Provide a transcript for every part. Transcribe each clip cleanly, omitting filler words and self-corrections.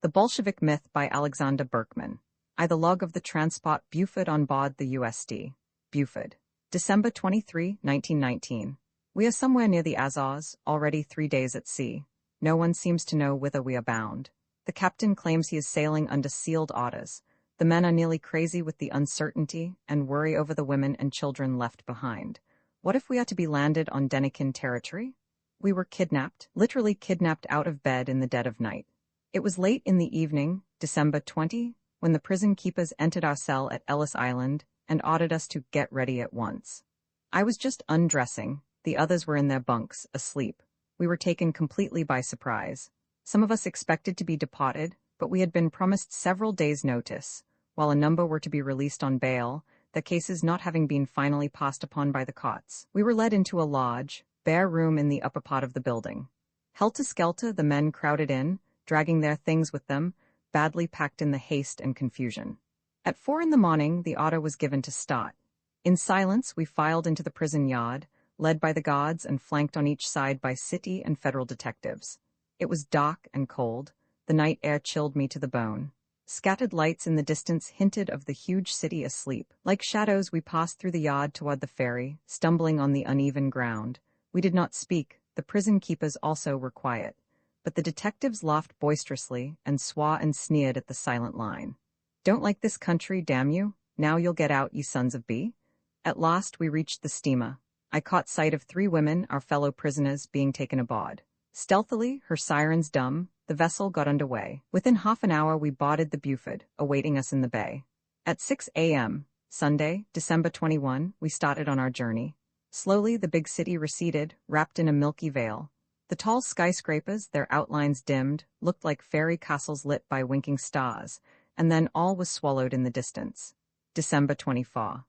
The Bolshevik Myth by Alexander Berkman. The log of the transport Buford on board the USD. Buford. December 23, 1919. We are somewhere near the Azores, already 3 days at sea. No one seems to know whither we are bound. The captain claims he is sailing under sealed orders. The men are nearly crazy with the uncertainty and worry over the women and children left behind. What if we are to be landed on Denikin territory? We were kidnapped, literally kidnapped out of bed in the dead of night. It was late in the evening, December 20, when the prison keepers entered our cell at Ellis Island and ordered us to get ready at once. I was just undressing. The others were in their bunks, asleep. We were taken completely by surprise. Some of us expected to be deported, but we had been promised several days' notice, while a number were to be released on bail, their cases not having been finally passed upon by the courts. We were led into a large, bare room in the upper part of the building. Helter-skelter, the men crowded in, dragging their things with them, badly packed in the haste and confusion. At 4 in the morning, the order was given to start. In silence, we filed into the prison yard, led by the guards and flanked on each side by city and federal detectives. It was dark and cold. The night air chilled me to the bone. Scattered lights in the distance hinted of the huge city asleep. Like shadows, we passed through the yard toward the ferry, stumbling on the uneven ground. We did not speak. The prison keepers also were quiet. But the detectives laughed boisterously and swore and sneered at the silent line. "Don't like this country, damn you? Now you'll get out, you sons of B." At last we reached the steamer. I caught sight of 3 women, our fellow prisoners, being taken aboard. Stealthily, her sirens dumb, the vessel got under way. Within half an hour we boarded the Buford, awaiting us in the bay. At 6 a.m., Sunday, December 21, we started on our journey. Slowly the big city receded, wrapped in a milky veil. The tall skyscrapers, their outlines dimmed, looked like fairy castles lit by winking stars, and then all was swallowed in the distance. December 24.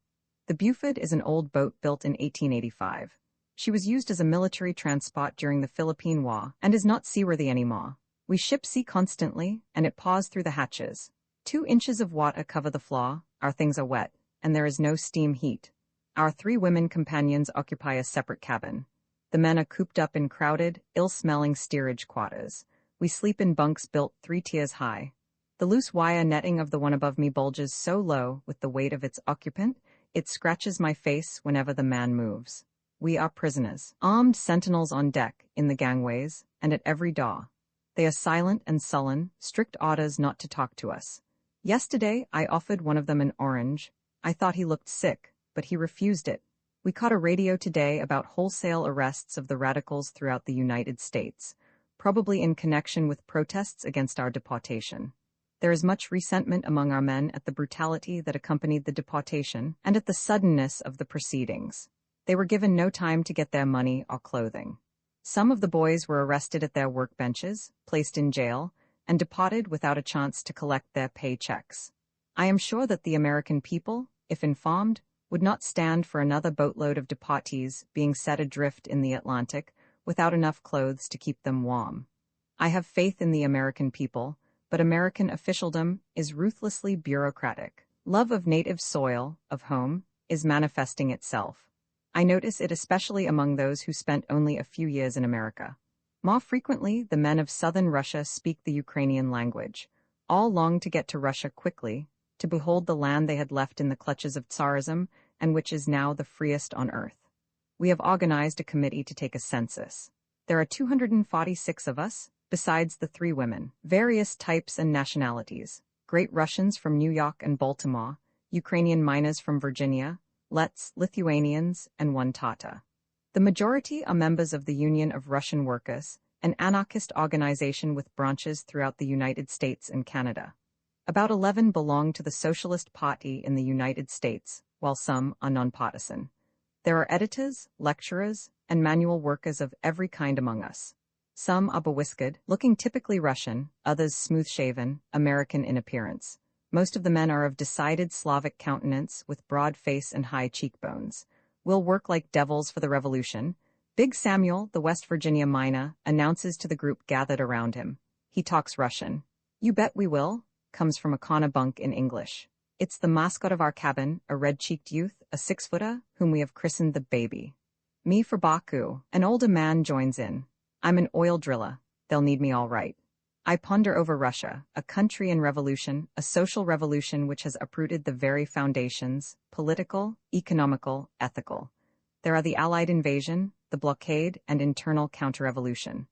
The Buford is an old boat built in 1885. She was used as a military transport during the Philippine War and is not seaworthy anymore. We ship sea constantly, and it pours through the hatches. 2 inches of water cover the floor, our things are wet, and there is no steam heat. Our 3 women companions occupy a separate cabin. The men are cooped up in crowded, ill-smelling steerage quarters. We sleep in bunks built 3 tiers high. The loose wire netting of the one above me bulges so low with the weight of its occupant, it scratches my face whenever the man moves. We are prisoners. Armed sentinels on deck, in the gangways, and at every door. They are silent and sullen, strict orders not to talk to us. Yesterday, I offered one of them an orange. I thought he looked sick, but he refused it. We caught a radio today about wholesale arrests of the radicals throughout the United States, probably in connection with protests against our deportation. There is much resentment among our men at the brutality that accompanied the deportation and at the suddenness of the proceedings. They were given no time to get their money or clothing. Some of the boys were arrested at their workbenches, placed in jail, and deported without a chance to collect their paychecks. I am sure that the American people, if informed, would not stand for another boatload of deportees being set adrift in the Atlantic without enough clothes to keep them warm. I have faith in the American people, but American officialdom is ruthlessly bureaucratic. Love of native soil, of home, is manifesting itself. I notice it especially among those who spent only a few years in America. More frequently, the men of southern Russia speak the Ukrainian language. All long to get to Russia quickly, to behold the land they had left in the clutches of Tsarism and which is now the freest on earth. We have organized a committee to take a census. There are 246 of us, besides the 3 women, various types and nationalities, Great Russians from New York and Baltimore, Ukrainian miners from Virginia, Letts, Lithuanians, and 1 Tata. The majority are members of the Union of Russian Workers, an anarchist organization with branches throughout the United States and Canada. About 11 belong to the Socialist Party in the United States, while some are nonpartisan. There are editors, lecturers, and manual workers of every kind among us. Some are bewhiskered, looking typically Russian, others smooth-shaven, American in appearance. Most of the men are of decided Slavic countenance with broad face and high cheekbones. We'll work like devils for the revolution. Big Samuel, the West Virginia miner, announces to the group gathered around him. He talks Russian. "You bet we will," comes from a corner bunk in English. It's the mascot of our cabin, a red-cheeked youth, a 6-footer, whom we have christened the Baby. Me for Baku. An older man joins in. "I'm an oil driller. They'll need me all right." I ponder over Russia, a country in revolution, a social revolution which has uprooted the very foundations, political, economical, ethical. There are the Allied invasion, the blockade, and internal counter-revolution.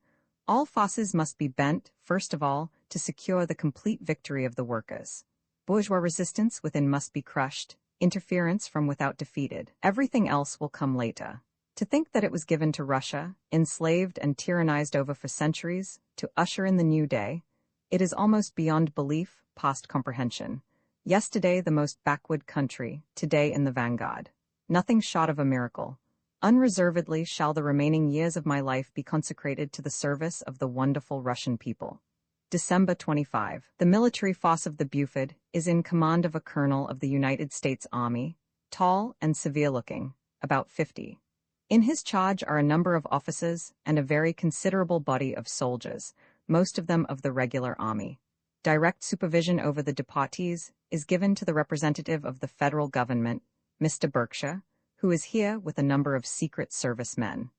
All forces must be bent, first of all, to secure the complete victory of the workers. Bourgeois resistance within must be crushed, interference from without defeated. Everything else will come later. To think that it was given to Russia, enslaved and tyrannized over for centuries, to usher in the new day, it is almost beyond belief, past comprehension. Yesterday the most backward country, today in the vanguard. Nothing short of a miracle. Unreservedly shall the remaining years of my life be consecrated to the service of the wonderful Russian people. December 25. The military force of the Buford is in command of a colonel of the United States Army, tall and severe-looking, about 50. In his charge are a number of officers and a very considerable body of soldiers, most of them of the regular army. Direct supervision over the deportees is given to the representative of the federal government, Mr. Berkshire, who is here with a number of Secret Service men.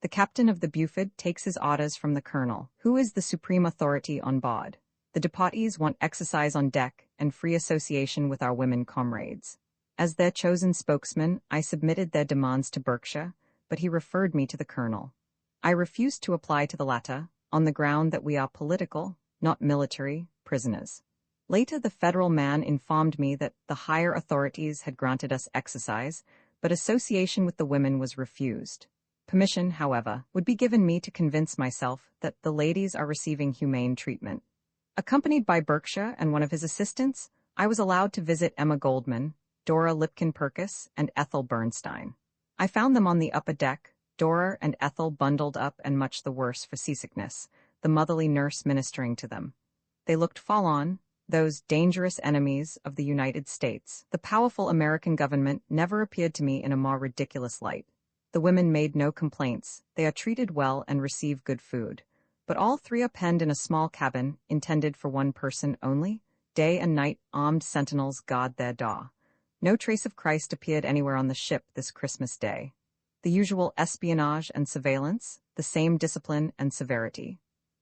The captain of the Buford takes his orders from the colonel, who is the supreme authority on board. The deportees want exercise on deck and free association with our women comrades. As their chosen spokesman, I submitted their demands to Berkshire, but he referred me to the colonel. I refused to apply to the latter, on the ground that we are political, not military, prisoners. Later the federal man informed me that the higher authorities had granted us exercise, but association with the women was refused. Permission, however, would be given me to convince myself that the ladies are receiving humane treatment. Accompanied by Berkshire and one of his assistants, I was allowed to visit Emma Goldman, Dora Lipkin-Purkis, and Ethel Bernstein. I found them on the upper deck, Dora and Ethel bundled up and much the worse for seasickness, the motherly nurse ministering to them. They looked full-on, those dangerous enemies of the United States. The powerful American government never appeared to me in a more ridiculous light. The women made no complaints, they are treated well and receive good food. But all three are penned in a small cabin, intended for one person only. Day and night armed sentinels guard their door. No trace of Christ appeared anywhere on the ship this Christmas Day. The usual espionage and surveillance, the same discipline and severity.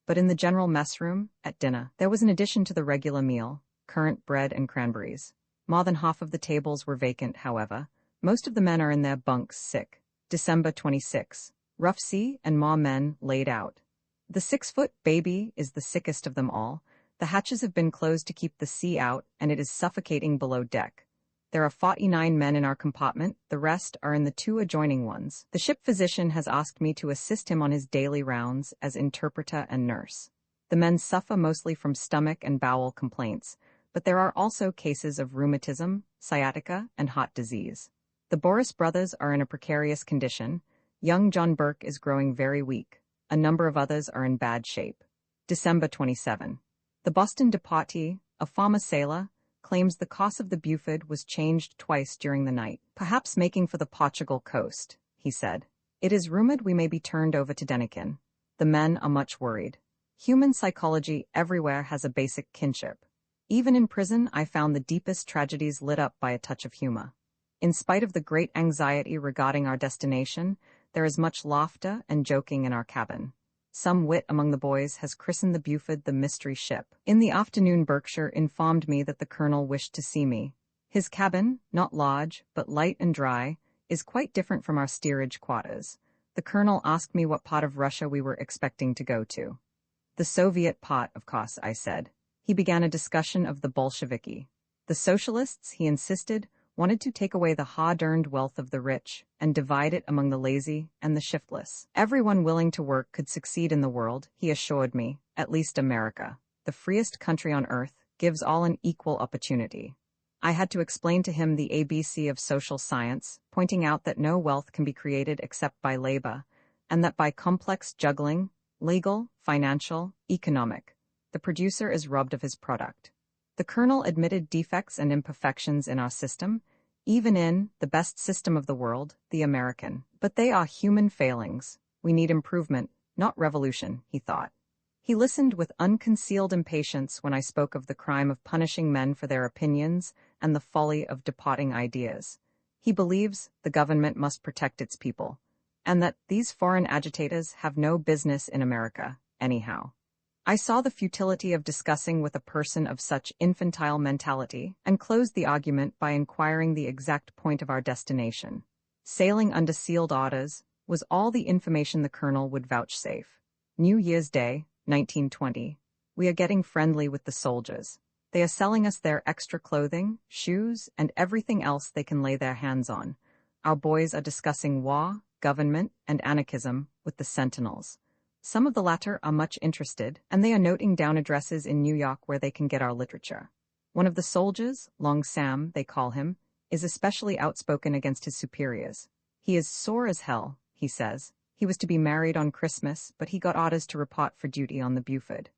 But in the general mess room, at dinner, there was an addition to the regular meal, currant bread and cranberries. More than half of the tables were vacant, however. Most of the men are in their bunks sick. December 26. Rough sea and more men laid out. The 6-foot baby is the sickest of them all. The hatches have been closed to keep the sea out, and it is suffocating below deck. There are 49 men in our compartment, the rest are in the 2 adjoining ones. The ship physician has asked me to assist him on his daily rounds as interpreter and nurse. The men suffer mostly from stomach and bowel complaints, but there are also cases of rheumatism, sciatica, and heart disease. The Boris brothers are in a precarious condition. Young John Burke is growing very weak. A number of others are in bad shape. December 27. The Boston deportee, a former sailor, claims the course of the Buford was changed twice during the night, perhaps making for the Portugal coast, he said. It is rumored we may be turned over to Denikin. The men are much worried. Human psychology everywhere has a basic kinship. Even in prison I found the deepest tragedies lit up by a touch of humor. In spite of the great anxiety regarding our destination, there is much laughter and joking in our cabin. Some wit among the boys has christened the Buford the mystery ship. In the afternoon Berkshire informed me that the colonel wished to see me. His cabin, not large, but light and dry, is quite different from our steerage quarters. The colonel asked me what part of Russia we were expecting to go to. The Soviet part, of course, I said. He began a discussion of the Bolsheviki. The socialists, he insisted, wanted to take away the hard-earned wealth of the rich and divide it among the lazy and the shiftless. Everyone willing to work could succeed in the world, he assured me, at least America, the freest country on earth, gives all an equal opportunity. I had to explain to him the ABC of social science, pointing out that no wealth can be created except by labor, and that by complex juggling, legal, financial, economic, the producer is robbed of his product. The colonel admitted defects and imperfections in our system, even in the best system of the world, the American. But they are human failings. We need improvement, not revolution, he thought. He listened with unconcealed impatience when I spoke of the crime of punishing men for their opinions and the folly of departing ideas. He believes the government must protect its people, and that these foreign agitators have no business in America, anyhow. I saw the futility of discussing with a person of such infantile mentality, and closed the argument by inquiring the exact point of our destination. Sailing under sealed orders was all the information the colonel would vouchsafe. New Year's Day, 1920. We are getting friendly with the soldiers. They are selling us their extra clothing, shoes, and everything else they can lay their hands on. Our boys are discussing war, government, and anarchism with the sentinels. Some of the latter are much interested, and they are noting down addresses in New York where they can get our literature. One of the soldiers, Long Sam, they call him, is especially outspoken against his superiors. He is sore as hell, he says. He was to be married on Christmas, but he got orders to report for duty on the Buford.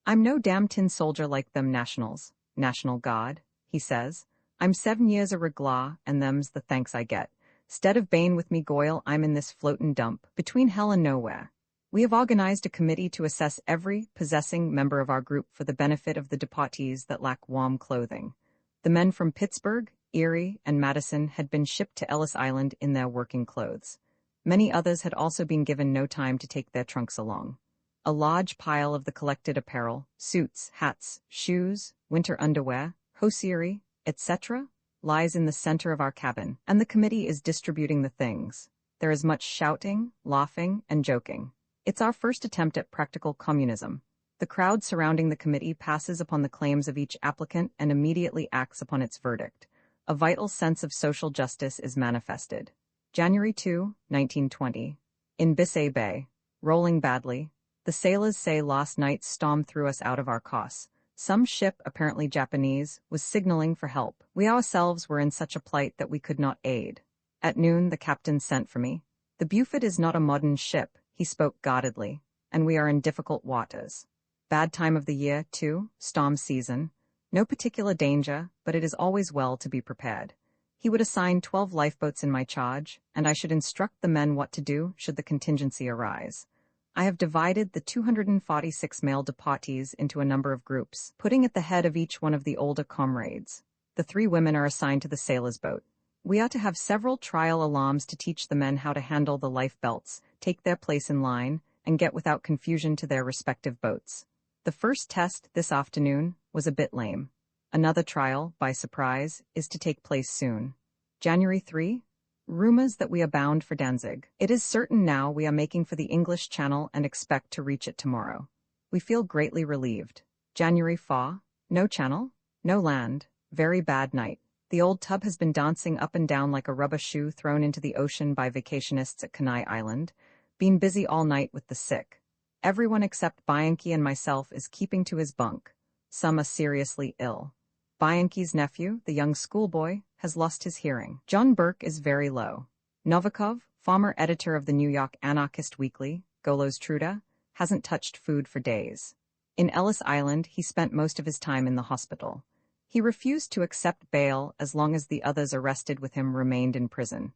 I'm no damn tin soldier like them nationals, National Guard, he says. I'm 7 years a reglar, and them's the thanks I get. 'Stead of bane with me Goyle, I'm in this floatin' dump, between hell and nowhere. We have organized a committee to assess every possessing member of our group for the benefit of the deportees that lack warm clothing. The men from Pittsburgh, Erie, and Madison had been shipped to Ellis Island in their working clothes. Many others had also been given no time to take their trunks along. A large pile of the collected apparel, suits, hats, shoes, winter underwear, hosiery, etc., lies in the center of our cabin, and the committee is distributing the things. There is much shouting, laughing, and joking. It's our first attempt at practical communism. The crowd surrounding the committee passes upon the claims of each applicant and immediately acts upon its verdict. A vital sense of social justice is manifested. January 2, 1920. In Biscay Bay. Rolling badly. The sailors say last night's storm threw us out of our course. Some ship, apparently Japanese, was signaling for help. We ourselves were in such a plight that we could not aid. At noon the captain sent for me. The Buford is not a modern ship, he spoke guardedly, and we are in difficult waters. Bad time of the year, too, storm season. No particular danger, but it is always well to be prepared. He would assign 12 lifeboats in my charge, and I should instruct the men what to do should the contingency arise. I have divided the 246 male deportees into a number of groups, putting at the head of each one of the older comrades. The 3 women are assigned to the sailor's boat. We are to have several trial alarms to teach the men how to handle the life belts, take their place in line, and get without confusion to their respective boats. The first test, this afternoon, was a bit lame. Another trial, by surprise, is to take place soon. January 3. Rumors that we are bound for Danzig. It is certain now we are making for the English Channel and expect to reach it tomorrow. We feel greatly relieved. January 4. No channel, no land, very bad night. The old tub has been dancing up and down like a rubber shoe thrown into the ocean by vacationists at Kenai Island. Been busy all night with the sick. Everyone except Bianchi and myself is keeping to his bunk. Some are seriously ill. Bianchi's nephew, the young schoolboy, has lost his hearing. John Burke is very low. Novikov, former editor of the New York Anarchist Weekly, Golos Truda, hasn't touched food for days. In Ellis Island, he spent most of his time in the hospital. He refused to accept bail as long as the others arrested with him remained in prison.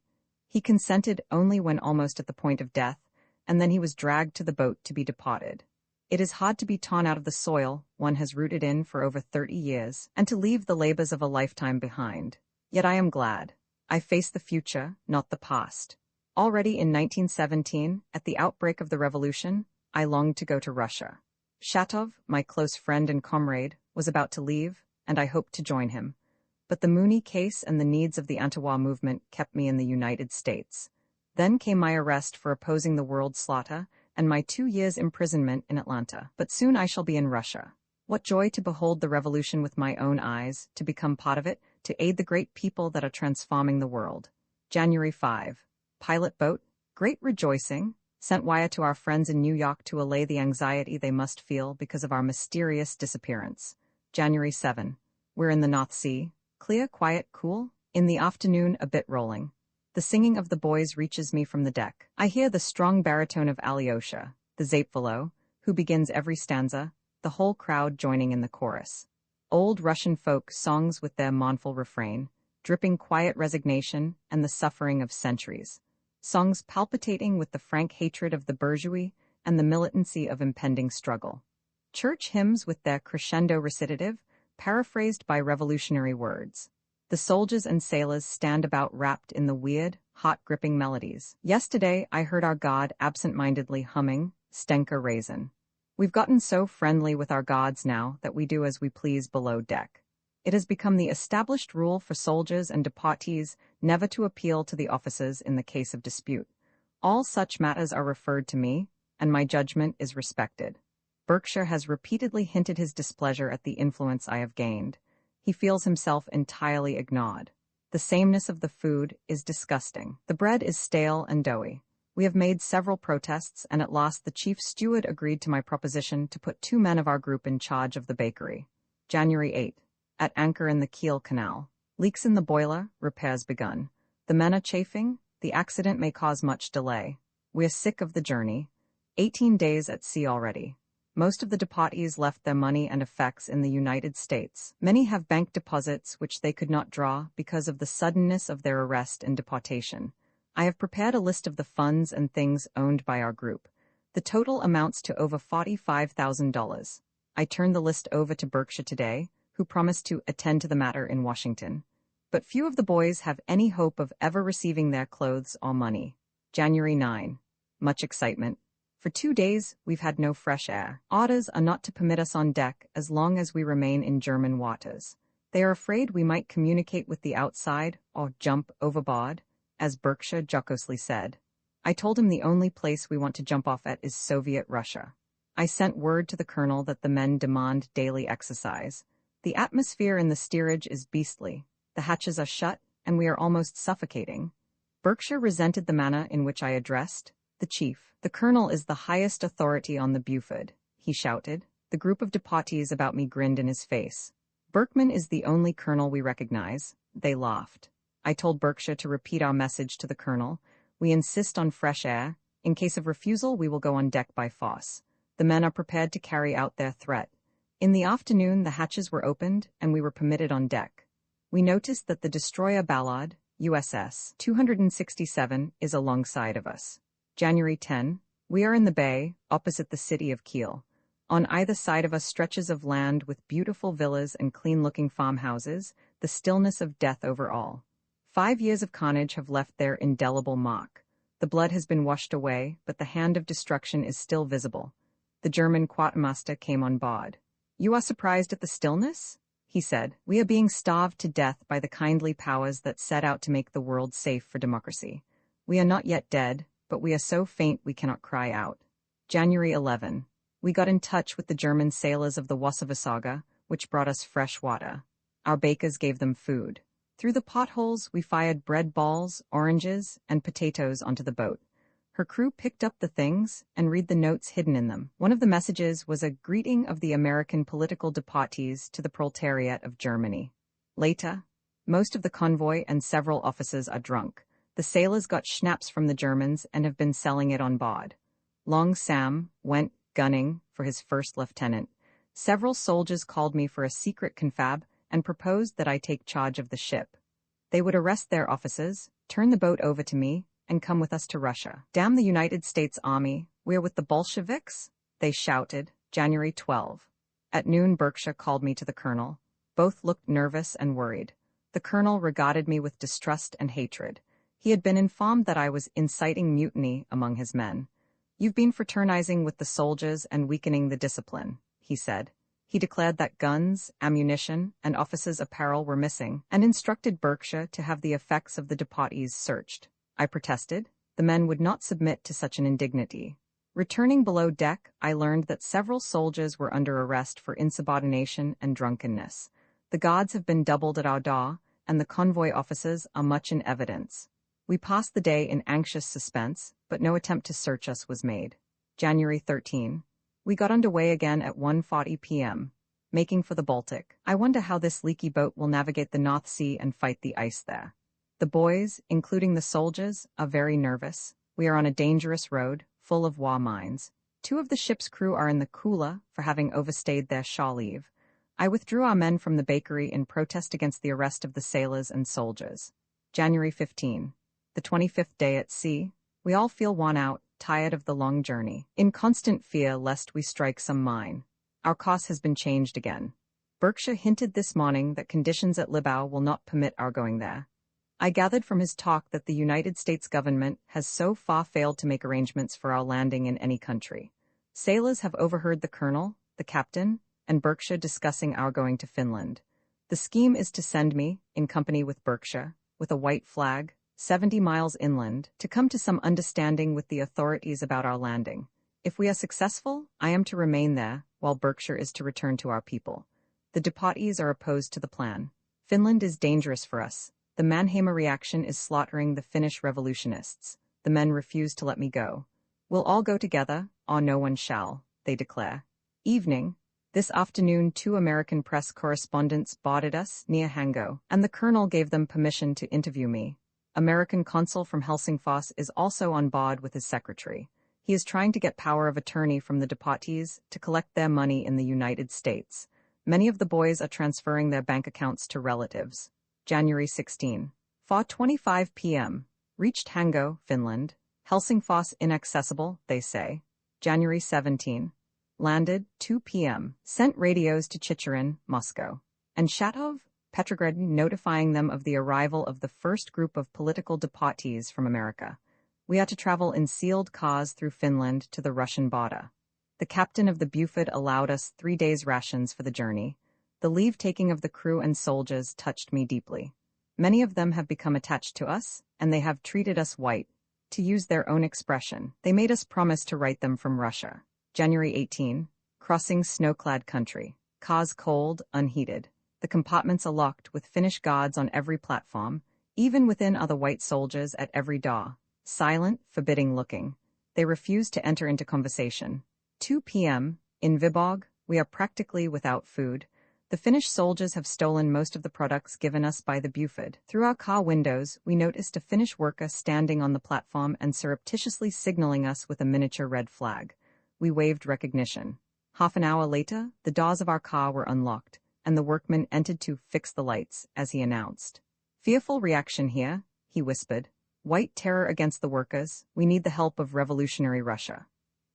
He consented only when almost at the point of death, and then he was dragged to the boat to be deported. It is hard to be torn out of the soil one has rooted in for over 30 years, and to leave the labors of a lifetime behind. Yet I am glad. I face the future, not the past. Already in 1917, at the outbreak of the revolution, I longed to go to Russia. Shatov, my close friend and comrade, was about to leave, and I hoped to join him. But the Mooney case and the needs of the anti-war movement kept me in the United States. Then came my arrest for opposing the world slaughter, and my 2 years' imprisonment in Atlanta. But soon I shall be in Russia. What joy to behold the revolution with my own eyes, to become part of it, to aid the great people that are transforming the world. January 5. Pilot boat, great rejoicing, sent wire to our friends in New York to allay the anxiety they must feel because of our mysterious disappearance. January 7. We're in the North Sea, clear, quiet, cool, in the afternoon a bit rolling. The singing of the boys reaches me from the deck. I hear the strong baritone of Alyosha, the Zapevalo, who begins every stanza, the whole crowd joining in the chorus. Old Russian folk songs with their mournful refrain, dripping quiet resignation and the suffering of centuries. Songs palpitating with the frank hatred of the bourgeoisie and the militancy of impending struggle. Church hymns with their crescendo recitative, paraphrased by revolutionary words. The soldiers and sailors stand about wrapped in the weird, hot-gripping melodies. Yesterday I heard our God absent-mindedly humming Stenka Raisin. We've gotten so friendly with our gods now that we do as we please below deck. It has become the established rule for soldiers and deportees never to appeal to the officers in the case of dispute. All such matters are referred to me, and my judgment is respected. Berkshire has repeatedly hinted his displeasure at the influence I have gained. He feels himself entirely ignored. The sameness of the food is disgusting. The bread is stale and doughy. We have made several protests, and at last the chief steward agreed to my proposition to put 2 men of our group in charge of the bakery. January 8. At anchor in the Kiel Canal. Leaks in the boiler, repairs begun. The men are chafing, the accident may cause much delay. We are sick of the journey. 18 days at sea already. Most of the deportees left their money and effects in the United States. Many have bank deposits which they could not draw because of the suddenness of their arrest and deportation. I have prepared a list of the funds and things owned by our group. The total amounts to over $45,000. I turned the list over to Berkshire today, who promised to attend to the matter in Washington. But few of the boys have any hope of ever receiving their clothes or money. January 9. Much excitement. For 2 days, we've had no fresh air. Orders are not to permit us on deck as long as we remain in German waters. They are afraid we might communicate with the outside or jump overboard, as Berkshire jocosely said. I told him the only place we want to jump off at is Soviet Russia. I sent word to the colonel that the men demand daily exercise. The atmosphere in the steerage is beastly. The hatches are shut, and we are almost suffocating. Berkshire resented the manner in which I addressed the chief. The colonel is the highest authority on the Buford, he shouted. The group of deportees about me grinned in his face. Berkman is the only colonel we recognize. They laughed. I told Berkshire to repeat our message to the colonel. We insist on fresh air. In case of refusal, we will go on deck by force. The men are prepared to carry out their threat. In the afternoon, the hatches were opened, and we were permitted on deck. We noticed that the destroyer Ballard, USS 267, is alongside of us. January 10. We are in the bay, opposite the city of Kiel. On either side of us stretches of land with beautiful villas and clean-looking farmhouses, the stillness of death over all. 5 years of carnage have left their indelible mark. The blood has been washed away, but the hand of destruction is still visible. The German quartermaster came on board. "You are surprised at the stillness?" he said. "We are being starved to death by the kindly powers that set out to make the world safe for democracy. We are not yet dead, but we are so faint we cannot cry out." January 11. We got in touch with the German sailors of the Wasserversorger, which brought us fresh water. Our bakers gave them food. Through the potholes, we fired bread balls, oranges, and potatoes onto the boat. Her crew picked up the things and read the notes hidden in them. One of the messages was a greeting of the American political deportees to the proletariat of Germany. Later, most of the convoy and several officers are drunk. The sailors got schnapps from the Germans and have been selling it on board. Long Sam went gunning for his first lieutenant. Several soldiers called me for a secret confab and proposed that I take charge of the ship. They would arrest their officers, turn the boat over to me, and come with us to Russia. "Damn the United States Army, we're with the Bolsheviks?" they shouted. January 12. At noon, Berkshire called me to the colonel. Both looked nervous and worried. The colonel regarded me with distrust and hatred. He had been informed that I was inciting mutiny among his men. "You've been fraternizing with the soldiers and weakening the discipline," he said. He declared that guns, ammunition, and officers' apparel were missing, and instructed Berkshire to have the effects of the deportees searched. I protested. The men would not submit to such an indignity. Returning below deck, I learned that several soldiers were under arrest for insubordination and drunkenness. The guards have been doubled at our door, and the convoy officers are much in evidence. We passed the day in anxious suspense, but no attempt to search us was made. January 13. We got underway again at 1:40 p.m., making for the Baltic. I wonder how this leaky boat will navigate the North Sea and fight the ice there. The boys, including the soldiers, are very nervous. We are on a dangerous road, full of war mines. 2 of the ship's crew are in the cooler for having overstayed their shore leave. I withdrew our men from the bakery in protest against the arrest of the sailors and soldiers. January 15. The 25th day at sea. We all feel worn out, tired of the long journey, in constant fear lest we strike some mine. Our course has been changed again. Berkshire hinted this morning that conditions at Libau will not permit our going there. I gathered from his talk that the United States government has so far failed to make arrangements for our landing in any country. Sailors have overheard the colonel, the captain, and Berkshire discussing our going to Finland. The scheme is to send me, in company with Berkshire, with a white flag, 70 miles inland, to come to some understanding with the authorities about our landing. If we are successful, I am to remain there, while Berkshire is to return to our people. The Deportees are opposed to the plan. Finland is dangerous for us. The Mannheimer reaction is slaughtering the Finnish revolutionists. The men refuse to let me go. We'll all go together, or no one shall, they declare. Evening. This afternoon 2 American press correspondents boarded us near Hango, and the colonel gave them permission to interview me. American consul from Helsingfors is also on board with his secretary. He is trying to get power of attorney from the Deportees to collect their money in the United States. Many of the boys are transferring their bank accounts to relatives. January 16. 4:25 p.m. Reached Hango, Finland. Helsingfors inaccessible, they say. January 17. Landed, 2 p.m. Sent radios to Chicherin, Moscow, and Shatov, Petrograd, notifying them of the arrival of the first group of political deportees from America. We are to travel in sealed cars through Finland to the Russian border. The captain of the Buford allowed us 3 days' rations for the journey. The leave-taking of the crew and soldiers touched me deeply. Many of them have become attached to us, and they have treated us white. To use their own expression, they made us promise to write them from Russia. January 18. Crossing snow-clad country. Cars cold, unheated. The compartments are locked with Finnish guards on every platform. Even within are the white soldiers at every door. Silent, forbidding-looking. They refuse to enter into conversation. 2 p.m. In Viborg, we are practically without food. The Finnish soldiers have stolen most of the products given us by the Buford. Through our car windows, we noticed a Finnish worker standing on the platform and surreptitiously signaling us with a miniature red flag. We waved recognition. Half an hour later, the doors of our car were unlocked, and the workman entered to fix the lights, as he announced. Fearful reaction here, he whispered. White terror against the workers. We need the help of revolutionary Russia.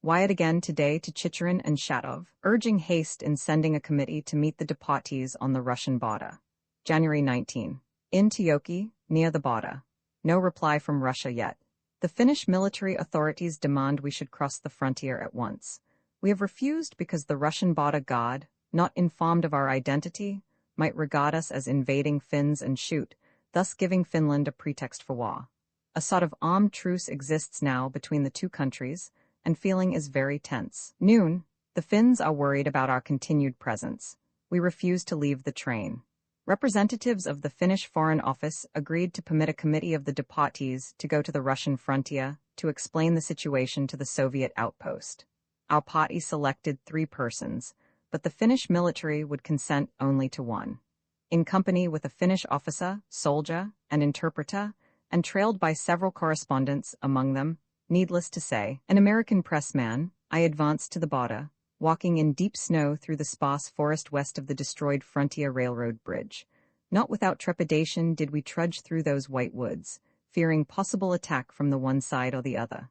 Wired again today to Chicherin and Shatov, urging haste in sending a committee to meet the Deportees on the Russian border. January 19. In Tyoki, near the border. No reply from Russia yet. The Finnish military authorities demand we should cross the frontier at once. We have refused because the Russian border guard, not informed of our identity, might regard us as invading Finns and shoot, thus giving Finland a pretext for war. A sort of armed truce exists now between the two countries, and feeling is very tense. Noon. The Finns are worried about our continued presence. We refuse to leave the train. Representatives of the Finnish Foreign Office agreed to permit a committee of the Deportees to go to the Russian frontier to explain the situation to the Soviet outpost. Our party selected 3 persons, but the Finnish military would consent only to 1. In company with a Finnish officer, soldier, and interpreter, and trailed by several correspondents, among them, needless to say, an American pressman, I advanced to the border, walking in deep snow through the sparse forest west of the destroyed frontier railroad bridge. Not without trepidation did we trudge through those white woods, fearing possible attack from the one side or the other.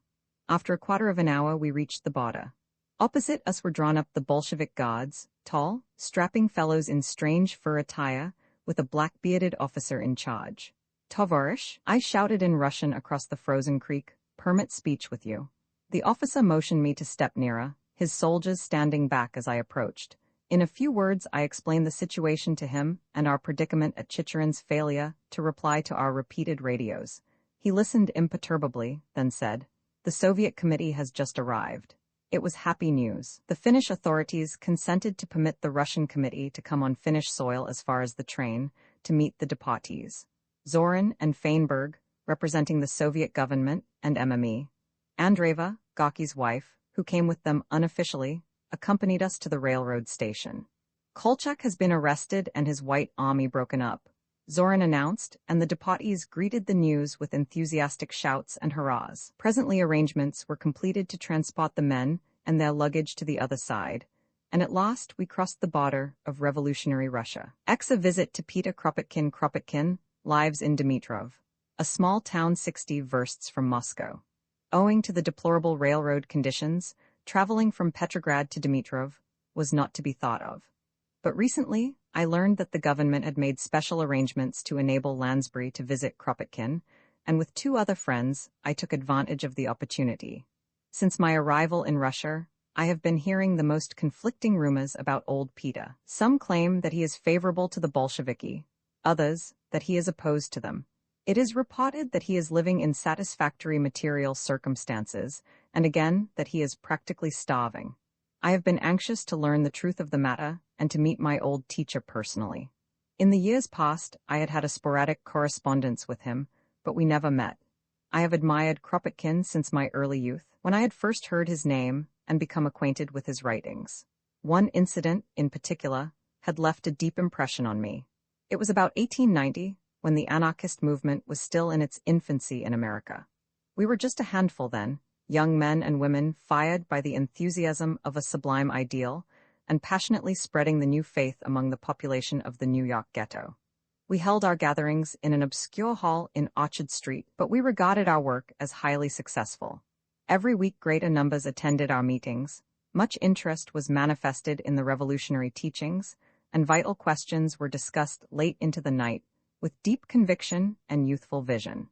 After a quarter of an hour we reached the border. Opposite us were drawn up the Bolshevik guards, tall, strapping fellows in strange fur attire, with a black-bearded officer in charge. Tovarish, I shouted in Russian across the frozen creek, permit speech with you. The officer motioned me to step nearer, his soldiers standing back as I approached. In a few words I explained the situation to him and our predicament at Chicherin's failure to reply to our repeated radios. He listened imperturbably, then said, "The Soviet committee has just arrived." It was happy news. The Finnish authorities consented to permit the Russian committee to come on Finnish soil as far as the train to meet the Deportees. Zorin and Feinberg, representing the Soviet government and MME. Andreeva, Gorky's wife, who came with them unofficially, accompanied us to the railroad station. Kolchak has been arrested and his white army broken up, Zorin announced, and the Deportees greeted the news with enthusiastic shouts and hurrahs. Presently arrangements were completed to transport the men and their luggage to the other side, and at last we crossed the border of revolutionary Russia. A visit to Peter Kropotkin lives in Dmitrov, a small town 60 versts from Moscow. Owing to the deplorable railroad conditions, traveling from Petrograd to Dmitrov was not to be thought of. But recently, I learned that the government had made special arrangements to enable Lansbury to visit Kropotkin, and with 2 other friends, I took advantage of the opportunity. Since my arrival in Russia, I have been hearing the most conflicting rumors about old Peter. Some claim that he is favorable to the Bolsheviki, others that he is opposed to them. It is reported that he is living in satisfactory material circumstances, and again that he is practically starving. I have been anxious to learn the truth of the matter and to meet my old teacher personally. In the years past, I had had a sporadic correspondence with him, but we never met. I have admired Kropotkin since my early youth, when I had first heard his name and become acquainted with his writings. One incident, in particular, had left a deep impression on me. It was about 1890, when the anarchist movement was still in its infancy in America. We were just a handful then, young men and women fired by the enthusiasm of a sublime ideal and passionately spreading the new faith among the population of the New York ghetto. We held our gatherings in an obscure hall in Orchard Street, but we regarded our work as highly successful. Every week greater numbers attended our meetings, much interest was manifested in the revolutionary teachings, and vital questions were discussed late into the night, with deep conviction and youthful vision.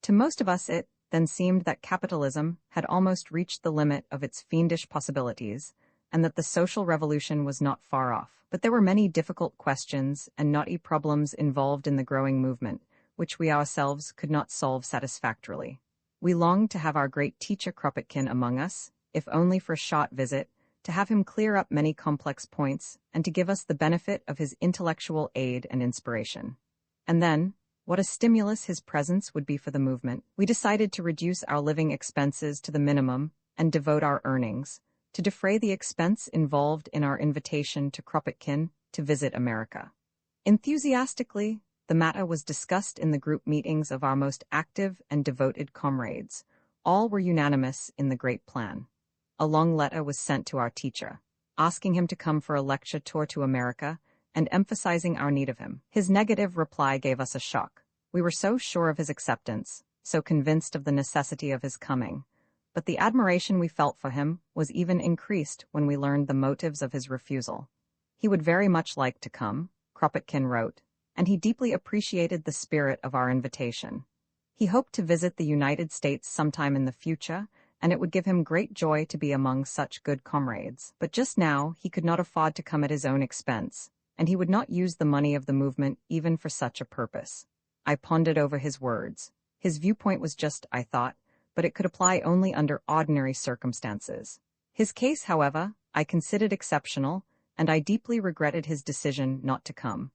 To most of us it then seemed that capitalism had almost reached the limit of its fiendish possibilities, and that the social revolution was not far off. But there were many difficult questions and knotty problems involved in the growing movement, which we ourselves could not solve satisfactorily. We longed to have our great teacher Kropotkin among us, if only for a short visit, to have him clear up many complex points, and to give us the benefit of his intellectual aid and inspiration. And then, what a stimulus his presence would be for the movement. We decided to reduce our living expenses to the minimum and devote our earnings to defray the expense involved in our invitation to Kropotkin to visit America. Enthusiastically, the matter was discussed in the group meetings of our most active and devoted comrades. All were unanimous in the great plan. A long letter was sent to our teacher, asking him to come for a lecture tour to America and emphasizing our need of him. His negative reply gave us a shock. We were so sure of his acceptance, so convinced of the necessity of his coming. But the admiration we felt for him was even increased when we learned the motives of his refusal. He would very much like to come, Kropotkin wrote, and he deeply appreciated the spirit of our invitation. He hoped to visit the United States sometime in the future, and it would give him great joy to be among such good comrades. But just now he could not afford to come at his own expense, and he would not use the money of the movement even for such a purpose. I pondered over his words. His viewpoint was just, I thought, but it could apply only under ordinary circumstances. His case, however, I considered exceptional, and I deeply regretted his decision not to come.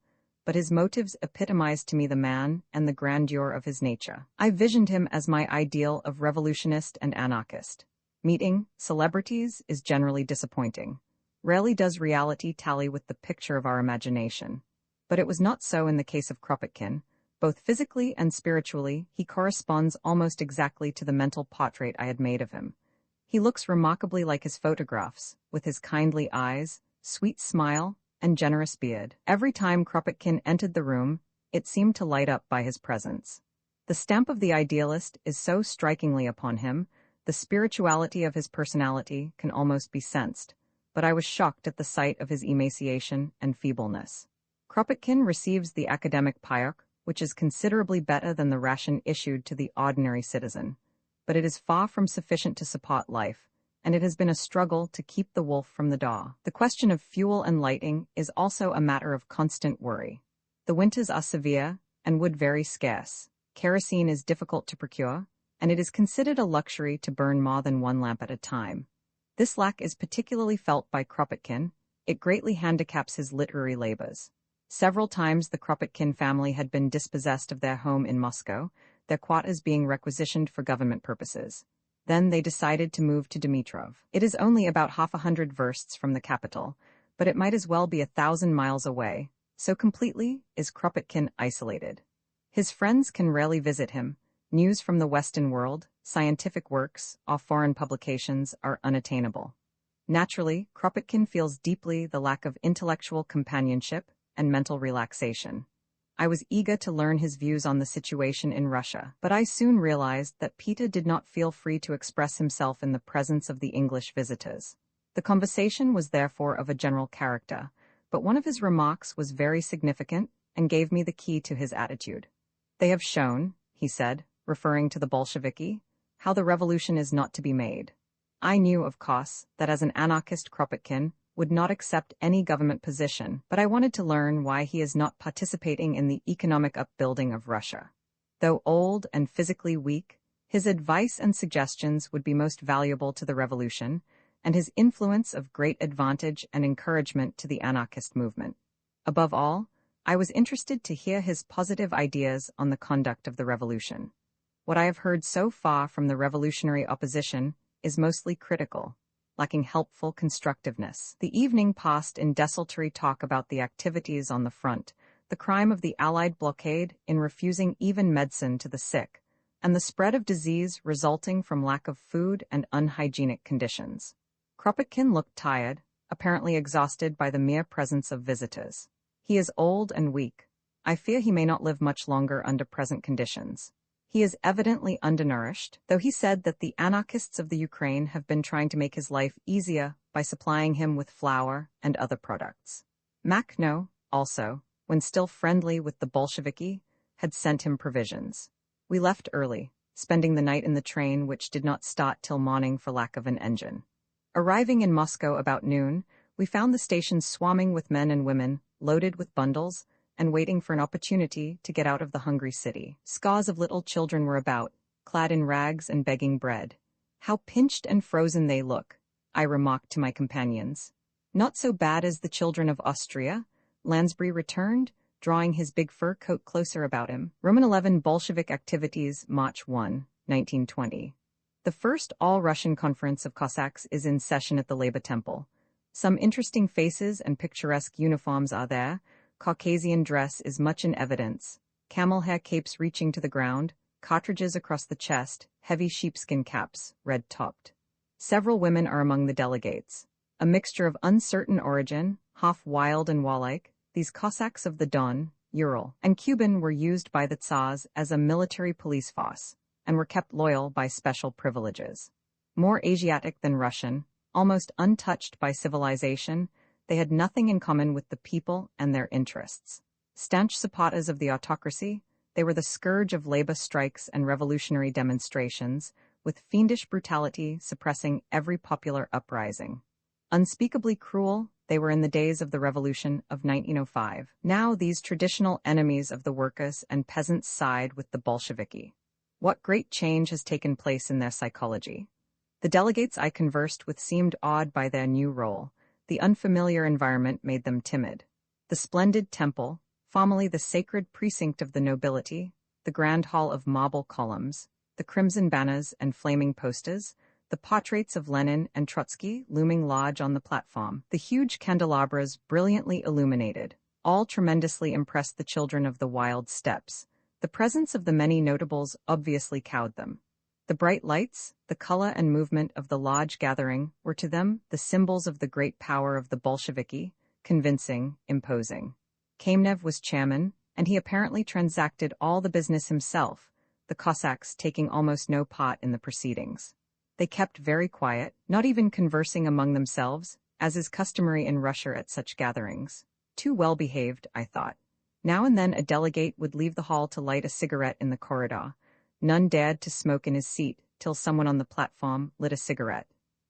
But his motives epitomized to me the man and the grandeur of his nature. I visioned him as my ideal of revolutionist and anarchist. Meeting celebrities is generally disappointing. Rarely does reality tally with the picture of our imagination. But it was not so in the case of Kropotkin. Both physically and spiritually, he corresponds almost exactly to the mental portrait I had made of him. He looks remarkably like his photographs, with his kindly eyes, sweet smile, and generous beard. Every time Kropotkin entered the room, it seemed to light up by his presence. The stamp of the idealist is so strikingly upon him, the spirituality of his personality can almost be sensed, but I was shocked at the sight of his emaciation and feebleness. Kropotkin receives the academic payok, which is considerably better than the ration issued to the ordinary citizen, but it is far from sufficient to support life, and it has been a struggle to keep the wolf from the door. The question of fuel and lighting is also a matter of constant worry. The winters are severe and wood very scarce. Kerosene is difficult to procure, and it is considered a luxury to burn more than one lamp at a time. This lack is particularly felt by Kropotkin. It greatly handicaps his literary labors. Several times the Kropotkin family had been dispossessed of their home in Moscow, their quarters being requisitioned for government purposes. Then they decided to move to Dmitrov. It is only about 100 versts from the capital, but it might as well be 1,000 miles away, so completely is Kropotkin isolated. His friends can rarely visit him. News from the Western world, scientific works, or foreign publications are unattainable. Naturally, Kropotkin feels deeply the lack of intellectual companionship and mental relaxation. I was eager to learn his views on the situation in Russia, but I soon realized that Peter did not feel free to express himself in the presence of the English visitors. The conversation was therefore of a general character, but one of his remarks was very significant and gave me the key to his attitude. "They have shown," he said, referring to the Bolsheviki, "how the revolution is not to be made. I knew, of course, that as an anarchist Kropotkin would not accept any government position, but I wanted to learn why he is not participating in the economic upbuilding of Russia. Though old and physically weak, his advice and suggestions would be most valuable to the revolution, and his influence of great advantage and encouragement to the anarchist movement. Above all, I was interested to hear his positive ideas on the conduct of the revolution. What I have heard so far from the revolutionary opposition is mostly critical, lacking helpful constructiveness. The evening passed in desultory talk about the activities on the front, the crime of the Allied blockade in refusing even medicine to the sick, and the spread of disease resulting from lack of food and unhygienic conditions. Kropotkin looked tired, apparently exhausted by the mere presence of visitors. He is old and weak. I fear he may not live much longer under present conditions. He is evidently undernourished, though he said that the anarchists of the Ukraine have been trying to make his life easier by supplying him with flour and other products. Makhno, also, when still friendly with the Bolsheviki, had sent him provisions. We left early, spending the night in the train which did not start till morning for lack of an engine. Arriving in Moscow about noon, we found the station swarming with men and women, loaded with bundles, and waiting for an opportunity to get out of the hungry city. Scores of little children were about, clad in rags and begging bread. How pinched and frozen they look, I remarked to my companions. Not so bad as the children of Austria, Lansbury returned, drawing his big fur coat closer about him. Roman 11 Bolshevik Activities, March 1, 1920. The first all-Russian conference of Cossacks is in session at the Labor Temple. Some interesting faces and picturesque uniforms are there. Caucasian dress is much in evidence. Camel hair capes reaching to the ground, cartridges across the chest, heavy sheepskin caps, red-topped. Several women are among the delegates. A mixture of uncertain origin, half wild and warlike, these Cossacks of the Don, Ural, and Kuban were used by the Tsars as a military police force, and were kept loyal by special privileges. More Asiatic than Russian, almost untouched by civilization, they had nothing in common with the people and their interests. Stanch supporters of the autocracy, they were the scourge of labor strikes and revolutionary demonstrations, with fiendish brutality suppressing every popular uprising. Unspeakably cruel, they were in the days of the revolution of 1905. Now these traditional enemies of the workers and peasants side with the Bolsheviki. What great change has taken place in their psychology? The delegates I conversed with seemed awed by their new role. The unfamiliar environment made them timid. The splendid temple, formerly the sacred precinct of the nobility, the grand hall of marble columns, the crimson banners and flaming posters, the portraits of Lenin and Trotsky looming large on the platform, the huge candelabras brilliantly illuminated, all tremendously impressed the children of the wild steppes. The presence of the many notables obviously cowed them. The bright lights, the color and movement of the large gathering were to them the symbols of the great power of the Bolsheviki, convincing, imposing. Kamenev was chairman, and he apparently transacted all the business himself, the Cossacks taking almost no part in the proceedings. They kept very quiet, not even conversing among themselves, as is customary in Russia at such gatherings. Too well behaved, I thought. Now and then a delegate would leave the hall to light a cigarette in the corridor. None dared to smoke in his seat till someone on the platform lit a cigarette.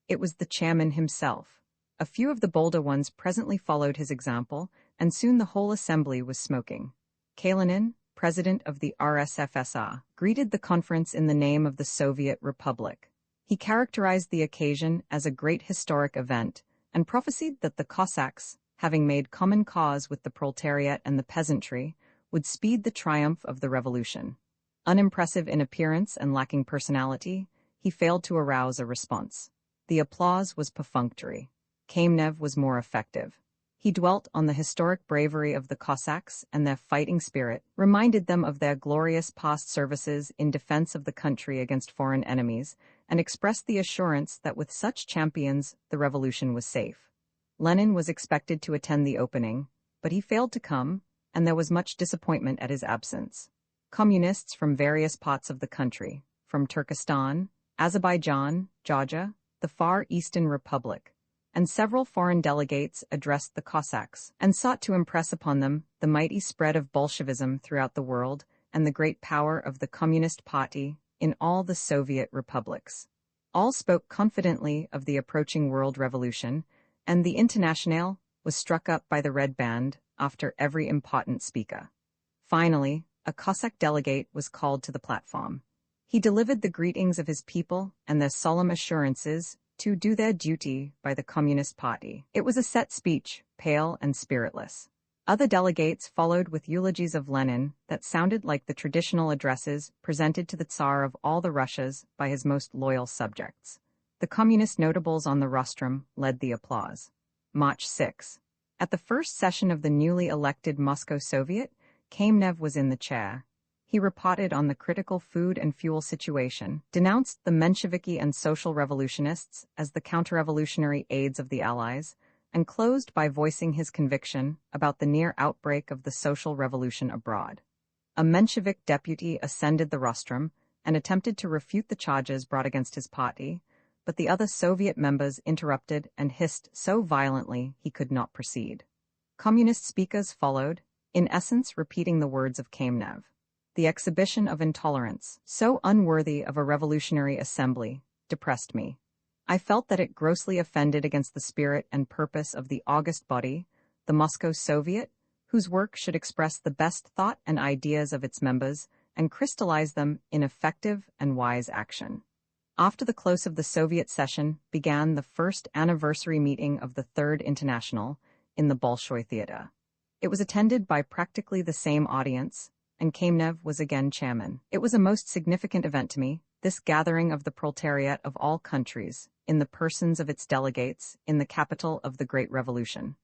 It was the chairman himself. A few of the bolder ones presently followed his example, and soon the whole assembly was smoking. Kalinin, president of the RSFSR, greeted the conference in the name of the Soviet Republic. He characterized the occasion as a great historic event, and prophesied that the Cossacks, having made common cause with the proletariat and the peasantry, would speed the triumph of the revolution. Unimpressive in appearance and lacking personality, he failed to arouse a response. The applause was perfunctory. Kamenev was more effective. He dwelt on the historic bravery of the Cossacks and their fighting spirit, reminded them of their glorious past services in defense of the country against foreign enemies, and expressed the assurance that with such champions the revolution was safe. Lenin was expected to attend the opening, but he failed to come, and there was much disappointment at his absence. Communists from various parts of the country, from Turkestan, Azerbaijan, Georgia, the Far Eastern Republic, and several foreign delegates addressed the Cossacks and sought to impress upon them the mighty spread of Bolshevism throughout the world and the great power of the Communist Party in all the Soviet republics. All spoke confidently of the approaching world revolution, and the Internationale was struck up by the red band after every important speaker. Finally, a Cossack delegate was called to the platform. He delivered the greetings of his people and their solemn assurances to do their duty by the Communist Party. It was a set speech, pale and spiritless. Other delegates followed with eulogies of Lenin that sounded like the traditional addresses presented to the Tsar of all the Russias by his most loyal subjects. The communist notables on the rostrum led the applause. March 6. At the first session of the newly elected Moscow Soviet, Kamenev was in the chair. He reported on the critical food and fuel situation, denounced the Mensheviki and social revolutionists as the counter-revolutionary aides of the Allies, and closed by voicing his conviction about the near outbreak of the social revolution abroad. A Menshevik deputy ascended the rostrum and attempted to refute the charges brought against his party, but the other Soviet members interrupted and hissed so violently he could not proceed. Communist speakers followed, in essence repeating the words of Kamenev. The exhibition of intolerance, so unworthy of a revolutionary assembly, depressed me. I felt that it grossly offended against the spirit and purpose of the august body, the Moscow Soviet, whose work should express the best thought and ideas of its members and crystallize them in effective and wise action. After the close of the Soviet session began the first anniversary meeting of the Third International in the Bolshoi Theater. It was attended by practically the same audience, and Kamenev was again chairman. It was a most significant event to me, this gathering of the proletariat of all countries, in the persons of its delegates, in the capital of the Great Revolution.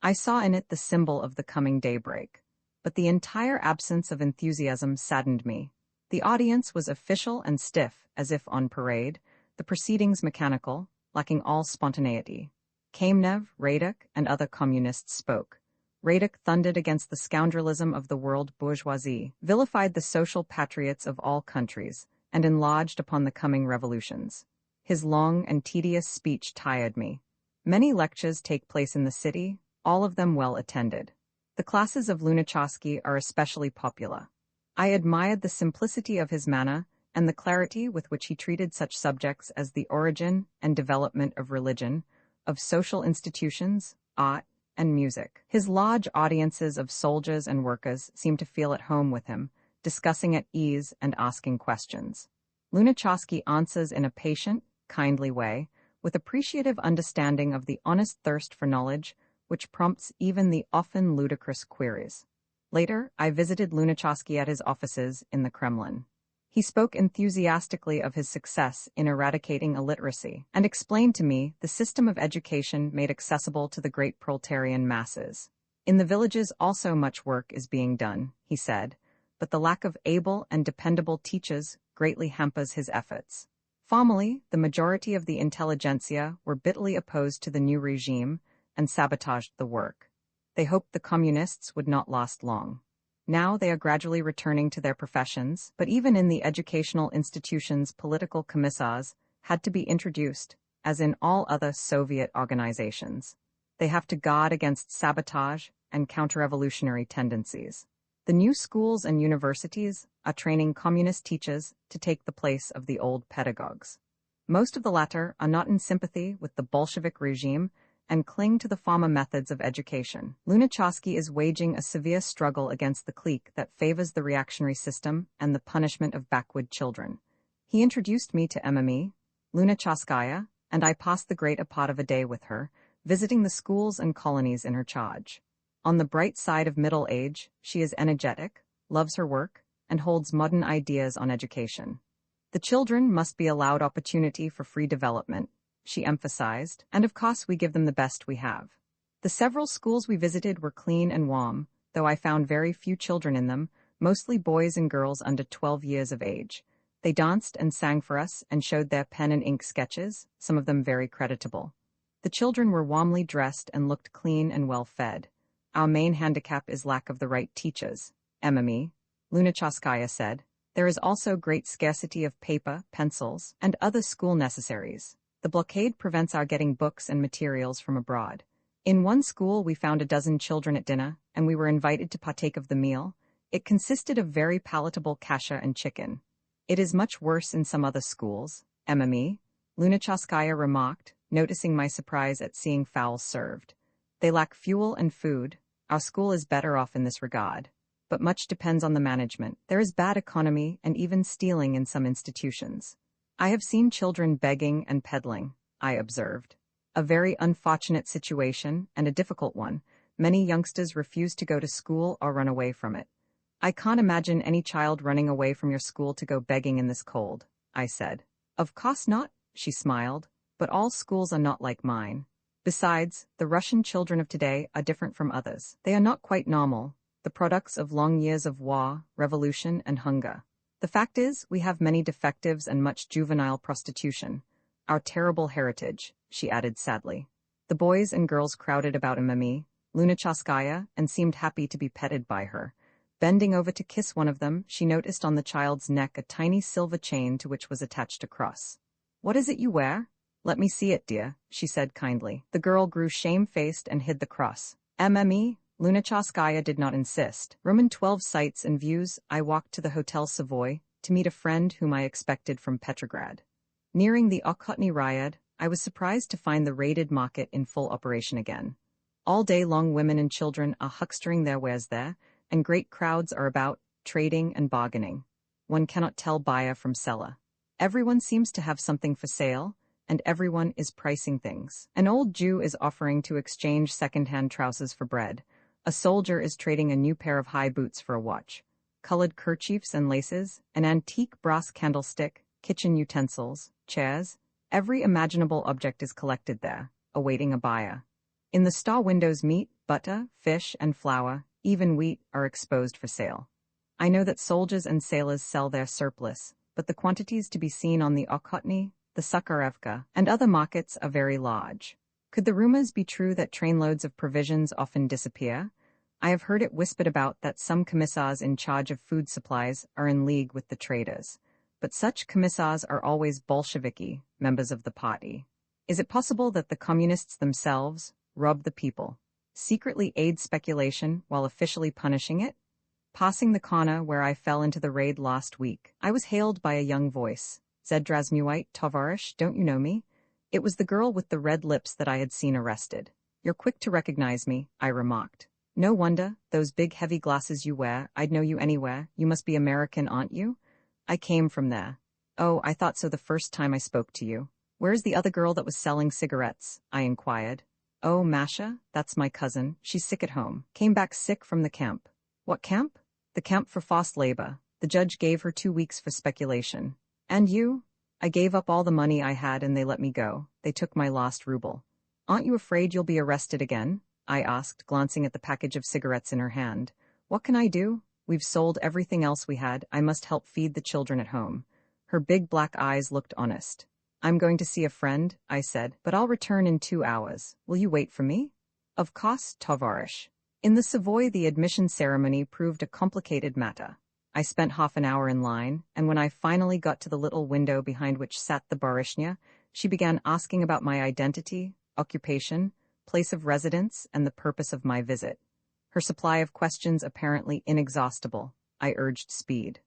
I saw in it the symbol of the coming daybreak, but the entire absence of enthusiasm saddened me. The audience was official and stiff, as if on parade, the proceedings mechanical, lacking all spontaneity. Kamenev, Radek, and other communists spoke. Radek thundered against the scoundrelism of the world bourgeoisie, vilified the social patriots of all countries, and enlarged upon the coming revolutions. His long and tedious speech tired me. Many lectures take place in the city, all of them well attended. The classes of Lunacharsky are especially popular. I admired the simplicity of his manner and the clarity with which he treated such subjects as the origin and development of religion, of social institutions, art, and music. His large audiences of soldiers and workers seemed to feel at home with him, discussing at ease and asking questions. Lunacharsky answers in a patient, kindly way, with appreciative understanding of the honest thirst for knowledge, which prompts even the often ludicrous queries. Later, I visited Lunacharsky at his offices in the Kremlin. He spoke enthusiastically of his success in eradicating illiteracy and explained to me the system of education made accessible to the great proletarian masses. In the villages also much work is being done, he said, but the lack of able and dependable teachers greatly hampers his efforts. Formerly, the majority of the intelligentsia were bitterly opposed to the new regime and sabotaged the work. They hoped the communists would not last long. Now they are gradually returning to their professions, but even in the educational institutions political commissars had to be introduced, as in all other Soviet organizations. They have to guard against sabotage and counter-revolutionary tendencies. The new schools and universities are training communist teachers to take the place of the old pedagogues. Most of the latter are not in sympathy with the Bolshevik regime and cling to the former methods of education. Lunacharsky is waging a severe struggle against the clique that favors the reactionary system and the punishment of backward children. He introduced me to Mme. Lunacharskaya, and I passed the greater part of a day with her, visiting the schools and colonies in her charge. On the bright side of middle age, she is energetic, loves her work, and holds modern ideas on education. The children must be allowed opportunity for free development, she emphasized, and of course we give them the best we have. The several schools we visited were clean and warm, though I found very few children in them, mostly boys and girls under 12 years of age. They danced and sang for us and showed their pen and ink sketches, some of them very creditable. The children were warmly dressed and looked clean and well fed. Our main handicap is lack of the right teachers, Mme. Lunacharskaya said. There is also great scarcity of paper, pencils, and other school necessaries. The blockade prevents our getting books and materials from abroad. In one school we found a dozen children at dinner, and we were invited to partake of the meal. It consisted of very palatable kasha and chicken. It is much worse in some other schools, Mme. Lunachaskaya remarked, noticing my surprise at seeing fowls served. They lack fuel and food. Our school is better off in this regard. But much depends on the management. There is bad economy and even stealing in some institutions. I have seen children begging and peddling, I observed. A very unfortunate situation, and a difficult one. Many youngsters refuse to go to school or run away from it. I can't imagine any child running away from your school to go begging in this cold, I said. Of course not, she smiled, but all schools are not like mine. Besides, the Russian children of today are different from others. They are not quite normal, the products of long years of war, revolution, and hunger. The fact is, we have many defectives and much juvenile prostitution. Our terrible heritage, she added sadly. The boys and girls crowded about Mimi, Lunachaskaya, and seemed happy to be petted by her. Bending over to kiss one of them, she noticed on the child's neck a tiny silver chain to which was attached a cross. "What is it you wear? Let me see it, dear," she said kindly. The girl grew shamefaced and hid the cross. "MME?" Lunachaskaya did not insist. Roman 12 sights and views, I walked to the Hotel Savoy, to meet a friend whom I expected from Petrograd. Nearing the Okhotny Ryad, I was surprised to find the raided market in full operation again. All day long women and children are huckstering their wares there, and great crowds are about, trading and bargaining. One cannot tell buyer from seller. Everyone seems to have something for sale, and everyone is pricing things. An old Jew is offering to exchange second-hand trousers for bread. A soldier is trading a new pair of high boots for a watch. Colored kerchiefs and laces, an antique brass candlestick, kitchen utensils, chairs, every imaginable object is collected there, awaiting a buyer. In the store windows meat, butter, fish, and flour, even wheat, are exposed for sale. I know that soldiers and sailors sell their surplus, but the quantities to be seen on the Okhotny, the Sakharevka, and other markets are very large. Could the rumors be true that trainloads of provisions often disappear? I have heard it whispered about that some commissars in charge of food supplies are in league with the traders. But such commissars are always Bolsheviki, members of the party. Is it possible that the communists themselves rob the people, secretly aid speculation while officially punishing it? Passing the corner where I fell into the raid last week, I was hailed by a young voice. "Zdravствуйте, tovarish, don't you know me?" It was the girl with the red lips that I had seen arrested. "You're quick to recognize me," I remarked. "No wonder, those big heavy glasses you wear, I'd know you anywhere. You must be American, aren't you?" "I came from there." "Oh, I thought so the first time I spoke to you." "Where's the other girl that was selling cigarettes?" I inquired. "Oh, Masha, that's my cousin. She's sick at home. Came back sick from the camp." "What camp?" "The camp for forced labor. The judge gave her 2 weeks for speculation." "And you?" "I gave up all the money I had and they let me go. They took my last ruble." "Aren't you afraid you'll be arrested again?" I asked, glancing at the package of cigarettes in her hand. "What can I do? We've sold everything else we had. I must help feed the children at home." Her big black eyes looked honest. "I'm going to see a friend," I said, "but I'll return in 2 hours. Will you wait for me?" "Of course, tovarish." In the Savoy, the admission ceremony proved a complicated matter. I spent half an hour in line, and when I finally got to the little window behind which sat the barishnya, she began asking about my identity, occupation, place of residence, and the purpose of my visit. Her supply of questions apparently inexhaustible. I urged speed.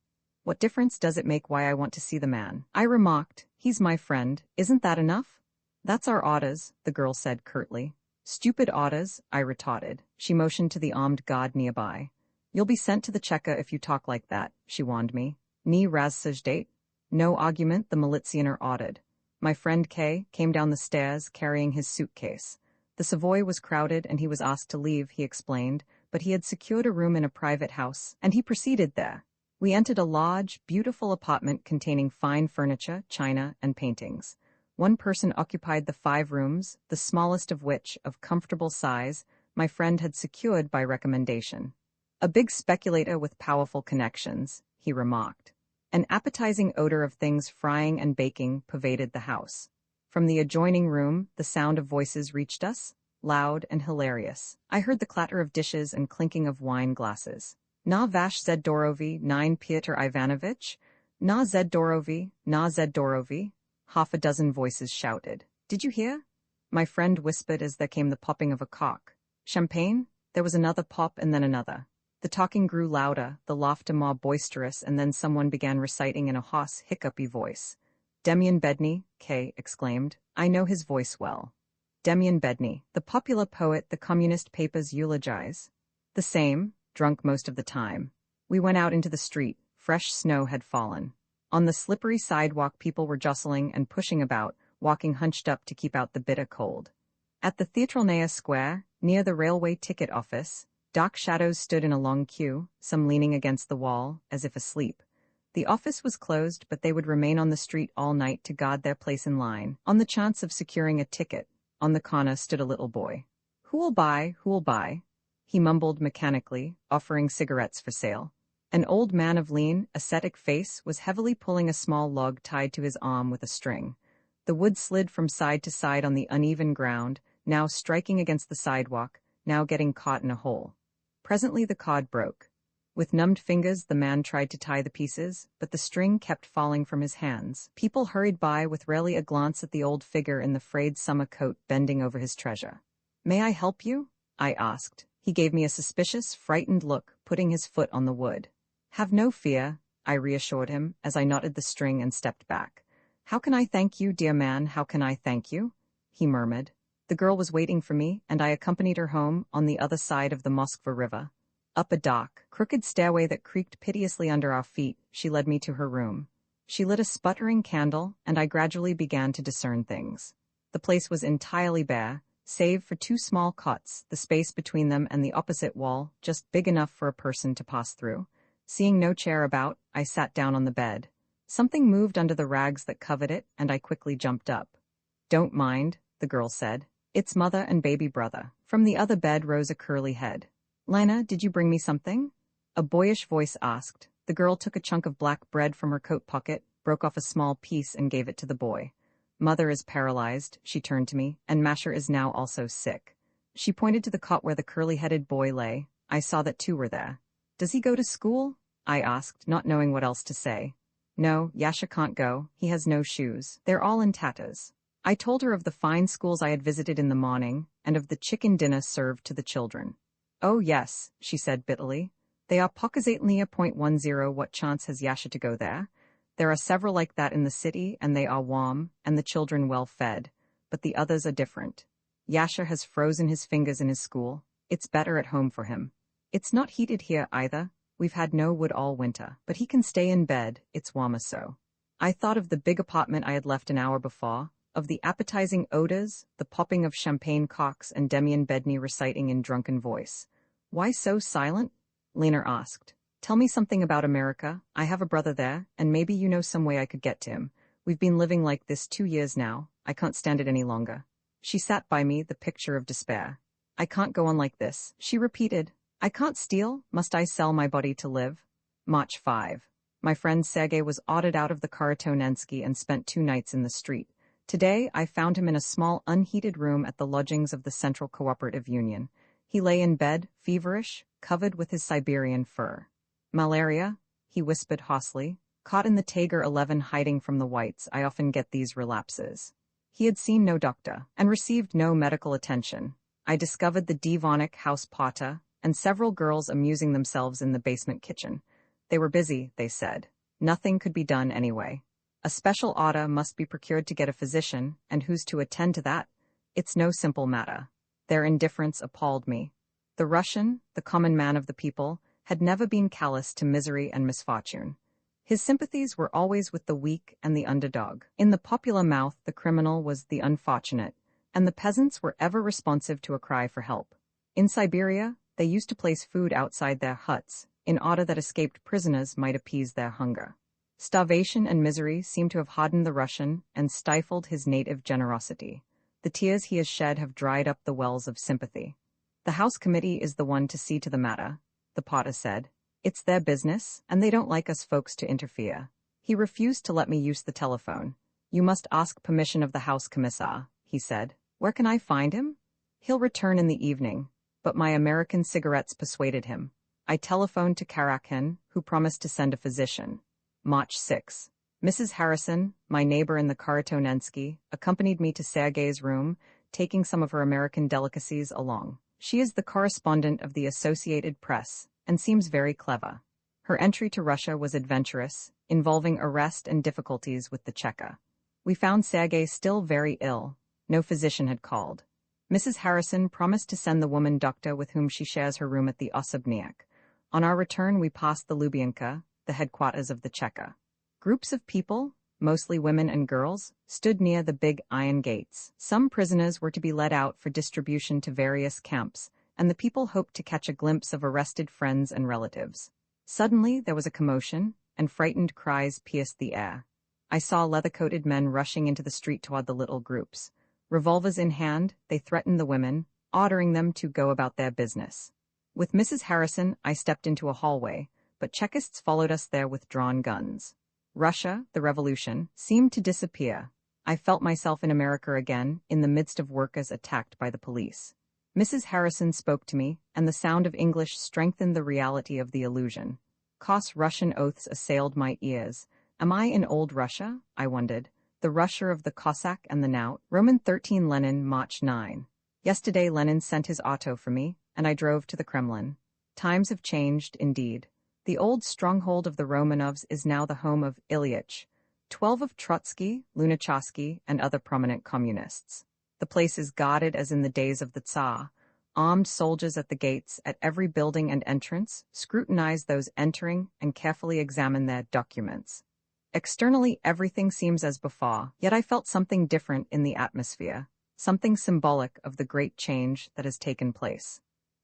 "What difference does it make why I want to see the man?" I remarked. "He's my friend. Isn't that enough?" "That's our orders," the girl said curtly. "Stupid orders," I retorted. She motioned to the armed guard nearby. "You'll be sent to the Cheka if you talk like that," she warned me. "Ni razsajdat." No argument, the militsioner ordered. My friend K came down the stairs carrying his suitcase. The Savoy was crowded and he was asked to leave, he explained, but he had secured a room in a private house, and he proceeded there. We entered a large, beautiful apartment containing fine furniture, china, and paintings. One person occupied the 5 rooms, the smallest of which, of comfortable size, my friend had secured by recommendation. "A big speculator with powerful connections," he remarked. An appetizing odor of things frying and baking pervaded the house. From the adjoining room, the sound of voices reached us, loud and hilarious. I heard the clatter of dishes and clinking of wine glasses. "Na vash Zeddorovi, 9 Pyotr Ivanovich? Na Zeddorovi, na Zeddorovi?" Half a dozen voices shouted. "Did you hear?" My friend whispered as there came the popping of a cork. "Champagne?" There was another pop and then another. The talking grew louder, the laughter more boisterous, and then someone began reciting in a hoarse, hiccupy voice. Demian Bedny, Kay exclaimed. I know his voice well. Demian Bedny, the popular poet the communist papers eulogize. The same, drunk most of the time. We went out into the street. Fresh snow had fallen. On the slippery sidewalk people were jostling and pushing about, walking hunched up to keep out the bitter cold. At the Theatralnaya Square, near the railway ticket office, dark shadows stood in a long queue, some leaning against the wall, as if asleep. The office was closed, but they would remain on the street all night to guard their place in line, on the chance of securing a ticket. On the corner stood a little boy. Who'll buy, who'll buy? He mumbled mechanically, offering cigarettes for sale. An old man of lean, ascetic face was heavily pulling a small log tied to his arm with a string. The wood slid from side to side on the uneven ground, now striking against the sidewalk, now getting caught in a hole. Presently the cord broke. With numbed fingers the man tried to tie the pieces, but the string kept falling from his hands. People hurried by with rarely a glance at the old figure in the frayed summer coat bending over his treasure. "May I help you?" I asked. He gave me a suspicious, frightened look, putting his foot on the wood. "Have no fear," I reassured him as I knotted the string and stepped back. "How can I thank you, dear man, how can I thank you?" he murmured. The girl was waiting for me, and I accompanied her home on the other side of the Moskva River. Up a dark, crooked stairway that creaked piteously under our feet, she led me to her room. She lit a sputtering candle, and I gradually began to discern things. The place was entirely bare, save for two small cots, the space between them and the opposite wall just big enough for a person to pass through. Seeing no chair about, I sat down on the bed. Something moved under the rags that covered it, and I quickly jumped up. "Don't mind," the girl said. "It's mother and baby brother." From the other bed rose a curly head. "Lena, did you bring me something?" A boyish voice asked. The girl took a chunk of black bread from her coat pocket, broke off a small piece and gave it to the boy. "Mother is paralyzed," she turned to me, "and Masher is now also sick." She pointed to the cot where the curly-headed boy lay. I saw that two were there. "Does he go to school?" I asked, not knowing what else to say. "No, Yasha can't go. He has no shoes. They're all in tatters." I told her of the fine schools I had visited in the morning, and of the chicken dinner served to the children. "Oh yes," she said bitterly. "They are pokazatelnia.10. What chance has Yasha to go there? There are several like that in the city, and they are warm, and the children well fed. But the others are different. Yasha has frozen his fingers in his school. It's better at home for him. It's not heated here either. We've had no wood all winter, but he can stay in bed, it's warmer so." I thought of the big apartment I had left an hour before, of the appetizing odors, the popping of champagne corks, and Demian Bedny reciting in drunken voice. "Why so silent?" Lena asked. "Tell me something about America. I have a brother there, and maybe you know some way I could get to him. We've been living like this 2 years now. I can't stand it any longer." She sat by me, the picture of despair. "I can't go on like this," she repeated. "I can't steal. Must I sell my body to live?" March 5. My friend Sergei was ordered out of the Karatonensky and spent 2 nights in the street. Today, I found him in a small unheated room at the lodgings of the Central Cooperative Union. He lay in bed, feverish, covered with his Siberian fur. "Malaria," he whispered hoarsely. "Caught in the Tager 11 hiding from the whites, I often get these relapses." He had seen no doctor, and received no medical attention. I discovered the Divonik house potter, and several girls amusing themselves in the basement kitchen. They were busy, they said. Nothing could be done anyway. A special order must be procured to get a physician, and who's to attend to that? It's no simple matter. Their indifference appalled me. The Russian, the common man of the people, had never been callous to misery and misfortune. His sympathies were always with the weak and the underdog. In the popular mouth, the criminal was the unfortunate, and the peasants were ever responsive to a cry for help. In Siberia, they used to place food outside their huts, in order that escaped prisoners might appease their hunger. Starvation and misery seem to have hardened the Russian and stifled his native generosity. The tears he has shed have dried up the wells of sympathy. "The House Committee is the one to see to the matter," the potter said. "It's their business, and they don't like us folks to interfere." He refused to let me use the telephone. "You must ask permission of the House Commissar," he said. "Where can I find him?" "He'll return in the evening," but my American cigarettes persuaded him. I telephoned to Karakhin, who promised to send a physician. March 6. Mrs. Harrison, my neighbor in the Karatonensky, accompanied me to Sergei's room, taking some of her American delicacies along. She is the correspondent of the Associated Press, and seems very clever. Her entry to Russia was adventurous, involving arrest and difficulties with the Cheka. We found Sergei still very ill. No physician had called. Mrs. Harrison promised to send the woman doctor with whom she shares her room at the Osobniak. On our return, we passed the Lubyanka, the headquarters of the Cheka. Groups of people, mostly women and girls, stood near the big iron gates. Some prisoners were to be led out for distribution to various camps, and the people hoped to catch a glimpse of arrested friends and relatives. Suddenly, there was a commotion, and frightened cries pierced the air. I saw leather-coated men rushing into the street toward the little groups. Revolvers in hand, they threatened the women, ordering them to go about their business. With Mrs. Harrison, I stepped into a hallway, but Chekists followed us there with drawn guns. Russia, the revolution, seemed to disappear. I felt myself in America again, in the midst of workers attacked by the police. Mrs. Harrison spoke to me, and the sound of English strengthened the reality of the illusion. Coarse Russian oaths assailed my ears. Am I in old Russia? I wondered. The Russia of the Cossack and the knout. Roman 13 Lenin, March 9. Yesterday Lenin sent his auto for me, and I drove to the Kremlin. Times have changed, indeed. The old stronghold of the Romanovs is now the home of Ilyich, 12 of Trotsky, Lunacharsky, and other prominent communists. The place is guarded as in the days of the Tsar. Armed soldiers at the gates, at every building and entrance, scrutinize those entering and carefully examine their documents. Externally, everything seems as before, yet I felt something different in the atmosphere, something symbolic of the great change that has taken place.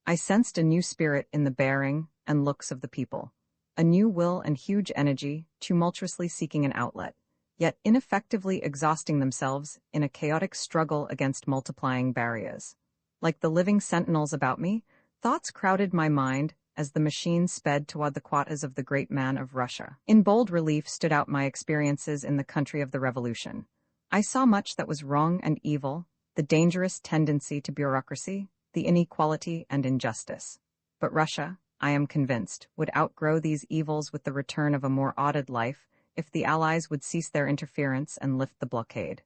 I sensed a new spirit in the bearing and looks of the people, a new will and huge energy, tumultuously seeking an outlet, yet ineffectively exhausting themselves in a chaotic struggle against multiplying barriers. Like the living sentinels about me, thoughts crowded my mind as the machine sped toward the quarters of the great man of Russia. In bold relief stood out my experiences in the country of the revolution. I saw much that was wrong and evil, the dangerous tendency to bureaucracy, the inequality and injustice. But Russia, I am convinced, would outgrow these evils with the return of a more ordered life if the Allies would cease their interference and lift the blockade.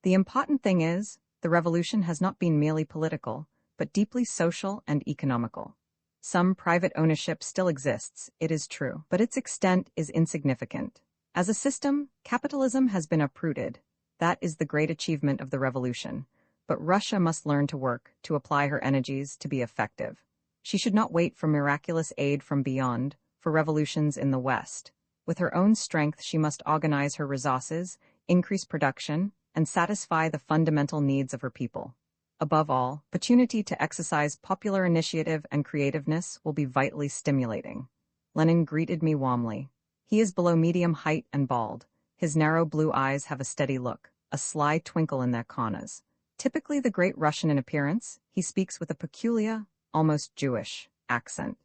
The important thing is, the revolution has not been merely political, but deeply social and economical. Some private ownership still exists, it is true, but its extent is insignificant. As a system, capitalism has been uprooted. That is the great achievement of the revolution. But Russia must learn to work, to apply her energies, to be effective. She should not wait for miraculous aid from beyond, for revolutions in the West. With her own strength, she must organize her resources, increase production, and satisfy the fundamental needs of her people. Above all, opportunity to exercise popular initiative and creativeness will be vitally stimulating. Lenin greeted me warmly. He is below medium height and bald. His narrow blue eyes have a steady look, a sly twinkle in their corners. Typically the great Russian in appearance, he speaks with a peculiar, almost Jewish, accent.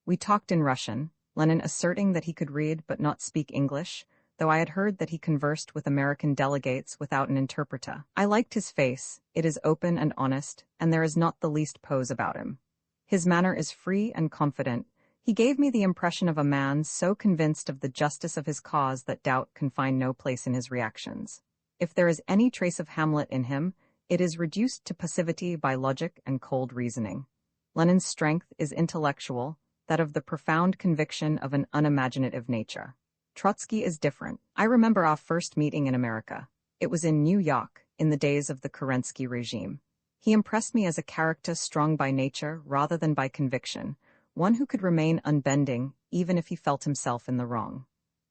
We talked in Russian, Lenin asserting that he could read but not speak English, though I had heard that he conversed with American delegates without an interpreter. I liked his face, it is open and honest, and there is not the least pose about him. His manner is free and confident. He gave me the impression of a man so convinced of the justice of his cause that doubt can find no place in his reactions. If there is any trace of Hamlet in him, it is reduced to passivity by logic and cold reasoning. Lenin's strength is intellectual, that of the profound conviction of an unimaginative nature. Trotsky is different. I remember our first meeting in America. It was in New York, in the days of the Kerensky regime. He impressed me as a character strong by nature rather than by conviction, one who could remain unbending even if he felt himself in the wrong.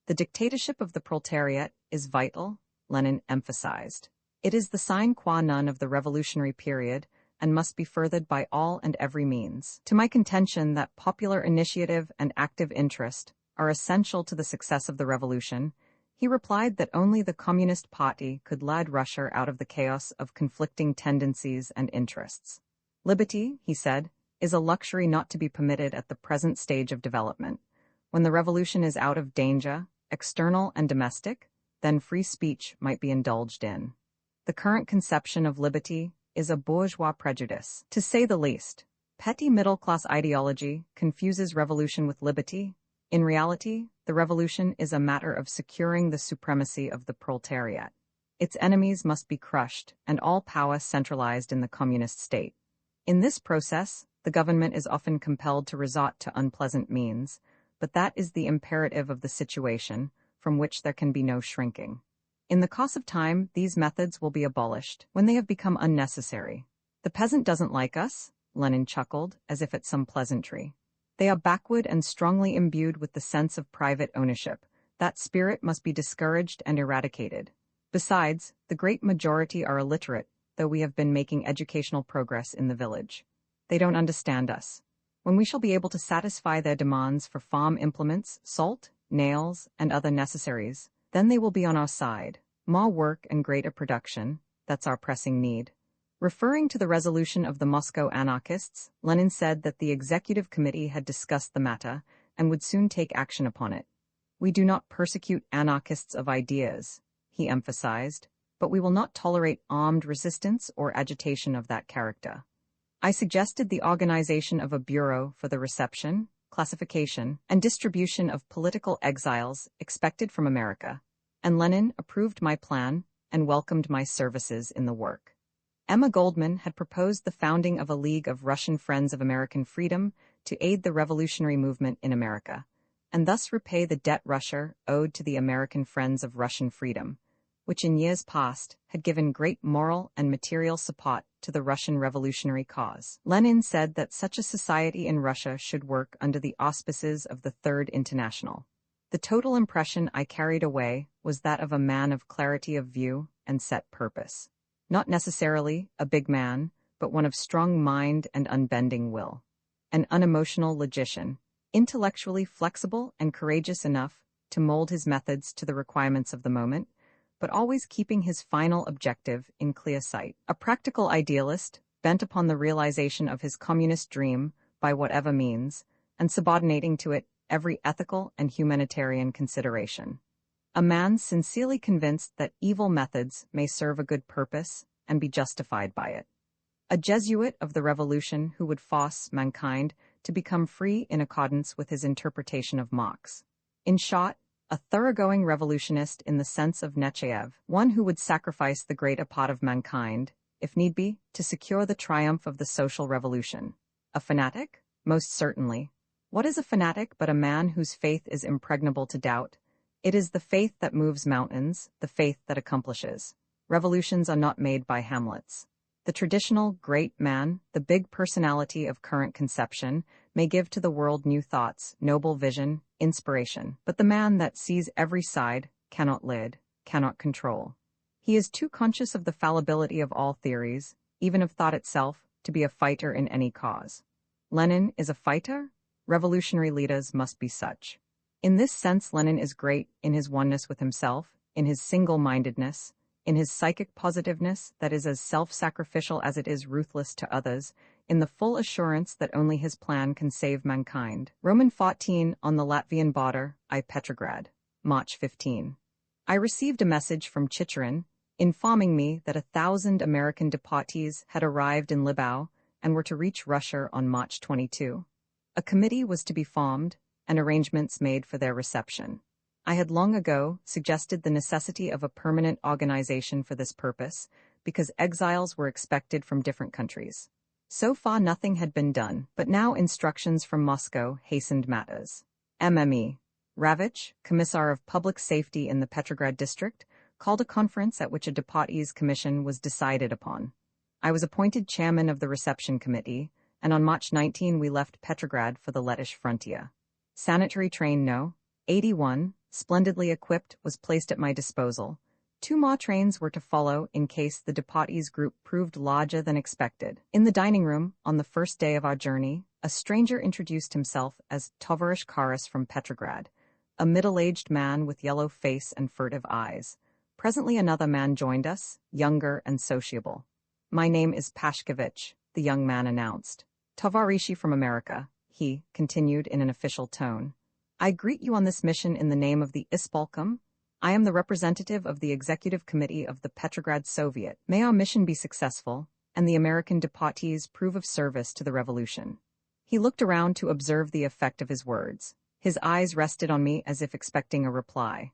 The dictatorship of the proletariat is vital, Lenin emphasized. It is the sine qua non of the revolutionary period and must be furthered by all and every means. To my contention that popular initiative and active interest are essential to the success of the revolution, he replied that only the Communist Party could lead Russia out of the chaos of conflicting tendencies and interests. Liberty, he said, is a luxury not to be permitted at the present stage of development. When the revolution is out of danger, external and domestic, then free speech might be indulged in. The current conception of liberty is a bourgeois prejudice, to say the least. Petty middle-class ideology confuses revolution with liberty. In reality, the revolution is a matter of securing the supremacy of the proletariat. Its enemies must be crushed, and all power centralized in the communist state. In this process, the government is often compelled to resort to unpleasant means, but that is the imperative of the situation, from which there can be no shrinking. In the course of time, these methods will be abolished when they have become unnecessary. The peasant doesn't like us, Lenin chuckled, as if at some pleasantry. They are backward and strongly imbued with the sense of private ownership. That spirit must be discouraged and eradicated. Besides, the great majority are illiterate, though we have been making educational progress in the village. They don't understand us. When we shall be able to satisfy their demands for farm implements, salt, nails, and other necessaries, then they will be on our side. More work and greater production, that's our pressing need. Referring to the resolution of the Moscow anarchists, Lenin said that the executive committee had discussed the matter and would soon take action upon it. We do not persecute anarchists of ideas, he emphasized, but we will not tolerate armed resistance or agitation of that character. I suggested the organization of a bureau for the reception, classification, and distribution of political exiles expected from America, and Lenin approved my plan and welcomed my services in the work. Emma Goldman had proposed the founding of a League of Russian Friends of American Freedom to aid the revolutionary movement in America, and thus repay the debt Russia owed to the American Friends of Russian Freedom, which in years past had given great moral and material support to the Russian revolutionary cause. Lenin said that such a society in Russia should work under the auspices of the Third International. The total impression I carried away was that of a man of clarity of view and set purpose. Not necessarily a big man, but one of strong mind and unbending will. An unemotional logician, intellectually flexible and courageous enough to mold his methods to the requirements of the moment, but always keeping his final objective in clear sight. A practical idealist, bent upon the realization of his communist dream by whatever means, and subordinating to it every ethical and humanitarian consideration. A man sincerely convinced that evil methods may serve a good purpose and be justified by it. A Jesuit of the Revolution who would force mankind to become free in accordance with his interpretation of Marx. In short, a thoroughgoing revolutionist in the sense of Nechayev, one who would sacrifice the greater part of mankind, if need be, to secure the triumph of the social revolution. A fanatic? Most certainly. What is a fanatic but a man whose faith is impregnable to doubt? It is the faith that moves mountains, the faith that accomplishes. Revolutions are not made by Hamlets. The traditional great man, the big personality of current conception, may give to the world new thoughts, noble vision, inspiration, but the man that sees every side cannot lead, cannot control. He is too conscious of the fallibility of all theories, even of thought itself, to be a fighter in any cause. Lenin is a fighter? Revolutionary leaders must be such. In this sense, Lenin is great in his oneness with himself, in his single-mindedness, in his psychic positiveness that is as self-sacrificial as it is ruthless to others, in the full assurance that only his plan can save mankind. Roman 14 on the Latvian border, Petrograd, March 15. I received a message from Chicherin, informing me that 1,000 American deportees had arrived in Libau and were to reach Russia on March 22. A committee was to be formed, and arrangements made for their reception. I had long ago suggested the necessity of a permanent organization for this purpose, because exiles were expected from different countries. So far nothing had been done, but now instructions from Moscow hastened matters. MME Ravich, Commissar of Public Safety in the Petrograd district, called a conference at which a deportees commission was decided upon. I was appointed chairman of the reception committee, and on March 19 we left Petrograd for the Lettish frontier. Sanitary train No. 81, splendidly equipped, was placed at my disposal. 2 more trains were to follow in case the deportees group proved larger than expected. In the dining room, on the first day of our journey, a stranger introduced himself as Tovarish Karas from Petrograd, a middle-aged man with yellow face and furtive eyes. Presently another man joined us, younger and sociable. My name is Pashkevich, the young man announced. Tovarishi from America, he continued in an official tone. I greet you on this mission in the name of the Ispolkom. I am the representative of the Executive Committee of the Petrograd Soviet. May our mission be successful, and the American deportees prove of service to the revolution. He looked around to observe the effect of his words. His eyes rested on me as if expecting a reply.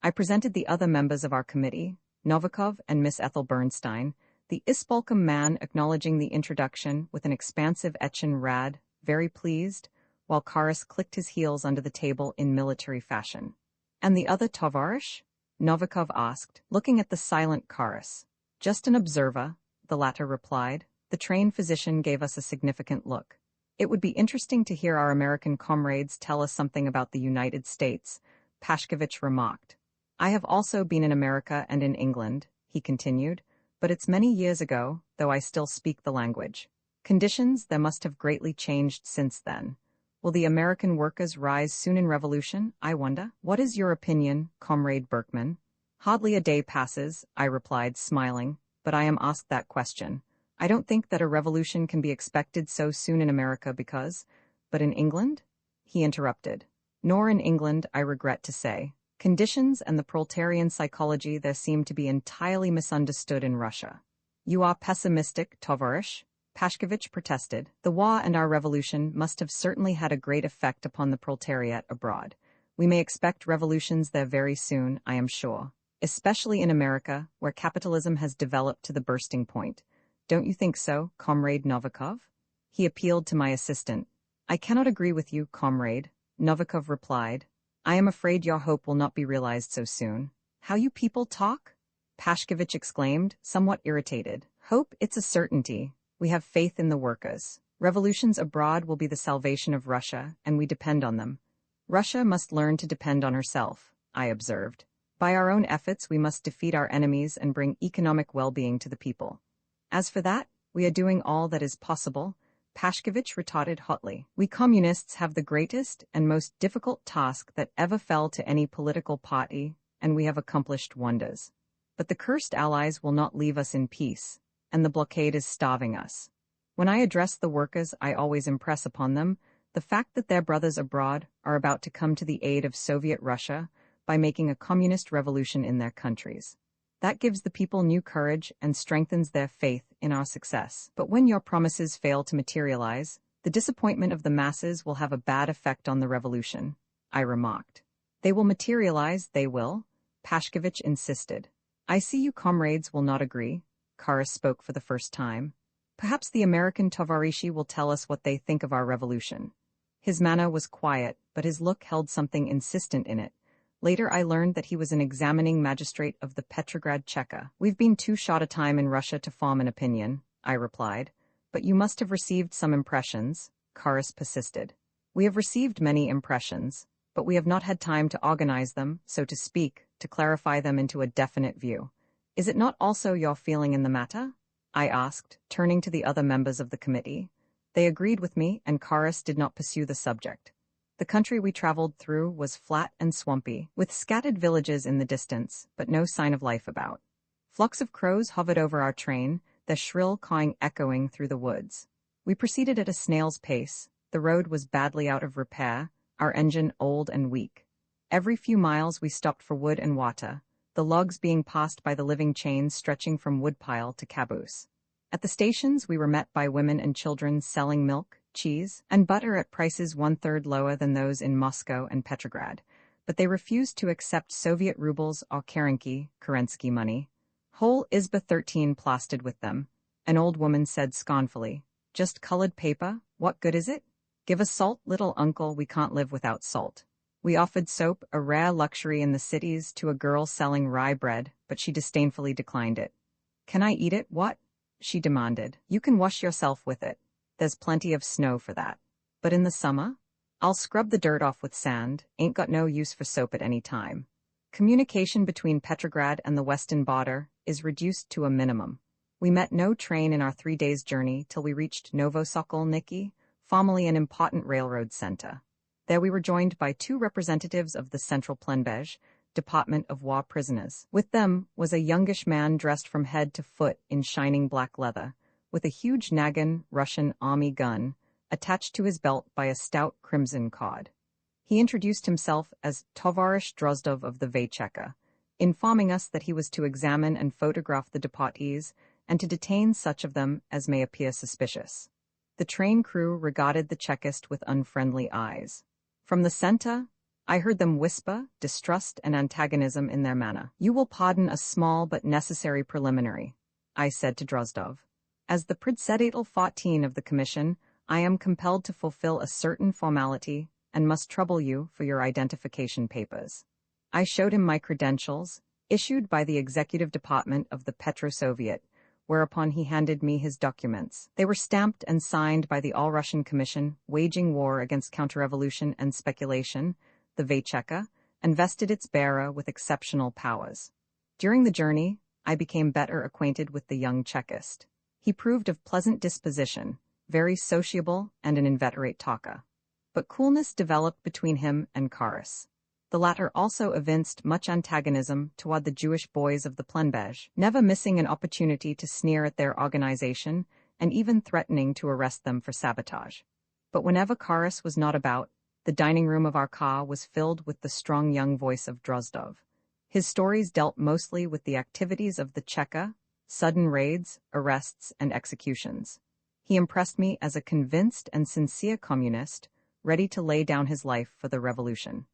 I presented the other members of our committee, Novikov and Miss Ethel Bernstein, the Ispolkom man acknowledging the introduction with an expansive etching rad, very pleased, while Karas clicked his heels under the table in military fashion. And the other Tovarish? Novikov asked, looking at the silent Karas. Just an observer, the latter replied. The trained physician gave us a significant look. It would be interesting to hear our American comrades tell us something about the United States, Pashkovich remarked. I have also been in America and in England, he continued, but it's many years ago, though I still speak the language. Conditions there must have greatly changed since then. Will the American workers rise soon in revolution, I wonder? What is your opinion, Comrade Berkman? Hardly a day passes, I replied, smiling, but I am asked that question. I don't think that a revolution can be expected so soon in America because, but in England? He interrupted. Nor in England, I regret to say. Conditions and the proletarian psychology there seem to be entirely misunderstood in Russia. You are pessimistic, Tovarish, Pashkovich protested. The war and our revolution must have certainly had a great effect upon the proletariat abroad. We may expect revolutions there very soon, I am sure. Especially in America, where capitalism has developed to the bursting point. Don't you think so, Comrade Novikov? He appealed to my assistant. I cannot agree with you, comrade, Novikov replied. I am afraid your hope will not be realized so soon. How you people talk? Pashkovich exclaimed, somewhat irritated. Hope, it's a certainty. We have faith in the workers. Revolutions abroad will be the salvation of Russia, and we depend on them. Russia must learn to depend on herself, I observed. By our own efforts we must defeat our enemies and bring economic well-being to the people. As for that, we are doing all that is possible, Pashkovich retorted hotly. We communists have the greatest and most difficult task that ever fell to any political party, and we have accomplished wonders. But the cursed allies will not leave us in peace, and the blockade is starving us. When I address the workers, I always impress upon them the fact that their brothers abroad are about to come to the aid of Soviet Russia by making a communist revolution in their countries. That gives the people new courage and strengthens their faith in our success. But when your promises fail to materialize, the disappointment of the masses will have a bad effect on the revolution, I remarked. They will materialize, they will, Pashkovich insisted. I see you comrades will not agree, Karas spoke for the first time. Perhaps the American Tovarishi will tell us what they think of our revolution. His manner was quiet, but his look held something insistent in it. Later I learned that he was an examining magistrate of the Petrograd Cheka. We've been too short a time in Russia to form an opinion, I replied. But you must have received some impressions, Karas persisted. We have received many impressions, but we have not had time to organize them, so to speak, to clarify them into a definite view. Is it not also your feeling in the matter? I asked, turning to the other members of the committee. They agreed with me, and Karas did not pursue the subject. The country we traveled through was flat and swampy, with scattered villages in the distance, but no sign of life about. Flocks of crows hovered over our train, their shrill cawing echoing through the woods. We proceeded at a snail's pace. The road was badly out of repair, our engine old and weak. Every few miles we stopped for wood and water, the logs being passed by the living chains stretching from woodpile to caboose. At the stations we were met by women and children selling milk, cheese, and butter at prices 1/3 lower than those in Moscow and Petrograd, but they refused to accept Soviet rubles or Kerensky money. Whole Izba 13 plastered with them. An old woman said scornfully, "Just colored paper, what good is it? Give us salt, little uncle, we can't live without salt." We offered soap, a rare luxury in the cities, to a girl selling rye bread, but she disdainfully declined it. "Can I eat it, what?" she demanded. "You can wash yourself with it. There's plenty of snow for that. But in the summer? I'll scrub the dirt off with sand, ain't got no use for soap at any time." Communication between Petrograd and the western border is reduced to a minimum. We met no train in our 3 days' journey till we reached Novosokolniki, formerly an important railroad center. There we were joined by 2 representatives of the Central Plenbej, Department of War Prisoners. With them was a youngish man dressed from head to foot in shining black leather, with a huge Nagin Russian army gun attached to his belt by a stout crimson cord. He introduced himself as Tovarish Drozdov of the Vaycheka, informing us that he was to examine and photograph the deportees and to detain such of them as may appear suspicious. The train crew regarded the Chekist with unfriendly eyes. From the center, I heard them whisper distrust and antagonism in their manner. "You will pardon a small but necessary preliminary," I said to Drozdov. "As the Predsedatel 14 of the Commission, I am compelled to fulfill a certain formality and must trouble you for your identification papers." I showed him my credentials, issued by the executive department of the Petro-Soviet, whereupon he handed me his documents. They were stamped and signed by the All-Russian Commission waging war against counter-revolution and speculation, the Vecheka, and vested its bearer with exceptional powers. During the journey, I became better acquainted with the young Chekist. He proved of pleasant disposition, very sociable and an inveterate talker. But coolness developed between him and Karas. The latter also evinced much antagonism toward the Jewish boys of the Plenbej, never missing an opportunity to sneer at their organization and even threatening to arrest them for sabotage. But whenever Karas was not about, the dining room of our car was filled with the strong young voice of Drozdov. His stories dealt mostly with the activities of the Cheka, sudden raids, arrests, and executions. He impressed me as a convinced and sincere communist, ready to lay down his life for the revolution.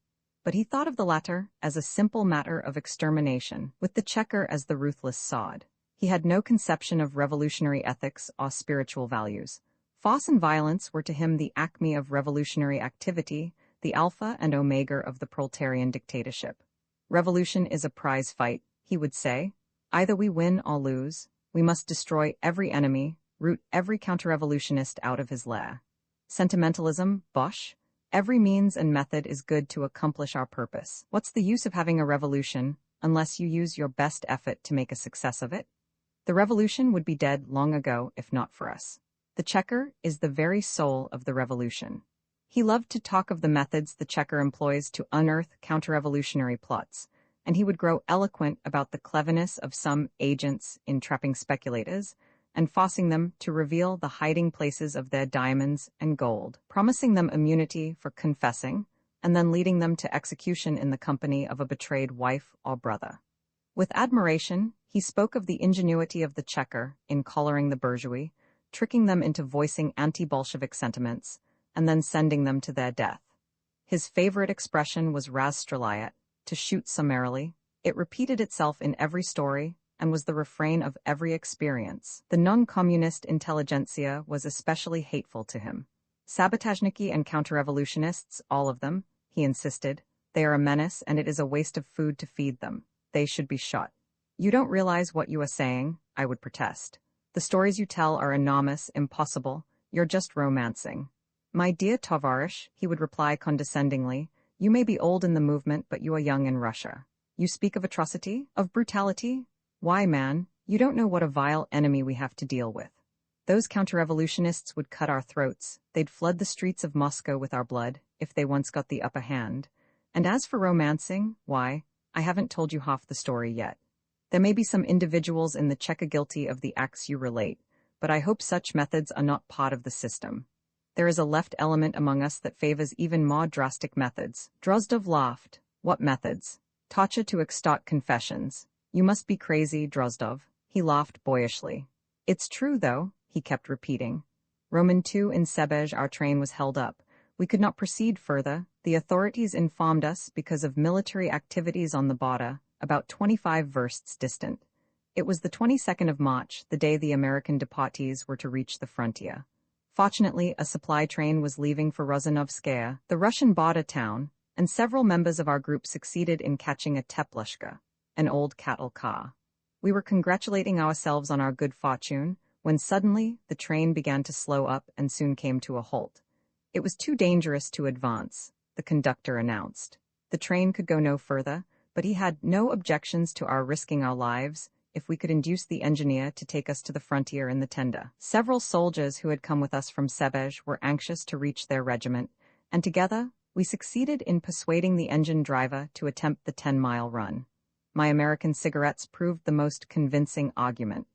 But he thought of the latter as a simple matter of extermination, with the Checker as the ruthless sod. He had no conception of revolutionary ethics or spiritual values. Force and violence were to him the acme of revolutionary activity, the alpha and omega of the proletarian dictatorship. Revolution is a prize fight, he would say. Either we win or lose. We must destroy every enemy, root every counter-revolutionist out of his lair. Sentimentalism, bosh. Every means and method is good to accomplish our purpose. What's the use of having a revolution unless you use your best effort to make a success of it? The revolution would be dead long ago if not for us. The Checker is the very soul of the revolution. He loved to talk of the methods the Checker employs to unearth counter-revolutionary plots, and he would grow eloquent about the cleverness of some agents in trapping speculators and forcing them to reveal the hiding places of their diamonds and gold, promising them immunity for confessing, and then leading them to execution in the company of a betrayed wife or brother. With admiration, he spoke of the ingenuity of the Checker in collaring the bourgeois, tricking them into voicing anti-Bolshevik sentiments, and then sending them to their death. His favorite expression was razstrelayat, to shoot summarily. It repeated itself in every story, and was the refrain of every experience. The non-communist intelligentsia was especially hateful to him. Sabotageniki and counter-revolutionists, all of them, he insisted. They are a menace and it is a waste of food to feed them. They should be shot. You don't realize what you are saying, I would protest. The stories you tell are enormous, impossible. You're just romancing. My dear Tovarish, he would reply condescendingly, you may be old in the movement, but you are young in Russia. You speak of atrocity, of brutality? Why, man, you don't know what a vile enemy we have to deal with. Those counter-revolutionists would cut our throats. They'd flood the streets of Moscow with our blood, if they once got the upper hand. And as for romancing, why, I haven't told you half the story yet. There may be some individuals in the Cheka guilty of the acts you relate, but I hope such methods are not part of the system. There is a left element among us that favors even more drastic methods. Drozdov laughed. What methods? Torture to extort confessions. You must be crazy, Drozdov. He laughed boyishly. It's true, though, he kept repeating. Roman 2 in Sebej our train was held up. We could not proceed further. The authorities informed us because of military activities on the border, about 25 versts distant. It was the 22nd of March, the day the American deportees were to reach the frontier. Fortunately, a supply train was leaving for Rozanovskaya, the Russian border town, and several members of our group succeeded in catching a teplushka, an old cattle car. We were congratulating ourselves on our good fortune, when suddenly the train began to slow up and soon came to a halt. It was too dangerous to advance, the conductor announced. The train could go no further, but he had no objections to our risking our lives if we could induce the engineer to take us to the frontier in the tender. Several soldiers who had come with us from Sebej were anxious to reach their regiment, and together we succeeded in persuading the engine driver to attempt the 10-mile run. My American cigarettes proved the most convincing argument.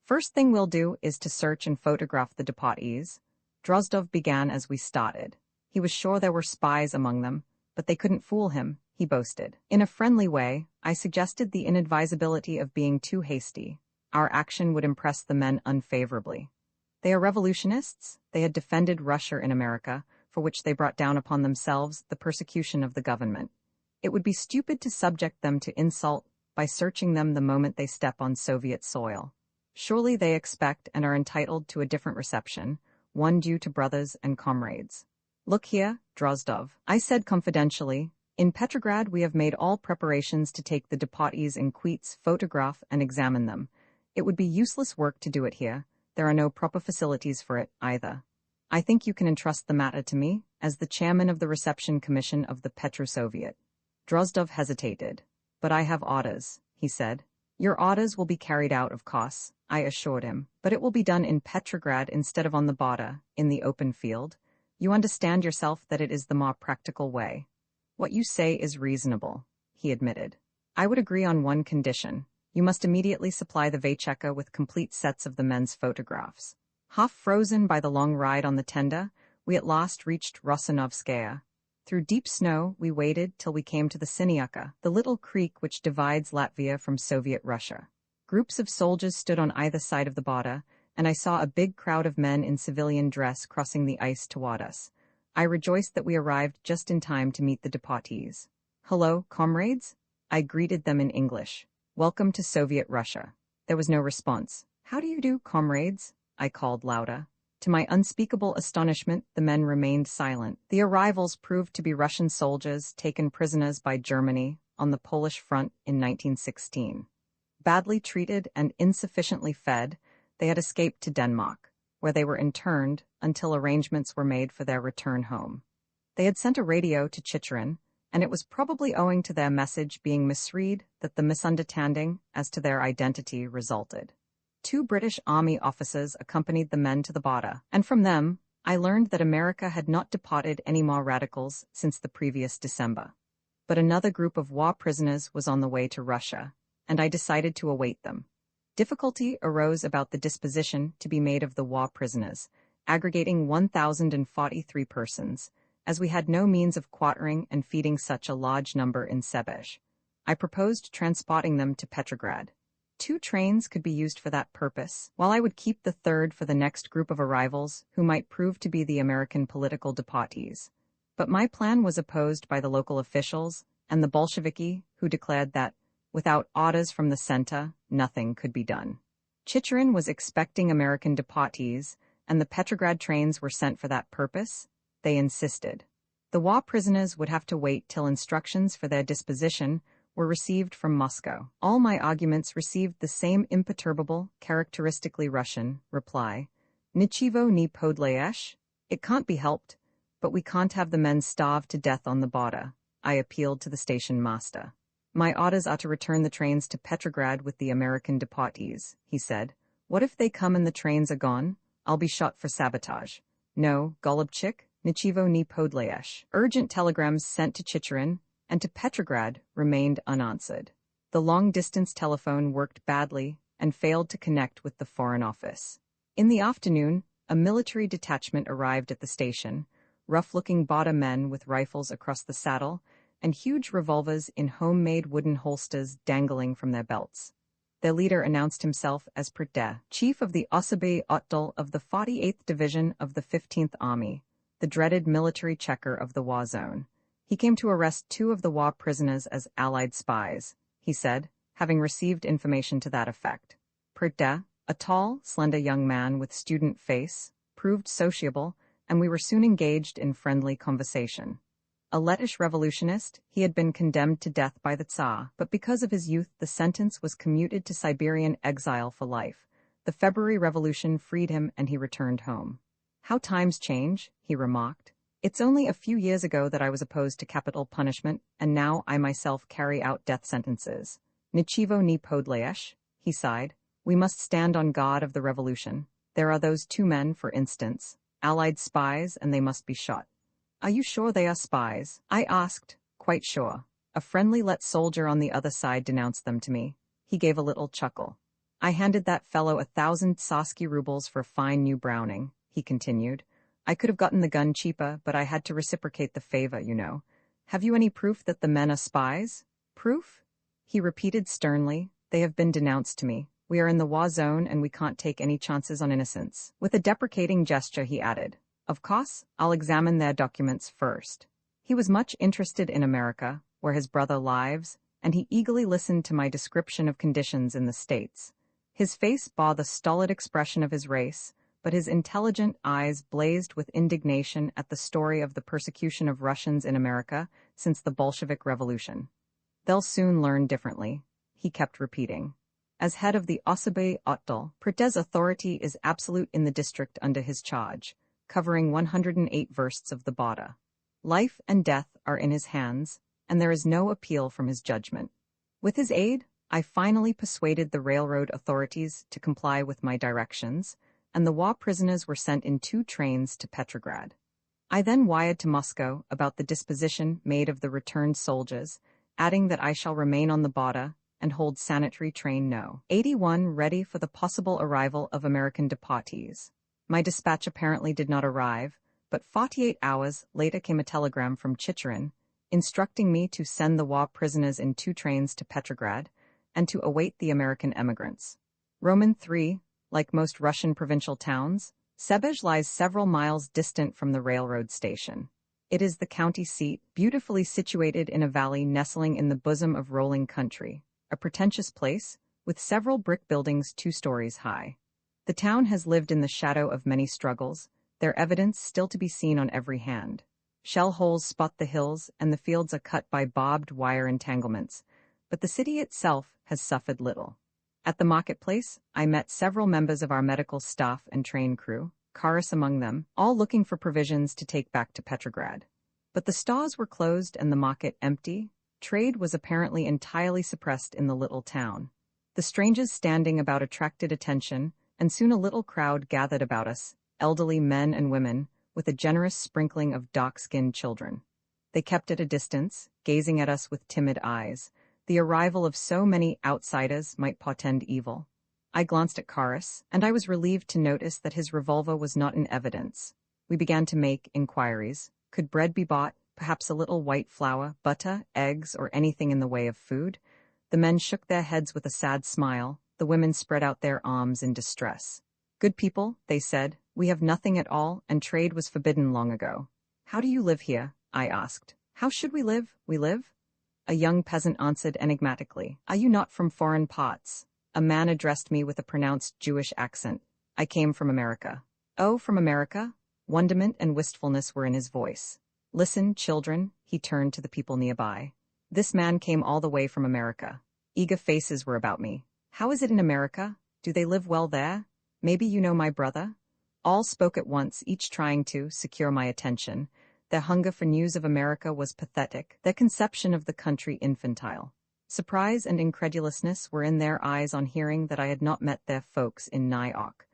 First thing we'll do is to search and photograph the deportees. Drozdov began as we started. He was sure there were spies among them, but they couldn't fool him, he boasted. In a friendly way, I suggested the inadvisability of being too hasty. Our action would impress the men unfavorably. They are revolutionists. They had defended Russia in America, for which they brought down upon themselves the persecution of the government. It would be stupid to subject them to insult by searching them the moment they step on Soviet soil. Surely they expect and are entitled to a different reception, one due to brothers and comrades. Look here, Drozdov, I said confidentially, In Petrograd, we have made all preparations to take the deportees in Queets, photograph and examine them. It would be useless work to do it here. There are no proper facilities for it, either. I think you can entrust the matter to me, as the chairman of the reception commission of the Petro-Soviet. Drozdov hesitated. But I have orders, he said. Your orders will be carried out, of course, I assured him, but it will be done in Petrograd instead of on the border, in the open field. You understand yourself that it is the more practical way. What you say is reasonable, he admitted. I would agree on one condition. You must immediately supply the Vaycheka with complete sets of the men's photographs. Half frozen by the long ride on the tender, we at last reached Rosanovskaya. Through deep snow, we waited till we came to the Siniuka, the little creek which divides Latvia from Soviet Russia. Groups of soldiers stood on either side of the border, and I saw a big crowd of men in civilian dress crossing the ice toward us. I rejoiced that we arrived just in time to meet the deportees. Hello, comrades? I greeted them in English. Welcome to Soviet Russia. There was no response. How do you do, comrades? I called louder. To my unspeakable astonishment, the men remained silent. The arrivals proved to be Russian soldiers taken prisoners by Germany on the Polish front in 1916. Badly treated and insufficiently fed, they had escaped to Denmark, where they were interned until arrangements were made for their return home. They had sent a radio to Chicherin, and it was probably owing to their message being misread that the misunderstanding as to their identity resulted. 2 British Army officers accompanied the men to the border, and from them, I learned that America had not deported any more radicals since the previous December. But another group of war prisoners was on the way to Russia, and I decided to await them. Difficulty arose about the disposition to be made of the war prisoners, aggregating 1,043 persons, as we had no means of quartering and feeding such a large number in Sebej. I proposed transporting them to Petrograd. 2 trains could be used for that purpose, while I would keep the third for the next group of arrivals who might prove to be the American political deportees. But my plan was opposed by the local officials and the Bolsheviki, who declared that, without orders from the center, nothing could be done. Chicherin was expecting American deportees, and the Petrograd trains were sent for that purpose. They insisted. The war prisoners would have to wait till instructions for their disposition were received from Moscow. All my arguments received the same imperturbable, characteristically Russian, reply. Nichivo ni podlayesh? It can't be helped, but we can't have the men starve to death on the border. I appealed to the station master. My orders are to return the trains to Petrograd with the American deportees, he said. What if they come and the trains are gone? I'll be shot for sabotage. No, Golubchik, Nichivo ni podlayesh. Urgent telegrams sent to Chicherin and to Petrograd remained unanswered. The long-distance telephone worked badly and failed to connect with the Foreign Office. In the afternoon, a military detachment arrived at the station, rough-looking Bada men with rifles across the saddle and huge revolvers in homemade wooden holsters dangling from their belts. Their leader announced himself as Perde, chief of the Osoby Otdol of the 48th Division of the 15th Army, the dreaded military checker of the war zone. He came to arrest 2 of the war prisoners as Allied spies, he said, having received information to that effect. Perde, a tall, slender young man with student face, proved sociable, and we were soon engaged in friendly conversation. A Lettish revolutionist, he had been condemned to death by the Tsar, but because of his youth the sentence was commuted to Siberian exile for life. The February Revolution freed him and he returned home. How times change, he remarked. It's only a few years ago that I was opposed to capital punishment, and now I myself carry out death sentences. Nichivo ni podlayesh, he sighed. We must stand on guard of the revolution. There are those 2 men, for instance, Allied spies, and they must be shot. Are you sure they are spies? I asked. Quite sure. A friendly Let soldier on the other side denounced them to me. He gave a little chuckle. I handed that fellow 1,000 Sasky rubles for a fine new Browning, he continued. I could have gotten the gun cheaper, but I had to reciprocate the favor, you know. Have you any proof that the men are spies? Proof? He repeated sternly. They have been denounced to me. We are in the war zone and we can't take any chances on innocence. With a deprecating gesture, he added, Of course, I'll examine their documents first. He was much interested in America, where his brother lives, and he eagerly listened to my description of conditions in the States. His face bore the stolid expression of his race, but his intelligent eyes blazed with indignation at the story of the persecution of Russians in America since the Bolshevik Revolution. "They'll soon learn differently," he kept repeating. As head of the Osoby Otdel, Prytez authority is absolute in the district under his charge, covering 108 versts of the Bada. Life and death are in his hands, and there is no appeal from his judgment. With his aid, I finally persuaded the railroad authorities to comply with my directions, and the war prisoners were sent in 2 trains to Petrograd. I then wired to Moscow about the disposition made of the returned soldiers, adding that I shall remain on the Bada and hold sanitary train No. 81 ready for the possible arrival of American deportees. My dispatch apparently did not arrive, but 48 hours later came a telegram from Chicherin, instructing me to send the war prisoners in 2 trains to Petrograd and to await the American emigrants. Roman 3, like most Russian provincial towns, Sebezh lies several miles distant from the railroad station. It is the county seat, beautifully situated in a valley nestling in the bosom of rolling country, a pretentious place, with several brick buildings 2 stories high. The town has lived in the shadow of many struggles, their evidence still to be seen on every hand. Shell holes spot the hills, and the fields are cut by barbed wire entanglements, but the city itself has suffered little. At the marketplace, I met several members of our medical staff and train crew, Karas among them, all looking for provisions to take back to Petrograd. But the stores were closed and the market empty. Trade was apparently entirely suppressed in the little town. The strangers standing about attracted attention, and soon a little crowd gathered about us, elderly men and women, with a generous sprinkling of dark-skinned children. They kept at a distance, gazing at us with timid eyes. The arrival of so many outsiders might portend evil. I glanced at Karas, and I was relieved to notice that his revolver was not in evidence. We began to make inquiries. Could bread be bought, perhaps a little white flour, butter, eggs, or anything in the way of food? The men shook their heads with a sad smile. The women spread out their arms in distress. "Good people," they said, "we have nothing at all, and trade was forbidden long ago." "How do you live here?" I asked. "How should we live? We live?" A young peasant answered enigmatically. "Are you not from foreign parts?" A man addressed me with a pronounced Jewish accent. "I came from America." "Oh, from America?" Wonderment and wistfulness were in his voice. "Listen, children," he turned to the people nearby. "This man came all the way from America." Eager faces were about me. "How is it in America? Do they live well there? Maybe you know my brother?" All spoke at once, each trying to secure my attention. Their hunger for news of America was pathetic, their conception of the country infantile. Surprise and incredulousness were in their eyes on hearing that I had not met their folks in Nyok.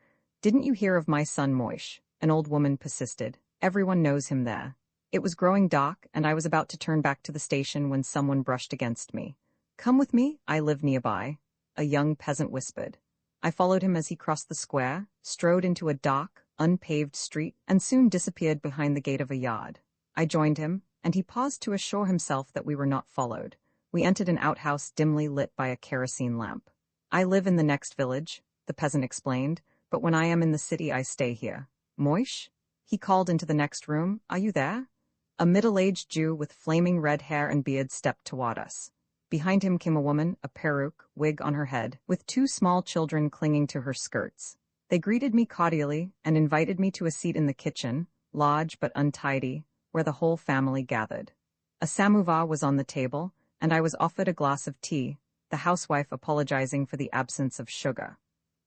"Didn't you hear of my son Moish?" An old woman persisted. "Everyone knows him there." It was growing dark, and I was about to turn back to the station when someone brushed against me. "Come with me, I live nearby," a young peasant whispered. I followed him as he crossed the square, strode into a dark, unpaved street, and soon disappeared behind the gate of a yard. I joined him, and he paused to assure himself that we were not followed. We entered an outhouse dimly lit by a kerosene lamp. "I live in the next village," the peasant explained, "but when I am in the city I stay here." "Moish?" He called into the next room. "Are you there?" A middle-aged Jew with flaming red hair and beard stepped toward us. Behind him came a woman, a peruke, wig on her head, with 2 small children clinging to her skirts. They greeted me cordially and invited me to a seat in the kitchen, large but untidy, where the whole family gathered. A samovar was on the table, and I was offered a glass of tea, the housewife apologizing for the absence of sugar.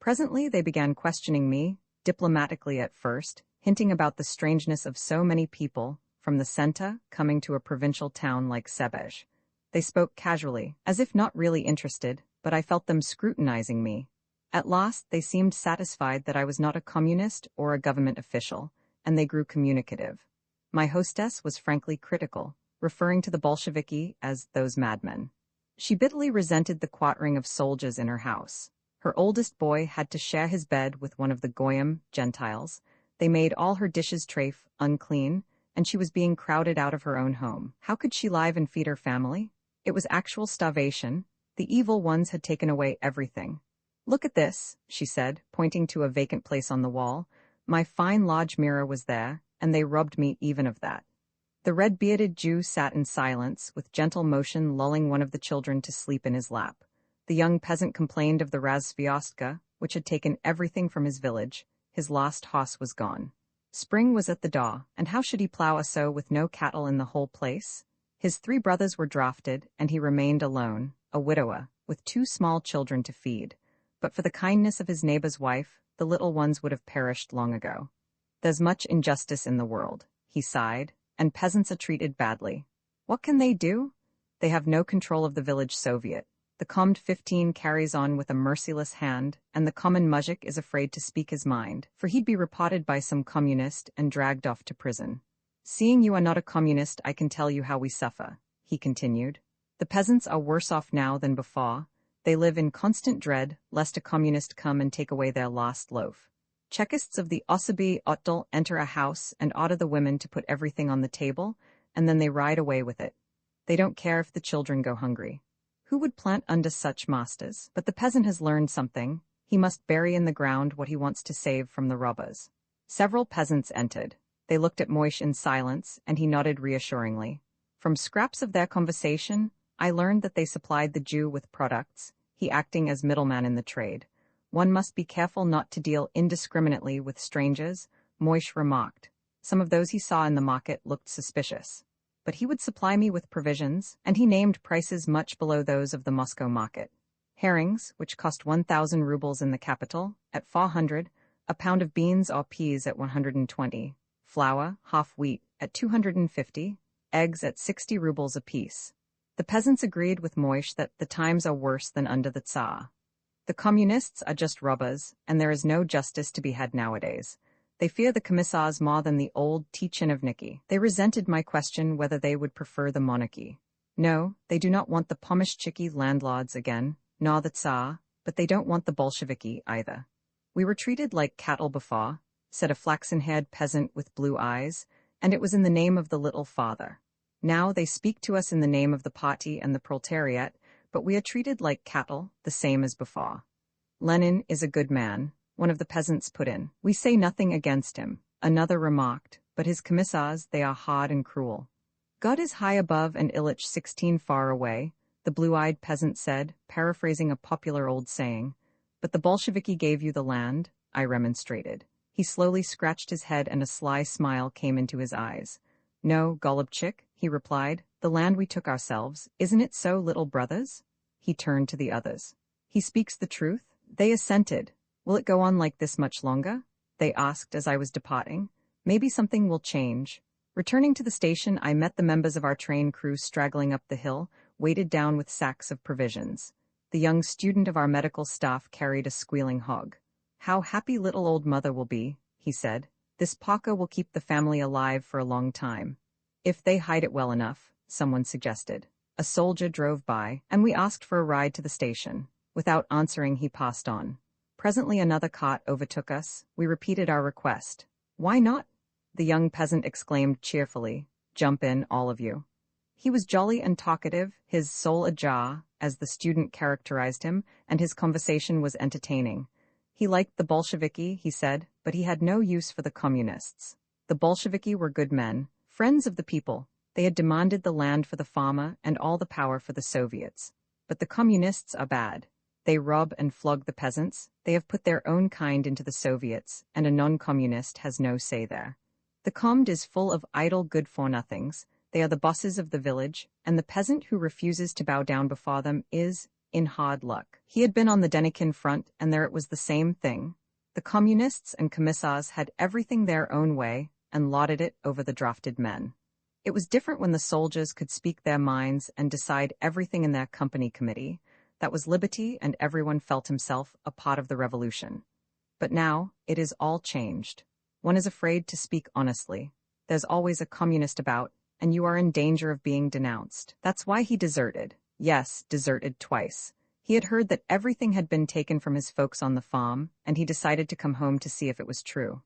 Presently they began questioning me, diplomatically at first, hinting about the strangeness of so many people, from the center, coming to a provincial town like Sebezh. They spoke casually, as if not really interested, but I felt them scrutinizing me. At last they seemed satisfied that I was not a communist or a government official, and they grew communicative. My hostess was frankly critical, referring to the Bolsheviki as those madmen. She bitterly resented the quartering of soldiers in her house. Her oldest boy had to share his bed with one of the Goyim, Gentiles. They made all her dishes treif, unclean, and she was being crowded out of her own home. How could she live and feed her family? It was actual starvation. The evil ones had taken away everything. "Look at this," she said, pointing to a vacant place on the wall. My fine lodge mirror was there, and they robbed me even of that. The red-bearded Jew sat in silence, with gentle motion lulling one of the children to sleep in his lap. The young peasant complained of the razviostka, which had taken everything from his village. his lost hoss was gone. Spring was at the door, and how should he plow a sow with no cattle in the whole place? His 3 brothers were drafted, and he remained alone, a widower, with 2 small children to feed. But for the kindness of his neighbor's wife, the little ones would have perished long ago. There's much injustice in the world, he sighed, and peasants are treated badly. What can they do? They have no control of the village Soviet. The Commd 15 carries on with a merciless hand, and the common muzhik is afraid to speak his mind, for he'd be reported by some communist and dragged off to prison. Seeing you are not a communist, I can tell you how we suffer, he continued. The peasants are worse off now than before. They live in constant dread lest a communist come and take away their last loaf. Chekists of the Osoby Otdel enter a house and order the women to put everything on the table, and then they ride away with it. They don't care if the children go hungry. Who would plant under such masters? But the peasant has learned something. He must bury in the ground what he wants to save from the robbers. Several peasants entered. They looked at Moish in silence, and he nodded reassuringly. From scraps of their conversation, I learned that they supplied the Jew with products, he acting as middleman in the trade. One must be careful not to deal indiscriminately with strangers, Moish remarked. Some of those he saw in the market looked suspicious. But he would supply me with provisions, and he named prices much below those of the Moscow market. Herrings, which cost 1,000 rubles in the capital, at 400, a pound of beans or peas at 120, flour, half wheat, at 250, eggs at 60 rubles apiece. The peasants agreed with Moish that the times are worse than under the Tsar. The communists are just robbers, and there is no justice to be had nowadays. They fear the commissars more than the old tchinovniki. They resented my question whether they would prefer the monarchy. No, they do not want the pomeshchiki landlords again, nor the Tsar, but they don't want the Bolsheviki either. We were treated like cattle before, said a flaxen-haired peasant with blue eyes, and it was in the name of the little father. Now they speak to us in the name of the party and the proletariat, but we are treated like cattle, the same as before. Lenin is a good man, one of the peasants put in. We say nothing against him, another remarked, but his commissars, they are hard and cruel. God is high above and Ilyich 16 far away, the blue-eyed peasant said, paraphrasing a popular old saying. But the Bolsheviki gave you the land, I remonstrated. He slowly scratched his head and a sly smile came into his eyes. No, Golubchik, he replied, the land we took ourselves, isn't it so, little brothers? He turned to the others. He speaks the truth? They assented. Will it go on like this much longer? They asked as I was departing. Maybe something will change. Returning to the station, I met the members of our train crew straggling up the hill, weighted down with sacks of provisions. The young student of our medical staff carried a squealing hog. How happy little old mother will be, he said. This paka will keep the family alive for a long time. If they hide it well enough, someone suggested. A soldier drove by, and we asked for a ride to the station. Without answering, he passed on. Presently another cart overtook us. We repeated our request. Why not? The young peasant exclaimed cheerfully. Jump in, all of you. He was jolly and talkative, his soul ajar, as the student characterized him, and his conversation was entertaining. He liked the Bolsheviki, he said, but he had no use for the communists. The Bolsheviki were good men, friends of the people. They had demanded the land for the farmer and all the power for the Soviets. But the communists are bad. They rob and flog the peasants. They have put their own kind into the Soviets, and a non-communist has no say there. The Commd is full of idle good-for-nothings. They are the bosses of the village, and the peasant who refuses to bow down before them is in hard luck. He had been on the Denikin front, and there it was the same thing. The communists and commissars had everything their own way and lauded it over the drafted men. It was different when the soldiers could speak their minds and decide everything in their company committee. That was liberty, and everyone felt himself a part of the revolution. But now, it is all changed. One is afraid to speak honestly. There's always a communist about, and you are in danger of being denounced. That's why he deserted. Yes, deserted twice. He had heard that everything had been taken from his folks on the farm, and he decided to come home to see if it was true.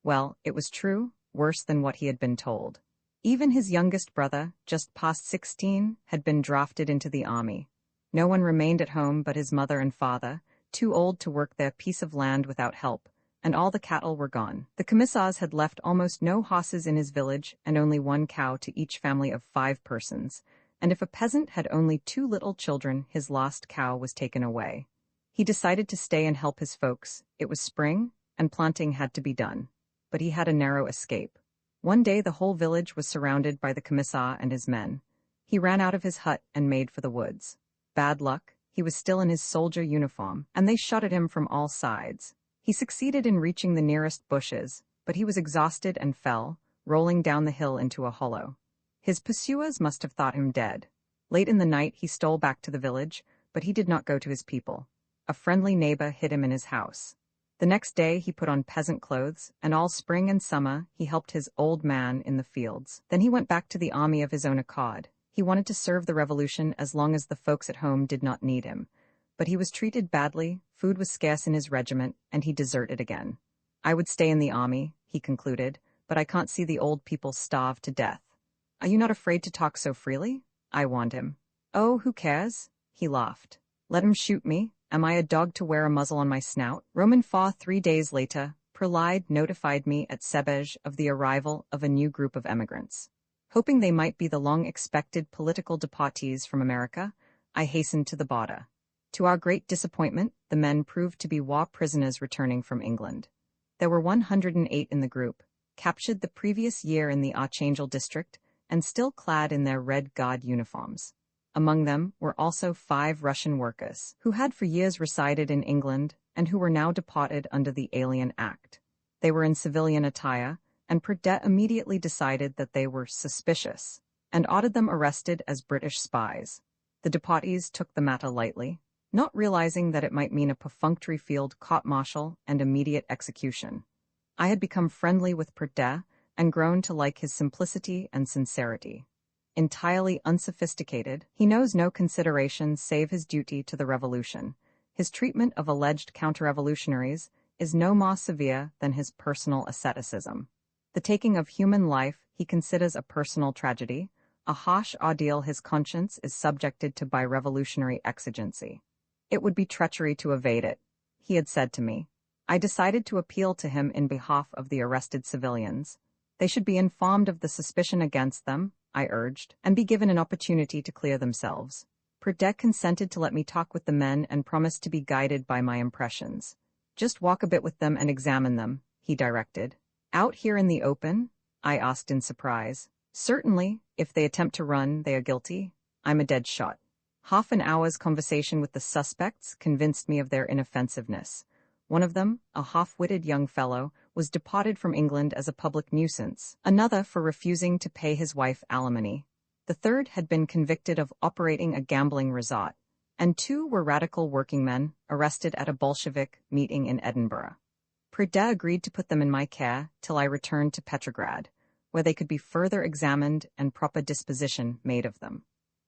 Well, it was true, worse than what he had been told. Even his youngest brother, just past 16, had been drafted into the army. No one remained at home but his mother and father, too old to work their piece of land without help, and all the cattle were gone. The commissars had left almost no horses in his village and only one cow to each family of 5 persons, and if a peasant had only 2 little children, his lost cow was taken away. He decided to stay and help his folks. It was spring, and planting had to be done. But he had a narrow escape. One day the whole village was surrounded by the commissar and his men. He ran out of his hut and made for the woods. Bad luck, he was still in his soldier uniform, and they shot at him from all sides. He succeeded in reaching the nearest bushes, but he was exhausted and fell, rolling down the hill into a hollow. His pursuers must have thought him dead. Late in the night he stole back to the village, but he did not go to his people. A friendly neighbor hid him in his house. The next day he put on peasant clothes, and all spring and summer he helped his old man in the fields. Then he went back to the army of his own accord. He wanted to serve the revolution as long as the folks at home did not need him. But he was treated badly, food was scarce in his regiment, and he deserted again. I would stay in the army, he concluded, but I can't see the old people starve to death. Are you not afraid to talk so freely? I warned him. Oh, who cares? He laughed. Let him shoot me. Am I a dog to wear a muzzle on my snout? Roman Fa 3 days later, Perlide notified me at Sebej of the arrival of a new group of emigrants. Hoping they might be the long-expected political deportees from America, I hastened to the border. To our great disappointment, the men proved to be war prisoners returning from England. There were 108 in the group, captured the previous year in the Archangel district, and still clad in their Red Guard uniforms. Among them were also 5 Russian workers, who had for years resided in England and who were now deported under the Alien Act. They were in civilian attire, and Perdette immediately decided that they were suspicious, and ordered them arrested as British spies. The deportees took the matter lightly, not realizing that it might mean a perfunctory field court-martial and immediate execution. I had become friendly with Perdette and grown to like his simplicity and sincerity. Entirely unsophisticated, he knows no consideration save his duty to the revolution. His treatment of alleged counter-revolutionaries is no more severe than his personal asceticism. The taking of human life he considers a personal tragedy, a harsh ordeal his conscience is subjected to by revolutionary exigency. It would be treachery to evade it, he had said to me. I decided to appeal to him in behalf of the arrested civilians. They should be informed of the suspicion against them, I urged, and be given an opportunity to clear themselves. Perdette consented to let me talk with the men and promised to be guided by my impressions. Just walk a bit with them and examine them, he directed. Out here in the open? I asked in surprise. Certainly, if they attempt to run, they are guilty. I'm a dead shot. Half an hour's conversation with the suspects convinced me of their inoffensiveness. One of them, a half-witted young fellow, was deported from England as a public nuisance, another for refusing to pay his wife alimony. The third had been convicted of operating a gambling resort, and 2 were radical working men arrested at a Bolshevik meeting in Edinburgh. Perdette agreed to put them in my care till I returned to Petrograd, where they could be further examined and proper disposition made of them.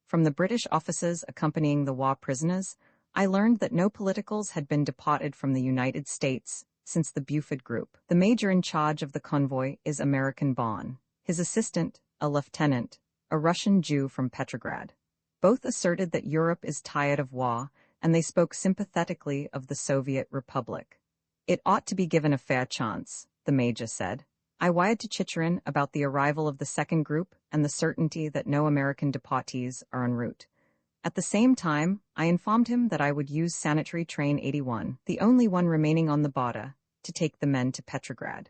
From the British officers accompanying the war prisoners, I learned that no politicals had been deported from the United States since the Buford Group. The major in charge of the convoy is American-born. His assistant, a lieutenant, a Russian Jew from Petrograd. Both asserted that Europe is tired of war, and they spoke sympathetically of the Soviet Republic. It ought to be given a fair chance, the major said. I wired to Chicherin about the arrival of the second group and the certainty that no American deportees are en route. At the same time, I informed him that I would use sanitary train 81, the only one remaining on the border, to take the men to Petrograd.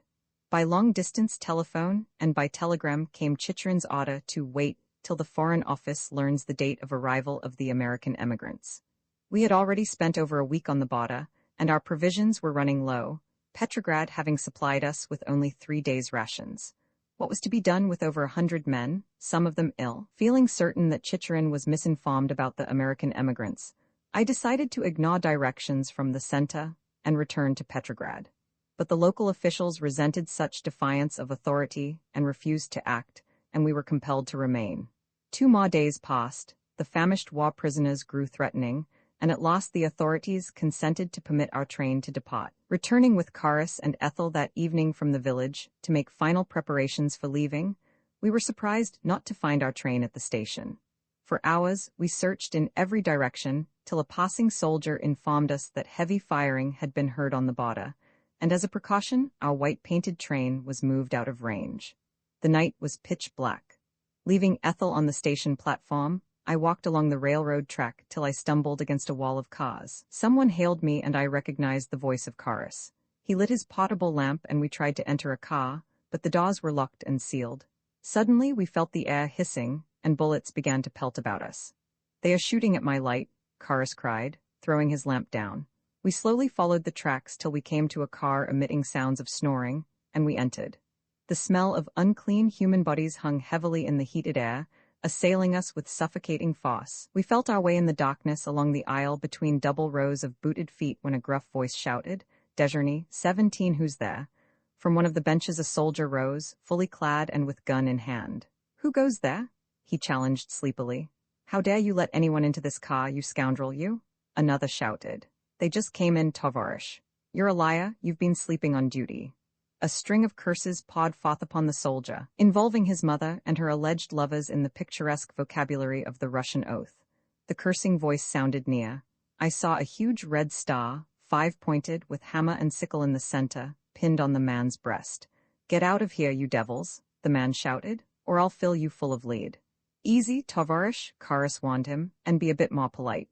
By long-distance telephone and by telegram came Chicherin's order to wait till the Foreign Office learns the date of arrival of the American emigrants. We had already spent over a week on the border, and our provisions were running low, Petrograd having supplied us with only 3 days' rations. What was to be done with over 100 men, some of them ill? Feeling certain that Chicherin was misinformed about the American emigrants, I decided to ignore directions from the center and return to Petrograd. But the local officials resented such defiance of authority and refused to act, and we were compelled to remain. 2 more days passed, the famished war prisoners grew threatening, and at last the authorities consented to permit our train to depart. Returning with Karis and Ethel that evening from the village to make final preparations for leaving, we were surprised not to find our train at the station. For hours, we searched in every direction till a passing soldier informed us that heavy firing had been heard on the border, and as a precaution, our white-painted train was moved out of range. The night was pitch black. Leaving Ethel on the station platform, I walked along the railroad track till I stumbled against a wall of cars. Someone hailed me and I recognized the voice of Karis. He lit his portable lamp and we tried to enter a car, but the doors were locked and sealed. Suddenly we felt the air hissing, and bullets began to pelt about us. "They are shooting at my light," Karis cried, throwing his lamp down. We slowly followed the tracks till we came to a car emitting sounds of snoring, and we entered. The smell of unclean human bodies hung heavily in the heated air, assailing us with suffocating force. We felt our way in the darkness along the aisle between double rows of booted feet when a gruff voice shouted, "Dejourney, 17, who's there?" From one of the benches a soldier rose, fully clad and with gun in hand. "Who goes there?" he challenged sleepily. "How dare you let anyone into this car, you scoundrel, you?" Another shouted. "They just came in, Tovarish. You're a liar, you've been sleeping on duty." A string of curses poured forth upon the soldier, involving his mother and her alleged lovers in the picturesque vocabulary of the Russian oath. The cursing voice sounded near. I saw a huge red star, 5-pointed, with hammer and sickle in the center, pinned on the man's breast. "Get out of here, you devils," the man shouted, "or I'll fill you full of lead." "Easy, Tovarish," Karis warned him, "and be a bit more polite."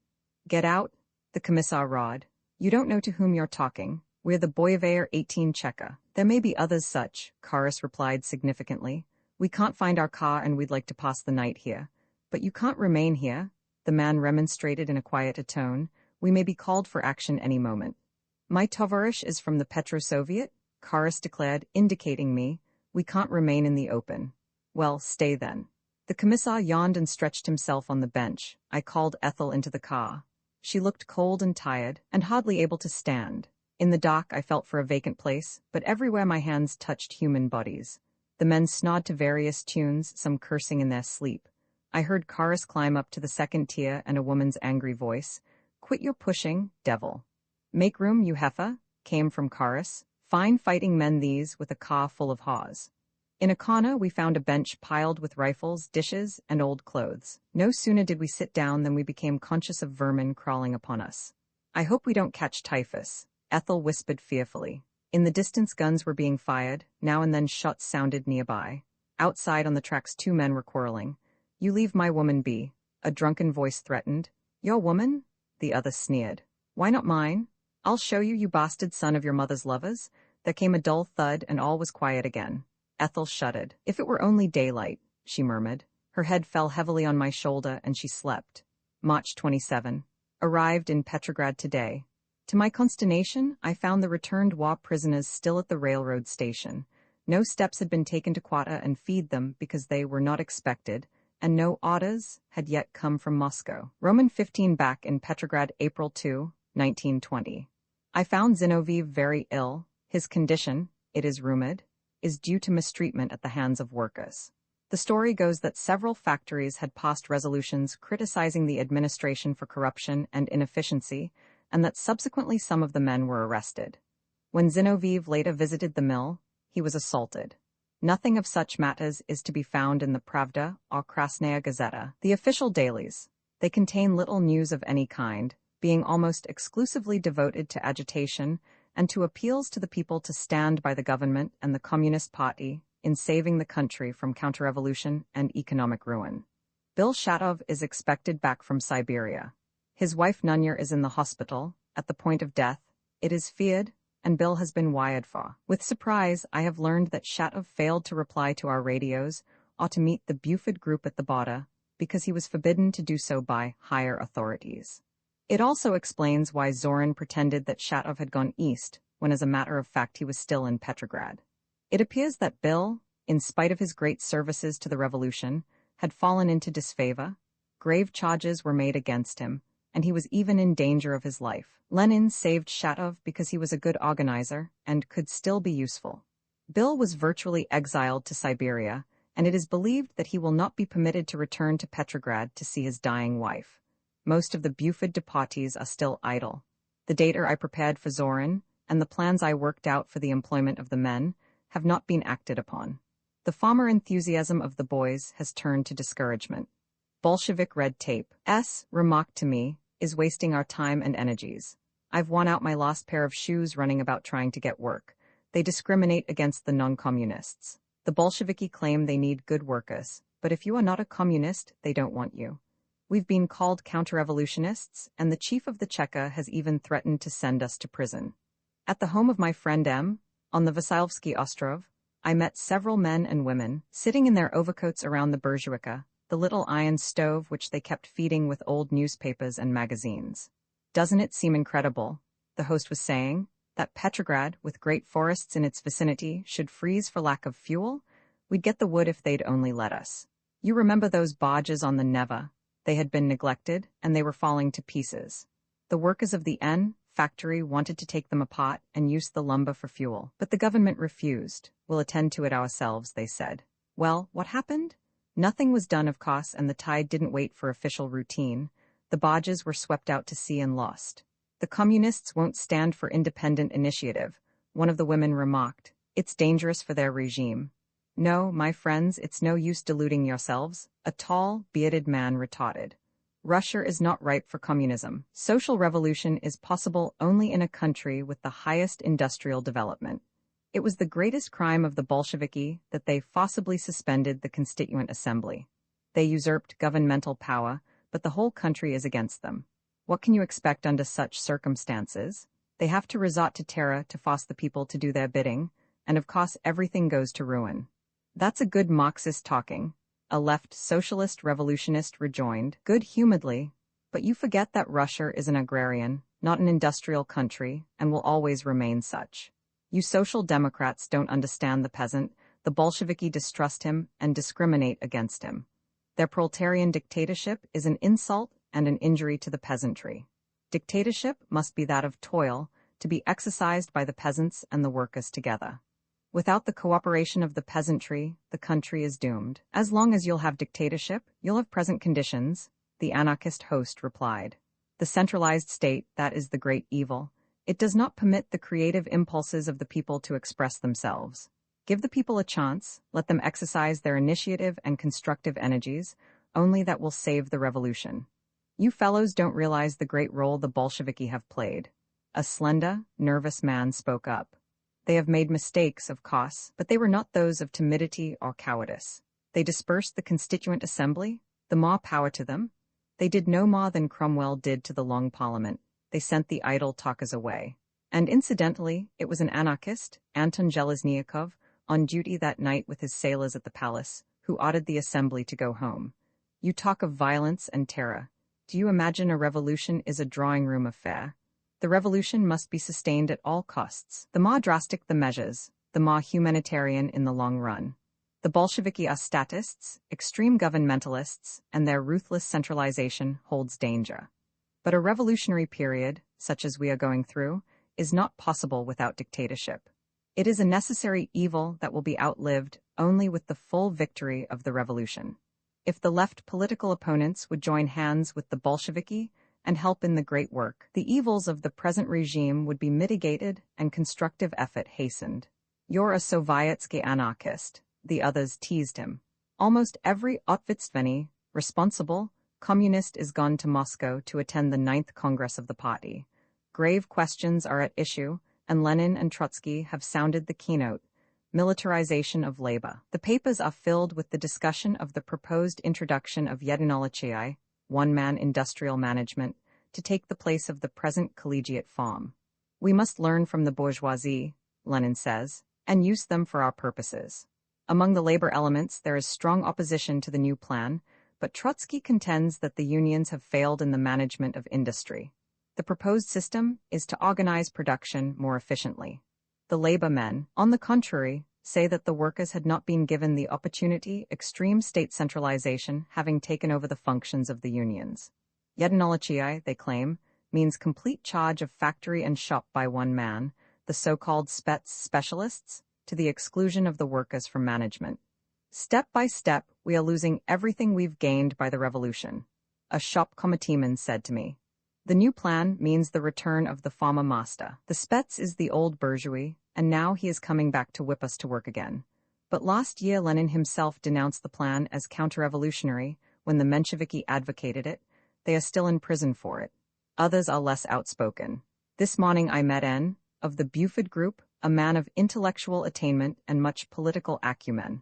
"Get out," the commissar roared. "You don't know to whom you're talking. We're the Boyevayer 18 Cheka." "There may be others such," Karis replied significantly. "We can't find our car and we'd like to pass the night here." "But you can't remain here," the man remonstrated in a quieter tone. "We may be called for action any moment." "My Tovarish is from the Petro-Soviet," Karis declared, indicating me. "We can't remain in the open." "Well, stay then." The commissar yawned and stretched himself on the bench. I called Ethel into the car. She looked cold and tired, and hardly able to stand. In the dock I felt for a vacant place, but everywhere my hands touched human bodies. The men snored to various tunes, some cursing in their sleep. I heard Karis climb up to the second tier and a woman's angry voice. "Quit your pushing, devil." "Make room, you heifer," came from Karis. Fine fighting men these, with a car full of haws. In a corner we found a bench piled with rifles, dishes, and old clothes. No sooner did we sit down than we became conscious of vermin crawling upon us. "I hope we don't catch typhus," Ethel whispered fearfully. In the distance guns were being fired, now and then shots sounded nearby. Outside on the tracks 2 men were quarreling. "You leave my woman be," a drunken voice threatened. "Your woman?" the other sneered. "Why not mine? I'll show you, you bastard son of your mother's lovers." There came a dull thud and all was quiet again. Ethel shuddered. "If it were only daylight," she murmured. Her head fell heavily on my shoulder and she slept. March 27. Arrived in Petrograd today. To my consternation, I found the returned war prisoners still at the railroad station. No steps had been taken to quarter and feed them because they were not expected, and no orders had yet come from Moscow. Roman 15 back in Petrograd, April 2, 1920. I found Zinoviev very ill. His condition, it is rumored, is due to mistreatment at the hands of workers. The story goes that several factories had passed resolutions criticizing the administration for corruption and inefficiency, and that subsequently some of the men were arrested. When Zinoviev later visited the mill, he was assaulted. Nothing of such matters is to be found in the Pravda or Krasnaya Gazeta, the official dailies. They contain little news of any kind, being almost exclusively devoted to agitation and to appeals to the people to stand by the government and the Communist Party in saving the country from counter-revolution and economic ruin. Bill Shatov is expected back from Siberia. His wife Nunya is in the hospital, at the point of death, it is feared, and Bill has been wired for. With surprise, I have learned that Shatov failed to reply to our radios or to meet the Buford group at the border because he was forbidden to do so by higher authorities. It also explains why Zorin pretended that Shatov had gone east, when as a matter of fact he was still in Petrograd. It appears that Bill, in spite of his great services to the revolution, had fallen into disfavor. Grave charges were made against him, and he was even in danger of his life. Lenin saved Shatov because he was a good organizer and could still be useful. Bill was virtually exiled to Siberia, and it is believed that he will not be permitted to return to Petrograd to see his dying wife. Most of the Buford deportees are still idle. The data I prepared for Zorin, and the plans I worked out for the employment of the men, have not been acted upon. The former enthusiasm of the boys has turned to discouragement. Bolshevik red tape, remarked to me, is wasting our time and energies. I've worn out my lost pair of shoes running about trying to get work. They discriminate against the non-communists. The Bolsheviki claim they need good workers, but if you are not a communist, they don't want you. We've been called counter-revolutionists, and the chief of the Cheka has even threatened to send us to prison. At the home of my friend M, on the Vasilyevsky Ostrov, I met several men and women sitting in their overcoats around the Berkman, the little iron stove which they kept feeding with old newspapers and magazines. Doesn't it seem incredible, the host was saying, that Petrograd, with great forests in its vicinity, should freeze for lack of fuel? We'd get the wood if they'd only let us. You remember those barges on the Neva? They had been neglected, and they were falling to pieces. The workers of the N factory wanted to take them apart and use the lumber for fuel, but the government refused. We'll attend to it ourselves, they said. Well, what happened? Nothing was done, of course, and the tide didn't wait for official routine. The barges were swept out to sea and lost. The communists won't stand for independent initiative, one of the women remarked. It's dangerous for their regime. No, my friends, it's no use deluding yourselves, a tall, bearded man retorted. Russia is not ripe for communism. Social revolution is possible only in a country with the highest industrial development. It was the greatest crime of the Bolsheviki that they forcibly suspended the Constituent Assembly. They usurped governmental power, but the whole country is against them. What can you expect under such circumstances? They have to resort to terror to force the people to do their bidding, and of course everything goes to ruin. That's a good Marxist talking, a left socialist revolutionist rejoined, good-humouredly, but you forget that Russia is an agrarian, not an industrial country, and will always remain such. You social democrats don't understand the peasant, the Bolsheviki distrust him and discriminate against him. Their proletarian dictatorship is an insult and an injury to the peasantry. Dictatorship must be that of toil, to be exercised by the peasants and the workers together. Without the cooperation of the peasantry, the country is doomed. As long as you'll have dictatorship, you'll have present conditions, the anarchist host replied. The centralized state, that is the great evil. It does not permit the creative impulses of the people to express themselves. Give the people a chance, let them exercise their initiative and constructive energies, only that will save the revolution. You fellows don't realize the great role the Bolsheviki have played. A slender, nervous man spoke up. They have made mistakes, of course, but they were not those of timidity or cowardice. They dispersed the Constituent Assembly, the more power to them. They did no more than Cromwell did to the Long Parliament. They sent the idle talkers away. And incidentally, it was an anarchist, Anton Zheleznyakov, on duty that night with his sailors at the palace, who ordered the assembly to go home. You talk of violence and terror. Do you imagine a revolution is a drawing-room affair? The revolution must be sustained at all costs. The more drastic the measures, the more humanitarian in the long run. The Bolsheviki are statists, extreme governmentalists, and their ruthless centralization holds danger. But a revolutionary period, such as we are going through, is not possible without dictatorship. It is a necessary evil that will be outlived only with the full victory of the revolution. If the left political opponents would join hands with the Bolsheviki and help in the great work, the evils of the present regime would be mitigated and constructive effort hastened. You're a Sovietsky anarchist, the others teased him. Almost every Otvitstveny, responsible, communist is gone to Moscow to attend the 9th Congress of the party. Grave questions are at issue, and Lenin and Trotsky have sounded the keynote, militarization of labor. The papers are filled with the discussion of the proposed introduction of Yedinolochiai, one-man industrial management, to take the place of the present collegiate form. We must learn from the bourgeoisie, Lenin says, and use them for our purposes. Among the labor elements there is strong opposition to the new plan, but Trotsky contends that the unions have failed in the management of industry. The proposed system is to organize production more efficiently. The labor men, on the contrary, say that the workers had not been given the opportunity, extreme state centralization having taken over the functions of the unions. Yedinolochiai, they claim, means complete charge of factory and shop by one man, the so-called specialists, to the exclusion of the workers from management. Step by step, we are losing everything we've gained by the revolution, a shop committeeman said to me. The new plan means the return of the former master. The Spets is the old bourgeoisie, and now he is coming back to whip us to work again. But last year Lenin himself denounced the plan as counter-revolutionary when the Mensheviki advocated it. They are still in prison for it. Others are less outspoken. This morning I met N, of the Buford Group, a man of intellectual attainment and much political acumen.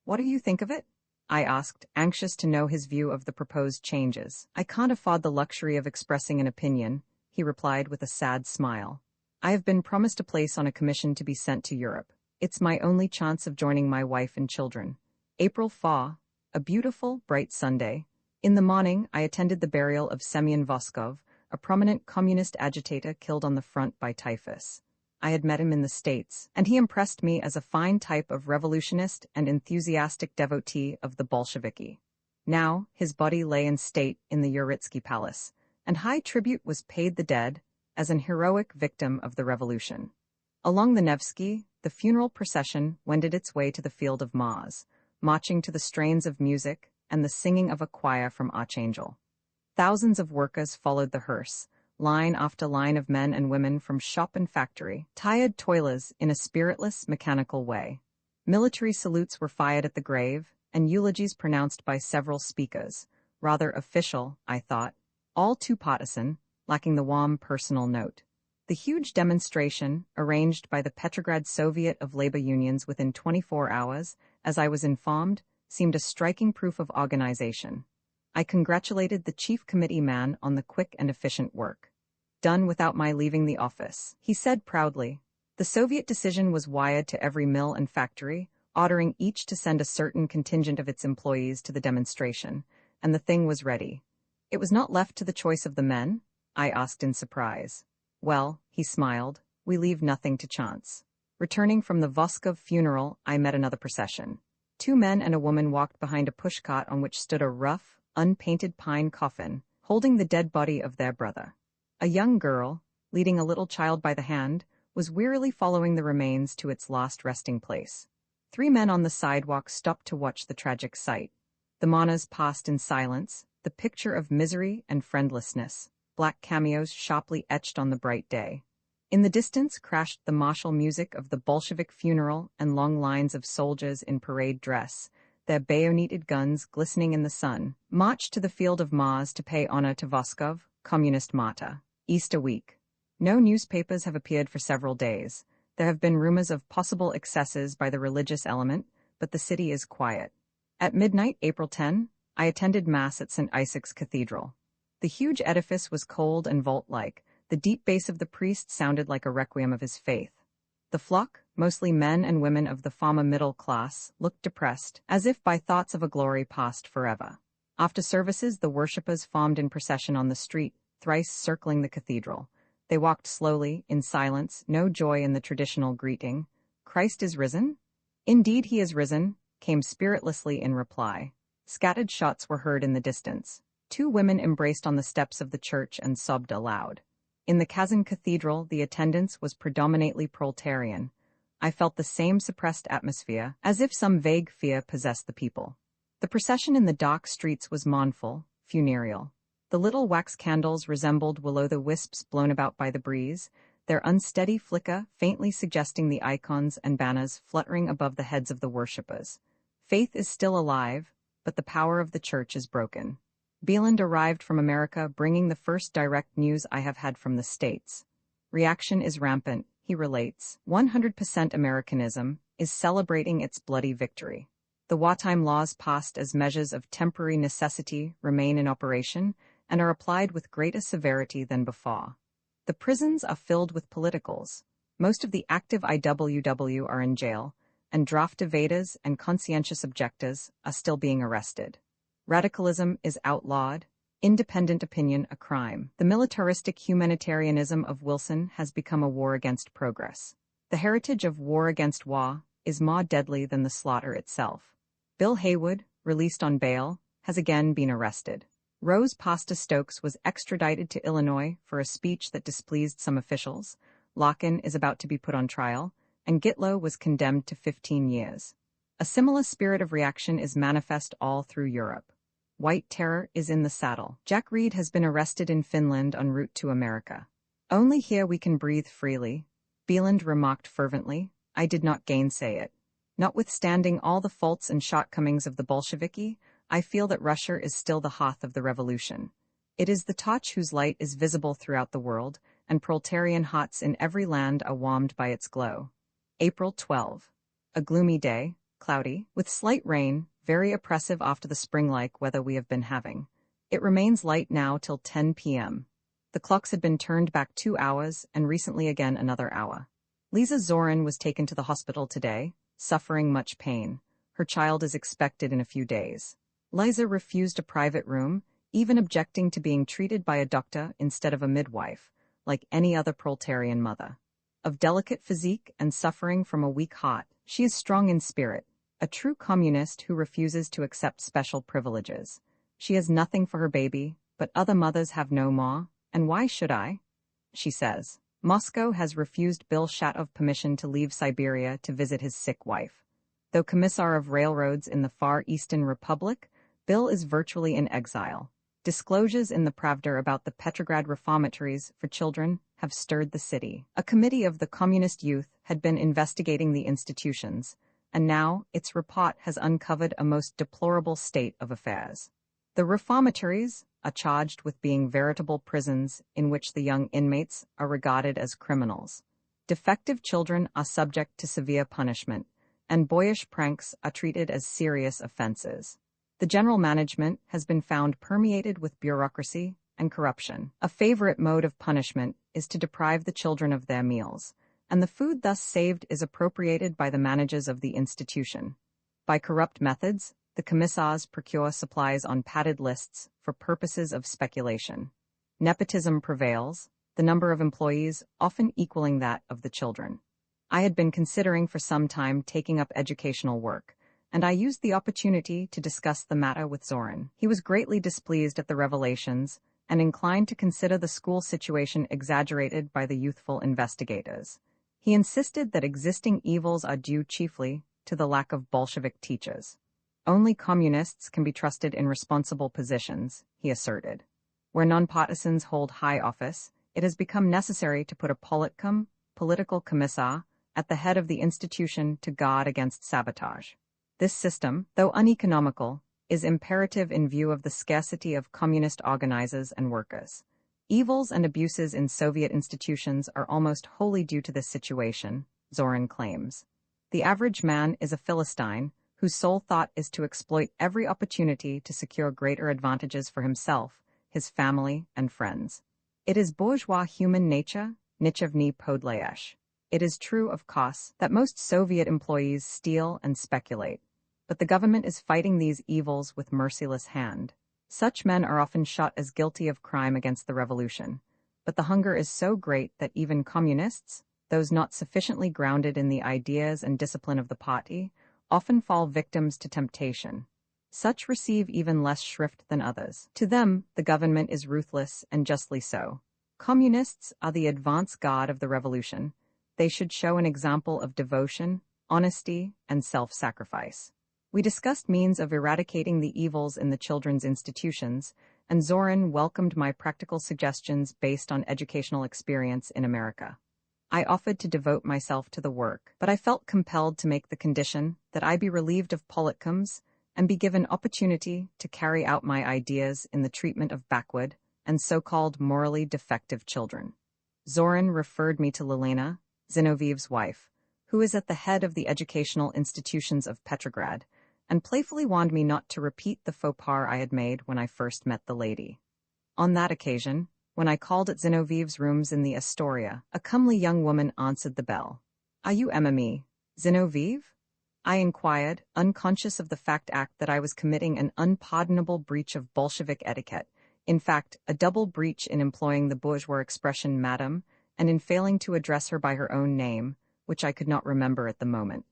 What do you think of it? I asked, anxious to know his view of the proposed changes. I can't afford the luxury of expressing an opinion, he replied with a sad smile. I have been promised a place on a commission to be sent to Europe. It's my only chance of joining my wife and children. April 4, a beautiful, bright Sunday. In the morning, I attended the burial of Semyon Voskov, a prominent communist agitator killed on the front by typhus. I had met him in the States, and he impressed me as a fine type of revolutionist and enthusiastic devotee of the Bolsheviki. Now, his body lay in state in the Uritsky Palace, and high tribute was paid the dead as an heroic victim of the revolution. Along the Nevsky, the funeral procession wended its way to the Field of Mars, marching to the strains of music and the singing of a choir from Archangel. Thousands of workers followed the hearse, line after line of men and women from shop and factory, tired toilers in a spiritless, mechanical way. Military salutes were fired at the grave, and eulogies pronounced by several speakers, rather official, I thought, all too partisan, lacking the warm personal note. The huge demonstration, arranged by the Petrograd Soviet of Labor Unions within 24 hours, as I was informed, seemed a striking proof of organization. I congratulated the chief committee man on the quick and efficient work. Done without my leaving the office, he said proudly. The Soviet decision was wired to every mill and factory, ordering each to send a certain contingent of its employees to the demonstration, and the thing was ready. It was not left to the choice of the men? I asked in surprise. Well, he smiled, we leave nothing to chance. Returning from the Voskov funeral, I met another procession. 2 men and a woman walked behind a pushcart on which stood a rough, unpainted pine coffin, holding the dead body of their brother. A young girl, leading a little child by the hand, was wearily following the remains to its last resting place. 3 men on the sidewalk stopped to watch the tragic sight. The mourners passed in silence, the picture of misery and friendlessness, black cameos sharply etched on the bright day. In the distance crashed the martial music of the Bolshevik funeral and long lines of soldiers in parade dress, their bayoneted guns glistening in the sun, marched to the Field of Mars to pay honor to Voskov, communist martyr. Easter week. No newspapers have appeared for several days. There have been rumors of possible excesses by the religious element, but the city is quiet. At midnight, April 10, I attended Mass at St. Isaac's Cathedral. The huge edifice was cold and vault-like. The deep bass of the priest sounded like a requiem of his faith. The flock, mostly men and women of the former middle class, looked depressed, as if by thoughts of a glory past forever. After services, the worshippers formed in procession on the street, thrice circling the cathedral. They walked slowly, in silence, no joy in the traditional greeting. Christ is risen? Indeed he is risen, came spiritlessly in reply. Scattered shots were heard in the distance. 2 women embraced on the steps of the church and sobbed aloud. In the Kazan Cathedral, the attendance was predominantly proletarian. I felt the same suppressed atmosphere, as if some vague fear possessed the people. The procession in the dark streets was mournful, funereal. The little wax candles resembled will-o'-the-wisps blown about by the breeze, their unsteady flicker faintly suggesting the icons and banners fluttering above the heads of the worshippers. Faith is still alive, but the power of the church is broken. Bieland arrived from America bringing the first direct news I have had from the States. Reaction is rampant, he relates. 100% Americanism is celebrating its bloody victory. The wartime laws passed as measures of temporary necessity remain in operation and are applied with greater severity than before. The prisons are filled with politicals. Most of the active IWW are in jail, and draft evaders and conscientious objectors are still being arrested. Radicalism is outlawed, independent opinion a crime. The militaristic humanitarianism of Wilson has become a war against progress. The heritage of war against war is more deadly than the slaughter itself. Bill Haywood, released on bail, has again been arrested. Rose Pasta Stokes was extradited to Illinois for a speech that displeased some officials. Locken is about to be put on trial, and Gitlow was condemned to 15 years. A similar spirit of reaction is manifest all through Europe. White terror is in the saddle. Jack Reed has been arrested in Finland en route to America. Only here we can breathe freely, Bieland remarked fervently. I did not gainsay it. Notwithstanding all the faults and shortcomings of the Bolsheviki, I feel that Russia is still the hearth of the revolution. It is the torch whose light is visible throughout the world, and proletarian hearts in every land are warmed by its glow. April 12. A gloomy day, cloudy, with slight rain, very oppressive after the spring-like weather we have been having. It remains light now till 10 p.m. The clocks had been turned back 2 hours and recently again another hour. Lisa Zorin was taken to the hospital today, suffering much pain. Her child is expected in a few days. Liza refused a private room, even objecting to being treated by a doctor instead of a midwife, like any other proletarian mother. Of delicate physique and suffering from a weak heart, she is strong in spirit, a true communist who refuses to accept special privileges. She has nothing for her baby, but other mothers have no more, and why should I? She says. Moscow has refused Bill Shatov permission to leave Siberia to visit his sick wife. Though Commissar of Railroads in the Far Eastern Republic, Bill is virtually in exile. Disclosures in the Pravda about the Petrograd reformatories for children have stirred the city. A committee of the communist youth had been investigating the institutions, and now its report has uncovered a most deplorable state of affairs. The reformatories are charged with being veritable prisons in which the young inmates are regarded as criminals. Defective children are subject to severe punishment, and boyish pranks are treated as serious offenses. The general management has been found permeated with bureaucracy and corruption. A favorite mode of punishment is to deprive the children of their meals, and the food thus saved is appropriated by the managers of the institution. By corrupt methods, the commissars procure supplies on padded lists for purposes of speculation. Nepotism prevails, the number of employees often equaling that of the children. I had been considering for some time taking up educational work, and I used the opportunity to discuss the matter with Zorin. He was greatly displeased at the revelations and inclined to consider the school situation exaggerated by the youthful investigators. He insisted that existing evils are due chiefly to the lack of Bolshevik teachers. Only communists can be trusted in responsible positions, he asserted. Where nonpartisans hold high office, it has become necessary to put a politcom, political commissar, at the head of the institution to guard against sabotage. This system, though uneconomical, is imperative in view of the scarcity of communist organizers and workers. Evils and abuses in Soviet institutions are almost wholly due to this situation, Zorin claims. The average man is a Philistine, whose sole thought is to exploit every opportunity to secure greater advantages for himself, his family, and friends. It is bourgeois human nature, nichevny podlayesh. It is true, of course, that most Soviet employees steal and speculate, but the government is fighting these evils with merciless hand. Such men are often shot as guilty of crime against the revolution, but the hunger is so great that even communists, those not sufficiently grounded in the ideas and discipline of the party, often fall victims to temptation. Such receive even less shrift than others. To them, the government is ruthless, and justly so. Communists are the advance guard of the revolution. They should show an example of devotion, honesty, and self-sacrifice. We discussed means of eradicating the evils in the children's institutions, and Zorin welcomed my practical suggestions based on educational experience in America. I offered to devote myself to the work, but I felt compelled to make the condition that I be relieved of politcoms and be given opportunity to carry out my ideas in the treatment of backward and so-called morally defective children. Zorin referred me to Lelena, Zinoviev's wife, who is at the head of the educational institutions of Petrograd, and playfully warned me not to repeat the faux pas I had made when I first met the lady. On that occasion, when I called at Zinoviev's rooms in the Astoria, a comely young woman answered the bell. "Are you Emmy, Zinoviev?" I inquired, unconscious of the fact that I was committing an unpardonable breach of Bolshevik etiquette, in fact, a double breach in employing the bourgeois expression madam, and in failing to address her by her own name, which I could not remember at the moment.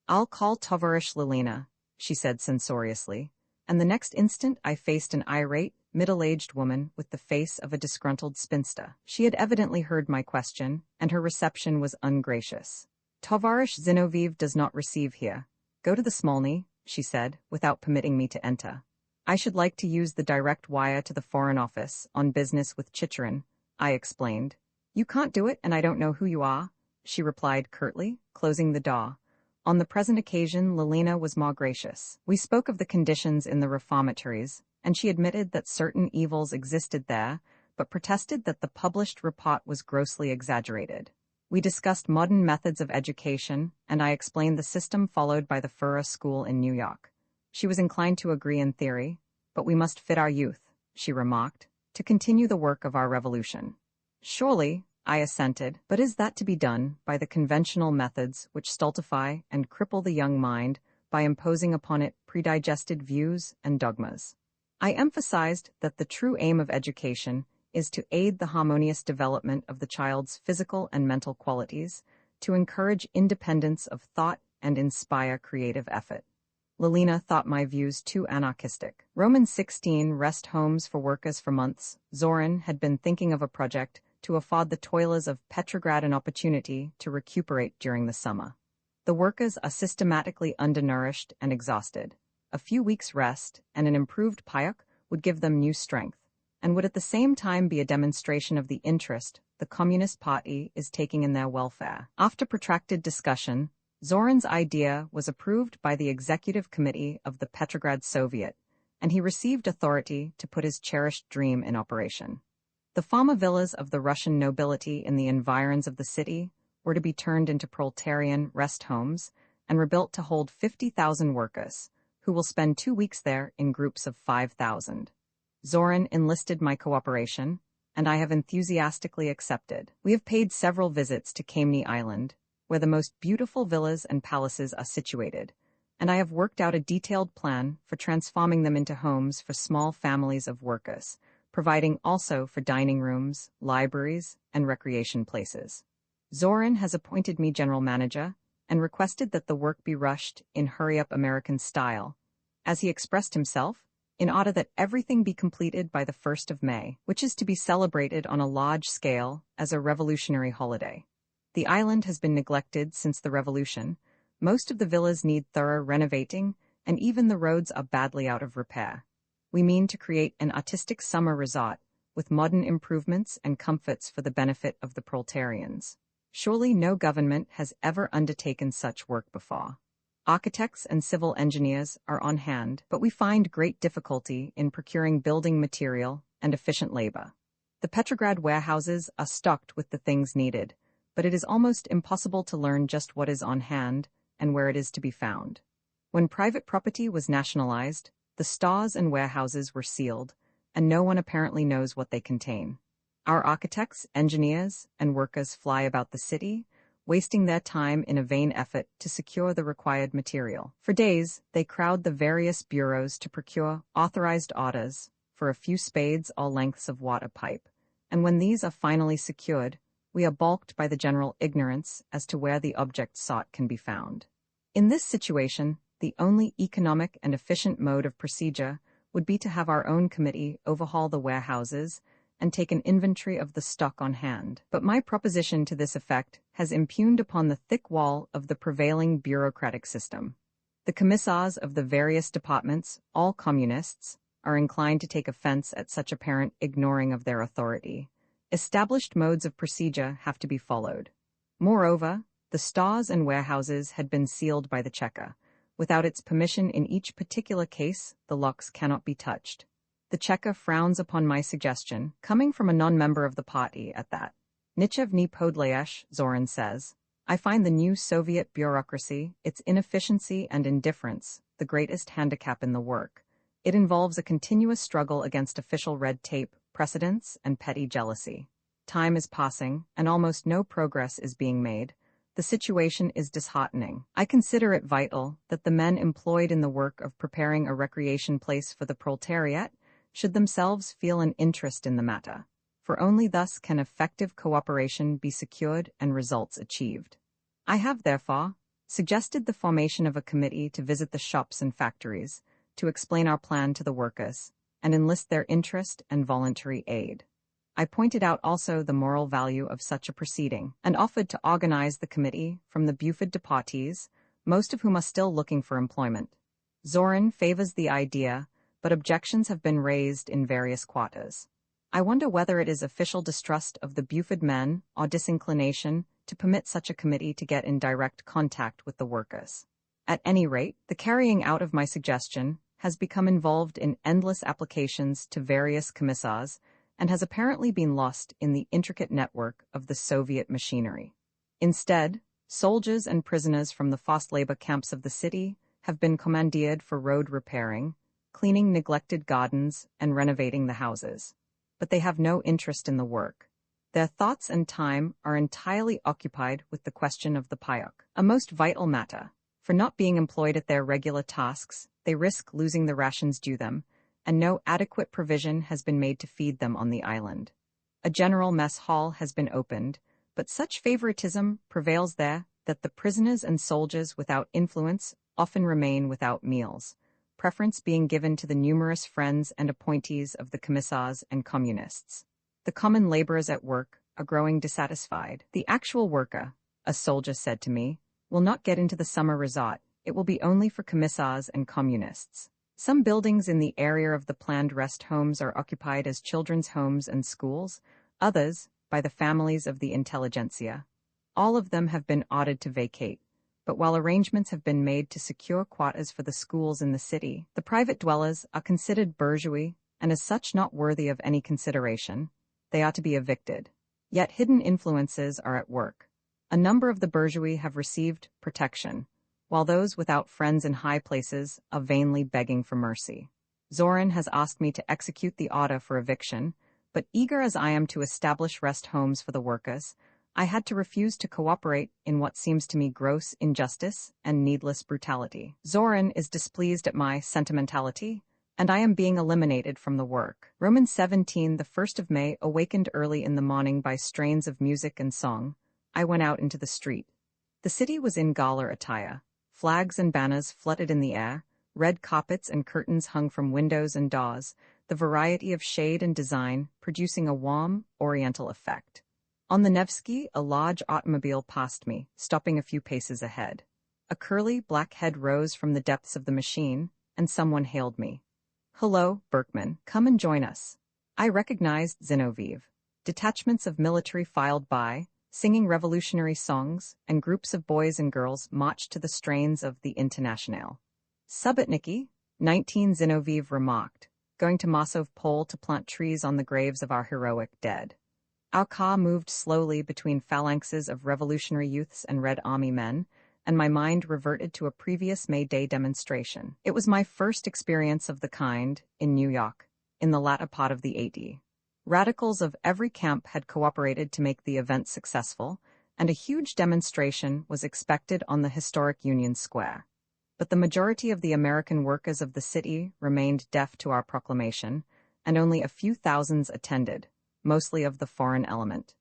"I'll call Tovarish Lelena," she said censoriously, and the next instant I faced an irate, middle-aged woman with the face of a disgruntled spinster. She had evidently heard my question, and her reception was ungracious. "Tovarish Zinoviev does not receive here. Go to the Smolny," she said, without permitting me to enter. "I should like to use the direct wire to the Foreign Office, on business with Chicherin," I explained. "You can't do it, and I don't know who you are," she replied curtly, closing the door. On the present occasion, Lelena was more gracious. We spoke of the conditions in the reformatories, and she admitted that certain evils existed there, but protested that the published report was grossly exaggerated. We discussed modern methods of education, and I explained the system followed by the Furra School in New York. She was inclined to agree in theory, but we must fit our youth, she remarked. to continue the work of our revolution. Surely, I assented, but is that to be done by the conventional methods which stultify and cripple the young mind by imposing upon it predigested views and dogmas? I emphasized that the true aim of education is to aid the harmonious development of the child's physical and mental qualities, to encourage independence of thought and inspire creative effort. Lelina thought my views too anarchistic. Roman 16 rest homes for workers for months. Zoran had been thinking of a project to afford the toilers of Petrograd an opportunity to recuperate during the summer. The workers are systematically undernourished and exhausted. A few weeks' rest and an improved payok would give them new strength, and would at the same time be a demonstration of the interest the Communist Party is taking in their welfare. After protracted discussion, Zoran's idea was approved by the Executive Committee of the Petrograd Soviet, and he received authority to put his cherished dream in operation. The farmer villas of the Russian nobility in the environs of the city were to be turned into proletarian rest homes and rebuilt to hold 50,000 workers, who will spend 2 weeks there in groups of 5,000. Zoran enlisted my cooperation, and I have enthusiastically accepted. We have paid several visits to Kamenny Island, where the most beautiful villas and palaces are situated, and I have worked out a detailed plan for transforming them into homes for small families of workers, providing also for dining rooms, libraries, and recreation places. Zoran has appointed me general manager and requested that the work be rushed in hurry-up American style, as he expressed himself, in order that everything be completed by the 1st of May, which is to be celebrated on a large scale as a revolutionary holiday. The island has been neglected since the revolution. Most of the villas need thorough renovating, and even the roads are badly out of repair. We mean to create an artistic summer resort with modern improvements and comforts for the benefit of the proletarians. Surely no government has ever undertaken such work before. Architects and civil engineers are on hand, but we find great difficulty in procuring building material and efficient labor. The Petrograd warehouses are stocked with the things needed, but it is almost impossible to learn just what is on hand and where it is to be found. When private property was nationalized, the stores and warehouses were sealed, and no one apparently knows what they contain. Our architects, engineers, and workers fly about the city, wasting their time in a vain effort to secure the required material. For days, they crowd the various bureaus to procure authorized orders for a few spades all lengths of water pipe, and when these are finally secured, we are balked by the general ignorance as to where the object sought can be found. In this situation, the only economic and efficient mode of procedure would be to have our own committee overhaul the warehouses and take an inventory of the stock on hand. But my proposition to this effect has impugned upon the thick wall of the prevailing bureaucratic system. The commissars of the various departments, all communists, are inclined to take offense at such apparent ignoring of their authority. Established modes of procedure have to be followed. Moreover, the stores and warehouses had been sealed by the Cheka. Without its permission in each particular case, the locks cannot be touched. The Cheka frowns upon my suggestion, coming from a non-member of the party at that. Nichev ni podlayesh, Zoran says. I find the new Soviet bureaucracy, its inefficiency and indifference, the greatest handicap in the work. It involves a continuous struggle against official red tape, precedents, and petty jealousy. Time is passing, and almost no progress is being made. The situation is disheartening. I consider it vital that the men employed in the work of preparing a recreation place for the proletariat should themselves feel an interest in the matter, for only thus can effective cooperation be secured and results achieved. I have, therefore, suggested the formation of a committee to visit the shops and factories, to explain our plan to the workers, and enlist their interest and voluntary aid. I pointed out also the moral value of such a proceeding, and offered to organize the committee from the Buford departees, most of whom are still looking for employment. Zoran favors the idea, but objections have been raised in various quarters. I wonder whether it is official distrust of the Buford men or disinclination to permit such a committee to get in direct contact with the workers. At any rate, the carrying out of my suggestion has become involved in endless applications to various commissars and has apparently been lost in the intricate network of the Soviet machinery. Instead, soldiers and prisoners from the forced labor camps of the city have been commandeered for road repairing, cleaning neglected gardens, and renovating the houses. but they have no interest in the work. Their thoughts and time are entirely occupied with the question of the payok, a most vital matter. For not being employed at their regular tasks, they risk losing the rations due them, and no adequate provision has been made to feed them on the island. A general mess hall has been opened, but such favoritism prevails there that the prisoners and soldiers without influence often remain without meals, preference being given to the numerous friends and appointees of the commissars and communists. The common laborers at work are growing dissatisfied. The actual worker, a soldier said to me, will not get into the summer resort. It will be only for commissars and communists. Some buildings in the area of the planned rest homes are occupied as children's homes and schools, others by the families of the intelligentsia. All of them have been ordered to vacate, but while arrangements have been made to secure quarters for the schools in the city, the private dwellers are considered bourgeois and as such not worthy of any consideration. They ought to be evicted. Yet hidden influences are at work. A number of the bourgeois have received protection, while those without friends in high places are vainly begging for mercy. Zoran has asked me to execute the order for eviction, but eager as I am to establish rest homes for the workers, I had to refuse to cooperate in what seems to me gross injustice and needless brutality. Zoran is displeased at my sentimentality, and I am being eliminated from the work. Roman 17, the 1st of May, awakened early in the morning by strains of music and song, I went out into the street. The city was in gala attire. Flags and banners fluttered in the air, red carpets and curtains hung from windows and doors, the variety of shade and design producing a warm, oriental effect. On the Nevsky, a large automobile passed me, stopping a few paces ahead. A curly, black head rose from the depths of the machine, and someone hailed me. "Hello, Berkman, come and join us." I recognized Zinoviev. Detachments of military filed by, singing revolutionary songs, and groups of boys and girls marched to the strains of the Internationale. "Subotniki, 19 Zinoviev remarked, going to Masov Pole to plant trees on the graves of our heroic dead. Our car moved slowly between phalanxes of revolutionary youths and Red Army men, and my mind reverted to a previous May Day demonstration. It was my first experience of the kind in New York, in the latter part of the 80s. Radicals of every camp had cooperated to make the event successful, and a huge demonstration was expected on the historic Union Square. But the majority of the American workers of the city remained deaf to our proclamation, and only a few thousands attended, mostly of the foreign element.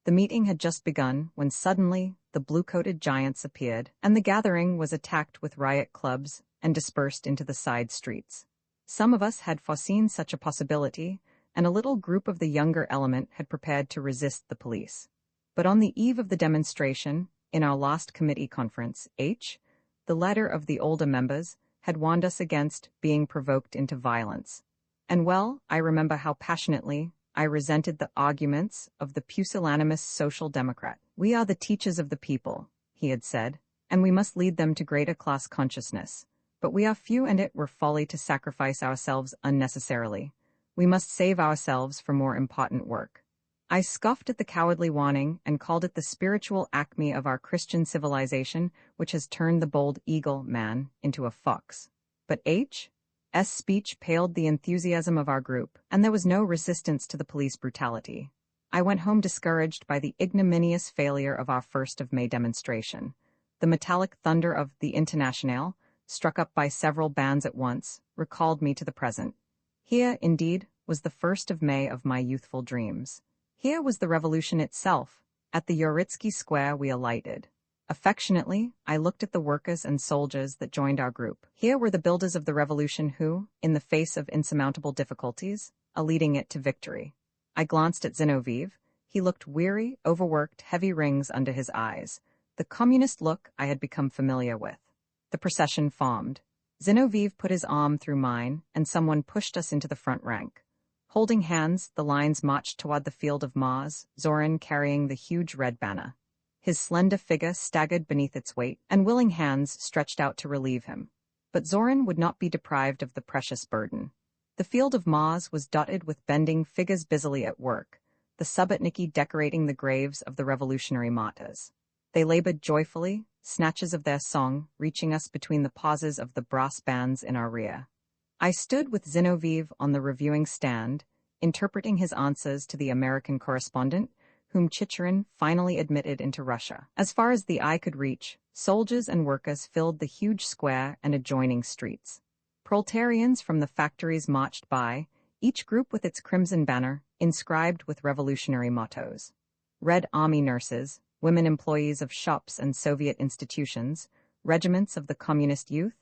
The meeting had just begun when suddenly the blue-coated giants appeared, and the gathering was attacked with riot clubs and dispersed into the side streets. Some of us had foreseen such a possibility, and a little group of the younger element had prepared to resist the police. But on the eve of the demonstration, in our last committee conference, the leader of the older members had warned us against being provoked into violence. And well, I remember how passionately I resented the arguments of the pusillanimous social democrat. "We are the teachers of the people," he had said, "and we must lead them to greater class consciousness. But we are few and it were folly to sacrifice ourselves unnecessarily. We must save ourselves for more important work." I scoffed at the cowardly warning and called it the spiritual acme of our Christian civilization, which has turned the bold eagle man into a fox. But H.'s speech paled the enthusiasm of our group, and there was no resistance to the police brutality. I went home discouraged by the ignominious failure of our 1st of May demonstration. The metallic thunder of the Internationale, struck up by several bands at once, recalled me to the present. Here, indeed, was the 1st of May of my youthful dreams. Here was the revolution itself. At the Uritsky Square we alighted. Affectionately, I looked at the workers and soldiers that joined our group. Here were the builders of the revolution who, in the face of insurmountable difficulties, are leading it to victory. I glanced at Zinoviev. He looked weary, overworked, heavy rings under his eyes, the communist look I had become familiar with. The procession formed. Zinoviev put his arm through mine, and someone pushed us into the front rank. Holding hands, the lines marched toward the field of Mars, Zoran carrying the huge red banner. His slender figure staggered beneath its weight, and willing hands stretched out to relieve him. But Zoran would not be deprived of the precious burden. The field of Mars was dotted with bending figures busily at work, the Subotniki decorating the graves of the revolutionary martyrs. They labored joyfully, snatches of their song reaching us between the pauses of the brass bands in our rear. I stood with Zinoviev on the reviewing stand, interpreting his answers to the American correspondent, whom Chicherin finally admitted into Russia. As far as the eye could reach, soldiers and workers filled the huge square and adjoining streets. Proletarians from the factories marched by, each group with its crimson banner, inscribed with revolutionary mottos. Red Army nurses, women employees of shops and Soviet institutions, regiments of the communist youth,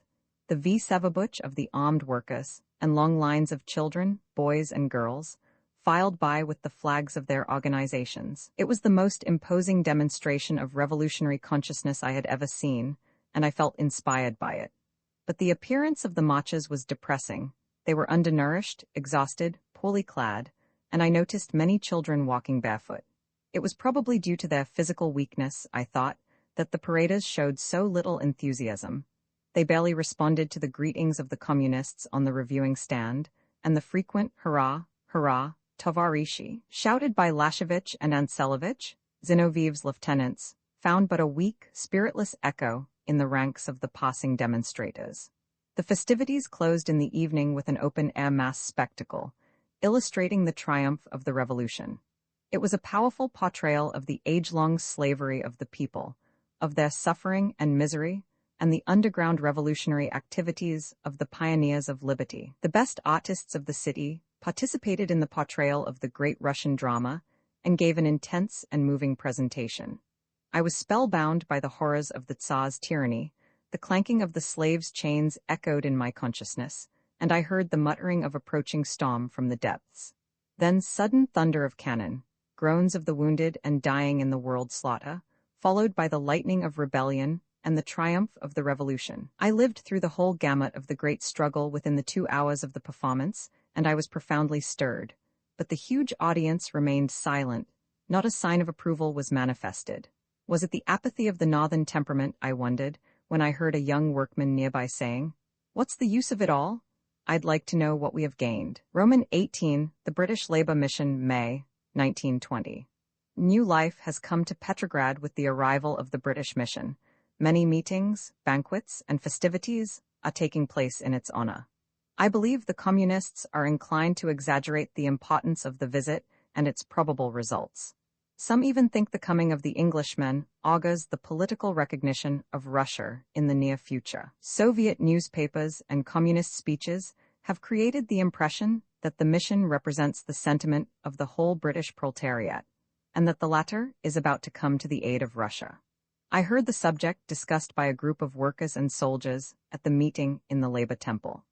the V-Sevabuch of the armed workers, and long lines of children, boys and girls, filed by with the flags of their organizations. It was the most imposing demonstration of revolutionary consciousness I had ever seen, and I felt inspired by it. But the appearance of the marchers was depressing. They were undernourished, exhausted, poorly clad, and I noticed many children walking barefoot. It was probably due to their physical weakness, I thought, that the paraders showed so little enthusiasm. They barely responded to the greetings of the communists on the reviewing stand, and the frequent hurrah, hurrah, Tovarishi, shouted by Lashevich and Anselevich, Zinoviev's lieutenants, found but a weak, spiritless echo in the ranks of the passing demonstrators. The festivities closed in the evening with an open-air mass spectacle, illustrating the triumph of the revolution. It was a powerful portrayal of the age-long slavery of the people, of their suffering and misery, and the underground revolutionary activities of the pioneers of liberty. The best artists of the city participated in the portrayal of the great Russian drama and gave an intense and moving presentation. I was spellbound by the horrors of the Tsar's tyranny. The clanking of the slaves' chains echoed in my consciousness, and I heard the muttering of approaching storm from the depths. Then sudden thunder of cannon, groans of the wounded and dying in the world slaughter, followed by the lightning of rebellion and the triumph of the revolution. I lived through the whole gamut of the great struggle within the 2 hours of the performance, and I was profoundly stirred. But the huge audience remained silent. Not a sign of approval was manifested. Was it the apathy of the northern temperament, I wondered, when I heard a young workman nearby saying, "What's the use of it all? I'd like to know what we have gained." Roman 18, the British Labour Mission, May, 1920. New life has come to Petrograd with the arrival of the British mission. Many meetings, banquets, and festivities are taking place in its honor. I believe the communists are inclined to exaggerate the importance of the visit and its probable results. Some even think the coming of the Englishmen augurs the political recognition of Russia in the near future. Soviet newspapers and communist speeches have created the impression that the mission represents the sentiment of the whole British proletariat, and that the latter is about to come to the aid of Russia. I heard the subject discussed by a group of workers and soldiers at the meeting in the Labour Temple.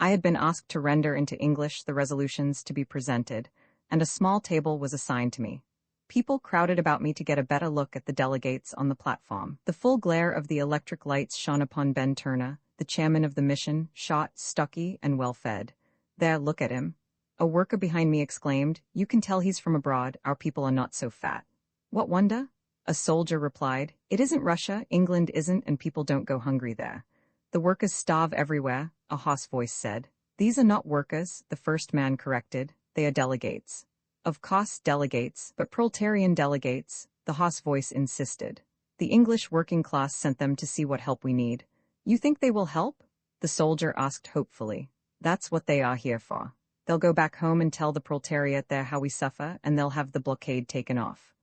I had been asked to render into English the resolutions to be presented, and a small table was assigned to me. People crowded about me to get a better look at the delegates on the platform. The full glare of the electric lights shone upon Ben Turner, the chairman of the mission, short, stocky, and well-fed. "There, look at him." A worker behind me exclaimed, "You can tell he's from abroad, our people are not so fat." "What wonder?" A soldier replied, "It isn't Russia, England isn't, and people don't go hungry there. The workers starve everywhere," a hoarse voice said. "These are not workers," the first man corrected, "they are delegates." "Of course, delegates, but proletarian delegates," the hoarse voice insisted. "The English working class sent them to see what help we need." "You think they will help?" the soldier asked hopefully. "That's what they are here for. They'll go back home and tell the proletariat there how we suffer, and they'll have the blockade taken off."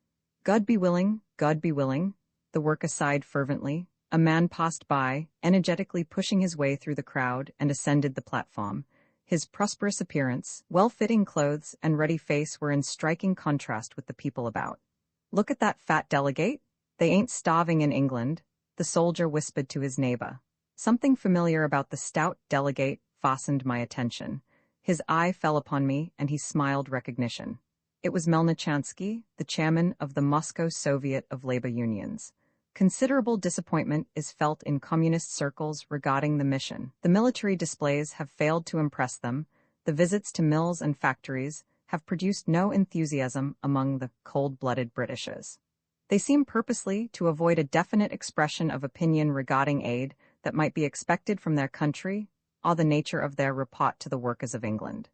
God be willing, the worker sighed fervently. A man passed by, energetically pushing his way through the crowd, and ascended the platform. His prosperous appearance, well-fitting clothes, and ruddy face were in striking contrast with the people about. "Look at that fat delegate. They ain't starving in England," the soldier whispered to his neighbor. Something familiar about the stout delegate fastened my attention. His eye fell upon me, and he smiled recognition. It was Melnichansky, the chairman of the Moscow Soviet of Labor Unions. Considerable disappointment is felt in communist circles regarding the mission. The military displays have failed to impress them. The visits to mills and factories have produced no enthusiasm among the cold-blooded Britishers. They seem purposely to avoid a definite expression of opinion regarding aid that might be expected from their country or the nature of their report to the workers of England.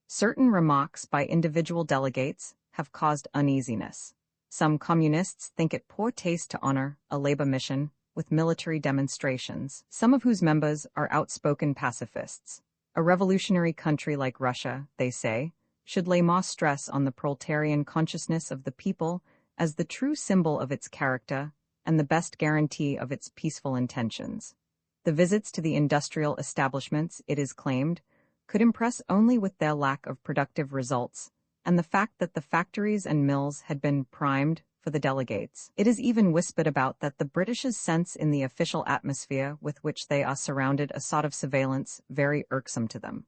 Certain remarks by individual delegates have caused uneasiness. Some communists think it poor taste to honor a labor mission with military demonstrations, some of whose members are outspoken pacifists. A revolutionary country like Russia, they say, should lay more stress on the proletarian consciousness of the people as the true symbol of its character and the best guarantee of its peaceful intentions. The visits to the industrial establishments, it is claimed, could impress only with their lack of productive results, and the fact that the factories and mills had been primed for the delegates. It is even whispered about that the British's sense in the official atmosphere with which they are surrounded a sort of surveillance very irksome to them.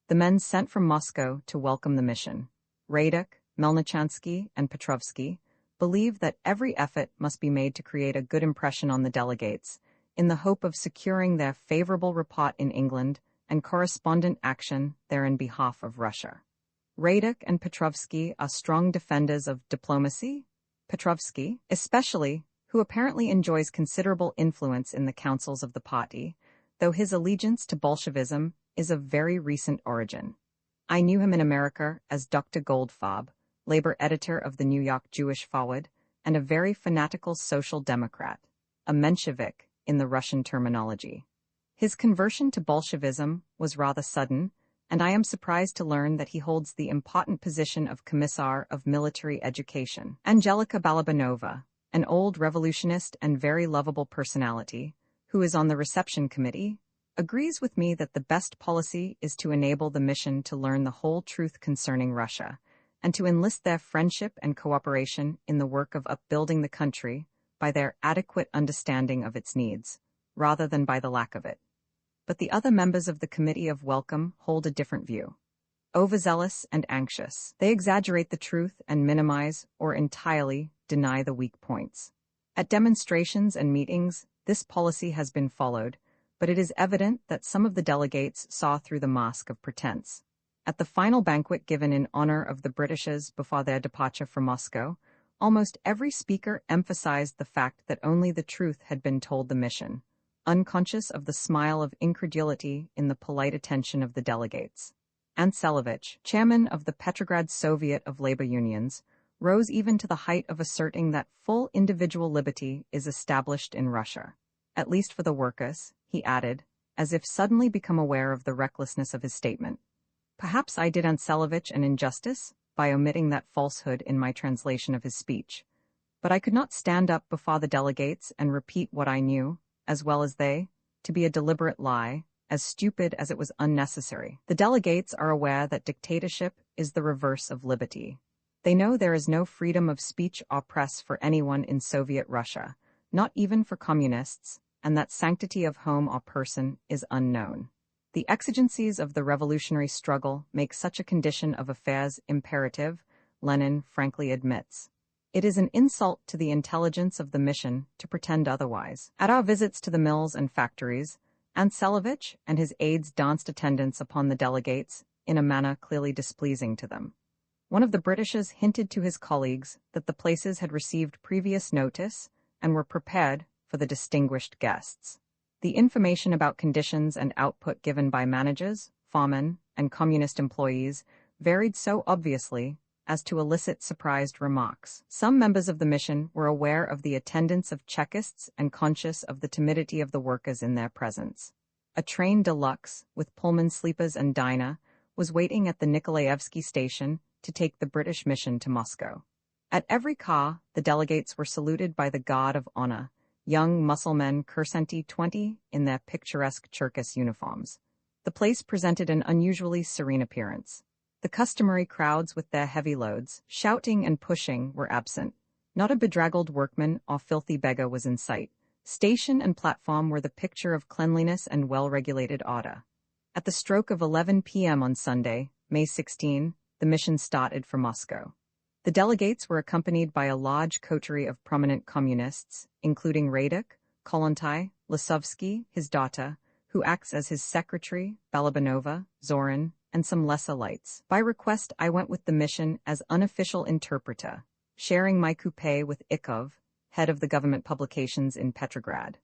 The men sent from Moscow to welcome the mission, Radek, Melnichansky, and Petrovsky, believe that every effort must be made to create a good impression on the delegates, in the hope of securing their favorable report in England and correspondent action there in behalf of Russia. Radek and Petrovsky are strong defenders of diplomacy. Petrovsky, especially, who apparently enjoys considerable influence in the councils of the party, though his allegiance to Bolshevism is of very recent origin. I knew him in America as Dr. Goldfarb, labor editor of the New York Jewish Forward, and a very fanatical social democrat, a Menshevik in the Russian terminology. His conversion to Bolshevism was rather sudden, and I am surprised to learn that he holds the important position of Commissar of Military Education. Angelika Balabanova, an old revolutionist and very lovable personality, who is on the reception committee, agrees with me that the best policy is to enable the mission to learn the whole truth concerning Russia, and to enlist their friendship and cooperation in the work of upbuilding the country by their adequate understanding of its needs, rather than by the lack of it. But the other members of the Committee of Welcome hold a different view. Overzealous and anxious, they exaggerate the truth and minimize or entirely deny the weak points. At demonstrations and meetings, this policy has been followed, but it is evident that some of the delegates saw through the mask of pretense. At the final banquet given in honor of the Britishers before their departure from Moscow, almost every speaker emphasized the fact that only the truth had been told the mission, unconscious of the smile of incredulity in the polite attention of the delegates. Antselovich, chairman of the Petrograd Soviet of Labor Unions, rose even to the height of asserting that full individual liberty is established in Russia, at least for the workers, he added, as if suddenly become aware of the recklessness of his statement. Perhaps I did Antselovich an injustice by omitting that falsehood in my translation of his speech, but I could not stand up before the delegates and repeat what I knew, as well as they, to be a deliberate lie, as stupid as it was unnecessary. The delegates are aware that dictatorship is the reverse of liberty. They know there is no freedom of speech or press for anyone in Soviet Russia, not even for communists, and that sanctity of home or person is unknown. The exigencies of the revolutionary struggle make such a condition of affairs imperative, Lenin frankly admits. It is an insult to the intelligence of the mission to pretend otherwise. At our visits to the mills and factories, Antselovich and his aides danced attendance upon the delegates in a manner clearly displeasing to them. One of the Britishers hinted to his colleagues that the places had received previous notice and were prepared for the distinguished guests. The information about conditions and output given by managers, foremen, and communist employees varied so obviously as to elicit surprised remarks. Some members of the mission were aware of the attendance of Chekists and conscious of the timidity of the workers in their presence. A train de luxe, with Pullman sleepers and diner, was waiting at the Nikolaevsky station to take the British mission to Moscow. At every car, the delegates were saluted by the Guard of Honor, young muscle-men Kursenti 20 in their picturesque Cherkess uniforms. The place presented an unusually serene appearance. The customary crowds with their heavy loads, shouting and pushing, were absent. Not a bedraggled workman or filthy beggar was in sight. Station and platform were the picture of cleanliness and well-regulated order. At the stroke of 11 p.m. on Sunday, May 16, the mission started for Moscow. The delegates were accompanied by a large coterie of prominent communists, including Radek, Kollontai, Lisovsky, his daughter, who acts as his secretary, Balabanova, Zorin, and some lesser lights. By request, I went with the mission as unofficial interpreter, sharing my coupe with Ikov, head of the government publications in Petrograd.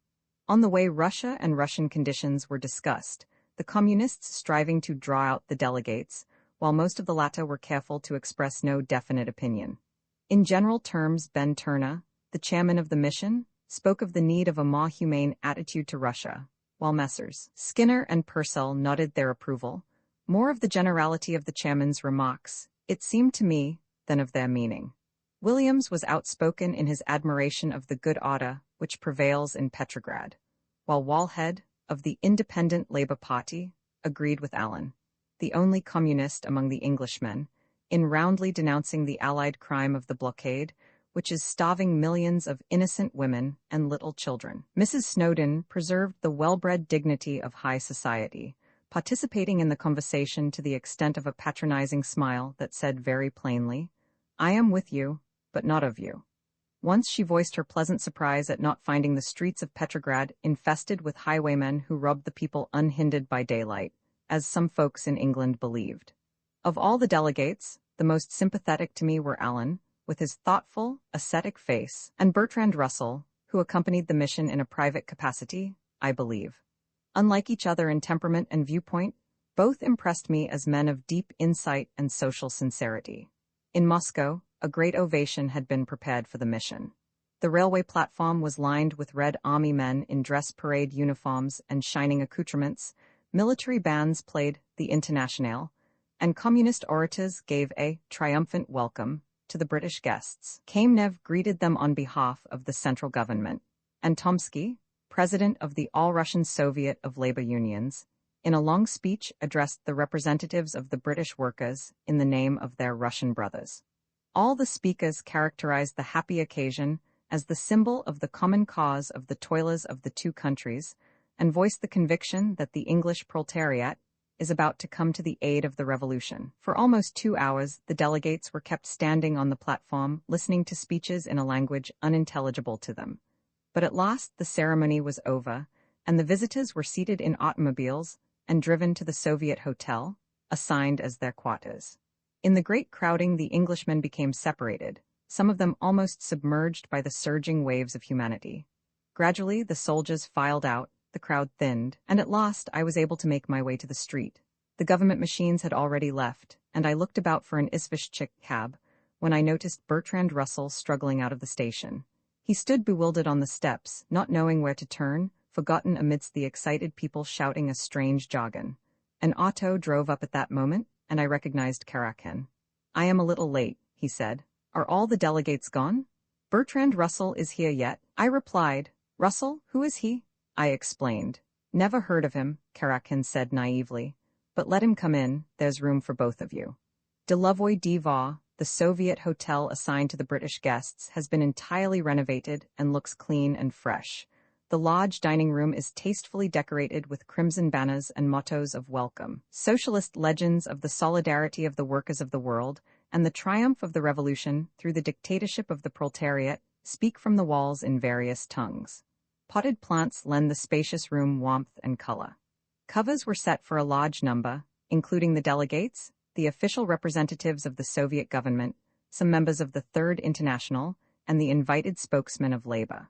On the way, Russia and Russian conditions were discussed, the communists striving to draw out the delegates, while most of the latter were careful to express no definite opinion. In general terms, Ben Turner, the chairman of the mission, spoke of the need of a more humane attitude to Russia, while Messrs. Skinner and Purcell nodded their approval. More of the generality of the chairman's remarks It seemed to me, then, of their meaning. Williams was outspoken in his admiration of the good order which prevails in Petrograd, while Wallhead, of the Independent Labour Party, agreed with Allen, the only communist among the Englishmen, in roundly denouncing the Allied crime of the blockade, which is starving millions of innocent women and little children. Mrs. Snowdon preserved the well-bred dignity of high society, participating in the conversation to the extent of a patronizing smile that said very plainly, "I am with you, but not of you." Once she voiced her pleasant surprise at not finding the streets of Petrograd infested with highwaymen who robbed the people unhindered by daylight, as some folks in England believed. Of all the delegates, the most sympathetic to me were Allen, with his thoughtful, ascetic face, and Bertrand Russell, who accompanied the mission in a private capacity, I believe. Unlike each other in temperament and viewpoint, both impressed me as men of deep insight and social sincerity. In Moscow, a great ovation had been prepared for the mission. The railway platform was lined with Red Army men in dress parade uniforms and shining accoutrements, military bands played the Internationale, and communist orators gave a triumphant welcome to the British guests. Kamenev greeted them on behalf of the central government, and Tomsky, president of the All-Russian Soviet of Labor Unions, in a long speech addressed the representatives of the British workers in the name of their Russian brothers. All the speakers characterized the happy occasion as the symbol of the common cause of the toilers of the two countries, and voiced the conviction that the English proletariat is about to come to the aid of the revolution. For almost 2 hours, the delegates were kept standing on the platform, listening to speeches in a language unintelligible to them. But at last the ceremony was over, and the visitors were seated in automobiles and driven to the Soviet hotel, assigned as their quarters. In the great crowding, the Englishmen became separated, some of them almost submerged by the surging waves of humanity. Gradually, the soldiers filed out, the crowd thinned, and at last I was able to make my way to the street. The government machines had already left, and I looked about for an Izvoshchik cab, when I noticed Bertrand Russell struggling out of the station. He stood bewildered on the steps, not knowing where to turn, forgotten amidst the excited people shouting a strange jargon. An auto drove up at that moment, and I recognized Karakin. "I am a little late," he said. "Are all the delegates gone?" "Bertrand Russell is here yet," I replied. "Russell? Who is he?" I explained. "Never heard of him," Karakin said naively. "But let him come in, there's room for both of you." Delovoy Diva, the Soviet hotel assigned to the British guests, has been entirely renovated and looks clean and fresh. The lodge dining room is tastefully decorated with crimson banners and mottos of welcome, socialist legends of the solidarity of the workers of the world, and the triumph of the revolution through the dictatorship of the proletariat speak from the walls in various tongues. Potted plants lend the spacious room warmth and color. Covers were set for a large number, including the delegates, the official representatives of the Soviet government, some members of the Third International, and the invited spokesmen of labor.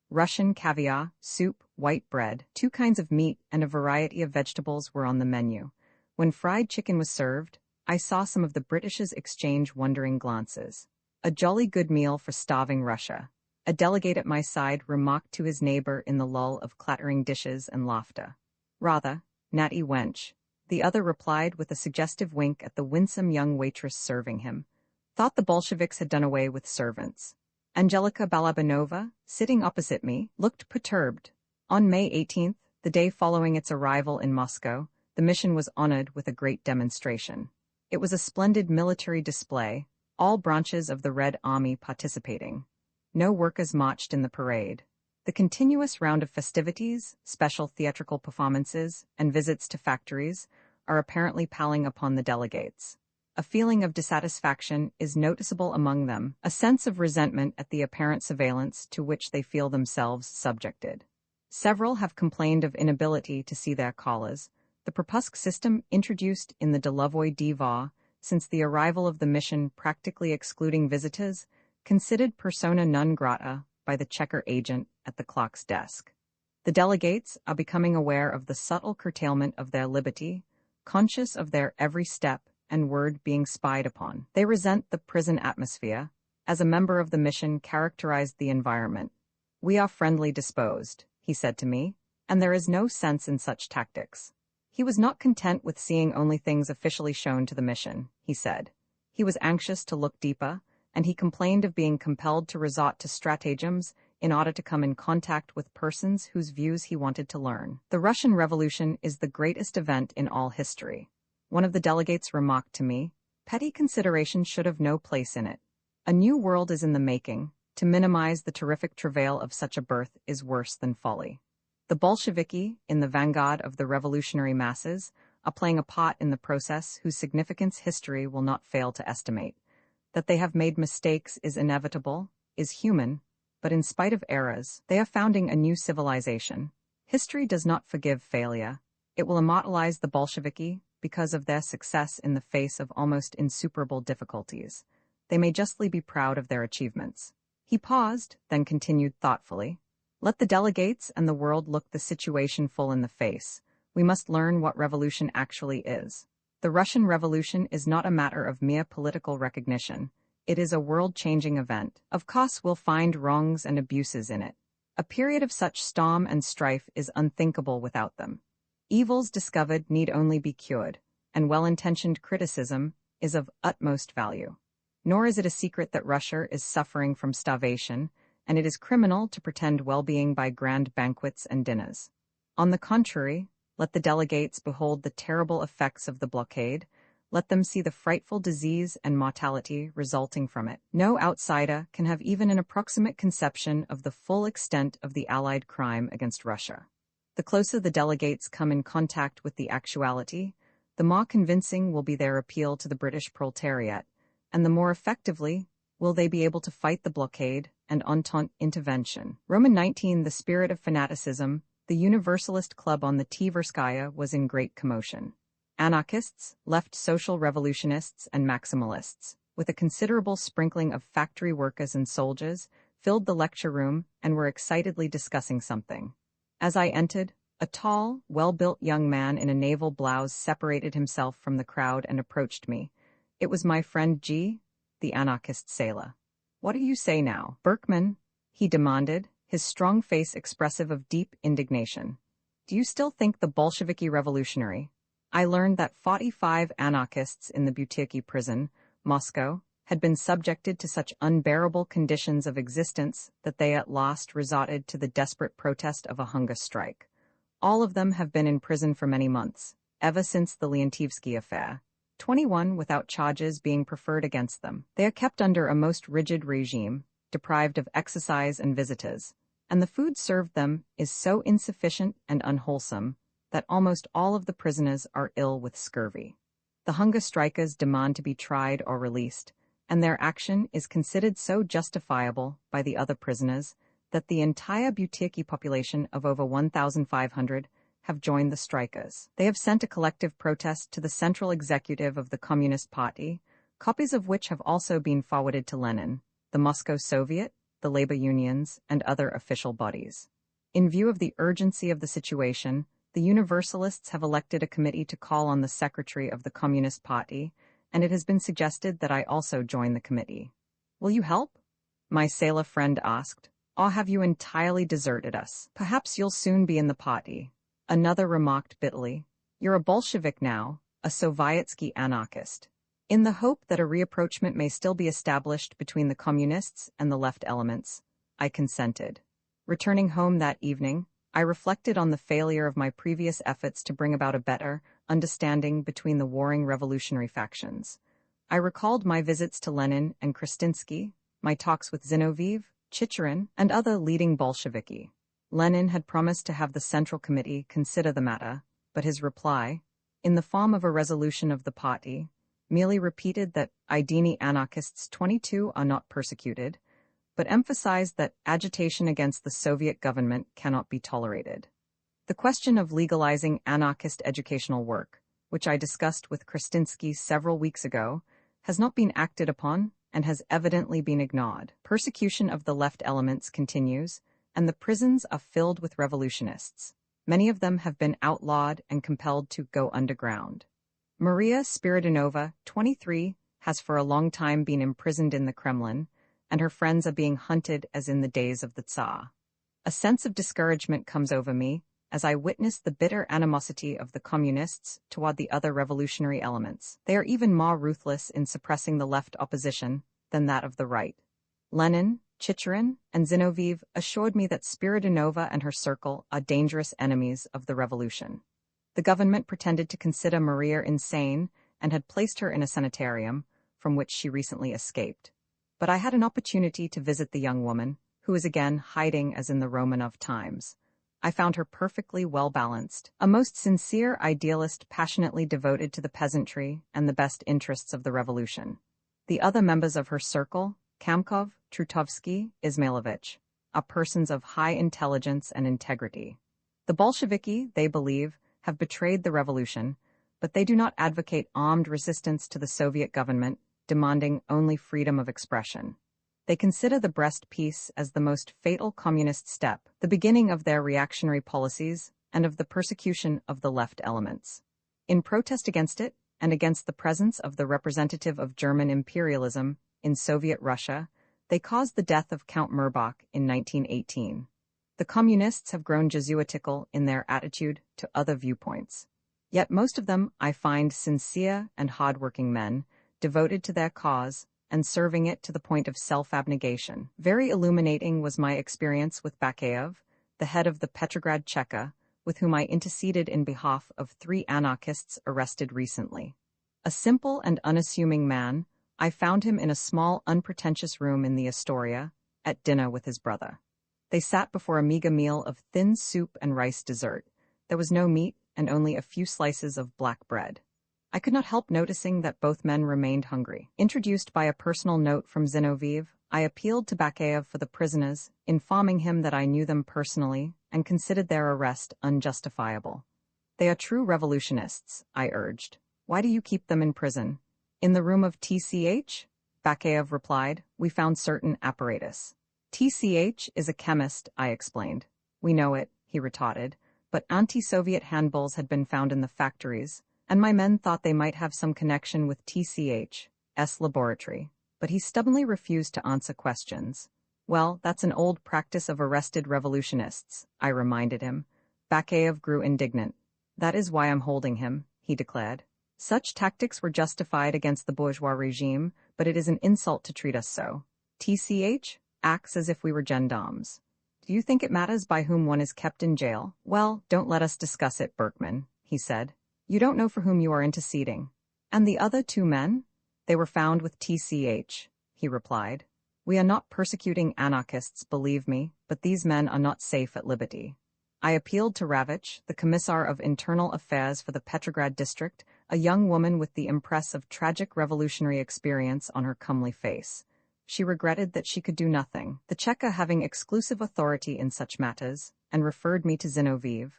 Russian caviar, soup, white bread, 2 kinds of meat, and a variety of vegetables were on the menu. When fried chicken was served, I saw some of the Britishers exchange wondering glances. "A jolly good meal for starving Russia," a delegate at my side remarked to his neighbor in the lull of clattering dishes and laughter. "Rather, natty wench," the other replied with a suggestive wink at the winsome young waitress serving him. "Thought the Bolsheviks had done away with servants." Angelika Balabanova, sitting opposite me, looked perturbed. On May 18th, the day following its arrival in Moscow, the mission was honored with a great demonstration. It was a splendid military display, all branches of the Red Army participating. No workers marched in the parade. The continuous round of festivities, special theatrical performances, and visits to factories are apparently palling upon the delegates. A feeling of dissatisfaction is noticeable among them, a sense of resentment at the apparent surveillance to which they feel themselves subjected. Several have complained of inability to see their callers. The propusk system introduced in the Delovoy Diva since the arrival of the mission practically excluding visitors, considered persona non grata by the checker agent at the clock's desk. The delegates are becoming aware of the subtle curtailment of their liberty, conscious of their every step and word being spied upon. They resent the prison atmosphere. As a member of the mission characterized the environment. "We are friendly disposed," he said to me, "and there is no sense in such tactics." He was not content with seeing only things officially shown to the mission, he said. He He was anxious to look deeper, and he complained of being compelled to resort to stratagems in order to come in contact with persons whose views he wanted to learn. The Russian Revolution is the greatest event in all history. One of the delegates remarked to me, petty consideration should have no place in it. A new world is in the making. To minimize the terrific travail of such a birth is worse than folly. The Bolsheviki, in the vanguard of the revolutionary masses, are playing a part in the process whose significance history will not fail to estimate. That they have made mistakes is inevitable, is human, but in spite of errors, they are founding a new civilization. History does not forgive failure. It will immortalize the Bolsheviki because of their success in the face of almost insuperable difficulties. They may justly be proud of their achievements. He paused, then continued thoughtfully. Let the delegates and the world look the situation full in the face. We must learn what revolution actually is. The Russian Revolution is not a matter of mere political recognition. It is a world-changing event. Of course, we'll find wrongs and abuses in it. A period of such storm and strife is unthinkable without them. Evils discovered need only be cured, and well-intentioned criticism is of utmost value. Nor is it a secret that Russia is suffering from starvation, and it is criminal to pretend well-being by grand banquets and dinners. On the contrary, let the delegates behold the terrible effects of the blockade. Let them see the frightful disease and mortality resulting from it. No outsider can have even an approximate conception of the full extent of the Allied crime against Russia. The closer the delegates come in contact with the actuality, the more convincing will be their appeal to the British proletariat, and the more effectively will they be able to fight the blockade and Entente intervention. Roman 19. The spirit of fanaticism, the Universalist club on the Tverskaya was in great commotion. Anarchists, left social revolutionists, and maximalists, with a considerable sprinkling of factory workers and soldiers, filled the lecture room and were excitedly discussing something. As I entered, a tall, well-built young man in a naval blouse separated himself from the crowd and approached me. It was my friend G, the anarchist sailor. What do you say now, Berkman? He demanded, his strong face expressive of deep indignation. Do you still think the Bolsheviki revolutionary? I learned that 45 anarchists in the Butyrki prison, Moscow, had been subjected to such unbearable conditions of existence that they at last resorted to the desperate protest of a hunger strike. All of them have been in prison for many months, ever since the Leontievsky affair, 21 without charges being preferred against them. They are kept under a most rigid regime, deprived of exercise and visitors, and the food served them is so insufficient and unwholesome that almost all of the prisoners are ill with scurvy. The hunger strikers demand to be tried or released, and their action is considered so justifiable by the other prisoners that the entire Butyrki population of over 1,500 have joined the strikers. They have sent a collective protest to the Central Executive of the Communist Party, copies of which have also been forwarded to Lenin, the Moscow Soviet, the labor unions, and other official bodies. In view of the urgency of the situation, the Universalists have elected a committee to call on the secretary of the Communist Party, and it has been suggested that I also join the committee. Will you help? My sailor friend asked. Or have you entirely deserted us? Perhaps you'll soon be in the party. Another remarked bitterly. You're a Bolshevik now, a Sovietsky anarchist. In the hope that a rapprochement may still be established between the communists and the left elements, I consented. Returning home that evening, I reflected on the failure of my previous efforts to bring about a better understanding between the warring revolutionary factions. I recalled my visits to Lenin and Kristinsky, my talks with Zinoviev, Chicherin, and other leading Bolsheviki. Lenin had promised to have the Central Committee consider the matter, but his reply, in the form of a resolution of the party, merely repeated that Idini anarchists 22 are not persecuted, but emphasized that agitation against the Soviet government cannot be tolerated. The question of legalizing anarchist educational work, which I discussed with Kristinsky several weeks ago, has not been acted upon and has evidently been ignored. Persecution of the left elements continues, and the prisons are filled with revolutionists. Many of them have been outlawed and compelled to go underground. Maria Spiridonova, 23, has for a long time been imprisoned in the Kremlin, and her friends are being hunted as in the days of the Tsar. A sense of discouragement comes over me, as I witnessed the bitter animosity of the communists toward the other revolutionary elements. They are even more ruthless in suppressing the left opposition than that of the right. Lenin, Chicherin, and Zinoviev assured me that Spiridonova and her circle are dangerous enemies of the revolution. The government pretended to consider Maria insane and had placed her in a sanitarium, from which she recently escaped. But I had an opportunity to visit the young woman, who is again hiding as in the Romanov times. I found her perfectly well-balanced, a most sincere idealist passionately devoted to the peasantry and the best interests of the revolution. The other members of her circle, Kamkov, Trutovsky, Ismailovich, are persons of high intelligence and integrity. The Bolsheviki, they believe, have betrayed the revolution, but they do not advocate armed resistance to the Soviet government, demanding only freedom of expression. They consider the Brest Peace as the most fatal communist step, the beginning of their reactionary policies and of the persecution of the left elements. In protest against it, and against the presence of the representative of German imperialism in Soviet Russia, they caused the death of Count Mirbach in 1918. The communists have grown Jesuitical in their attitude to other viewpoints. Yet most of them I find sincere and hard-working men, devoted to their cause and serving it to the point of self-abnegation. Very illuminating was my experience with Bakayev, the head of the Petrograd Cheka, with whom I interceded in behalf of 3 anarchists arrested recently. A simple and unassuming man, I found him in a small, unpretentious room in the Astoria, at dinner with his brother. They sat before a meager meal of thin soup and rice dessert. There was no meat and only a few slices of black bread. I could not help noticing that both men remained hungry. Introduced by a personal note from Zinoviev, I appealed to Bakayev for the prisoners, informing him that I knew them personally and considered their arrest unjustifiable. They are true revolutionists, I urged. Why do you keep them in prison? In the room of TCH? Bakayev replied, we found certain apparatus. TCH is a chemist, I explained. We know it, he retorted, but anti-Soviet handbills had been found in the factories, and my men thought they might have some connection with TCH's laboratory, but he stubbornly refused to answer questions. Well, that's an old practice of arrested revolutionists, I reminded him. Bakayev grew indignant. That is why I'm holding him, he declared. Such tactics were justified against the bourgeois regime, but it is an insult to treat us so. TCH acts as if we were gendarmes. Do you think it matters by whom one is kept in jail? Well, don't let us discuss it, Berkman, he said. You don't know for whom you are interceding. And the other 2 men? They were found with TCH, he replied. We are not persecuting anarchists, believe me, but these men are not safe at liberty. I appealed to Ravich, the Commissar of Internal Affairs for the Petrograd district, a young woman with the impress of tragic revolutionary experience on her comely face. She regretted that she could do nothing, the Cheka having exclusive authority in such matters, and referred me to Zinoviev.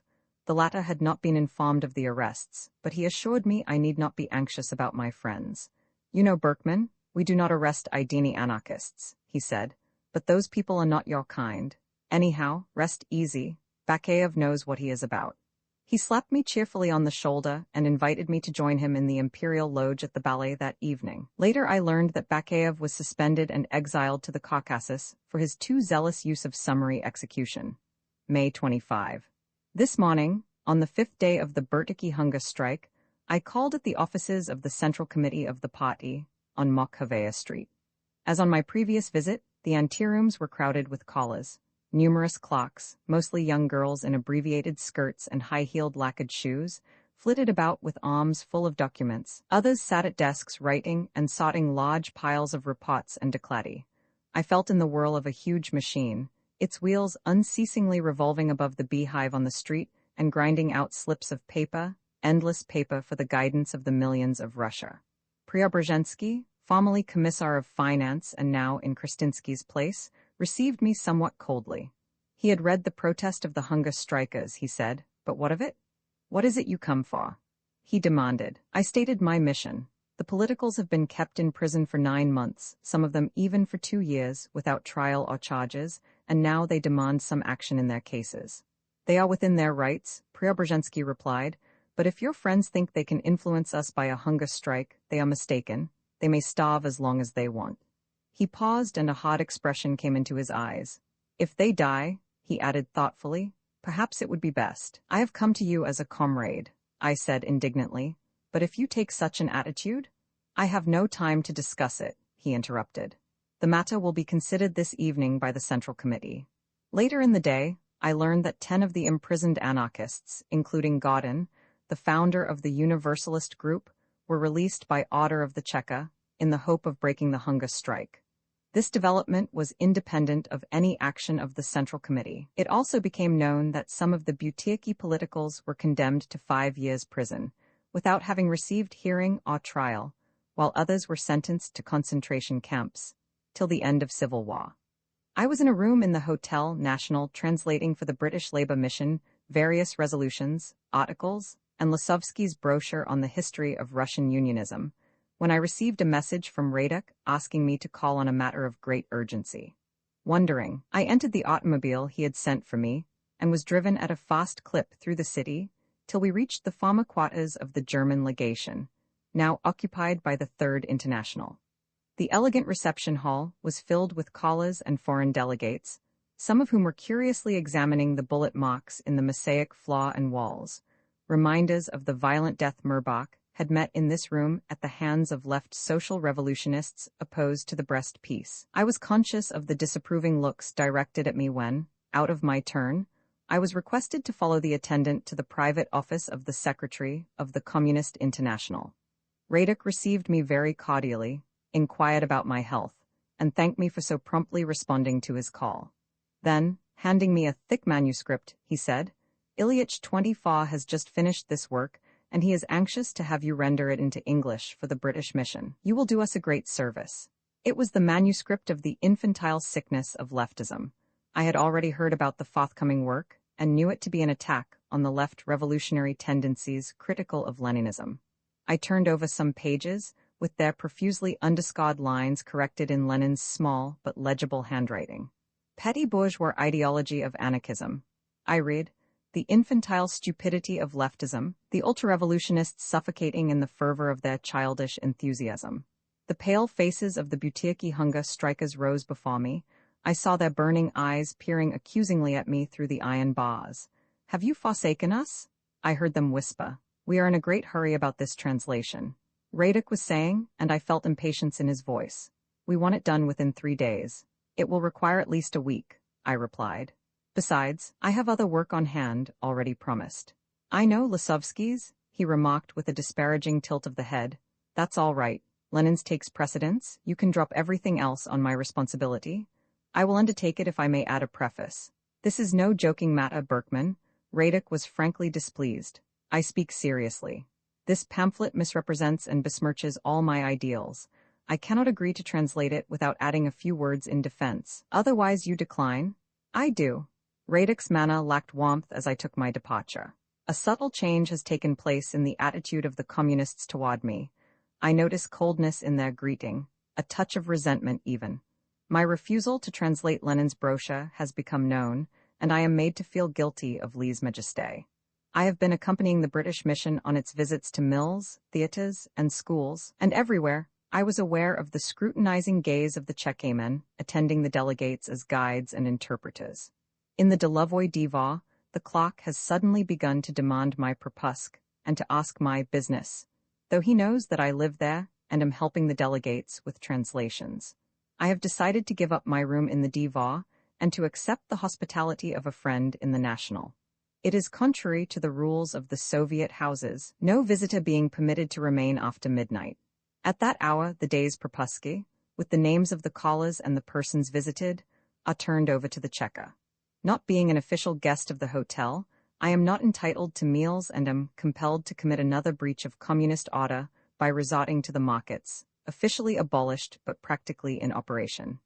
The latter had not been informed of the arrests, but he assured me I need not be anxious about my friends. You know, Berkman, we do not arrest Idini anarchists, he said, but those people are not your kind. Anyhow, rest easy. Bakayev knows what he is about. He slapped me cheerfully on the shoulder and invited me to join him in the Imperial Lodge at the ballet that evening. Later I learned that Bakayev was suspended and exiled to the Caucasus for his too zealous use of summary execution. May 25. This morning, on the 5th day of the Bertiki hunger strike, I called at the offices of the Central Committee of the Party on Mokhavaya Street. As on my previous visit, the anterooms were crowded with callers. Numerous clocks, mostly young girls in abbreviated skirts and high-heeled lacquered shoes, flitted about with arms full of documents. Others sat at desks writing and sorting large piles of reports and deklady. I felt in the whirl of a huge machine, its wheels unceasingly revolving above the beehive on the street and grinding out slips of paper, endless paper for the guidance of the millions of Russia. Preobrazhensky, formerly Commissar of Finance and now in Kristinsky's place, received me somewhat coldly. He had read the protest of the hunger strikers, he said, but what of it? What is it you come for? He demanded. I stated my mission. The politicals have been kept in prison for 9 months, some of them even for 2 years, without trial or charges, and now they demand some action in their cases. They are within their rights, Preobrazhensky replied, but if your friends think they can influence us by a hunger strike, they are mistaken. They may starve as long as they want. He paused and a hard expression came into his eyes. If they die, he added thoughtfully, Perhaps it would be best. I have come to you as a comrade, I said indignantly. But if you take such an attitude? I have no time to discuss it, he interrupted. The matter will be considered this evening by the Central Committee. Later in the day, I learned that 10 of the imprisoned anarchists, including Godin, the founder of the Universalist group, were released by order of the Cheka, in the hope of breaking the hunger strike. This development was independent of any action of the Central Committee. It also became known that some of the Butyrki politicals were condemned to 5 years prison, without having received hearing or trial, while others were sentenced to concentration camps, till the end of civil war. I was in a room in the Hotel National translating for the British Labour Mission various resolutions, articles, and Lasovsky's brochure on the history of Russian unionism, when I received a message from Radek asking me to call on a matter of great urgency. Wondering, I entered the automobile he had sent for me, and was driven at a fast clip through the city, till we reached the former quarters of the German legation, now occupied by the Third International. The elegant reception hall was filled with callers and foreign delegates, some of whom were curiously examining the bullet marks in the mosaic floor and walls, reminders of the violent death Murbach had met in this room at the hands of left social revolutionists opposed to the Brest peace. I was conscious of the disapproving looks directed at me when, out of my turn, I was requested to follow the attendant to the private office of the Secretary of the Communist International. Radek received me very cordially, inquired about my health, and thanked me for so promptly responding to his call. Then, handing me a thick manuscript, he said, "Ilyich 24 has just finished this work, and he is anxious to have you render it into English for the British mission. You will do us a great service." It was the manuscript of the infantile sickness of leftism. I had already heard about the forthcoming work, and knew it to be an attack on the left revolutionary tendencies critical of Leninism. I turned over some pages, with their profusely underscored lines corrected in Lenin's small but legible handwriting. Petty bourgeois ideology of anarchism. I read, the infantile stupidity of leftism, the ultra-revolutionists suffocating in the fervor of their childish enthusiasm. The pale faces of the Butyrki hunger strikers rose before me. I saw their burning eyes peering accusingly at me through the iron bars. "Have you forsaken us?" I heard them whisper. "We are in a great hurry about this translation," Radek was saying, and I felt impatience in his voice. "We want it done within 3 days. It will require at least a week," I replied. "Besides, I have other work on hand, already promised." "I know Lasovsky's," he remarked with a disparaging tilt of the head. "That's all right. Lenin's takes precedence. You can drop everything else on my responsibility. I will undertake it if I may add a preface. This is no joking matter, Berkman." Radek was frankly displeased. "I speak seriously. This pamphlet misrepresents and besmirches all my ideals. I cannot agree to translate it without adding a few words in defense. Otherwise you decline?" "I do." Radek's manner lacked warmth as I took my departure. A subtle change has taken place in the attitude of the communists toward me. I notice coldness in their greeting, a touch of resentment even. My refusal to translate Lenin's brochure has become known, and I am made to feel guilty of lèse-majesté. I have been accompanying the British mission on its visits to mills, theatres, and schools, and everywhere I was aware of the scrutinizing gaze of the Chekamen, attending the delegates as guides and interpreters. In the Delovoy Diva, the clock has suddenly begun to demand my propusk and to ask my business, though he knows that I live there and am helping the delegates with translations. I have decided to give up my room in the Diva and to accept the hospitality of a friend in the National. It is contrary to the rules of the Soviet houses, no visitor being permitted to remain after midnight. At that hour, the day's propuski, with the names of the callers and the persons visited, are turned over to the Cheka. Not being an official guest of the hotel, I am not entitled to meals and am compelled to commit another breach of communist order by resorting to the markets, officially abolished but practically in operation.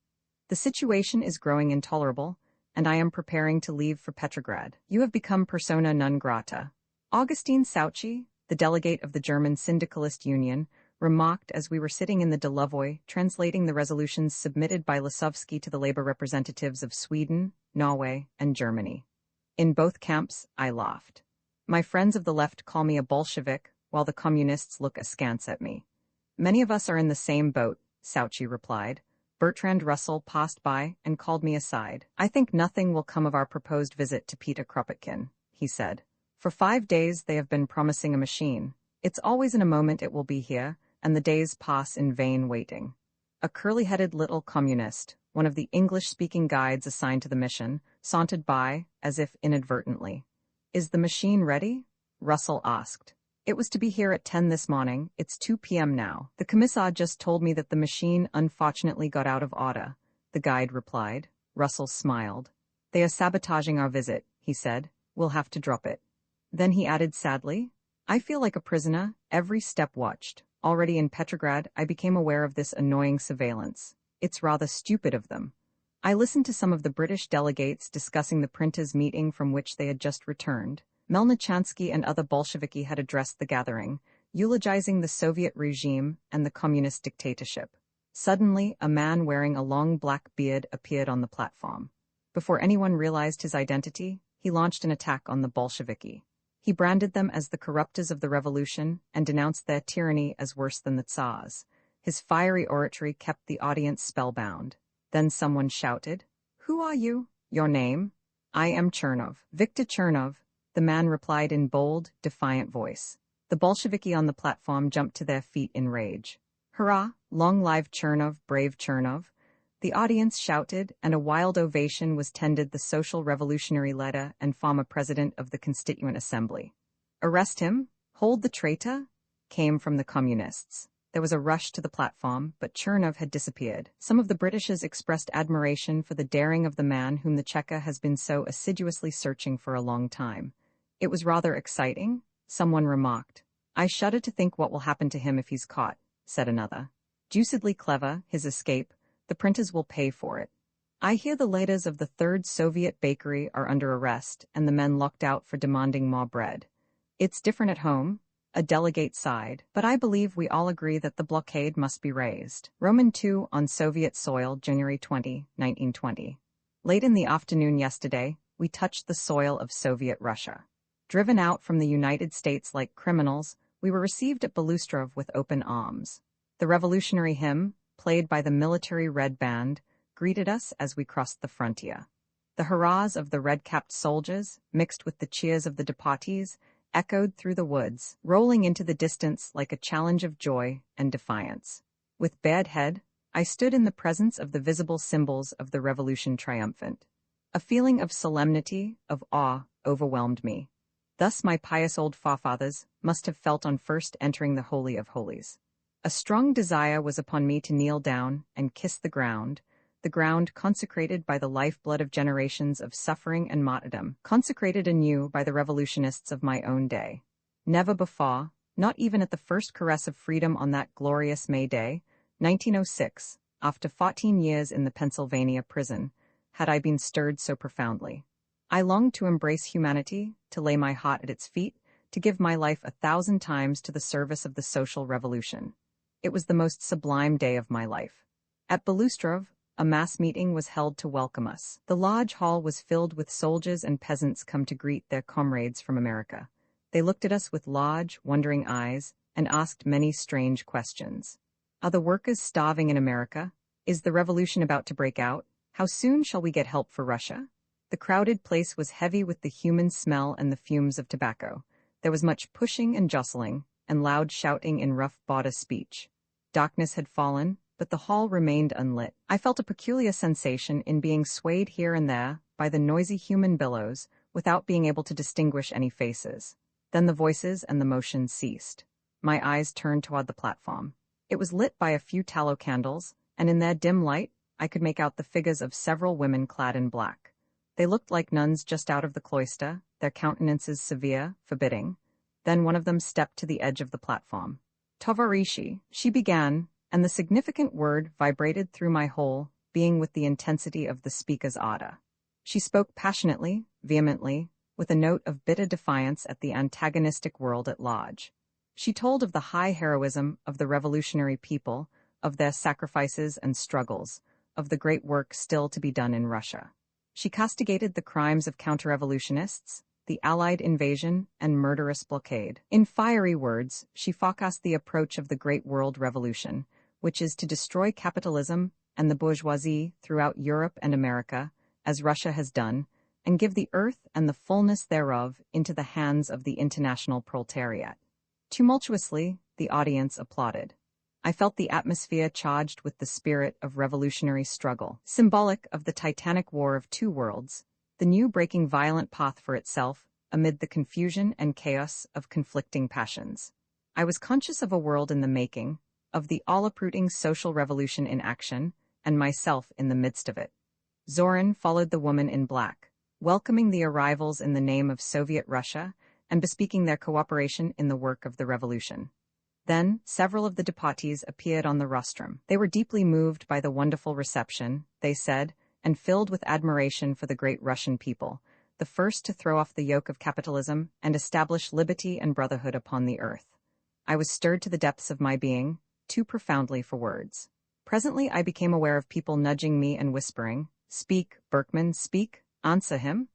The situation is growing intolerable, and I am preparing to leave for Petrograd. You have become persona non grata. Augustin Souchy, the delegate of the German Syndicalist Union, remarked as we were sitting in the Delovoy translating the resolutions submitted by Lasovsky to the labor representatives of Sweden, Norway, and Germany. In both camps, I laughed. My friends of the left call me a Bolshevik, while the communists look askance at me. "Many of us are in the same boat," Souchy replied. Bertrand Russell passed by and called me aside. "I think nothing will come of our proposed visit to Peter Kropotkin," he said. "For 5 days they have been promising a machine. It's always in a moment it will be here, and the days pass in vain waiting." A curly-headed little communist, one of the English-speaking guides assigned to the mission, sauntered by, as if inadvertently. "Is the machine ready?" Russell asked. "It was to be here at 10 this morning. It's 2 p.m. now. The commissar just told me that the machine unfortunately got out of order," the guide replied. Russell smiled. "They are sabotaging our visit," he said. "We'll have to drop it." Then he added sadly, "I feel like a prisoner, every step watched. Already in Petrograd, I became aware of this annoying surveillance. It's rather stupid of them." I listened to some of the British delegates discussing the printers' meeting from which they had just returned. Melnichansky and other Bolsheviki had addressed the gathering, eulogizing the Soviet regime and the communist dictatorship. Suddenly, a man wearing a long black beard appeared on the platform. Before anyone realized his identity, he launched an attack on the Bolsheviki. He branded them as the corruptors of the revolution and denounced their tyranny as worse than the Tsars. His fiery oratory kept the audience spellbound. Then someone shouted, "Who are you? Your name?" "I am Chernov, Viktor Chernov," the man replied in bold, defiant voice. The Bolsheviki on the platform jumped to their feet in rage. "Hurrah! Long live Chernov, brave Chernov!" The audience shouted, and a wild ovation was tendered the social revolutionary leader and former president of the Constituent Assembly. "Arrest him? Hold the traitor?" came from the communists. There was a rush to the platform, but Chernov had disappeared. Some of the Britishers expressed admiration for the daring of the man whom the Cheka has been so assiduously searching for a long time. "It was rather exciting," someone remarked. "I shudder to think what will happen to him if he's caught," said another. "Deucedly clever, his escape. The printers will pay for it." "I hear the leaders of the Third Soviet Bakery are under arrest and the men locked out for demanding more bread. It's different at home," a delegate sighed, "but I believe we all agree that the blockade must be raised." Roman II on Soviet soil, January 20, 1920. Late in the afternoon yesterday, we touched the soil of Soviet Russia. Driven out from the United States like criminals, we were received at Belustrov with open arms. The revolutionary hymn, played by the military Red Band, greeted us as we crossed the frontier. The hurrahs of the red-capped soldiers, mixed with the cheers of the deportees, echoed through the woods, rolling into the distance like a challenge of joy and defiance. With bared head, I stood in the presence of the visible symbols of the revolution triumphant. A feeling of solemnity, of awe, overwhelmed me. Thus my pious old forefathers must have felt on first entering the Holy of Holies. A strong desire was upon me to kneel down and kiss the ground consecrated by the lifeblood of generations of suffering and martyrdom, consecrated anew by the revolutionists of my own day. Never before, not even at the first caress of freedom on that glorious May Day, 1906, after 14 years in the Pennsylvania prison, had I been stirred so profoundly. I longed to embrace humanity, to lay my heart at its feet, to give my life 1,000 times to the service of the social revolution. It was the most sublime day of my life. At Belustrov, a mass meeting was held to welcome us. The lodge hall was filled with soldiers and peasants come to greet their comrades from America. They looked at us with large, wondering eyes and asked many strange questions. Are the workers starving in America? Is the revolution about to break out? How soon shall we get help for Russia? The crowded place was heavy with the human smell and the fumes of tobacco. There was much pushing and jostling, and loud shouting in rough bodice speech. Darkness had fallen, but the hall remained unlit. I felt a peculiar sensation in being swayed here and there by the noisy human billows without being able to distinguish any faces. Then the voices and the motion ceased. My eyes turned toward the platform. It was lit by a few tallow candles, and in their dim light, I could make out the figures of several women clad in black. They looked like nuns just out of the cloister, their countenances severe, forbidding. Then one of them stepped to the edge of the platform. "Tovarishi," she began, and the significant word vibrated through my whole being with the intensity of the speaker's ardor. She spoke passionately, vehemently, with a note of bitter defiance at the antagonistic world at large. She told of the high heroism of the revolutionary people, of their sacrifices and struggles, of the great work still to be done in Russia. She castigated the crimes of counter-revolutionists, the Allied invasion and murderous blockade. In fiery words, she forecast the approach of the Great World Revolution, which is to destroy capitalism and the bourgeoisie throughout Europe and America, as Russia has done, and give the earth and the fullness thereof into the hands of the international proletariat. Tumultuously, the audience applauded. I felt the atmosphere charged with the spirit of revolutionary struggle, symbolic of the titanic war of two worlds, the new breaking violent path for itself amid the confusion and chaos of conflicting passions. I was conscious of a world in the making, of the all-uprooting social revolution in action, and myself in the midst of it. Zorin followed the woman in black, welcoming the arrivals in the name of Soviet Russia and bespeaking their cooperation in the work of the revolution. Then, several of the deportees appeared on the rostrum. They were deeply moved by the wonderful reception, they said, and filled with admiration for the great Russian people, the first to throw off the yoke of capitalism and establish liberty and brotherhood upon the earth. I was stirred to the depths of my being, too profoundly for words. Presently I became aware of people nudging me and whispering, "Speak, Berkman, speak, answer him."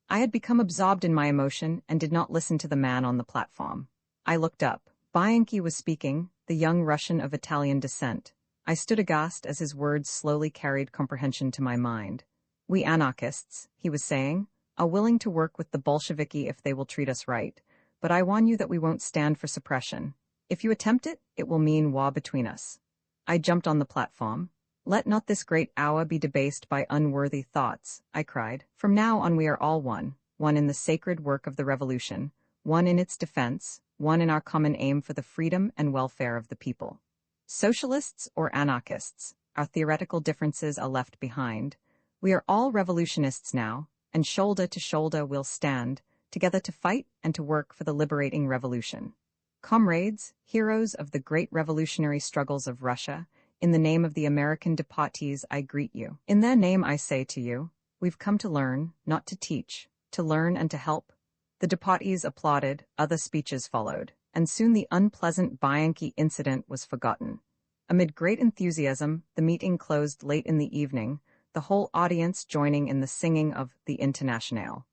I had become absorbed in my emotion and did not listen to the man on the platform. I looked up. Bianchi was speaking, the young Russian of Italian descent. I stood aghast as his words slowly carried comprehension to my mind. "We anarchists," he was saying, "are willing to work with the Bolsheviki if they will treat us right, but I warn you that we won't stand for suppression. If you attempt it, it will mean war between us." I jumped on the platform. "Let not this great hour be debased by unworthy thoughts," I cried. "From now on we are all one in the sacred work of the revolution, one in its defense, one in our common aim for the freedom and welfare of the people. Socialists or anarchists, our theoretical differences are left behind. We are all revolutionists now, and shoulder to shoulder we'll stand, together to fight and to work for the liberating revolution. Comrades, heroes of the great revolutionary struggles of Russia, in the name of the American deportees I greet you. In their name I say to you, we've come to learn, not to teach, to learn and to help." The deportees applauded, other speeches followed, and soon the unpleasant Bianchi incident was forgotten. Amid great enthusiasm, the meeting closed late in the evening, the whole audience joining in the singing of the Internationale.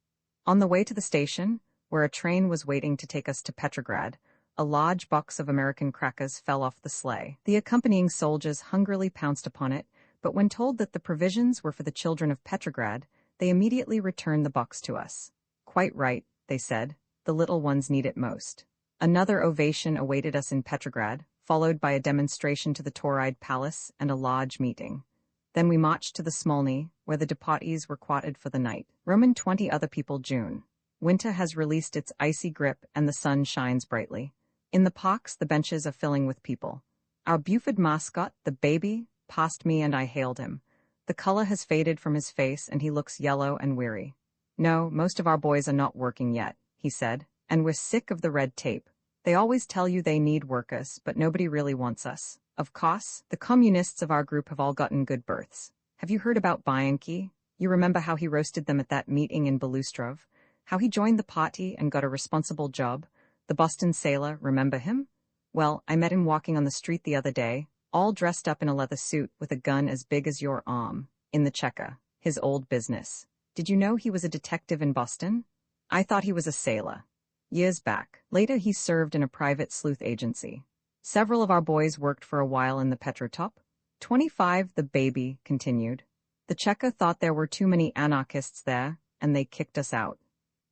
On the way to the station, where a train was waiting to take us to Petrograd, a large box of American crackers fell off the sleigh. The accompanying soldiers hungrily pounced upon it, but when told that the provisions were for the children of Petrograd, they immediately returned the box to us. "Quite right," they said, "the little ones need it most." Another ovation awaited us in Petrograd, followed by a demonstration to the Tauride Palace and a lodge meeting. Then we marched to the Smolny, where the deportees were quartered for the night. Roman 20 other people. June. Winter has released its icy grip and the sun shines brightly. In the parks the benches are filling with people. Our Buford mascot, the baby, passed me and I hailed him. The color has faded from his face and he looks yellow and weary. "No, most of our boys are not working yet," he said, "and we're sick of the red tape. They always tell you they need workers, but nobody really wants us. Of course, the communists of our group have all gotten good berths. Have you heard about Bianchi? You remember how he roasted them at that meeting in Belustrov? How he joined the party and got a responsible job? The Boston sailor, remember him? Well, I met him walking on the street the other day, all dressed up in a leather suit with a gun as big as your arm, in the Cheka, his old business. Did you know he was a detective in Boston? I thought he was a sailor. Years back. Later he served in a private sleuth agency. Several of our boys worked for a while in the Petrotop. 25, the baby continued. The Cheka thought there were too many anarchists there, and they kicked us out.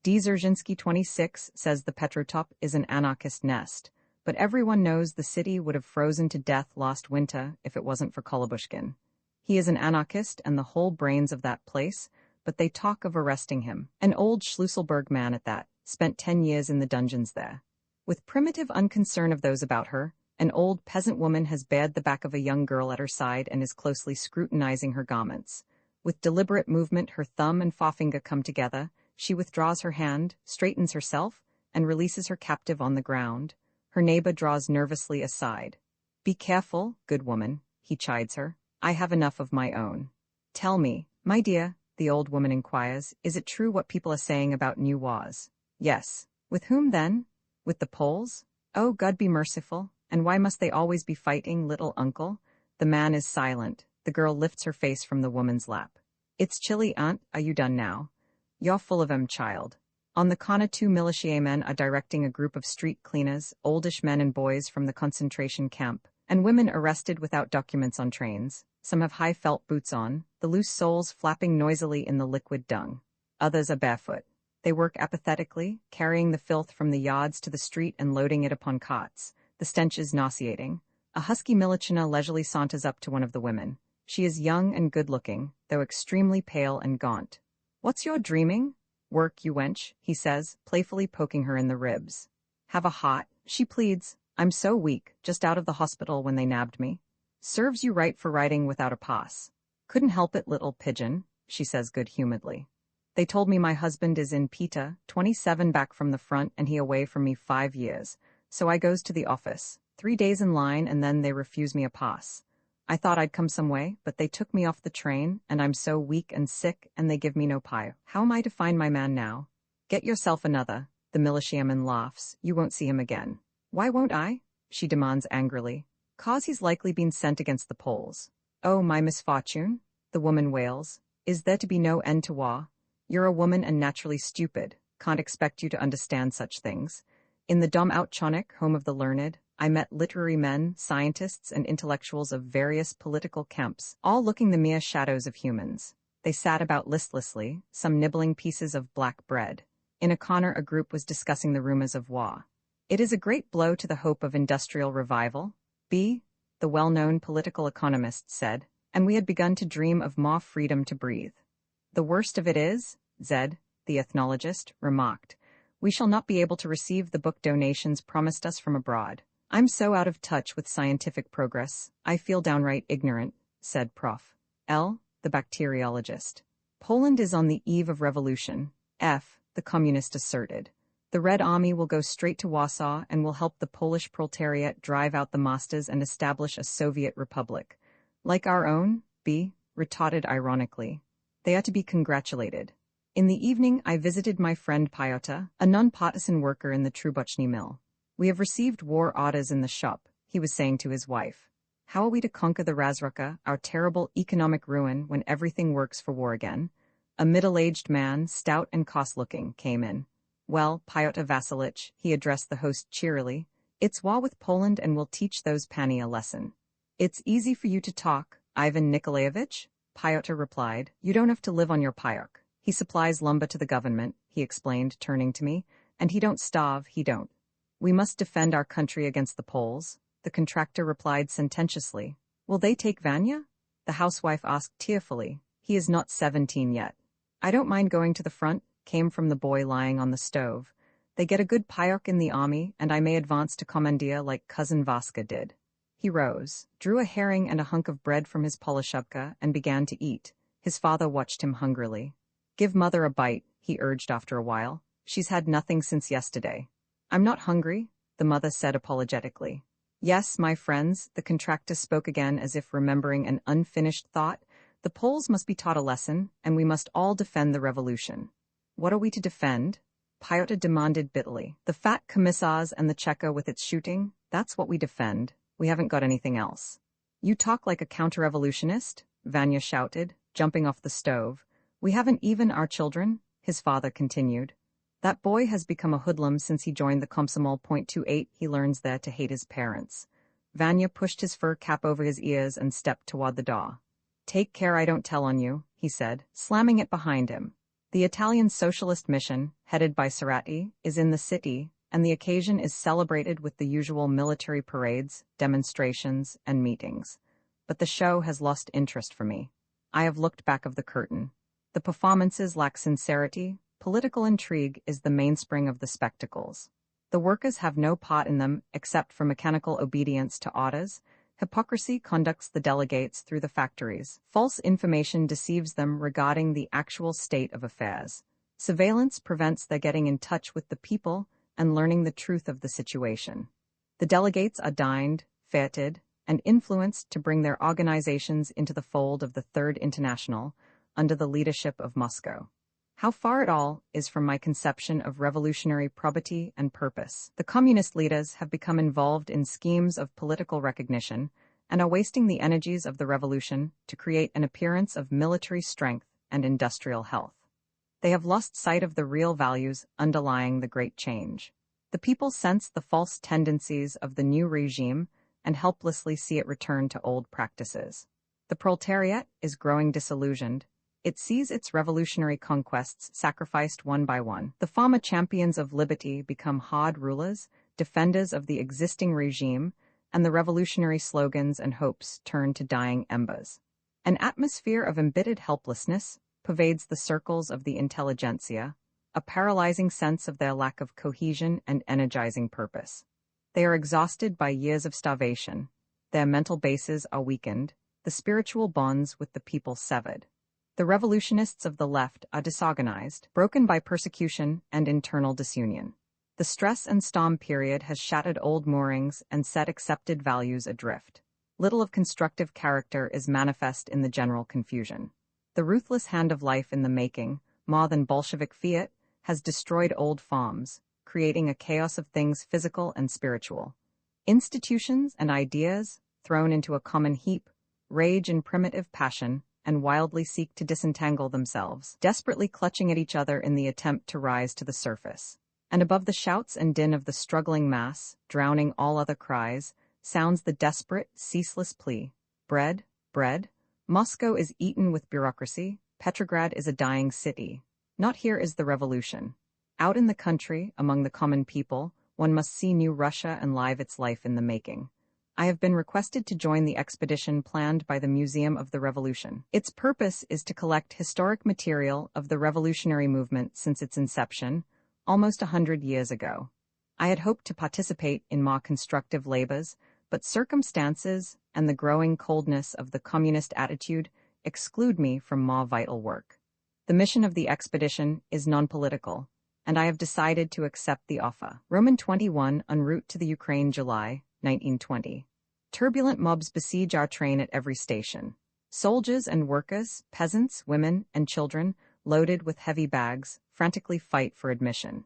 Dzerjinsky 26 says the Petrotop is an anarchist nest, but everyone knows the city would have frozen to death last winter if it wasn't for Kolobushkin. He is an anarchist and the whole brains of that place, but they talk of arresting him. An old Schlüsselburg man at that, spent 10 years in the dungeons there. With primitive unconcern of those about her, an old peasant woman has bared the back of a young girl at her side and is closely scrutinizing her garments. With deliberate movement her thumb and forefinger come together, she withdraws her hand, straightens herself, and releases her captive on the ground. Her neighbor draws nervously aside. "Be careful, good woman," he chides her. "I have enough of my own." "Tell me, my dear," the old woman inquires, "is it true what people are saying about new wars?" "Yes." "With whom then? With the Poles? Oh, God be merciful, and why must they always be fighting, little uncle?" The man is silent. The girl lifts her face from the woman's lap. "It's chilly, aunt, are you done now?" "You're full of 'em, child." On the corner 2 militiamen are directing a group of street cleaners, oldish men and boys from the concentration camp. And women arrested without documents on trains. Some have high felt boots on, the loose soles flapping noisily in the liquid dung. Others are barefoot. They work apathetically, carrying the filth from the yards to the street and loading it upon carts. The stench is nauseating. A husky Milichina leisurely saunters up to one of the women. She is young and good-looking, though extremely pale and gaunt. "What's your dreaming?" "Work, you wench," he says, playfully poking her in the ribs. "Have a hot," she pleads. "I'm so weak, just out of the hospital when they nabbed me." "Serves you right for riding without a pass." "Couldn't help it, little pigeon," she says good-humoredly. "They told me my husband is in Pita, 27 back from the front, and he away from me 5 years. So I goes to the office. 3 days in line, and then they refuse me a pass. I thought I'd come some way, but they took me off the train, and I'm so weak and sick, and they give me no pie. How am I to find my man now?" "Get yourself another," the militiaman laughs. "You won't see him again." "Why won't I?" she demands angrily. "'Cause he's likely been sent against the Poles." "Oh, my misfortune," the woman wails. "Is there to be no end to war? You're a woman and naturally stupid. Can't expect you to understand such things. In the Dom Outchonik, home of the learned, I met literary men, scientists, and intellectuals of various political camps, all looking the mere shadows of humans. They sat about listlessly, some nibbling pieces of black bread. In a corner a group was discussing the rumors of war. "It is a great blow to the hope of industrial revival," the well-known political economist said, "and we had begun to dream of more freedom to breathe." "The worst of it is," Zed, the ethnologist, remarked, "we shall not be able to receive the book donations promised us from abroad." "I'm so out of touch with scientific progress, I feel downright ignorant," said Prof. L., the bacteriologist. "Poland is on the eve of revolution," the communist asserted. "The Red Army will go straight to Warsaw and will help the Polish proletariat drive out the masters and establish a Soviet republic. Like our own," retorted ironically. "They are to be congratulated." In the evening I visited my friend Pyotr, a non-partisan worker in the Trubochny mill. "We have received war orders in the shop," he was saying to his wife. "How are we to conquer the Razruka, our terrible economic ruin, when everything works for war again?" A middle-aged man, stout and coarse-looking, came in. "Well, Pyotr Vasilich," he addressed the host cheerily, "it's war with Poland and we'll teach those pani a lesson." "It's easy for you to talk, Ivan Nikolaevich," Pyotr replied. "You don't have to live on your payok. He supplies lumber to the government," he explained, turning to me, "and he don't starve, he don't." "We must defend our country against the Poles," the contractor replied sententiously. "Will they take Vanya?" the housewife asked tearfully. "He is not 17 yet." "I don't mind going to the front," came from the boy lying on the stove. "They get a good payok in the army, and I may advance to commandeer like cousin Vaska did." He rose, drew a herring and a hunk of bread from his polishubka, and began to eat. His father watched him hungrily. "Give mother a bite," he urged after a while. "She's had nothing since yesterday." "I'm not hungry," the mother said apologetically. "Yes, my friends," the contractor spoke again as if remembering an unfinished thought, "the Poles must be taught a lesson, and we must all defend the revolution." "What are we to defend?" Pyotr demanded bitterly. "The fat commissars and the Cheka with its shooting, that's what we defend. We haven't got anything else." "You talk like a counter-revolutionist," Vanya shouted, jumping off the stove. "We haven't even our children," his father continued. "That boy has become a hoodlum since he joined the Komsomol. 28 He learns there to hate his parents." Vanya pushed his fur cap over his ears and stepped toward the door. "Take care I don't tell on you," he said, slamming it behind him. "The Italian Socialist Mission, headed by Cerati, is in the city, and the occasion is celebrated with the usual military parades, demonstrations, and meetings. But the show has lost interest for me. I have looked back of the curtain. The performances lack sincerity. Political intrigue is the mainspring of the spectacles. The workers have no part in them except for mechanical obedience to orders. Hypocrisy conducts the delegates through the factories. False information deceives them regarding the actual state of affairs. Surveillance prevents their getting in touch with the people and learning the truth of the situation. The delegates are dined, feted, and influenced to bring their organizations into the fold of the Third International under the leadership of Moscow. How far it all is from my conception of revolutionary probity and purpose. The communist leaders have become involved in schemes of political recognition and are wasting the energies of the revolution to create an appearance of military strength and industrial health. They have lost sight of the real values underlying the great change. The people sense the false tendencies of the new regime and helplessly see it return to old practices. The proletariat is growing disillusioned. It sees its revolutionary conquests sacrificed one by one. The former champions of liberty become hard rulers, defenders of the existing regime, and the revolutionary slogans and hopes turn to dying embers. An atmosphere of embittered helplessness pervades the circles of the intelligentsia, a paralyzing sense of their lack of cohesion and energizing purpose. They are exhausted by years of starvation. Their mental bases are weakened, the spiritual bonds with the people severed. The revolutionists of the left are disorganized, broken by persecution and internal disunion. The stress and storm period has shattered old moorings and set accepted values adrift. Little of constructive character is manifest in the general confusion. The ruthless hand of life in the making, more than Bolshevik fiat, has destroyed old forms, creating a chaos of things physical and spiritual. Institutions and ideas, thrown into a common heap, rage in primitive passion, and wildly seek to disentangle themselves, desperately clutching at each other in the attempt to rise to the surface. And above the shouts and din of the struggling mass, drowning all other cries, sounds the desperate, ceaseless plea. Bread, bread. Moscow is eaten with bureaucracy. Petrograd is a dying city. Not here is the revolution. Out in the country, among the common people, one must see new Russia and live its life in the making. I have been requested to join the expedition planned by the Museum of the Revolution. Its purpose is to collect historic material of the revolutionary movement since its inception, almost 100 years ago. I had hoped to participate in more constructive labors, but circumstances and the growing coldness of the communist attitude exclude me from more vital work. The mission of the expedition is non-political, and I have decided to accept the offer. Roman 21 en route to the Ukraine, July 1920. Turbulent mobs besiege our train at every station. Soldiers and workers, peasants, women, and children, loaded with heavy bags, frantically fight for admission.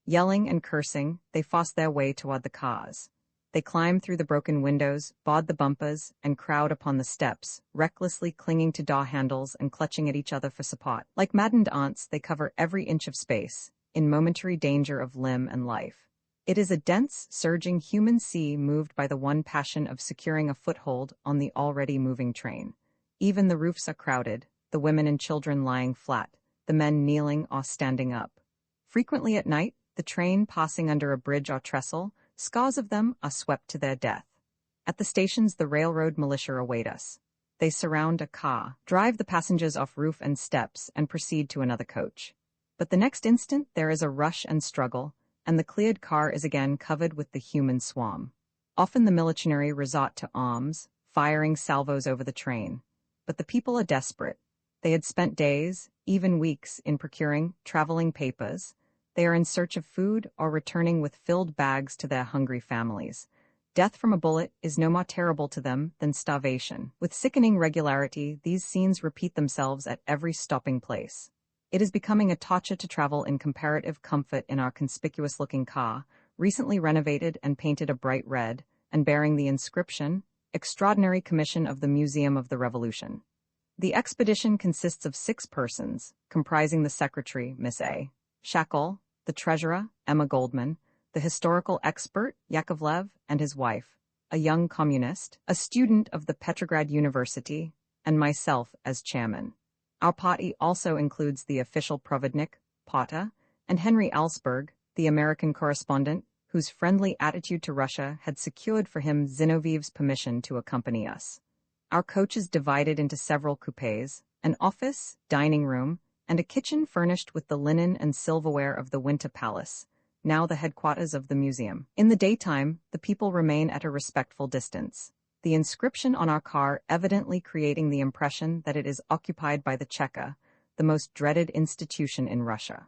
Yelling and cursing, they force their way toward the cars. They climb through the broken windows, board the bumpers, and crowd upon the steps, recklessly clinging to door handles and clutching at each other for support. Like maddened ants, they cover every inch of space, in momentary danger of limb and life. It is a dense, surging human sea moved by the one passion of securing a foothold on the already moving train. Even the roofs are crowded, the women and children lying flat, the men kneeling or standing up. Frequently at night, the train passing under a bridge or trestle, scores of them are swept to their death. At the stations, the railroad militia await us. They surround a car, drive the passengers off roof and steps, and proceed to another coach. But the next instant, there is a rush and struggle, and the cleared car is again covered with the human swarm. Often the military resort to arms, firing salvos over the train. But the people are desperate. They had spent days, even weeks, in procuring traveling papers. They are in search of food or returning with filled bags to their hungry families. Death from a bullet is no more terrible to them than starvation. With sickening regularity, these scenes repeat themselves at every stopping place. It is becoming a torture to travel in comparative comfort in our conspicuous-looking car, recently renovated and painted a bright red, and bearing the inscription, Extraordinary Commission of the Museum of the Revolution. The expedition consists of 6 persons, comprising the secretary, Miss A. Shackle, the treasurer, Emma Goldman, the historical expert, Yakovlev, and his wife, a young communist, a student of the Petrograd University, and myself as chairman. Our party also includes the official provodnik, Pata, and Henry Alsberg, the American correspondent, whose friendly attitude to Russia had secured for him Zinoviev's permission to accompany us. Our coach is divided into several coupés, an office, dining room, and a kitchen furnished with the linen and silverware of the Winter Palace, now the headquarters of the museum. In the daytime, the people remain at a respectful distance, the inscription on our car evidently creating the impression that it is occupied by the Cheka, the most dreaded institution in Russia.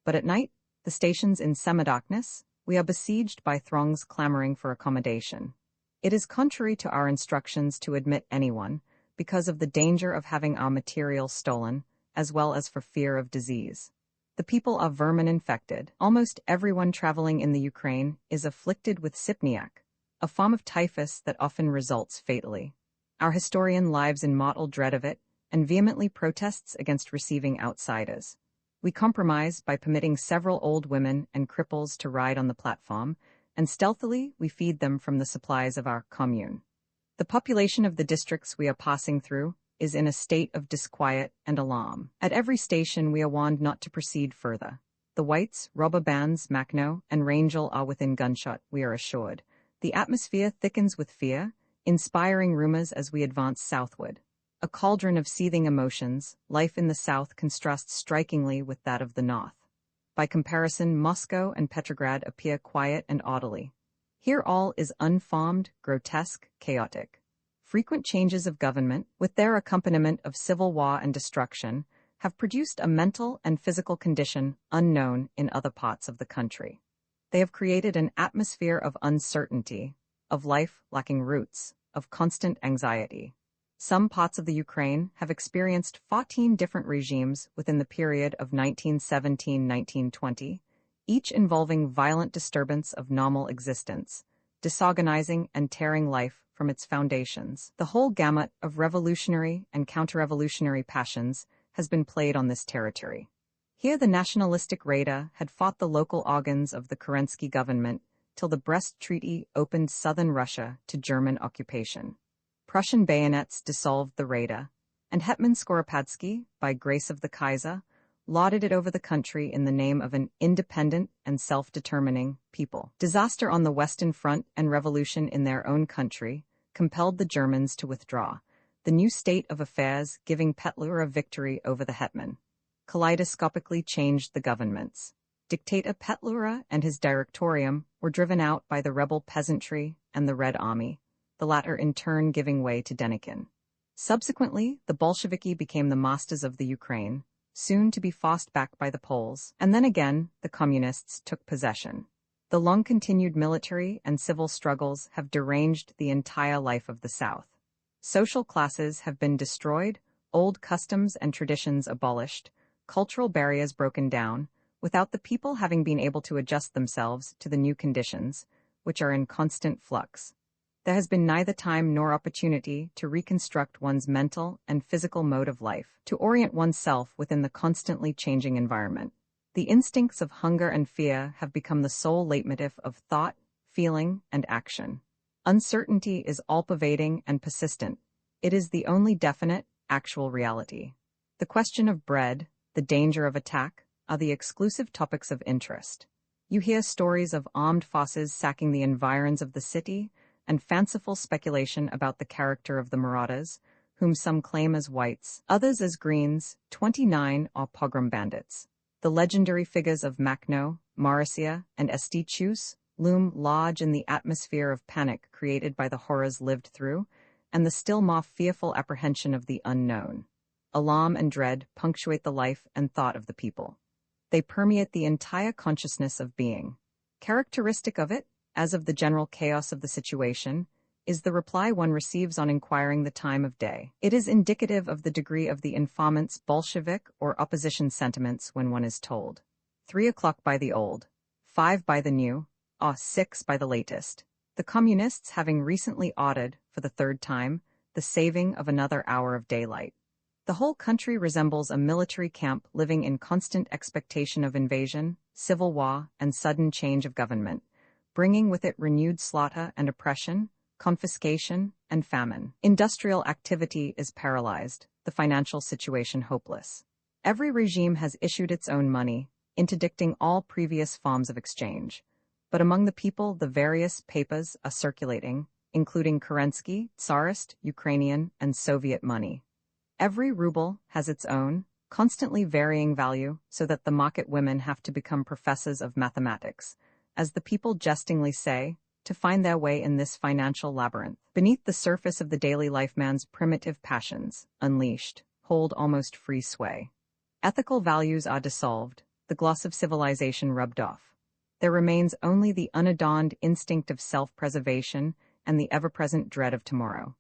But at night, the stations in semi-darkness, we are besieged by throngs clamoring for accommodation. It is contrary to our instructions to admit anyone, because of the danger of having our materials stolen, as well as for fear of disease. The people are vermin-infected. Almost everyone traveling in the Ukraine is afflicted with sypniac, a form of typhus that often results fatally. Our historian lives in mortal dread of it and vehemently protests against receiving outsiders. We compromise by permitting several old women and cripples to ride on the platform and stealthily we feed them from the supplies of our commune. The population of the districts we are passing through is in a state of disquiet and alarm. At every station we are warned not to proceed further. The Whites, robber bands, Macno, and Rangel are within gunshot, we are assured. The atmosphere thickens with fear, inspiring rumors as we advance southward. A cauldron of seething emotions, life in the south contrasts strikingly with that of the north. By comparison, Moscow and Petrograd appear quiet and orderly. Here all is unformed, grotesque, chaotic. Frequent changes of government, with their accompaniment of civil war and destruction, have produced a mental and physical condition unknown in other parts of the country. They have created an atmosphere of uncertainty, of life lacking roots, of constant anxiety. Some parts of the Ukraine have experienced 14 different regimes within the period of 1917-1920, each involving violent disturbance of normal existence, disorganizing and tearing life from its foundations. The whole gamut of revolutionary and counter-revolutionary passions has been played on this territory. Here the nationalistic Rada had fought the local organs of the Kerensky government till the Brest Treaty opened southern Russia to German occupation. Prussian bayonets dissolved the Rada, and Hetman Skoropadsky, by grace of the Kaiser, lauded it over the country in the name of an independent and self-determining people. Disaster on the Western Front and revolution in their own country compelled the Germans to withdraw, the new state of affairs giving Petlura victory over the Hetman. Kaleidoscopically changed the governments. Dictator Petlura and his directorium were driven out by the rebel peasantry and the Red Army, the latter in turn giving way to Denikin. Subsequently, the Bolsheviki became the masters of the Ukraine, soon to be forced back by the Poles, and then again the Communists took possession. The long-continued military and civil struggles have deranged the entire life of the South. Social classes have been destroyed, old customs and traditions abolished, cultural barriers broken down, without the people having been able to adjust themselves to the new conditions, which are in constant flux. There has been neither time nor opportunity to reconstruct one's mental and physical mode of life, to orient oneself within the constantly changing environment. The instincts of hunger and fear have become the sole leitmotif of thought, feeling, and action. Uncertainty is all-pervading and persistent. It is the only definite, actual reality. The question of bread, the danger of attack, are the exclusive topics of interest. You hear stories of armed forces sacking the environs of the city, and fanciful speculation about the character of the marauders, whom some claim as whites, others as greens, 29 are pogrom bandits. The legendary figures of Makhno, Morrissia, and St. loom large in the atmosphere of panic created by the horrors lived through, and the still more fearful apprehension of the unknown. Alarm and dread punctuate the life and thought of the people. They permeate the entire consciousness of being. Characteristic of it, as of the general chaos of the situation, is the reply one receives on inquiring the time of day. It is indicative of the degree of the informant's Bolshevik or opposition sentiments when one is told 3 o'clock by the old, 5 by the new, or 6 by the latest. The Communists having recently ordered, for the third time, the saving of another hour of daylight. The whole country resembles a military camp living in constant expectation of invasion, civil war, and sudden change of government, bringing with it renewed slaughter and oppression, confiscation, and famine. Industrial activity is paralyzed, the financial situation hopeless. Every regime has issued its own money, interdicting all previous forms of exchange. But among the people the various papers are circulating, including Kerensky, Tsarist, Ukrainian, and Soviet money. Every ruble has its own, constantly varying value, so that the market women have to become professors of mathematics, as the people jestingly say, to find their way in this financial labyrinth. Beneath the surface of the daily life man's primitive passions, unleashed, hold almost free sway. Ethical values are dissolved, the gloss of civilization rubbed off. There remains only the unadorned instinct of self-preservation and the ever-present dread of tomorrow.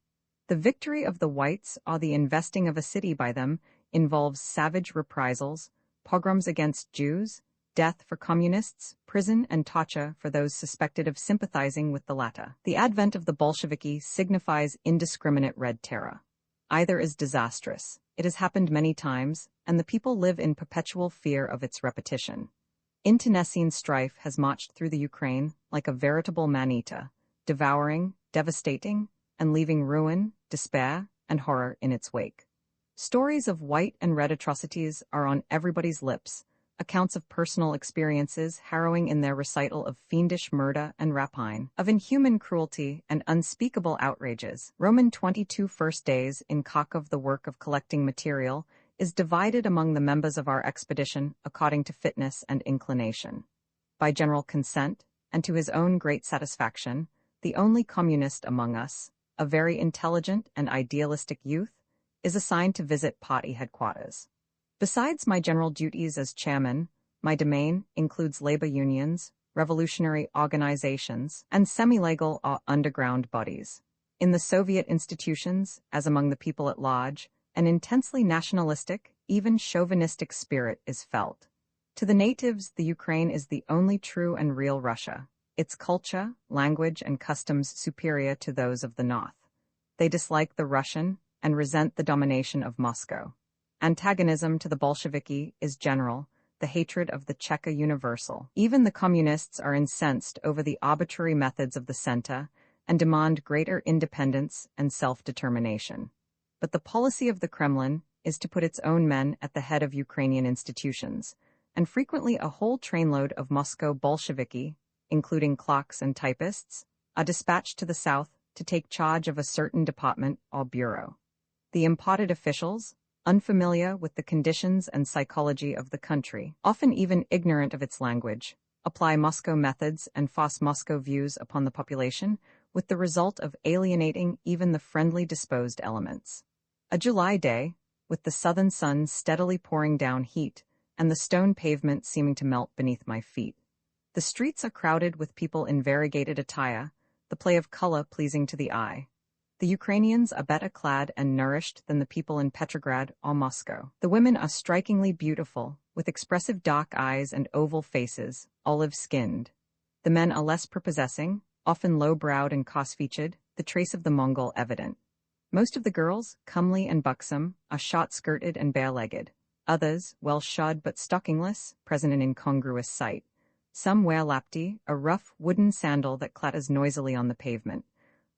The victory of the whites or the investing of a city by them involves savage reprisals, pogroms against Jews, death for communists, prison and torture for those suspected of sympathizing with the latter. The advent of the Bolsheviki signifies indiscriminate red terror. Either is disastrous, it has happened many times, and the people live in perpetual fear of its repetition. Internecine strife has marched through the Ukraine, like a veritable man-eater, devouring, devastating, and leaving ruin, despair, and horror in its wake. Stories of white and red atrocities are on everybody's lips, accounts of personal experiences harrowing in their recital of fiendish murder and rapine, of inhuman cruelty and unspeakable outrages. Roman 22 first days in Kharkov, the work of collecting material is divided among the members of our expedition according to fitness and inclination. By general consent, and to his own great satisfaction, the only communist among us, a very intelligent and idealistic youth, is assigned to visit party headquarters. Besides my general duties as chairman, my domain includes labor unions, revolutionary organizations, and semi-legal or underground bodies. In the Soviet institutions, as among the people at large, an intensely nationalistic, even chauvinistic spirit is felt. To the natives, the Ukraine is the only true and real Russia, its culture, language, and customs superior to those of the North. They dislike the Russian and resent the domination of Moscow. Antagonism to the Bolsheviki is general, the hatred of the Cheka universal. Even the communists are incensed over the arbitrary methods of the center and demand greater independence and self-determination. But the policy of the Kremlin is to put its own men at the head of Ukrainian institutions, and frequently a whole trainload of Moscow Bolsheviki, including clerks and typists, are dispatched to the south to take charge of a certain department or bureau. The imported officials, unfamiliar with the conditions and psychology of the country, often even ignorant of its language, apply Moscow methods and force Moscow views upon the population, with the result of alienating even the friendly disposed elements. A July day, with the southern sun steadily pouring down heat, and the stone pavement seeming to melt beneath my feet. The streets are crowded with people in variegated attire, the play of color pleasing to the eye. The Ukrainians are better clad and nourished than the people in Petrograd or Moscow. The women are strikingly beautiful, with expressive dark eyes and oval faces, olive-skinned. The men are less prepossessing, often low-browed and coarse-featured, the trace of the Mongol evident. Most of the girls, comely and buxom, are short-skirted and bare-legged. Others, well-shod but stockingless, present an incongruous sight. Some wear lapti, a rough wooden sandal that clatters noisily on the pavement.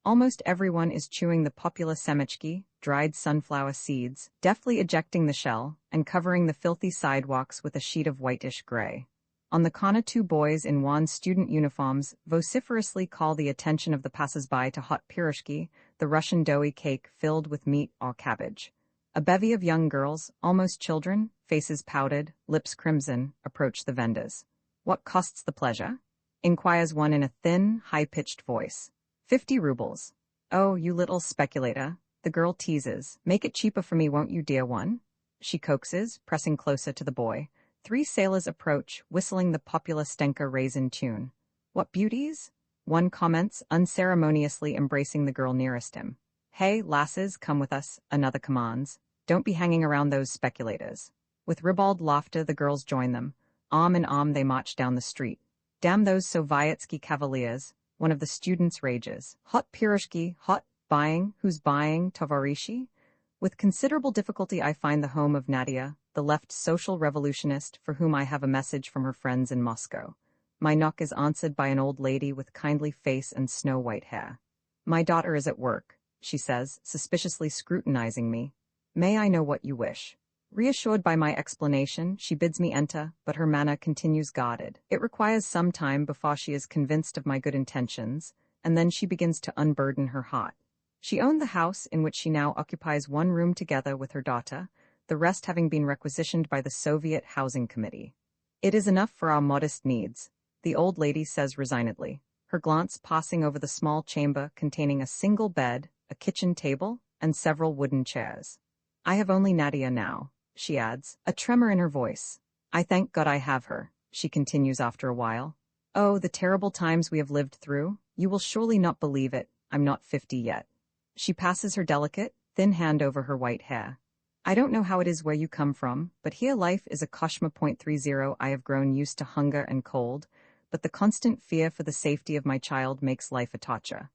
Almost everyone is chewing the popular semechki, dried sunflower seeds, deftly ejecting the shell, and covering the filthy sidewalks with a sheet of whitish gray. On the corner, two boys in wan student uniforms vociferously call the attention of the passers-by to hot piroshki, the Russian doughy cake filled with meat or cabbage. A bevy of young girls, almost children, faces powdered, lips crimson, approach the vendors. "What costs the pleasure?" inquires one in a thin, high-pitched voice. 50 rubles. "Oh, you little speculator," the girl teases. "Make it cheaper for me, won't you, dear one?" she coaxes, pressing closer to the boy. Three sailors approach, whistling the popular Stenka raisin tune. "What beauties?" one comments, unceremoniously embracing the girl nearest him. "Hey, lasses, come with us," another commands. "Don't be hanging around those speculators." With ribald laughter, the girls join them. Arm in arm they march down the street. "Damn those Sovietsky cavaliers," one of the students rages. "Hot piroshki, hot, buying, who's buying, tovarishi?" With considerable difficulty I find the home of Nadia, the left social revolutionist for whom I have a message from her friends in Moscow. My knock is answered by an old lady with kindly face and snow-white hair. "My daughter is at work," she says, suspiciously scrutinizing me. "May I know what you wish?" Reassured by my explanation, she bids me enter, but her manner continues guarded. It requires some time before she is convinced of my good intentions, and then she begins to unburden her heart. She owned the house in which she now occupies one room together with her daughter, the rest having been requisitioned by the Soviet Housing Committee. "It is enough for our modest needs," the old lady says resignedly, her glance passing over the small chamber containing a single bed, a kitchen table, and several wooden chairs. "I have only Nadia now," she adds, a tremor in her voice. "I thank God I have her," she continues after a while. "Oh, the terrible times we have lived through, you will surely not believe it, I'm not 50 yet." She passes her delicate, thin hand over her white hair. "I don't know how it is where you come from, but here life is a Koshma.30. I have grown used to hunger and cold, but the constant fear for the safety of my child makes life a torture.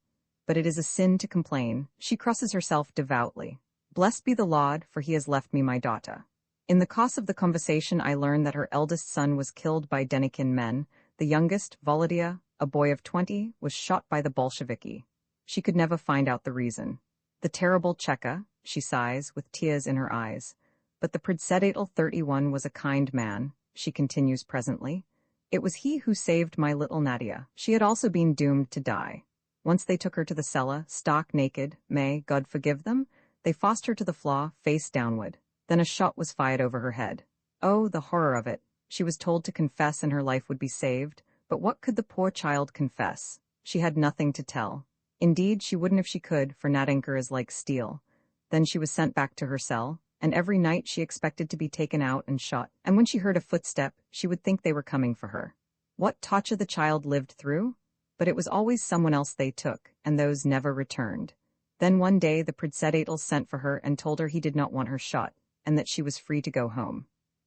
But it is a sin to complain." She crosses herself devoutly. "Blessed be the Lord, for he has left me my daughter." In the course of the conversation I learned that her eldest son was killed by Denikin men, the youngest, Volodya, a boy of 20, was shot by the Bolsheviki. She could never find out the reason. The terrible Cheka, she sighs, with tears in her eyes. But the Predsedatel 31 was a kind man, she continues presently. It was he who saved my little Nadia. She had also been doomed to die. Once they took her to the cellar, stark naked, may God forgive them, they forced her to the floor, face downward. Then a shot was fired over her head. Oh, the horror of it. She was told to confess and her life would be saved, but what could the poor child confess? She had nothing to tell. Indeed, she wouldn't if she could, for Nadinka is like steel. Then she was sent back to her cell, and every night she expected to be taken out and shot, and when she heard a footstep, she would think they were coming for her. What torture the child lived through? But it was always someone else they took, and those never returned. Then one day the Predsedatel sent for her and told her he did not want her shot, and that she was free to go home.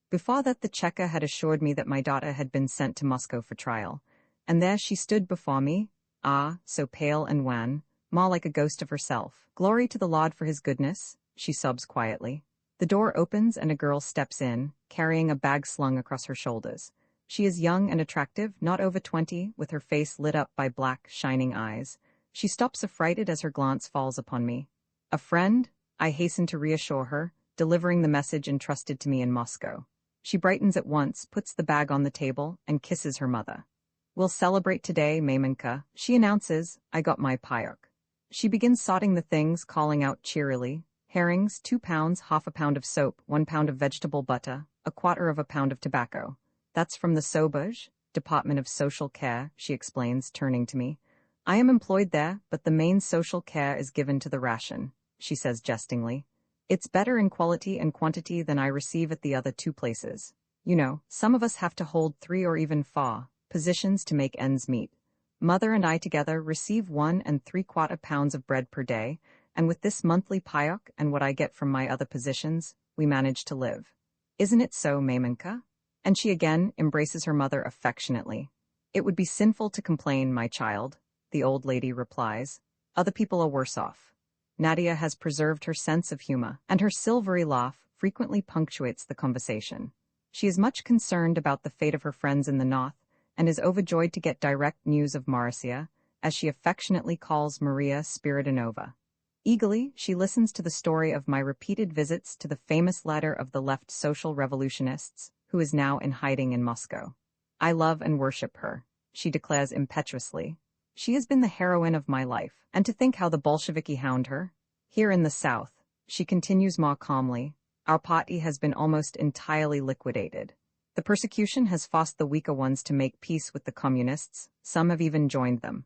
Before that the Cheka had assured me that my daughter had been sent to Moscow for trial, and there she stood before me, so pale and wan, more like a ghost of herself. Glory to the Lord for his goodness, she sobs quietly. The door opens and a girl steps in, carrying a bag slung across her shoulders. She is young and attractive, not over 20, with her face lit up by black, shining eyes. She stops affrighted as her glance falls upon me. A friend? I hasten to reassure her, delivering the message entrusted to me in Moscow. She brightens at once, puts the bag on the table, and kisses her mother. We'll celebrate today, Mamenka, she announces. I got my payok. She begins sorting the things, calling out cheerily. Herrings, 2 pounds, half a pound of soap, 1 pound of vegetable butter, a quarter of a pound of tobacco. That's from the Soboj, Department of Social Care, she explains, turning to me. I am employed there, but the main social care is given to the ration, she says jestingly. It's better in quality and quantity than I receive at the other 2 places. You know, some of us have to hold 3 or even 4 positions to make ends meet. Mother and I together receive 1 3/4 pounds of bread per day, and with this monthly payok and what I get from my other positions, we manage to live. Isn't it so, Mamenka? And she again embraces her mother affectionately. It would be sinful to complain, my child, the old lady replies. Other people are worse off. Nadia has preserved her sense of humor, and her silvery laugh frequently punctuates the conversation. She is much concerned about the fate of her friends in the north, and is overjoyed to get direct news of Marcia, as she affectionately calls Maria Spiridonova. Eagerly, she listens to the story of my repeated visits to the famous leader of the left social revolutionists, who is now in hiding in Moscow. I love and worship her, she declares impetuously. She has been the heroine of my life, and to think how the Bolsheviki hound her. Here in the south, she continues more calmly, our party has been almost entirely liquidated. The persecution has forced the weaker ones to make peace with the communists, some have even joined them.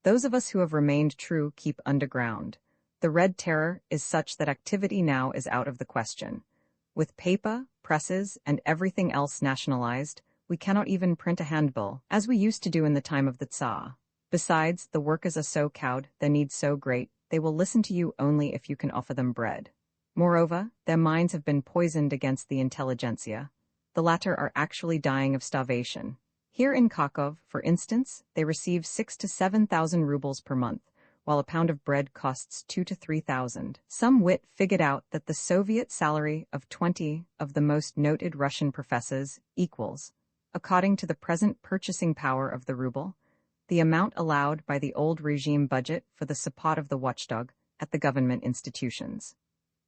Those of us who have remained true keep underground. The Red Terror is such that activity now is out of the question. With paper, presses, and everything else nationalized, we cannot even print a handbill, as we used to do in the time of the Tsar. Besides, the workers are so cowed, their need so great, they will listen to you only if you can offer them bread. Moreover, their minds have been poisoned against the intelligentsia. The latter are actually dying of starvation. Here in Kharkov, for instance, they receive 6,000 to 7,000 rubles per month, while a pound of bread costs 2,000 to 3,000. Some wit figured out that the Soviet salary of 20 of the most noted Russian professors equals, according to the present purchasing power of the ruble, the amount allowed by the old regime budget for the support of the watchdog at the government institutions.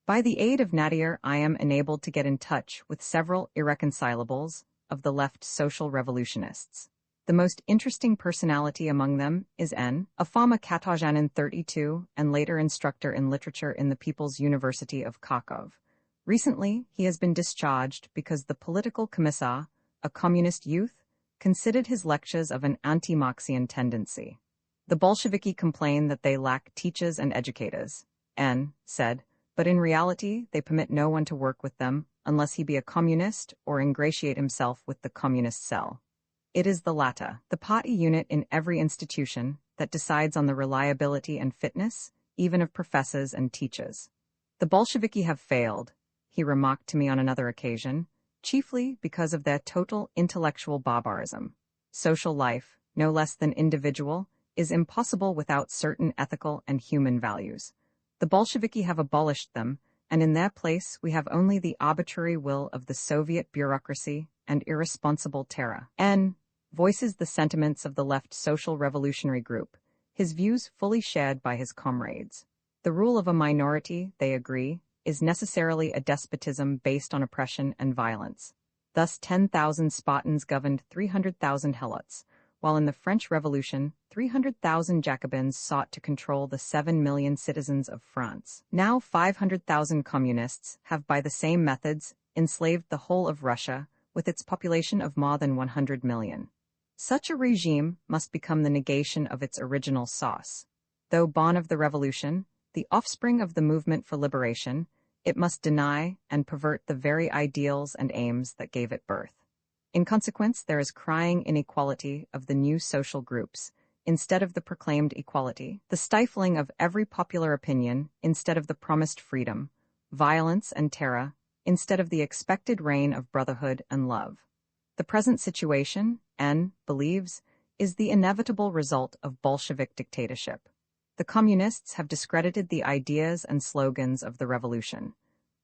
By the aid of Nadir, I am enabled to get in touch with several irreconcilables of the left social revolutionists. The most interesting personality among them is N, a former Katarzanin 32 and later instructor in literature in the People's University of Kharkov. Recently, he has been discharged because the political commissar, a communist youth, considered his lectures of an anti-Marxian tendency. The Bolsheviki complain that they lack teachers and educators, N said, but in reality they permit no one to work with them unless he be a communist or ingratiate himself with the communist cell. It is the latter, the party unit in every institution, that decides on the reliability and fitness, even of professors and teachers. The Bolsheviki have failed, he remarked to me on another occasion, chiefly because of their total intellectual barbarism. Social life, no less than individual, is impossible without certain ethical and human values. The Bolsheviki have abolished them, and in their place we have only the arbitrary will of the Soviet bureaucracy and irresponsible terror. N voices the sentiments of the left social revolutionary group, his views fully shared by his comrades. The rule of a minority, they agree, is necessarily a despotism based on oppression and violence. Thus 10,000 Spartans governed 300,000 helots, while in the French Revolution, 300,000 Jacobins sought to control the 7 million citizens of France. Now 500,000 communists have by the same methods enslaved the whole of Russia, with its population of more than 100 million. Such a regime must become the negation of its original source. Though born of the revolution, the offspring of the movement for liberation, it must deny and pervert the very ideals and aims that gave it birth. In consequence, there is crying inequality of the new social groups, instead of the proclaimed equality, the stifling of every popular opinion instead of the promised freedom, violence and terror instead of the expected reign of brotherhood and love. The present situation, N believes, is the inevitable result of Bolshevik dictatorship. The communists have discredited the ideas and slogans of the revolution.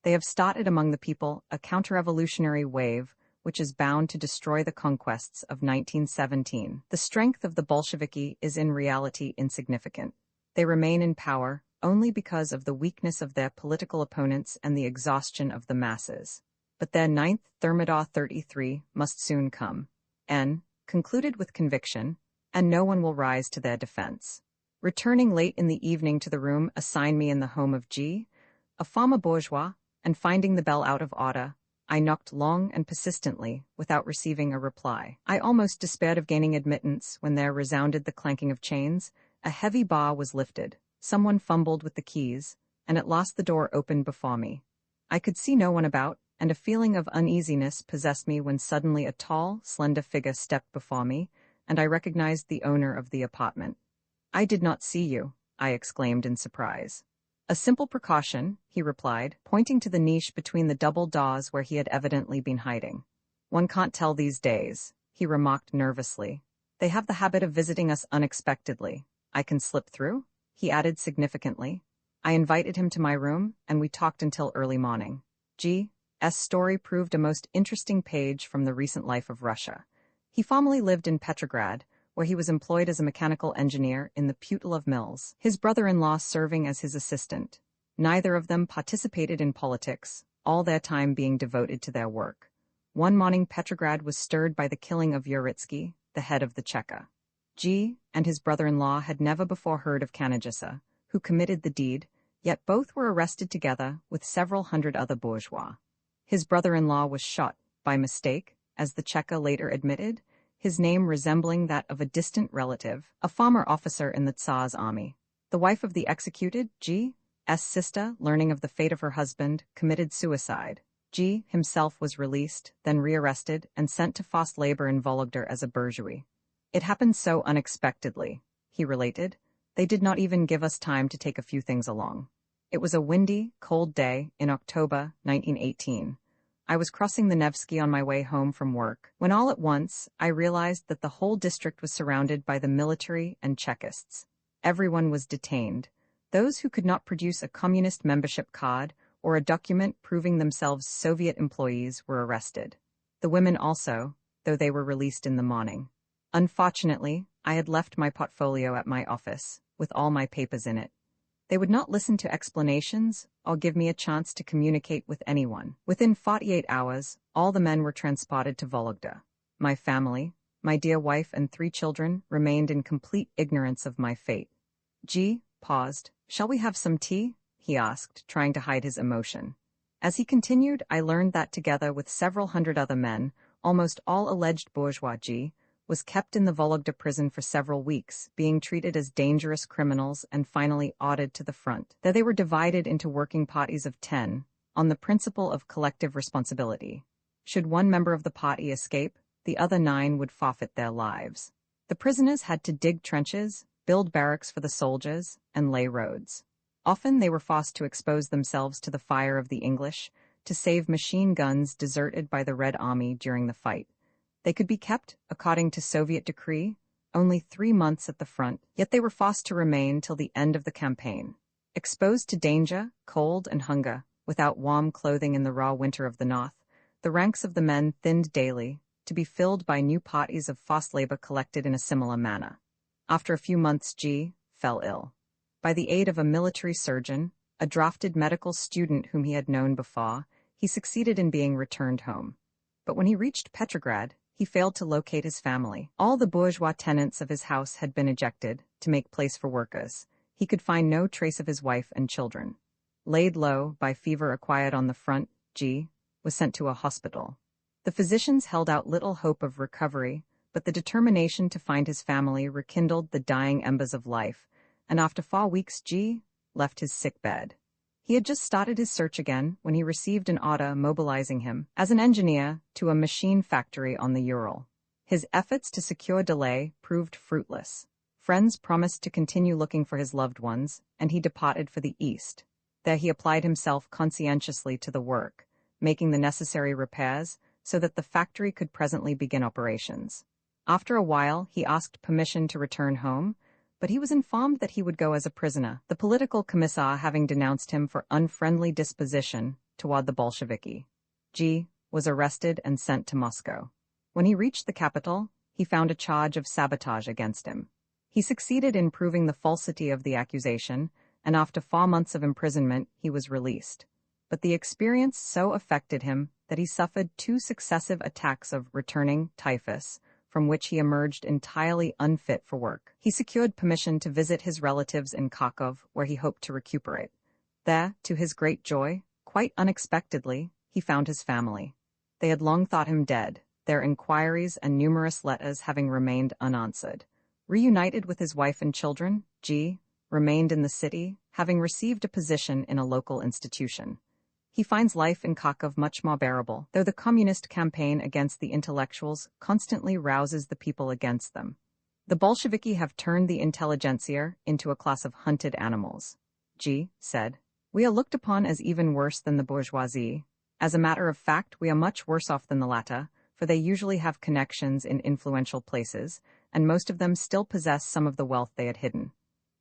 They have started among the people a counter-revolutionary wave which is bound to destroy the conquests of 1917. The strength of the Bolsheviki is in reality insignificant. They remain in power only because of the weakness of their political opponents and the exhaustion of the masses. But their ninth Thermidor 33 must soon come. N concluded with conviction, and no one will rise to their defense. Returning late in the evening to the room assigned me in the home of G, a farmer bourgeois, and finding the bell out of order, I knocked long and persistently without receiving a reply. I almost despaired of gaining admittance when there resounded the clanking of chains, a heavy bar was lifted, someone fumbled with the keys, and at last the door opened before me. I could see no one about, and a feeling of uneasiness possessed me when suddenly a tall, slender figure stepped before me, and I recognized the owner of the apartment. "I did not see you," I exclaimed in surprise. "A simple precaution," he replied, pointing to the niche between the double doors where he had evidently been hiding. "One can't tell these days," he remarked nervously. "They have the habit of visiting us unexpectedly. I can slip through?" he added significantly. I invited him to my room, and we talked until early morning. G.'s story proved a most interesting page from the recent life of Russia. He formerly lived in Petrograd, where he was employed as a mechanical engineer in the Putilov mills, his brother-in-law serving as his assistant. Neither of them participated in politics, all their time being devoted to their work. One morning Petrograd was stirred by the killing of Uritsky, the head of the Cheka. G and his brother-in-law had never before heard of Kanajisa, who committed the deed, yet both were arrested together with several hundred other bourgeois. His brother-in-law was shot, by mistake, as the Cheka later admitted, his name resembling that of a distant relative, a former officer in the Tsar's army. The wife of the executed, G.'s sister, learning of the fate of her husband, committed suicide. G. himself was released, then rearrested, and sent to forced labor in Vologda as a bourgeois. "It happened so unexpectedly," he related. "They did not even give us time to take a few things along. It was a windy, cold day in October 1918. I was crossing the Nevsky on my way home from work, when all at once I realized that the whole district was surrounded by the military and Chekists. Everyone was detained. Those who could not produce a communist membership card or a document proving themselves Soviet employees were arrested. The women also, though they were released in the morning. Unfortunately, I had left my portfolio at my office, with all my papers in it. They would not listen to explanations or give me a chance to communicate with anyone. Within 48 hours, all the men were transported to Vologda. My family, my dear wife and 3 children, remained in complete ignorance of my fate." G. paused. "Shall we have some tea?" he asked, trying to hide his emotion. As he continued, I learned that together with several hundred other men, almost all alleged bourgeois, G. was kept in the Vologda prison for several weeks, being treated as dangerous criminals and finally ordered to the front. There they were divided into working parties of 10, on the principle of collective responsibility. Should one member of the party escape, the other 9 would forfeit their lives. The prisoners had to dig trenches, build barracks for the soldiers, and lay roads. Often they were forced to expose themselves to the fire of the English, to save machine guns deserted by the Red Army during the fight. They could be kept, according to Soviet decree, only 3 months at the front, yet they were forced to remain till the end of the campaign. Exposed to danger, cold, and hunger, without warm clothing in the raw winter of the north, the ranks of the men thinned daily, to be filled by new parties of forced labor collected in a similar manner. After a few months, G fell ill. By the aid of a military surgeon, a drafted medical student whom he had known before, he succeeded in being returned home. But when he reached Petrograd, he failed to locate his family. All the bourgeois tenants of his house had been ejected to make place for workers. He could find no trace of his wife and children. Laid low by fever acquired on the front, G was sent to a hospital. The physicians held out little hope of recovery, but the determination to find his family rekindled the dying embers of life, and after 4 weeks G left his sick bed. He had just started his search again when he received an order mobilizing him as an engineer to a machine factory on the Ural. His efforts to secure delay proved fruitless. Friends promised to continue looking for his loved ones, and he departed for the east. There he applied himself conscientiously to the work, making the necessary repairs so that the factory could presently begin operations. After a while, he asked permission to return home, but he was informed that he would go as a prisoner, the political commissar having denounced him for unfriendly disposition toward the Bolsheviki. G was arrested and sent to Moscow. When he reached the capital, he found a charge of sabotage against him. He succeeded in proving the falsity of the accusation, and after 4 months of imprisonment, he was released. But the experience so affected him that he suffered 2 successive attacks of returning typhus, from which he emerged entirely unfit for work. He secured permission to visit his relatives in Kharkov, where he hoped to recuperate. There, to his great joy, quite unexpectedly, he found his family. They had long thought him dead, their inquiries and numerous letters having remained unanswered. Reunited with his wife and children, G remained in the city, having received a position in a local institution. He finds life in Kharkov much more bearable, though the communist campaign against the intellectuals constantly rouses the people against them. The Bolsheviki have turned the intelligentsia into a class of hunted animals. G said, "We are looked upon as even worse than the bourgeoisie. As a matter of fact, we are much worse off than the latter, for they usually have connections in influential places, and most of them still possess some of the wealth they had hidden.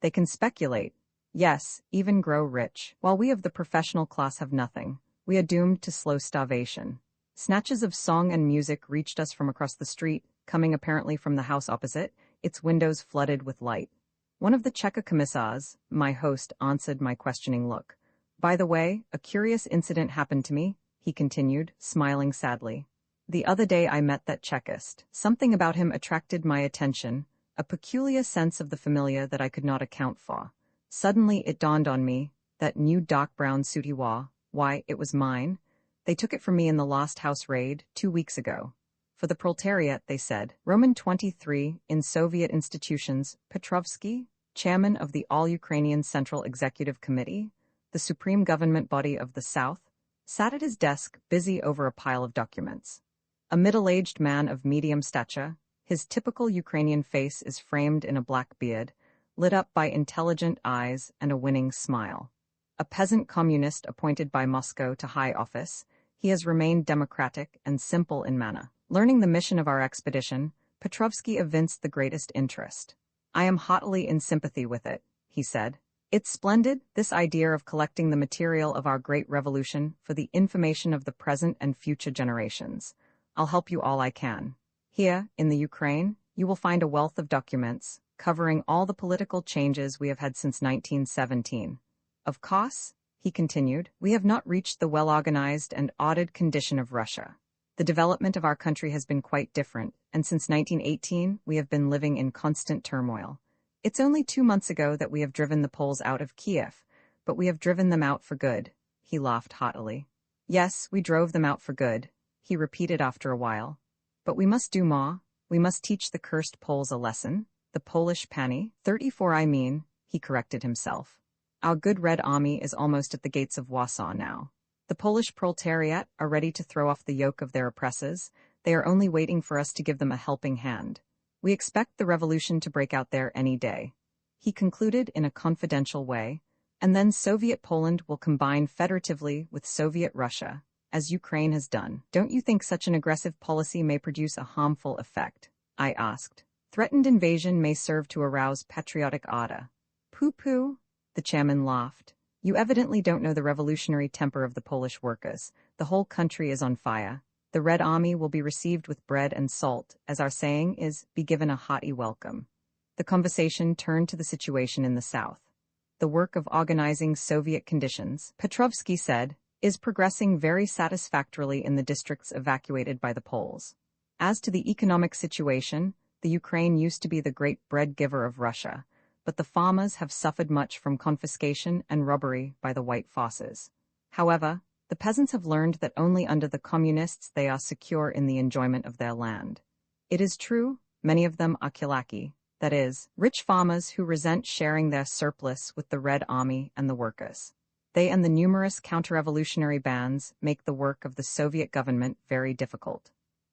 They can speculate, yes, even grow rich, while we of the professional class have nothing. We are doomed to slow starvation." Snatches of song and music reached us from across the street, coming apparently from the house opposite, its windows flooded with light. One of the Cheka commissars, my host, answered my questioning look. "By the way, a curious incident happened to me," he continued, smiling sadly. "The other day I met that Chekist. Something about him attracted my attention, a peculiar sense of the familiar that I could not account for. Suddenly it dawned on me, that new dark brown suit he wore, why, it was mine. They took it from me in the Lost House raid 2 weeks ago. For the proletariat, they said. Roman 23, in Soviet institutions, Petrovsky, chairman of the All-Ukrainian Central Executive Committee, the supreme government body of the South, sat at his desk busy over a pile of documents. A middle-aged man of medium stature, his typical Ukrainian face is framed in a black beard, lit up by intelligent eyes and a winning smile. A peasant communist appointed by Moscow to high office, he has remained democratic and simple in manner. Learning the mission of our expedition, Petrovsky evinced the greatest interest. "I am heartily in sympathy with it," he said. "It's splendid, this idea of collecting the material of our great revolution for the information of the present and future generations. I'll help you all I can. Here, in the Ukraine, you will find a wealth of documents, covering all the political changes we have had since 1917. Of course," he continued, "we have not reached the well-organized and ordered condition of Russia. The development of our country has been quite different, and since 1918 we have been living in constant turmoil. It's only 2 months ago that we have driven the Poles out of Kiev, but we have driven them out for good." He laughed haughtily. "Yes, we drove them out for good," he repeated after a while. "But we must do more. We must teach the cursed Poles a lesson. The Polish Pani, 34 I mean," he corrected himself. "Our good Red Army is almost at the gates of Warsaw now. The Polish proletariat are ready to throw off the yoke of their oppressors. They are only waiting for us to give them a helping hand. We expect the revolution to break out there any day," he concluded in a confidential way, "and then Soviet Poland will combine federatively with Soviet Russia, as Ukraine has done. Don't you think such an aggressive policy may produce a harmful effect?" I asked. "Threatened invasion may serve to arouse patriotic ardor." "Pooh-pooh," the chairman laughed. "You evidently don't know the revolutionary temper of the Polish workers. The whole country is on fire. The Red Army will be received with bread and salt, as our saying is, be given a hearty welcome. The conversation turned to the situation in the south. The work of organizing Soviet conditions, Petrovsky said, is progressing very satisfactorily in the districts evacuated by the Poles. As to the economic situation, the Ukraine used to be the great bread giver of Russia, but the farmers have suffered much from confiscation and robbery by the white forces. However, the peasants have learned that only under the communists they are secure in the enjoyment of their land. It is true, many of them are kulaki, that is, rich farmers who resent sharing their surplus with the Red Army and the workers. They and the numerous counter-revolutionary bands make the work of the Soviet government very difficult.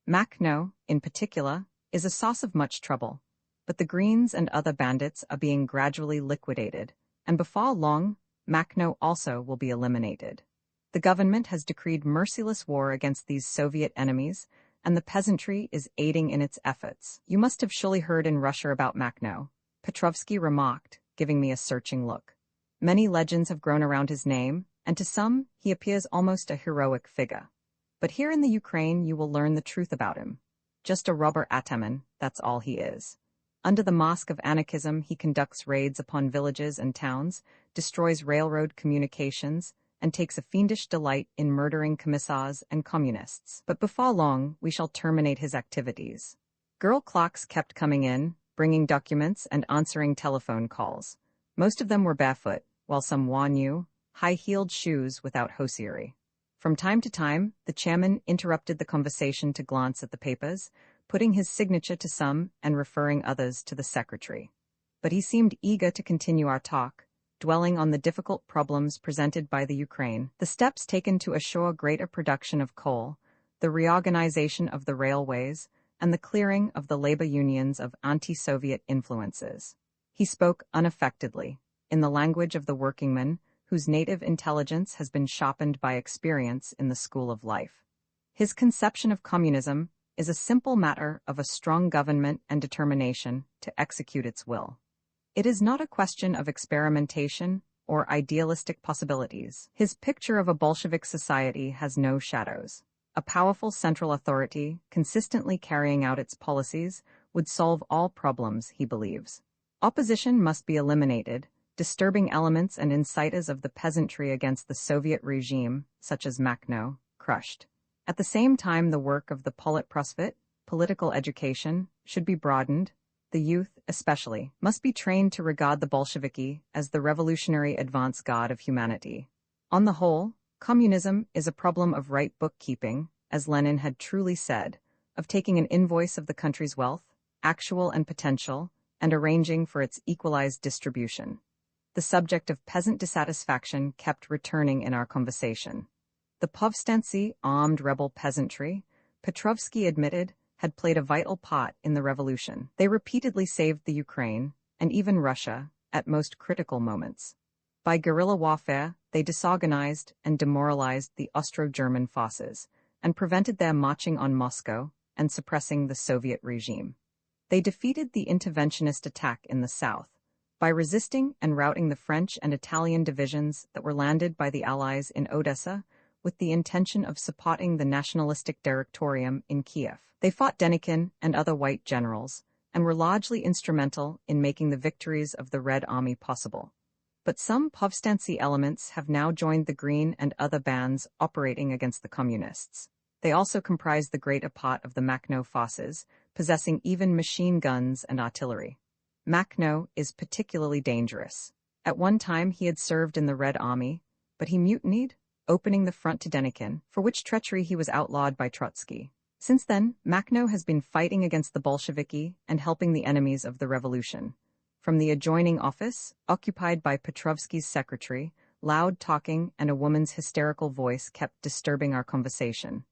Makhno, in particular, is a source of much trouble, but the Greens and other bandits are being gradually liquidated, and before long, Makhno also will be eliminated. The government has decreed merciless war against these Soviet enemies, and the peasantry is aiding in its efforts. You must have surely heard in Russia about Makhno, Petrovsky remarked, giving me a searching look. Many legends have grown around his name, and to some, he appears almost a heroic figure. But here in the Ukraine you will learn the truth about him. Just a robber ataman, that's all he is. Under the mask of anarchism he conducts raids upon villages and towns, destroys railroad communications, and takes a fiendish delight in murdering commissars and communists. But before long, we shall terminate his activities. Girl clocks kept coming in, bringing documents and answering telephone calls. Most of them were barefoot, while some wore new, high-heeled shoes without hosiery. From time to time, the chairman interrupted the conversation to glance at the papers, putting his signature to some and referring others to the secretary. But he seemed eager to continue our talk, dwelling on the difficult problems presented by the Ukraine, the steps taken to assure greater production of coal, the reorganization of the railways, and the clearing of the labor unions of anti-Soviet influences. He spoke unaffectedly, in the language of the workingman, whose native intelligence has been sharpened by experience in the school of life. His conception of communism is a simple matter of a strong government and determination to execute its will. It is not a question of experimentation or idealistic possibilities. His picture of a Bolshevik society has no shadows. A powerful central authority, consistently carrying out its policies, would solve all problems, he believes. Opposition must be eliminated, disturbing elements and inciters of the peasantry against the Soviet regime, such as Makhno, crushed. At the same time, the work of the Politprosvit, political education, should be broadened. The youth, especially, must be trained to regard the Bolsheviki as the revolutionary advance guard of humanity. On the whole, communism is a problem of right bookkeeping, as Lenin had truly said, of taking an invoice of the country's wealth, actual and potential, and arranging for its equalized distribution. The subject of peasant dissatisfaction kept returning in our conversation. The Povstancy, armed rebel peasantry, Petrovsky admitted, had played a vital part in the revolution. They repeatedly saved the Ukraine, and even Russia, at most critical moments. By guerrilla warfare, they disorganized and demoralized the Austro-German forces, and prevented their marching on Moscow and suppressing the Soviet regime. They defeated the interventionist attack in the south, by resisting and routing the French and Italian divisions that were landed by the Allies in Odessa, with the intention of supporting the nationalistic Directorium in Kiev. They fought Denikin and other white generals, and were largely instrumental in making the victories of the Red Army possible. But some Povstancy elements have now joined the Green and other bands operating against the communists. They also comprise the greater part of the Makhno forces, possessing even machine guns and artillery. Makhno is particularly dangerous. At one time he had served in the Red Army, but he mutinied, opening the front to Denikin, for which treachery he was outlawed by Trotsky. Since then, Makhno has been fighting against the Bolsheviki and helping the enemies of the revolution. From the adjoining office, occupied by Petrovsky's secretary, loud talking and a woman's hysterical voice kept disturbing our conversation.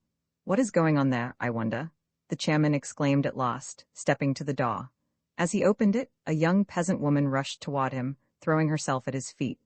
"What is going on there, I wonder?" the chairman exclaimed at last, stepping to the door. As he opened it, a young peasant woman rushed toward him, throwing herself at his feet.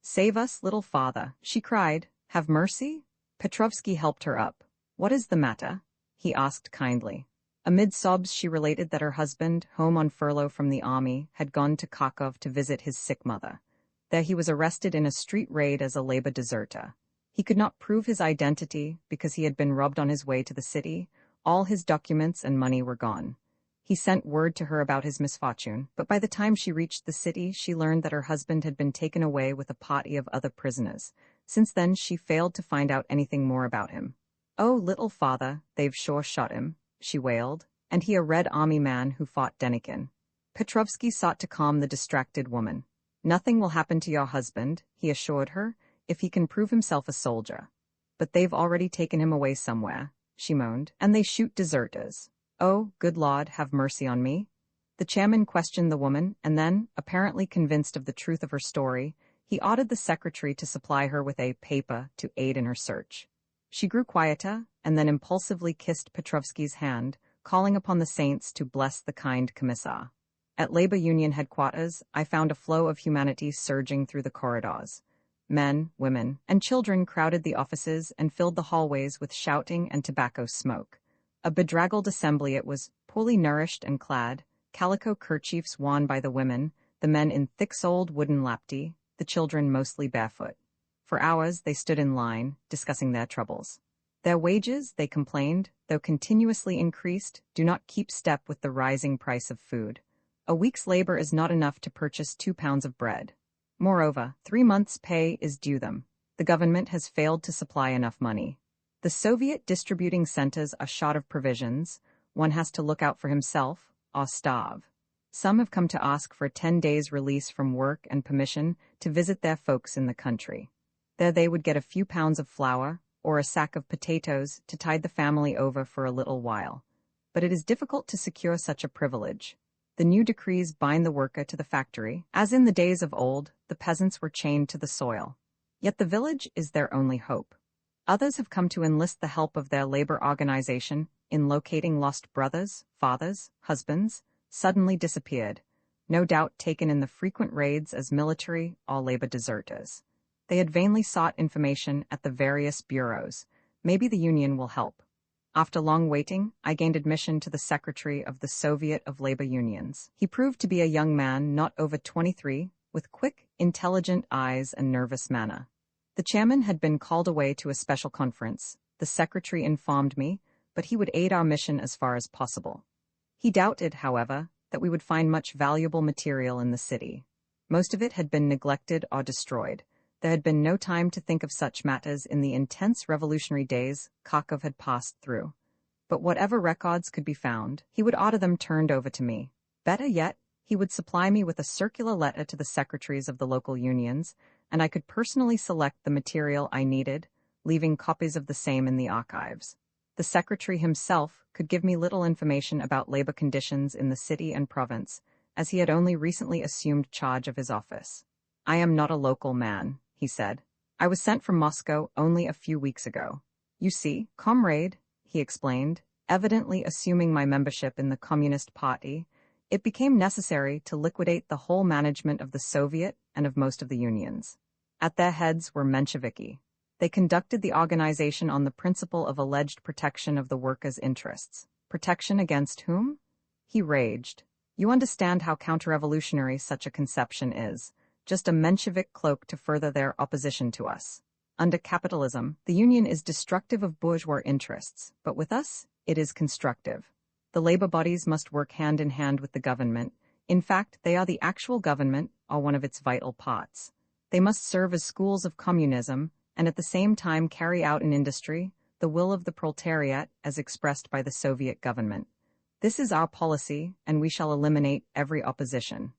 "Save us, little father," she cried. "Have mercy?" Petrovsky helped her up. "What is the matter?" he asked kindly. Amid sobs she related that her husband, home on furlough from the army, had gone to Kharkov to visit his sick mother. There he was arrested in a street raid as a labor deserter. He could not prove his identity because he had been robbed on his way to the city. All his documents and money were gone. He sent word to her about his misfortune, but by the time she reached the city, she learned that her husband had been taken away with a party of other prisoners. Since then, she failed to find out anything more about him. "Oh, little father, they've sure shot him," she wailed, "and he a Red Army man who fought Denikin." Petrovsky sought to calm the distracted woman. "Nothing will happen to your husband," he assured her, "if he can prove himself a soldier. But they've already taken him away somewhere," she moaned, "and they shoot deserters. Oh, good Lord, have mercy on me." The chairman questioned the woman, and then, apparently convinced of the truth of her story, he ordered the secretary to supply her with a paper to aid in her search. She grew quieter, and then impulsively kissed Petrovsky's hand, calling upon the saints to bless the kind commissar. At labor union headquarters, I found a flow of humanity surging through the corridors. Men, women, and children crowded the offices and filled the hallways with shouting and tobacco smoke. A bedraggled assembly it was, poorly nourished and clad, calico kerchiefs worn by the women, the men in thick-soled wooden lapti, the children mostly barefoot. For hours they stood in line, discussing their troubles. Their wages, they complained, though continuously increased, do not keep step with the rising price of food. A week's labor is not enough to purchase 2 pounds of bread. Moreover, 3 months' pay is due them. The government has failed to supply enough money. The Soviet distributing centers are short of provisions. One has to look out for himself, or starve. Some have come to ask for 10 days' release from work and permission to visit their folks in the country. There they would get a few pounds of flour, or a sack of potatoes to tide the family over for a little while. But it is difficult to secure such a privilege. The new decrees bind the worker to the factory. As in the days of old, the peasants were chained to the soil. Yet the village is their only hope. Others have come to enlist the help of their labor organization in locating lost brothers, fathers, husbands, suddenly disappeared, no doubt taken in the frequent raids as military or labor deserters. They had vainly sought information at the various bureaus. Maybe the union will help. After long waiting, I gained admission to the secretary of the Soviet of Labor Unions. He proved to be a young man not over 23, with quick, intelligent eyes and nervous manner. The chairman had been called away to a special conference, the secretary informed me, but he would aid our mission as far as possible. He doubted, however, that we would find much valuable material in the city. Most of it had been neglected or destroyed. There had been no time to think of such matters in the intense revolutionary days Kharkov had passed through. But whatever records could be found, he would order them turned over to me. Better yet, he would supply me with a circular letter to the secretaries of the local unions, and I could personally select the material I needed, leaving copies of the same in the archives. The secretary himself could give me little information about labor conditions in the city and province, as he had only recently assumed charge of his office. "I am not a local man," he said. "I was sent from Moscow only a few weeks ago. You see, comrade," he explained, evidently assuming my membership in the Communist Party, it became necessary to liquidate the whole management of the Soviet and of most of the unions. At their heads were Mensheviki. They conducted the organization on the principle of alleged protection of the workers' interests. Protection against whom? He raged. You understand how counter-revolutionary such a conception is. Just a Menshevik cloak to further their opposition to us. Under capitalism, the union is destructive of bourgeois interests, but with us, it is constructive. The labor bodies must work hand in hand with the government. In fact, they are the actual government, or one of its vital parts. They must serve as schools of communism, and at the same time carry out in industry the will of the proletariat as expressed by the Soviet government. This is our policy, and we shall eliminate every opposition.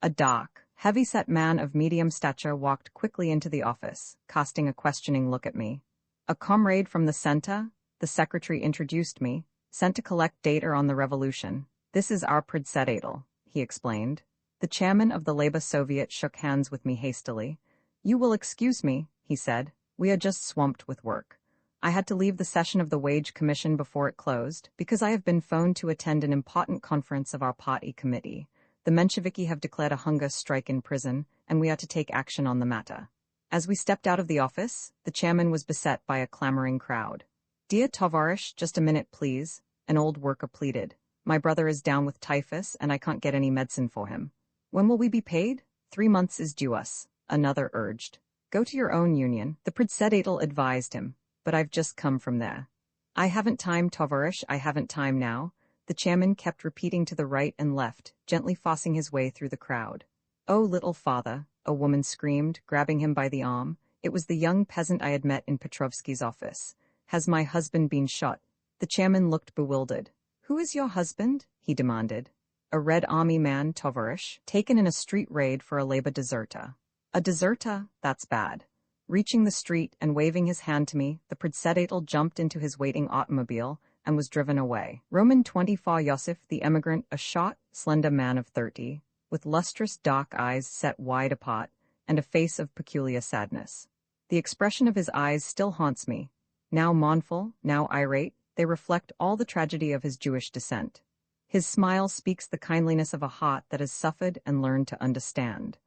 A dark, heavy-set man of medium stature walked quickly into the office, casting a questioning look at me. A comrade from the center, the secretary introduced me, sent to collect data on the revolution. This is our predsedatel, he explained. The chairman of the Labor Soviet shook hands with me hastily. You will excuse me, he said. We are just swamped with work. I had to leave the session of the Wage Commission before it closed, because I have been phoned to attend an important conference of our party committee. The Mensheviki have declared a hunger strike in prison, and we are to take action on the matter. As we stepped out of the office, the chairman was beset by a clamoring crowd. Dear Tovarish, just a minute, please, an old worker pleaded. My brother is down with typhus, and I can't get any medicine for him. When will we be paid? 3 months is due us, another urged. Go to your own union, the председатель advised him, but I've just come from there. I haven't time, Tovarish, I haven't time now, the chairman kept repeating to the right and left, gently forcing his way through the crowd. Oh, little father, a woman screamed, grabbing him by the arm. It was the young peasant I had met in Petrovsky's office. Has my husband been shot? The chairman looked bewildered. Who is your husband? He demanded. A Red Army man, Tovarish, taken in a street raid for a labor deserter. A deserter? That's bad. Reaching the street and waving his hand to me, the председатель jumped into his waiting automobile and was driven away. Roman 24 Yosif, the emigrant, a short, slender man of 30, with lustrous dark eyes set wide apart, and a face of peculiar sadness. The expression of his eyes still haunts me. Now mournful, now irate, they reflect all the tragedy of his Jewish descent. His smile speaks the kindliness of a heart that has suffered and learned to understand.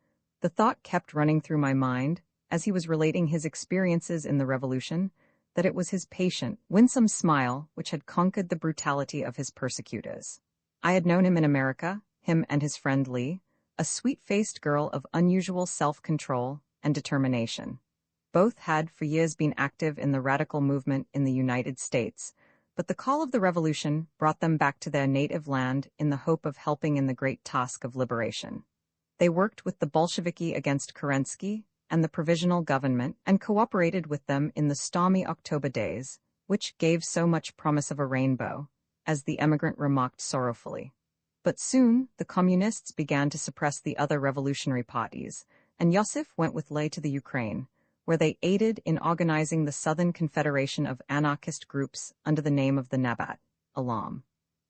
The thought kept running through my mind, as he was relating his experiences in the revolution, that it was his patient, winsome smile which had conquered the brutality of his persecutors. I had known him in America, him and his friend Lee, a sweet-faced girl of unusual self-control and determination. Both had for years been active in the radical movement in the United States, but the call of the revolution brought them back to their native land in the hope of helping in the great task of liberation. They worked with the Bolsheviki against Kerensky and the provisional government and cooperated with them in the stormy October days, which gave so much promise of a rainbow, as the emigrant remarked sorrowfully. But soon, the communists began to suppress the other revolutionary parties, and Yosif went with Ley to the Ukraine, where they aided in organizing the Southern Confederation of anarchist groups under the name of the Nabat, Alam.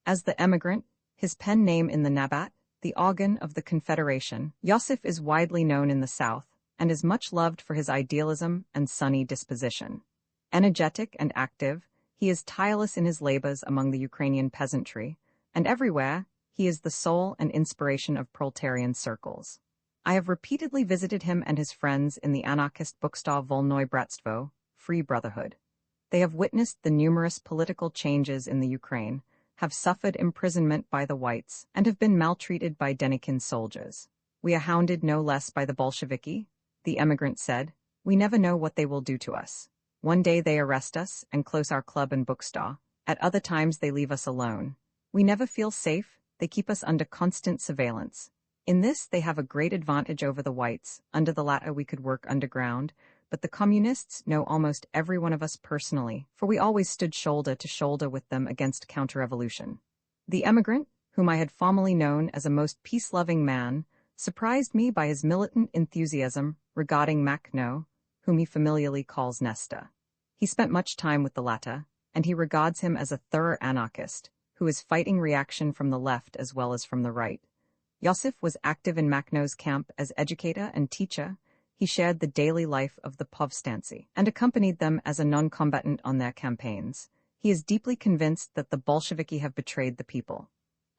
As the emigrant, his pen name in the Nabat, the organ of the Confederation, Yosif is widely known in the South and is much loved for his idealism and sunny disposition. Energetic and active, he is tireless in his labors among the Ukrainian peasantry, and everywhere, he is the soul and inspiration of proletarian circles. I have repeatedly visited him and his friends in the anarchist bookstore Volnoy Bratstvo, Free Brotherhood. They have witnessed the numerous political changes in the Ukraine, have suffered imprisonment by the whites, and have been maltreated by Denikin soldiers. We are hounded no less by the Bolsheviki, the emigrant said. We never know what they will do to us. One day they arrest us and close our club and bookstore. At other times they leave us alone. We never feel safe, they keep us under constant surveillance. In this they have a great advantage over the whites. Under the latter we could work underground, but the communists know almost every one of us personally, for we always stood shoulder to shoulder with them against counter-revolution. The emigrant, whom I had formerly known as a most peace-loving man, surprised me by his militant enthusiasm regarding Makhno, whom he familiarly calls Nesta. He spent much time with the latter, and he regards him as a thorough anarchist, who is fighting reaction from the left as well as from the right. Yosif was active in Makhno's camp as educator and teacher. He shared the daily life of the povstanci and accompanied them as a non-combatant on their campaigns. He is deeply convinced that the Bolsheviki have betrayed the people.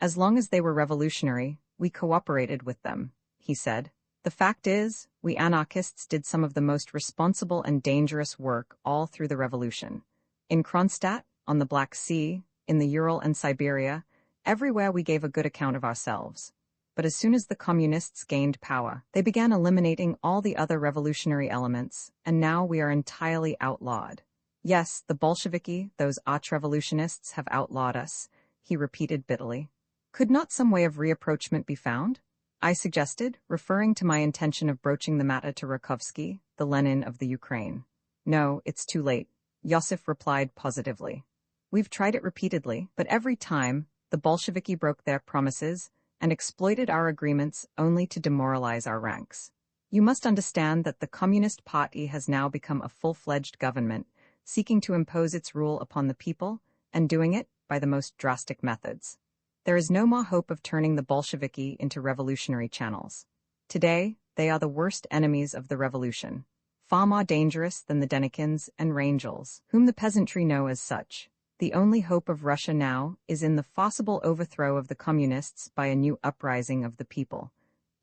As long as they were revolutionary, we cooperated with them, he said. The fact is, we anarchists did some of the most responsible and dangerous work all through the revolution. In Kronstadt, on the Black Sea, in the Ural and Siberia, everywhere we gave a good account of ourselves. But as soon as the communists gained power, they began eliminating all the other revolutionary elements, and now we are entirely outlawed. Yes, the Bolsheviki, those arch-revolutionists, have outlawed us, he repeated bitterly. Could not some way of reapproachment be found? I suggested, referring to my intention of broaching the matter to Rakovsky, the Lenin of the Ukraine. No, it's too late, Yosif replied positively. We've tried it repeatedly, but every time, the Bolsheviki broke their promises and exploited our agreements only to demoralize our ranks. You must understand that the Communist Party has now become a full-fledged government, seeking to impose its rule upon the people, and doing it by the most drastic methods. There is no more hope of turning the Bolsheviki into revolutionary channels. Today, they are the worst enemies of the revolution, far more dangerous than the Denikins and Rangels, whom the peasantry know as such. The only hope of Russia now is in the forcible overthrow of the communists by a new uprising of the people.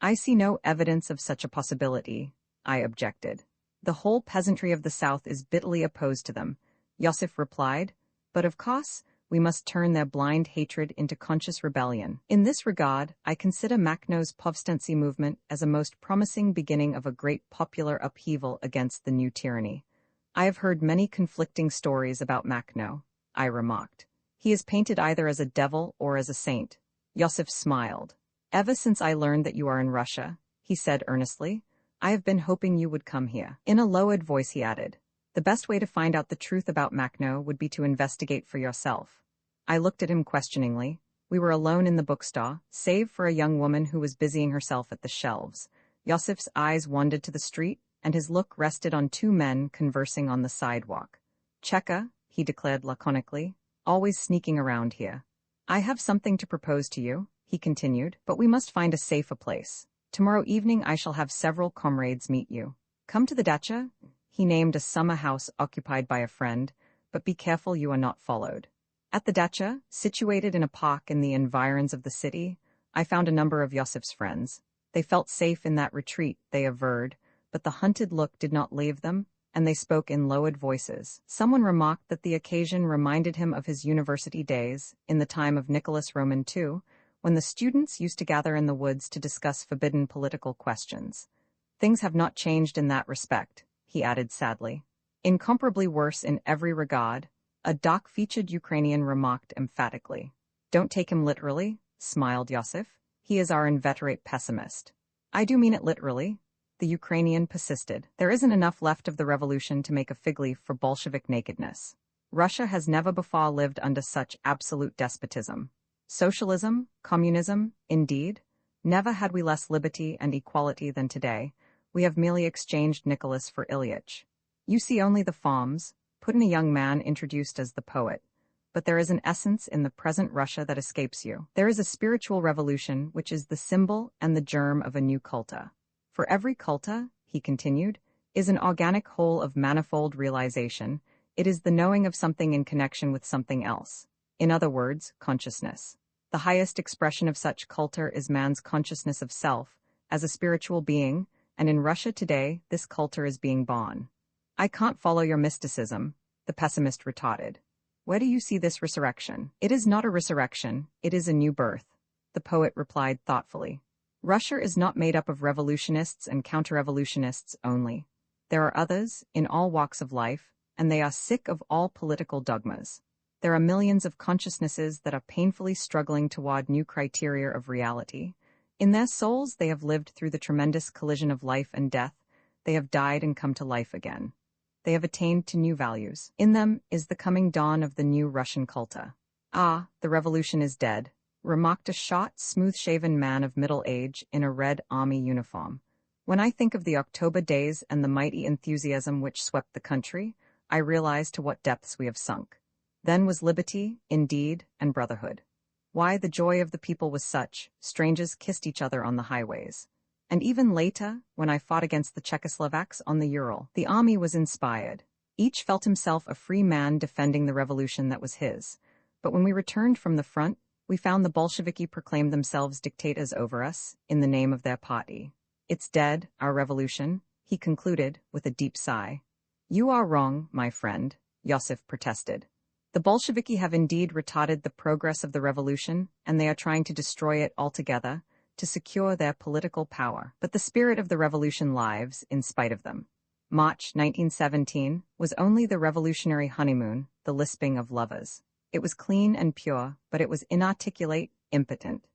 I see no evidence of such a possibility, I objected. The whole peasantry of the South is bitterly opposed to them, Yosif replied, but of course, we must turn their blind hatred into conscious rebellion. In this regard, I consider Makhno's Povstancy movement as a most promising beginning of a great popular upheaval against the new tyranny. I have heard many conflicting stories about Makhno, I remarked. He is painted either as a devil or as a saint. Yosif smiled. Ever since I learned that you are in Russia, he said earnestly, I have been hoping you would come here. In a lowered voice he added, the best way to find out the truth about Makhno would be to investigate for yourself. I looked at him questioningly. We were alone in the bookstore, save for a young woman who was busying herself at the shelves. Yosif's eyes wandered to the street, and his look rested on two men conversing on the sidewalk. Cheka, he declared laconically, always sneaking around here. I have something to propose to you, he continued, but we must find a safer place. Tomorrow evening I shall have several comrades meet you. Come to the dacha. He named a summer house occupied by a friend, but be careful you are not followed. At the dacha, situated in a park in the environs of the city, I found a number of Yosif's friends. They felt safe in that retreat, they averred, but the hunted look did not leave them, and they spoke in lowered voices. Someone remarked that the occasion reminded him of his university days, in the time of Nicholas Roman II, when the students used to gather in the woods to discuss forbidden political questions. Things have not changed in that respect, he added sadly. Incomparably worse in every regard, a dark-featured Ukrainian remarked emphatically. Don't take him literally, smiled Yosif. He is our inveterate pessimist. I do mean it literally, the Ukrainian persisted. There isn't enough left of the revolution to make a fig leaf for Bolshevik nakedness. Russia has never before lived under such absolute despotism. Socialism, communism, indeed. Never had we less liberty and equality than today. We have merely exchanged Nicholas for Ilyich. You see only the forms, put in a young man introduced as the poet. But there is an essence in the present Russia that escapes you. There is a spiritual revolution which is the symbol and the germ of a new culta. For every culta, he continued, is an organic whole of manifold realization. It is the knowing of something in connection with something else. In other words, consciousness. The highest expression of such culture is man's consciousness of self, as a spiritual being, and in Russia today, this culture is being born. I can't follow your mysticism, the pessimist retorted. Where do you see this resurrection? It is not a resurrection, it is a new birth, the poet replied thoughtfully. Russia is not made up of revolutionists and counter-revolutionists only. There are others, in all walks of life, and they are sick of all political dogmas. There are millions of consciousnesses that are painfully struggling toward new criteria of reality. In their souls they have lived through the tremendous collision of life and death. They have died and come to life again. They have attained to new values. In them is the coming dawn of the new Russian culta. Ah, the revolution is dead, remarked a short, smooth-shaven man of middle age in a red army uniform. When I think of the October days and the mighty enthusiasm which swept the country, I realize to what depths we have sunk. Then was liberty, indeed, and brotherhood. Why, the joy of the people was such, strangers kissed each other on the highways. And even later, when I fought against the Czechoslovaks on the Ural, the army was inspired. Each felt himself a free man defending the revolution that was his. But when we returned from the front, we found the Bolsheviki proclaimed themselves dictators over us, in the name of their party. It's dead, our revolution, he concluded, with a deep sigh. You are wrong, my friend, Yosif protested. The Bolsheviki have indeed retarded the progress of the revolution, and they are trying to destroy it altogether, to secure their political power. But the spirit of the revolution lives, in spite of them. March 1917 was only the revolutionary honeymoon, the lisping of lovers. It was clean and pure, but it was inarticulate, impotent.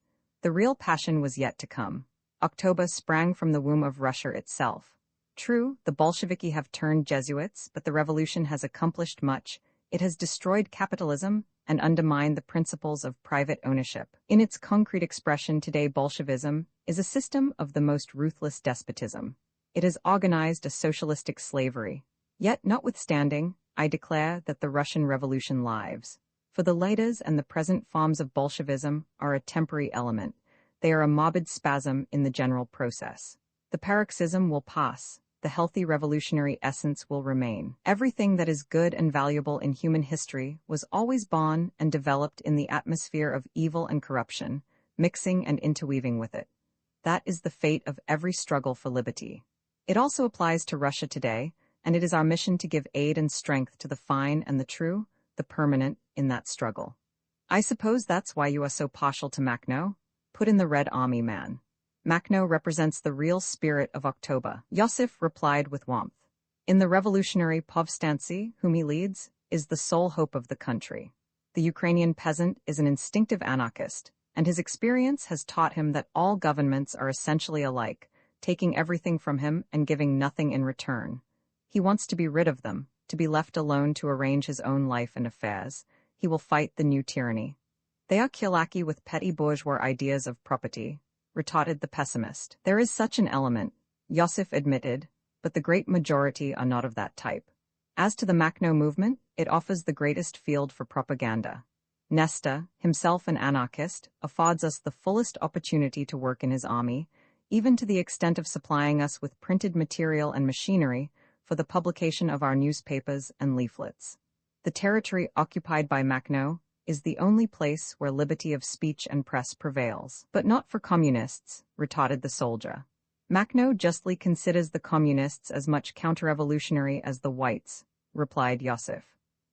The real passion was yet to come. October sprang from the womb of Russia itself. True, the Bolsheviki have turned Jesuits, but the revolution has accomplished much. It has destroyed capitalism and undermined the principles of private ownership. In its concrete expression today, Bolshevism is a system of the most ruthless despotism. It has organized a socialistic slavery. Yet, notwithstanding, I declare that the Russian Revolution lives. For the latest and the present forms of Bolshevism are a temporary element. They are a morbid spasm in the general process. The paroxysm will pass. The healthy revolutionary essence will remain. Everything that is good and valuable in human history was always born and developed in the atmosphere of evil and corruption, mixing and interweaving with it. That is the fate of every struggle for liberty. It also applies to Russia today, and it is our mission to give aid and strength to the fine and the true, the permanent, in that struggle. I suppose that's why you are so partial to Makhno? Put in the Red Army man. Makhno represents the real spirit of October, Yosif replied with warmth. In the revolutionary Povstancy, whom he leads, is the sole hope of the country. The Ukrainian peasant is an instinctive anarchist, and his experience has taught him that all governments are essentially alike, taking everything from him and giving nothing in return. He wants to be rid of them, to be left alone to arrange his own life and affairs. He will fight the new tyranny. They are Kilaki with petty bourgeois ideas of property, retorted the pessimist. There is such an element, Yosif admitted, but the great majority are not of that type. As to the Makhno movement, it offers the greatest field for propaganda. Nesta, himself an anarchist, affords us the fullest opportunity to work in his army, even to the extent of supplying us with printed material and machinery for the publication of our newspapers and leaflets. The territory occupied by Makhno is the only place where liberty of speech and press prevails. But not for communists, retorted the soldier. Makhno justly considers the communists as much counter-revolutionary as the whites, replied Yosif.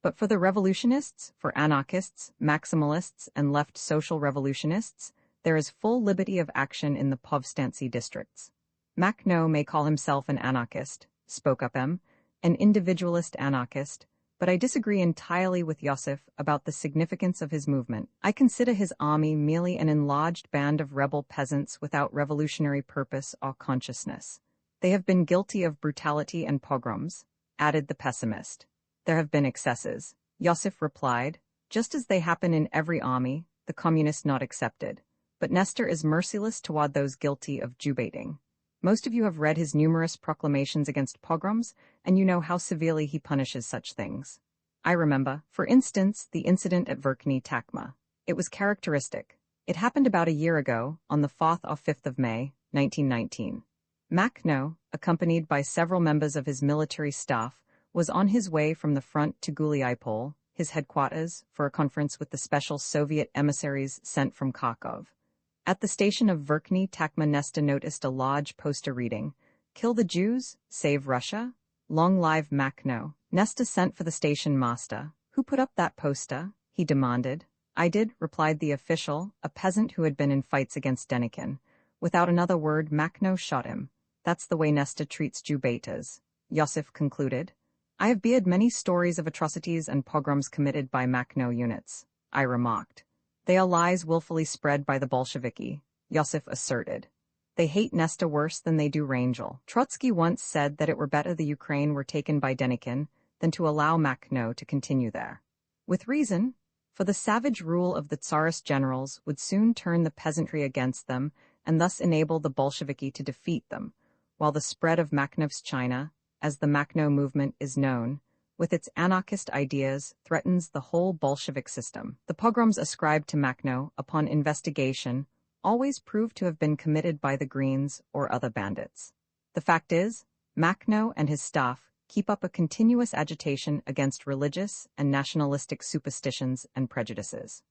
But for the revolutionists, for anarchists, maximalists, and left social revolutionists, there is full liberty of action in the Povstancy districts. Makhno may call himself an anarchist, spoke up M, an individualist anarchist, but I disagree entirely with Yosif about the significance of his movement. I consider his army merely an enlarged band of rebel peasants without revolutionary purpose or consciousness. They have been guilty of brutality and pogroms, added the pessimist. There have been excesses, Yosif replied, just as they happen in every army, the communist not excepted. But Nestor is merciless toward those guilty of Jew-baiting. Most of you have read his numerous proclamations against pogroms, and you know how severely he punishes such things. I remember, for instance, the incident at Verkhney Takma. It was characteristic. It happened about a year ago, on the 4th or 5th of May, 1919. Makhno, accompanied by several members of his military staff, was on his way from the front to Guliaipol, his headquarters, for a conference with the special Soviet emissaries sent from Kharkov. At the station of Verkhney Takma, Nesta noticed a large poster reading, "Kill the Jews, Save Russia, Long Live Makhno." Nesta sent for the station master. "Who put up that poster?" he demanded. "I did," replied the official, a peasant who had been in fights against Denikin. Without another word, Makhno shot him. That's the way Nesta treats Jew-baiters, Yosif concluded. I have heard many stories of atrocities and pogroms committed by Makhno units, I remarked. They are lies willfully spread by the Bolsheviki, Yosif asserted. They hate Nesta worse than they do Rangel. Trotsky once said that it were better the Ukraine were taken by Denikin than to allow Makhno to continue there. With reason, for the savage rule of the Tsarist generals would soon turn the peasantry against them and thus enable the Bolsheviki to defeat them, while the spread of Makhnov's China, as the Makhno movement is known, with its anarchist ideas, threatens the whole Bolshevik system. The pogroms ascribed to Makhno, upon investigation, always proved to have been committed by the Greens or other bandits. The fact is, Makhno and his staff keep up a continuous agitation against religious and nationalistic superstitions and prejudices.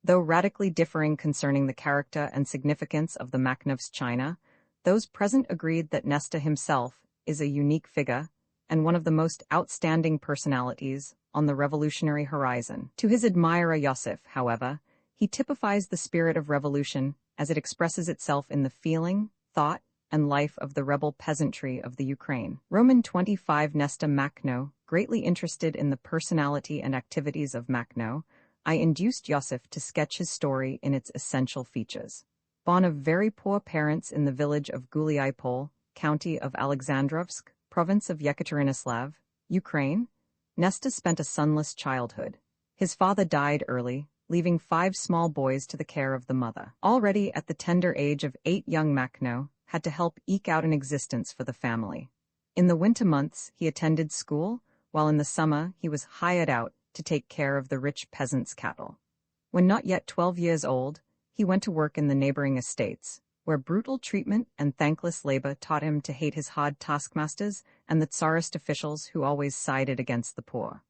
Though radically differing concerning the character and significance of the Makhnov's China, those present agreed that Nesta himself is a unique figure and one of the most outstanding personalities on the revolutionary horizon. To his admirer Yosif, however, he typifies the spirit of revolution as it expresses itself in the feeling, thought, and life of the rebel peasantry of the Ukraine. Roman 25 Nesta Makhno, greatly interested in the personality and activities of Makhno, I induced Yosif to sketch his story in its essential features. Born of very poor parents in the village of Guliaipol, county of Alexandrovsk, province of Yekaterinoslav, Ukraine, Nesta spent a sonless childhood. His father died early, leaving 5 small boys to the care of the mother. Already at the tender age of 8, young Makhno had to help eke out an existence for the family. In the winter months, he attended school, while in the summer he was hired out to take care of the rich peasants' cattle. When not yet 12 years old, he went to work in the neighboring estates, where brutal treatment and thankless labor taught him to hate his hard taskmasters and the Tsarist officials who always sided against the poor.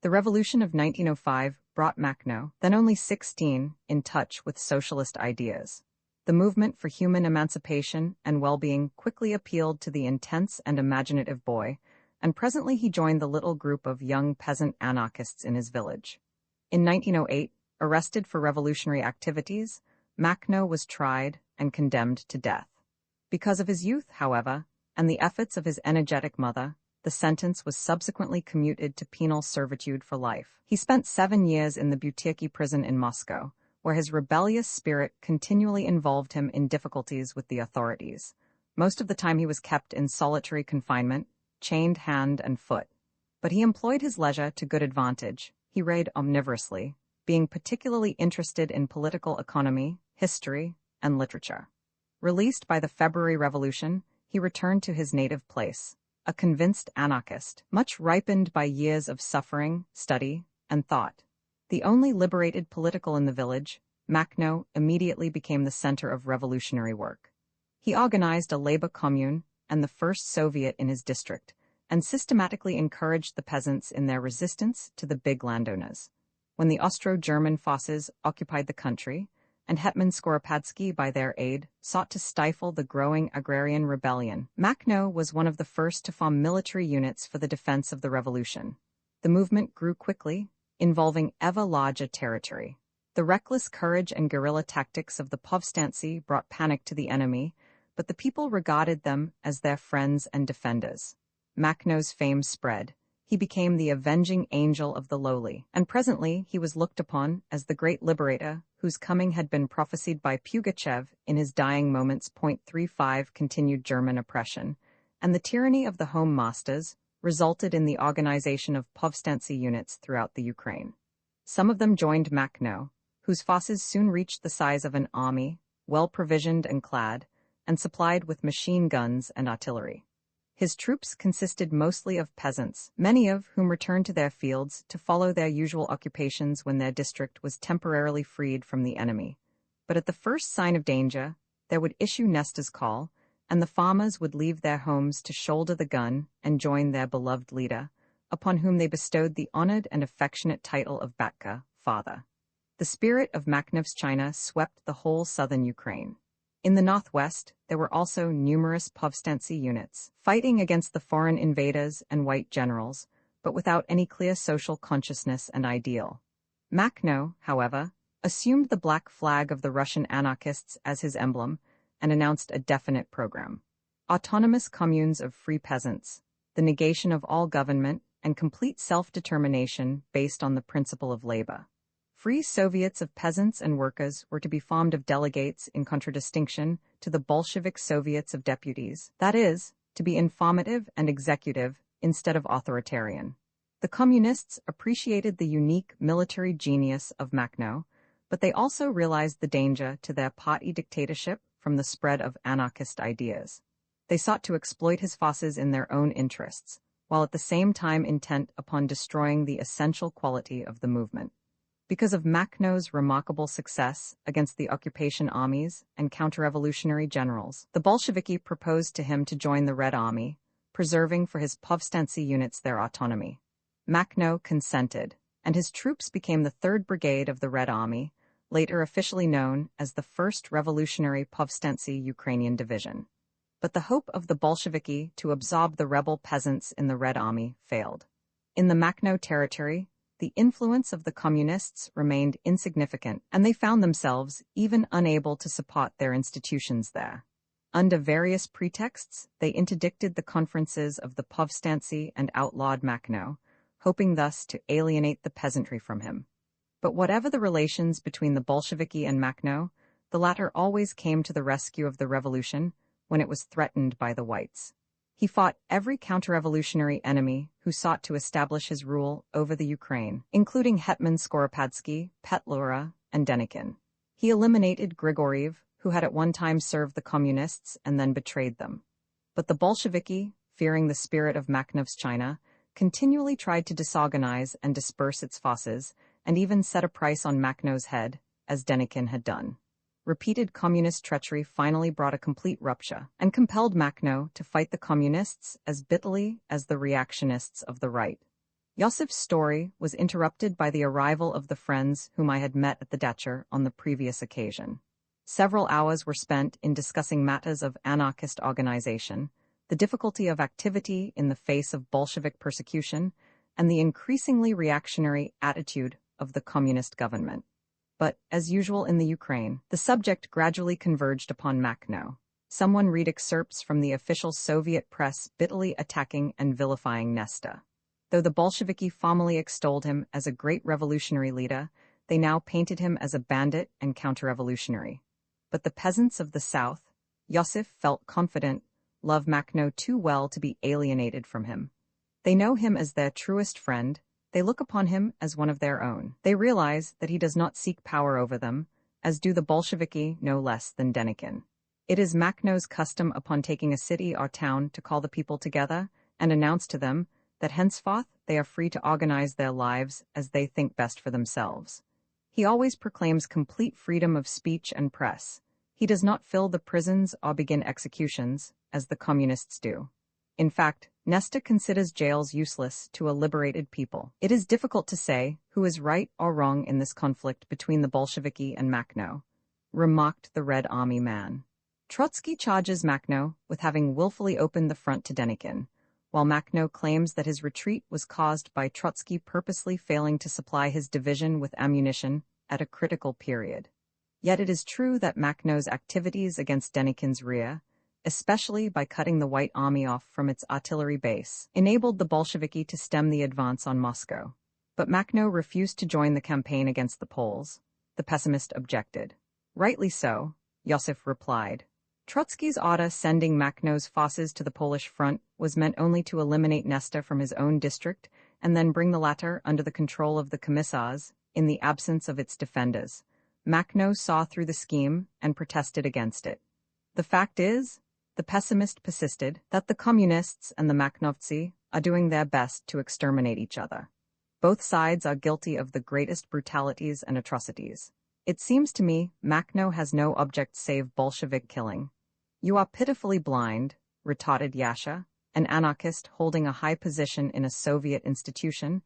The revolution of 1905 brought Makhno, then only 16, in touch with socialist ideas. The movement for human emancipation and well-being quickly appealed to the intense and imaginative boy, and presently he joined the little group of young peasant anarchists in his village. In 1908, arrested for revolutionary activities, Makhno was tried and condemned to death. Because of his youth, however, and the efforts of his energetic mother, the sentence was subsequently commuted to penal servitude for life. He spent 7 years in the Butyrki prison in Moscow, where his rebellious spirit continually involved him in difficulties with the authorities. Most of the time he was kept in solitary confinement, chained hand and foot. But he employed his leisure to good advantage. He read omnivorously, being particularly interested in political economy, history, and literature. Released by the February Revolution, he returned to his native place, a convinced anarchist, much ripened by years of suffering, study, and thought. The only liberated political in the village, Makhno immediately became the center of revolutionary work. He organized a labor commune and the first Soviet in his district, and systematically encouraged the peasants in their resistance to the big landowners. When the Austro-German forces occupied the country, and Hetman Skoropadsky, by their aid, sought to stifle the growing agrarian rebellion, Makhno was one of the first to form military units for the defense of the revolution. The movement grew quickly, involving ever larger territory. The reckless courage and guerrilla tactics of the Povstanci brought panic to the enemy, but the people regarded them as their friends and defenders. Makhno's fame spread. He became the avenging angel of the lowly, and presently he was looked upon as the great liberator whose coming had been prophesied by Pugachev in his dying moments. 35 Continued German oppression, and the tyranny of the Home Masters resulted in the organization of Povstanci units throughout the Ukraine. Some of them joined Makhno, whose forces soon reached the size of an army, well provisioned and clad, and supplied with machine guns and artillery. His troops consisted mostly of peasants, many of whom returned to their fields to follow their usual occupations when their district was temporarily freed from the enemy. But at the first sign of danger, there would issue Nesta's call, and the farmers would leave their homes to shoulder the gun and join their beloved leader, upon whom they bestowed the honored and affectionate title of Batka, father. The spirit of Makhnov's China swept the whole southern Ukraine. In the northwest, there were also numerous Povstanci units, fighting against the foreign invaders and white generals, but without any clear social consciousness and ideal. Makhno, however, assumed the black flag of the Russian anarchists as his emblem and announced a definite program: autonomous communes of free peasants, the negation of all government, and complete self-determination based on the principle of labor. Free Soviets of peasants and workers were to be formed of delegates in contradistinction to the Bolshevik Soviets of deputies, that is, to be informative and executive instead of authoritarian. The Communists appreciated the unique military genius of Makhno, but they also realized the danger to their party dictatorship from the spread of anarchist ideas. They sought to exploit his forces in their own interests, while at the same time intent upon destroying the essential quality of the movement. Because of Makhno's remarkable success against the occupation armies and counter-revolutionary generals, the Bolsheviki proposed to him to join the Red Army, preserving for his Povstanci units their autonomy. Makhno consented, and his troops became the 3rd Brigade of the Red Army, later officially known as the 1st Revolutionary Povstanci Ukrainian Division. But the hope of the Bolsheviki to absorb the rebel peasants in the Red Army failed. In the Makhno territory, the influence of the Communists remained insignificant, and they found themselves even unable to support their institutions there. Under various pretexts, they interdicted the conferences of the Povstanci and outlawed Makhno, hoping thus to alienate the peasantry from him. But whatever the relations between the Bolsheviki and Makhno, the latter always came to the rescue of the revolution when it was threatened by the whites. He fought every counter-revolutionary enemy who sought to establish his rule over the Ukraine, including Hetman Skoropadsky, Petlura, and Denikin. He eliminated Grigoriev, who had at one time served the Communists and then betrayed them. But the Bolsheviki, fearing the spirit of Makhnov's China, continually tried to disorganize and disperse its forces, and even set a price on Makhno's head, as Denikin had done. Repeated communist treachery finally brought a complete rupture and compelled Makhno to fight the communists as bitterly as the reactionists of the right. Yosif's story was interrupted by the arrival of the friends whom I had met at the dacha on the previous occasion. Several hours were spent in discussing matters of anarchist organization, the difficulty of activity in the face of Bolshevik persecution, and the increasingly reactionary attitude of the communist government. But, as usual in the Ukraine, the subject gradually converged upon Makhno. Someone read excerpts from the official Soviet press bitterly attacking and vilifying Nesta. Though the Bolsheviki formally extolled him as a great revolutionary leader, they now painted him as a bandit and counter-revolutionary. But the peasants of the South, Yosif felt confident, love Makhno too well to be alienated from him. They know him as their truest friend, they look upon him as one of their own. They realize that he does not seek power over them, as do the Bolsheviki no less than Denikin. It is Makhno's custom upon taking a city or town to call the people together and announce to them that henceforth they are free to organize their lives as they think best for themselves. He always proclaims complete freedom of speech and press. He does not fill the prisons or begin executions, as the communists do. In fact, Nesta considers jails useless to a liberated people. It is difficult to say who is right or wrong in this conflict between the Bolsheviki and Makhno, remarked the Red Army man. Trotsky charges Makhno with having willfully opened the front to Denikin, while Makhno claims that his retreat was caused by Trotsky purposely failing to supply his division with ammunition at a critical period. Yet it is true that Makhno's activities against Denikin's rear, especially by cutting the White Army off from its artillery base, enabled the Bolsheviki to stem the advance on Moscow. But Makhno refused to join the campaign against the Poles. The pessimist objected. Rightly so, Yosif replied. Trotsky's order sending Makhno's forces to the Polish front was meant only to eliminate Nesta from his own district and then bring the latter under the control of the Commissars in the absence of its defenders. Makhno saw through the scheme and protested against it. The fact is, the pessimist persisted, that the communists and the Makhnovtsi are doing their best to exterminate each other. Both sides are guilty of the greatest brutalities and atrocities. It seems to me Makhno has no object save Bolshevik killing. You are pitifully blind, retorted Yasha, an anarchist holding a high position in a Soviet institution,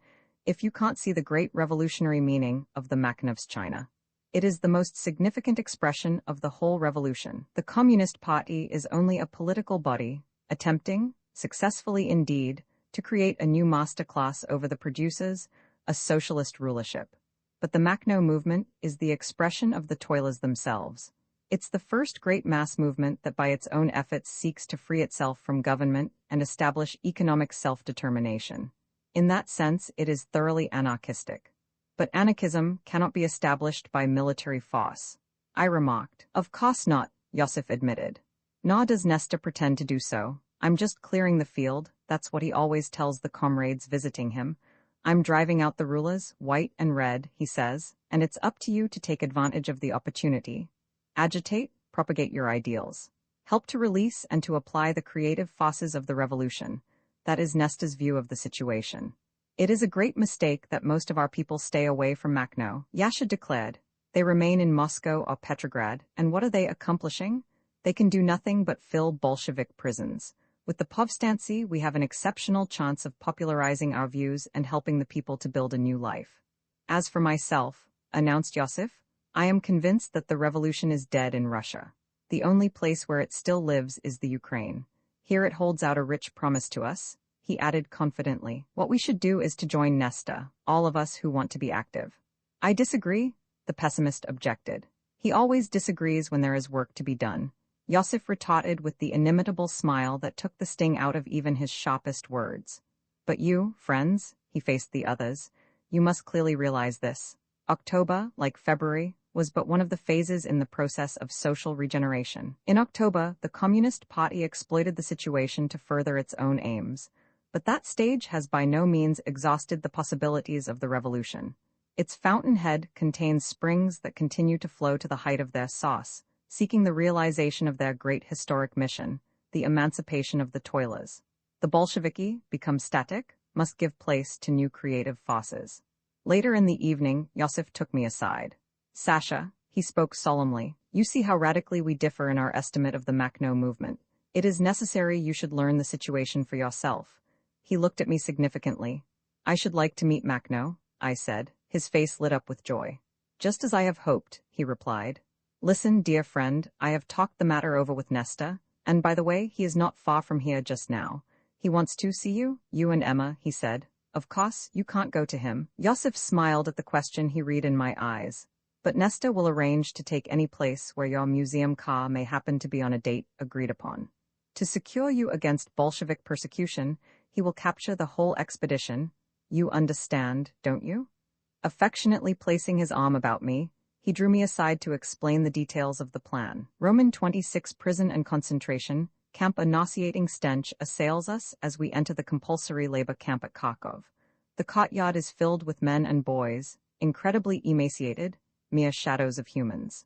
if you can't see the great revolutionary meaning of the Makhnov's China. It is the most significant expression of the whole revolution. The Communist Party is only a political body, attempting, successfully indeed, to create a new master class over the producers, a socialist rulership. But the Makhno movement is the expression of the toilers themselves. It's the first great mass movement that by its own efforts seeks to free itself from government and establish economic self-determination. In that sense, it is thoroughly anarchistic. But anarchism cannot be established by military force. I remarked. Of course not, Yosif admitted. Nor does Nesta pretend to do so. I'm just clearing the field, that's what he always tells the comrades visiting him. I'm driving out the rulers, white and red, he says, and it's up to you to take advantage of the opportunity. Agitate, propagate your ideals. Help to release and to apply the creative forces of the revolution. That is Nesta's view of the situation. It is a great mistake that most of our people stay away from Makhno, Yasha declared. They remain in Moscow or Petrograd, and what are they accomplishing? They can do nothing but fill Bolshevik prisons. With the Povstancy, we have an exceptional chance of popularizing our views and helping the people to build a new life. As for myself, announced Yosif, I am convinced that the revolution is dead in Russia. The only place where it still lives is the Ukraine. Here it holds out a rich promise to us. He added confidently, what we should do is to join Nesta, all of us who want to be active. I disagree, the pessimist objected. He always disagrees when there is work to be done. Yosif retorted with the inimitable smile that took the sting out of even his sharpest words. But you, friends, he faced the others, you must clearly realize this. October, like February, was but one of the phases in the process of social regeneration. In October, the Communist Party exploited the situation to further its own aims. But that stage has by no means exhausted the possibilities of the revolution. Its fountainhead contains springs that continue to flow to the height of their source, seeking the realization of their great historic mission, the emancipation of the toilers. The Bolsheviki, become static, must give place to new creative forces. Later in the evening, Yosif took me aside. Sasha, he spoke solemnly, you see how radically we differ in our estimate of the Makhno movement. It is necessary you should learn the situation for yourself. He looked at me significantly. I should like to meet Makhno, I said. His face lit up with joy. Just as I have hoped, he replied. Listen, dear friend, I have talked the matter over with Nesta, and by the way, he is not far from here just now. He wants to see you, you and Emma, he said. Of course, you can't go to him. Yosif smiled at the question he read in my eyes. but Nesta will arrange to take any place where your museum car may happen to be on a date agreed upon. To secure you against Bolshevik persecution, he will capture the whole expedition. You understand, don't you? Affectionately placing his arm about me, he drew me aside to explain the details of the plan. Roman 26 prison and concentration camp. A nauseating stench assails us as we enter the compulsory labor camp at Kharkov. The courtyard is filled with men and boys, incredibly emaciated, mere shadows of humans.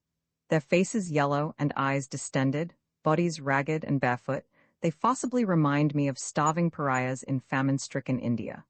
Their faces yellow and eyes distended, bodies ragged and barefoot, they forcibly remind me of starving pariahs in famine-stricken India.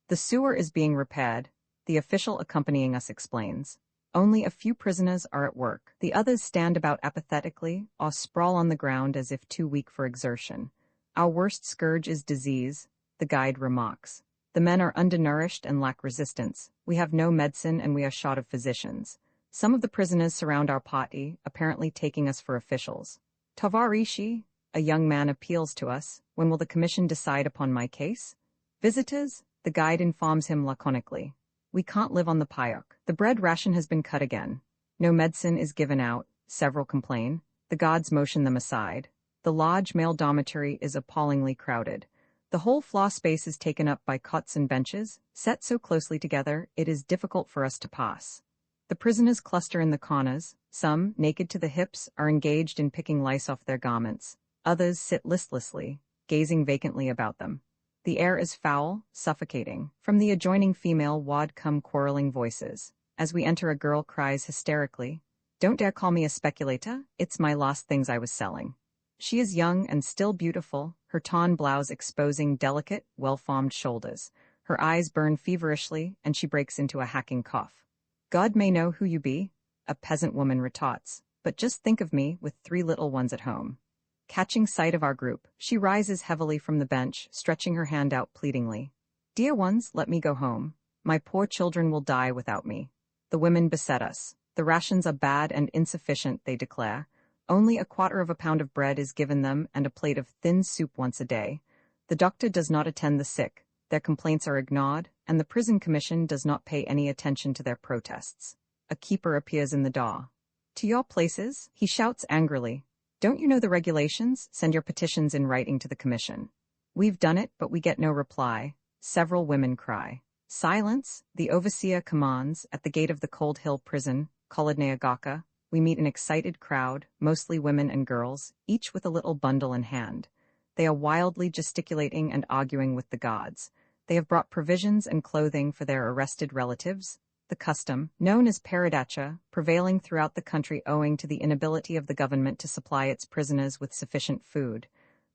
The sewer is being repaired, the official accompanying us explains. Only a few prisoners are at work. The others stand about apathetically or sprawl on the ground as if too weak for exertion. Our worst scourge is disease, the guide remarks. The men are undernourished and lack resistance. We have no medicine and we are short of physicians. Some of the prisoners surround our party, apparently taking us for officials. Tovarishi, a young man, appeals to us. When will the commission decide upon my case? Visitors, the guide informs him laconically. We can't live on the payok. The bread ration has been cut again. No medicine is given out, several complain. The guards motion them aside. The large male dormitory is appallingly crowded. The whole floor space is taken up by cots and benches, set so closely together it is difficult for us to pass. The prisoners cluster in the corners. Some, naked to the hips, are engaged in picking lice off their garments. Others sit listlessly, gazing vacantly about them. The air is foul, suffocating. From the adjoining female ward come quarreling voices. As we enter, a girl cries hysterically, "Don't dare call me a speculator, it's my lost things I was selling." She is young and still beautiful, her torn blouse exposing delicate, well-formed shoulders. Her eyes burn feverishly, and she breaks into a hacking cough. "God may know who you be," a peasant woman retorts, "but just think of me with 3 little ones at home." Catching sight of our group, she rises heavily from the bench, stretching her hand out pleadingly. "Dear ones, let me go home. My poor children will die without me." The women beset us. The rations are bad and insufficient, they declare. Only a quarter of a pound of bread is given them and a plate of thin soup once a day. The doctor does not attend the sick, their complaints are ignored, and the prison commission does not pay any attention to their protests. A keeper appears in the door. "To your places," he shouts angrily. "Don't you know the regulations? Send your petitions in writing to the commission." "We've done it, but we get no reply," several women cry. "Silence," the overseer commands. At the gate of the Cold Hill prison, Kolodnaya Gaka, we meet an excited crowd, mostly women and girls, each with a little bundle in hand. They are wildly gesticulating and arguing with the guards. They have brought provisions and clothing for their arrested relatives. The custom, known as peridacha, prevailing throughout the country owing to the inability of the government to supply its prisoners with sufficient food.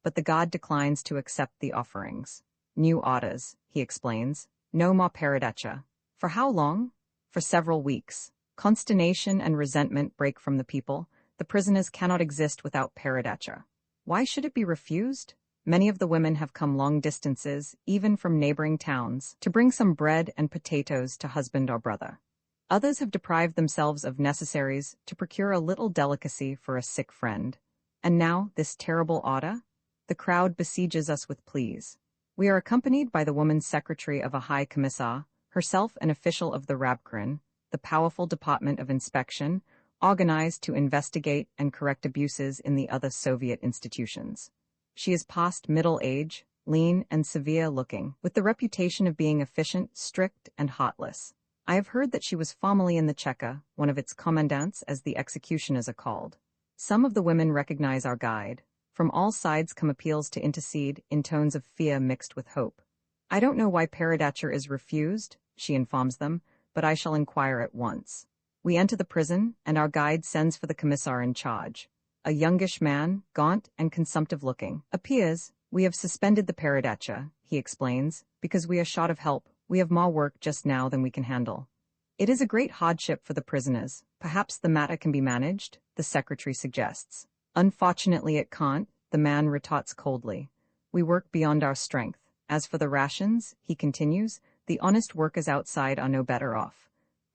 But the god declines to accept the offerings. "New orders," he explains. "No more peridacha." For how long? For several weeks. Consternation and resentment break from the people. The prisoners cannot exist without peridacha. Why should it be refused? Many of the women have come long distances, even from neighboring towns, to bring some bread and potatoes to husband or brother. Others have deprived themselves of necessaries to procure a little delicacy for a sick friend. And now, this terrible order? The crowd besieges us with pleas. We are accompanied by the woman's secretary of a high commissar, herself an official of the Rabkrin, the powerful department of inspection, organized to investigate and correct abuses in the other Soviet institutions. She is past middle age, lean and severe-looking, with the reputation of being efficient, strict, and heartless. I have heard that she was formerly in the Cheka, one of its commandants, as the executioners are called. Some of the women recognize our guide. From all sides come appeals to intercede, in tones of fear mixed with hope. "I don't know why peridacha is refused," she informs them, "but I shall inquire at once." We enter the prison, and our guide sends for the commissar in charge. A youngish man, gaunt and consumptive-looking, appears. "We have suspended the peridacha," he explains, "because we are short of help. We have more work just now than we can handle." "It is a great hardship for the prisoners. Perhaps the matter can be managed," the secretary suggests. "Unfortunately it can't," the man retorts coldly. "We work beyond our strength. As for the rations," he continues, "the honest workers outside are no better off."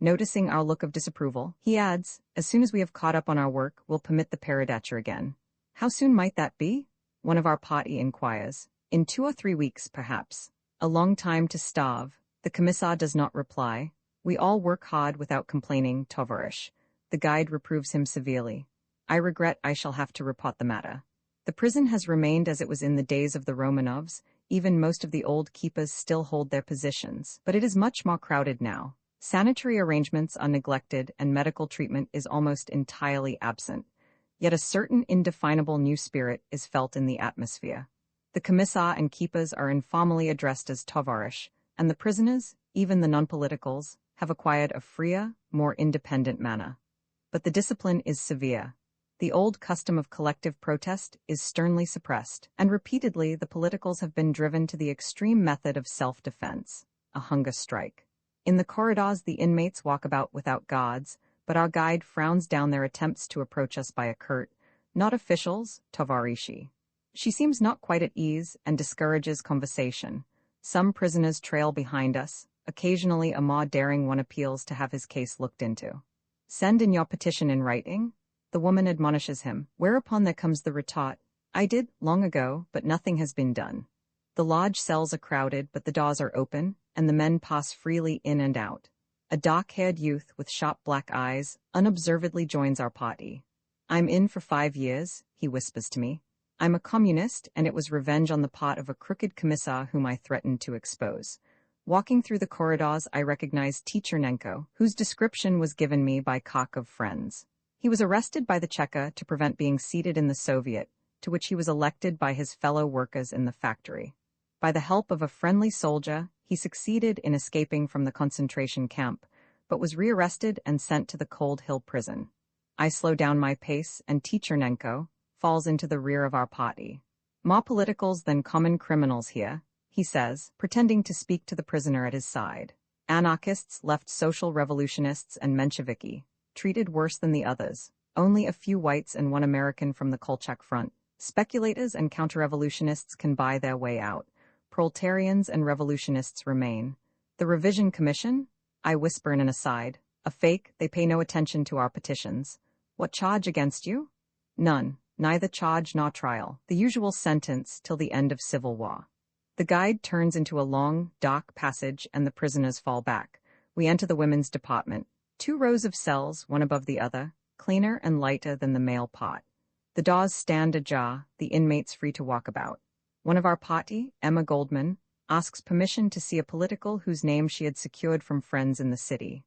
Noticing our look of disapproval, he adds, "As soon as we have caught up on our work, we'll permit the peridacha again." "How soon might that be?" one of our party inquires. "In 2 or 3 weeks, perhaps." "A long time to starve." The commissar does not reply. "We all work hard without complaining, Tovarish. The guide reproves him severely. I regret I shall have to report the matter. The prison has remained as it was in the days of the Romanovs, even most of the old keepers still hold their positions, but it is much more crowded now. Sanitary arrangements are neglected and medical treatment is almost entirely absent. Yet a certain indefinable new spirit is felt in the atmosphere. The commissar and keepers are informally addressed as tovarish, and the prisoners, even the non-politicals, have acquired a freer, more independent manner. But the discipline is severe. The old custom of collective protest is sternly suppressed, and repeatedly the politicals have been driven to the extreme method of self-defense, a hunger strike. In the corridors the inmates walk about without guards, but our guide frowns down their attempts to approach us by a curt, "Not officials, tovarishi." She seems not quite at ease and discourages conversation. Some prisoners trail behind us. Occasionally a more daring one appeals to have his case looked into. "Send in your petition in writing," the woman admonishes him, whereupon there comes the retort, "I did, long ago, but nothing has been done." The lodge cells are crowded, but the doors are open, and the men pass freely in and out. A dark-haired youth with sharp black eyes unobservedly joins our party. "I'm in for 5 years," he whispers to me. "I'm a communist, and it was revenge on the part of a crooked commissar whom I threatened to expose." Walking through the corridors, I recognize Tchernenko, whose description was given me by Kakov friends. He was arrested by the Cheka to prevent being seated in the Soviet, to which he was elected by his fellow workers in the factory. By the help of a friendly soldier, he succeeded in escaping from the concentration camp, but was rearrested and sent to the Cold Hill prison. I slow down my pace, and Tchernenko falls into the rear of our party. "More politicals than common criminals here," he says, pretending to speak to the prisoner at his side. "Anarchists, left social revolutionists, and Mensheviki, treated worse than the others. Only a few whites and one American from the Kolchak front. Speculators and counter-revolutionists can buy their way out. Proletarians and revolutionists remain. The Revision Commission?" I whisper in an aside. "A fake, they pay no attention to our petitions. What charge against you?" "None. Neither charge nor trial. The usual sentence till the end of civil war." The guide turns into a long, dark passage and the prisoners fall back. We enter the women's department. 2 rows of cells, one above the other, cleaner and lighter than the male part. The doors stand ajar, the inmates free to walk about. One of our party, Emma Goldman, asks permission to see a political whose name she had secured from friends in the city.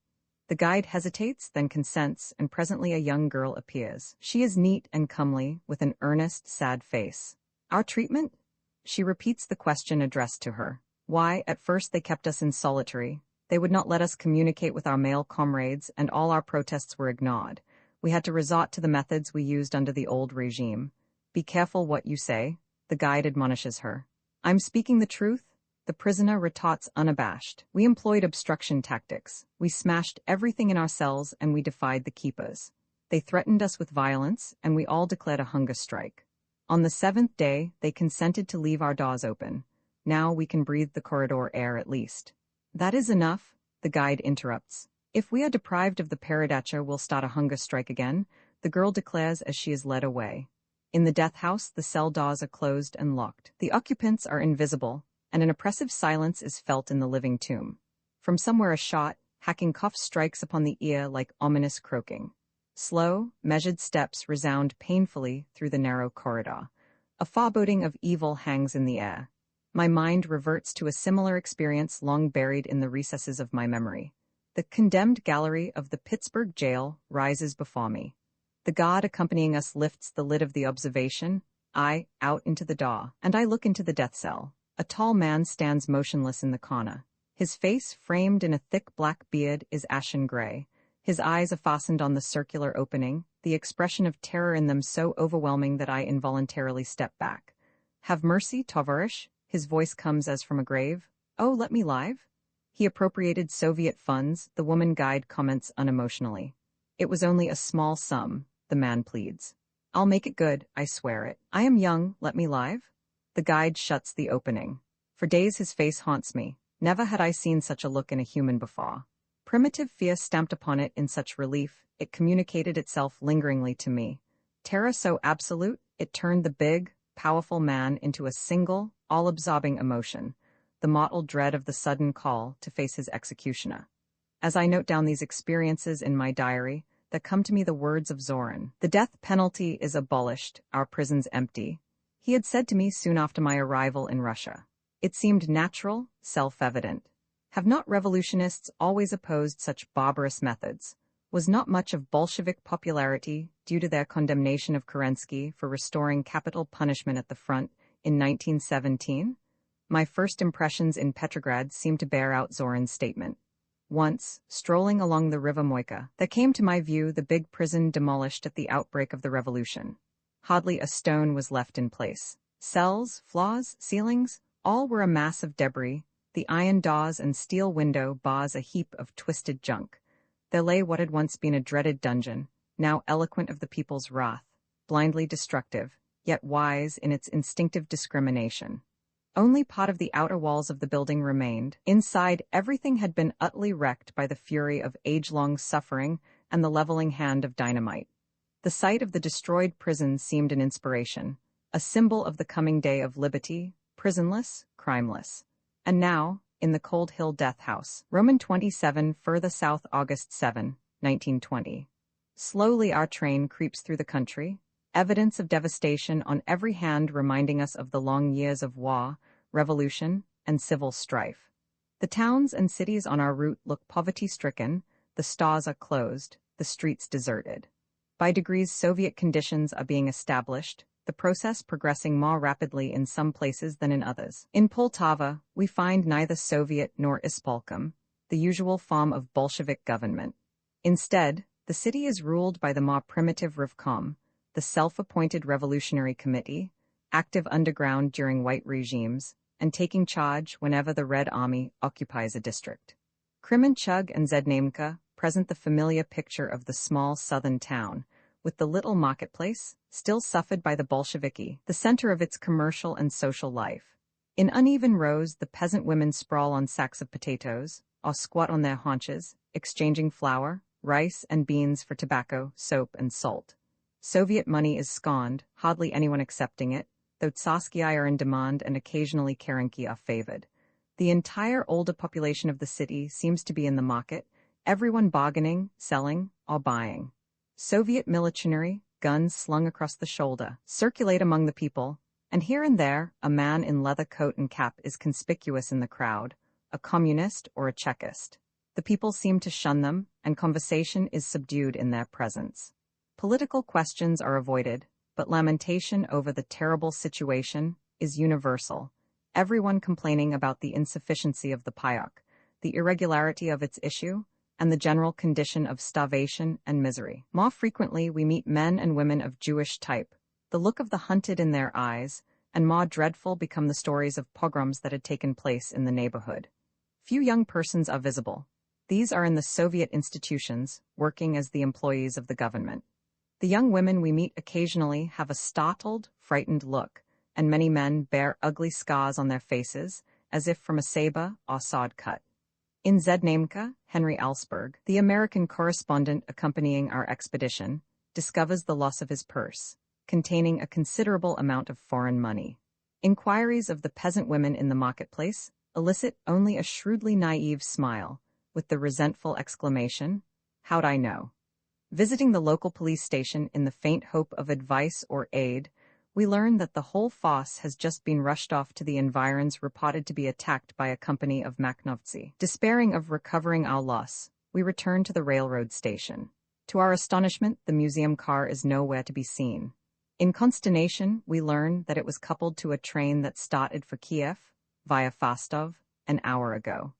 The guide hesitates, then consents, and presently a young girl appears. She is neat and comely, with an earnest, sad face. "Our treatment?" She repeats the question addressed to her. "Why, at first they kept us in solitary. They would not let us communicate with our male comrades, and all our protests were ignored. We had to resort to the methods we used under the old regime. Be careful what you say," the guide admonishes her. "I'm speaking the truth," the prisoner retorts unabashed. "We employed obstruction tactics. We smashed everything in our cells and we defied the keepers. They threatened us with violence, and we all declared a hunger strike. On the 7th day, they consented to leave our doors open. Now we can breathe the corridor air at least." "That is enough," the guide interrupts. "If we are deprived of the peridacha, we'll start a hunger strike again," the girl declares as she is led away. In the death house, the cell doors are closed and locked. The occupants are invisible, and an oppressive silence is felt in the living tomb. From somewhere a shot, hacking cough strikes upon the ear like ominous croaking. Slow, measured steps resound painfully through the narrow corridor. A foreboding of evil hangs in the air. My mind reverts to a similar experience long buried in the recesses of my memory. The condemned gallery of the Pittsburgh jail rises before me. The guard accompanying us lifts the lid of the observation, I out into the door, and I look into the death cell. A tall man stands motionless in the corner. His face, framed in a thick black beard, is ashen gray. His eyes are fastened on the circular opening, the expression of terror in them so overwhelming that I involuntarily step back. "Have mercy, tovarish," his voice comes as from a grave. "Oh, let me live." "He appropriated Soviet funds," the woman guide comments unemotionally. "It was only a small sum," the man pleads. "I'll make it good, I swear it. I am young, let me live." The guide shuts the opening. For days his face haunts me. Never had I seen such a look in a human before. Primitive fear stamped upon it in such relief, it communicated itself lingeringly to me. Terror so absolute, it turned the big, powerful man into a single, all-absorbing emotion, the mottled dread of the sudden call to face his executioner. As I note down these experiences in my diary, there come to me the words of Zoran. The death penalty is abolished, our prisons empty, he had said to me soon after my arrival in Russia. It seemed natural, self-evident. Have not revolutionists always opposed such barbarous methods? Was not much of Bolshevik popularity due to their condemnation of Kerensky for restoring capital punishment at the front in 1917? My first impressions in Petrograd seemed to bear out Zoran's statement. Once, strolling along the River Moika, there came to my view the big prison demolished at the outbreak of the revolution. Hardly a stone was left in place. Cells, floors, ceilings, all were a mass of debris, the iron doors and steel window bars a heap of twisted junk. There lay what had once been a dreaded dungeon, now eloquent of the people's wrath, blindly destructive, yet wise in its instinctive discrimination. Only part of the outer walls of the building remained. Inside, everything had been utterly wrecked by the fury of age-long suffering and the leveling hand of dynamite. The sight of the destroyed prison seemed an inspiration, a symbol of the coming day of liberty, prisonless, crimeless. And now, in the Cold Hill Death House, Roman 27, further south, August 7, 1920. Slowly our train creeps through the country, evidence of devastation on every hand reminding us of the long years of war, revolution, and civil strife. The towns and cities on our route look poverty-stricken, the stores are closed, the streets deserted. By degrees Soviet conditions are being established, the process progressing more rapidly in some places than in others. In Poltava, we find neither Soviet nor Ispolkom, the usual form of Bolshevik government. Instead, the city is ruled by the more primitive Revkom, the self-appointed Revolutionary Committee, active underground during white regimes, and taking charge whenever the Red Army occupies a district. Kremenchug and Znamka present the familiar picture of the small southern town, with the little marketplace, still suffered by the Bolsheviki, the center of its commercial and social life. In uneven rows, the peasant women sprawl on sacks of potatoes, or squat on their haunches, exchanging flour, rice, and beans for tobacco, soap, and salt. Soviet money is scorned, hardly anyone accepting it, though Tsarskyi are in demand and occasionally Kerenki are favored. The entire older population of the city seems to be in the market, everyone bargaining, selling, or buying. Soviet military, guns slung across the shoulder, circulate among the people, and here and there, a man in leather coat and cap is conspicuous in the crowd, a communist or a Chekist. The people seem to shun them, and conversation is subdued in their presence. Political questions are avoided, but lamentation over the terrible situation is universal, everyone complaining about the insufficiency of the payok, the irregularity of its issue, and the general condition of starvation and misery. More frequently we meet men and women of Jewish type, the look of the hunted in their eyes, and more dreadful become the stories of pogroms that had taken place in the neighborhood. Few young persons are visible. These are in the Soviet institutions, working as the employees of the government. The young women we meet occasionally have a startled, frightened look, and many men bear ugly scars on their faces, as if from a saber or sword cut. In Znamka, Henry Alsberg, the American correspondent accompanying our expedition, discovers the loss of his purse, containing a considerable amount of foreign money. Inquiries of the peasant women in the marketplace elicit only a shrewdly naive smile, with the resentful exclamation, "How'd I know?" Visiting the local police station in the faint hope of advice or aid, we learn that the whole force has just been rushed off to the environs reported to be attacked by a company of Makhnovtsi. Despairing of recovering our loss, we return to the railroad station. To our astonishment, the museum car is nowhere to be seen. In consternation, we learn that it was coupled to a train that started for Kiev, via Fastov, an hour ago.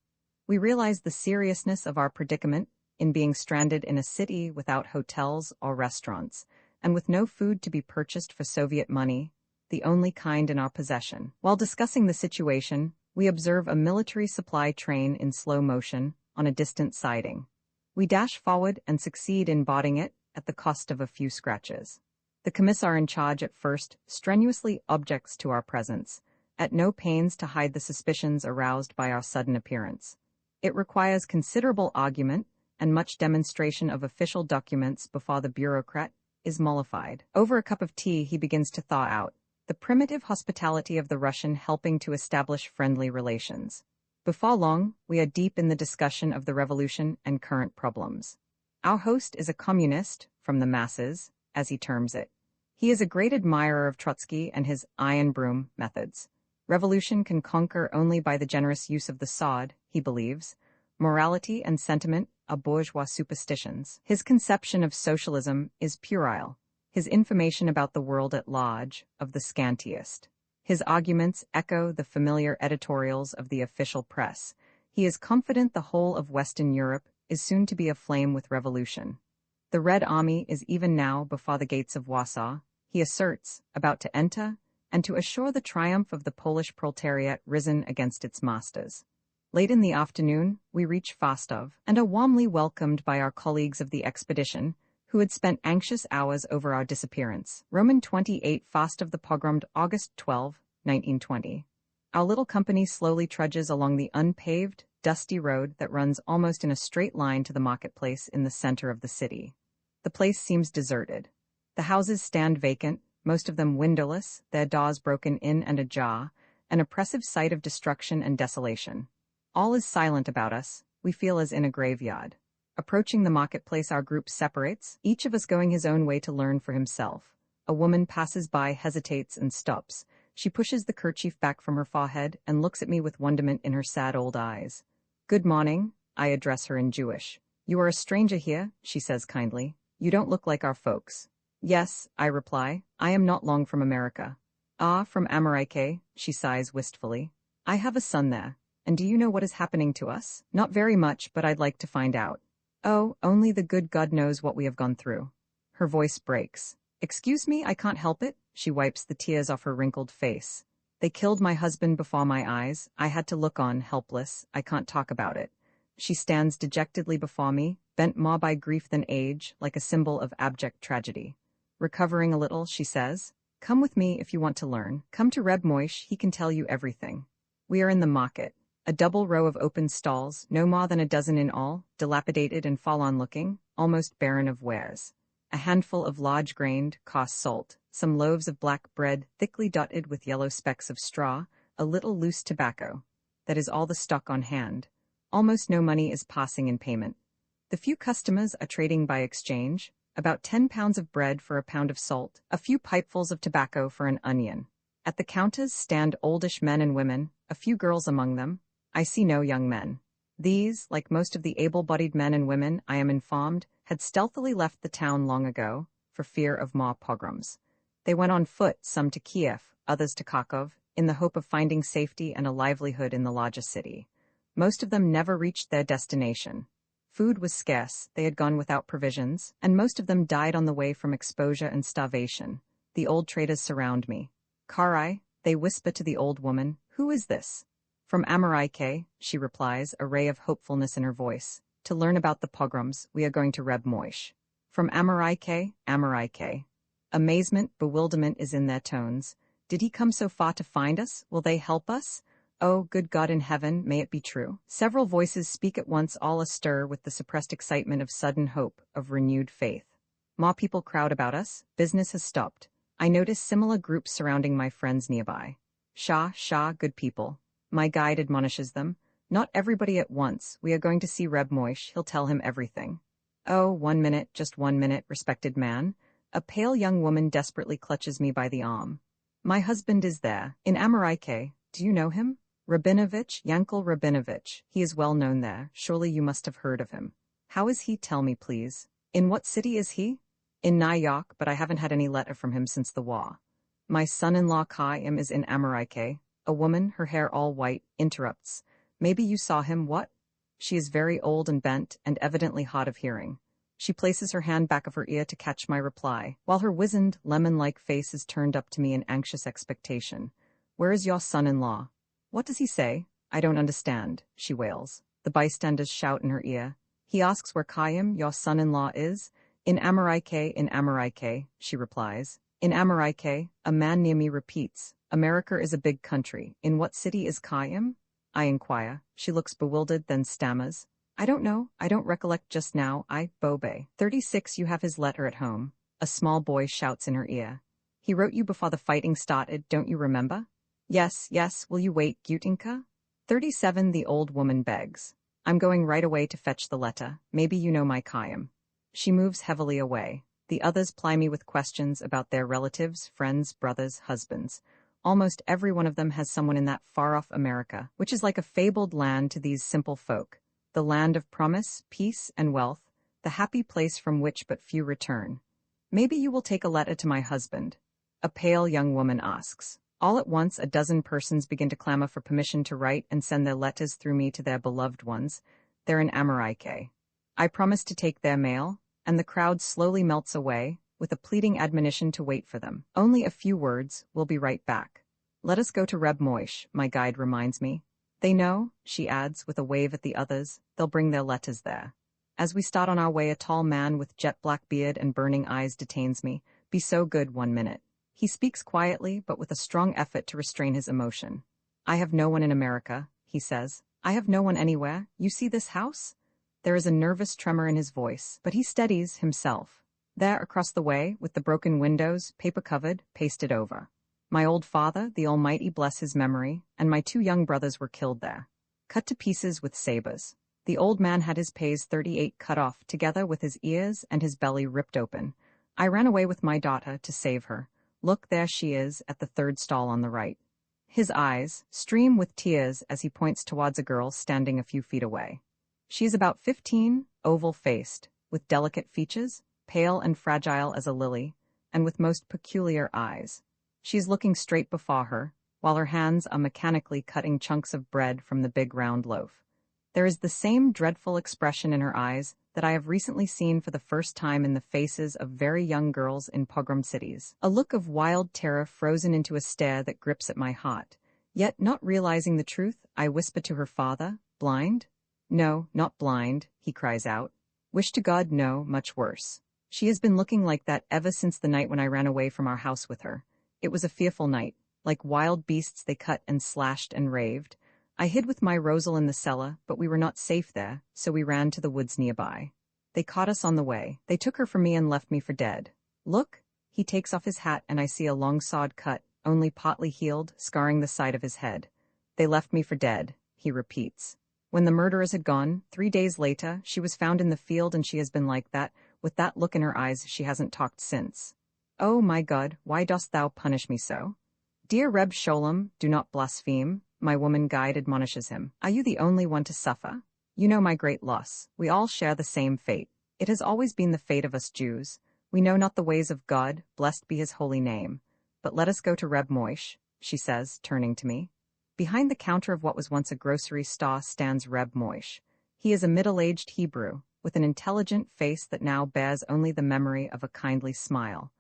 We realize the seriousness of our predicament in being stranded in a city without hotels or restaurants, and with no food to be purchased for Soviet money, the only kind in our possession. While discussing the situation, we observe a military supply train in slow motion on a distant siding. We dash forward and succeed in boarding it at the cost of a few scratches. The commissar in charge at first strenuously objects to our presence, at no pains to hide the suspicions aroused by our sudden appearance. It requires considerable argument and much demonstration of official documents before the bureaucrat is mollified. Over a cup of tea he begins to thaw out, the primitive hospitality of the Russian helping to establish friendly relations. Before long, we are deep in the discussion of the revolution and current problems. Our host is a communist, from the masses, as he terms it. He is a great admirer of Trotsky and his iron broom methods. Revolution can conquer only by the generous use of the sword, he believes. Morality and sentiment are bourgeois superstitions. His conception of socialism is puerile. His information about the world at large, of the scantiest. His arguments echo the familiar editorials of the official press. He is confident the whole of Western Europe is soon to be aflame with revolution. The Red Army is even now before the gates of Warsaw, he asserts, about to enter, and to assure the triumph of the Polish proletariat risen against its masters. Late in the afternoon, we reach Fastov and are warmly welcomed by our colleagues of the expedition, who had spent anxious hours over our disappearance. Roman 28 Fastov the pogromed August 12, 1920. Our little company slowly trudges along the unpaved, dusty road that runs almost in a straight line to the marketplace in the center of the city. The place seems deserted. The houses stand vacant, most of them windowless, their doors broken in and ajar, an oppressive sight of destruction and desolation. All is silent about us, we feel as in a graveyard. Approaching the marketplace, our group separates, each of us going his own way to learn for himself. A woman passes by, hesitates, and stops. She pushes the kerchief back from her forehead and looks at me with wonderment in her sad old eyes. "Good morning," I address her in Jewish. "You are a stranger here," she says kindly. "You don't look like our folks." "Yes," I reply, "I am not long from America." "Ah, from America," she sighs wistfully. "I have a son there. And do you know what is happening to us?" "Not very much, but I'd like to find out." "Oh, only the good God knows what we have gone through." Her voice breaks. "Excuse me, I can't help it." She wipes the tears off her wrinkled face. "They killed my husband before my eyes. I had to look on, helpless. I can't talk about it." She stands dejectedly before me, bent more by grief than age, like a symbol of abject tragedy. Recovering a little, she says, "Come with me if you want to learn. Come to Reb Moish, he can tell you everything." We are in the market. A double row of open stalls, no more than a dozen in all, dilapidated and forlorn-looking, almost barren of wares. A handful of large-grained, coarse salt, some loaves of black bread thickly dotted with yellow specks of straw, a little loose tobacco. That is all the stock on hand. Almost no money is passing in payment. The few customers are trading by exchange, about 10 pounds of bread for a pound of salt, a few pipefuls of tobacco for an onion. At the counters stand oldish men and women, a few girls among them. I see no young men. These, like most of the able-bodied men and women, I am informed, had stealthily left the town long ago, for fear of more pogroms. They went on foot, some to Kiev, others to Kharkov, in the hope of finding safety and a livelihood in the larger city. Most of them never reached their destination. Food was scarce, they had gone without provisions, and most of them died on the way from exposure and starvation. The old traders surround me. "Karai," they whisper to the old woman, "who is this?" "From America," she replies, a ray of hopefulness in her voice. "To learn about the pogroms, we are going to Reb Moish." "From America, America." Amazement, bewilderment is in their tones. Did he come so far to find us? Will they help us? Oh, good God in heaven, may it be true. Several voices speak at once, all astir with the suppressed excitement of sudden hope, of renewed faith. More people crowd about us. Business has stopped. I notice similar groups surrounding my friends nearby. "Shah, Shah, good people." My guide admonishes them. "Not everybody at once. We are going to see Reb Moish. He'll tell him everything." "Oh, 1 minute, just 1 minute, respected man." A pale young woman desperately clutches me by the arm. "My husband is there, in America. Do you know him?" "Rabinovich, Yankel Rabinovich. He is well known there. Surely you must have heard of him." "How is he? Tell me, please." "In what city is he?" "In New York, but I haven't had any letter from him since the war." "My son-in-law Chaim is in America." A woman, her hair all white, interrupts. "Maybe you saw him, what?" She is very old and bent, and evidently hard of hearing. She places her hand back of her ear to catch my reply, while her wizened, lemon-like face is turned up to me in anxious expectation. "Where is your son-in-law?" "What does he say?" "I don't understand," she wails. The bystanders shout in her ear. "He asks where Chaim, your son-in-law, is?" In America, she replies. "In America," a man near me repeats. "America is a big country. In what city is Chaim?" I inquire. She looks bewildered, then stammers. "I don't know. I don't recollect just now. Bobe. 36, you have his letter at home." A small boy shouts in her ear. "He wrote you before the fighting started, don't you remember?" Yes, will you wait, Gutinka?" 37, the old woman begs. "I'm going right away to fetch the letter. Maybe you know my Chaim." She moves heavily away. The others ply me with questions about their relatives, friends, brothers, husbands. Almost every one of them has someone in that far-off America, which is like a fabled land to these simple folk. The land of promise, peace, and wealth, the happy place from which but few return. Maybe you will take a letter to my husband. A pale young woman asks. All at once a dozen persons begin to clamor for permission to write and send their letters through me to their beloved ones. They're in America. I promise to take their mail, and the crowd slowly melts away, with a pleading admonition to wait for them. Only a few words, we'll be right back. Let us go to Reb Moish, my guide reminds me. They know, she adds with a wave at the others, they'll bring their letters there. As we start on our way, a tall man with jet-black beard and burning eyes detains me. Be so good 1 minute. He speaks quietly, but with a strong effort to restrain his emotion. I have no one in America, he says. I have no one anywhere. You see this house? There is a nervous tremor in his voice, but he steadies himself. There, across the way, with the broken windows, paper-covered, pasted over. My old father, the Almighty bless his memory, and my 2 young brothers were killed there. Cut to pieces with sabers. The old man had his pais 38 cut off, together with his ears and his belly ripped open. I ran away with my daughter to save her. Look, there she is, at the 3rd stall on the right. His eyes stream with tears as he points towards a girl standing a few feet away. She is about 15, oval-faced, with delicate features, pale and fragile as a lily, and with most peculiar eyes. She is looking straight before her, while her hands are mechanically cutting chunks of bread from the big round loaf. There is the same dreadful expression in her eyes that I have recently seen for the first time in the faces of very young girls in pogrom cities. A look of wild terror frozen into a stare that grips at my heart. Yet, not realizing the truth, I whisper to her father, blind? No, not blind, he cries out. Wish to God, no, much worse. She has been looking like that ever since the night when I ran away from our house with her. It was a fearful night. Like wild beasts they cut and slashed and raved. I hid with my Rosal in the cellar, but we were not safe there, so we ran to the woods nearby. They caught us on the way. They took her from me and left me for dead. Look! He takes off his hat and I see a long sawed cut, only partly healed, scarring the side of his head. They left me for dead, he repeats. When the murderers had gone, 3 days later, she was found in the field and she has been like that, with that look in her eyes she hasn't talked since. Oh my God, why dost thou punish me so? Dear Reb Sholem, do not blaspheme, my woman guide admonishes him. Are you the only one to suffer? You know my great loss. We all share the same fate. It has always been the fate of us Jews. We know not the ways of God, blessed be his holy name. But let us go to Reb Moish, she says, turning to me. Behind the counter of what was once a grocery store stands Reb Moish. He is a middle-aged Hebrew, with an intelligent face that now bears only the memory of a kindly smile.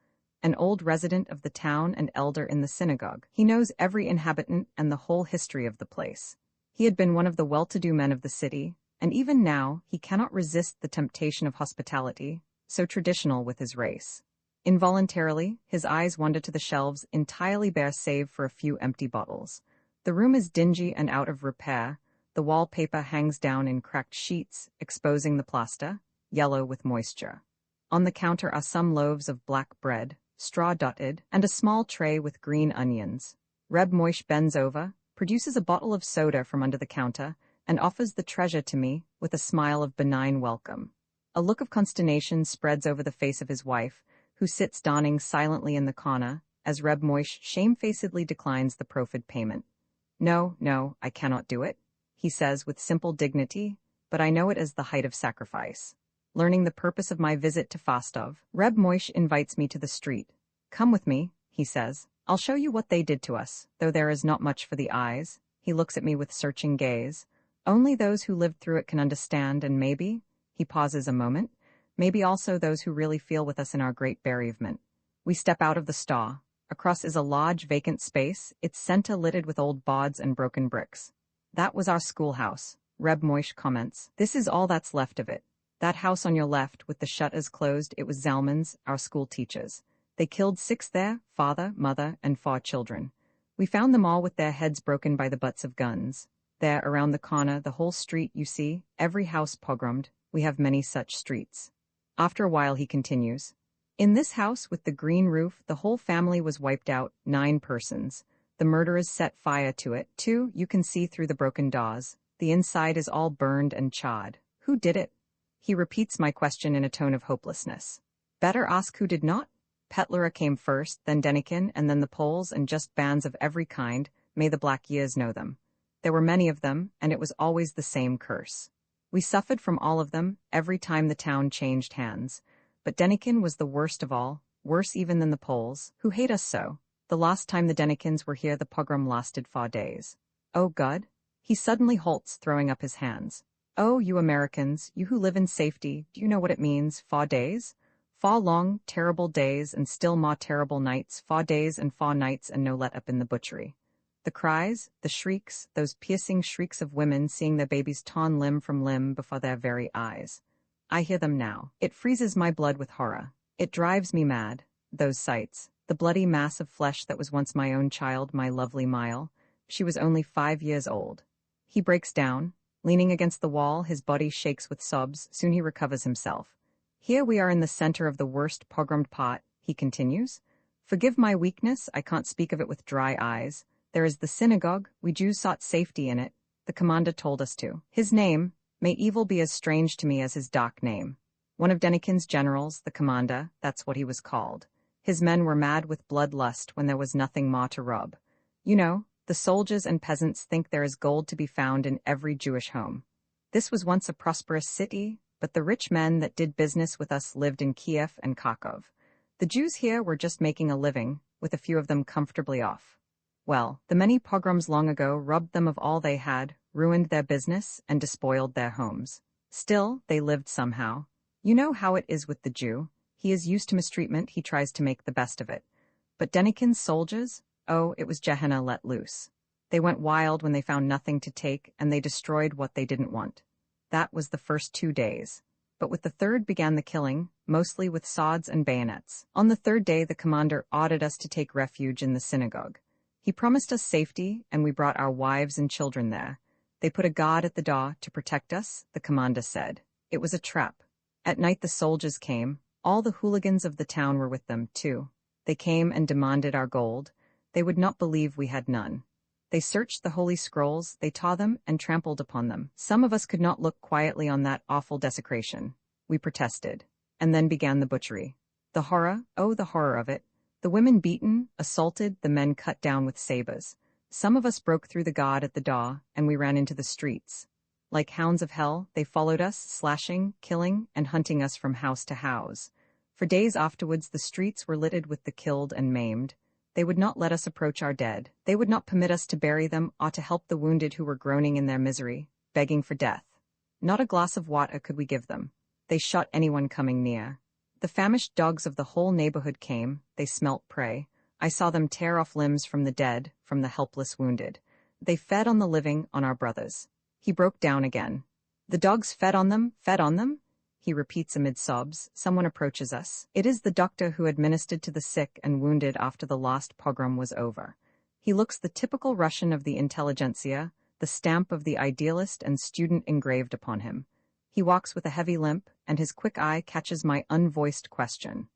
An old resident of the town and elder in the synagogue. He knows every inhabitant and the whole history of the place. He had been one of the well-to-do men of the city, and even now he cannot resist the temptation of hospitality, so traditional with his race. Involuntarily, his eyes wander to the shelves entirely bare save for a few empty bottles. The room is dingy and out of repair. The wallpaper hangs down in cracked sheets, exposing the plaster, yellow with moisture. On the counter are some loaves of black bread, straw-dotted, and a small tray with green onions. Reb Moish bends over, produces a bottle of soda from under the counter, and offers the treasure to me with a smile of benign welcome. A look of consternation spreads over the face of his wife, who sits donning silently in the corner, as Reb Moish shamefacedly declines the proffered payment. No, no, I cannot do it, he says with simple dignity, but I know it as the height of sacrifice. Learning the purpose of my visit to Fastov, Reb Moish invites me to the street. Come with me, he says. I'll show you what they did to us, though there is not much for the eyes. He looks at me with searching gaze. Only those who lived through it can understand, and maybe, he pauses a moment, maybe also those who really feel with us in our great bereavement. We step out of the stall. Across is a large vacant space, its center littered with old boards and broken bricks. That was our schoolhouse, Reb Moish comments. This is all that's left of it. That house on your left, with the shutters closed, it was Zalman's, our school teachers. They killed 6 there, father, mother, and 4 children. We found them all with their heads broken by the butts of guns. There, around the corner, the whole street, you see, every house pogromed. We have many such streets. After a while he continues. In this house with the green roof, the whole family was wiped out, 9 persons. The murderers set fire to it, too, you can see through the broken doors. The inside is all burned and charred. Who did it? He repeats my question in a tone of hopelessness. Better ask who did not? Petlura came first, then Denikin, and then the Poles, and just bands of every kind, may the black years know them. There were many of them, and it was always the same curse. We suffered from all of them, every time the town changed hands. But Denikin was the worst of all, worse even than the Poles, who hate us so. The last time the Denikins were here the pogrom lasted 4 days. Oh God? He suddenly halts, throwing up his hands. Oh, you Americans, you who live in safety, do you know what it means, 4 days? 4 long, terrible days and still more terrible nights, 4 days and 4 nights and no let up in the butchery. The cries, the shrieks, those piercing shrieks of women seeing their babies torn limb from limb before their very eyes. I hear them now. It freezes my blood with horror. It drives me mad, those sights. The bloody mass of flesh that was once my own child, my lovely Mile. She was only 5 years old. He breaks down. Leaning against the wall, his body shakes with sobs. Soon he recovers himself. Here we are in the center of the worst pogromed pot, he continues. Forgive my weakness, I can't speak of it with dry eyes. There is the synagogue, we Jews sought safety in it. The commander told us to. His name, may evil be as strange to me as his dark name. One of Denikin's generals, the commander, that's what he was called. His men were mad with bloodlust when there was nothing more to rob. You know, the soldiers and peasants think there is gold to be found in every Jewish home. This was once a prosperous city, but the rich men that did business with us lived in Kiev and Kharkov. The Jews here were just making a living, with a few of them comfortably off. Well, the many pogroms long ago robbed them of all they had, ruined their business, and despoiled their homes. Still, they lived somehow. You know how it is with the Jew. He is used to mistreatment, he tries to make the best of it. But Denikin's soldiers? Oh, it was Gehenna let loose. They went wild when they found nothing to take, and they destroyed what they didn't want. That was the first 2 days. But with the third began the killing, mostly with swords and bayonets. On the 3rd day the commander ordered us to take refuge in the synagogue. He promised us safety, and we brought our wives and children there. They put a guard at the door to protect us, the commander said. It was a trap. At night the soldiers came. All the hooligans of the town were with them, too. They came and demanded our gold. They would not believe we had none. They searched the holy scrolls, they tore them, and trampled upon them. Some of us could not look quietly on that awful desecration. We protested. And then began the butchery. The horror, oh, the horror of it. The women beaten, assaulted, the men cut down with sabers. Some of us broke through the guard at the door, and we ran into the streets. Like hounds of hell, they followed us, slashing, killing, and hunting us from house to house. For days afterwards the streets were littered with the killed and maimed. They would not let us approach our dead. They would not permit us to bury them or to help the wounded who were groaning in their misery, begging for death. Not a glass of water could we give them. They shot anyone coming near. The famished dogs of the whole neighborhood came, they smelt prey. I saw them tear off limbs from the dead, from the helpless wounded. They fed on the living, on our brothers. He broke down again. The dogs fed on them, he repeats amid sobs. Someone approaches us. It is the doctor who administered to the sick and wounded after the last pogrom was over. He looks the typical Russian of the intelligentsia, the stamp of the idealist and student engraved upon him. He walks with a heavy limp, and his quick eye catches my unvoiced question.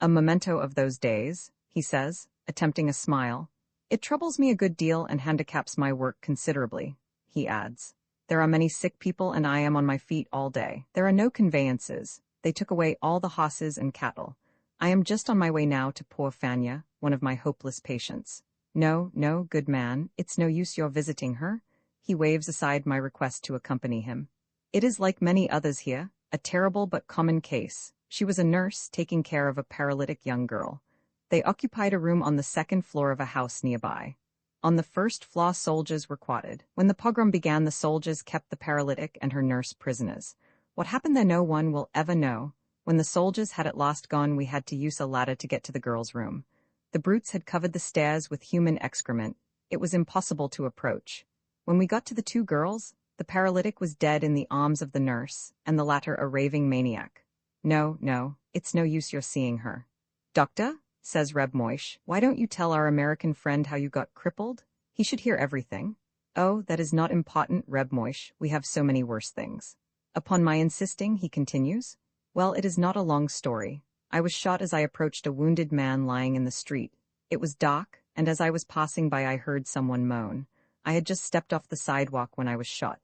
A memento of those days, he says, attempting a smile. It troubles me a good deal and handicaps my work considerably, he adds. There are many sick people and I am on my feet all day. There are no conveyances. They took away all the horses and cattle. I am just on my way now to poor Fanya, one of my hopeless patients. No, no, good man, it's no use your visiting her. He waves aside my request to accompany him. It is like many others here, a terrible but common case. She was a nurse taking care of a paralytic young girl. They occupied a room on the 2nd floor of a house nearby. On the 1st floor soldiers were quartered. When the pogrom began the soldiers kept the paralytic and her nurse prisoners. What happened there no one will ever know. When the soldiers had at last gone we had to use a ladder to get to the girl's room. The brutes had covered the stairs with human excrement. It was impossible to approach. When we got to the 2 girls, the paralytic was dead in the arms of the nurse, and the latter a raving maniac. No, no, it's no use your seeing her. Doctor? Says Reb Moish, why don't you tell our American friend how you got crippled? He should hear everything. Oh, that is not important, Reb Moish, we have so many worse things. Upon my insisting, he continues, well, it is not a long story. I was shot as I approached a wounded man lying in the street. It was dark, and as I was passing by I heard someone moan. I had just stepped off the sidewalk when I was shot.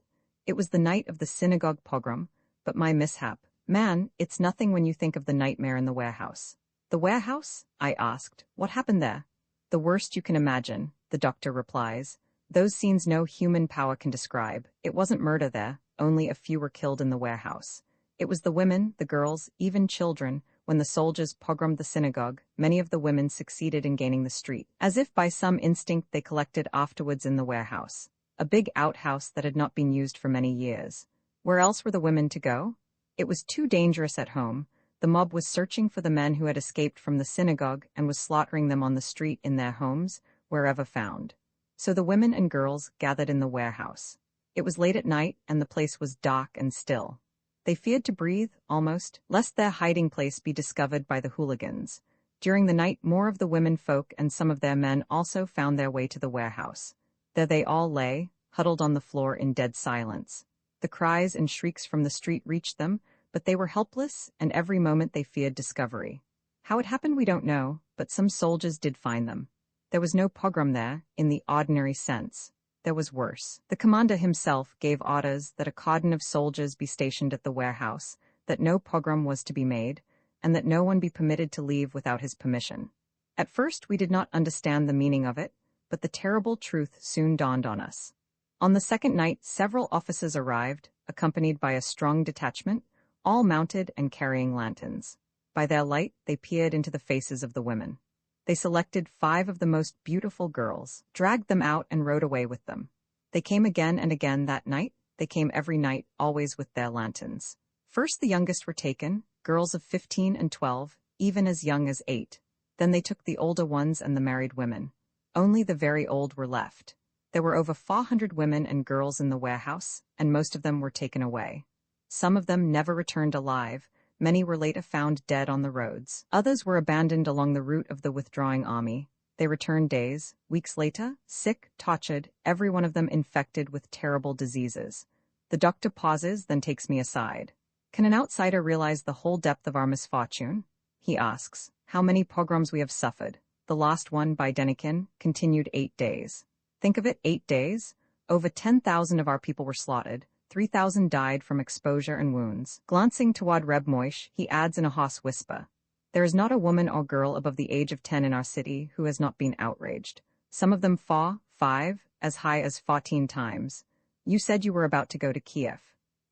It was the night of the synagogue pogrom, but my mishap, Man, it's nothing when you think of the nightmare in the warehouse. The warehouse? I asked. What happened there? The worst you can imagine, the doctor replies. Those scenes no human power can describe. It wasn't murder there, only a few were killed in the warehouse. It was the women, the girls, even children. When the soldiers pogromed the synagogue, many of the women succeeded in gaining the street. As if by some instinct they collected afterwards in the warehouse. A big outhouse that had not been used for many years. Where else were the women to go? It was too dangerous at home. The mob was searching for the men who had escaped from the synagogue and was slaughtering them on the street in their homes, wherever found. So the women and girls gathered in the warehouse. It was late at night and the place was dark and still. They feared to breathe, almost, lest their hiding place be discovered by the hooligans. During the night, more of the women folk and some of their men also found their way to the warehouse. There they all lay, huddled on the floor in dead silence. The cries and shrieks from the street reached them, but they were helpless, and every moment they feared discovery. How it happened we don't know, but some soldiers did find them. There was no pogrom there, in the ordinary sense. There was worse. The commander himself gave orders that a cordon of soldiers be stationed at the warehouse, that no pogrom was to be made, and that no one be permitted to leave without his permission. At first we did not understand the meaning of it, but the terrible truth soon dawned on us. On the second night, several officers arrived, accompanied by a strong detachment, all mounted and carrying lanterns. By their light, they peered into the faces of the women. They selected 5 of the most beautiful girls, dragged them out and rode away with them. They came again and again that night. They came every night, always with their lanterns. First the youngest were taken, girls of 15 and 12, even as young as 8. Then they took the older ones and the married women. Only the very old were left. There were over 400 women and girls in the warehouse, and most of them were taken away. Some of them never returned alive. Many were later found dead on the roads. Others were abandoned along the route of the withdrawing army. They returned days, weeks later, sick, tortured, every one of them infected with terrible diseases. The doctor pauses, then takes me aside. Can an outsider realize the whole depth of our misfortune? He asks. How many pogroms we have suffered. The last one, by Denikin, continued 8 days. Think of it, 8 days? Over 10,000 of our people were slaughtered. 3,000 died from exposure and wounds. Glancing toward Reb Moish, he adds in a hoarse whisper, there is not a woman or girl above the age of 10 in our city who has not been outraged. Some of them 4, 5, as high as 14 times. You said you were about to go to Kiev.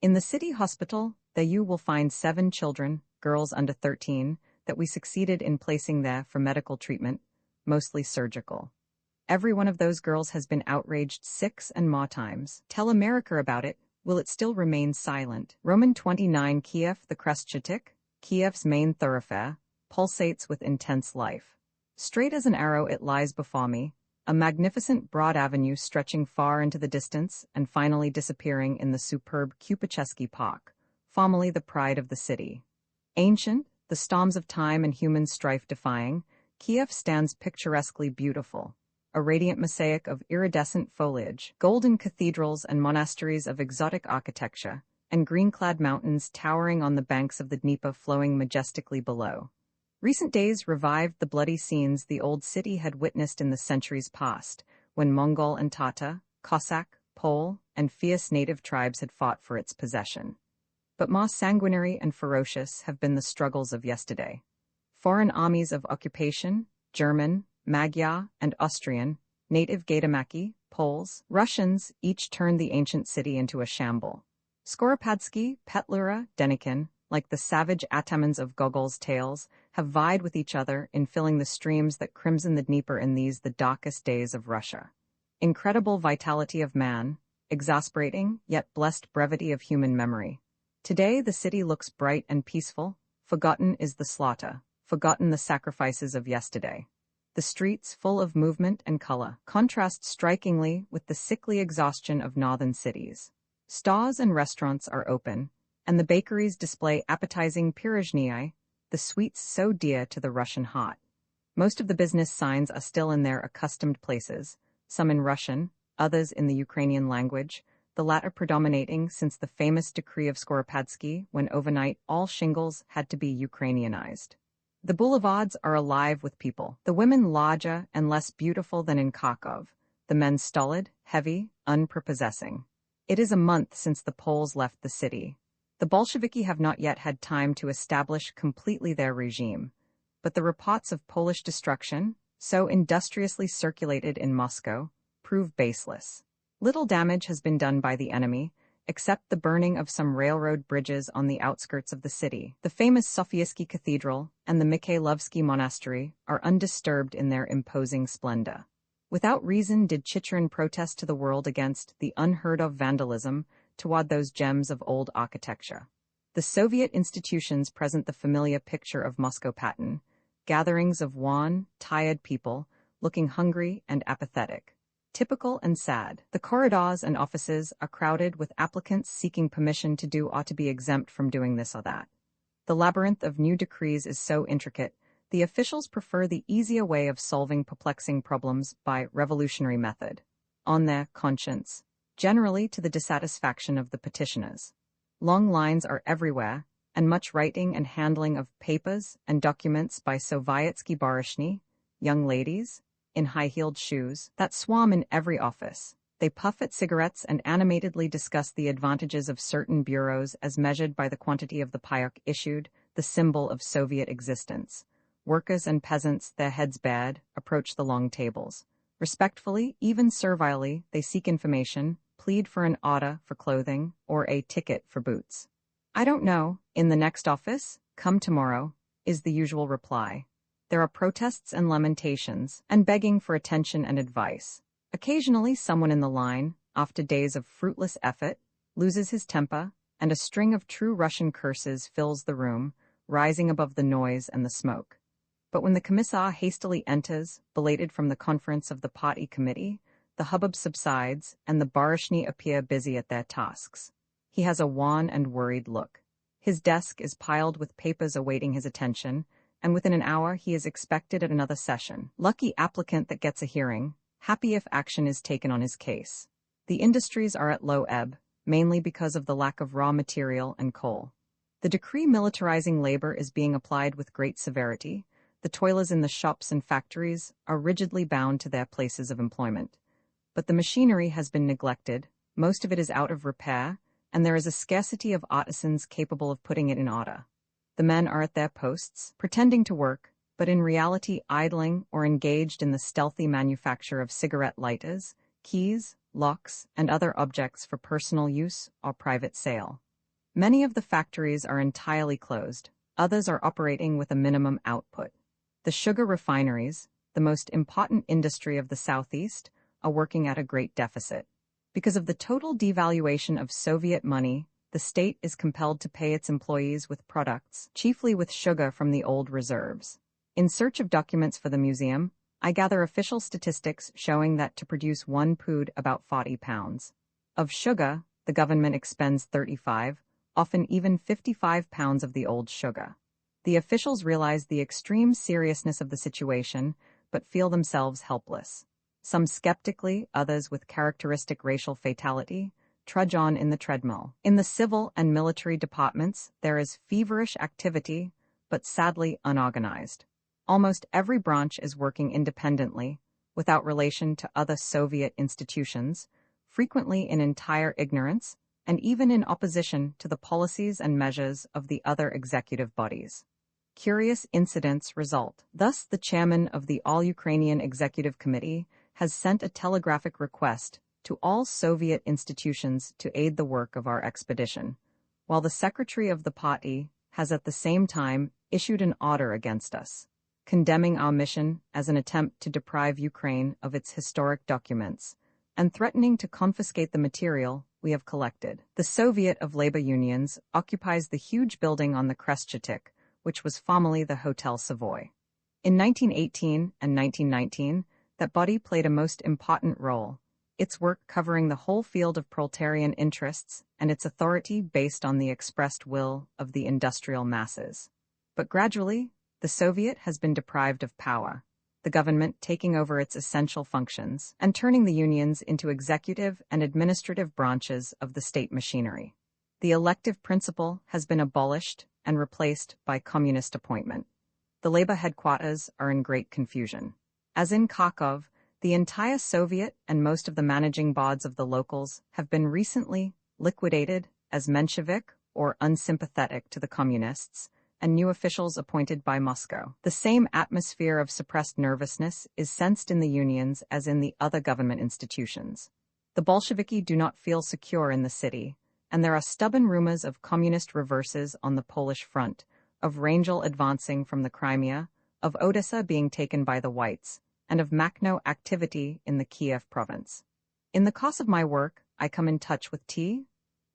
In the city hospital, there you will find 7 children, girls under 13, that we succeeded in placing there for medical treatment, mostly surgical. Every one of those girls has been outraged 6 and more times. Tell America about it. Will it still remain silent? Roman 29 Kiev, the Krestchatik, Kiev's main thoroughfare, pulsates with intense life. Straight as an arrow it lies before me, a magnificent broad avenue stretching far into the distance and finally disappearing in the superb Kupicheski Park, formerly the pride of the city. Ancient, the storms of time and human strife defying, Kiev stands picturesquely beautiful. A radiant mosaic of iridescent foliage, golden cathedrals and monasteries of exotic architecture, and green-clad mountains towering on the banks of the Dnieper flowing majestically below. Recent days revived the bloody scenes the old city had witnessed in the centuries past, when Mongol and Tatar, Cossack, Pole, and fierce native tribes had fought for its possession. But more sanguinary and ferocious have been the struggles of yesterday. Foreign armies of occupation, German, Magyar, and Austrian, native Gaitamaki, Poles, Russians, each turned the ancient city into a shamble. Skoropadsky, Petlura, Denikin, like the savage atamans of Gogol's tales, have vied with each other in filling the streams that crimson the Dnieper in these the darkest days of Russia. Incredible vitality of man, exasperating yet blessed brevity of human memory. Today the city looks bright and peaceful. Forgotten is the slaughter, forgotten the sacrifices of yesterday. The streets, full of movement and color, contrast strikingly with the sickly exhaustion of northern cities. Stores and restaurants are open, and the bakeries display appetizing pirozhnii, the sweets so dear to the Russian heart. Most of the business signs are still in their accustomed places, some in Russian, others in the Ukrainian language, the latter predominating since the famous decree of Skoropadsky when overnight all shingles had to be Ukrainianized. The boulevards are alive with people, the women larger and less beautiful than in Kharkov, the men stolid, heavy, unprepossessing. It is a month since the Poles left the city. The Bolsheviki have not yet had time to establish completely their regime, but the reports of Polish destruction, so industriously circulated in Moscow, prove baseless. Little damage has been done by the enemy, except the burning of some railroad bridges on the outskirts of the city. The famous Sofievsky Cathedral and the Mikhailovsky Monastery are undisturbed in their imposing splendor. Without reason did Chicherin protest to the world against the unheard-of vandalism toward those gems of old architecture. The Soviet institutions present the familiar picture of Moscow pattern, gatherings of wan, tired people, looking hungry and apathetic. Typical and sad. The corridors and offices are crowded with applicants seeking permission to do or to be exempt from doing this or that. The labyrinth of new decrees is so intricate, the officials prefer the easier way of solving perplexing problems by revolutionary method, on their conscience, generally to the dissatisfaction of the petitioners. Long lines are everywhere, and much writing and handling of papers and documents by Sovietsky barishny, young ladies, in high-heeled shoes, that swarm in every office. They puff at cigarettes and animatedly discuss the advantages of certain bureaus as measured by the quantity of the payok issued, the symbol of Soviet existence. Workers and peasants, their heads bared, approach the long tables. Respectfully, even servilely, they seek information, plead for an order for clothing, or a ticket for boots. "I don't know, in the next office, come tomorrow," is the usual reply. There are protests and lamentations, and begging for attention and advice. Occasionally someone in the line, after days of fruitless effort, loses his temper, and a string of true Russian curses fills the room, rising above the noise and the smoke. But when the commissar hastily enters, belated from the conference of the party committee, the hubbub subsides, and the barishny appear busy at their tasks. He has a wan and worried look. His desk is piled with papers awaiting his attention, and within an hour he is expected at another session. Lucky applicant that gets a hearing, happy if action is taken on his case. The industries are at low ebb, mainly because of the lack of raw material and coal. The decree militarizing labor is being applied with great severity. The toilers in the shops and factories are rigidly bound to their places of employment. But the machinery has been neglected, most of it is out of repair, and there is a scarcity of artisans capable of putting it in order. The men are at their posts, pretending to work, but in reality idling or engaged in the stealthy manufacture of cigarette lighters, keys, locks, and other objects for personal use or private sale. Many of the factories are entirely closed, others are operating with a minimum output. The sugar refineries, the most important industry of the Southeast, are working at a great deficit. Because of the total devaluation of Soviet money, the state is compelled to pay its employees with products, chiefly with sugar from the old reserves. In search of documents for the museum, I gather official statistics showing that to produce 1 pud about 40 pounds. Of sugar, the government expends 35, often even 55 pounds of the old sugar. The officials realize the extreme seriousness of the situation, but feel themselves helpless. Some skeptically, others with characteristic racial fatality, trudge on in the treadmill. In the civil and military departments, there is feverish activity, but sadly unorganized. Almost every branch is working independently, without relation to other Soviet institutions, frequently in entire ignorance, and even in opposition to the policies and measures of the other executive bodies. Curious incidents result. Thus, the chairman of the All-Ukrainian Executive Committee has sent a telegraphic request to all Soviet institutions to aid the work of our expedition, while the secretary of the party has at the same time issued an order against us, condemning our mission as an attempt to deprive Ukraine of its historic documents, and threatening to confiscate the material we have collected. The Soviet of Labor Unions occupies the huge building on the Krestchatik, which was formerly the Hotel Savoy. In 1918 and 1919, that body played a most important role, its work covering the whole field of proletarian interests and its authority based on the expressed will of the industrial masses. But gradually, the Soviet has been deprived of power, the government taking over its essential functions and turning the unions into executive and administrative branches of the state machinery. The elective principle has been abolished and replaced by communist appointment. The labor headquarters are in great confusion. As in Kharkov, the entire Soviet and most of the managing boards of the locals have been recently liquidated as Menshevik or unsympathetic to the communists, and new officials appointed by Moscow. The same atmosphere of suppressed nervousness is sensed in the unions as in the other government institutions. The Bolsheviki do not feel secure in the city, and there are stubborn rumors of communist reverses on the Polish front, of Rangel advancing from the Crimea, of Odessa being taken by the Whites, and of Makhno activity in the Kiev province. In the course of my work, I come in touch with T.,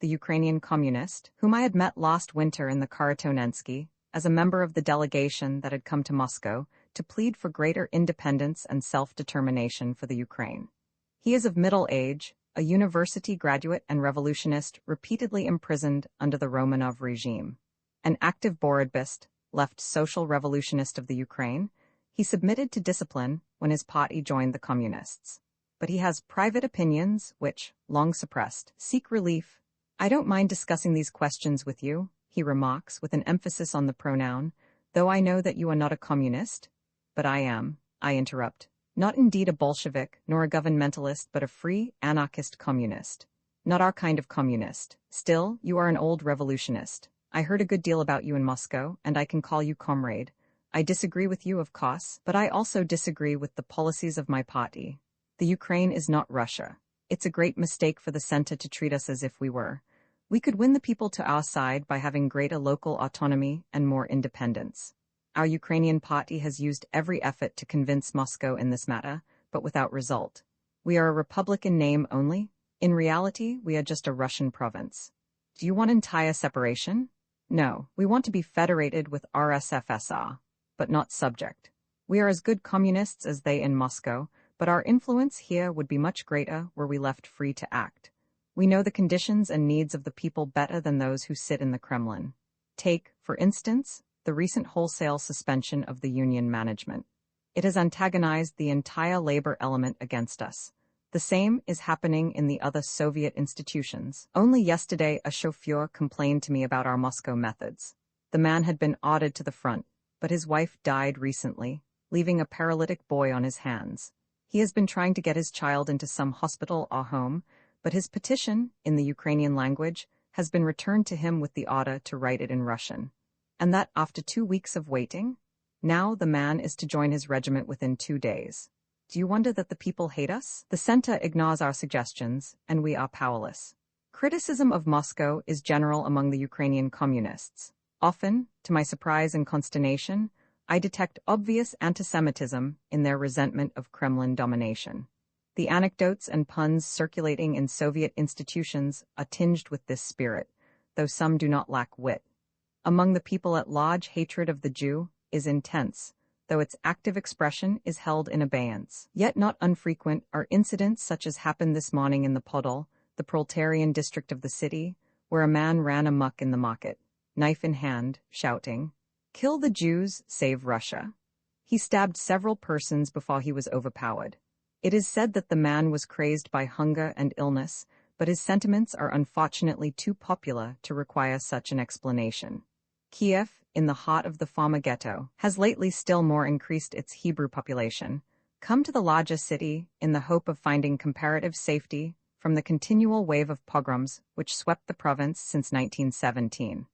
the Ukrainian communist, whom I had met last winter in the Karatonensky, as a member of the delegation that had come to Moscow to plead for greater independence and self-determination for the Ukraine. He is of middle age, a university graduate and revolutionist repeatedly imprisoned under the Romanov regime. An active Borodbist, left social revolutionist of the Ukraine, he submitted to discipline when his party joined the communists. But he has private opinions which, long suppressed, seek relief. I don't mind discussing these questions with you, he remarks with an emphasis on the pronoun, though I know that you are not a communist. But I am, I interrupt. Not indeed a Bolshevik, nor a governmentalist, but a free, anarchist communist. Not our kind of communist. Still, you are an old revolutionist. I heard a good deal about you in Moscow, and I can call you comrade. I disagree with you, of course, but I also disagree with the policies of my party. The Ukraine is not Russia. It's a great mistake for the center to treat us as if we were. We could win the people to our side by having greater local autonomy and more independence. Our Ukrainian party has used every effort to convince Moscow in this matter, but without result. We are a republic in name only. In reality, we are just a Russian province. Do you want entire separation? No, we want to be federated with RSFSR, but not subject. We are as good communists as they in Moscow, but our influence here would be much greater were we left free to act. We know the conditions and needs of the people better than those who sit in the Kremlin. Take, for instance, the recent wholesale suspension of the union management. It has antagonized the entire labor element against us. The same is happening in the other Soviet institutions. Only yesterday a chauffeur complained to me about our Moscow methods. The man had been ordered to the front, but his wife died recently, leaving a paralytic boy on his hands. He has been trying to get his child into some hospital or home, but his petition, in the Ukrainian language, has been returned to him with the order to write it in Russian. And that after 2 weeks of waiting? Now the man is to join his regiment within 2 days. Do you wonder that the people hate us? The center ignores our suggestions, and we are powerless. Criticism of Moscow is general among the Ukrainian communists. Often, to my surprise and consternation, I detect obvious antisemitism in their resentment of Kremlin domination. The anecdotes and puns circulating in Soviet institutions are tinged with this spirit, though some do not lack wit. Among the people at large, hatred of the Jew is intense, though its active expression is held in abeyance. Yet not unfrequent are incidents such as happened this morning in the Podol, the proletarian district of the city, where a man ran amok in the market, knife in hand, shouting, "Kill the Jews, save Russia." He stabbed several persons before he was overpowered. It is said that the man was crazed by hunger and illness, but his sentiments are unfortunately too popular to require such an explanation. Kiev, in the heart of the former ghetto, has lately still more increased its Hebrew population, come to the larger city in the hope of finding comparative safety from the continual wave of pogroms which swept the province since 1917.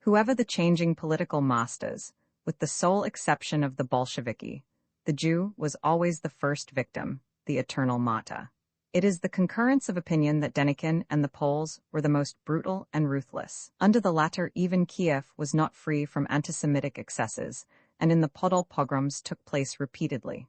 Whoever the changing political masters, with the sole exception of the Bolsheviki, the Jew was always the first victim, the eternal martyr. It is the concurrence of opinion that Denikin and the Poles were the most brutal and ruthless. Under the latter, even Kiev was not free from anti-Semitic excesses, and in the Podol pogroms took place repeatedly.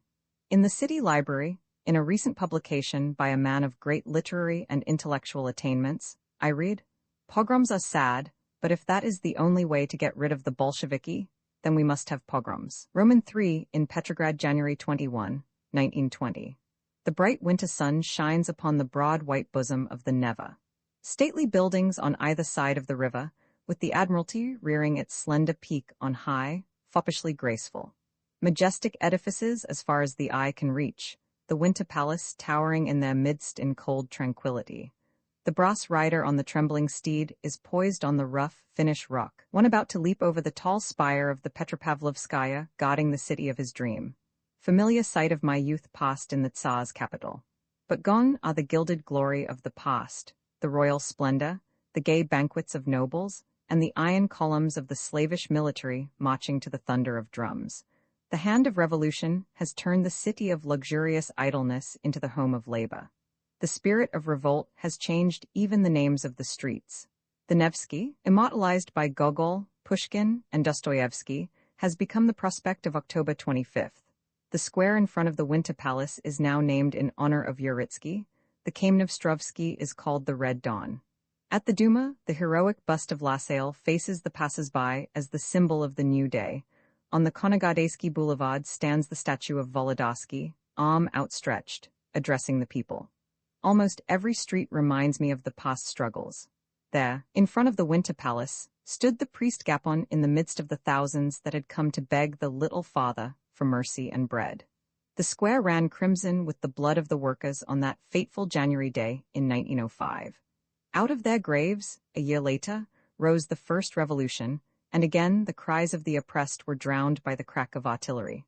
In the city library, in a recent publication by a man of great literary and intellectual attainments, I read, "Pogroms are sad, but if that is the only way to get rid of the Bolsheviki, then we must have pogroms." Roman 3 in Petrograd, January 21, 1920. The bright winter sun shines upon the broad white bosom of the Neva. Stately buildings on either side of the river, with the Admiralty rearing its slender peak on high, foppishly graceful. Majestic edifices as far as the eye can reach, the Winter Palace towering in their midst in cold tranquility. The brass rider on the trembling steed is poised on the rough, Finnish rock, one about to leap over the tall spire of the Petropavlovskaya, guarding the city of his dream. Familiar sight of my youth past in the Tsar's capital. But gone are the gilded glory of the past, the royal splendor, the gay banquets of nobles, and the iron columns of the slavish military marching to the thunder of drums. The hand of revolution has turned the city of luxurious idleness into the home of labor. The spirit of revolt has changed even the names of the streets. The Nevsky, immortalized by Gogol, Pushkin, and Dostoevsky, has become the prospect of October 25th. The square in front of the Winter Palace is now named in honor of Uritsky. The Kamenevstrovsky is called the Red Dawn. At the Duma, the heroic bust of Lassalle faces the passers-by as the symbol of the new day. On the Konogadesky Boulevard stands the statue of Volodarsky, arm outstretched, addressing the people. Almost every street reminds me of the past struggles. There, in front of the Winter Palace, stood the priest Gapon in the midst of the thousands that had come to beg the Little Father for mercy and bread. The square ran crimson with the blood of the workers on that fateful January day in 1905. Out of their graves, a year later, rose the first revolution, and again the cries of the oppressed were drowned by the crack of artillery.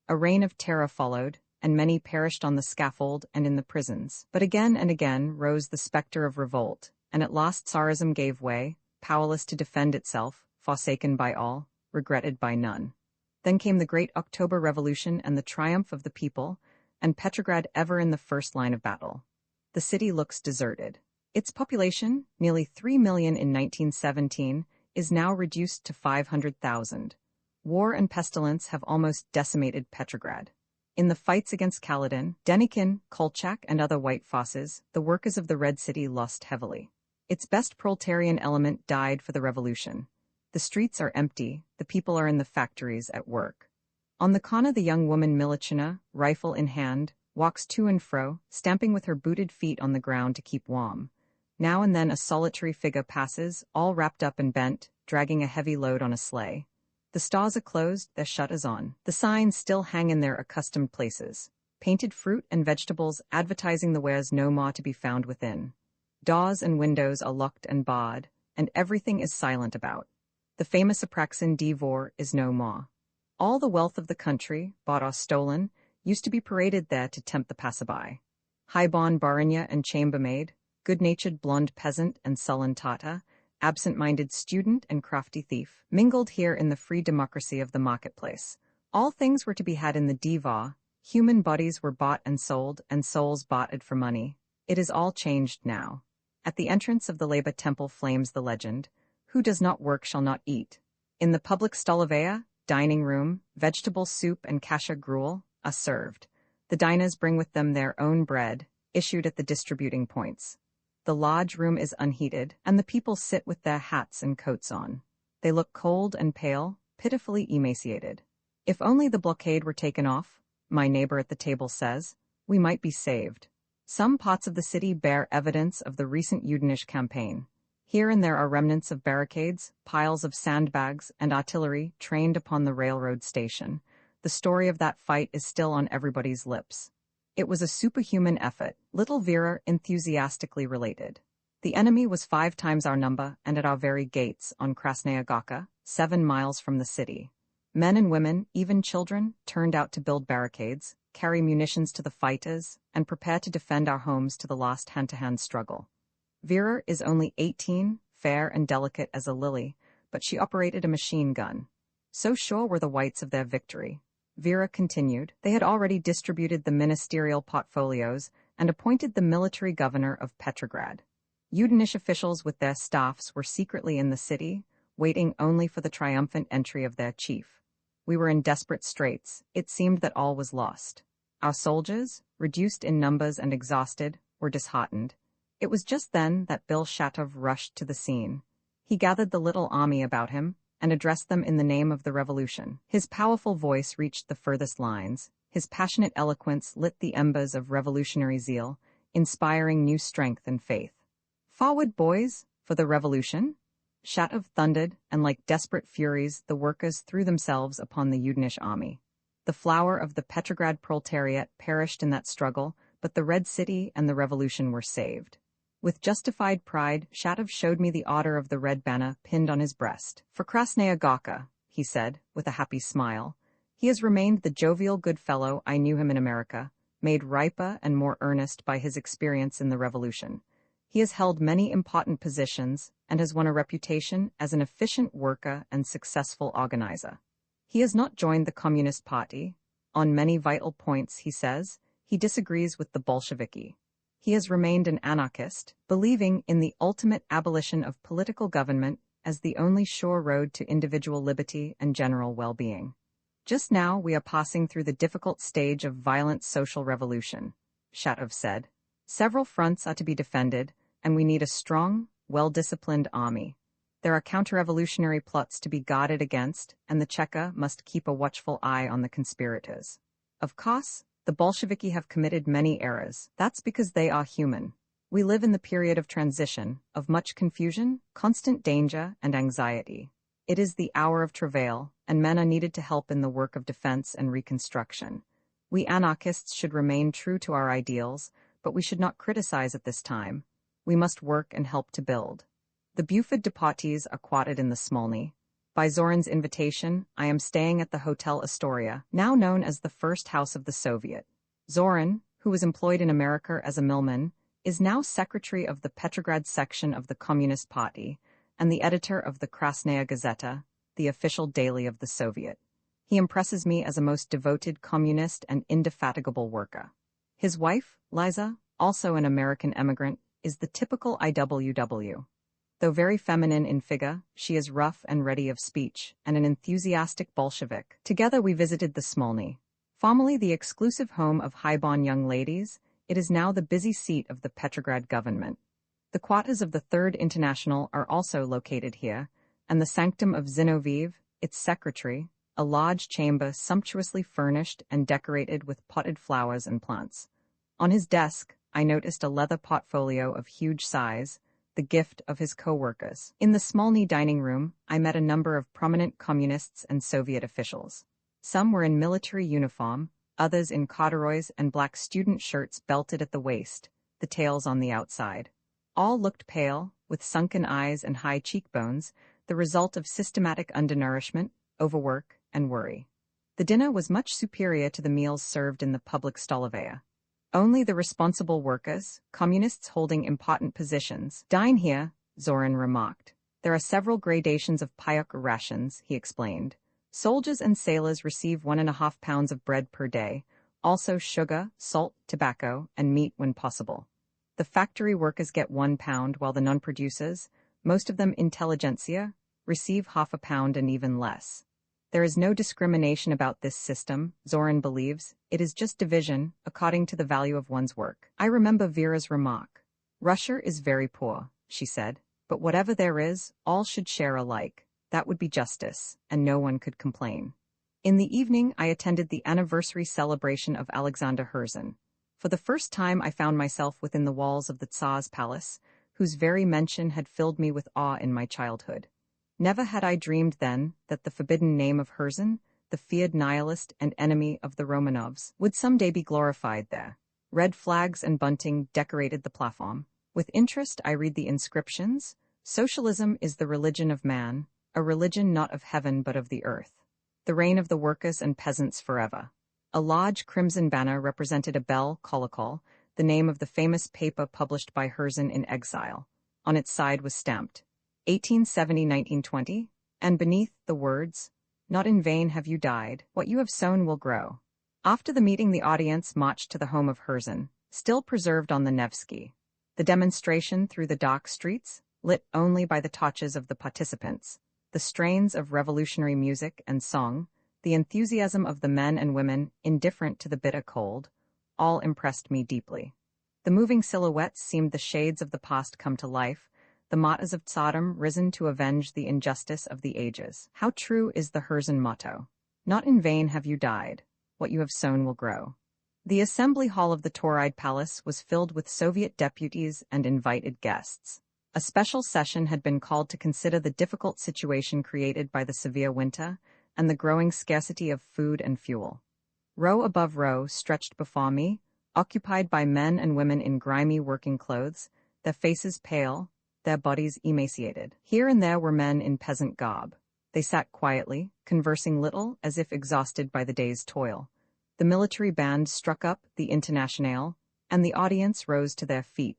A reign of terror followed, and many perished on the scaffold and in the prisons. But again and again rose the specter of revolt, and at last Tsarism gave way, powerless to defend itself, forsaken by all, regretted by none. Then came the great October Revolution and the triumph of the people, and Petrograd ever in the first line of battle. The city looks deserted. Its population, nearly 3 million in 1917, is now reduced to 500,000. War and pestilence have almost decimated Petrograd. In the fights against Kaledin, Denikin, Kolchak, and other white forces, the workers of the Red City lost heavily. Its best proletarian element died for the revolution. The streets are empty, the people are in the factories at work. On the corner the young woman Milichina, rifle in hand, walks to and fro, stamping with her booted feet on the ground to keep warm. Now and then a solitary figure passes, all wrapped up and bent, dragging a heavy load on a sleigh. The stores are closed, their shutters on. The signs still hang in their accustomed places. Painted fruit and vegetables advertising the wares no more to be found within. Doors and windows are locked and barred, and everything is silent about. The famous Apraxin Dvor is no more. All the wealth of the country, bought or stolen, used to be paraded there to tempt the passerby. High-born Barinya and chambermaid, good-natured blonde peasant and sullen Tatar, absent-minded student and crafty thief, mingled here in the free democracy of the marketplace. All things were to be had in the diva, human bodies were bought and sold, and souls bought for money. It is all changed now. At the entrance of the Labor Temple flames the legend, "Who does not work shall not eat." In the public stolovaya, dining room, vegetable soup and kasha gruel are served. The diners bring with them their own bread, issued at the distributing points. The lodge room is unheated, and the people sit with their hats and coats on. They look cold and pale, pitifully emaciated. If only the blockade were taken off, my neighbor at the table says, we might be saved. Some parts of the city bear evidence of the recent Udinish campaign. Here and there are remnants of barricades, piles of sandbags, and artillery trained upon the railroad station. The story of that fight is still on everybody's lips. It was a superhuman effort, little Vera enthusiastically related. The enemy was 5 times our number and at our very gates on Krasnaya Gorka, 7 miles from the city. Men and women, even children, turned out to build barricades, carry munitions to the fighters, and prepare to defend our homes to the last hand-to-hand struggle. Vera is only 18, fair and delicate as a lily, but she operated a machine gun. So sure were the whites of their victory. Vera continued, they had already distributed the ministerial portfolios and appointed the military governor of Petrograd. Udinish officials with their staffs were secretly in the city, waiting only for the triumphant entry of their chief. We were in desperate straits. It seemed that all was lost. Our soldiers, reduced in numbers and exhausted, were disheartened. It was just then that Bill Shatov rushed to the scene. He gathered the little army about him and addressed them in the name of the revolution. His powerful voice reached the furthest lines. His passionate eloquence lit the embers of revolutionary zeal, inspiring new strength and faith. Forward, boys, for the revolution! Shatov thundered, and like desperate furies, the workers threw themselves upon the Udinish army. The flower of the Petrograd proletariat perished in that struggle, but the Red City and the revolution were saved. With justified pride, Shatov showed me the order of the red banner pinned on his breast. For Krasnaya Gorka, he said, with a happy smile. He has remained the jovial good fellow I knew him in America, made riper and more earnest by his experience in the revolution. He has held many important positions, and has won a reputation as an efficient worker and successful organizer. He has not joined the Communist Party. On many vital points, he says, he disagrees with the Bolsheviki. He has remained an anarchist, believing in the ultimate abolition of political government as the only sure road to individual liberty and general well-being. Just now we are passing through the difficult stage of violent social revolution, Shatov said. Several fronts are to be defended, and we need a strong, well-disciplined army. There are counter-revolutionary plots to be guarded against, and the Cheka must keep a watchful eye on the conspirators. Of course, the Bolsheviki have committed many errors. That's because they are human. We live in the period of transition, of much confusion, constant danger, and anxiety. It is the hour of travail, and men are needed to help in the work of defense and reconstruction. We anarchists should remain true to our ideals, but we should not criticize at this time. We must work and help to build. The Buford deportees are quartered in the Smolny. By Zorin's invitation, I am staying at the Hotel Astoria, now known as the First House of the Soviet. Zorin, who was employed in America as a millman, is now secretary of the Petrograd section of the Communist Party and the editor of the Krasnaya Gazeta, the official daily of the Soviet. He impresses me as a most devoted communist and indefatigable worker. His wife, Liza, also an American emigrant, is the typical IWW. Though very feminine in figure, she is rough and ready of speech, and an enthusiastic Bolshevik. Together we visited the Smolny. Formerly the exclusive home of high-born young ladies, it is now the busy seat of the Petrograd government. The quarters of the Third International are also located here, and the sanctum of Zinoviev, its secretary, a large chamber sumptuously furnished and decorated with potted flowers and plants. On his desk, I noticed a leather portfolio of huge size, the gift of his co-workers. In the Smolny dining room, I met a number of prominent communists and Soviet officials. Some were in military uniform, others in corduroys and black student shirts belted at the waist, the tails on the outside. All looked pale, with sunken eyes and high cheekbones, the result of systematic undernourishment, overwork, and worry. The dinner was much superior to the meals served in the public stolovaya. Only the responsible workers, communists holding important positions, dine here, Zorin remarked. There are several gradations of payok rations, he explained. Soldiers and sailors receive 1.5 pounds of bread per day, also sugar, salt, tobacco, and meat when possible. The factory workers get 1 pound, while the non-producers, most of them intelligentsia, receive 0.5 pound and even less. There is no discrimination about this system, Zorin believes. It is just division, according to the value of one's work. I remember Vera's remark. Russia is very poor, she said, but whatever there is, all should share alike. That would be justice, and no one could complain. In the evening, I attended the anniversary celebration of Alexander Herzen. For the first time, I found myself within the walls of the Tsar's palace, whose very mention had filled me with awe in my childhood. Never had I dreamed then that the forbidden name of Herzen, the feared nihilist and enemy of the Romanovs, would someday be glorified there. Red flags and bunting decorated the platform. With interest I read the inscriptions. Socialism is the religion of man, a religion not of heaven but of the earth. The reign of the workers and peasants forever. A large crimson banner represented a bell kolokol, the name of the famous paper published by Herzen in exile. On its side was stamped 1870-1920, and beneath the words, "Not in vain have you died, what you have sown will grow." After the meeting the audience marched to the home of Herzen, still preserved on the Nevsky. The demonstration through the dark streets, lit only by the torches of the participants, the strains of revolutionary music and song, the enthusiasm of the men and women, indifferent to the bitter cold, all impressed me deeply. The moving silhouettes seemed the shades of the past come to life, the martyrs of Tsardom risen to avenge the injustice of the ages. How true is the Herzen motto. Not in vain have you died, what you have sown will grow. The assembly hall of the Tauride Palace was filled with Soviet deputies and invited guests. A special session had been called to consider the difficult situation created by the severe winter and the growing scarcity of food and fuel. Row above row stretched before me, occupied by men and women in grimy working clothes, their faces pale, their bodies emaciated. Here and there were men in peasant garb. They sat quietly, conversing little, as if exhausted by the day's toil. The military band struck up the Internationale, and the audience rose to their feet.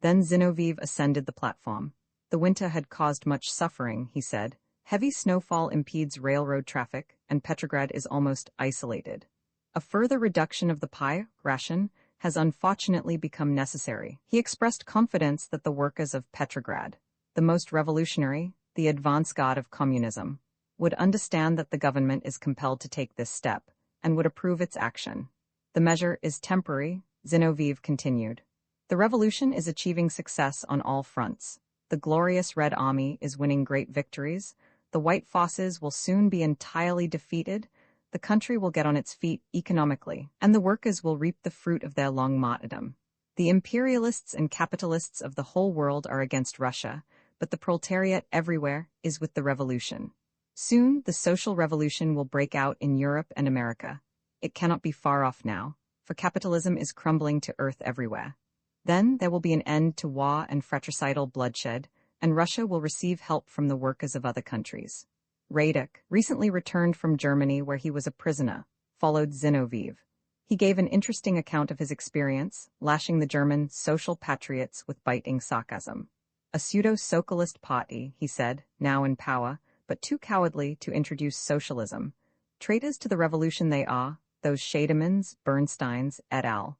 Then Zinoviev ascended the platform. The winter had caused much suffering, he said. Heavy snowfall impedes railroad traffic, and Petrograd is almost isolated. A further reduction of the pie ration has unfortunately become necessary. He expressed confidence that the workers of Petrograd, the most revolutionary, the advance guard of communism, would understand that the government is compelled to take this step, and would approve its action. The measure is temporary, Zinoviev continued. The revolution is achieving success on all fronts. The glorious Red Army is winning great victories. The White Forces will soon be entirely defeated. The country will get on its feet economically, and the workers will reap the fruit of their long martyrdom. The imperialists and capitalists of the whole world are against Russia, but the proletariat everywhere is with the revolution. Soon, the social revolution will break out in Europe and America. It cannot be far off now, for capitalism is crumbling to earth everywhere. Then there will be an end to war and fratricidal bloodshed, and Russia will receive help from the workers of other countries. Radek, recently returned from Germany where he was a prisoner, followed Zinoviev. He gave an interesting account of his experience, lashing the German social patriots with biting sarcasm. A pseudo-socialist party, he said, now in power, but too cowardly to introduce socialism. Traitors to the revolution they are, those Schademans, Bernsteins, et al.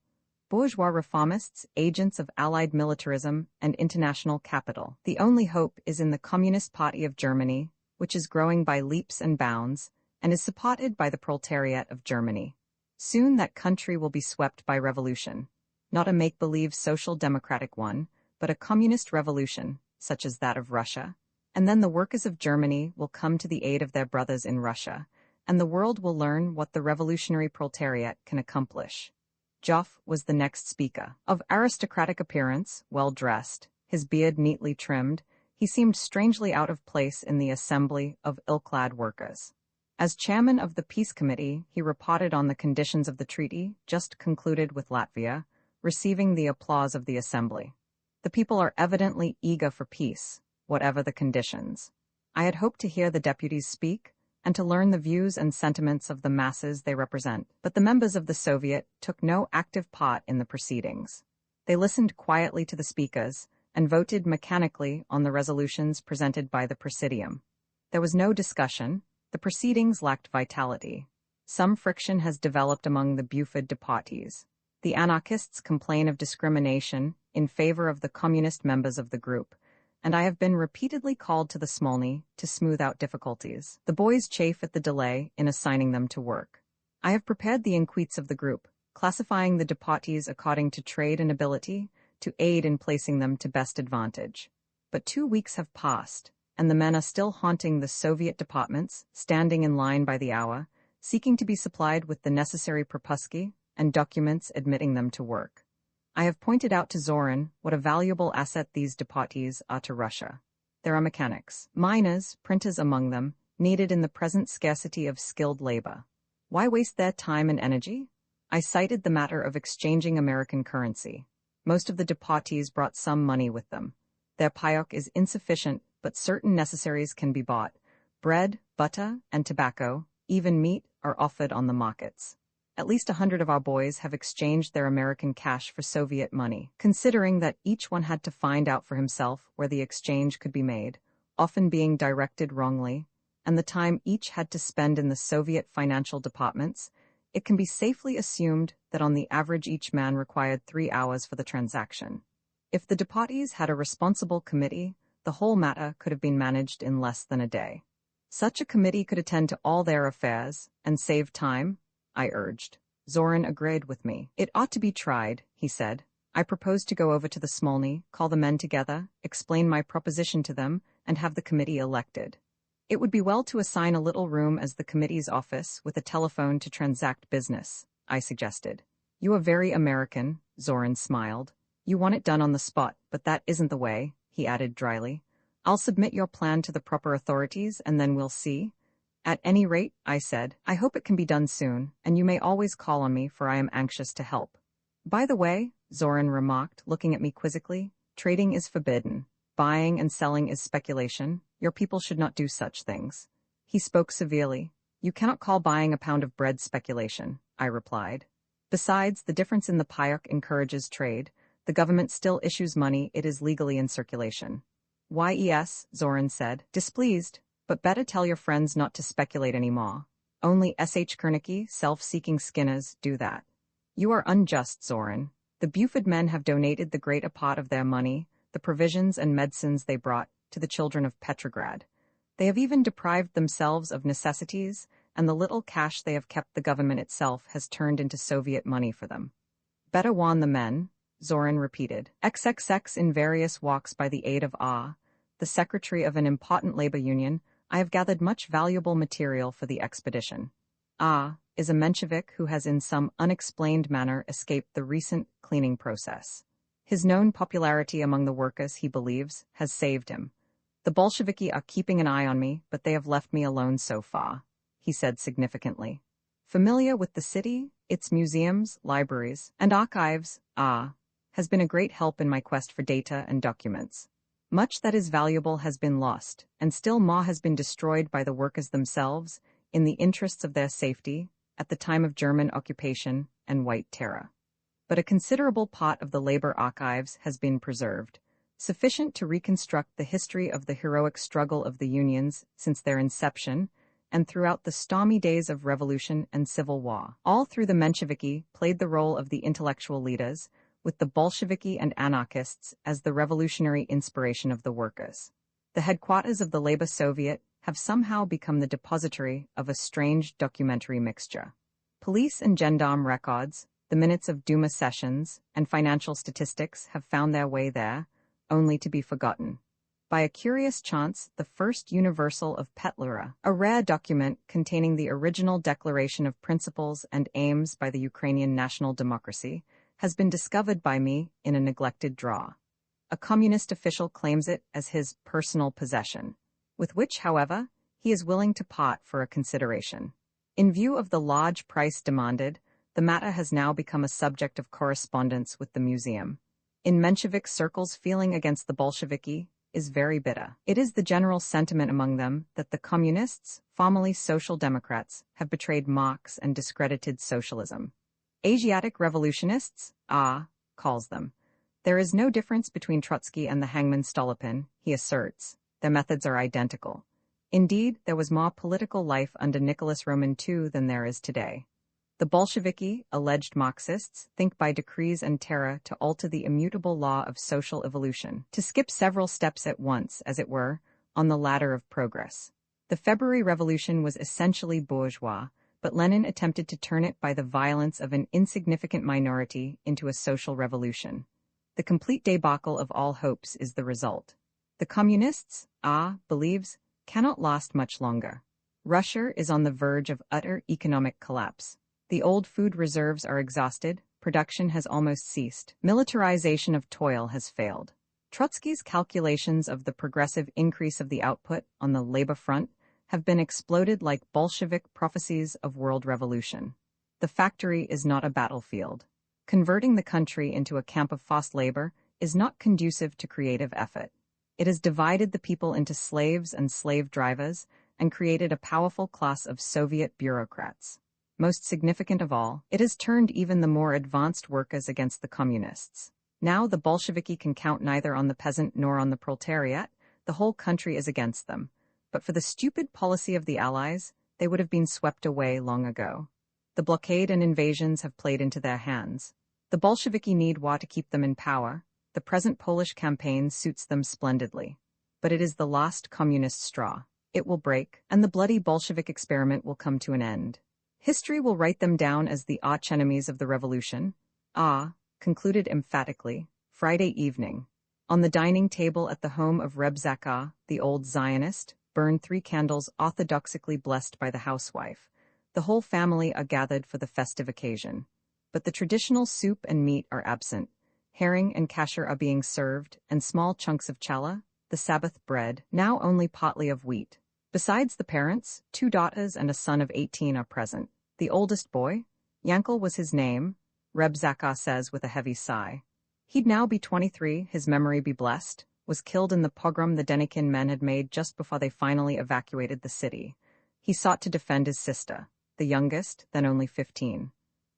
Bourgeois reformists, agents of Allied militarism and international capital. The only hope is in the Communist Party of Germany, which is growing by leaps and bounds, and is supported by the proletariat of Germany. Soon that country will be swept by revolution. Not a make-believe social democratic one, but a communist revolution, such as that of Russia. And then the workers of Germany will come to the aid of their brothers in Russia, and the world will learn what the revolutionary proletariat can accomplish. Joff was the next speaker. Of aristocratic appearance, well-dressed, his beard neatly trimmed, he seemed strangely out of place in the assembly of ill-clad workers. As chairman of the Peace Committee, he reported on the conditions of the treaty, just concluded with Latvia, receiving the applause of the assembly. The people are evidently eager for peace, whatever the conditions. I had hoped to hear the deputies speak, and to learn the views and sentiments of the masses they represent, but the members of the Soviet took no active part in the proceedings. They listened quietly to the speakers, and voted mechanically on the resolutions presented by the Presidium. There was no discussion. The proceedings lacked vitality. Some friction has developed among the Buford parties. The anarchists complain of discrimination in favor of the communist members of the group, and I have been repeatedly called to the Smolny to smooth out difficulties. The boys chafe at the delay in assigning them to work. I have prepared the enquetes of the group, classifying the departees according to trade and ability, to aid in placing them to best advantage. But 2 weeks have passed, and the men are still haunting the Soviet departments, standing in line by the hour, seeking to be supplied with the necessary propuski and documents admitting them to work. I have pointed out to Zorin what a valuable asset these departees are to Russia. There are mechanics, miners, printers among them, needed in the present scarcity of skilled labor. Why waste their time and energy? I cited the matter of exchanging American currency. Most of the departees brought some money with them. Their payok is insufficient, but certain necessaries can be bought. Bread, butter, and tobacco, even meat, are offered on the markets. At least 100 of our boys have exchanged their American cash for Soviet money, considering that each one had to find out for himself where the exchange could be made, often being directed wrongly, and the time each had to spend in the Soviet financial departments. It can be safely assumed that on the average each man required 3 hours for the transaction. If the departees had a responsible committee, the whole matter could have been managed in less than a day. Such a committee could attend to all their affairs and save time, I urged. Zorin agreed with me. It ought to be tried, he said. I proposed to go over to the Smolny, call the men together, explain my proposition to them, and have the committee elected. It would be well to assign a little room as the committee's office with a telephone to transact business, I suggested. You are very American, Zorin smiled. You want it done on the spot, but that isn't the way, he added dryly. I'll submit your plan to the proper authorities and then we'll see. At any rate, I said, I hope it can be done soon, and you may always call on me for I am anxious to help. By the way, Zorin remarked, looking at me quizzically, trading is forbidden. Buying and selling is speculation. Your people should not do such things. He spoke severely. You cannot call buying a pound of bread speculation, I replied. Besides, the difference in the payok encourages trade. The government still issues money, it is legally in circulation. Yes, Zoran said, displeased, but better tell your friends not to speculate any more. Only Kernicki, self-seeking skinners, do that. You are unjust, Zoran. The Buford men have donated the greater part of their money, the provisions and medicines they brought, to the children of Petrograd. They have even deprived themselves of necessities, and the little cash they have kept the government itself has turned into Soviet money for them. Better warn the men, Zoran repeated. XXX in various walks by the aid of the secretary of an important labor union, I have gathered much valuable material for the expedition. Is a Bolshevik who has in some unexplained manner escaped the recent cleaning process. His known popularity among the workers, he believes, has saved him. The Bolsheviki are keeping an eye on me, but they have left me alone so far, he said significantly. Familiar with the city, its museums, libraries, and archives, has been a great help in my quest for data and documents. Much that is valuable has been lost, and still more has been destroyed by the workers themselves, in the interests of their safety, at the time of German occupation and White Terror. But a considerable part of the labor archives has been preserved, sufficient to reconstruct the history of the heroic struggle of the unions since their inception, and throughout the stormy days of revolution and civil war. All through the Mensheviki played the role of the intellectual leaders, with the Bolsheviki and anarchists as the revolutionary inspiration of the workers. The headquarters of the Labor Soviet have somehow become the depository of a strange documentary mixture. Police and gendarme records, the minutes of Duma sessions, and financial statistics have found their way there, only to be forgotten. By a curious chance, the first Universal of Petlura, a rare document containing the original Declaration of Principles and Aims by the Ukrainian National Democracy, has been discovered by me in a neglected drawer. A communist official claims it as his personal possession, with which, however, he is willing to part for a consideration. In view of the large price demanded, the matter has now become a subject of correspondence with the museum. In Menshevik circles, feeling against the Bolsheviki is very bitter. It is the general sentiment among them that the communists, formerly social democrats, have betrayed Marx and discredited socialism. Asiatic revolutionists, calls them. There is no difference between Trotsky and the hangman Stolypin, he asserts. Their methods are identical. Indeed, there was more political life under Nicholas Roman II than there is today. The Bolsheviki, alleged Marxists, think by decrees and terror to alter the immutable law of social evolution, to skip several steps at once, as it were, on the ladder of progress. The February Revolution was essentially bourgeois, but Lenin attempted to turn it by the violence of an insignificant minority into a social revolution. The complete debacle of all hopes is the result. The communists, believes, cannot last much longer. Russia is on the verge of utter economic collapse. The old food reserves are exhausted, production has almost ceased, militarization of toil has failed. Trotsky's calculations of the progressive increase of the output on the labor front have been exploded like Bolshevik prophecies of world revolution. The factory is not a battlefield. Converting the country into a camp of forced labor is not conducive to creative effort. It has divided the people into slaves and slave drivers and created a powerful class of Soviet bureaucrats. Most significant of all, it has turned even the more advanced workers against the communists. Now the Bolsheviki can count neither on the peasant nor on the proletariat. The whole country is against them. But for the stupid policy of the Allies, they would have been swept away long ago. The blockade and invasions have played into their hands. The Bolsheviki need war to keep them in power. The present Polish campaign suits them splendidly. But it is the last communist straw. It will break, and the bloody Bolshevik experiment will come to an end. History will write them down as the arch-enemies of the revolution. Concluded emphatically, Friday evening. On the dining table at the home of Reb Zakah, the old Zionist, burn 3 candles orthodoxically blessed by the housewife. The whole family are gathered for the festive occasion. But the traditional soup and meat are absent. Herring and kasher are being served, and small chunks of challah, the Sabbath bread, now only partly of wheat. Besides the parents, 2 daughters and a son of 18 are present. The oldest boy, Yankel was his name, Reb Zakah says with a heavy sigh. He'd now be 23, his memory be blessed, was killed in the pogrom the Denikin men had made just before they finally evacuated the city. He sought to defend his sister, the youngest, then only 15.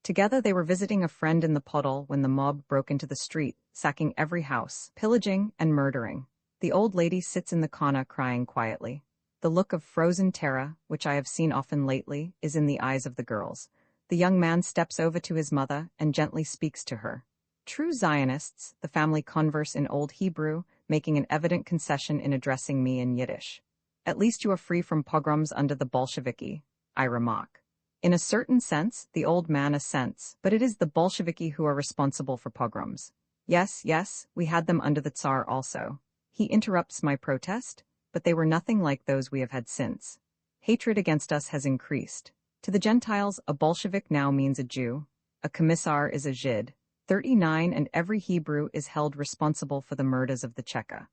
Together they were visiting a friend in the Podol when the mob broke into the street, sacking every house, pillaging and murdering. The old lady sits in the corner crying quietly. The look of frozen terror, which I have seen often lately, is in the eyes of the girls. The young man steps over to his mother and gently speaks to her. True Zionists, the family converse in Old Hebrew, making an evident concession in addressing me in Yiddish. At least you are free from pogroms under the Bolsheviki, I remark. In a certain sense, the old man assents, but it is the Bolsheviki who are responsible for pogroms. Yes, yes, we had them under the Tsar also. He interrupts my protest, but they were nothing like those we have had since. Hatred against us has increased. To the Gentiles, a Bolshevik now means a Jew. A commissar is a Žid. 39 and every Hebrew is held responsible for the murders of the Cheka.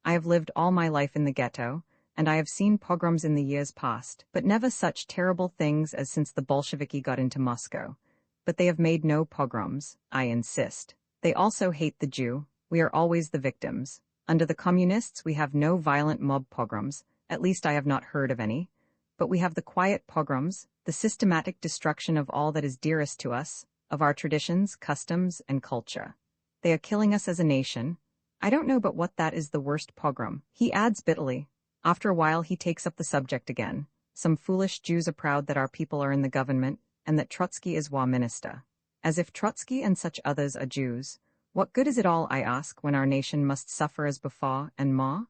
I have lived all my life in the ghetto, and I have seen pogroms in the years past, but never such terrible things as since the Bolsheviki got into Moscow. But they have made no pogroms, I insist. They also hate the Jew. We are always the victims. Under the communists we have no violent mob pogroms, at least I have not heard of any. But we have the quiet pogroms, the systematic destruction of all that is dearest to us, of our traditions, customs, and culture. They are killing us as a nation. I don't know but what that is the worst pogrom, he adds bitterly. After a while he takes up the subject again. Some foolish Jews are proud that our people are in the government, and that Trotsky is war minister. As if Trotsky and such others are Jews. What good is it all, I ask, when our nation must suffer as before and more?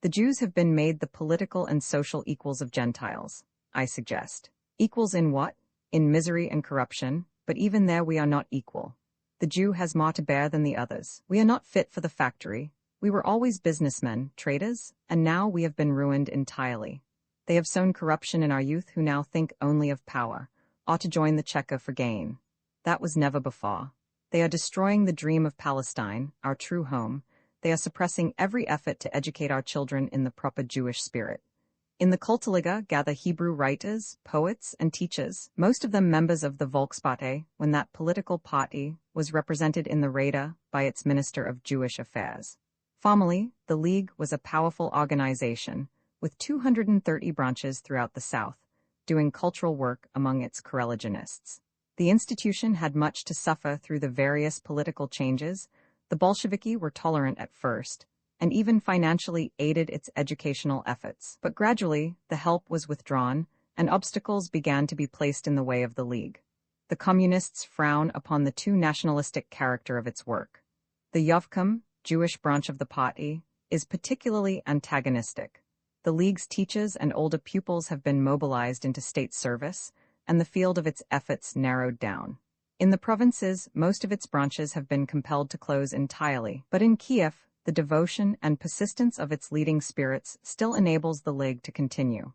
The Jews have been made the political and social equals of Gentiles, I suggest. Equals in what? In misery and corruption, but even there we are not equal. The Jew has more to bear than the others. We are not fit for the factory. We were always businessmen, traders, and now we have been ruined entirely. They have sown corruption in our youth who now think only of power, or to join the Cheka for gain. That was never before. They are destroying the dream of Palestine, our true home. They are suppressing every effort to educate our children in the proper Jewish spirit. In the Kulturliga gather Hebrew writers, poets, and teachers, most of them members of the Volkspartei, when that political party was represented in the Rada by its Minister of Jewish Affairs. Formerly, the League was a powerful organization, with 230 branches throughout the South, doing cultural work among its coreligionists. The institution had much to suffer through the various political changes. The Bolsheviki were tolerant at first, and even financially aided its educational efforts. But gradually, the help was withdrawn, and obstacles began to be placed in the way of the League. The Communists frown upon the too nationalistic character of its work. The Yovkum, Jewish branch of the party, is particularly antagonistic. The League's teachers and older pupils have been mobilized into state service, and the field of its efforts narrowed down. In the provinces, most of its branches have been compelled to close entirely, but in Kiev, the devotion and persistence of its leading spirits still enables the League to continue.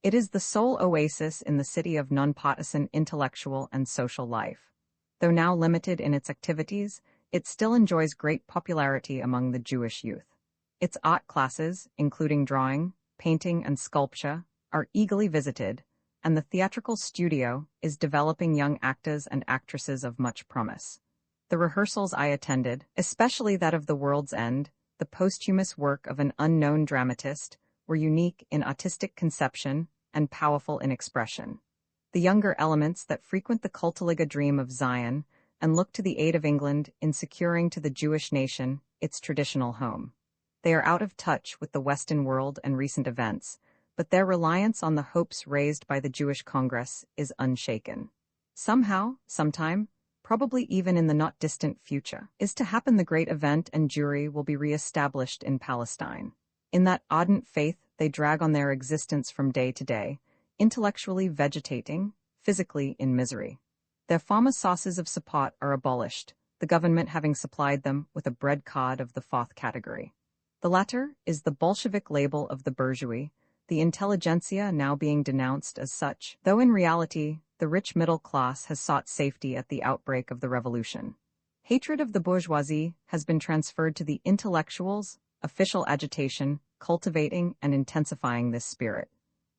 It is the sole oasis in the city of nonpartisan intellectual and social life. Though now limited in its activities, it still enjoys great popularity among the Jewish youth. Its art classes, including drawing, painting, and sculpture, are eagerly visited, and the theatrical studio is developing young actors and actresses of much promise. The rehearsals I attended, especially that of The World's End, the posthumous work of an unknown dramatist, were unique in artistic conception and powerful in expression. The younger elements that frequent the Kulturliga dream of Zion and look to the aid of England in securing to the Jewish nation its traditional home. They are out of touch with the Western world and recent events, but their reliance on the hopes raised by the Jewish Congress is unshaken. Somehow, sometime, probably even in the not-distant future, is to happen the great event and Jewry will be re-established in Palestine. In that ardent faith they drag on their existence from day to day, intellectually vegetating, physically in misery. Their former sources of support are abolished, the government having supplied them with a bread card of the fourth category. The latter is the Bolshevik label of the bourgeoisie, the intelligentsia now being denounced as such, though in reality, the rich middle class has sought safety at the outbreak of the revolution. Hatred of the bourgeoisie has been transferred to the intellectuals, official agitation, cultivating and intensifying this spirit.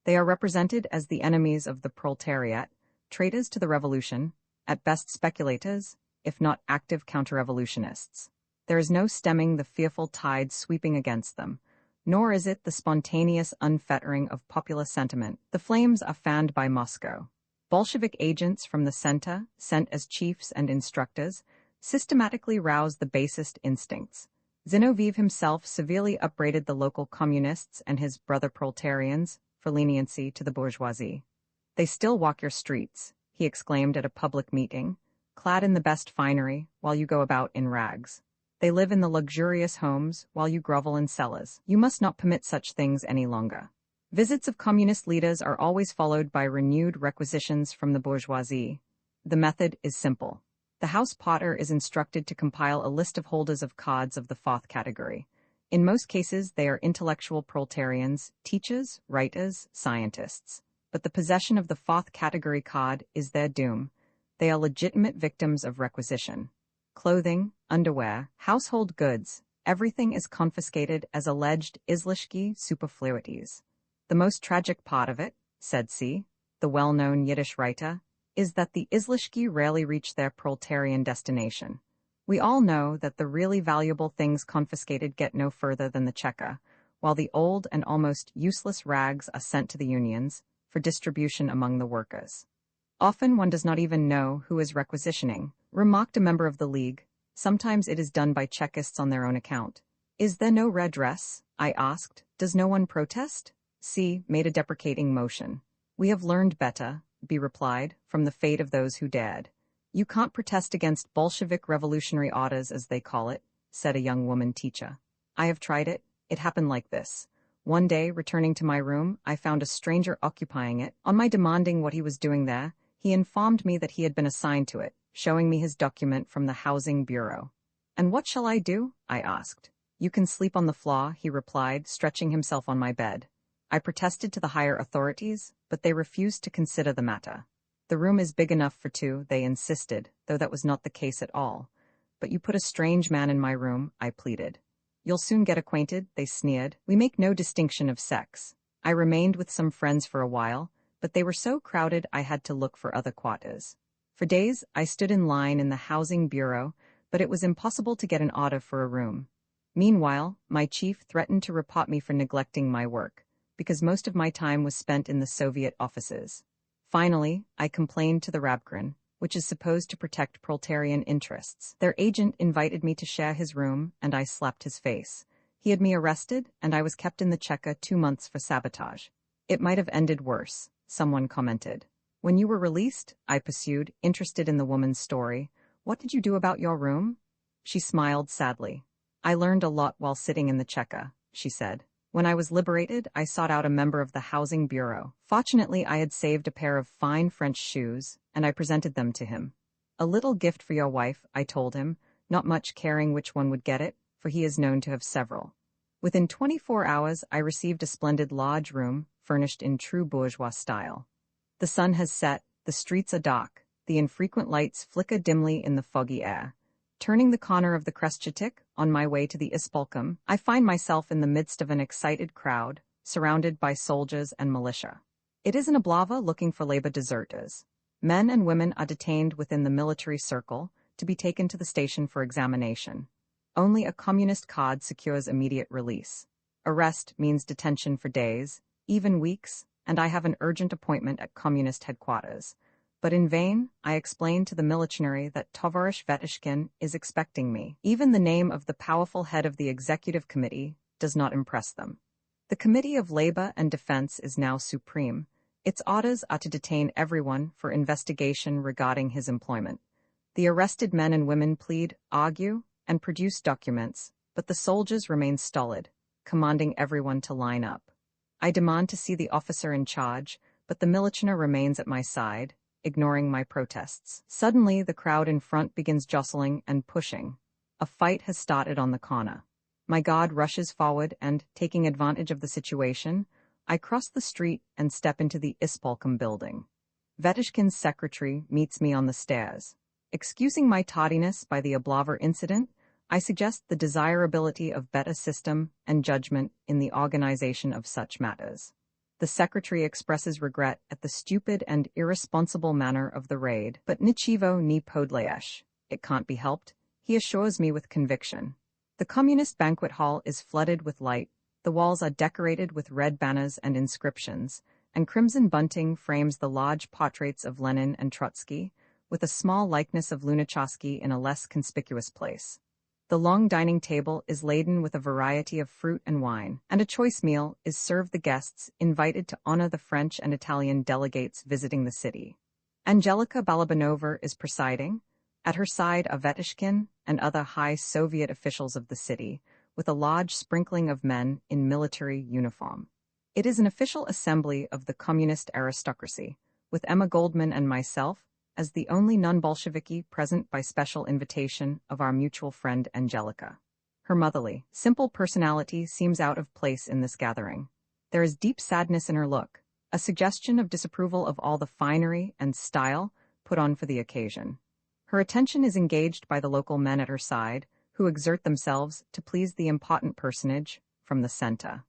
They are represented as the enemies of the proletariat, traitors to the revolution, at best speculators, if not active counter-revolutionists. There is no stemming the fearful tide sweeping against them, nor is it the spontaneous unfettering of popular sentiment. The flames are fanned by Moscow. Bolshevik agents from the center, sent as chiefs and instructors, systematically rouse the basest instincts. Zinoviev himself severely upbraided the local communists and his brother proletarians for leniency to the bourgeoisie. "They still walk your streets," he exclaimed at a public meeting, "clad in the best finery, while you go about in rags. They live in the luxurious homes, while you grovel in cellars. You must not permit such things any longer." Visits of communist leaders are always followed by renewed requisitions from the bourgeoisie. The method is simple. The House Potter is instructed to compile a list of holders of cards of the fourth category. In most cases, they are intellectual proletarians, teachers, writers, scientists. But the possession of the fourth category card is their doom. They are legitimate victims of requisition. Clothing, underwear, household goods, everything is confiscated as alleged izlishki superfluities. "The most tragic part of it," said C., the well-known Yiddish writer, "is that the izlishki rarely reach their proletarian destination. We all know that the really valuable things confiscated get no further than the cheka, while the old and almost useless rags are sent to the unions for distribution among the workers. Often one does not even know who is requisitioning," remarked a member of the League. "Sometimes it is done by chekists on their own account." "Is there no redress?" I asked. "Does no one protest?" C. made a deprecating motion. "We have learned better," B. replied, "from the fate of those who dared." "You can't protest against Bolshevik revolutionary orders, as they call it," said a young woman teacher. "I have tried it. It happened like this. One day, returning to my room, I found a stranger occupying it. On my demanding what he was doing there, he informed me that he had been assigned to it, showing me his document from the Housing Bureau. 'And what shall I do?' I asked. 'You can sleep on the floor,' he replied, stretching himself on my bed. I protested to the higher authorities, but they refused to consider the matter. 'The room is big enough for two,' they insisted, though that was not the case at all. 'But you put a strange man in my room,' I pleaded. 'You'll soon get acquainted,' they sneered. 'We make no distinction of sex.' I remained with some friends for a while, but they were so crowded I had to look for other quarters. For days I stood in line in the Housing Bureau, but it was impossible to get an order for a room. Meanwhile, my chief threatened to report me for neglecting my work, because most of my time was spent in the Soviet offices. Finally, I complained to the Rabkran, which is supposed to protect proletarian interests. Their agent invited me to share his room, and I slapped his face. He had me arrested, and I was kept in the Cheka 2 months for sabotage. "It might have ended worse," someone commented. "When you were released," I pursued, interested in the woman's story, "what did you do about your room?" She smiled sadly. "I learned a lot while sitting in the Cheka," she said. "When I was liberated, I sought out a member of the Housing Bureau. Fortunately, I had saved a pair of fine French shoes, and I presented them to him. 'A little gift for your wife,' I told him, not much caring which one would get it, for he is known to have several. Within 24 hours, I received a splendid lodge room, furnished in true bourgeois style. The sun has set, the streets are dark, the infrequent lights flicker dimly in the foggy air. Turning the corner of the Kresgetik, on my way to the Ispolkom, I find myself in the midst of an excited crowd, surrounded by soldiers and militia. It is an oblava looking for labor deserters. Men and women are detained within the military circle, to be taken to the station for examination. Only a communist card secures immediate release. Arrest means detention for days, even weeks, and I have an urgent appointment at communist headquarters. But in vain, I explained to the military that Tovarish Vetishkin is expecting me. Even the name of the powerful head of the executive committee does not impress them. The Committee of Labor and Defense is now supreme. Its orders are to detain everyone for investigation regarding his employment. The arrested men and women plead, argue, and produce documents, but the soldiers remain stolid, commanding everyone to line up. I demand to see the officer in charge, but the military remains at my side, ignoring my protests. Suddenly, the crowd in front begins jostling and pushing. A fight has started on the corner. My guard rushes forward and, taking advantage of the situation, I cross the street and step into the Ispolkom building. Vetishkin's secretary meets me on the stairs. Excusing my tardiness by the Oblaver incident, I suggest the desirability of better system and judgment in the organization of such matters. The secretary expresses regret at the stupid and irresponsible manner of the raid, but nichivo ni podlayesh. It can't be helped, he assures me with conviction. The communist banquet hall is flooded with light, the walls are decorated with red banners and inscriptions, and crimson bunting frames the large portraits of Lenin and Trotsky, with a small likeness of Lunacharsky in a less conspicuous place. The long dining table is laden with a variety of fruit and wine, and a choice meal is served the guests invited to honor the French and Italian delegates visiting the city. Angelika Balabanova is presiding. At her side are Vetishkin and other high Soviet officials of the city, with a large sprinkling of men in military uniform. It is an official assembly of the communist aristocracy, with Emma Goldman and myself as the only non-Bolsheviki present by special invitation of our mutual friend Angelika. Her motherly, simple personality seems out of place in this gathering. There is deep sadness in her look, a suggestion of disapproval of all the finery and style put on for the occasion. Her attention is engaged by the local men at her side, who exert themselves to please the important personage from the center.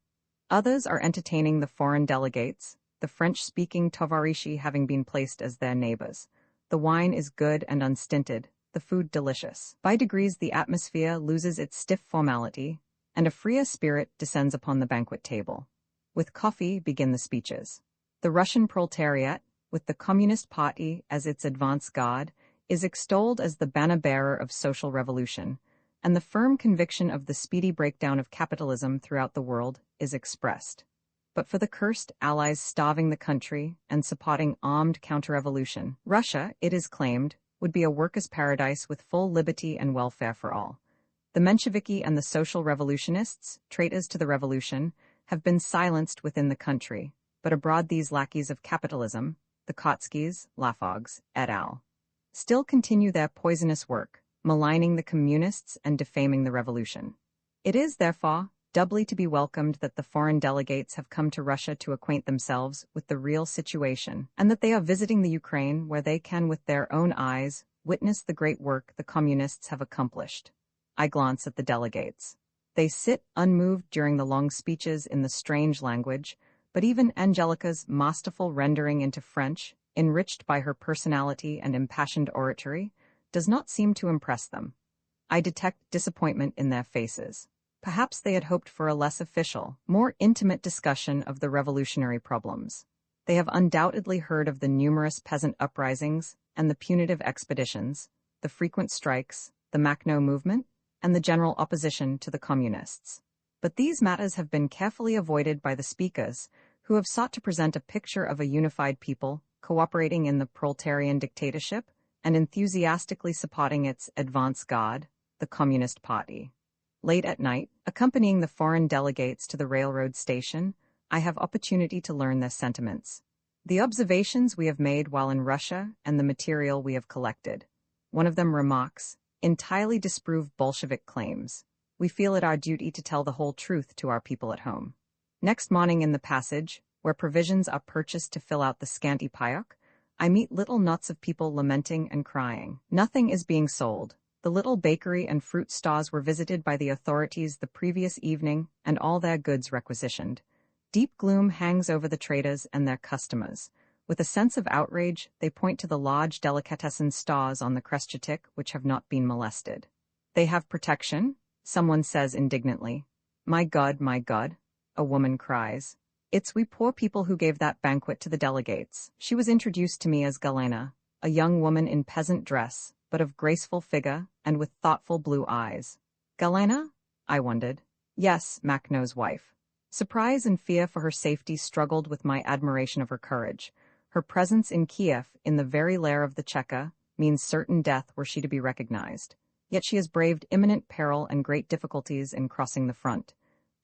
Others are entertaining the foreign delegates, the French-speaking tovarishi having been placed as their neighbors. The wine is good and unstinted, the food delicious. By degrees the atmosphere loses its stiff formality, and a freer spirit descends upon the banquet table. With coffee begin the speeches. The Russian proletariat, with the Communist Party as its advance guard, is extolled as the banner-bearer of social revolution, and the firm conviction of the speedy breakdown of capitalism throughout the world is expressed. But for the cursed allies starving the country and supporting armed counter-revolution, Russia, it is claimed, would be a workers' paradise with full liberty and welfare for all. The Mensheviki and the social revolutionists, traitors to the revolution, have been silenced within the country, but abroad these lackeys of capitalism, the Kotskys, Lafogs, et al., still continue their poisonous work, maligning the communists and defaming the revolution. It is, therefore, doubly to be welcomed that the foreign delegates have come to Russia to acquaint themselves with the real situation, and that they are visiting the Ukraine where they can with their own eyes witness the great work the communists have accomplished. I glance at the delegates. They sit unmoved during the long speeches in the strange language, but even Angelika's masterful rendering into French, enriched by her personality and impassioned oratory, does not seem to impress them. I detect disappointment in their faces. Perhaps they had hoped for a less official, more intimate discussion of the revolutionary problems. They have undoubtedly heard of the numerous peasant uprisings and the punitive expeditions, the frequent strikes, the Makhno movement, and the general opposition to the communists. But these matters have been carefully avoided by the speakers, who have sought to present a picture of a unified people, cooperating in the proletarian dictatorship, and enthusiastically supporting its advance guard, the Communist Party. Late at night, accompanying the foreign delegates to the railroad station, I have opportunity to learn their sentiments. The observations we have made while in Russia and the material we have collected. One of them remarks, entirely disprove Bolshevik claims. We feel it our duty to tell the whole truth to our people at home. Next morning in the passage, where provisions are purchased to fill out the scanty payok, I meet little knots of people lamenting and crying. Nothing is being sold. The little bakery and fruit stalls were visited by the authorities the previous evening and all their goods requisitioned. Deep gloom hangs over the traders and their customers. With a sense of outrage, they point to the large delicatessen stalls on the Krestchatik which have not been molested. They have protection, someone says indignantly. My God, a woman cries. It's we poor people who gave that banquet to the delegates. She was introduced to me as Galena, a young woman in peasant dress, but of graceful figure and with thoughtful blue eyes. Galena? I wondered. Yes, Makhno's wife. Surprise and fear for her safety struggled with my admiration of her courage. Her presence in Kiev, in the very lair of the Cheka, means certain death were she to be recognized. Yet she has braved imminent peril and great difficulties in crossing the front.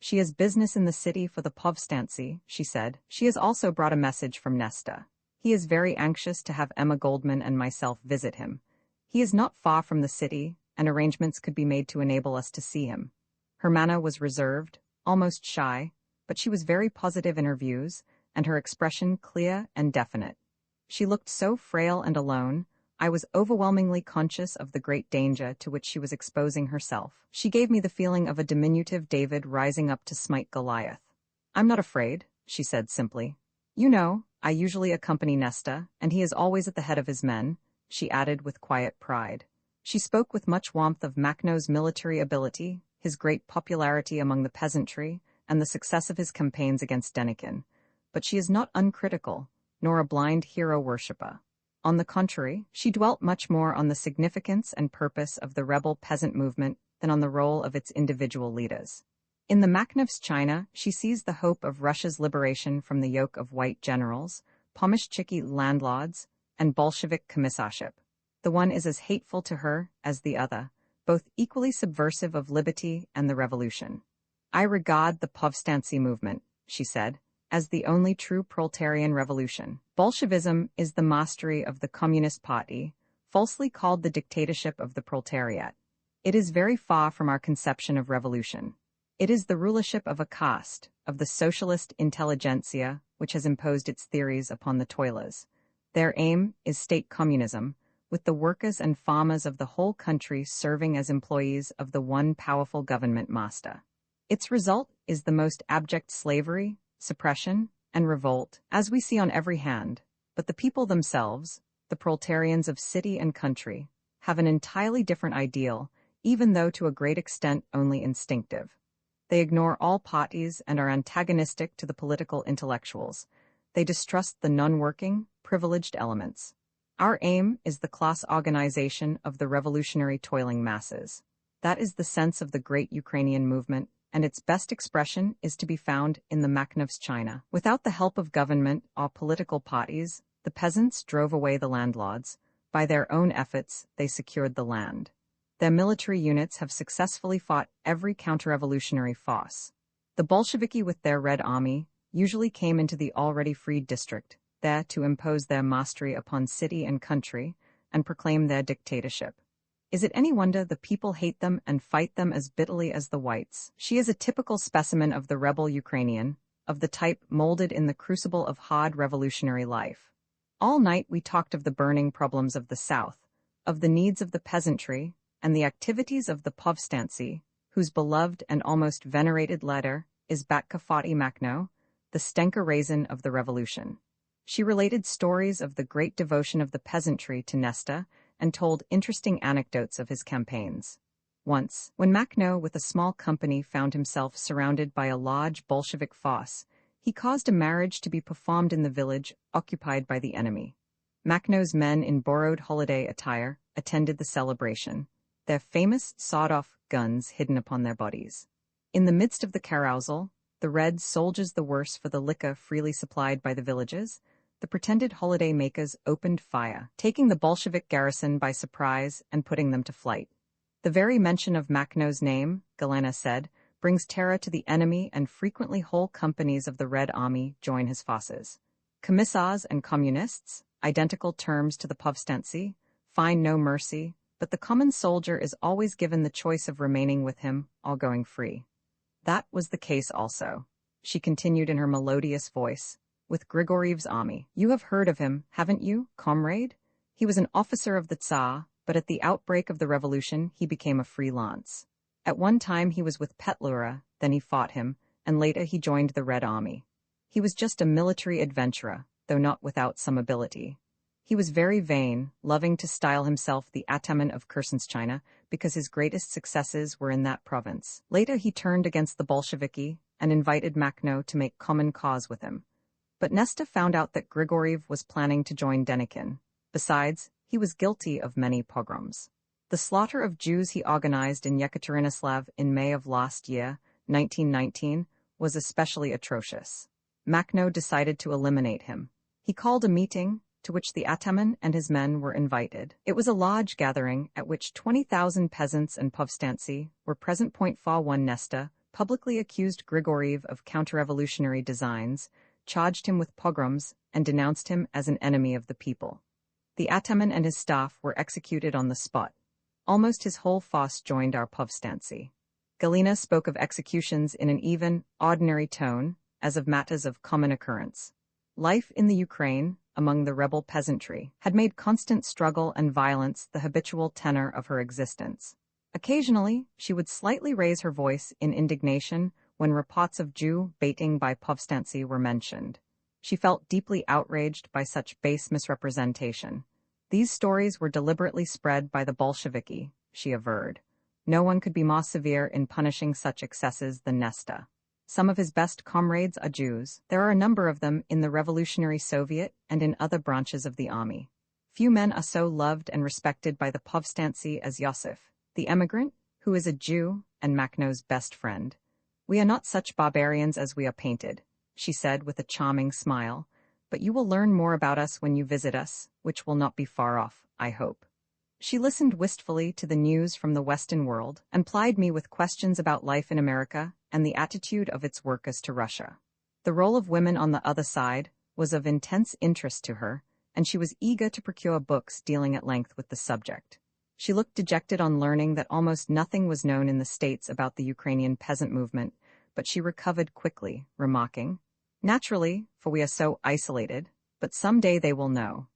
She has business in the city for the Povstancy, she said. She has also brought a message from Nesta. He is very anxious to have Emma Goldman and myself visit him. He is not far from the city, and arrangements could be made to enable us to see him. Her manner was reserved, almost shy, but she was very positive in her views, and her expression clear and definite. She looked so frail and alone, I was overwhelmingly conscious of the great danger to which she was exposing herself. She gave me the feeling of a diminutive David rising up to smite Goliath. I'm not afraid, she said simply. You know, I usually accompany Nesta, and he is always at the head of his men, she added with quiet pride. She spoke with much warmth of Makhno's military ability, his great popularity among the peasantry, and the success of his campaigns against Denikin. But she is not uncritical, nor a blind hero worshipper. On the contrary, she dwelt much more on the significance and purpose of the rebel peasant movement than on the role of its individual leaders. In the Makhnov's China, she sees the hope of Russia's liberation from the yoke of white generals, pomeshchiki landlords, and Bolshevik commissarship. The one is as hateful to her as the other, both equally subversive of liberty and the revolution. I regard the Povstancy movement, she said, as the only true proletarian revolution. Bolshevism is the mastery of the Communist Party, falsely called the dictatorship of the proletariat. It is very far from our conception of revolution. It is the rulership of a caste, of the socialist intelligentsia, which has imposed its theories upon the toilers. Their aim is state communism, with the workers and farmers of the whole country serving as employees of the one powerful government master. Its result is the most abject slavery, suppression, and revolt, as we see on every hand, but the people themselves, the proletarians of city and country, have an entirely different ideal, even though to a great extent only instinctive. They ignore all parties and are antagonistic to the political intellectuals. They distrust the non-working, privileged elements. Our aim is the class organization of the revolutionary toiling masses. That is the sense of the great Ukrainian movement, and its best expression is to be found in the Makhnov's China. Without the help of government or political parties, the peasants drove away the landlords. By their own efforts, they secured the land. Their military units have successfully fought every counter-revolutionary force. The Bolsheviki with their Red Army usually came into the already freed district, there to impose their mastery upon city and country and proclaim their dictatorship. Is it any wonder the people hate them and fight them as bitterly as the whites? She is a typical specimen of the rebel Ukrainian, of the type molded in the crucible of hard revolutionary life. All night we talked of the burning problems of the South, of the needs of the peasantry, and the activities of the Povstancy, whose beloved and almost venerated leader is Batka Makhno, the Stenka Raisin of the revolution. She related stories of the great devotion of the peasantry to Nesta and told interesting anecdotes of his campaigns. Once, when Makhno with a small company found himself surrounded by a large Bolshevik force, he caused a marriage to be performed in the village occupied by the enemy. Makhno's men in borrowed holiday attire attended the celebration, their famous sawed-off guns hidden upon their bodies. In the midst of the carousal, the Reds, soldiers the worse for the liquor freely supplied by the villages, the pretended holiday makers opened fire, taking the Bolshevik garrison by surprise and putting them to flight. The very mention of Makhno's name, Galena said, brings terror to the enemy, and frequently whole companies of the Red Army join his forces. Commissars and communists, identical terms to the Povstancy, find no mercy, but the common soldier is always given the choice of remaining with him or going free. That was the case also, she continued in her melodious voice, with Grigoriev's army. You have heard of him, haven't you, comrade? He was an officer of the Tsar, but at the outbreak of the revolution he became a freelance. At one time he was with Petlura, then he fought him, and later he joined the Red Army. He was just a military adventurer, though not without some ability. He was very vain, loving to style himself the Ataman of Kherson, China, because his greatest successes were in that province. Later he turned against the Bolsheviki and invited Makhno to make common cause with him. But Nesta found out that Grigoriev was planning to join Denikin. Besides, he was guilty of many pogroms. The slaughter of Jews he organized in Yekaterinoslav in May of last year, 1919, was especially atrocious. Makhno decided to eliminate him. He called a meeting, to which the Ataman and his men were invited. It was a large gathering at which 20,000 peasants and Povstancy were present. 1 Nesta publicly accused Grigoriev of counter-revolutionary designs, charged him with pogroms, and denounced him as an enemy of the people. The Ataman and his staff were executed on the spot. Almost his whole force joined our Povstancy. Galina spoke of executions in an even, ordinary tone, as of matters of common occurrence. Life in the Ukraine, among the rebel peasantry, had made constant struggle and violence the habitual tenor of her existence. Occasionally, she would slightly raise her voice in indignation when reports of Jew baiting by Povstancy were mentioned. She felt deeply outraged by such base misrepresentation. These stories were deliberately spread by the Bolsheviki, she averred. No one could be more severe in punishing such excesses than Nesta. Some of his best comrades are Jews. There are a number of them in the Revolutionary Soviet and in other branches of the army. Few men are so loved and respected by the Povstancy as Yosef, the emigrant, who is a Jew and Macno's best friend. "We are not such barbarians as we are painted," she said with a charming smile, "but you will learn more about us when you visit us, which will not be far off, I hope." She listened wistfully to the news from the Western world and plied me with questions about life in America and the attitude of its workers to Russia. The role of women on the other side was of intense interest to her, and she was eager to procure books dealing at length with the subject. She looked dejected on learning that almost nothing was known in the States about the Ukrainian peasant movement, but she recovered quickly, remarking, "Naturally, for we are so isolated, but some day they will know."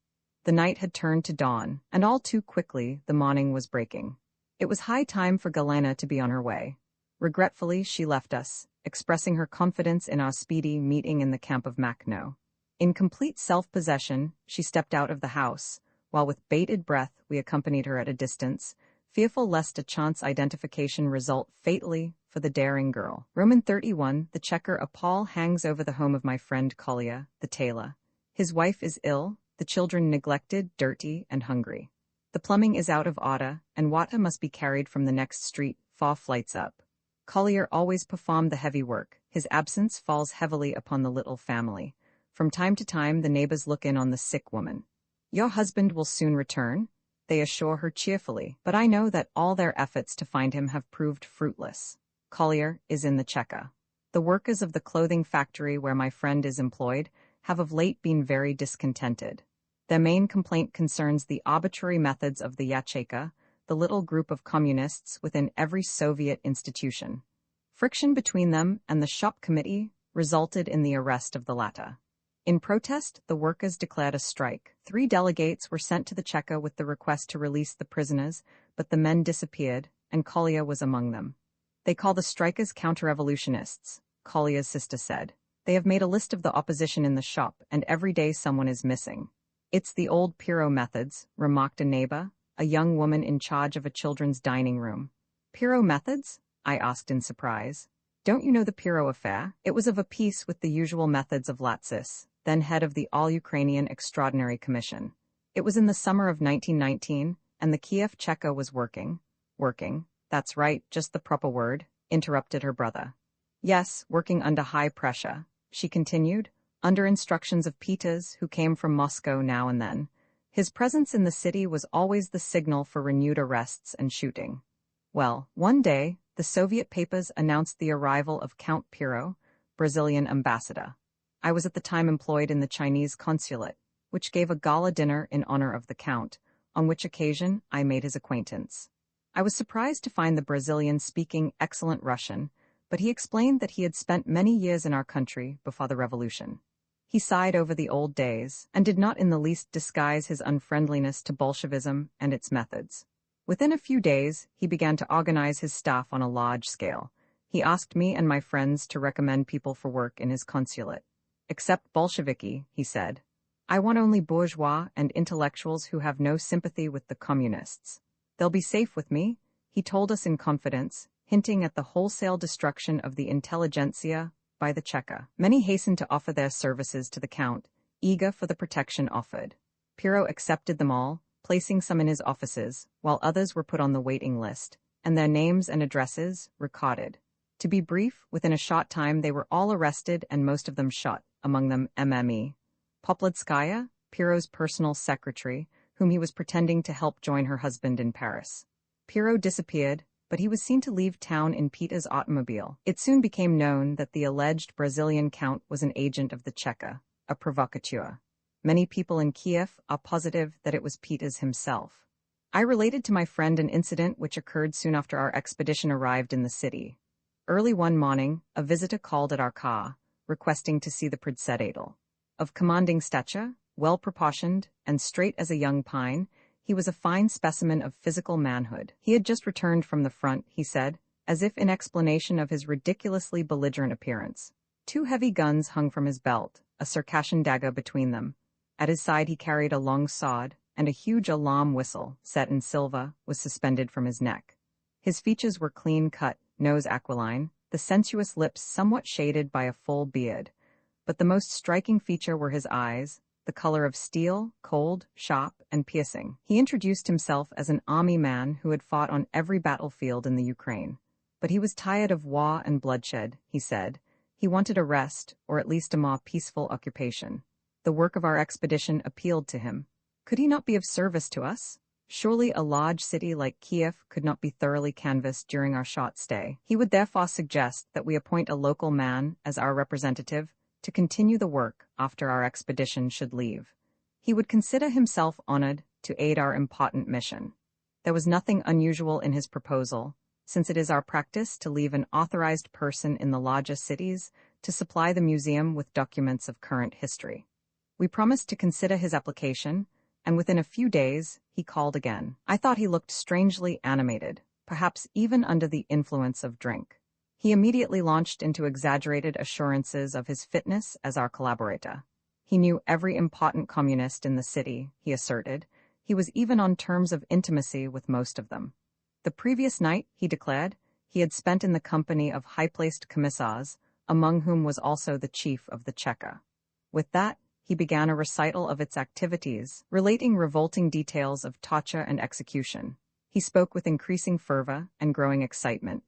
The night had turned to dawn, and all too quickly the morning was breaking. It was high time for Galena to be on her way. Regretfully, she left us, expressing her confidence in our speedy meeting in the camp of Macno. In complete self-possession, she stepped out of the house, while with bated breath we accompanied her at a distance, fearful lest a chance identification result fatally for the daring girl. Roman 31, the checker a pall hangs over the home of my friend Collier, the tailor. His wife is ill, the children neglected, dirty, and hungry. The plumbing is out of order, and water must be carried from the next street, 4 flights up. Collier always performed the heavy work. His absence falls heavily upon the little family. From time to time the neighbors look in on the sick woman. "Your husband will soon return," they assure her cheerfully, but I know that all their efforts to find him have proved fruitless. Collier is in the Cheka. The workers of the clothing factory where my friend is employed have of late been very discontented. Their main complaint concerns the arbitrary methods of the Yacheka, the little group of communists within every Soviet institution. Friction between them and the shop committee resulted in the arrest of the latter. In protest, the workers declared a strike. 3 delegates were sent to the Cheka with the request to release the prisoners, but the men disappeared, and Collier was among them. "They call the strikers counter-revolutionists," Collier's sister said. "They have made a list of the opposition in the shop, and every day someone is missing." "It's the old Piro methods," remarked a neighbor, a young woman in charge of a children's dining room. "Piro methods?" I asked in surprise. "Don't you know the Piro affair?" It was of a piece with the usual methods of Latsis, then head of the All-Ukrainian Extraordinary Commission. It was in the summer of 1919, and the Kiev Cheka was working. "Working? That's right, just the proper word," interrupted her brother. "Yes, working under high pressure," she continued, under instructions of Peters, who came from Moscow now and then. His presence in the city was always the signal for renewed arrests and shooting. Well, one day, the Soviet papers announced the arrival of Count Piro, Brazilian ambassador. I was at the time employed in the Chinese consulate, which gave a gala dinner in honor of the Count, on which occasion I made his acquaintance. I was surprised to find the Brazilian speaking excellent Russian, but he explained that he had spent many years in our country before the revolution. He sighed over the old days, and did not in the least disguise his unfriendliness to Bolshevism and its methods. Within a few days, he began to organize his staff on a large scale. He asked me and my friends to recommend people for work in his consulate. "Except Bolsheviki," he said. "I want only bourgeois and intellectuals who have no sympathy with the communists. They'll be safe with me," he told us in confidence, hinting at the wholesale destruction of the intelligentsia by the Cheka. Many hastened to offer their services to the Count, eager for the protection offered. Piro accepted them all, placing some in his offices, while others were put on the waiting list, and their names and addresses recorded. To be brief, within a short time they were all arrested and most of them shot, among them MME. Popladskaya, Piro's personal secretary, whom he was pretending to help join her husband in Paris. Piro disappeared, but he was seen to leave town in Peta's automobile. It soon became known that the alleged Brazilian count was an agent of the Cheka, a provocateur. Many people in Kiev are positive that it was Peta's himself. I related to my friend an incident which occurred soon after our expedition arrived in the city. Early one morning, a visitor called at our car, requesting to see the Predsedatelj. Of commanding stature, well-proportioned, and straight as a young pine, he was a fine specimen of physical manhood. He had just returned from the front, he said, as if in explanation of his ridiculously belligerent appearance. 2 heavy guns hung from his belt, a Circassian dagger between them. At his side he carried a long sword, and a huge alarm whistle, set in silver, was suspended from his neck. His features were clean-cut, nose aquiline, the sensuous lips somewhat shaded by a full beard. But the most striking feature were his eyes, the color of steel, cold, sharp, and piercing. He introduced himself as an army man who had fought on every battlefield in the Ukraine. But he was tired of war and bloodshed, he said. He wanted a rest, or at least a more peaceful occupation. The work of our expedition appealed to him. Could he not be of service to us? Surely a large city like Kiev could not be thoroughly canvassed during our short stay. He would therefore suggest that we appoint a local man as our representative to continue the work after our expedition should leave. He would consider himself honored to aid our important mission. There was nothing unusual in his proposal, since it is our practice to leave an authorized person in the largest cities to supply the museum with documents of current history. We promised to consider his application, and within a few days, he called again. I thought he looked strangely animated, perhaps even under the influence of drink. He immediately launched into exaggerated assurances of his fitness as our collaborator. He knew every important communist in the city, he asserted. He was even on terms of intimacy with most of them. The previous night, he declared, he had spent in the company of high-placed commissars, among whom was also the chief of the Cheka. With that, he began a recital of its activities, relating revolting details of torture and execution. He spoke with increasing fervor and growing excitement.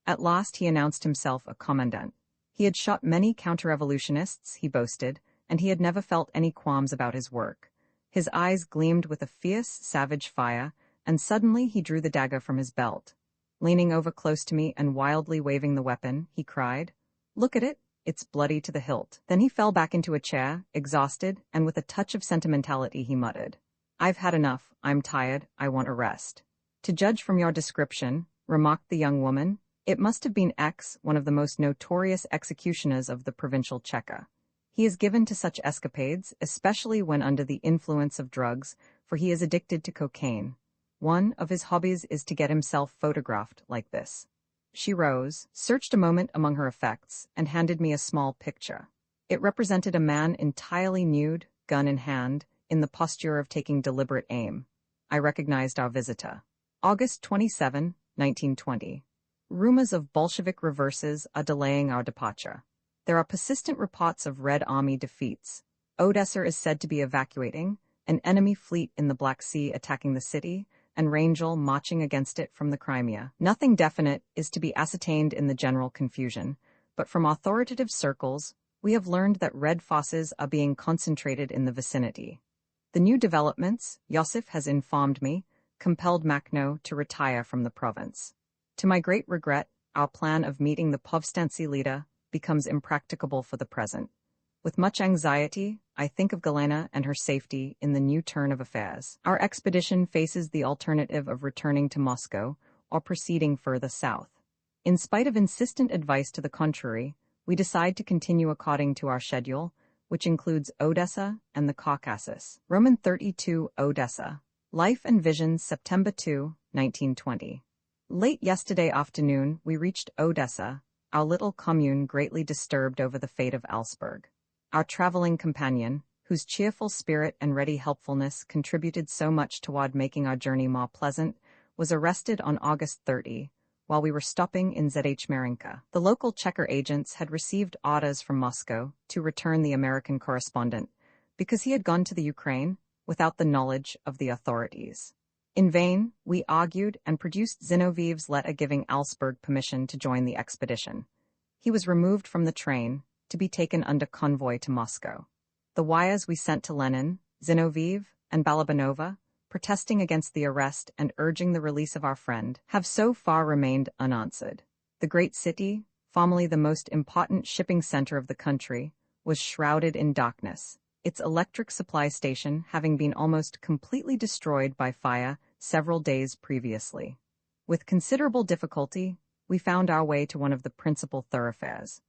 At last he announced himself a commandant. He had shot many counter-revolutionists, he boasted, and he had never felt any qualms about his work. His eyes gleamed with a fierce, savage fire, and suddenly he drew the dagger from his belt. Leaning over close to me and wildly waving the weapon, he cried, "Look at it! It's bloody to the hilt." Then he fell back into a chair, exhausted, and with a touch of sentimentality he muttered, "I've had enough, I'm tired, I want a rest." "To judge from your description," remarked the young woman, "it must have been X, one of the most notorious executioners of the provincial Cheka. He is given to such escapades, especially when under the influence of drugs, for he is addicted to cocaine. One of his hobbies is to get himself photographed like this." She rose, searched a moment among her effects, and handed me a small picture. It represented a man entirely nude, gun in hand, in the posture of taking deliberate aim. I recognized our visitor. August 27, 1920. Rumors of Bolshevik reverses are delaying our departure. There are persistent reports of Red Army defeats. Odessa is said to be evacuating, an enemy fleet in the Black Sea attacking the city, and Rangel marching against it from the Crimea. Nothing definite is to be ascertained in the general confusion, but from authoritative circles, we have learned that red forces are being concentrated in the vicinity. The new developments, Yosif has informed me, compelled Makhno to retire from the province. To my great regret, our plan of meeting the Povstancy leader becomes impracticable for the present. With much anxiety, I think of Galena and her safety in the new turn of affairs. Our expedition faces the alternative of returning to Moscow or proceeding further south. In spite of insistent advice to the contrary, we decide to continue according to our schedule, which includes Odessa and the Caucasus. Roman 32 Odessa. Life and Visions, September 2, 1920. Late yesterday afternoon, we reached Odessa, our little commune greatly disturbed over the fate of Augsburg. Our traveling companion, whose cheerful spirit and ready helpfulness contributed so much toward making our journey more pleasant, was arrested on August 30, while we were stopping in Zhmyrinka. The local checker agents had received orders from Moscow to return the American correspondent, because he had gone to the Ukraine without the knowledge of the authorities. In vain, we argued and produced Zinoviev's letter giving Augsburg permission to join the expedition. He was removed from the train, to be taken under convoy to Moscow. The wires we sent to Lenin, Zinoviev, and Balabanova, protesting against the arrest and urging the release of our friend, have so far remained unanswered. The great city, formerly the most important shipping center of the country, was shrouded in darkness, its electric supply station having been almost completely destroyed by fire several days previously. With considerable difficulty, we found our way to one of the principal thoroughfares.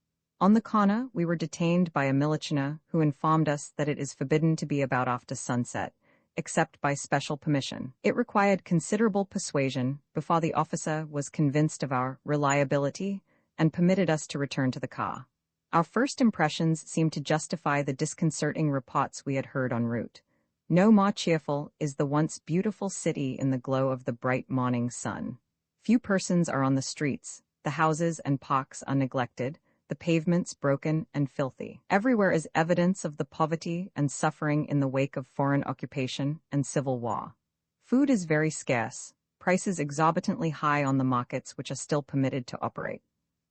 On the corner, we were detained by a Militchina who informed us that it is forbidden to be about after sunset, except by special permission. It required considerable persuasion before the officer was convinced of our reliability and permitted us to return to the car. Our first impressions seemed to justify the disconcerting reports we had heard en route. No more cheerful is the once beautiful city in the glow of the bright morning sun. Few persons are on the streets, the houses and parks are neglected, the pavements broken and filthy. Everywhere is evidence of the poverty and suffering in the wake of foreign occupation and civil war. Food is very scarce, prices exorbitantly high on the markets which are still permitted to operate.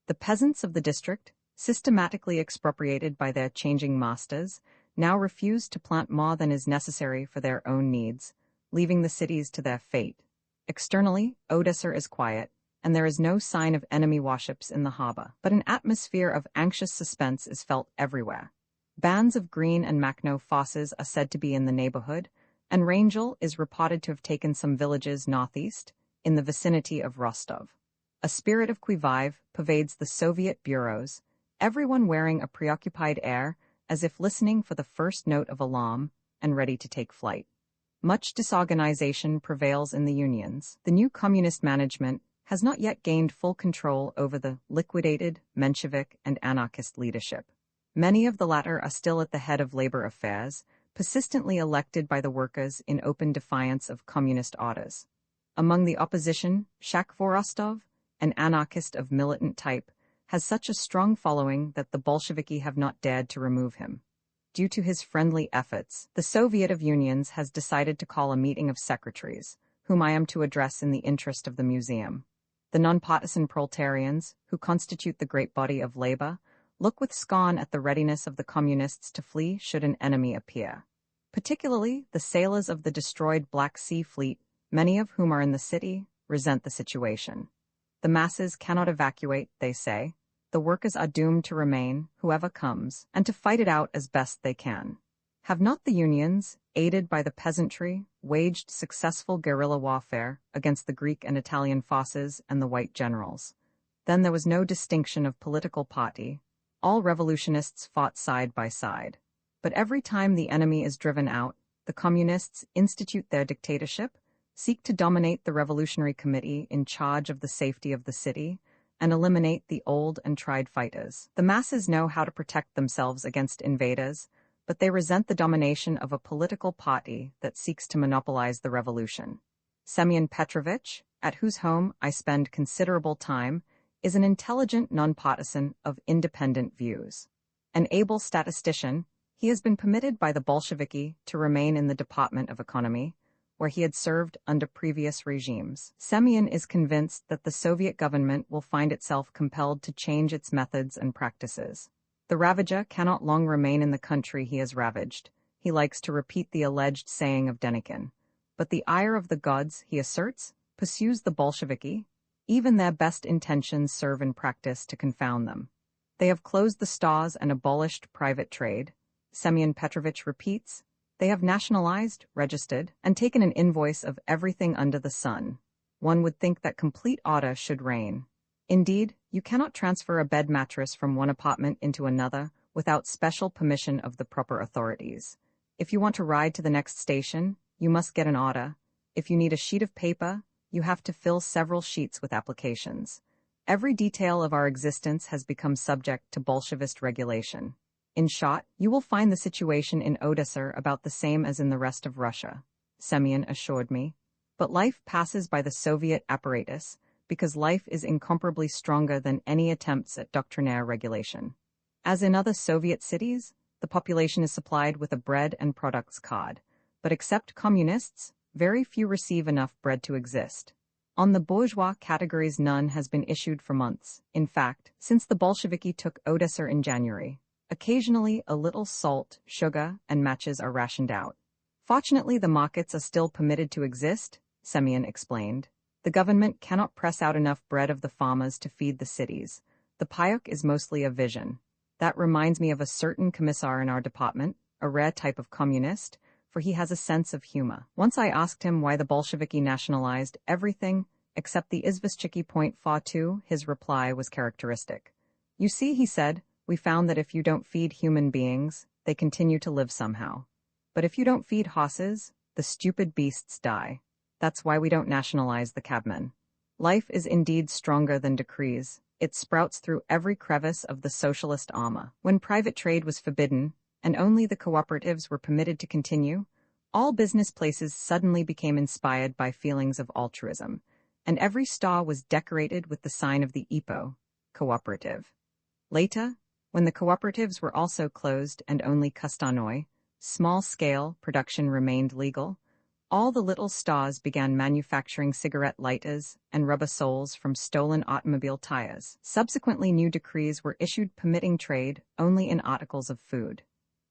The peasants of the district, systematically expropriated by their changing masters, now refuse to plant more than is necessary for their own needs, leaving the cities to their fate. Externally, Odessa is quiet, and there is no sign of enemy warships in the harbor, but an atmosphere of anxious suspense is felt everywhere. Bands of Green and Makhno forces are said to be in the neighborhood, and Rangel is reported to have taken some villages northeast, in the vicinity of Rostov. A spirit of qui vive pervades the Soviet bureaus, everyone wearing a preoccupied air, as if listening for the first note of alarm and ready to take flight. Much disorganization prevails in the unions. The new communist management has not yet gained full control over the liquidated Menshevik and anarchist leadership. Many of the latter are still at the head of labor affairs, persistently elected by the workers in open defiance of communist orders. Among the opposition, Shak Vorostov, an anarchist of militant type, has such a strong following that the Bolsheviki have not dared to remove him. Due to his friendly efforts, the Soviet of Unions has decided to call a meeting of secretaries, whom I am to address in the interest of the museum. The nonpartisan proletarians, who constitute the great body of labor, look with scorn at the readiness of the communists to flee should an enemy appear. Particularly, the sailors of the destroyed Black Sea Fleet, many of whom are in the city, resent the situation. The masses cannot evacuate, they say. The workers are doomed to remain, whoever comes, and to fight it out as best they can. Have not the unions, aided by the peasantry, waged successful guerrilla warfare against the Greek and Italian forces and the white generals? Then there was no distinction of political party. All revolutionists fought side by side. But every time the enemy is driven out, the communists institute their dictatorship, seek to dominate the Revolutionary Committee in charge of the safety of the city, and eliminate the old and tried fighters. The masses know how to protect themselves against invaders, but they resent the domination of a political party that seeks to monopolize the revolution. Semyon Petrovich, at whose home I spend considerable time, is an intelligent nonpartisan of independent views. An able statistician, he has been permitted by the Bolsheviki to remain in the Department of Economy, where he had served under previous regimes. Semyon is convinced that the Soviet government will find itself compelled to change its methods and practices. The ravager cannot long remain in the country he has ravaged. He likes to repeat the alleged saying of Denikin. But the ire of the gods, he asserts, pursues the Bolsheviki. Even their best intentions serve in practice to confound them. They have closed the stores and abolished private trade. Semyon Petrovich repeats, they have nationalized, registered, and taken an invoice of everything under the sun. One would think that complete order should reign. Indeed, you cannot transfer a bed mattress from one apartment into another without special permission of the proper authorities. If you want to ride to the next station, you must get an order. If you need a sheet of paper, you have to fill several sheets with applications. Every detail of our existence has become subject to Bolshevist regulation. In short, you will find the situation in Odessa about the same as in the rest of Russia, Semyon assured me. But life passes by the Soviet apparatus, because life is incomparably stronger than any attempts at doctrinaire regulation. As in other Soviet cities, the population is supplied with a bread and products card, but except communists, very few receive enough bread to exist. On the bourgeois categories none has been issued for months. In fact, since the Bolsheviki took Odessa in January, occasionally a little salt, sugar, and matches are rationed out. Fortunately, the markets are still permitted to exist, Semyon explained. The government cannot press out enough bread of the farmers to feed the cities. The payuk is mostly a vision. That reminds me of a certain commissar in our department, a rare type of communist, for he has a sense of humor. Once I asked him why the Bolsheviki nationalized everything except the Izvestchiki .42, his reply was characteristic. You see, he said, we found that if you don't feed human beings, they continue to live somehow. But if you don't feed horses, the stupid beasts die. That's why we don't nationalize the cabmen. Life is indeed stronger than decrees. It sprouts through every crevice of the socialist armor. When private trade was forbidden, and only the cooperatives were permitted to continue, all business places suddenly became inspired by feelings of altruism, and every store was decorated with the sign of the IPO, cooperative. Later, when the cooperatives were also closed and only Kostanoi, small-scale production remained legal, all the little stars began manufacturing cigarette lighters and rubber soles from stolen automobile tires. Subsequently, new decrees were issued permitting trade only in articles of food.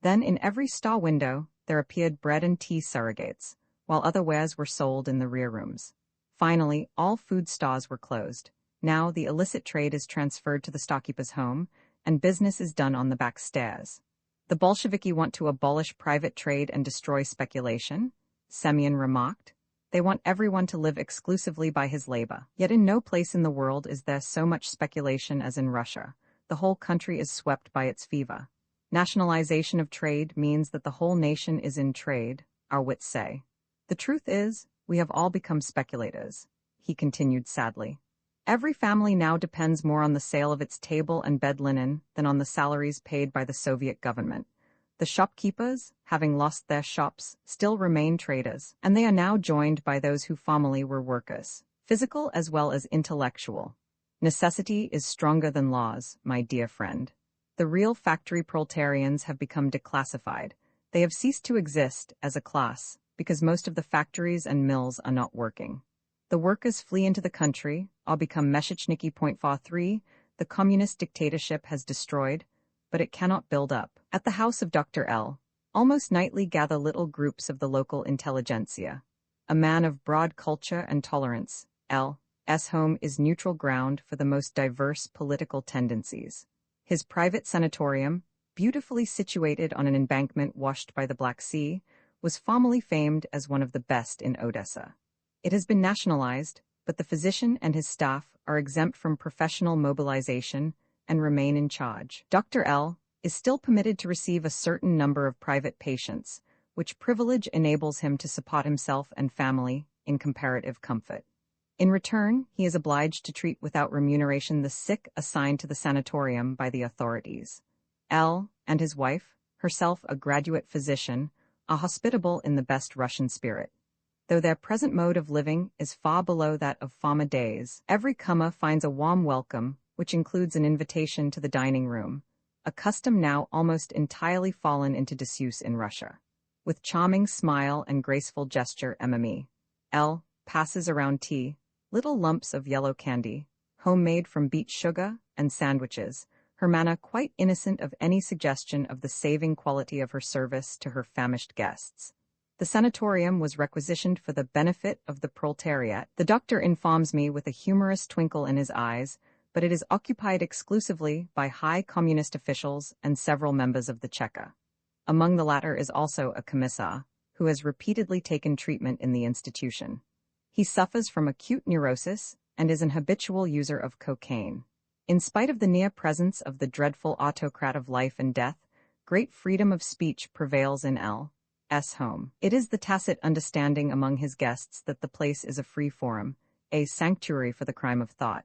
Then in every star window, there appeared bread and tea surrogates, while other wares were sold in the rear rooms. Finally, all food stores were closed. Now the illicit trade is transferred to the storekeeper's home, and business is done on the back stairs. The Bolsheviki want to abolish private trade and destroy speculation, Semyon remarked. They want everyone to live exclusively by his labor. Yet in no place in the world is there so much speculation as in Russia. The whole country is swept by its fever. Nationalization of trade means that the whole nation is in trade, our wits say. The truth is, we have all become speculators, he continued sadly. Every family now depends more on the sale of its table and bed linen than on the salaries paid by the Soviet government. The shopkeepers, having lost their shops, still remain traders, and they are now joined by those who formerly were workers, physical as well as intellectual. Necessity is stronger than laws, my dear friend. The real factory proletarians have become declassified. They have ceased to exist as a class, because most of the factories and mills are not working. The workers flee into the country, or become Meshichniki. 3. The communist dictatorship has destroyed, but it cannot build up. At the house of Dr. L, almost nightly gather little groups of the local intelligentsia. A man of broad culture and tolerance, L.'s home is neutral ground for the most diverse political tendencies. His private sanatorium, beautifully situated on an embankment washed by the Black Sea, was formerly famed as one of the best in Odessa. It has been nationalized, but the physician and his staff are exempt from professional mobilization and remain in charge. Dr. L is still permitted to receive a certain number of private patients, which privilege enables him to support himself and family in comparative comfort. In return, he is obliged to treat without remuneration the sick assigned to the sanatorium by the authorities. L and his wife, herself a graduate physician, are hospitable in the best Russian spirit. Though their present mode of living is far below that of former days, every comer finds a warm welcome, which includes an invitation to the dining room, a custom now almost entirely fallen into disuse in Russia. With charming smile and graceful gesture, L passes around tea, little lumps of yellow candy, homemade from beet sugar, and sandwiches, her manner quite innocent of any suggestion of the saving quality of her service to her famished guests. The sanatorium was requisitioned for the benefit of the proletariat, the doctor informs me with a humorous twinkle in his eyes, but it is occupied exclusively by high communist officials and several members of the Cheka. Among the latter is also a commissar, who has repeatedly taken treatment in the institution. He suffers from acute neurosis and is an habitual user of cocaine. In spite of the near presence of the dreadful autocrat of life and death, great freedom of speech prevails in L.'s home. It is the tacit understanding among his guests that the place is a free forum, a sanctuary for the crime of thought.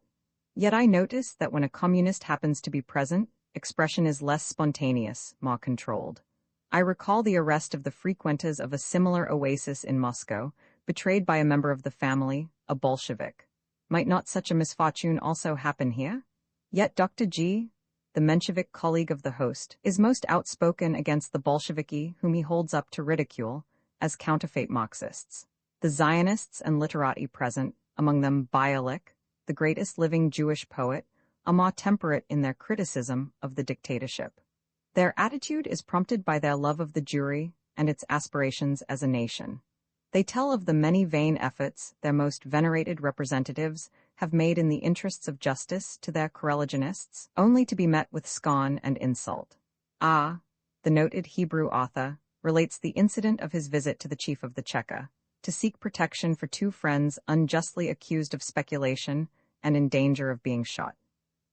Yet I notice that when a communist happens to be present, expression is less spontaneous, more controlled. I recall the arrest of the frequenters of a similar oasis in Moscow, betrayed by a member of the family, a Bolshevik. Might not such a misfortune also happen here? Yet Dr. G, the Menshevik colleague of the host, is most outspoken against the Bolsheviki whom he holds up to ridicule as counterfeit Marxists. The Zionists and literati present, among them Bialik, the greatest living Jewish poet, are more temperate in their criticism of the dictatorship. Their attitude is prompted by their love of the Jewry and its aspirations as a nation. They tell of the many vain efforts their most venerated representatives have made in the interests of justice to their coreligionists, only to be met with scorn and insult. The noted Hebrew author, relates the incident of his visit to the chief of the Cheka, to seek protection for two friends unjustly accused of speculation and in danger of being shot.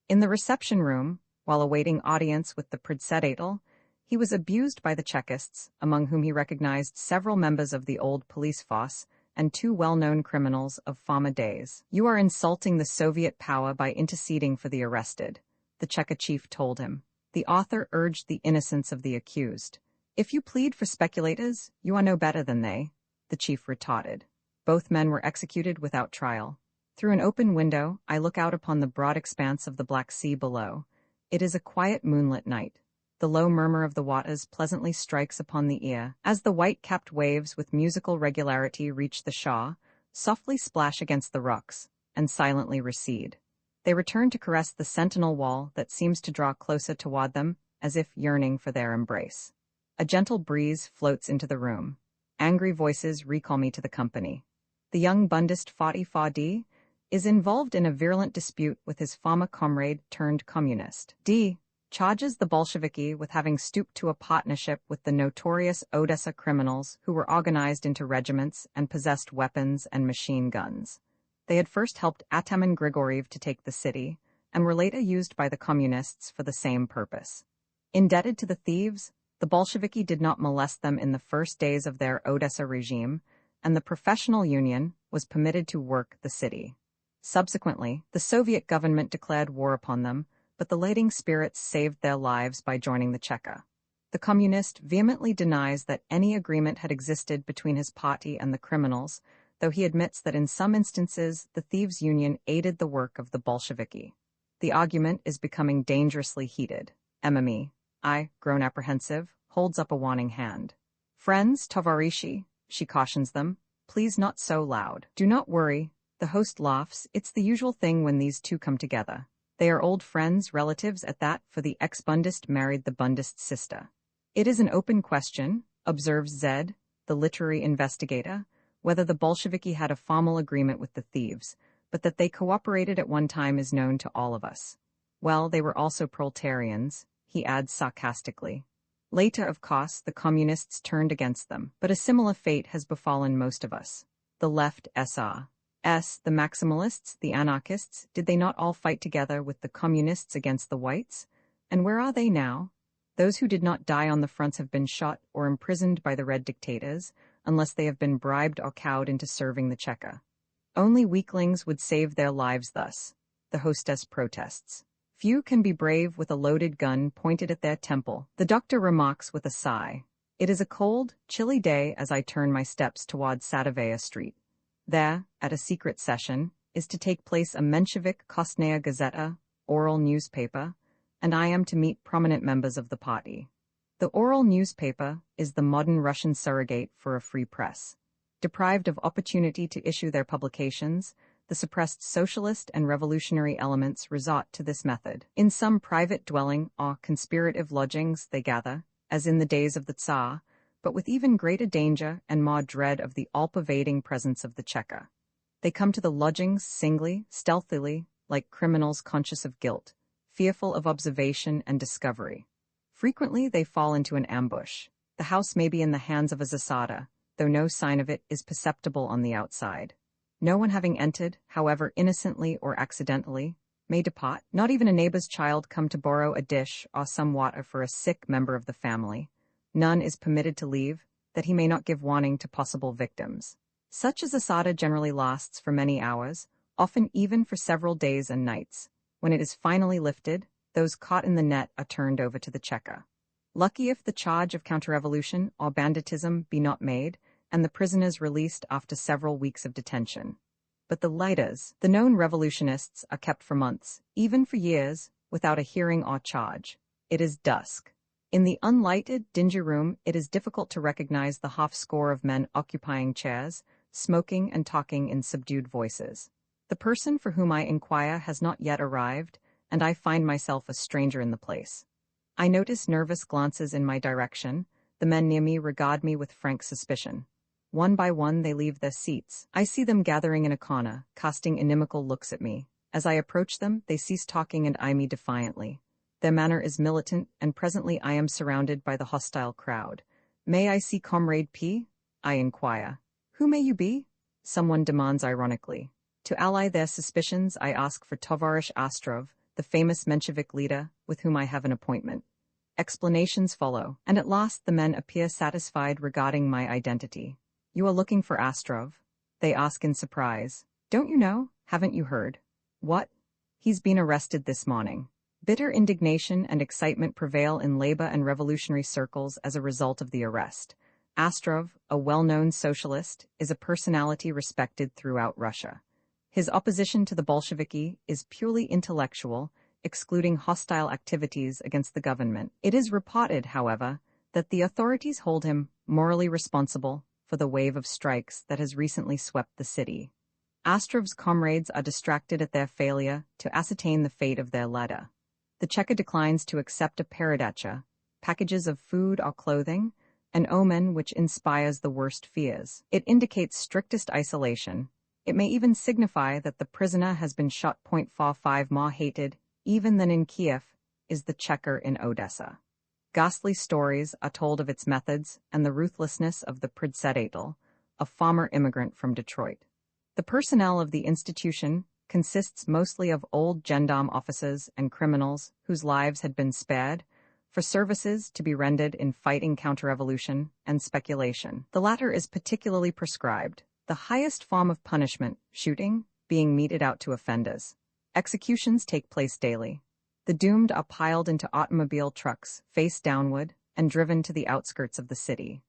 In the reception room, while awaiting audience with the Predsedatel, he was abused by the Chekists, among whom he recognized several members of the old police force and two well-known criminals of former days. "You are insulting the Soviet power by interceding for the arrested," the Cheka chief told him. The author urged the innocence of the accused. "If you plead for speculators, you are no better than they," the chief retorted. Both men were executed without trial. Through an open window, I look out upon the broad expanse of the Black Sea below. It is a quiet moonlit night. The low murmur of the waters pleasantly strikes upon the ear, as the white-capped waves with musical regularity reach the shore, softly splash against the rocks, and silently recede. They return to caress the sentinel wall that seems to draw closer toward them, as if yearning for their embrace. A gentle breeze floats into the room. Angry voices recall me to the company. The young Bundist Fatih Fadi is involved in a virulent dispute with his former comrade turned communist. D charges the Bolsheviki with having stooped to a partnership with the notorious Odessa criminals who were organized into regiments and possessed weapons and machine guns. They had first helped Ataman Grigoriev to take the city, and were later used by the communists for the same purpose. Indebted to the thieves, the Bolsheviki did not molest them in the first days of their Odessa regime, and the professional union was permitted to work the city. Subsequently, the Soviet government declared war upon them, but the fighting spirits saved their lives by joining the Cheka. The communist vehemently denies that any agreement had existed between his party and the criminals, though he admits that in some instances the thieves' union aided the work of the Bolsheviki. The argument is becoming dangerously heated. MME, grown apprehensive, holds up a warning hand. "Friends, Tovarishi," she cautions them, "please not so loud." "Do not worry," the host laughs, "it's the usual thing when these two come together. They are old friends, relatives at that, for the ex-Bundist married the Bundist's sister." "It is an open question," observes Zed, the literary investigator, "whether the Bolsheviki had a formal agreement with the thieves, but that they cooperated at one time is known to all of us. Well, they were also proletarians," he adds sarcastically. Later, of course, the communists turned against them, but a similar fate has befallen most of us. The left the maximalists, the anarchists, did they not all fight together with the communists against the whites? And where are they now? Those who did not die on the fronts have been shot or imprisoned by the red dictators, unless they have been bribed or cowed into serving the Cheka. Only weaklings would save their lives thus, the hostess protests. Few can be brave with a loaded gun pointed at their temple, the doctor remarks with a sigh. It is a cold, chilly day as I turn my steps toward Sadovaya Street. There, at a secret session, is to take place a Menshevik Kostnaya Gazeta, oral newspaper, and I am to meet prominent members of the party. The oral newspaper is the modern Russian surrogate for a free press. Deprived of opportunity to issue their publications, the suppressed socialist and revolutionary elements resort to this method. In some private dwelling or conspirative lodgings they gather, as in the days of the Tsar, but with even greater danger and more dread of the all-pervading presence of the Cheka. They come to the lodgings singly, stealthily, like criminals conscious of guilt, fearful of observation and discovery. Frequently they fall into an ambush. The house may be in the hands of a zasada, though no sign of it is perceptible on the outside. No one having entered, however innocently or accidentally, may depart, not even a neighbor's child come to borrow a dish or some water for a sick member of the family. None is permitted to leave, that he may not give warning to possible victims. Such a zasada generally lasts for many hours, often even for several days and nights. When it is finally lifted, those caught in the net are turned over to the Cheka. Lucky if the charge of counter-revolution or banditism be not made, and the prisoners released after several weeks of detention. But the lighters, the known revolutionists, are kept for months, even for years, without a hearing or charge. It is dusk. In the unlighted, dingy room, it is difficult to recognize the half-score of men occupying chairs, smoking and talking in subdued voices. The person for whom I inquire has not yet arrived, and I find myself a stranger in the place. I notice nervous glances in my direction. The men near me regard me with frank suspicion. One by one they leave their seats. I see them gathering in a corner, casting inimical looks at me. As I approach them, they cease talking and eye me defiantly. Their manner is militant, and presently I am surrounded by the hostile crowd. "May I see Comrade P?" I inquire. "Who may you be?" someone demands ironically. To allay their suspicions, I ask for Tovarish Astrov, the famous Menshevik leader, with whom I have an appointment. Explanations follow, and at last the men appear satisfied regarding my identity. "You are looking for Astrov?" they ask in surprise. "Don't you know? Haven't you heard?" "What?" "He's been arrested this morning." Bitter indignation and excitement prevail in labor and revolutionary circles as a result of the arrest. Astrov, a well-known socialist, is a personality respected throughout Russia. His opposition to the Bolsheviki is purely intellectual, excluding hostile activities against the government. It is reported, however, that the authorities hold him morally responsible for the wave of strikes that has recently swept the city. Astrov's comrades are distracted at their failure to ascertain the fate of their leader. The Cheka declines to accept a peridacha, packages of food or clothing, an omen which inspires the worst fears. It indicates strictest isolation. It may even signify that the prisoner has been shot. 45 more hated, even than in Kiev, is the Checker in Odessa. Ghastly stories are told of its methods and the ruthlessness of the Predsedatel, a former immigrant from Detroit. The personnel of the institution consists mostly of old gendarme officers and criminals whose lives had been spared for services to be rendered in fighting counter-revolution and speculation. The latter is particularly prescribed, the highest form of punishment, shooting, being meted out to offenders. Executions take place daily. The doomed are piled into automobile trucks, face downward, and driven to the outskirts of the city.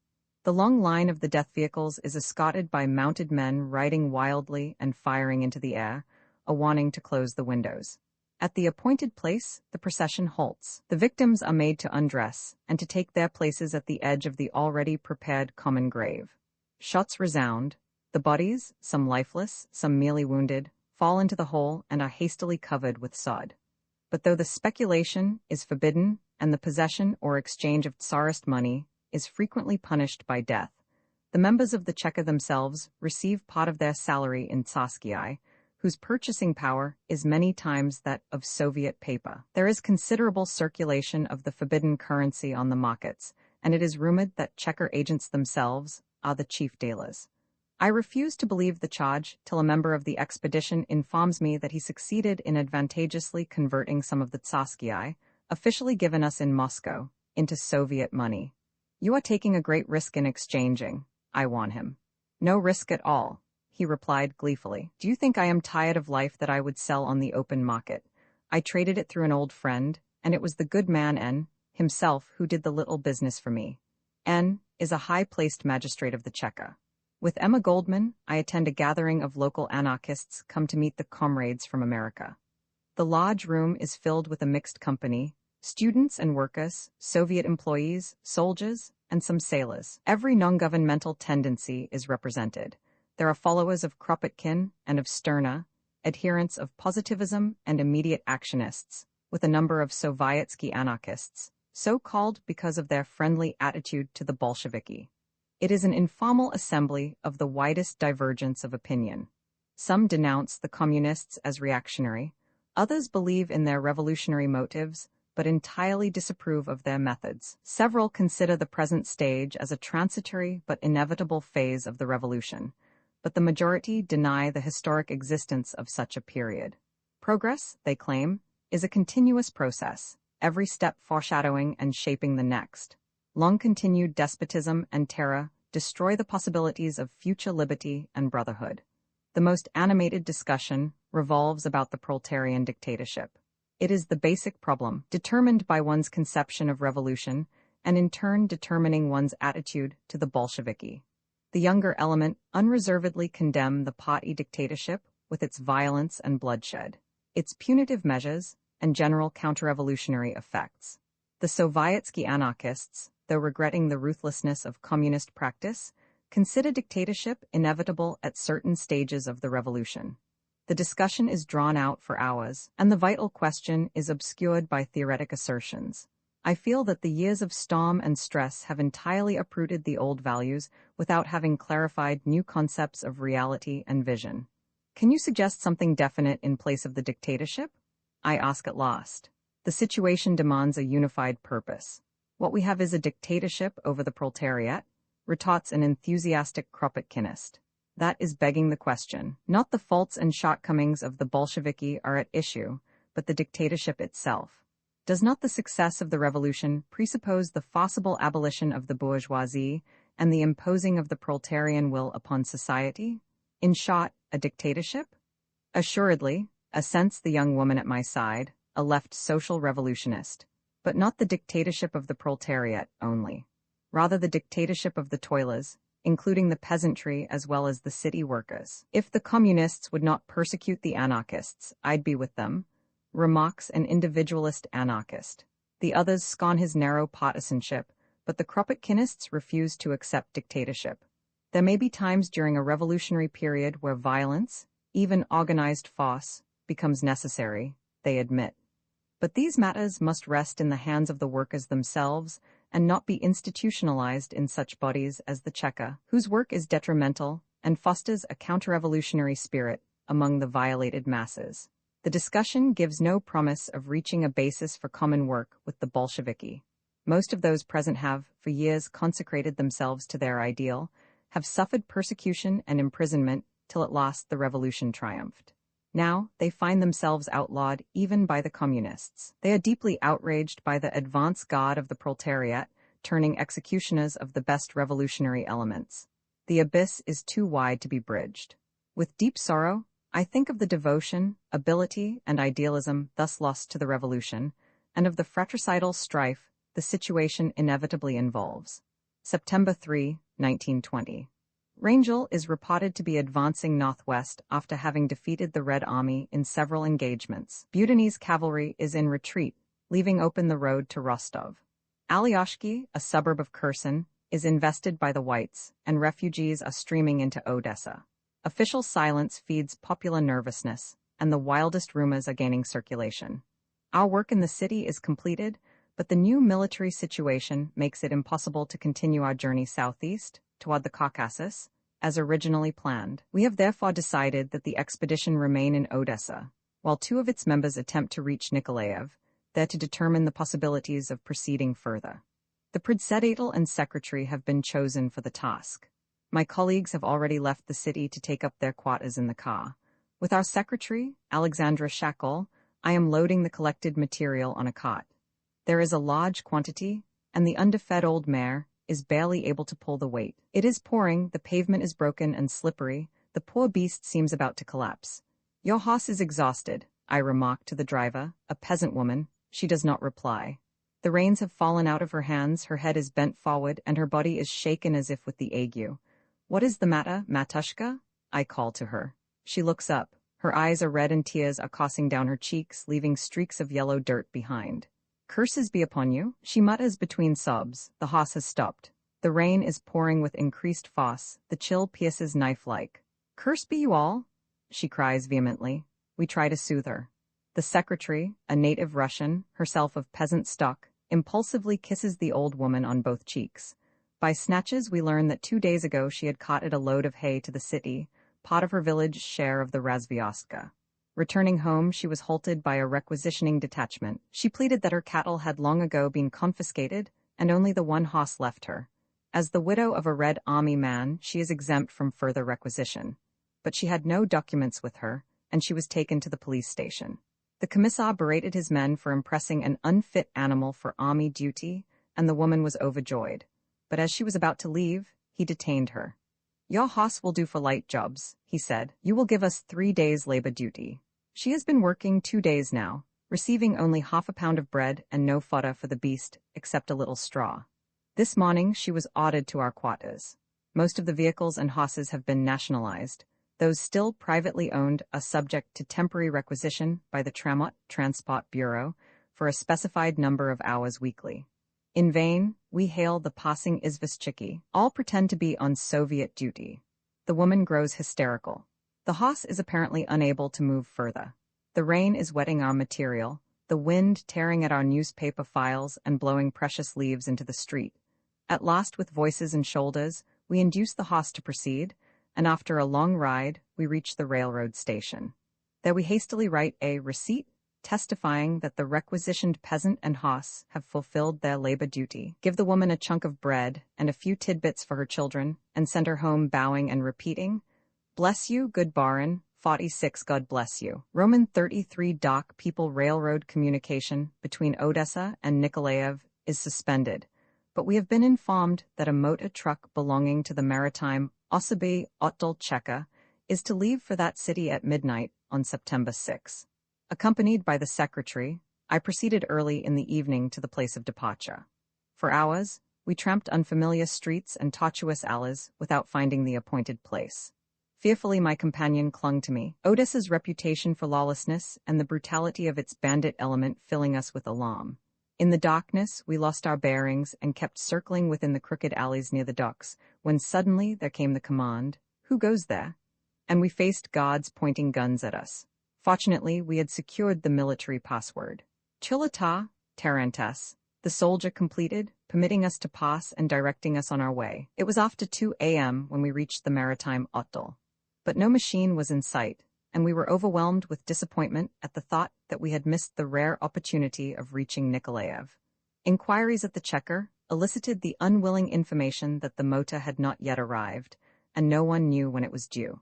The long line of the death vehicles is escorted by mounted men riding wildly and firing into the air, a warning to close the windows. At the appointed place, the procession halts. The victims are made to undress and to take their places at the edge of the already prepared common grave. Shots resound. The bodies, some lifeless, some merely wounded, fall into the hole and are hastily covered with sod. But though the speculation is forbidden and the possession or exchange of Tsarist money is frequently punished by death, the members of the Cheka themselves receive part of their salary in tsarskyi, whose purchasing power is many times that of Soviet paper. There is considerable circulation of the forbidden currency on the markets, and it is rumored that Checker agents themselves are the chief dealers. I refuse to believe the charge till a member of the expedition informs me that he succeeded in advantageously converting some of the tsarskyi, officially given us in Moscow, into Soviet money. You are taking a great risk in exchanging, I warn him. No risk at all, he replied gleefully. Do you think I am tired of life that I would sell on the open market? I traded it through an old friend, and it was the good man N. himself who did the little business for me. N. is a high-placed magistrate of the Cheka. With Emma Goldman, I attend a gathering of local anarchists come to meet the comrades from America. The lodge room is filled with a mixed company, students and workers, Soviet employees, soldiers, and some sailors. Every non-governmental tendency is represented. There are followers of Kropotkin and of Sterna, adherents of positivism and immediate actionists, with a number of Sovietsky anarchists, so called because of their friendly attitude to the Bolsheviki. It is an informal assembly of the widest divergence of opinion. Some denounce the communists as reactionary, others believe in their revolutionary motives, but entirely disapprove of their methods. Several consider the present stage as a transitory but inevitable phase of the revolution, but the majority deny the historic existence of such a period. Progress, they claim, is a continuous process, every step foreshadowing and shaping the next. Long-continued despotism and terror destroy the possibilities of future liberty and brotherhood. The most animated discussion revolves about the proletarian dictatorship. It is the basic problem, determined by one's conception of revolution, and in turn determining one's attitude to the Bolsheviki. The younger element unreservedly condemn the party dictatorship with its violence and bloodshed, its punitive measures, and general counter-revolutionary effects. The Sovietsky anarchists, though regretting the ruthlessness of communist practice, consider dictatorship inevitable at certain stages of the revolution. The discussion is drawn out for hours, and the vital question is obscured by theoretic assertions. I feel that the years of storm and stress have entirely uprooted the old values without having clarified new concepts of reality and vision. Can you suggest something definite in place of the dictatorship? I ask at last. The situation demands a unified purpose. What we have is a dictatorship over the proletariat, retorts an enthusiastic Kropotkinist. That is begging the question. Not the faults and shortcomings of the Bolsheviki are at issue, but the dictatorship itself. Does not the success of the revolution presuppose the forcible abolition of the bourgeoisie and the imposing of the proletarian will upon society? In short, a dictatorship? Assuredly, assents the young woman at my side, a left social revolutionist, but not the dictatorship of the proletariat only. Rather the dictatorship of the toilers, including the peasantry as well as the city workers. If the communists would not persecute the anarchists, I'd be with them, remarks an individualist anarchist. The others scorn his narrow partisanship, but the Kropotkinists refuse to accept dictatorship. There may be times during a revolutionary period where violence, even organized force, becomes necessary, they admit. But these matters must rest in the hands of the workers themselves and not be institutionalized in such bodies as the Cheka, whose work is detrimental and fosters a counter-revolutionary spirit among the violated masses. The discussion gives no promise of reaching a basis for common work with the Bolsheviki. Most of those present have, for years, consecrated themselves to their ideal, have suffered persecution and imprisonment till at last the revolution triumphed. Now, they find themselves outlawed even by the communists. They are deeply outraged by the advance guard of the proletariat, turning executioners of the best revolutionary elements. The abyss is too wide to be bridged. With deep sorrow, I think of the devotion, ability, and idealism thus lost to the revolution, and of the fratricidal strife the situation inevitably involves. September 3, 1920. Rangel is reported to be advancing northwest after having defeated the Red Army in several engagements. Budyne's cavalry is in retreat, leaving open the road to Rostov. Alyoshki, a suburb of Kherson, is invested by the Whites, and refugees are streaming into Odessa. Official silence feeds popular nervousness, and the wildest rumors are gaining circulation. Our work in the city is completed, but the new military situation makes it impossible to continue our journey southeast, toward the Caucasus, as originally planned. We have therefore decided that the expedition remain in Odessa, while 2 of its members attempt to reach Nikolaev, there to determine the possibilities of proceeding further. The Predsedatel and secretary have been chosen for the task. My colleagues have already left the city to take up their quarters in the car. With our secretary, Alexandra Shakol, I am loading the collected material on a cot. There is a large quantity, and the underfed old mare is barely able to pull the weight. It is pouring, the pavement is broken and slippery, the poor beast seems about to collapse. Your horse is exhausted, I remark to the driver, a peasant woman. She does not reply. The reins have fallen out of her hands, her head is bent forward, and her body is shaken as if with the ague. What is the matter, Matushka? I call to her. She looks up. Her eyes are red and tears are coursing down her cheeks, leaving streaks of yellow dirt behind. Curses be upon you, she mutters between sobs. The horse has stopped. The rain is pouring with increased force. The chill pierces knife-like. Curse be you all, she cries vehemently. We try to soothe her. The secretary, a native Russian, herself of peasant stock, impulsively kisses the old woman on both cheeks. By snatches we learn that 2 days ago she had carted a load of hay to the city, part of her village's share of the Razvyostka. Returning home, she was halted by a requisitioning detachment. She pleaded that her cattle had long ago been confiscated, and only the one horse left her. As the widow of a Red Army man, she is exempt from further requisition. But she had no documents with her, and she was taken to the police station. The commissar berated his men for impressing an unfit animal for army duty, and the woman was overjoyed. But as she was about to leave, he detained her. Your horse will do for light jobs, he said. You will give us 3 days' labor duty. She has been working 2 days now, receiving only half a pound of bread and no fodder for the beast, except a little straw. This morning she was ordered to our quarters. Most of the vehicles and horses have been nationalized. Those still privately owned are subject to temporary requisition by the Tramot Transport Bureau for a specified number of hours weekly. In vain, we hail the passing izvoshchiki. All pretend to be on Soviet duty. The woman grows hysterical. The horse is apparently unable to move further. The rain is wetting our material, the wind tearing at our newspaper files and blowing precious leaves into the street. At last, with voices and shoulders, we induce the horse to proceed, and after a long ride, we reach the railroad station. There we hastily write a receipt testifying that the requisitioned peasant and horse have fulfilled their labor duty, give the woman a chunk of bread and a few tidbits for her children, and send her home bowing and repeating, Bless you, good baron, 46 God bless you. Roman 33 Dock People Railroad communication between Odessa and Nikolaev is suspended, but we have been informed that a motor truck belonging to the maritime Osoby Otel Cheka is to leave for that city at midnight on September 6. Accompanied by the secretary, I proceeded early in the evening to the place of departure. For hours, we tramped unfamiliar streets and tortuous alleys without finding the appointed place. Fearfully my companion clung to me, Odessa's reputation for lawlessness and the brutality of its bandit element filling us with alarm. In the darkness, we lost our bearings and kept circling within the crooked alleys near the docks, when suddenly there came the command, "Who goes there?" And we faced guards pointing guns at us. Fortunately, we had secured the military password. Chilata, Tarantas, the soldier completed, permitting us to pass and directing us on our way. It was after 2 a.m. when we reached the maritime Otdol. But no machine was in sight, and we were overwhelmed with disappointment at the thought that we had missed the rare opportunity of reaching Nikolaev. Inquiries at the checker elicited the unwilling information that the motor had not yet arrived, and no one knew when it was due.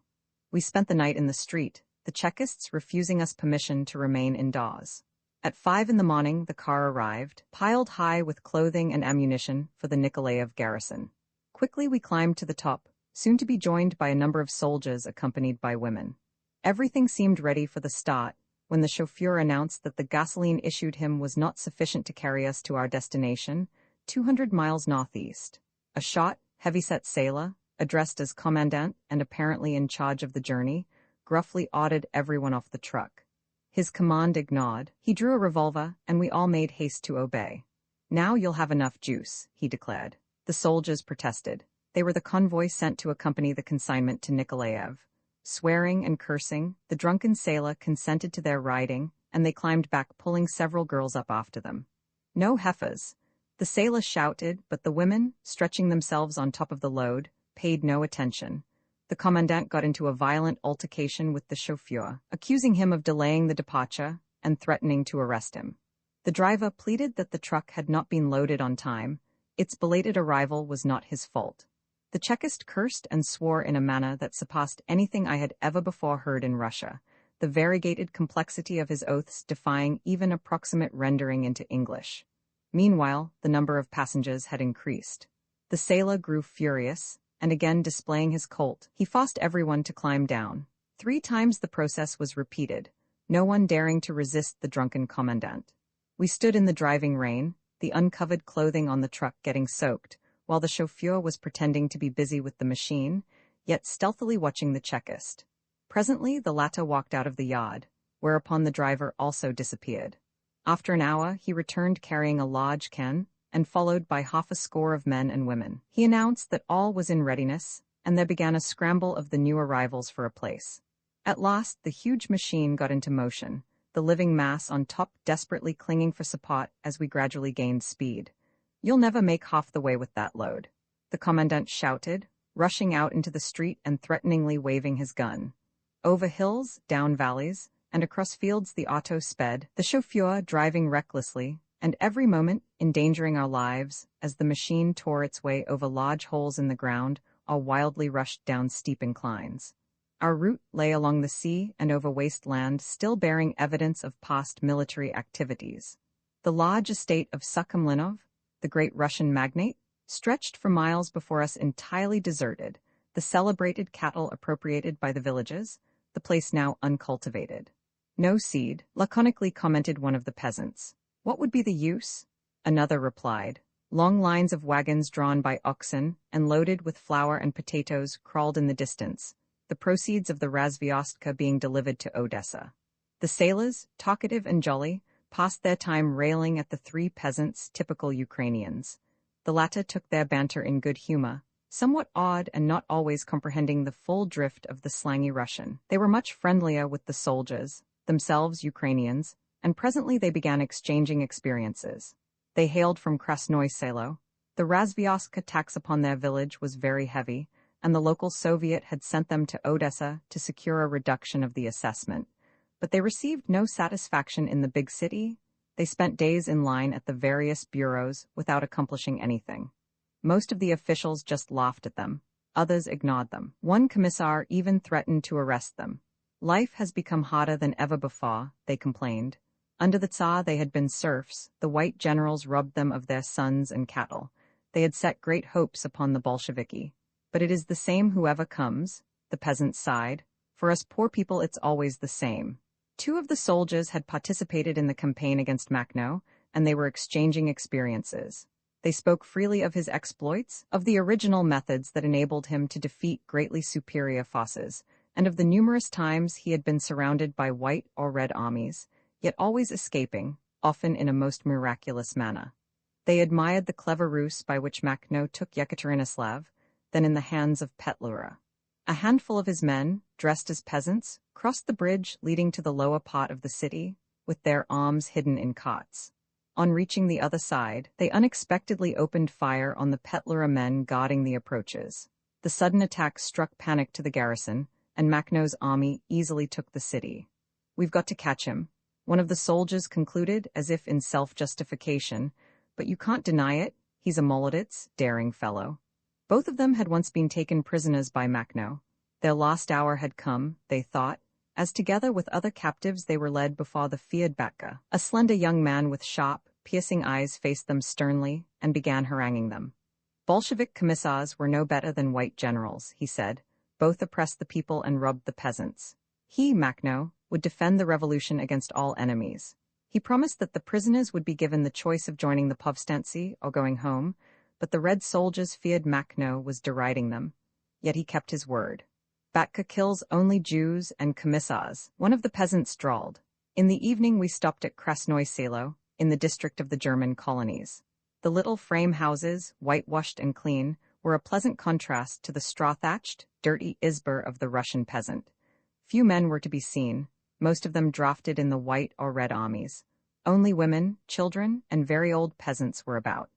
We spent the night in the street, the chekists refusing us permission to remain indoors. At 5 in the morning, the car arrived, piled high with clothing and ammunition for the Nikolaev garrison. Quickly we climbed to the top, soon to be joined by a number of soldiers accompanied by women. Everything seemed ready for the start when the chauffeur announced that the gasoline issued him was not sufficient to carry us to our destination, 200 miles northeast. A short, heavy-set sailor, addressed as commandant and apparently in charge of the journey, gruffly ordered everyone off the truck. His command ignored, he drew a revolver, and we all made haste to obey. "Now you'll have enough juice," he declared. The soldiers protested. They were the convoy sent to accompany the consignment to Nikolaev. Swearing and cursing, the drunken sailor consented to their riding, and they climbed back, pulling several girls up after them. "No heifers," the sailor shouted, but the women, stretching themselves on top of the load, paid no attention. The commandant got into a violent altercation with the chauffeur, accusing him of delaying the departure and threatening to arrest him. The driver pleaded that the truck had not been loaded on time. Its belated arrival was not his fault. The Chekist cursed and swore in a manner that surpassed anything I had ever before heard in Russia, the variegated complexity of his oaths defying even approximate rendering into English. Meanwhile, the number of passengers had increased. The sailor grew furious, and again displaying his Colt, he forced everyone to climb down. 3 times the process was repeated, no one daring to resist the drunken commandant. We stood in the driving rain, the uncovered clothing on the truck getting soaked, while the chauffeur was pretending to be busy with the machine, yet stealthily watching the Chekist. Presently, the latter walked out of the yard, whereupon the driver also disappeared. After an hour, he returned carrying a large can, and followed by half a score of men and women. He announced that all was in readiness, and there began a scramble of the new arrivals for a place. At last, the huge machine got into motion, the living mass on top desperately clinging for support as we gradually gained speed. "You'll never make half the way with that load," the commandant shouted, rushing out into the street and threateningly waving his gun. Over hills, down valleys, and across fields the auto sped, the chauffeur driving recklessly, and every moment endangering our lives as the machine tore its way over large holes in the ground or wildly rushed down steep inclines. Our route lay along the sea and over wasteland still bearing evidence of past military activities. The large estate of Sukhomlinov, the great Russian magnate, stretched for miles before us entirely deserted, the celebrated cattle appropriated by the villages, the place now uncultivated. "No seed," laconically commented one of the peasants. "What would be the use?" Another replied. Long lines of wagons drawn by oxen and loaded with flour and potatoes crawled in the distance, the proceeds of the razvyostka being delivered to Odessa. The sailors, talkative and jolly, passed their time railing at the 3 peasants, typical Ukrainians. The latter took their banter in good humor, somewhat odd and not always comprehending the full drift of the slangy Russian. They were much friendlier with the soldiers, themselves Ukrainians, and presently they began exchanging experiences. They hailed from Krasnoye Selo. The razvyostka tax upon their village was very heavy, and the local Soviet had sent them to Odessa to secure a reduction of the assessment. But they received no satisfaction in the big city. They spent days in line at the various bureaus without accomplishing anything. Most of the officials just laughed at them. Others ignored them. One commissar even threatened to arrest them. "Life has become harder than ever before," they complained. Under the Tsar they had been serfs, the white generals robbed them of their sons and cattle. They had set great hopes upon the Bolsheviki. "But it is the same whoever comes," the peasants sighed. "For us poor people it's always the same." 2 of the soldiers had participated in the campaign against Makhno, and they were exchanging experiences. They spoke freely of his exploits, of the original methods that enabled him to defeat greatly superior forces, and of the numerous times he had been surrounded by white or red armies, yet always escaping, often in a most miraculous manner. They admired the clever ruse by which Makhno took Yekaterinoslav, then in the hands of Petlura. A handful of his men, dressed as peasants, crossed the bridge leading to the lower part of the city, with their arms hidden in carts. On reaching the other side, they unexpectedly opened fire on the Petlura men guarding the approaches. The sudden attack struck panic to the garrison, and Makhno's army easily took the city. "We've got to catch him," one of the soldiers concluded as if in self-justification, "but you can't deny it, he's a Molodets, daring fellow." Both of them had once been taken prisoners by Makhno. Their last hour had come, they thought, as together with other captives they were led before the feared Batka. A slender young man with sharp, piercing eyes faced them sternly and began haranguing them. Bolshevik commissars were no better than white generals, he said. Both oppressed the people and robbed the peasants. He, Makhno, would defend the revolution against all enemies. He promised that the prisoners would be given the choice of joining the povstancy or going home, but the red soldiers feared Makhno was deriding them. Yet he kept his word. "Batka kills only Jews and commissars," one of the peasants drawled. "In the evening we stopped at Krasnoye Selo, in the district of the German colonies. The little frame houses, whitewashed and clean, were a pleasant contrast to the straw-thatched, dirty izbor of the Russian peasant. Few men were to be seen, most of them drafted in the white or red armies. Only women, children, and very old peasants were about.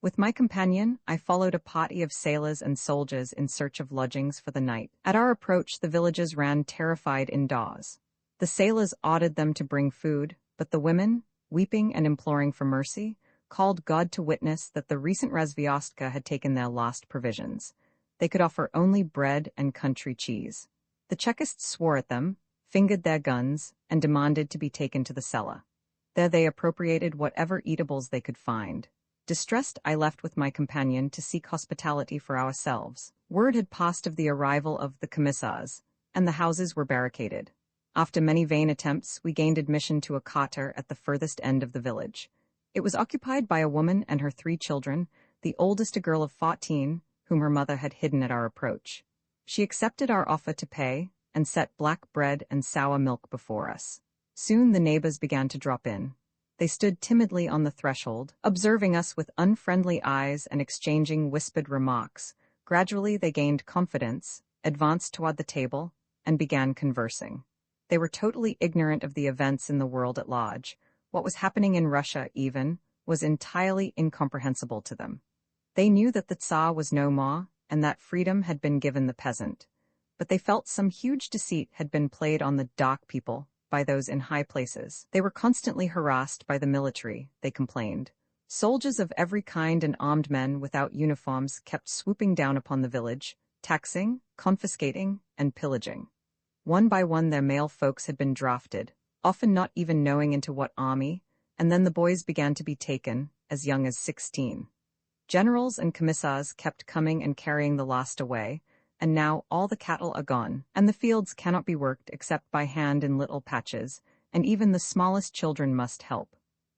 With my companion, I followed a party of sailors and soldiers in search of lodgings for the night. At our approach, the villagers ran terrified indoors. The sailors ordered them to bring food, but the women, weeping and imploring for mercy, called God to witness that the recent razvyostka had taken their last provisions. They could offer only bread and country cheese. The Chekists swore at them, fingered their guns, and demanded to be taken to the cellar. There they appropriated whatever eatables they could find. Distressed, I left with my companion to seek hospitality for ourselves. Word had passed of the arrival of the commissars, and the houses were barricaded. After many vain attempts, we gained admission to a khater at the furthest end of the village. It was occupied by a woman and her 3 children, the oldest a girl of 14, whom her mother had hidden at our approach. She accepted our offer to pay, and set black bread and sour milk before us. Soon the neighbors began to drop in. They stood timidly on the threshold, observing us with unfriendly eyes and exchanging whispered remarks. Gradually they gained confidence, advanced toward the table, and began conversing. They were totally ignorant of the events in the world at large. What was happening in Russia, even, was entirely incomprehensible to them. They knew that the Tsar was no more, and that freedom had been given the peasant. But they felt some huge deceit had been played on the dark people by those in high places. They were constantly harassed by the military, they complained. Soldiers of every kind and armed men without uniforms kept swooping down upon the village, taxing, confiscating, and pillaging. One by one their male folks had been drafted, often not even knowing into what army, and then the boys began to be taken, as young as 16. Generals and commissars kept coming and carrying the last away, and now all the cattle are gone, and the fields cannot be worked except by hand in little patches, and even the smallest children must help.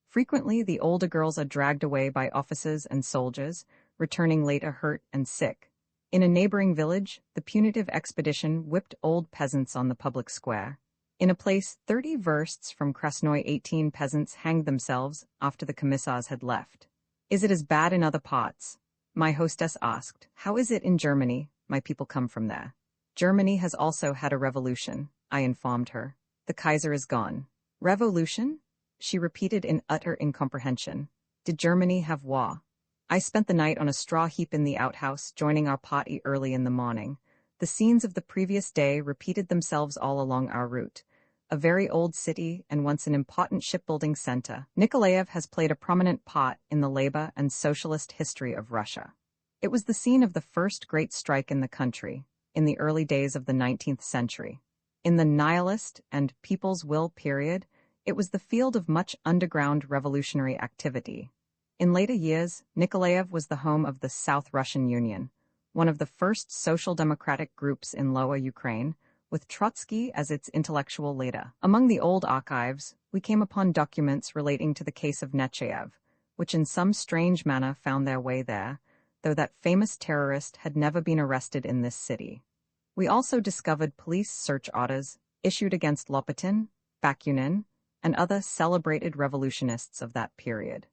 Frequently the older girls are dragged away by officers and soldiers, returning later hurt and sick. In a neighboring village, the punitive expedition whipped old peasants on the public square. In a place 30 versts from Krasnoye, 18 peasants hanged themselves after the commissars had left. "Is it as bad in other parts?" my hostess asked. "How is it in Germany? My people come from there." "Germany has also had a revolution," I informed her. "The Kaiser is gone." "Revolution?" she repeated in utter incomprehension. "Did Germany have war?" I spent the night on a straw heap in the outhouse, joining our party early in the morning. The scenes of the previous day repeated themselves all along our route. A very old city and once an important shipbuilding center, Nikolaev has played a prominent part in the labor and socialist history of Russia. It was the scene of the first great strike in the country, in the early days of the 19th century. In the nihilist and people's will period, it was the field of much underground revolutionary activity. In later years, Nikolaev was the home of the South Russian Union, one of the first social democratic groups in Lower Ukraine, with Trotsky as its intellectual leader. Among the old archives, we came upon documents relating to the case of Nechayev, which in some strange manner found their way there, though that famous terrorist had never been arrested in this city. We also discovered police search orders issued against Lopatin, Bakunin, and other celebrated revolutionists of that period.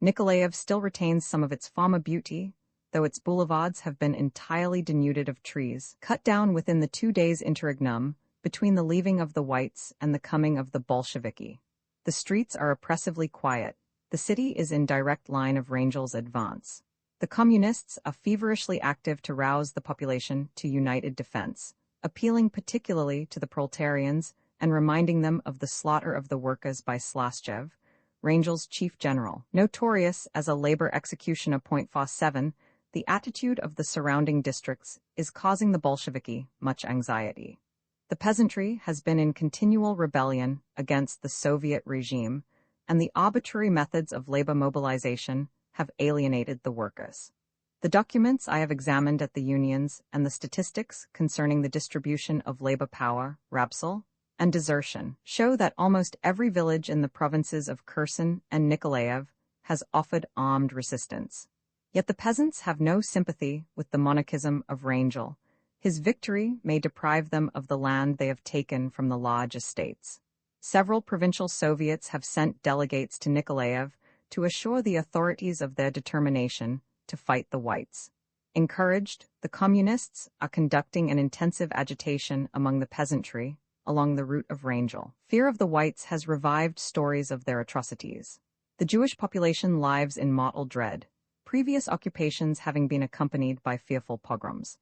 Nikolaev still retains some of its former beauty, though its boulevards have been entirely denuded of trees, cut down within the 2 days interregnum between the leaving of the Whites and the coming of the Bolsheviki. The streets are oppressively quiet. The city is in direct line of Rangel's advance. The communists are feverishly active to rouse the population to united defense, appealing particularly to the proletarians and reminding them of the slaughter of the workers by Slashchev, Rangel's chief general. Notorious as a labor executioner. 7, the attitude of the surrounding districts is causing the Bolsheviki much anxiety. The peasantry has been in continual rebellion against the Soviet regime, and the arbitrary methods of labor mobilization have alienated the workers. The documents I have examined at the unions and the statistics concerning the distribution of labor power, Rapsol, and desertion show that almost every village in the provinces of Kherson and Nikolaev has offered armed resistance. Yet the peasants have no sympathy with the monarchism of Rangel. His victory may deprive them of the land they have taken from the large estates. Several provincial Soviets have sent delegates to Nikolaev to assure the authorities of their determination to fight the Whites. Encouraged, the Communists are conducting an intensive agitation among the peasantry along the route of Rangel. Fear of the Whites has revived stories of their atrocities. The Jewish population lives in mortal dread, previous occupations having been accompanied by fearful pogroms.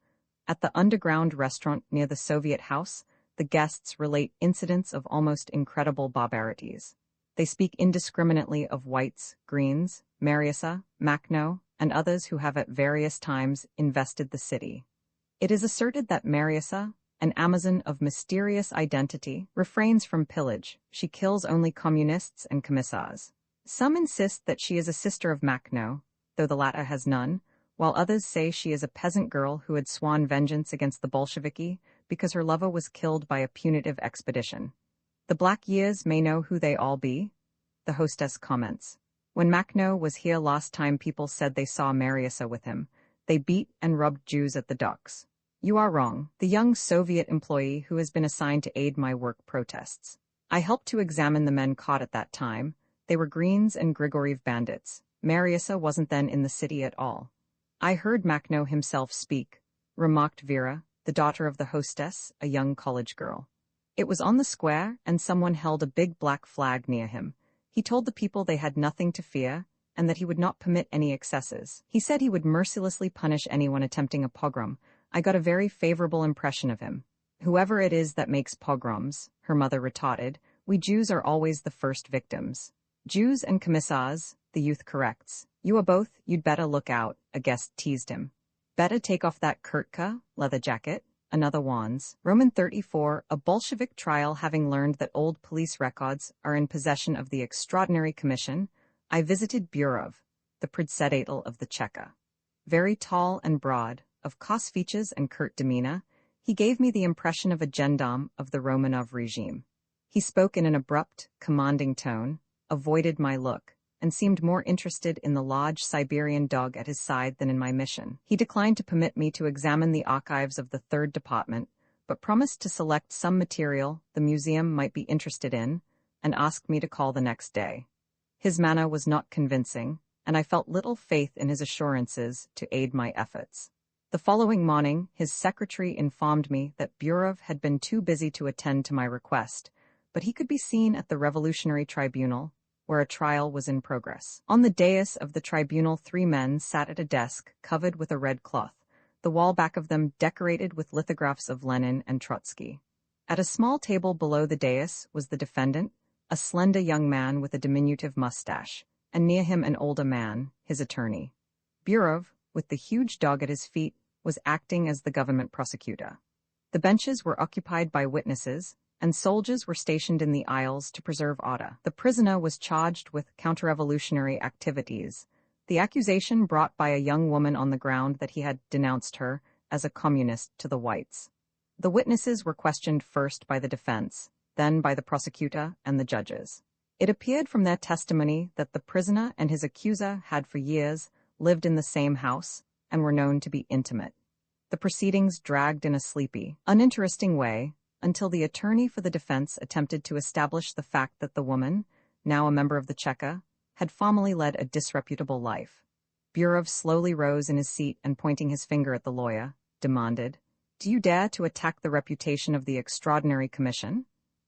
At the underground restaurant near the Soviet house, the guests relate incidents of almost incredible barbarities. They speak indiscriminately of Whites, Greens, Mariusa, Makhno, and others who have at various times invested the city. It is asserted that Mariusa, an Amazon of mysterious identity, refrains from pillage. She kills only communists and commissars. Some insist that she is a sister of Makhno, though the latter has none, while others say she is a peasant girl who had sworn vengeance against the Bolsheviki because her lover was killed by a punitive expedition. The Black Years may know who they all be, the hostess comments. When Makhno was here last time, people said they saw Mariusa with him. They beat and rubbed Jews at the docks. You are wrong. The young Soviet employee who has been assigned to aid my work protests. I helped to examine the men caught at that time. They were Greens and Grigoriev bandits. Mariusa wasn't then in the city at all. I heard Makhno himself speak, remarked Vera, the daughter of the hostess, a young college girl. It was on the square, and someone held a big black flag near him. He told the people they had nothing to fear, and that he would not permit any excesses. He said he would mercilessly punish anyone attempting a pogrom. I got a very favorable impression of him. Whoever it is that makes pogroms, her mother retorted, we Jews are always the first victims. Jews and commissars, the youth corrects. You are both, you'd better look out, a guest teased him. Better take off that kurtka, leather jacket, another warns. Roman 34, a Bolshevik trial. Having learned that old police records are in possession of the Extraordinary Commission, I visited Burov, the predsedatel of the Cheka. Very tall and broad, of coarse features and curt demeanor, he gave me the impression of a gendarme of the Romanov regime. He spoke in an abrupt, commanding tone, avoided my look, and seemed more interested in the large Siberian dog at his side than in my mission. He declined to permit me to examine the archives of the 3rd Department, but promised to select some material the museum might be interested in, and asked me to call the next day. His manner was not convincing, and I felt little faith in his assurances to aid my efforts. The following morning, his secretary informed me that Burov had been too busy to attend to my request, but he could be seen at the Revolutionary Tribunal, where a trial was in progress. On the dais of the tribunal, 3 men sat at a desk covered with a red cloth, the wall back of them decorated with lithographs of Lenin and Trotsky. At a small table below the dais was the defendant, a slender young man with a diminutive mustache, and near him an older man, his attorney. Burov, with the huge dog at his feet, was acting as the government prosecutor. The benches were occupied by witnesses, and soldiers were stationed in the aisles to preserve order. The prisoner was charged with counter-revolutionary activities, the accusation brought by a young woman on the ground that he had denounced her as a communist to the Whites. The witnesses were questioned first by the defense, then by the prosecutor and the judges. It appeared from their testimony that the prisoner and his accuser had for years lived in the same house and were known to be intimate. The proceedings dragged in a sleepy, uninteresting way until the attorney for the defense attempted to establish the fact that the woman, now a member of the Cheka, had formerly led a disreputable life. Burov slowly rose in his seat and, pointing his finger at the lawyer, demanded, "Do you dare to attack the reputation of the Extraordinary Commission?"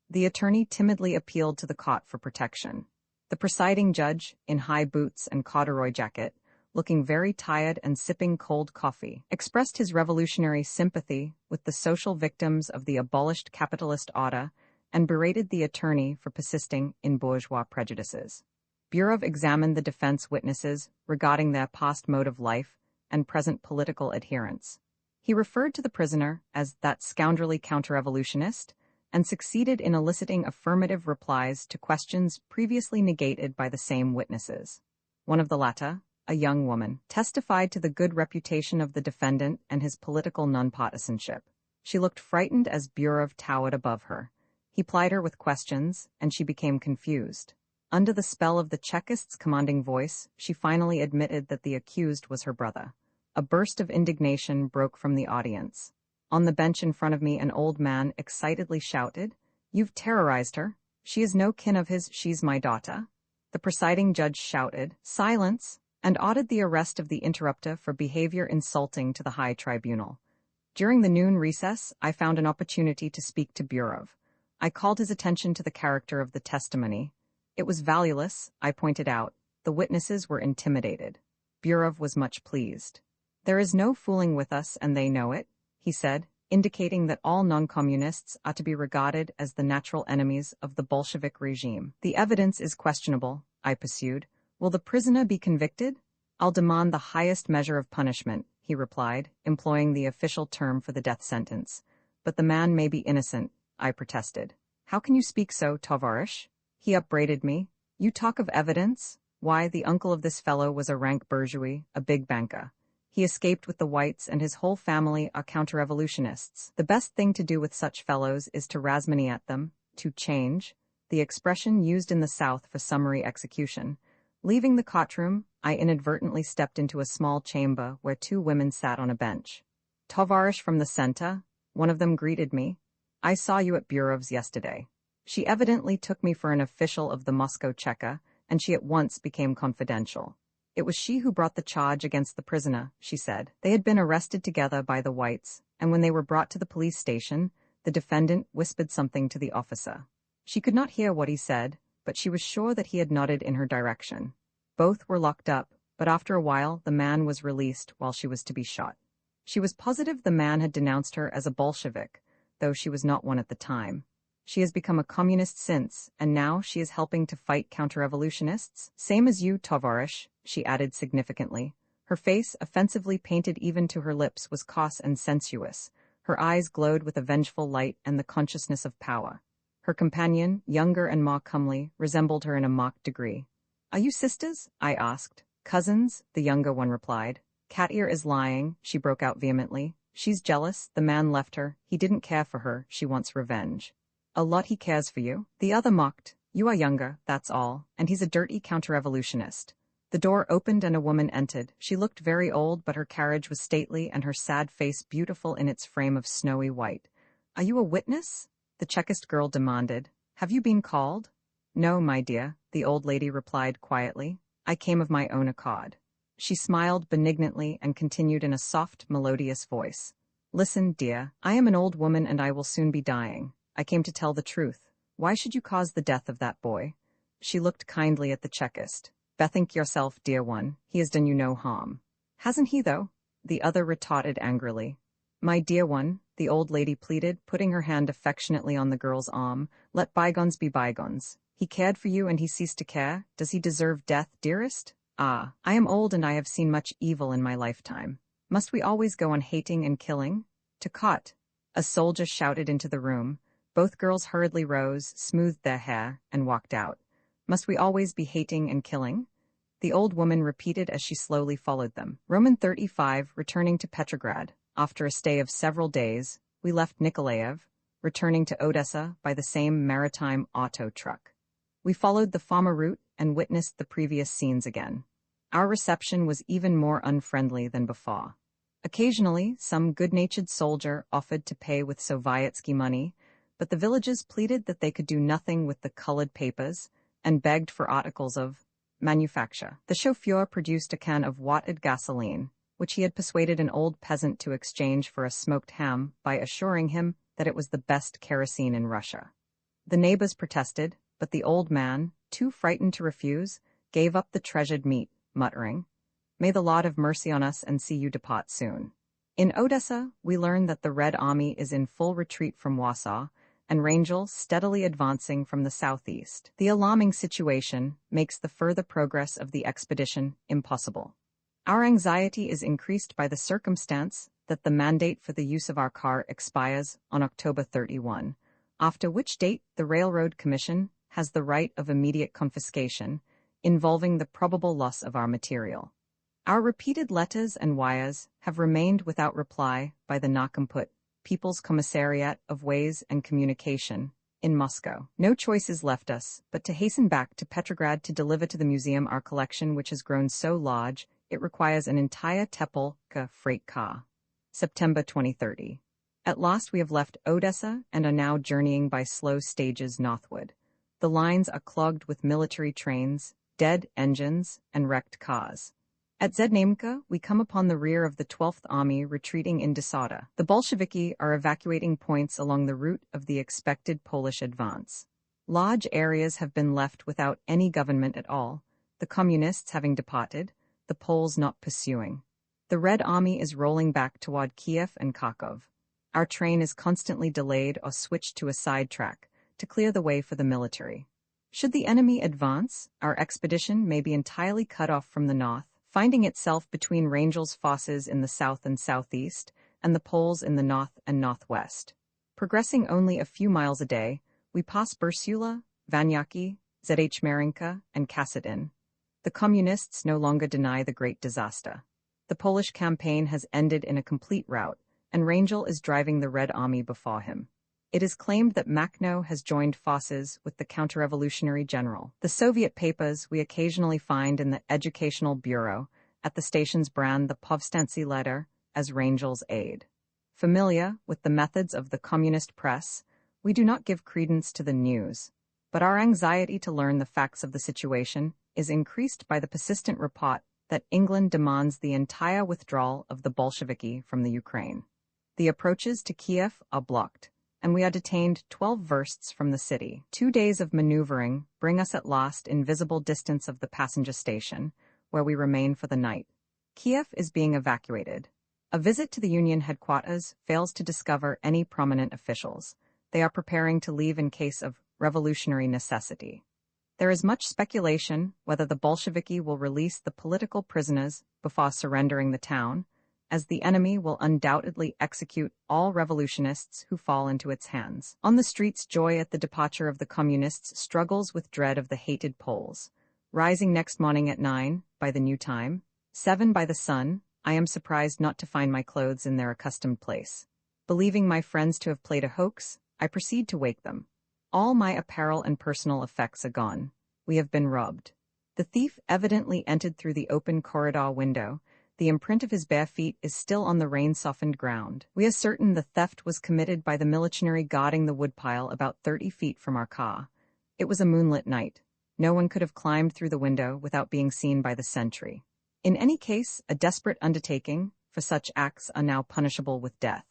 The attorney timidly appealed to the court for protection. The presiding judge, in high boots and corduroy jacket, looking very tired and sipping cold coffee, expressed his revolutionary sympathy with the social victims of the abolished capitalist order and berated the attorney for persisting in bourgeois prejudices. Burov examined the defense witnesses regarding their past mode of life and present political adherence. He referred to the prisoner as that scoundrelly counter-revolutionist and succeeded in eliciting affirmative replies to questions previously negated by the same witnesses. One of the latter, a young woman, testified to the good reputation of the defendant and his political nonpartisanship. She looked frightened as Burov towered above her. He plied her with questions, and she became confused. Under the spell of the Chekist's commanding voice, she finally admitted that the accused was her brother. A burst of indignation broke from the audience. On the bench in front of me, an old man excitedly shouted, "You've terrorized her. She is no kin of his, she's my daughter." The presiding judge shouted, "Silence," and ordered the arrest of the interrupter for behavior insulting to the high tribunal. During the noon recess, I found an opportunity to speak to Burov. I called his attention to the character of the testimony. It was valueless, I pointed out. The witnesses were intimidated. Burov was much pleased. "There is no fooling with us, and they know it," he said, indicating that all non-communists are to be regarded as the natural enemies of the Bolshevik regime. "The evidence is questionable," I pursued. "Will the prisoner be convicted?" "I'll demand the highest measure of punishment," he replied, employing the official term for the death sentence. "But the man may be innocent," I protested. "How can you speak so, Tovarish?" He upbraided me. "You talk of evidence? Why, the uncle of this fellow was a rank bourgeois, a big banker. He escaped with the whites, and his whole family are counter-revolutionists. The best thing to do with such fellows is to razmaniat them, to change, the expression used in the South for summary execution." Leaving the courtroom, I inadvertently stepped into a small chamber where two women sat on a bench. "Tovarish from the center," one of them greeted me. "I saw you at Burov's yesterday." She evidently took me for an official of the Moscow Cheka, and she at once became confidential. "It was she who brought the charge against the prisoner," she said. "They had been arrested together by the whites, and when they were brought to the police station, the defendant whispered something to the officer. She could not hear what he said, but she was sure that he had nodded in her direction. Both were locked up, but after a while the man was released while she was to be shot. She was positive the man had denounced her as a Bolshevik, though she was not one at the time. She has become a communist since, and now she is helping to fight counter-revolutionists. Same as you, Tovarish," she added significantly. Her face, offensively painted even to her lips, was coarse and sensuous. Her eyes glowed with a vengeful light and the consciousness of power. Her companion, younger and more comely, resembled her in a marked degree. "Are you sisters?" I asked. "Cousins," the younger one replied. "Katia is lying," she broke out vehemently. "She's jealous, the man left her, he didn't care for her, she wants revenge." "A lot he cares for you," the other mocked. "You are younger, that's all, and he's a dirty counter-revolutionist." The door opened and a woman entered. She looked very old, but her carriage was stately and her sad face beautiful in its frame of snowy white. "Are you a witness?" the Chekist girl demanded. "Have you been called?" "No, my dear," the old lady replied quietly. "I came of my own accord." She smiled benignantly and continued in a soft, melodious voice. "Listen, dear, I am an old woman and I will soon be dying. I came to tell the truth. Why should you cause the death of that boy?" She looked kindly at the Chekist. "Bethink yourself, dear one, he has done you no harm." "Hasn't he, though?" the other retorted angrily. "My dear one," the old lady pleaded, putting her hand affectionately on the girl's arm, "let bygones be bygones. He cared for you and he ceased to care. Does he deserve death, dearest? Ah, I am old and I have seen much evil in my lifetime. Must we always go on hating and killing? To cot!" A soldier shouted into the room. Both girls hurriedly rose, smoothed their hair, and walked out. "Must we always be hating and killing?" the old woman repeated as she slowly followed them. Roman 35, returning to Petrograd. After a stay of several days, we left Nikolaev, returning to Odessa by the same maritime auto truck. We followed the Fama route and witnessed the previous scenes again. Our reception was even more unfriendly than before. Occasionally, some good-natured soldier offered to pay with Sovietsky money, but the villagers pleaded that they could do nothing with the colored papers and begged for articles of manufacture. The chauffeur produced a can of watered gasoline, which he had persuaded an old peasant to exchange for a smoked ham by assuring him that it was the best kerosene in Russia. The neighbors protested, but the old man, too frightened to refuse, gave up the treasured meat, muttering, "May the Lord have mercy on us and see you depart soon." In Odessa, we learn that the Red Army is in full retreat from Warsaw, and Rangel steadily advancing from the southeast. The alarming situation makes the further progress of the expedition impossible. Our anxiety is increased by the circumstance that the mandate for the use of our car expires on October 31, after which date the Railroad Commission has the right of immediate confiscation, involving the probable loss of our material. Our repeated letters and wires have remained without reply by the Nakhchimput People's Commissariat of Ways and Communication in Moscow. No choice is left us but to hasten back to Petrograd to deliver to the museum our collection, which has grown so large it requires an entire Tepelka freight car. September 2030. At last we have left Odessa and are now journeying by slow stages northward. The lines are clogged with military trains, dead engines, and wrecked cars. At Znamka, we come upon the rear of the 12th Army retreating in Desada. The Bolsheviki are evacuating points along the route of the expected Polish advance. Large areas have been left without any government at all, the Communists having departed, the Poles not pursuing. The Red Army is rolling back toward Kiev and Kharkov. Our train is constantly delayed or switched to a side track to clear the way for the military. Should the enemy advance, our expedition may be entirely cut off from the north, finding itself between Rangel's fosses in the south and southeast, and the Poles in the north and northwest. Progressing only a few miles a day, we pass Bursula, Vanyaki, Zhmarinka, and Kasedin. The Communists no longer deny the great disaster. The Polish campaign has ended in a complete rout, and Rangel is driving the Red Army before him. It is claimed that Makhno has joined forces with the counter-revolutionary general. The Soviet papers we occasionally find in the Educational Bureau at the stations brand the Povstancy letter as Rangel's aide. Familiar with the methods of the communist press, we do not give credence to the news, but our anxiety to learn the facts of the situation is increased by the persistent report that England demands the entire withdrawal of the Bolsheviki from the Ukraine. The approaches to Kiev are blocked, and we are detained 12 versts from the city. 2 days of maneuvering bring us at last in visible distance of the passenger station, where we remain for the night. Kiev is being evacuated. A visit to the Union headquarters fails to discover any prominent officials. They are preparing to leave in case of revolutionary necessity. There is much speculation whether the Bolsheviki will release the political prisoners before surrendering the town, as the enemy will undoubtedly execute all revolutionists who fall into its hands. On the streets, joy at the departure of the communists struggles with dread of the hated Poles. Rising next morning at 9, by the new time, 7 by the sun, I am surprised not to find my clothes in their accustomed place. Believing my friends to have played a hoax, I proceed to wake them. All my apparel and personal effects are gone. We have been robbed. The thief evidently entered through the open corridor window. The imprint of his bare feet is still on the rain-softened ground. We are certain the theft was committed by the military guarding the woodpile about 30 feet from our car. It was a moonlit night. No one could have climbed through the window without being seen by the sentry. In any case, a desperate undertaking, for such acts are now punishable with death.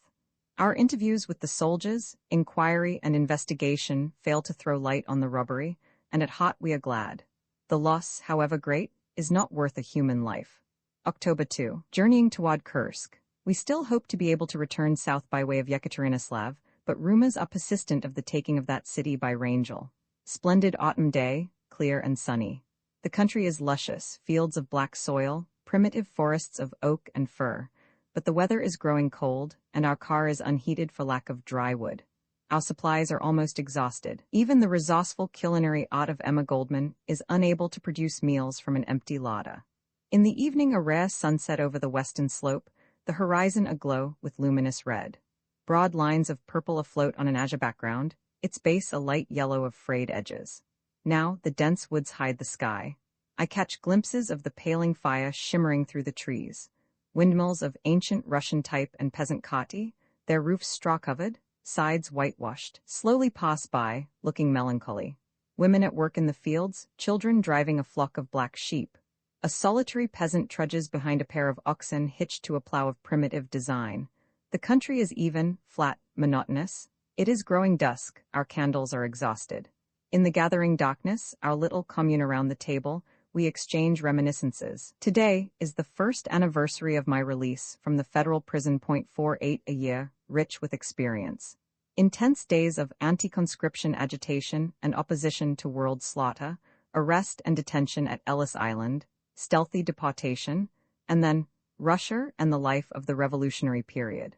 Our interviews with the soldiers, inquiry and investigation fail to throw light on the robbery, and at heart we are glad. The loss, however great, is not worth a human life. October 2. Journeying toward Kursk. We still hope to be able to return south by way of Yekaterinoslav, but rumors are persistent of the taking of that city by Rangel. Splendid autumn day, clear and sunny. The country is luscious, fields of black soil, primitive forests of oak and fir. But the weather is growing cold, and our car is unheated for lack of dry wood. Our supplies are almost exhausted. Even the resourceful culinary art of Emma Goldman is unable to produce meals from an empty larder. In the evening, a rare sunset over the western slope, the horizon aglow with luminous red. Broad lines of purple afloat on an azure background, its base a light yellow of frayed edges. Now the dense woods hide the sky. I catch glimpses of the paling fire shimmering through the trees. Windmills of ancient Russian type and peasant khati, their roofs straw-covered, sides whitewashed, slowly pass by, looking melancholy. Women at work in the fields, children driving a flock of black sheep. A solitary peasant trudges behind a pair of oxen hitched to a plow of primitive design. The country is even, flat, monotonous. It is growing dusk, our candles are exhausted. In the gathering darkness, our little commune around the table, we exchange reminiscences. Today is the first anniversary of my release from the federal prison. 48 a year, rich with experience. Intense days of anti-conscription agitation and opposition to world slaughter, arrest and detention at Ellis Island, stealthy deportation, and then Russia and the life of the revolutionary period.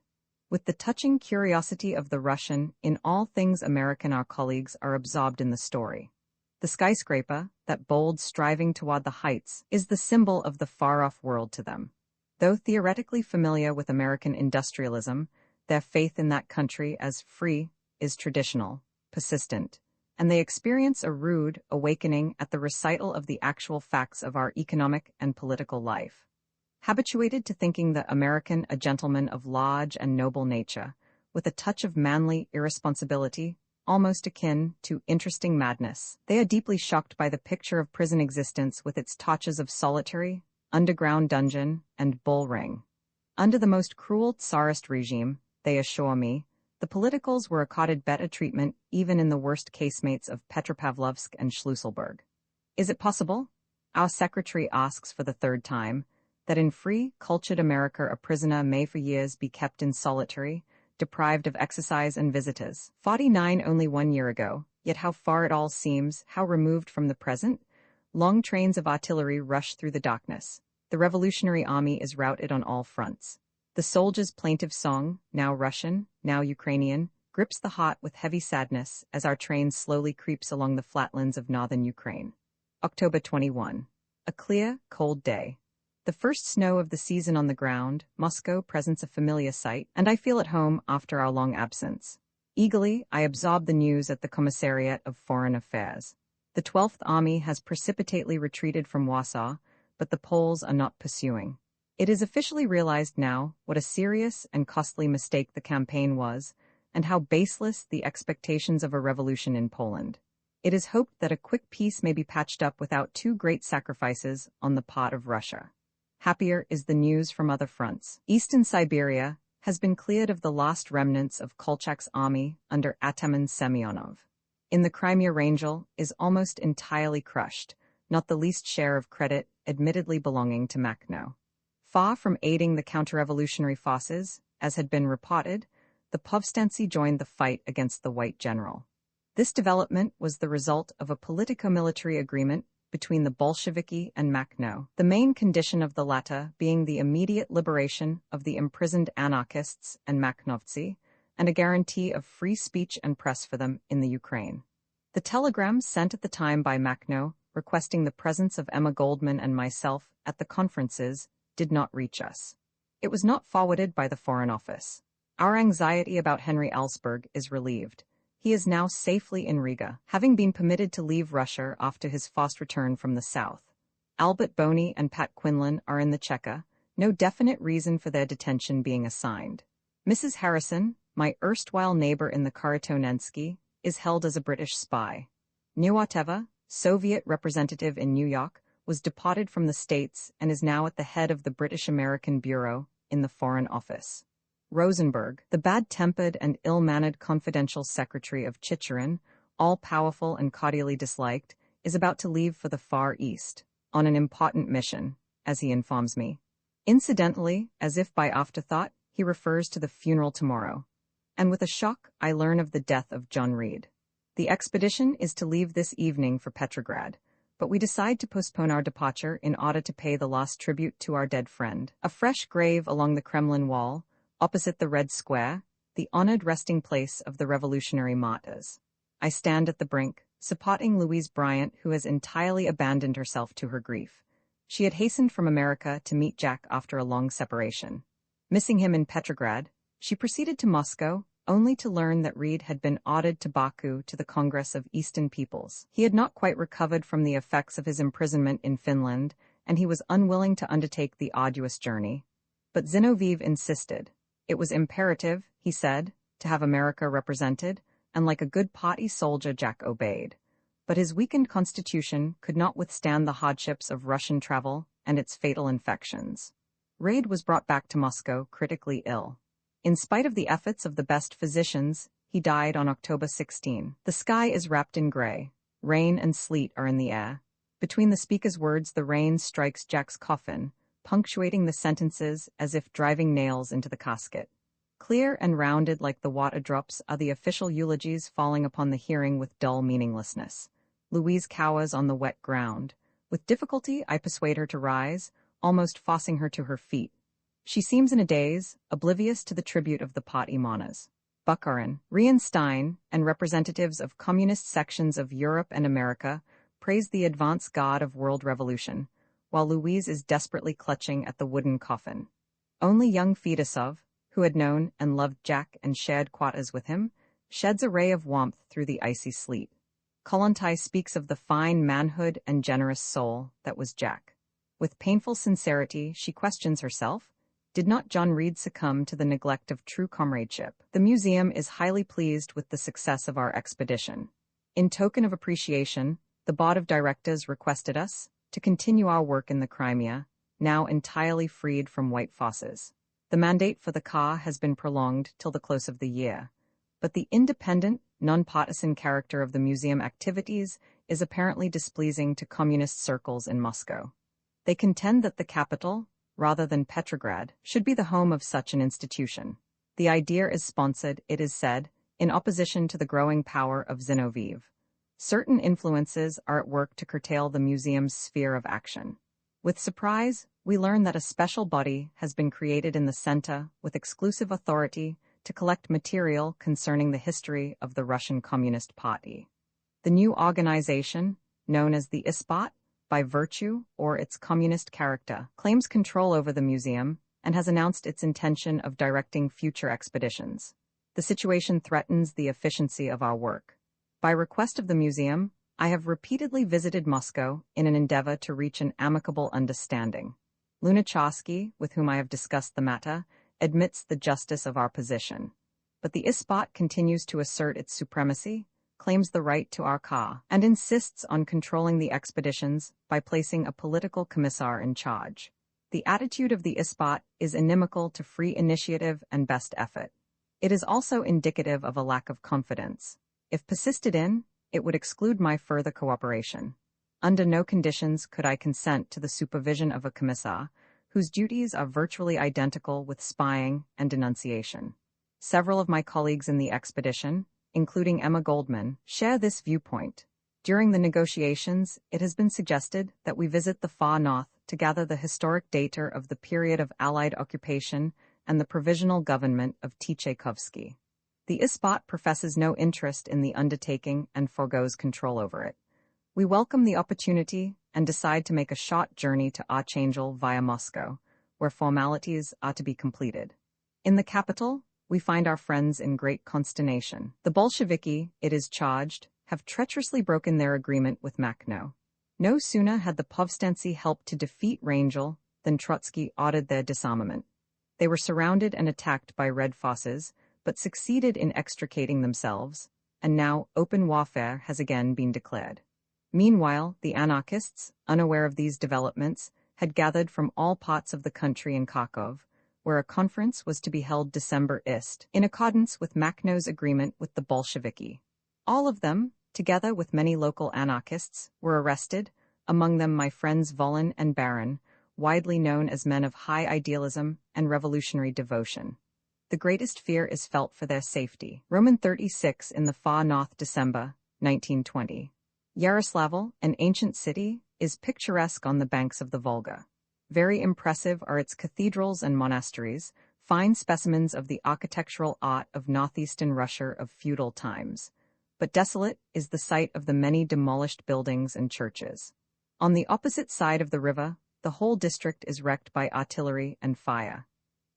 With the touching curiosity of the Russian in all things American, our colleagues are absorbed in the story. The skyscraper, that bold striving toward the heights, is the symbol of the far-off world to them. Though theoretically familiar with American industrialism, their faith in that country as free is traditional, persistent, and they experience a rude awakening at the recital of the actual facts of our economic and political life. Habituated to thinking the American a gentleman of large and noble nature, with a touch of manly irresponsibility, almost akin to interesting madness, they are deeply shocked by the picture of prison existence with its touches of solitary, underground dungeon, and bull ring. Under the most cruel Tsarist regime, they assure me, the politicals were accorded better treatment even in the worst casemates of Petropavlovsk and Schlüsselburg. Is it possible, our secretary asks for the third time, that in free, cultured America a prisoner may for years be kept in solitary, deprived of exercise and visitors? 49 only 1 year ago, yet how far it all seems, how removed from the present? Long trains of artillery rush through the darkness. The Revolutionary Army is routed on all fronts. The soldiers' plaintive song, now Russian, now Ukrainian, grips the heart with heavy sadness as our train slowly creeps along the flatlands of northern Ukraine. October 21. A clear, cold day. The first snow of the season on the ground, Moscow presents a familiar sight, and I feel at home after our long absence. Eagerly, I absorb the news at the Commissariat of Foreign Affairs. The 12th Army has precipitately retreated from Warsaw, but the Poles are not pursuing. It is officially realized now what a serious and costly mistake the campaign was, and how baseless the expectations of a revolution in Poland. It is hoped that a quick peace may be patched up without too great sacrifices on the part of Russia. Happier is the news from other fronts. Eastern Siberia has been cleared of the last remnants of Kolchak's army under Ataman Semyonov. In the Crimea Rangel is almost entirely crushed, not the least share of credit admittedly belonging to Makhno. Far from aiding the counter-revolutionary forces, as had been reported, the Povstanci joined the fight against the White General. This development was the result of a politico-military agreement between the Bolsheviki and Makhno, the main condition of the latter being the immediate liberation of the imprisoned anarchists and Makhnovtsi, and a guarantee of free speech and press for them in the Ukraine. The telegram sent at the time by Makhno, requesting the presence of Emma Goldman and myself at the conferences, did not reach us. It was not forwarded by the Foreign Office. Our anxiety about Henry Ellsberg is relieved. He is now safely in Riga, having been permitted to leave Russia after his forced return from the south. Albert Boney and Pat Quinlan are in the Cheka, no definite reason for their detention being assigned. Mrs. Harrison, my erstwhile neighbor in the Karatonensky, is held as a British spy. Niwateva, Soviet representative in New York, was deported from the States and is now at the head of the British-American Bureau in the Foreign Office. Rosenberg, the bad-tempered and ill-mannered confidential secretary of Chicherin, all-powerful and cordially disliked, is about to leave for the Far East, on an important mission, as he informs me. Incidentally, as if by afterthought, he refers to the funeral tomorrow. And with a shock, I learn of the death of John Reed. The expedition is to leave this evening for Petrograd, but we decide to postpone our departure in order to pay the last tribute to our dead friend. A fresh grave along the Kremlin wall, opposite the Red Square, the honored resting place of the revolutionary martyrs. I stand at the brink, supporting Louise Bryant, who has entirely abandoned herself to her grief. She had hastened from America to meet Jack after a long separation. Missing him in Petrograd, she proceeded to Moscow, only to learn that Reed had been audited to Baku to the Congress of Eastern Peoples. He had not quite recovered from the effects of his imprisonment in Finland, and he was unwilling to undertake the arduous journey. But Zinoviev insisted. It was imperative, he said, to have America represented, and like a good party soldier Jack obeyed. But his weakened constitution could not withstand the hardships of Russian travel and its fatal infections. Reid was brought back to Moscow critically ill. In spite of the efforts of the best physicians, he died on October 16. The sky is wrapped in gray. Rain and sleet are in the air. Between the speaker's words, the rain strikes Jack's coffin, punctuating the sentences as if driving nails into the casket. Clear and rounded like the water drops are the official eulogies falling upon the hearing with dull meaninglessness. Louise cowers on the wet ground. With difficulty, I persuade her to rise, almost forcing her to her feet. She seems in a daze, oblivious to the tribute of the party mourners. Bukharin, Reinstein, and representatives of communist sections of Europe and America praise the advance guard of world revolution, while Louise is desperately clutching at the wooden coffin. Only young Fedosov, who had known and loved Jack and shared quarters with him, sheds a ray of warmth through the icy sleet. Kollontai speaks of the fine manhood and generous soul that was Jack. With painful sincerity, she questions herself. Did not John Reed succumb to the neglect of true comradeship? The museum is highly pleased with the success of our expedition. In token of appreciation, the board of directors requested us to continue our work in the Crimea, now entirely freed from white fosses. The mandate for the car has been prolonged till the close of the year, but the independent, nonpartisan character of the museum activities is apparently displeasing to communist circles in Moscow. They contend that the capital, rather than Petrograd, should be the home of such an institution. The idea is sponsored, it is said, in opposition to the growing power of Zinoviev. Certain influences are at work to curtail the museum's sphere of action. With surprise, we learn that a special body has been created in the center with exclusive authority to collect material concerning the history of the Russian Communist Party. The new organization, known as the ISPAT, by virtue or its communist character, claims control over the museum and has announced its intention of directing future expeditions. The situation threatens the efficiency of our work. By request of the museum, I have repeatedly visited Moscow in an endeavor to reach an amicable understanding. Lunacharsky, with whom I have discussed the matter, admits the justice of our position. But the ISPAT continues to assert its supremacy, claims the right to our car, and insists on controlling the expeditions by placing a political commissar in charge. The attitude of the ISPAT is inimical to free initiative and best effort. It is also indicative of a lack of confidence. If persisted in, it would exclude my further cooperation. Under no conditions could I consent to the supervision of a commissar, whose duties are virtually identical with spying and denunciation. Several of my colleagues in the expedition, including Emma Goldman, share this viewpoint. During the negotiations, it has been suggested that we visit the far north to gather the historic data of the period of Allied occupation and the provisional government of Tchaikovsky. The ISPAT professes no interest in the undertaking and forgoes control over it. We welcome the opportunity and decide to make a short journey to Archangel via Moscow, where formalities are to be completed. In the capital, we find our friends in great consternation. The Bolsheviki, it is charged, have treacherously broken their agreement with Makhno. No sooner had the Povstancy helped to defeat Rangel than Trotsky ordered their disarmament. They were surrounded and attacked by Red Fosses, but succeeded in extricating themselves, and now open warfare has again been declared. Meanwhile, the anarchists, unaware of these developments, had gathered from all parts of the country in Kharkov, where a conference was to be held December 1st, in accordance with Makhno's agreement with the Bolsheviki. All of them, together with many local anarchists, were arrested, among them my friends Volin and Baron, widely known as men of high idealism and revolutionary devotion. The greatest fear is felt for their safety. Roman 36 in the far north, December 1920. Yaroslavl, an ancient city, is picturesque on the banks of the Volga. Very impressive are its cathedrals and monasteries, fine specimens of the architectural art of northeastern Russia of feudal times. But desolate is the site of the many demolished buildings and churches. On the opposite side of the river, the whole district is wrecked by artillery and fire.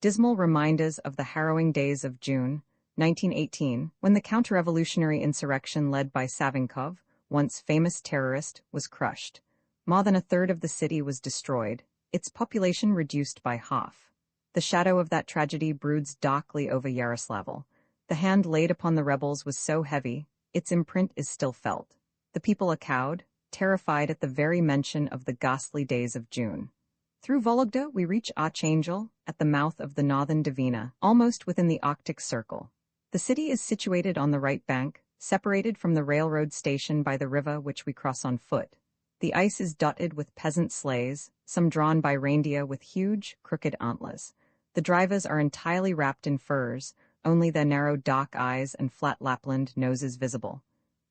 Dismal reminders of the harrowing days of June 1918, when the counter-revolutionary insurrection led by Savinkov, once famous terrorist, was crushed. More than a third of the city was destroyed, its population reduced by half. The shadow of that tragedy broods darkly over Yaroslavl. The hand laid upon the rebels was so heavy, its imprint is still felt. The people are cowed, terrified at the very mention of the ghastly days of June. Through Vologda we reach Archangel, at the mouth of the northern Dvina, almost within the Arctic Circle. The city is situated on the right bank, separated from the railroad station by the river which we cross on foot. The ice is dotted with peasant sleighs, some drawn by reindeer with huge, crooked antlers. The drivers are entirely wrapped in furs, only their narrow dark eyes and flat Lapland noses visible.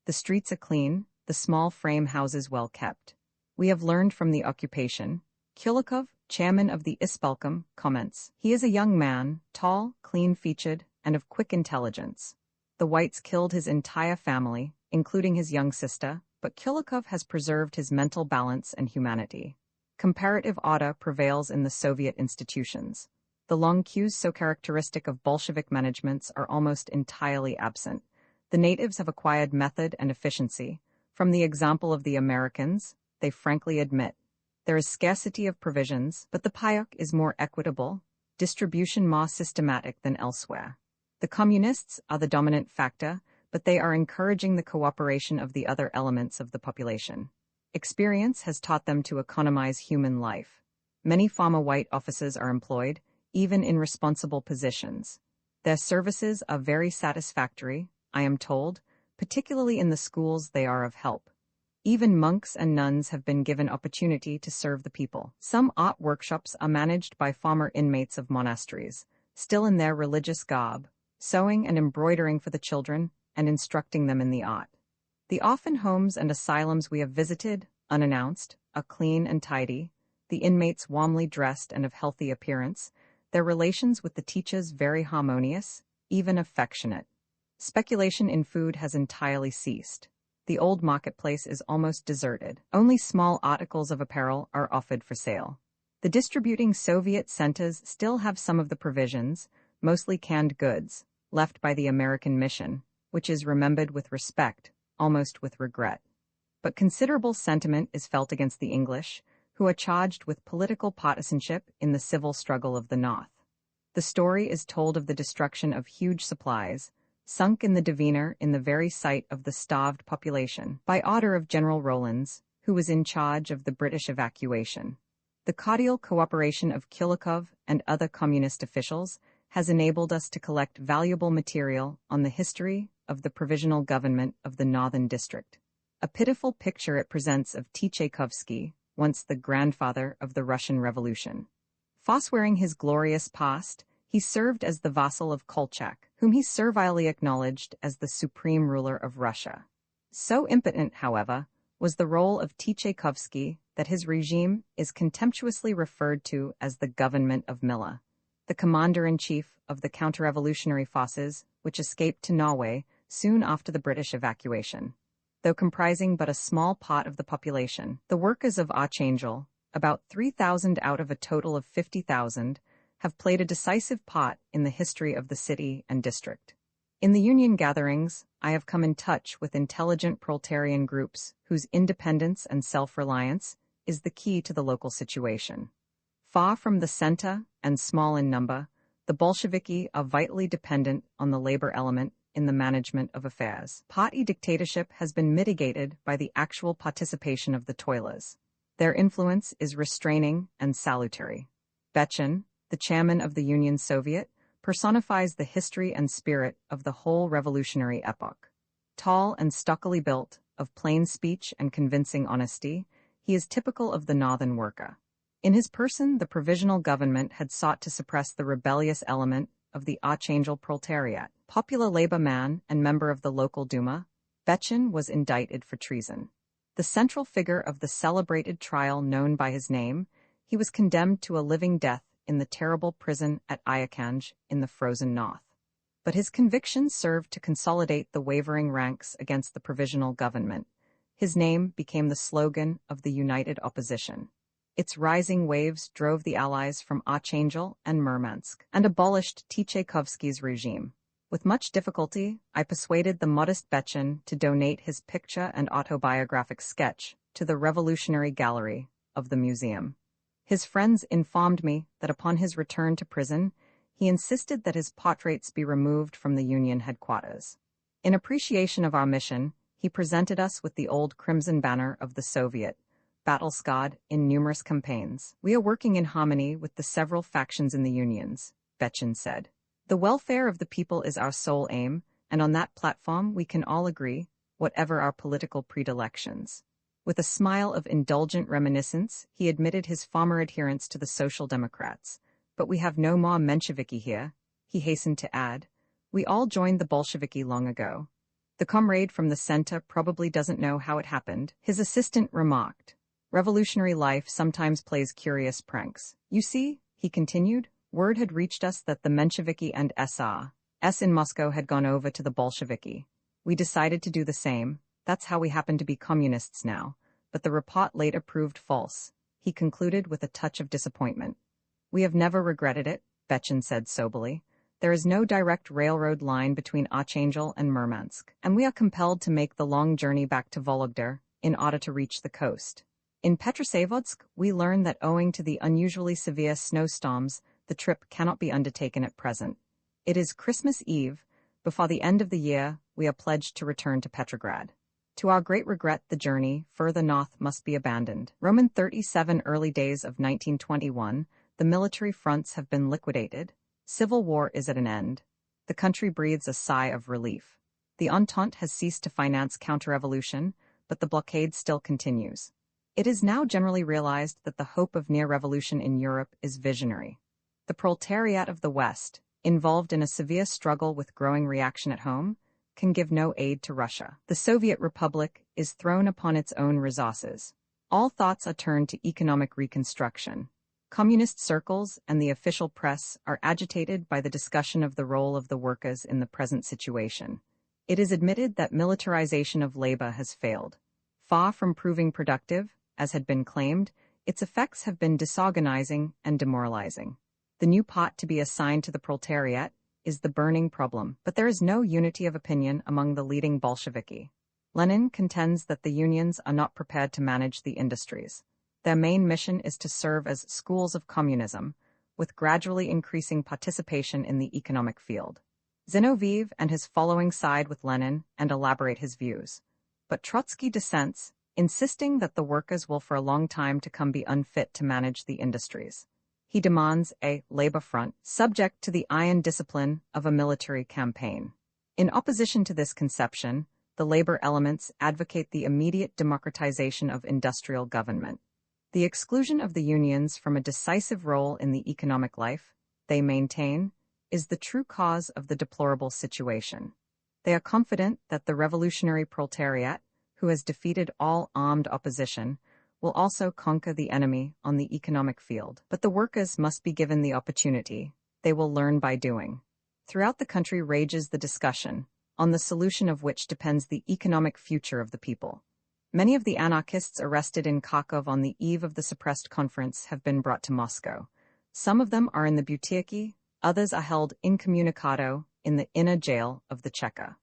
The streets are clean, the small frame houses well kept. We have learned from the occupation. Kulikov, chairman of the Ispelkom, comments. He is a young man, tall, clean-featured, and of quick intelligence. The whites killed his entire family, including his young sister, but Kulikov has preserved his mental balance and humanity. Comparative order prevails in the Soviet institutions. The long queues so characteristic of Bolshevik managements are almost entirely absent. The natives have acquired method and efficiency. From the example of the Americans, they frankly admit. There is scarcity of provisions, but the payok is more equitable, distribution more systematic than elsewhere. The communists are the dominant factor, but they are encouraging the cooperation of the other elements of the population. Experience has taught them to economize human life. Many former white officers are employed, even in responsible positions. Their services are very satisfactory, I am told, particularly in the schools they are of help. Even monks and nuns have been given opportunity to serve the people. Some art workshops are managed by former inmates of monasteries, still in their religious garb, sewing and embroidering for the children and instructing them in the art. The orphan homes and asylums we have visited, unannounced, are clean and tidy, the inmates warmly dressed and of healthy appearance, their relations with the teachers very harmonious, even affectionate. Speculation in food has entirely ceased. The old marketplace is almost deserted. Only small articles of apparel are offered for sale. The distributing Soviet centers still have some of the provisions, mostly canned goods, left by the American mission, which is remembered with respect, almost with regret. But considerable sentiment is felt against the English, who are charged with political partisanship in the civil struggle of the North. The story is told of the destruction of huge supplies, sunk in the Dvina in the very sight of the starved population, by order of General Rowlands, who was in charge of the British evacuation. The cordial cooperation of Kulikov and other communist officials has enabled us to collect valuable material on the history of the provisional government of the Northern District. A pitiful picture it presents of Tchaikovsky, once the grandfather of the Russian Revolution. Forswearing his glorious past, he served as the vassal of Kolchak, whom he servilely acknowledged as the supreme ruler of Russia. So impotent, however, was the role of Tchaikovsky that his regime is contemptuously referred to as the government of Milla, the commander-in-chief of the counter-revolutionary forces which escaped to Norway soon after the British evacuation. Though comprising but a small part of the population, the workers of Archangel, about 3,000 out of a total of 50,000, have played a decisive part in the history of the city and district. In the union gatherings, I have come in touch with intelligent proletarian groups whose independence and self-reliance is the key to the local situation. Far from the center and small in number, the Bolsheviki are vitally dependent on the labor element in the management of affairs. Party dictatorship has been mitigated by the actual participation of the toilers. Their influence is restraining and salutary. Berkman, the chairman of the Union Soviet, personifies the history and spirit of the whole revolutionary epoch. Tall and stockily built, of plain speech and convincing honesty, he is typical of the northern worker. In his person, the provisional government had sought to suppress the rebellious element of the Archangel proletariat. Popular labor man and member of the local Duma, Berkman was indicted for treason. The central figure of the celebrated trial known by his name, he was condemned to a living death in the terrible prison at Ayakanj in the frozen north. But his conviction served to consolidate the wavering ranks against the provisional government. His name became the slogan of the united opposition. Its rising waves drove the Allies from Archangel and Murmansk and abolished Tchaikovsky's regime. With much difficulty, I persuaded the modest Berkman to donate his picture and autobiographic sketch to the Revolutionary Gallery of the museum. His friends informed me that upon his return to prison, he insisted that his portraits be removed from the Union headquarters. In appreciation of our mission, he presented us with the old crimson banner of the Soviet, battle-scarred in numerous campaigns. "We are working in harmony with the several factions in the unions," Berkman said. "The welfare of the people is our sole aim, and on that platform we can all agree, whatever our political predilections." With a smile of indulgent reminiscence, he admitted his former adherence to the Social Democrats. "But we have no more Mensheviki here," he hastened to add. "We all joined the Bolsheviki long ago. The comrade from the center probably doesn't know how it happened," his assistant remarked. "Revolutionary life sometimes plays curious pranks. You see," he continued, "word had reached us that the Mensheviki and S.R.S. in Moscow had gone over to the Bolsheviki. We decided to do the same. That's how we happen to be communists now. But the report later proved false," he concluded with a touch of disappointment. "We have never regretted it," Berkman said soberly. "There is no direct railroad line between Archangel and Murmansk, and we are compelled to make the long journey back to Vologda in order to reach the coast. In Petrozavodsk, we learn that owing to the unusually severe snowstorms, the trip cannot be undertaken at present. It is Christmas Eve. Before the end of the year, we are pledged to return to Petrograd. To our great regret, the journey further north must be abandoned." Roman 37 early days of 1921, the military fronts have been liquidated. Civil war is at an end. The country breathes a sigh of relief. The Entente has ceased to finance counter-revolution, but the blockade still continues. It is now generally realized that the hope of near revolution in Europe is visionary. The proletariat of the West, involved in a severe struggle with growing reaction at home, can give no aid to Russia. The Soviet Republic is thrown upon its own resources. All thoughts are turned to economic reconstruction. Communist circles and the official press are agitated by the discussion of the role of the workers in the present situation. It is admitted that militarization of labor has failed. Far from proving productive, as had been claimed, its effects have been disorganizing and demoralizing. The new pot to be assigned to the proletariat is the burning problem, but there is no unity of opinion among the leading Bolsheviki. Lenin contends that the unions are not prepared to manage the industries. Their main mission is to serve as schools of communism, with gradually increasing participation in the economic field. Zinoviev and his following side with Lenin and elaborate his views. But Trotsky dissents, insisting that the workers will for a long time to come be unfit to manage the industries. He demands a labor front subject to the iron discipline of a military campaign. In opposition to this conception, the labor elements advocate the immediate democratization of industrial government. The exclusion of the unions from a decisive role in the economic life, they maintain, is the true cause of the deplorable situation. They are confident that the revolutionary proletariat, who has defeated all armed opposition, will also conquer the enemy on the economic field. But the workers must be given the opportunity. They will learn by doing. Throughout the country rages the discussion, on the solution of which depends the economic future of the people. Many of the anarchists arrested in Kharkov on the eve of the suppressed conference have been brought to Moscow. Some of them are in the Butyrki, others are held incommunicado in the inner jail of the Cheka.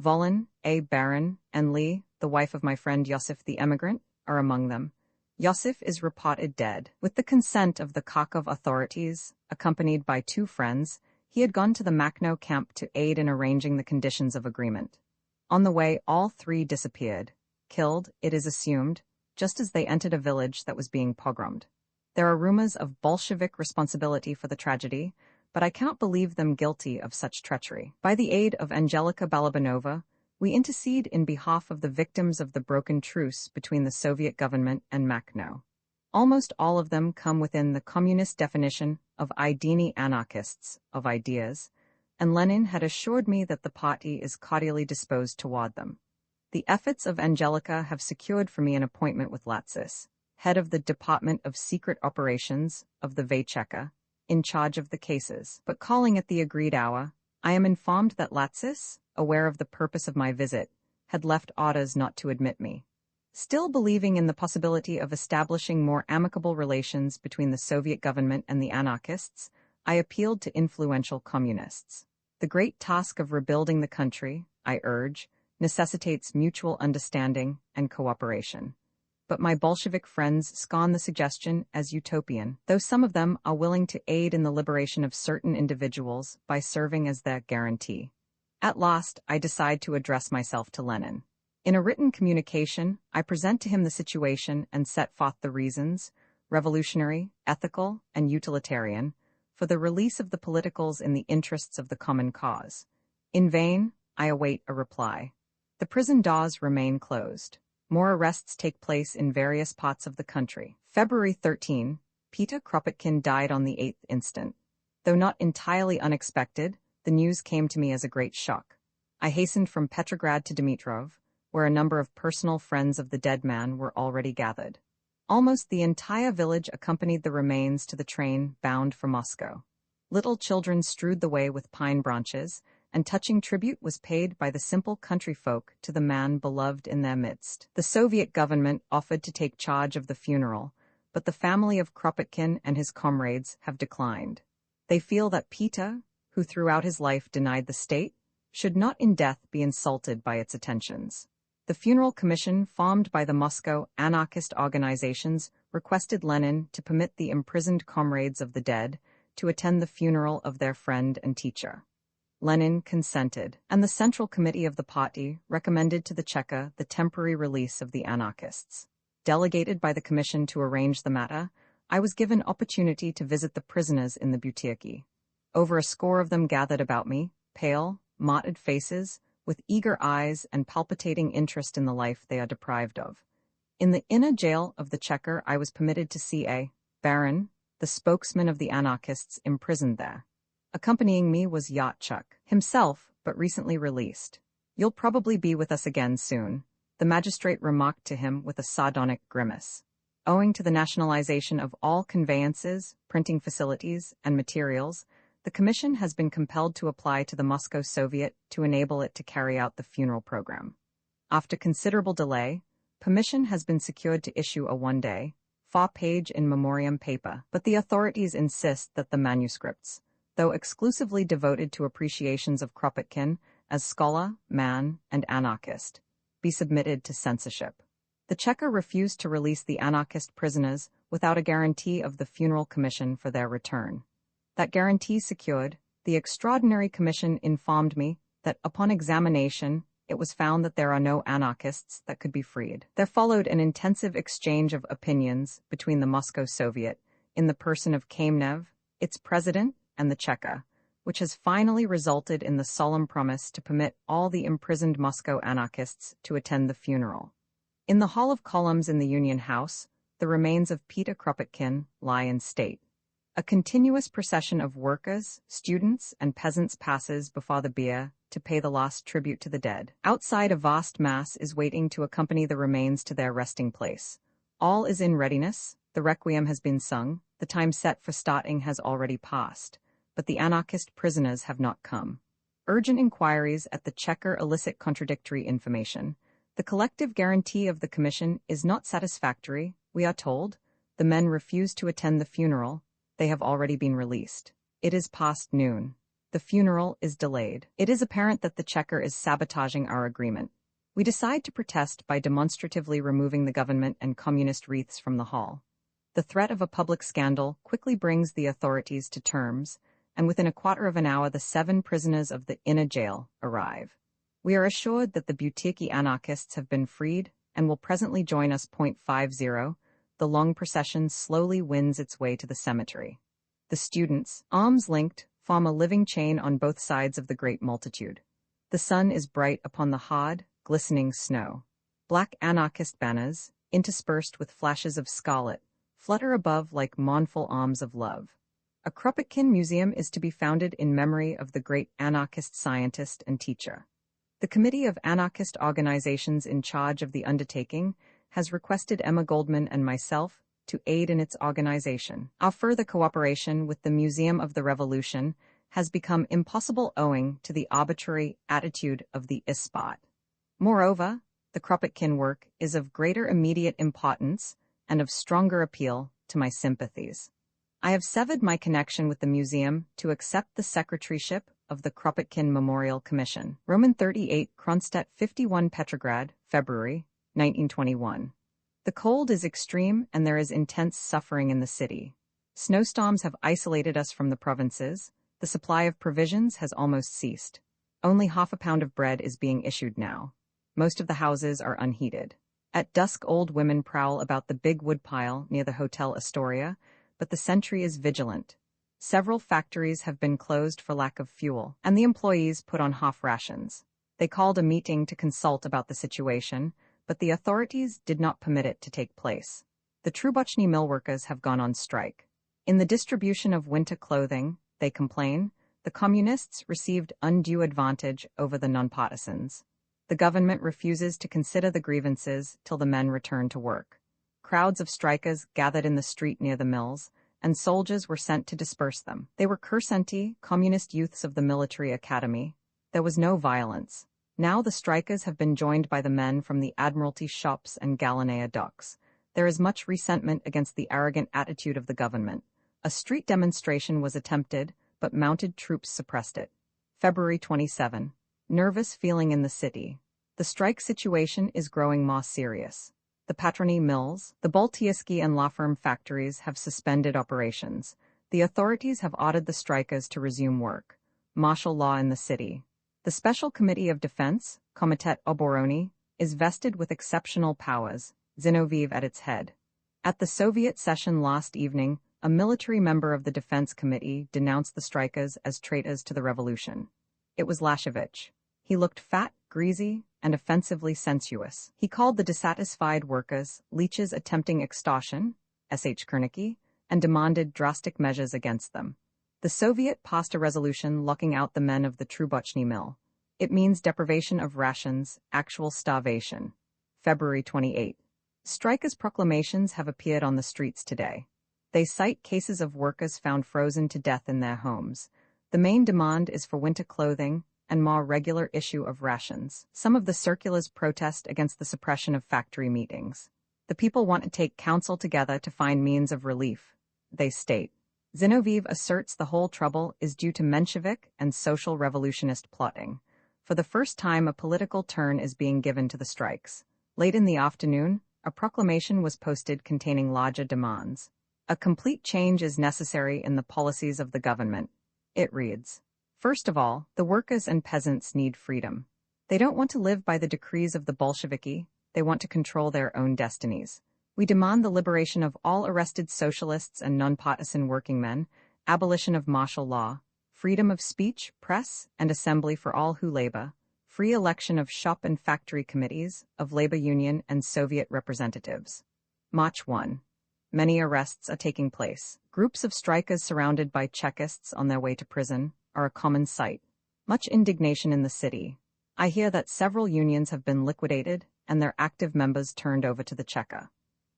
Volin, A. Baron, and Lee, the wife of my friend Yosif the emigrant, are among them. Yosif is reported dead. With the consent of the Kharkov authorities, accompanied by two friends, he had gone to the Makhno camp to aid in arranging the conditions of agreement. On the way, all three disappeared, killed, it is assumed, just as they entered a village that was being pogromed. There are rumors of Bolshevik responsibility for the tragedy, but I cannot believe them guilty of such treachery. By the aid of Angelika Balabanova, we intercede in behalf of the victims of the broken truce between the Soviet government and Makhno. Almost all of them come within the communist definition of idini anarchists, of ideas, and Lenin had assured me that the party is cordially disposed toward them. The efforts of Angelika have secured for me an appointment with Latsis, head of the Department of Secret Operations of the Vycheka, in charge of the cases. But calling at the agreed hour, I am informed that Latsis, aware of the purpose of my visit, had left orders not to admit me. Still believing in the possibility of establishing more amicable relations between the Soviet government and the anarchists, I appealed to influential communists. The great task of rebuilding the country, I urge, necessitates mutual understanding and cooperation. But my Bolshevik friends scorn the suggestion as utopian, though some of them are willing to aid in the liberation of certain individuals by serving as their guarantee. At last, I decide to address myself to Lenin. In a written communication, I present to him the situation and set forth the reasons, revolutionary, ethical, and utilitarian, for the release of the politicals in the interests of the common cause. In vain, I await a reply. The prison doors remain closed. More arrests take place in various parts of the country. February 13, Peter Kropotkin died on the 8th instant. Though not entirely unexpected, the news came to me as a great shock. I hastened from Petrograd to Dimitrov, where a number of personal friends of the dead man were already gathered. Almost the entire village accompanied the remains to the train bound for Moscow. Little children strewed the way with pine branches, and touching tribute was paid by the simple country folk to the man beloved in their midst. The Soviet government offered to take charge of the funeral, but the family of Kropotkin and his comrades have declined. They feel that Peter, who throughout his life denied the state, should not in death be insulted by its attentions. The funeral commission formed by the Moscow anarchist organizations requested Lenin to permit the imprisoned comrades of the dead to attend the funeral of their friend and teacher. Lenin consented, and the Central Committee of the party recommended to the Cheka the temporary release of the anarchists. Delegated by the commission to arrange the matter, I was given opportunity to visit the prisoners in the Butyrki. Over a score of them gathered about me, pale, mottled faces, with eager eyes and palpitating interest in the life they are deprived of. In the inner jail of the Cheka, I was permitted to see a baron, the spokesman of the anarchists, imprisoned there. Accompanying me was Yatchuk, himself, but recently released. "You'll probably be with us again soon," the magistrate remarked to him with a sardonic grimace. Owing to the nationalization of all conveyances, printing facilities, and materials, the commission has been compelled to apply to the Moscow Soviet to enable it to carry out the funeral program. After considerable delay, permission has been secured to issue a one-day, 4-page in memoriam paper, but the authorities insist that the manuscripts, though exclusively devoted to appreciations of Kropotkin as scholar, man, and anarchist, be submitted to censorship. The Cheka refused to release the anarchist prisoners without a guarantee of the funeral commission for their return. That guarantee secured, the Extraordinary Commission informed me that upon examination, it was found that there are no anarchists that could be freed. There followed an intensive exchange of opinions between the Moscow Soviet, in the person of Kamenev, its president, and the Cheka, which has finally resulted in the solemn promise to permit all the imprisoned Moscow anarchists to attend the funeral. In the Hall of Columns in the Union House, the remains of Peter Kropotkin lie in state. A continuous procession of workers, students, and peasants passes before the bier to pay the last tribute to the dead. Outside, a vast mass is waiting to accompany the remains to their resting place. All is in readiness, the requiem has been sung, the time set for starting has already passed, but the anarchist prisoners have not come. Urgent inquiries at the Cheka elicit contradictory information. The collective guarantee of the commission is not satisfactory, we are told. The men refuse to attend the funeral. They have already been released. It is past noon. The funeral is delayed. It is apparent that the Cheka is sabotaging our agreement. We decide to protest by demonstratively removing the government and communist wreaths from the hall. The threat of a public scandal quickly brings the authorities to terms, and within a quarter of an hour the 7 prisoners of the inner jail arrive. We are assured that the Butyrki anarchists have been freed and will presently join us. 50. The long procession slowly wins its way to the cemetery. The students, arms linked, form a living chain on both sides of the great multitude. The sun is bright upon the hard, glistening snow. Black anarchist banners, interspersed with flashes of scarlet, flutter above like mournful arms of love. A Kropotkin museum is to be founded in memory of the great anarchist scientist and teacher. The Committee of Anarchist Organizations in charge of the undertaking has requested Emma Goldman and myself to aid in its organization. Our further cooperation with the Museum of the Revolution has become impossible owing to the arbitrary attitude of the Ispat. Moreover, the Kropotkin work is of greater immediate importance and of stronger appeal to my sympathies. I have severed my connection with the museum to accept the secretaryship of the Kropotkin Memorial Commission. Roman 38 Kronstadt 51 Petrograd, February, 1921. The cold is extreme and there is intense suffering in the city. Snowstorms have isolated us from the provinces. The supply of provisions has almost ceased. Only half a pound of bread is being issued now. Most of the houses are unheated. At dusk old women prowl about the big woodpile near the Hotel Astoria, but the sentry is vigilant. Several factories have been closed for lack of fuel, and the employees put on half rations. They called a meeting to consult about the situation, but the authorities did not permit it to take place. The Trubochny mill workers have gone on strike. In the distribution of winter clothing, they complain, the communists received undue advantage over the nonpartisans. The government refuses to consider the grievances till the men return to work. Crowds of strikers gathered in the street near the mills, and soldiers were sent to disperse them. They were Kursenti, communist youths of the military academy. There was no violence. Now the strikers have been joined by the men from the Admiralty shops and Gallinea docks. There is much resentment against the arrogant attitude of the government. A street demonstration was attempted, but mounted troops suppressed it. February 27. Nervous feeling in the city. The strike situation is growing more serious. The Patroni mills, the Boltievsky and Lafarm factories have suspended operations. The authorities have ordered the strikers to resume work. Martial law in the city. The Special Committee of Defense, Komitet Oborony, is vested with exceptional powers, Zinoviev at its head. At the Soviet session last evening, a military member of the Defense Committee denounced the strikers as traitors to the revolution. It was Lashevich. He looked fat, greasy, and offensively sensuous. He called the dissatisfied workers leeches attempting extortion, S.H. Kernicki, and demanded drastic measures against them. The Soviet passed a resolution locking out the men of the Trubochny mill. It means deprivation of rations, actual starvation. February 28. Strikers' proclamations have appeared on the streets today. They cite cases of workers found frozen to death in their homes. The main demand is for winter clothing and more regular issue of rations. Some of the circulars protest against the suppression of factory meetings. The people want to take counsel together to find means of relief. They state, Zinoviev asserts the whole trouble is due to Menshevik and social revolutionist plotting. For the first time a political turn is being given to the strikes. Late in the afternoon, a proclamation was posted containing larger demands. A complete change is necessary in the policies of the government. It reads, first of all, the workers and peasants need freedom. They don't want to live by the decrees of the Bolsheviki, they want to control their own destinies. We demand the liberation of all arrested socialists and nonpartisan working men, abolition of martial law, freedom of speech, press, and assembly for all who labor, free election of shop and factory committees, of labor union and Soviet representatives. March 1. Many arrests are taking place. Groups of strikers surrounded by Chekists on their way to prison are a common sight. Much indignation in the city. I hear that several unions have been liquidated and their active members turned over to the Cheka.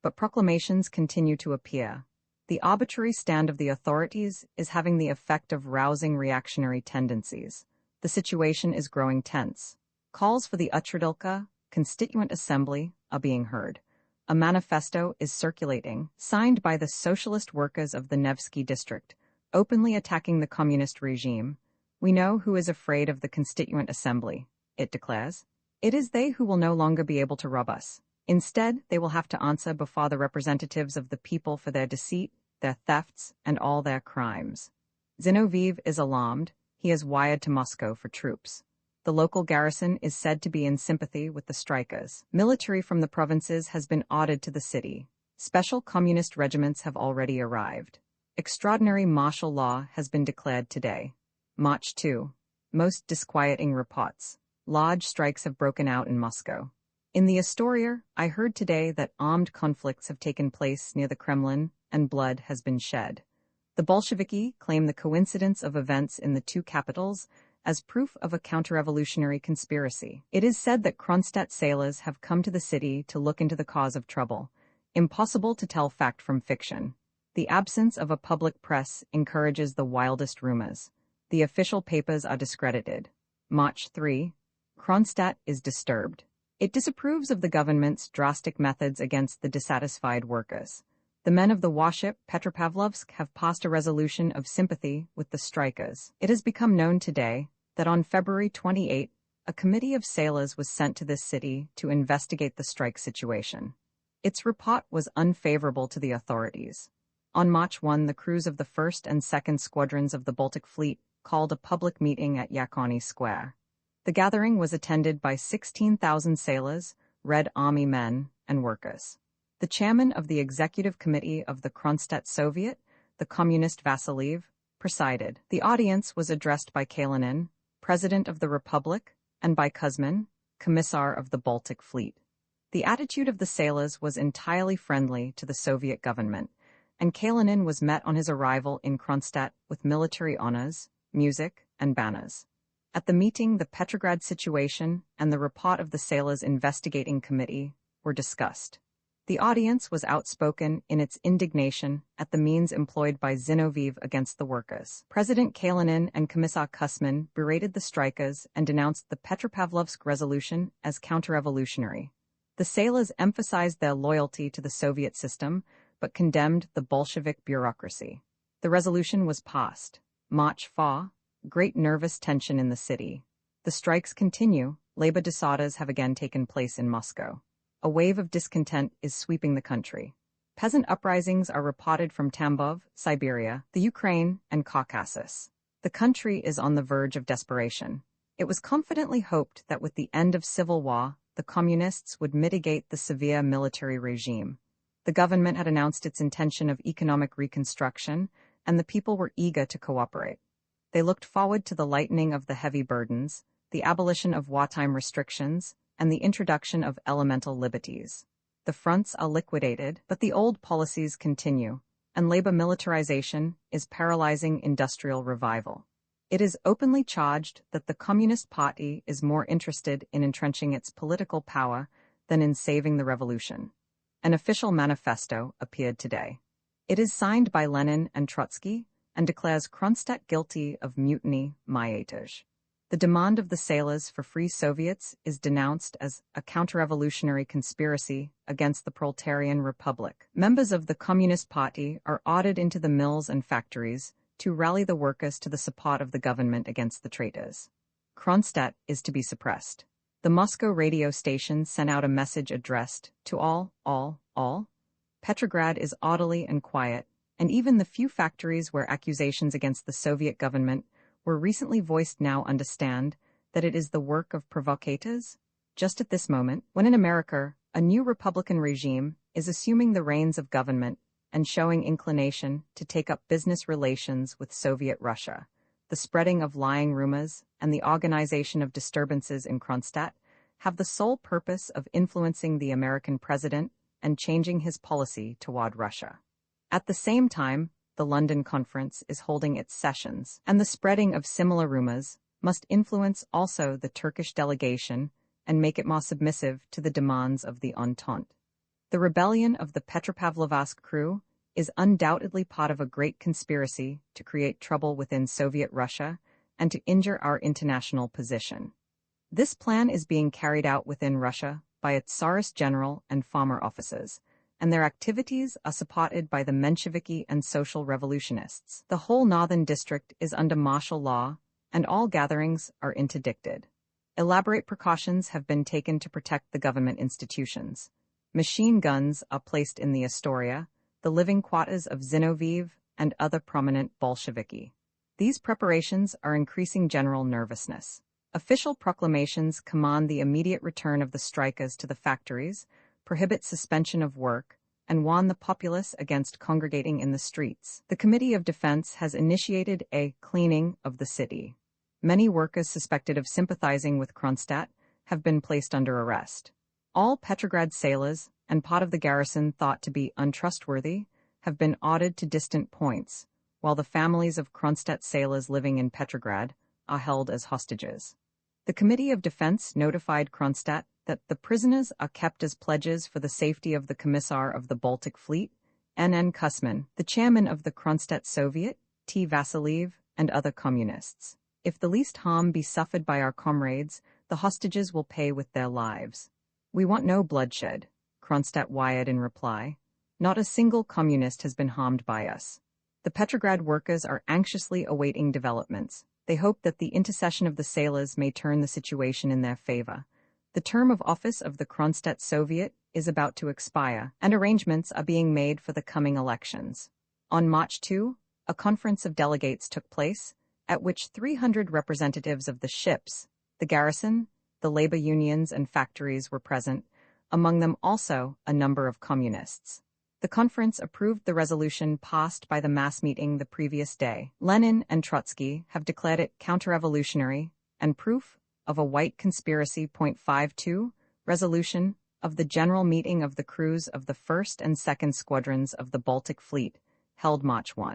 But proclamations continue to appear. The arbitrary stand of the authorities is having the effect of rousing reactionary tendencies. The situation is growing tense. Calls for the Utradilka, Constituent Assembly, are being heard. A manifesto is circulating, signed by the socialist workers of the Nevsky district, openly attacking the communist regime. We know who is afraid of the Constituent Assembly, it declares. It is they who will no longer be able to rob us. Instead, they will have to answer before the representatives of the people for their deceit, their thefts, and all their crimes. Zinoviev is alarmed. He has wired to Moscow for troops. The local garrison is said to be in sympathy with the strikers. Military from the provinces has been ordered to the city. Special communist regiments have already arrived. Extraordinary martial law has been declared today. March 2. Most disquieting reports. Large strikes have broken out in Moscow. In the Astoria, I heard today that armed conflicts have taken place near the Kremlin and blood has been shed. The Bolsheviki claim the coincidence of events in the two capitals as proof of a counter-revolutionary conspiracy. It is said that Kronstadt sailors have come to the city to look into the cause of trouble. Impossible to tell fact from fiction. The absence of a public press encourages the wildest rumors. The official papers are discredited. March 3. Kronstadt is disturbed. It disapproves of the government's drastic methods against the dissatisfied workers. The men of the warship Petropavlovsk have passed a resolution of sympathy with the strikers. It has become known today that on February 28, a committee of sailors was sent to this city to investigate the strike situation. Its report was unfavorable to the authorities. On March 1, the crews of the 1st and 2nd Squadrons of the Baltic Fleet called a public meeting at Yakoni Square. The gathering was attended by 16,000 sailors, Red Army men, and workers. The chairman of the executive committee of the Kronstadt Soviet, the communist Vasiliev, presided. The audience was addressed by Kalinin, President of the Republic, and by Kuzmin, Commissar of the Baltic Fleet. The attitude of the sailors was entirely friendly to the Soviet government, and Kalinin was met on his arrival in Kronstadt with military honors, music, and banners. At the meeting, the Petrograd situation and the report of the sailors' investigating committee were discussed. The audience was outspoken in its indignation at the means employed by Zinoviev against the workers. President Kalinin and Commissar Kuzmin berated the strikers and denounced the Petropavlovsk resolution as counter-revolutionary. The sailors emphasized their loyalty to the Soviet system, but condemned the Bolshevik bureaucracy. The resolution was passed. March 4, great nervous tension in the city. The strikes continue. Labor disorders have again taken place in Moscow. A wave of discontent is sweeping the country. Peasant uprisings are reported from Tambov, Siberia, the Ukraine, and Caucasus. The country is on the verge of desperation. It was confidently hoped that with the end of civil war, the communists would mitigate the severe military regime. The government had announced its intention of economic reconstruction, and the people were eager to cooperate. They looked forward to the lightening of the heavy burdens, the abolition of wartime restrictions, and the introduction of elemental liberties. The fronts are liquidated, but the old policies continue, and labor militarization is paralyzing industrial revival. It is openly charged that the Communist Party is more interested in entrenching its political power than in saving the revolution. An official manifesto appeared today. It is signed by Lenin and Trotsky and declares Kronstadt guilty of mutiny, myatage. The demand of the sailors for free Soviets is denounced as a counter-revolutionary conspiracy against the proletarian republic. Members of the Communist Party are ordered into the mills and factories to rally the workers to the support of the government against the traitors. Kronstadt is to be suppressed. The Moscow radio station sent out a message addressed to all. Petrograd is orderly and quiet, and even the few factories where accusations against the Soviet government were recently voiced now understand that it is the work of provocateurs. Just at this moment, when in America, a new Republican regime is assuming the reins of government and showing inclination to take up business relations with Soviet Russia, the spreading of lying rumors and the organization of disturbances in Kronstadt have the sole purpose of influencing the American president and changing his policy toward Russia. At the same time, the London Conference is holding its sessions, and the spreading of similar rumors must influence also the Turkish delegation and make it more submissive to the demands of the Entente. The rebellion of the Petropavlovsk crew is undoubtedly part of a great conspiracy to create trouble within Soviet Russia and to injure our international position. This plan is being carried out within Russia by its Tsarist general and farmer officers, and their activities are supported by the Mensheviki and social revolutionists. The whole northern district is under martial law, and all gatherings are interdicted. Elaborate precautions have been taken to protect the government institutions. Machine guns are placed in the Astoria, the living quarters of Zinoviev and other prominent Bolsheviki. These preparations are increasing general nervousness. Official proclamations command the immediate return of the strikers to the factories, prohibit suspension of work, and warn the populace against congregating in the streets. The Committee of Defense has initiated a cleaning of the city. Many workers suspected of sympathizing with Kronstadt have been placed under arrest. All Petrograd sailors and part of the garrison thought to be untrustworthy have been ordered to distant points, while the families of Kronstadt sailors living in Petrograd are held as hostages. The Committee of Defense notified Kronstadt that the prisoners are kept as pledges for the safety of the Commissar of the Baltic Fleet, N.N. Kuzmin, the chairman of the Kronstadt Soviet, T. Vasiliev, and other communists. If the least harm be suffered by our comrades, the hostages will pay with their lives. We want no bloodshed, Kronstadt wired in reply. Not a single communist has been harmed by us. The Petrograd workers are anxiously awaiting developments. They hope that the intercession of the sailors may turn the situation in their favor. The term of office of the Kronstadt Soviet is about to expire, and arrangements are being made for the coming elections. On March 2, a conference of delegates took place, at which 300 representatives of the ships, the garrison, the labor unions and factories were present, among them also a number of communists. The conference approved the resolution passed by the mass meeting the previous day. Lenin and Trotsky have declared it counter-revolutionary and proof of a white conspiracy. 52 resolution of the General Meeting of the crews of the 1st and 2nd Squadrons of the Baltic Fleet, held March 1,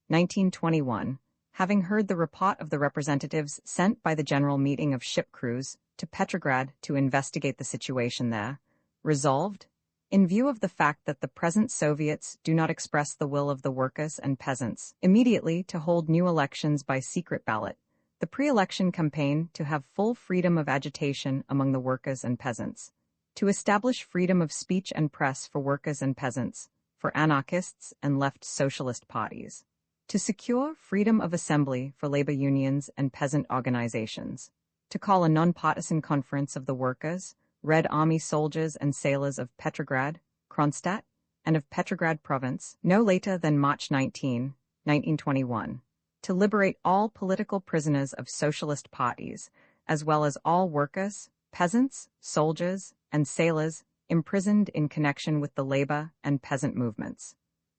1921, having heard the report of the representatives sent by the General Meeting of Ship Crews to Petrograd to investigate the situation there, resolved, in view of the fact that the present Soviets do not express the will of the workers and peasants, immediately to hold new elections by secret ballot, the pre-election campaign to have full freedom of agitation among the workers and peasants, to establish freedom of speech and press for workers and peasants, for anarchists and left socialist parties, to secure freedom of assembly for labor unions and peasant organizations, to call a non-partisan conference of the workers, Red Army soldiers and sailors of Petrograd, Kronstadt, and of Petrograd Province, no later than March 19, 1921, to liberate all political prisoners of socialist parties, as well as all workers, peasants, soldiers, and sailors imprisoned in connection with the labor and peasant movements,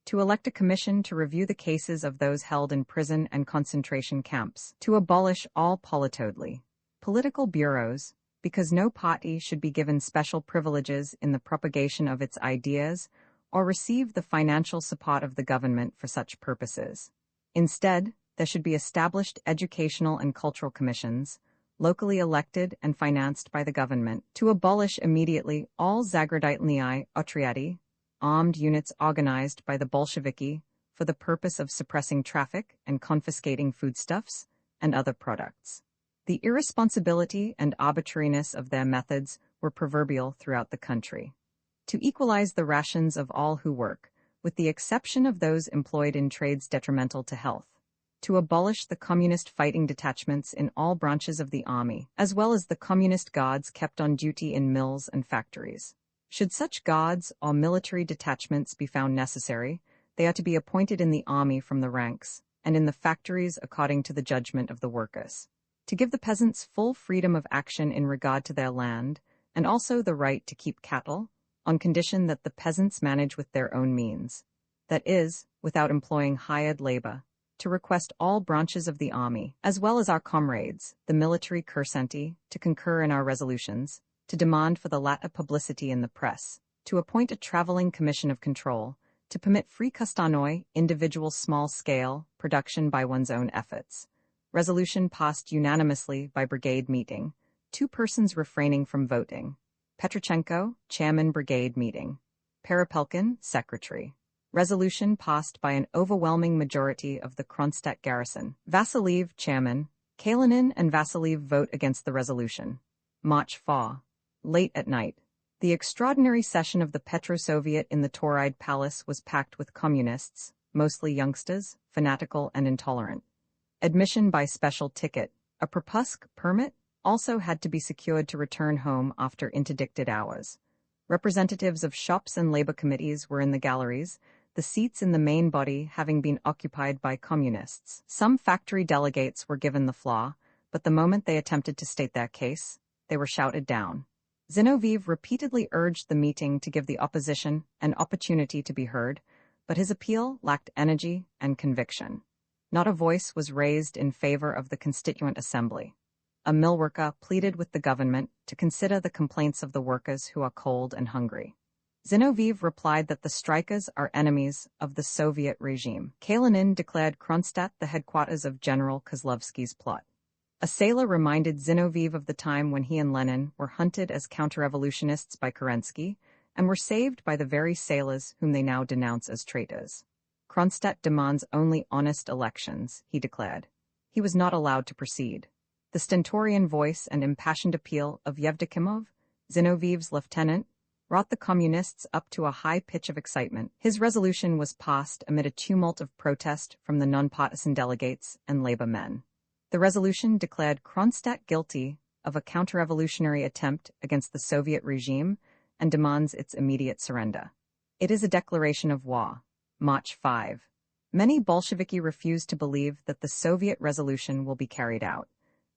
to elect a commission to review the cases of those held in prison and concentration camps, to abolish all politodely, political bureaus, because no party should be given special privileges in the propagation of its ideas or receive the financial support of the government for such purposes. Instead, there should be established educational and cultural commissions, locally elected and financed by the government, to abolish immediately all Zagraditelnyi Otriadi, armed units organized by the Bolsheviki for the purpose of suppressing traffic and confiscating foodstuffs and other products. The irresponsibility and arbitrariness of their methods were proverbial throughout the country. To equalize the rations of all who work, with the exception of those employed in trades detrimental to health. To abolish the communist fighting detachments in all branches of the army, as well as the communist guards kept on duty in mills and factories. Should such guards or military detachments be found necessary, they are to be appointed in the army from the ranks, and in the factories according to the judgment of the workers. To give the peasants full freedom of action in regard to their land, and also the right to keep cattle, on condition that the peasants manage with their own means, that is, without employing hired labor, to request all branches of the army, as well as our comrades, the military cursenti, to concur in our resolutions, to demand for the latter publicity in the press, to appoint a traveling commission of control, to permit free Kostanoi, individual small-scale, production by one's own efforts. Resolution passed unanimously by brigade meeting, 2 persons refraining from voting. Petrochenko, Chairman Brigade Meeting. Perepelkin, Secretary. Resolution passed by an overwhelming majority of the Kronstadt garrison. Vasiliev, Chairman. Kalinin and Vasiliev vote against the resolution. March 4. Late at night. The extraordinary session of the Petro-Soviet in the Tauride Palace was packed with communists, mostly youngsters, fanatical and intolerant. Admission by special ticket, a propusk permit, also had to be secured to return home after interdicted hours. Representatives of shops and labor committees were in the galleries, the seats in the main body having been occupied by communists. Some factory delegates were given the floor, but the moment they attempted to state their case, they were shouted down. Zinoviev repeatedly urged the meeting to give the opposition an opportunity to be heard, but his appeal lacked energy and conviction. Not a voice was raised in favor of the Constituent Assembly. A millworker pleaded with the government to consider the complaints of the workers who are cold and hungry. Zinoviev replied that the strikers are enemies of the Soviet regime. Kalinin declared Kronstadt the headquarters of General Kozlovsky's plot. A sailor reminded Zinoviev of the time when he and Lenin were hunted as counter-revolutionists by Kerensky and were saved by the very sailors whom they now denounce as traitors. Kronstadt demands only honest elections, he declared. He was not allowed to proceed. The stentorian voice and impassioned appeal of Yevdokimov, Zinoviev's lieutenant, wrought the communists up to a high pitch of excitement. His resolution was passed amid a tumult of protest from the non-partisan delegates and labor men. The resolution declared Kronstadt guilty of a counter-revolutionary attempt against the Soviet regime and demands its immediate surrender. It is a declaration of war. March 5. Many Bolsheviki refuse to believe that the Soviet resolution will be carried out.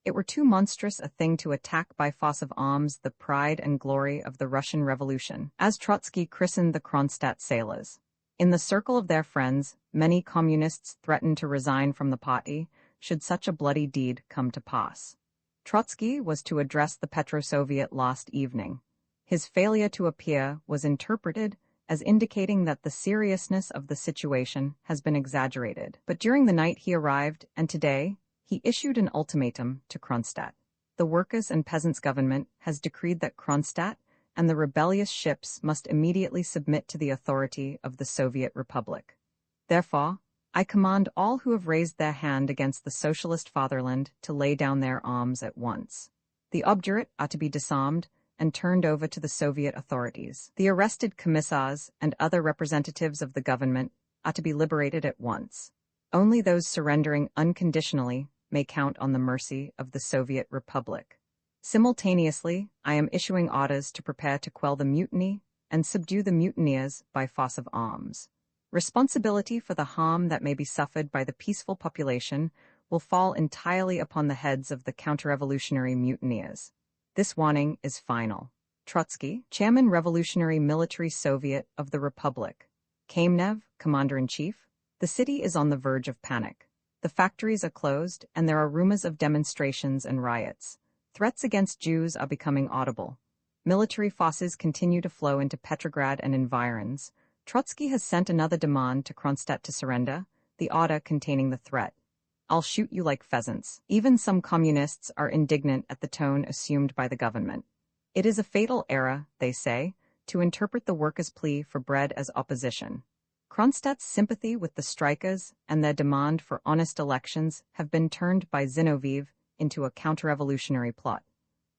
It were too monstrous a thing to attack by force of arms the pride and glory of the Russian Revolution, as Trotsky christened the Kronstadt sailors. In the circle of their friends, many communists threatened to resign from the party should such a bloody deed come to pass. Trotsky was to address the Petro-Soviet last evening. His failure to appear was interpreted as indicating that the seriousness of the situation has been exaggerated. But during the night he arrived, and today, he issued an ultimatum to Kronstadt. The workers' and peasants' government has decreed that Kronstadt and the rebellious ships must immediately submit to the authority of the Soviet Republic. Therefore, I command all who have raised their hand against the socialist fatherland to lay down their arms at once. The obdurate are to be disarmed and turned over to the Soviet authorities. The arrested commissars and other representatives of the government are to be liberated at once. Only those surrendering unconditionally may count on the mercy of the Soviet Republic. Simultaneously, I am issuing orders to prepare to quell the mutiny and subdue the mutineers by force of arms. Responsibility for the harm that may be suffered by the peaceful population will fall entirely upon the heads of the counter-revolutionary mutineers. This warning is final. Trotsky, Chairman Revolutionary Military Soviet of the Republic. Kamenev, Commander-in-Chief. The city is on the verge of panic. The factories are closed, and there are rumors of demonstrations and riots. Threats against Jews are becoming audible. Military forces continue to flow into Petrograd and environs. Trotsky has sent another demand to Kronstadt to surrender, the order containing the threat. I'll shoot you like pheasants. Even some communists are indignant at the tone assumed by the government. It is a fatal error, they say, to interpret the workers' plea for bread as opposition. Kronstadt's sympathy with the strikers and their demand for honest elections have been turned by Zinoviev into a counter-revolutionary plot.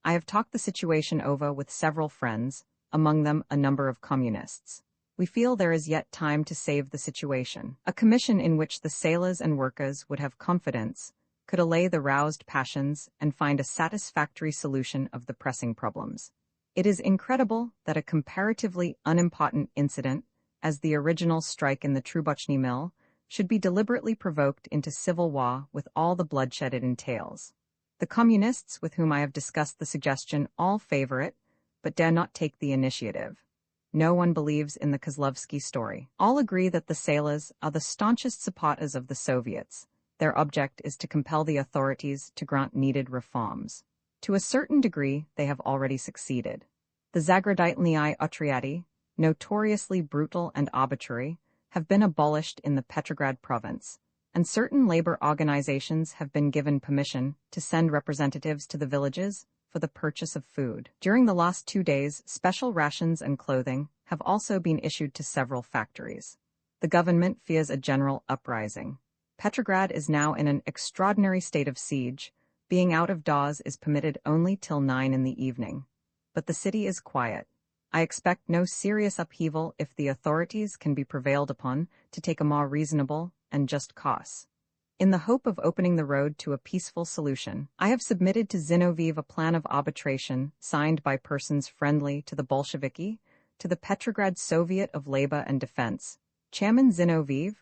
I have talked the situation over with several friends, among them a number of communists. We feel there is yet time to save the situation. A commission in which the sailors and workers would have confidence could allay the roused passions and find a satisfactory solution of the pressing problems. It is incredible that a comparatively unimportant incident, as the original strike in the Trubochny mill, should be deliberately provoked into civil war with all the bloodshed it entails. The communists with whom I have discussed the suggestion all favor it, but dare not take the initiative. No one believes in the Kozlovsky story. All agree that the sailors are the staunchest supporters of the Soviets. Their object is to compel the authorities to grant needed reforms. To a certain degree, they have already succeeded. The Zagroditelny Otriadi, notoriously brutal and arbitrary, have been abolished in the Petrograd province, and certain labor organizations have been given permission to send representatives to the villages for the purchase of food. During the last 2 days, special rations and clothing have also been issued to several factories. The government fears a general uprising. Petrograd is now in an extraordinary state of siege. Being out of doors is permitted only till 9 in the evening. But the city is quiet. I expect no serious upheaval if the authorities can be prevailed upon to take a more reasonable and just course. In the hope of opening the road to a peaceful solution, I have submitted to Zinoviev a plan of arbitration signed by persons friendly to the Bolsheviki, to the Petrograd Soviet of Labor and Defense. Chairman Zinoviev,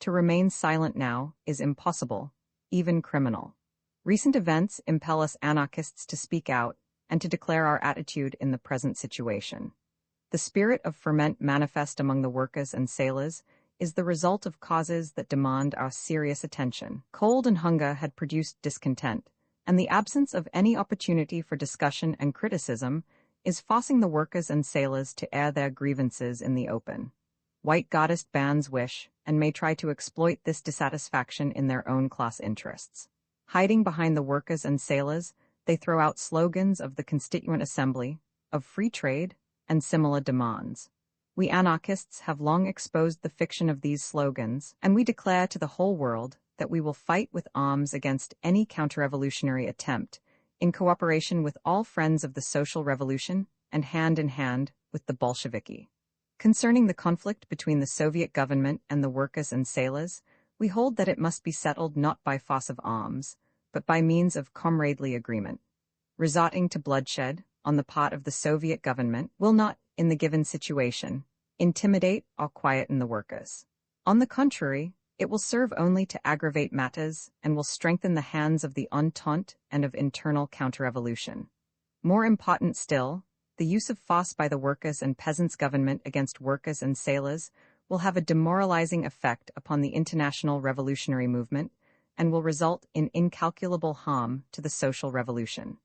to remain silent now is impossible, even criminal. Recent events impel us anarchists to speak out and to declare our attitude in the present situation. The spirit of ferment manifest among the workers and sailors is the result of causes that demand our serious attention. Cold and hunger had produced discontent, and the absence of any opportunity for discussion and criticism is forcing the workers and sailors to air their grievances in the open. White Goddess bands wish, and may try to exploit this dissatisfaction in their own class interests. Hiding behind the workers and sailors, they throw out slogans of the Constituent Assembly, of free trade, and similar demands. We anarchists have long exposed the fiction of these slogans, and we declare to the whole world that we will fight with arms against any counter-revolutionary attempt, in cooperation with all friends of the social revolution and hand in hand with the Bolsheviki. Concerning the conflict between the Soviet government and the workers and sailors, we hold that it must be settled not by force of arms, but by means of comradely agreement. Resorting to bloodshed, on the part of the Soviet government, will not, in the given situation, intimidate or quieten the workers. On the contrary, it will serve only to aggravate matters and will strengthen the hands of the Entente and of internal counter-revolution. More important still, the use of force by the workers and peasants' government against workers and sailors will have a demoralizing effect upon the international revolutionary movement and will result in incalculable harm to the social revolution.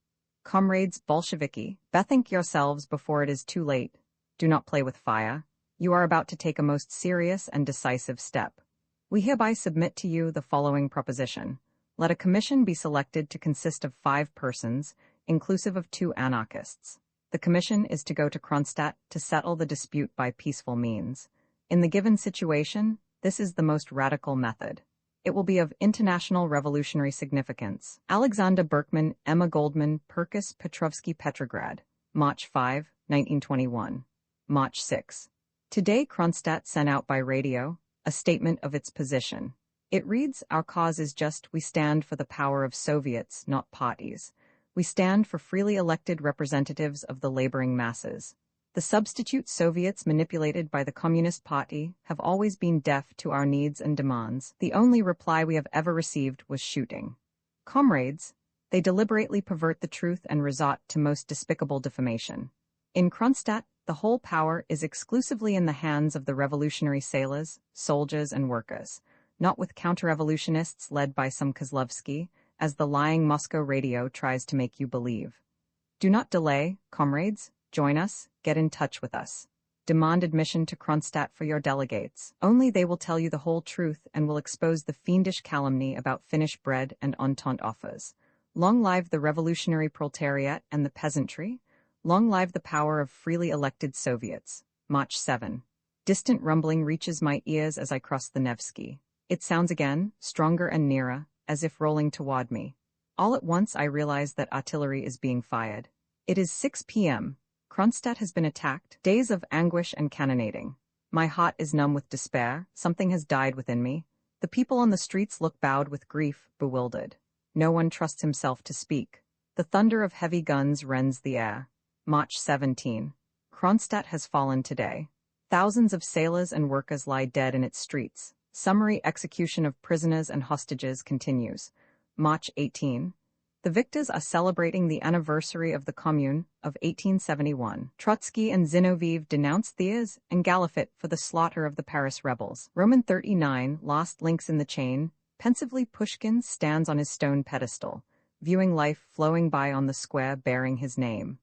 Comrades Bolsheviki, bethink yourselves before it is too late. Do not play with fire. You are about to take a most serious and decisive step. We hereby submit to you the following proposition. Let a commission be selected to consist of 5 persons, inclusive of 2 anarchists. The commission is to go to Kronstadt to settle the dispute by peaceful means. In the given situation, this is the most radical method. It will be of international revolutionary significance. Alexander Berkman, Emma Goldman, Perkis Petrovsky, Petrograd, March 5, 1921. March 6. Today Kronstadt sent out by radio a statement of its position. It reads, "Our cause is just. We stand for the power of Soviets, not parties. We stand for freely elected representatives of the laboring masses. The substitute Soviets manipulated by the Communist Party have always been deaf to our needs and demands. The only reply we have ever received was shooting. Comrades, they deliberately pervert the truth and resort to most despicable defamation. In Kronstadt, the whole power is exclusively in the hands of the revolutionary sailors, soldiers, and workers, not with counter-revolutionists led by some Kozlovsky, as the lying Moscow radio tries to make you believe. Do not delay, comrades. Join us, get in touch with us. Demand admission to Kronstadt for your delegates. Only they will tell you the whole truth and will expose the fiendish calumny about Finnish bread and Entente offers. Long live the revolutionary proletariat and the peasantry. Long live the power of freely elected Soviets." March 7. Distant rumbling reaches my ears as I cross the Nevsky. It sounds again, stronger and nearer, as if rolling toward me. All at once I realize that artillery is being fired. It is 6 p.m. Kronstadt has been attacked. Days of anguish and cannonading. My heart is numb with despair. Something has died within me. The people on the streets look bowed with grief, bewildered. No one trusts himself to speak. The thunder of heavy guns rends the air. March 17. Kronstadt has fallen today. Thousands of sailors and workers lie dead in its streets. Summary execution of prisoners and hostages continues. March 18. The victors are celebrating the anniversary of the Commune of 1871. Trotsky and Zinoviev denounce Thiers and Galifet for the slaughter of the Paris rebels. Roman 39, lost links in the chain. Pensively Pushkin stands on his stone pedestal, viewing life flowing by on the square bearing his name.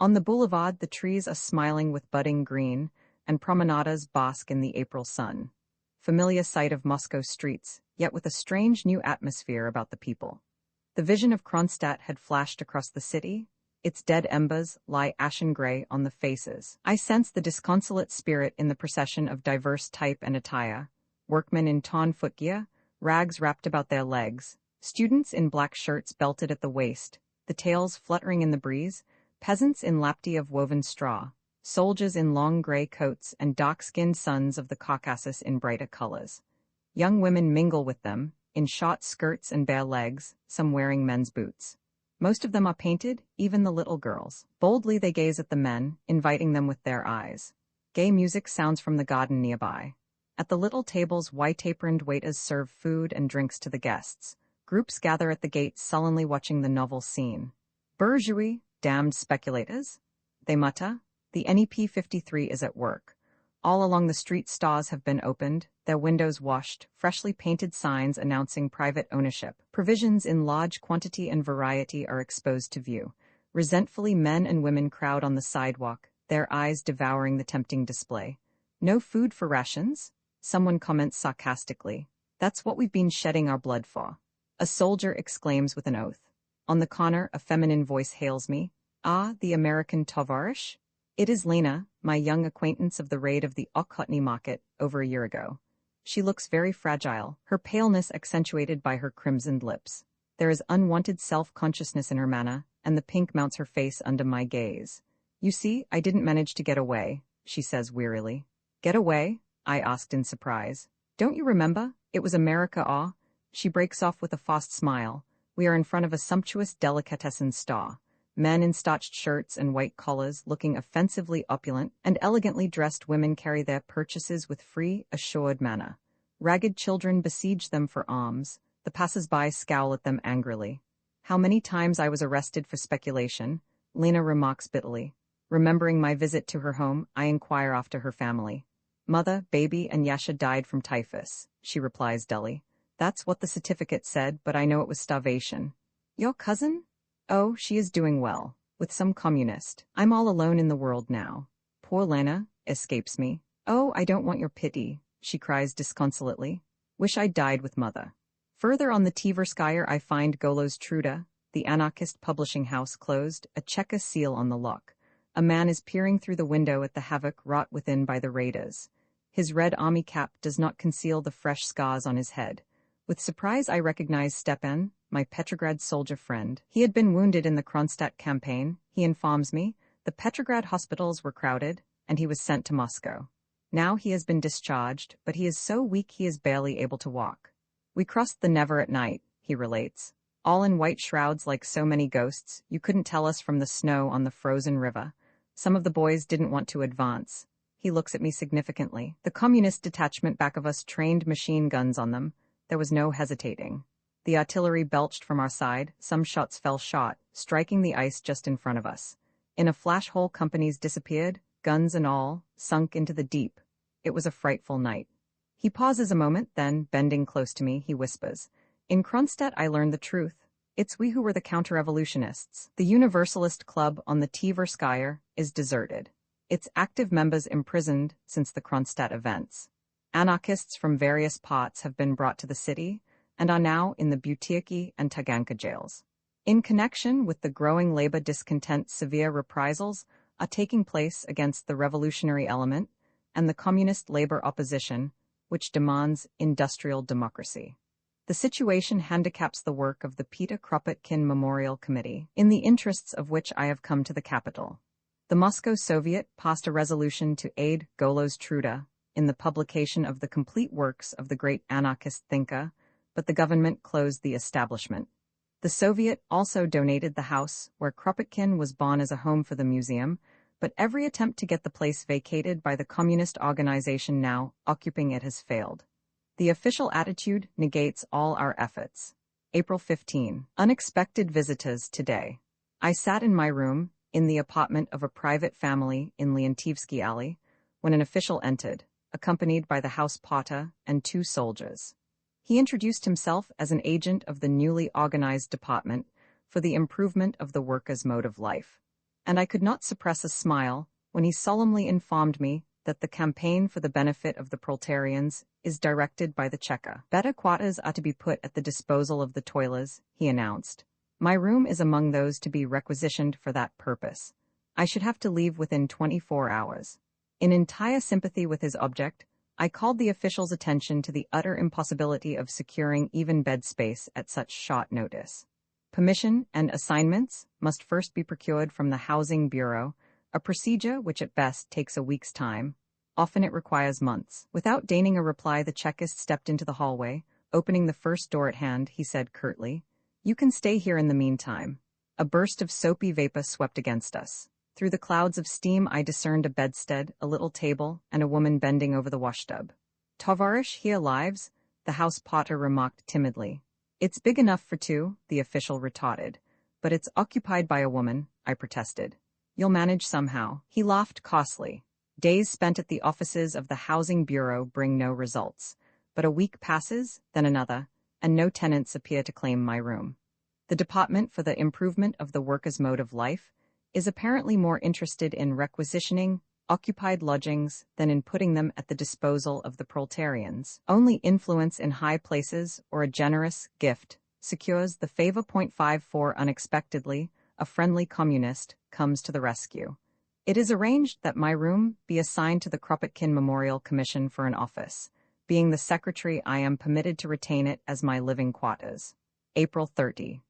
On the boulevard, the trees are smiling with budding green, and promenaders bask in the April sun. Familiar sight of Moscow streets, yet with a strange new atmosphere about the people. The vision of Kronstadt had flashed across the city. Its dead embers lie ashen gray on the faces. I sense the disconsolate spirit in the procession of diverse type and attire. Workmen in torn footgear, rags wrapped about their legs, students in black shirts belted at the waist, the tails fluttering in the breeze, peasants in lapti of woven straw, soldiers in long gray coats and dark-skinned sons of the Caucasus in brighter colors. Young women mingle with them, in short skirts and bare legs, some wearing men's boots. Most of them are painted, even the little girls. Boldly they gaze at the men, inviting them with their eyes. Gay music sounds from the garden nearby. At the little tables, white-aproned waiters serve food and drinks to the guests. Groups gather at the gates, sullenly watching the novel scene. Bourgeois, damned speculators, they mutter. The NEP 53 is at work. All along the street stores have been opened, their windows washed, freshly painted signs announcing private ownership. Provisions in large quantity and variety are exposed to view. Resentfully men and women crowd on the sidewalk, their eyes devouring the tempting display. No food for rations? Someone comments sarcastically. That's what we've been shedding our blood for. A soldier exclaims with an oath. On the corner, a feminine voice hails me. Ah, the American tovarish? It is Lena, my young acquaintance of the raid of the Okhotny market over a year ago. She looks very fragile, her paleness accentuated by her crimsoned lips. There is unwanted self-consciousness in her manner, and the pink mounts her face under my gaze. You see, I didn't manage to get away, she says wearily. Get away? I asked in surprise. Don't you remember? It was America, ah? She breaks off with a fast smile. We are in front of a sumptuous delicatessen store. Men in starched shirts and white collars, looking offensively opulent, and elegantly dressed women carry their purchases with free, assured manner. Ragged children besiege them for alms. The passers-by scowl at them angrily. How many times I was arrested for speculation, Lena remarks bitterly. Remembering my visit to her home, I inquire after her family. Mother, baby, and Yasha died from typhus, she replies dully. That's what the certificate said, but I know it was starvation. Your cousin? Oh, she is doing well, with some communist. I'm all alone in the world now. Poor Lena, escapes me. Oh, I don't want your pity, she cries disconsolately. Wish I'd died with mother. Further on the Tverskaya I find Golo's Truda, the anarchist publishing house closed, a Cheka seal on the lock. A man is peering through the window at the havoc wrought within by the raiders. His red army cap does not conceal the fresh scars on his head. With surprise I recognize Stepan, my Petrograd soldier friend. He had been wounded in the Kronstadt campaign, he informs me. The Petrograd hospitals were crowded, and he was sent to Moscow. Now he has been discharged, but he is so weak he is barely able to walk. We crossed the Never at night, he relates. All in white shrouds like so many ghosts, you couldn't tell us from the snow on the frozen river. Some of the boys didn't want to advance. He looks at me significantly. The communist detachment back of us trained machine guns on them. There was no hesitating. The artillery belched from our side. Some shots fell short, striking the ice just in front of us. In a flash whole companies disappeared, guns and all, sunk into the deep. It was a frightful night. He pauses a moment, then, bending close to me, he whispers, In Kronstadt I learned the truth. It's we who were the counter-revolutionists. The Universalist Club on the Tverskaya is deserted. Its active members imprisoned since the Kronstadt events. Anarchists from various parts have been brought to the city and are now in the Butyrki and Taganka jails. In connection with the growing labor discontent, severe reprisals are taking place against the revolutionary element and the communist labor opposition, which demands industrial democracy. The situation handicaps the work of the Peter Kropotkin Memorial Committee, in the interests of which I have come to the capital. The Moscow Soviet passed a resolution to aid Golo's Truda in the publication of the complete works of the great anarchist thinker, but the government closed the establishment. The Soviet also donated the house where Kropotkin was born as a home for the museum, but every attempt to get the place vacated by the communist organization now occupying it has failed. The official attitude negates all our efforts. April 15. Unexpected visitors today. I sat in my room, in the apartment of a private family in Leontievsky Alley, when an official entered, accompanied by the house potter and 2 soldiers. He introduced himself as an agent of the newly organized department for the improvement of the workers' mode of life, and I could not suppress a smile when he solemnly informed me that the campaign for the benefit of the proletarians is directed by the Cheka. Better quarters are to be put at the disposal of the toilers, he announced. My room is among those to be requisitioned for that purpose. I should have to leave within 24 hours. In entire sympathy with his object, I called the official's attention to the utter impossibility of securing even bed space at such short notice. Permission and assignments must first be procured from the Housing Bureau, a procedure which at best takes a week's time. Often it requires months. Without deigning a reply, the Chekist stepped into the hallway. Opening the first door at hand, he said curtly, You can stay here in the meantime. A burst of soapy vapor swept against us. Through the clouds of steam I discerned a bedstead, a little table, and a woman bending over the washtub. Tovarish, here lives, the house potter remarked timidly. It's big enough for 2, the official retorted. But it's occupied by a woman, I protested. You'll manage somehow. He laughed costly. Days spent at the offices of the Housing Bureau bring no results. But a week passes, then another, and no tenants appear to claim my room. The Department for the Improvement of the Workers' Mode of Life is apparently more interested in requisitioning occupied lodgings than in putting them at the disposal of the proletarians. Only influence in high places or a generous gift secures the favor. 54 Unexpectedly, a friendly communist comes to the rescue. It is arranged that my room be assigned to the Kropotkin Memorial Commission for an office. Being the secretary, I am permitted to retain it as my living quarters. April 30.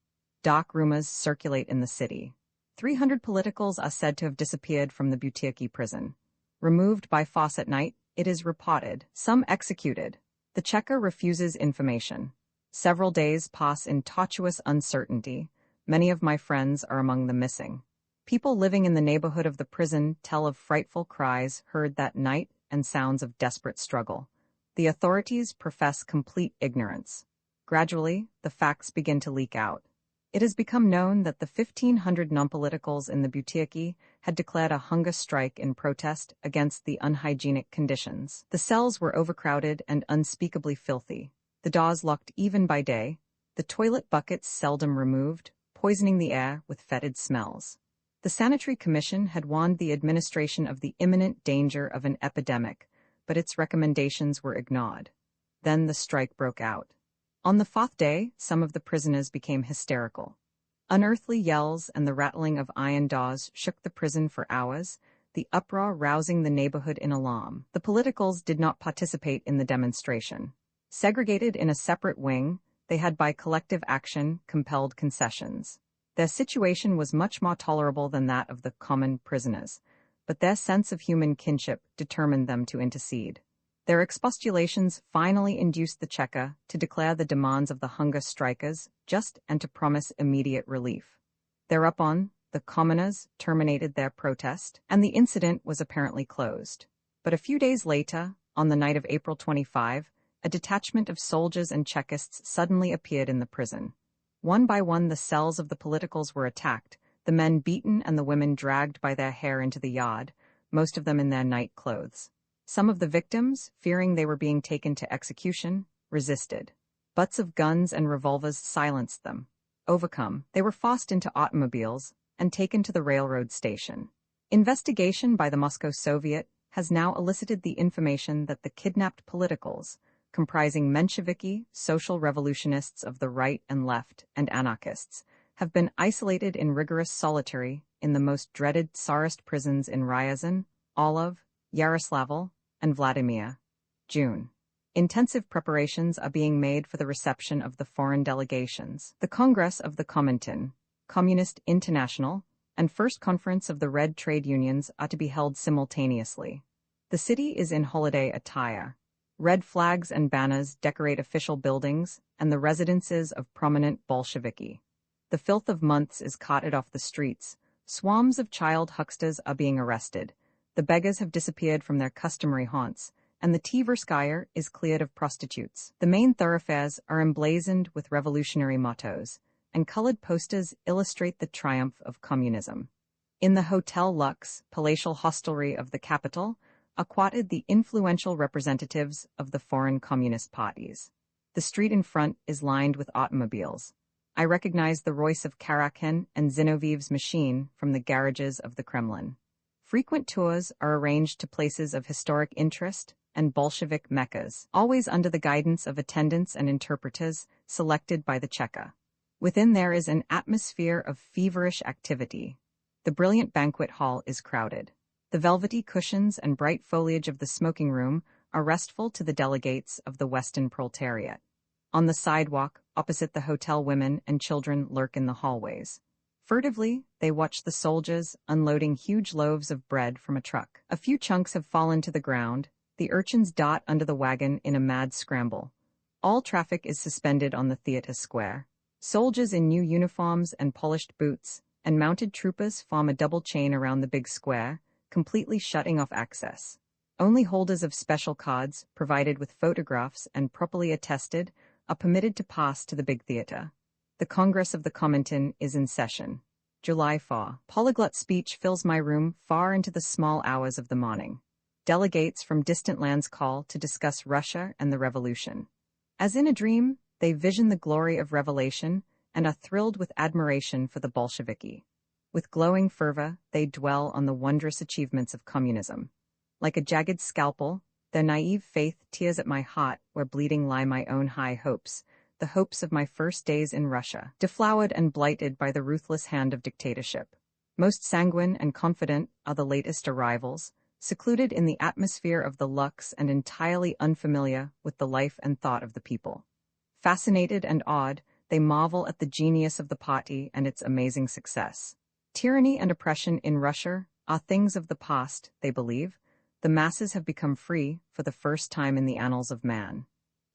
Dark rumors circulate in the city. 300 politicals are said to have disappeared from the Butyrki prison. Removed by force at night, it is reported. Some executed. The Cheka refuses information. Several days pass in tortuous uncertainty. Many of my friends are among the missing. People living in the neighborhood of the prison tell of frightful cries heard that night and sounds of desperate struggle. The authorities profess complete ignorance. Gradually, the facts begin to leak out. It has become known that the 1,500 non-politicals in the Butyrki had declared a hunger strike in protest against the unhygienic conditions. The cells were overcrowded and unspeakably filthy, the doors locked even by day, the toilet buckets seldom removed, poisoning the air with fetid smells. The Sanitary Commission had warned the administration of the imminent danger of an epidemic, but its recommendations were ignored. Then the strike broke out. On the fourth day, some of the prisoners became hysterical. Unearthly yells and the rattling of iron doors shook the prison for hours, the uproar rousing the neighborhood in alarm. The politicals did not participate in the demonstration. Segregated in a separate wing, they had by collective action compelled concessions. Their situation was much more tolerable than that of the common prisoners, but their sense of human kinship determined them to intercede. Their expostulations finally induced the Cheka to declare the demands of the hunger strikers just and to promise immediate relief. Thereupon, the commoners terminated their protest, and the incident was apparently closed. But a few days later, on the night of April 25, a detachment of soldiers and Chekists suddenly appeared in the prison. One by one the cells of the politicals were attacked, the men beaten and the women dragged by their hair into the yard, most of them in their night clothes. Some of the victims, fearing they were being taken to execution, resisted. Butts of guns and revolvers silenced them. Overcome, they were forced into automobiles and taken to the railroad station. Investigation by the Moscow Soviet has now elicited the information that the kidnapped politicals, comprising Mensheviki, social revolutionists of the right and left, and anarchists, have been isolated in rigorous solitary in the most dreaded Tsarist prisons in Ryazan, Orlov, Yaroslavl, and Vladimir. June. Intensive preparations are being made for the reception of the foreign delegations. The Congress of the Comintern, Communist International, and First Conference of the Red Trade Unions are to be held simultaneously. The city is in holiday attire. Red flags and banners decorate official buildings and the residences of prominent Bolsheviki. The filth of months is carted off the streets. Swarms of child hucksters are being arrested. The beggars have disappeared from their customary haunts, and the Tverskaya is cleared of prostitutes. The main thoroughfares are emblazoned with revolutionary mottos, and colored posters illustrate the triumph of communism. In the Hotel Lux, palatial hostelry of the capital, are quartered the influential representatives of the foreign communist parties. The street in front is lined with automobiles. I recognize the Royce of Karakhin and Zinoviev's machine from the garages of the Kremlin. Frequent tours are arranged to places of historic interest and Bolshevik meccas, always under the guidance of attendants and interpreters selected by the Cheka. Within there is an atmosphere of feverish activity. The brilliant banquet hall is crowded. The velvety cushions and bright foliage of the smoking room are restful to the delegates of the Western proletariat. On the sidewalk, opposite the hotel, women and children lurk in the hallways. Furtively, they watch the soldiers unloading huge loaves of bread from a truck. A few chunks have fallen to the ground. The urchins dot under the wagon in a mad scramble. All traffic is suspended on the theater square. Soldiers in new uniforms and polished boots and mounted troopers form a double chain around the big square, completely shutting off access. Only holders of special cards, provided with photographs and properly attested, are permitted to pass to the big theater. The Congress of the Comintern is in session. July 4. Polyglot speech fills my room far into the small hours of the morning. Delegates from distant lands call to discuss Russia and the revolution. As in a dream, they vision the glory of revelation and are thrilled with admiration for the Bolsheviki. With glowing fervor, they dwell on the wondrous achievements of communism. Like a jagged scalpel, their naive faith tears at my heart where bleeding lie my own high hopes, the hopes of my first days in Russia, deflowered and blighted by the ruthless hand of dictatorship. Most sanguine and confident are the latest arrivals, secluded in the atmosphere of the Lux and entirely unfamiliar with the life and thought of the people. Fascinated and awed, they marvel at the genius of the party and its amazing success. Tyranny and oppression in Russia are things of the past, they believe. The masses have become free for the first time in the annals of man.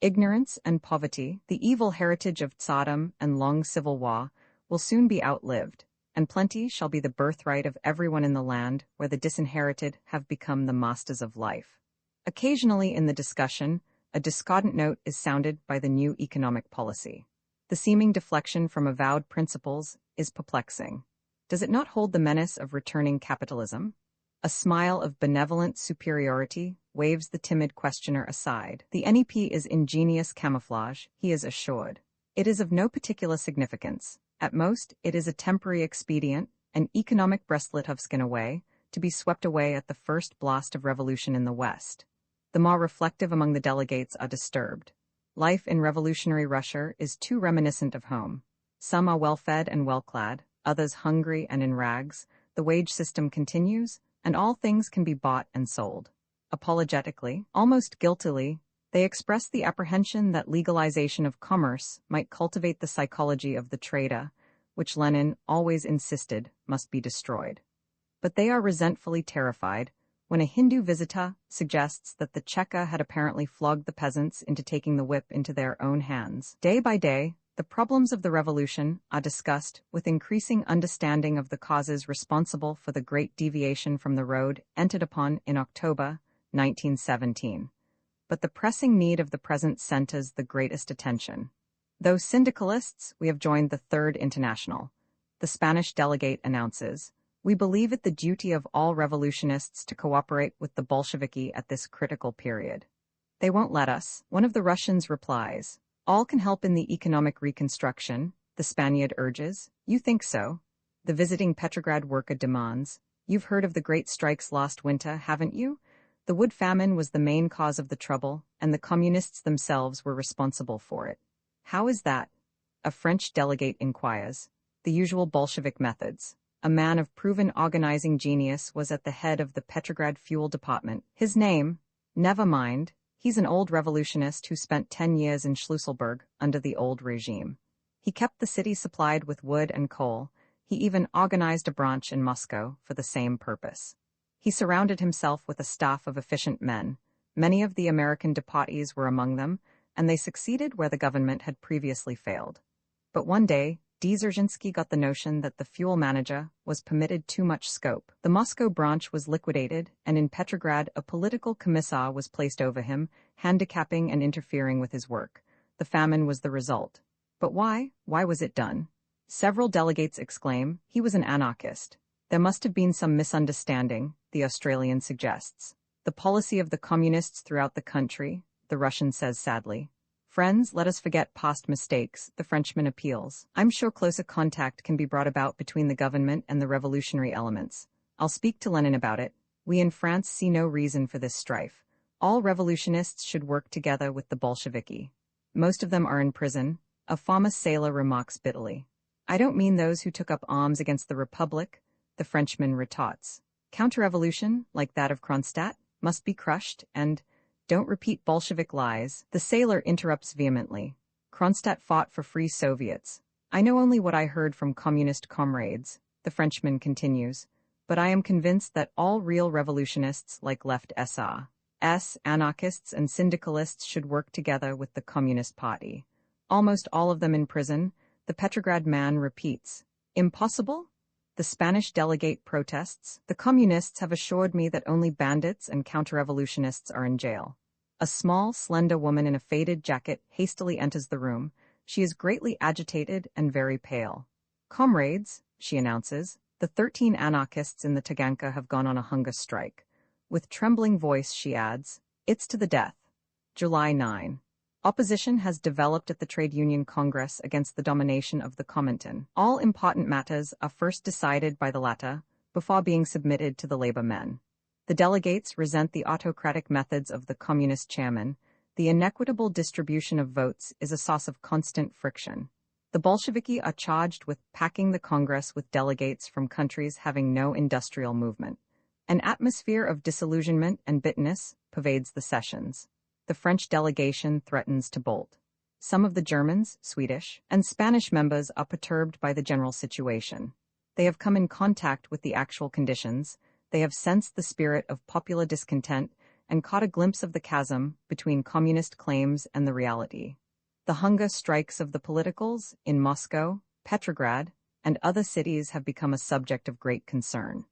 Ignorance and poverty, the evil heritage of Tsardom and long civil war, will soon be outlived, and plenty shall be the birthright of everyone in the land where the disinherited have become the masters of life. Occasionally in the discussion, a discordant note is sounded by the new economic policy. The seeming deflection from avowed principles is perplexing. Does it not hold the menace of returning capitalism? A smile of benevolent superiority waves the timid questioner aside. The NEP is ingenious camouflage, he is assured. It is of no particular significance. At most, it is a temporary expedient, an economic Brest-Litovskin away, to be swept away at the first blast of revolution in the West. The more reflective among the delegates are disturbed. Life in revolutionary Russia is too reminiscent of home. Some are well-fed and well-clad, others hungry and in rags. The wage system continues, and all things can be bought and sold. Apologetically, almost guiltily, they express the apprehension that legalization of commerce might cultivate the psychology of the trader, which Lenin always insisted must be destroyed. But they are resentfully terrified when a Hindu visitor suggests that the Cheka had apparently flogged the peasants into taking the whip into their own hands. Day by day, the problems of the revolution are discussed with increasing understanding of the causes responsible for the great deviation from the road entered upon in October 1917. But the pressing need of the present centers the greatest attention. Though syndicalists, we have joined the Third International. The Spanish delegate announces, "We believe it the duty of all revolutionists to cooperate with the Bolsheviki at this critical period." "They won't let us," one of the Russians replies. "All can help in the economic reconstruction," the Spaniard urges. "You think so?" The visiting Petrograd worker demands. "You've heard of the great strikes last winter, haven't you? The wood famine was the main cause of the trouble, and the communists themselves were responsible for it." "How is that?" a French delegate inquires. "The usual Bolshevik methods." A man of proven organizing genius was at the head of the Petrograd fuel department. His name? Never mind. He's an old revolutionist who spent 10 years in Schlüsselburg under the old regime. He kept the city supplied with wood and coal. He even organized a branch in Moscow for the same purpose. He surrounded himself with a staff of efficient men. Many of the American deportees were among them, and they succeeded where the government had previously failed. But one day, Dzerzhinsky got the notion that the fuel manager was permitted too much scope. The Moscow branch was liquidated, and in Petrograd a political commissar was placed over him, handicapping and interfering with his work. The famine was the result. But why? Why was it done? Several delegates exclaim, "He was an anarchist." There must have been some misunderstanding, the Australian suggests. The policy of the communists throughout the country, the Russian says sadly. "Friends, let us forget past mistakes," the Frenchman appeals. "I'm sure closer contact can be brought about between the government and the revolutionary elements. I'll speak to Lenin about it. We in France see no reason for this strife. All revolutionists should work together with the Bolsheviki. Most of them are in prison," a former sailor remarks bitterly. "I don't mean those who took up arms against the Republic," the Frenchman retorts. "Counter-revolution, like that of Kronstadt, must be crushed, and don't repeat Bolshevik lies," the sailor interrupts vehemently. "Kronstadt fought for free Soviets. I know only what I heard from communist comrades," the Frenchman continues, "but I am convinced that all real revolutionists like left SRS, anarchists and syndicalists should work together with the Communist Party. Almost all of them in prison," the Petrograd man repeats. "Impossible?" The Spanish delegate protests. "The communists have assured me that only bandits and counter-revolutionists are in jail." A small, slender woman in a faded jacket hastily enters the room. She is greatly agitated and very pale. "Comrades," she announces, "the 13 anarchists in the Taganka have gone on a hunger strike." With trembling voice she adds, "It's to the death." July 9. Opposition has developed at the Trade Union Congress against the domination of the Comintern. All important matters are first decided by the latter, before being submitted to the labor men. The delegates resent the autocratic methods of the communist chairman. The inequitable distribution of votes is a source of constant friction. The Bolsheviki are charged with packing the Congress with delegates from countries having no industrial movement. An atmosphere of disillusionment and bitterness pervades the sessions. The French delegation threatens to bolt. Some of the Germans, Swedish, and Spanish members are perturbed by the general situation. They have come in contact with the actual conditions, they have sensed the spirit of popular discontent and caught a glimpse of the chasm between communist claims and the reality. The hunger strikes of the politicals in Moscow, Petrograd, and other cities have become a subject of great concern.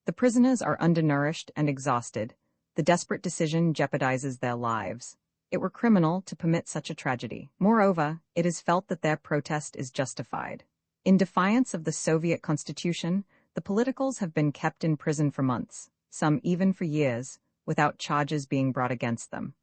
The prisoners are undernourished and exhausted. The desperate decision jeopardizes their lives. It were criminal to permit such a tragedy. Moreover, it is felt that their protest is justified. In defiance of the Soviet constitution, the politicals have been kept in prison for months, some even for years, without charges being brought against them.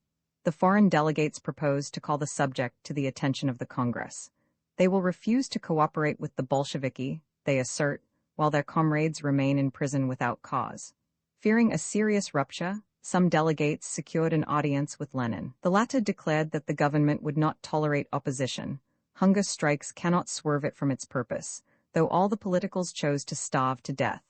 The foreign delegates propose to call the subject to the attention of the Congress. They will refuse to cooperate with the Bolsheviki, they assert, while their comrades remain in prison without cause. Fearing a serious rupture, some delegates secured an audience with Lenin. The latter declared that the government would not tolerate opposition. Hunger strikes cannot swerve it from its purpose, though all the politicals chose to starve to death.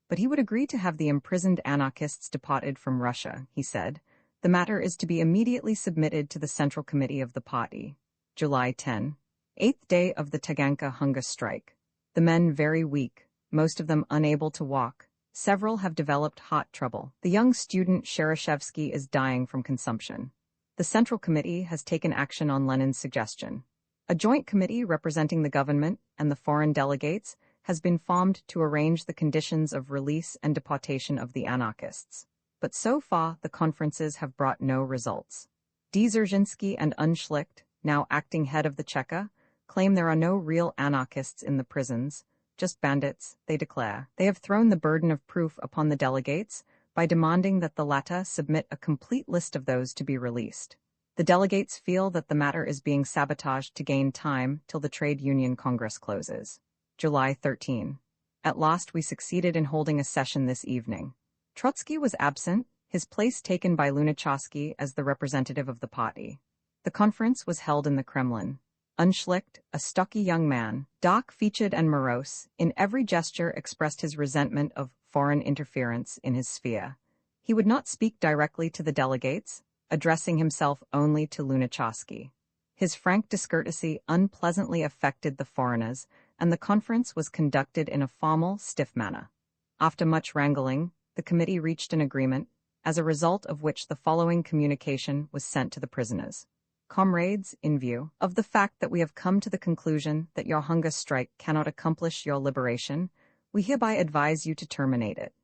But he would agree to have the imprisoned anarchists deported from Russia, he said. The matter is to be immediately submitted to the Central Committee of the party. July 10. 8th day of the Taganka hunger strike. The men very weak, most of them unable to walk. Several have developed heart trouble. The young student Shereshevsky is dying from consumption. The Central Committee has taken action on Lenin's suggestion. A joint committee representing the government and the foreign delegates has been formed to arrange the conditions of release and deportation of the anarchists. But so far, the conferences have brought no results. Dzerzhinsky and Unschlicht, now acting head of the Cheka, claim there are no real anarchists in the prisons, just bandits, they declare. They have thrown the burden of proof upon the delegates by demanding that the latter submit a complete list of those to be released. The delegates feel that the matter is being sabotaged to gain time till the Trade Union Congress closes. July 13. At last we succeeded in holding a session this evening. Trotsky was absent, his place taken by Lunacharsky as the representative of the party. The conference was held in the Kremlin. Unschlicht, a stocky young man, dark-featured and morose, in every gesture expressed his resentment of foreign interference in his sphere. He would not speak directly to the delegates, addressing himself only to Lunacharsky. His frank discourtesy unpleasantly affected the foreigners, and the conference was conducted in a formal, stiff manner. After much wrangling, the committee reached an agreement, as a result of which the following communication was sent to the prisoners. Comrades, in view of the fact that we have come to the conclusion that your hunger strike cannot accomplish your liberation, we hereby advise you to terminate it.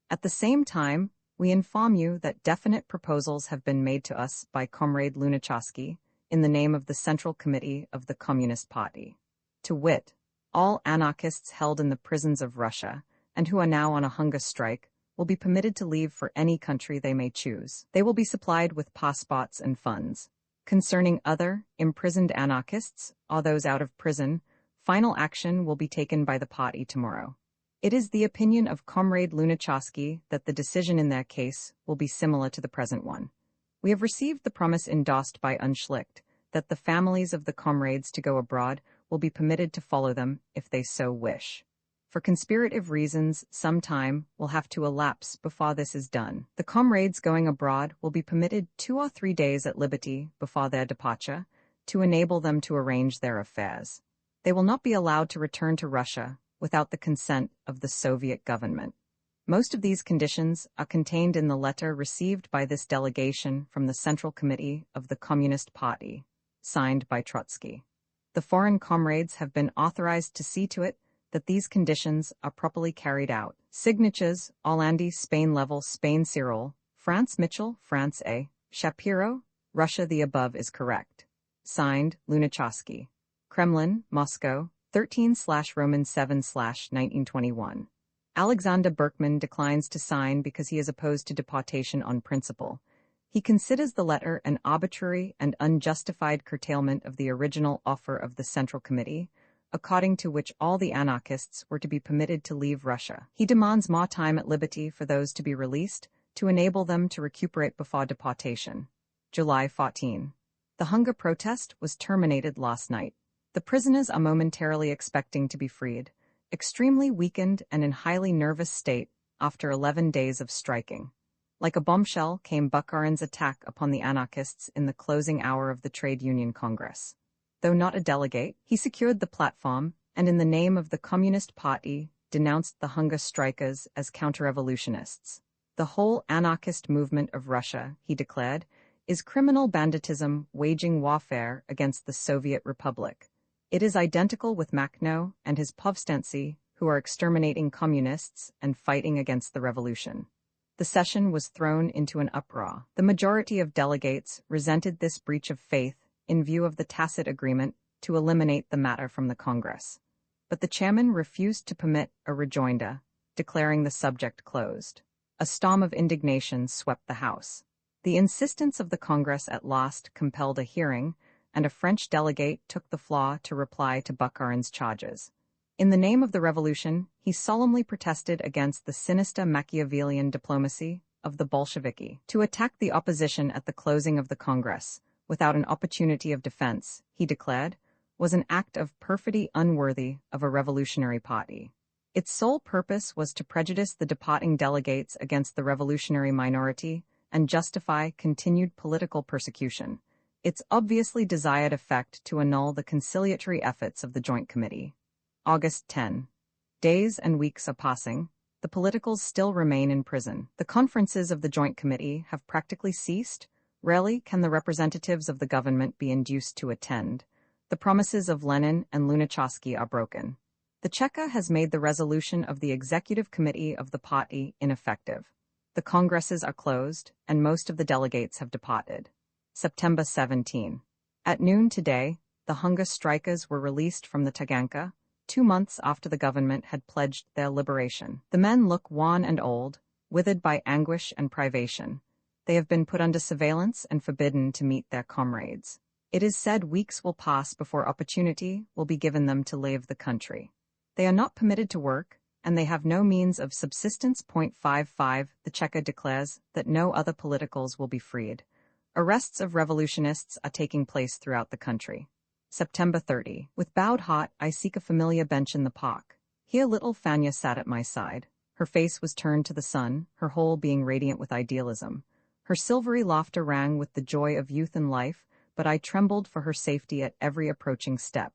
At the same time, we inform you that definite proposals have been made to us by Comrade Lunacharsky in the name of the Central Committee of the Communist Party. To wit, all anarchists held in the prisons of Russia, and who are now on a hunger strike, will be permitted to leave for any country they may choose. They will be supplied with passports and funds. Concerning other, imprisoned anarchists, or those out of prison, final action will be taken by the party tomorrow. It is the opinion of Comrade Lunacharsky that the decision in their case will be similar to the present one. We have received the promise endorsed by Unschlicht that the families of the comrades to go abroad will be permitted to follow them if they so wish. For conspirative reasons, some time will have to elapse before this is done. The comrades going abroad will be permitted 2 or 3 days at liberty before their departure to enable them to arrange their affairs. They will not be allowed to return to Russia without the consent of the Soviet government. Most of these conditions are contained in the letter received by this delegation from the Central Committee of the Communist Party, signed by Trotsky. The foreign comrades have been authorized to see to it that these conditions are properly carried out. Signatures: Hollande, Spain Level, Spain Cyril, France Mitchell, France A, Shapiro, Russia. The above is correct. Signed, Lunacharsky. Kremlin, Moscow, 13/Roman 7/1921. Alexander Berkman declines to sign because he is opposed to deportation on principle. He considers the letter an arbitrary and unjustified curtailment of the original offer of the Central Committee, according to which all the anarchists were to be permitted to leave Russia. He demands more time at liberty for those to be released, to enable them to recuperate before deportation. July 14. The hunger protest was terminated last night. The prisoners are momentarily expecting to be freed, extremely weakened and in highly nervous state after 11 days of striking. Like a bombshell came Bukharin's attack upon the anarchists in the closing hour of the Trade Union Congress. Though not a delegate, he secured the platform, and in the name of the Communist Party, denounced the hunger strikers as counter-revolutionists. The whole anarchist movement of Russia, he declared, is criminal banditism waging warfare against the Soviet Republic. It is identical with Makhno and his povstanci, who are exterminating communists and fighting against the revolution. The session was thrown into an uproar. The majority of delegates resented this breach of faith in view of the tacit agreement to eliminate the matter from the Congress. But the chairman refused to permit a rejoinder, declaring the subject closed. A storm of indignation swept the House. The insistence of the Congress at last compelled a hearing, and a French delegate took the floor to reply to Bukharin's charges. In the name of the revolution, he solemnly protested against the sinister Machiavellian diplomacy of the Bolsheviki. To attack the opposition at the closing of the Congress, without an opportunity of defense, he declared, was an act of perfidy unworthy of a revolutionary party. Its sole purpose was to prejudice the departing delegates against the revolutionary minority and justify continued political persecution. Its obviously desired effect to annul the conciliatory efforts of the Joint Committee. August 10. Days and weeks are passing. The politicals still remain in prison. The conferences of the Joint Committee have practically ceased. Rarely can the representatives of the government be induced to attend. The promises of Lenin and Lunacharsky are broken. The Cheka has made the resolution of the Executive Committee of the party ineffective. The congresses are closed, and most of the delegates have departed. September 17. At noon today, the hunger strikers were released from the Taganka, 2 months after the government had pledged their liberation. The men look wan and old, withered by anguish and privation. They have been put under surveillance and forbidden to meet their comrades. It is said weeks will pass before opportunity will be given them to leave the country. They are not permitted to work, and they have no means of subsistence. 55 The Cheka declares that no other politicals will be freed. Arrests of revolutionists are taking place throughout the country. September 30. With bowed heart, I seek a familiar bench in the park. Here little Fanya sat at my side. Her face was turned to the sun, her whole being radiant with idealism. Her silvery laughter rang with the joy of youth and life, but I trembled for her safety at every approaching step.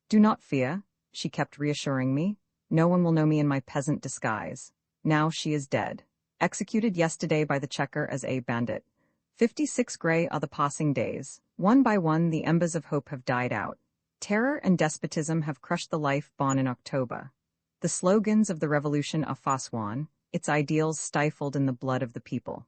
Do not fear, she kept reassuring me. No one will know me in my peasant disguise. Now she is dead. Executed yesterday by the Cheka as a bandit. 56 gray are the passing days. One by one the embers of hope have died out. Terror and despotism have crushed the life born in October. The slogans of the revolution are forsworn, its ideals stifled in the blood of the people.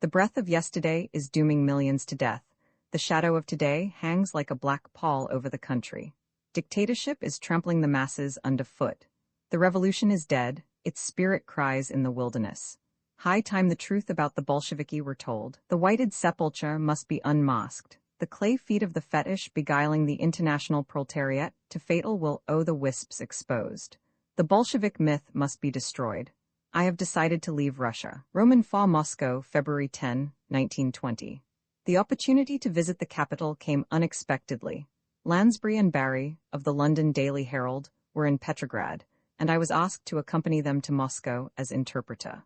The breath of yesterday is dooming millions to death. The shadow of today hangs like a black pall over the country. Dictatorship is trampling the masses underfoot. The revolution is dead, its spirit cries in the wilderness. High time the truth about the Bolsheviki were told. The whited sepulchre must be unmasked. The clay feet of the fetish beguiling the international proletariat to fatal will owe the wisps exposed. The Bolshevik myth must be destroyed. I have decided to leave Russia. Roman Fall, Moscow, February 10, 1920. The opportunity to visit the capital came unexpectedly. Lansbury and Barry, of the London Daily Herald, were in Petrograd, and I was asked to accompany them to Moscow as interpreter.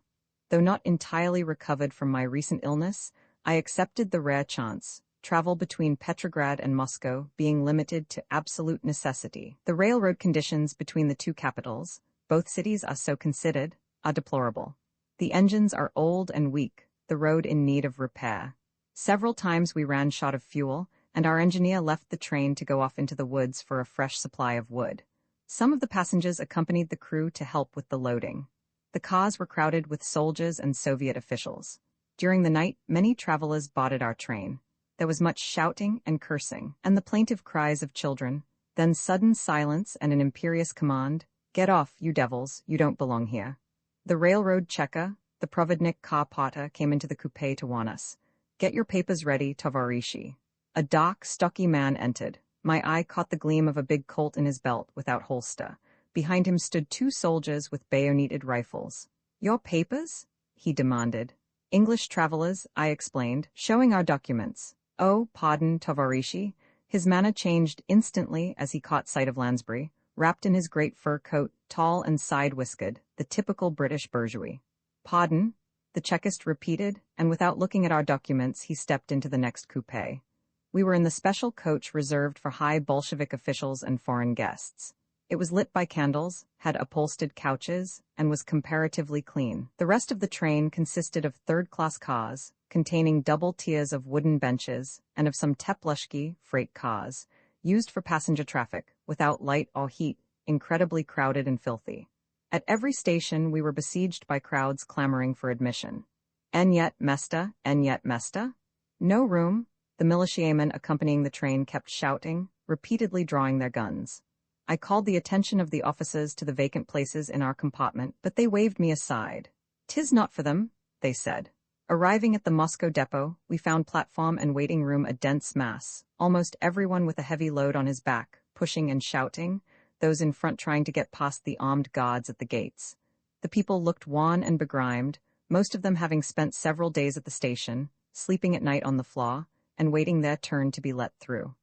Though not entirely recovered from my recent illness, I accepted the rare chance, travel between Petrograd and Moscow being limited to absolute necessity. The railroad conditions between the two capitals, both cities are so considered, are deplorable. The engines are old and weak, the road in need of repair. Several times we ran short of fuel, and our engineer left the train to go off into the woods for a fresh supply of wood. Some of the passengers accompanied the crew to help with the loading. The cars were crowded with soldiers and Soviet officials. During the night, many travelers boarded our train. There was much shouting and cursing, and the plaintive cries of children, then sudden silence and an imperious command, "Get off, you devils, you don't belong here." The railroad Cheka, the provodnik car porter, came into the coupe to warn us. "Get your papers ready, tovarishi." A dark, stocky man entered. My eye caught the gleam of a big Colt in his belt without holster. Behind him stood 2 soldiers with bayoneted rifles. "Your papers?" he demanded. "English travelers," I explained, showing our documents. "Oh, pardon, tovarishi." His manner changed instantly as he caught sight of Lansbury, wrapped in his great fur coat, tall and side-whiskered, the typical British bourgeois. "Pardon?" the Chekist repeated, and without looking at our documents, he stepped into the next coupe. We were in the special coach reserved for high Bolshevik officials and foreign guests. It was lit by candles, had upholstered couches, and was comparatively clean. The rest of the train consisted of third-class cars, containing double tiers of wooden benches, and of some teplushki freight cars, used for passenger traffic, without light or heat, incredibly crowded and filthy. At every station we were besieged by crowds clamoring for admission. "Enyet mesta, enyet mesta?" "No room," the militiamen accompanying the train kept shouting, repeatedly drawing their guns. I called the attention of the officers to the vacant places in our compartment, but they waved me aside. "'Tis not for them," they said. Arriving at the Moscow depot, we found platform and waiting room a dense mass, almost everyone with a heavy load on his back, pushing and shouting, those in front trying to get past the armed guards at the gates. The people looked wan and begrimed, most of them having spent several days at the station, sleeping at night on the floor, and waiting their turn to be let through.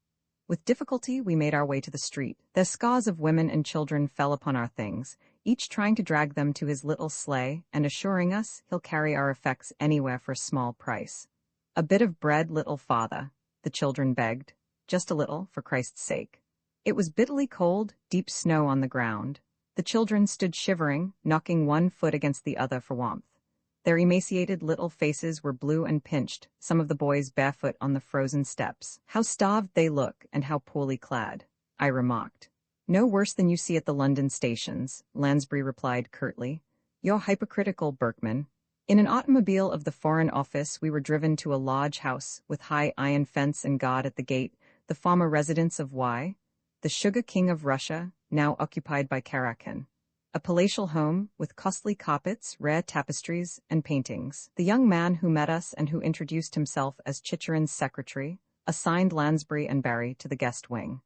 With difficulty we made our way to the street. The scars of women and children fell upon our things, each trying to drag them to his little sleigh and assuring us he'll carry our effects anywhere for a small price. "A bit of bread, little father," the children begged. "Just a little, for Christ's sake." It was bitterly cold, deep snow on the ground. The children stood shivering, knocking one foot against the other for warmth. Their emaciated little faces were blue and pinched, some of the boys barefoot on the frozen steps. "How starved they look, and how poorly clad," I remarked. "No worse than you see at the London stations," Lansbury replied curtly. "You're hypocritical, Berkman." In an automobile of the Foreign Office we were driven to a large house, with high iron fence and guard at the gate, the former residence of Y., the Sugar King of Russia, now occupied by Karakin. A palatial home, with costly carpets, rare tapestries, and paintings. The young man who met us and who introduced himself as Chicherin's secretary, assigned Lansbury and Barry to the guest wing.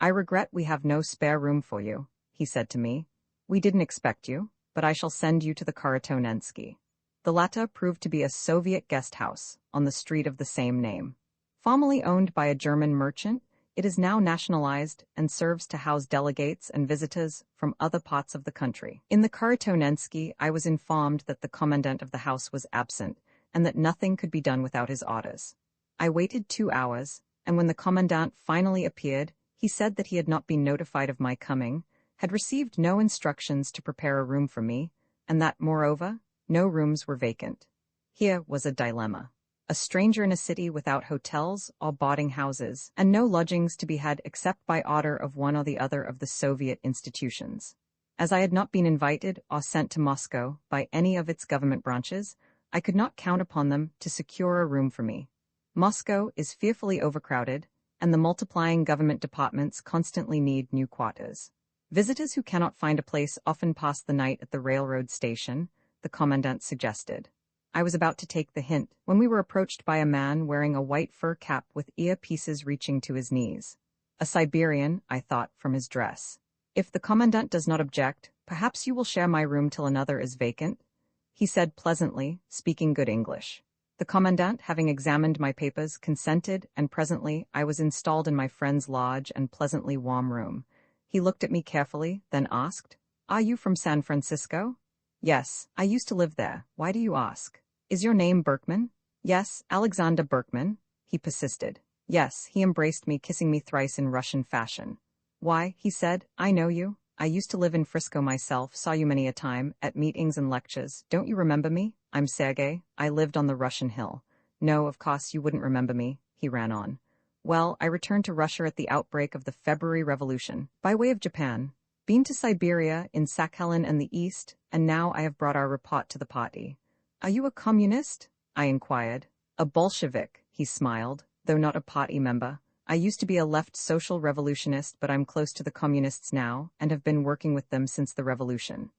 "I regret we have no spare room for you," he said to me. "We didn't expect you, but I shall send you to the Karatonensky." The latter proved to be a Soviet guest house, on the street of the same name. Formerly owned by a German merchant, it is now nationalized and serves to house delegates and visitors from other parts of the country. In the Karatonensky, I was informed that the commandant of the house was absent and that nothing could be done without his orders. I waited 2 hours, and when the commandant finally appeared, he said that he had not been notified of my coming, had received no instructions to prepare a room for me, and that, moreover, no rooms were vacant. Here was a dilemma. A stranger in a city without hotels or boarding houses, and no lodgings to be had except by order of one or the other of the Soviet institutions. As I had not been invited or sent to Moscow by any of its government branches, I could not count upon them to secure a room for me. Moscow is fearfully overcrowded, and the multiplying government departments constantly need new quarters. Visitors who cannot find a place often pass the night at the railroad station, the commandant suggested. I was about to take the hint when we were approached by a man wearing a white fur cap with ear-pieces reaching to his knees. A Siberian, I thought, from his dress. "If the commandant does not object, perhaps you will share my room till another is vacant," he said pleasantly, speaking good English. The commandant, having examined my papers, consented, and presently I was installed in my friend's large and pleasantly warm room. He looked at me carefully, then asked, "Are you from San Francisco?" "Yes, I used to live there. Why do you ask?" "Is your name Berkman?" "Yes, Alexander Berkman," he persisted. "Yes," he embraced me, kissing me thrice in Russian fashion. "Why," he said, "I know you. I used to live in Frisco myself, saw you many a time, at meetings and lectures. Don't you remember me? I'm Sergei. I lived on the Russian hill." "No, of course you wouldn't remember me," he ran on. "Well, I returned to Russia at the outbreak of the February Revolution, by way of Japan. Been to Siberia, in Sakhalin and the East, and now I have brought our report to the party." "Are you a communist?" I inquired. "A Bolshevik," he smiled, "though not a party member. I used to be a left social revolutionist, but I'm close to the communists now, and have been working with them since the revolution."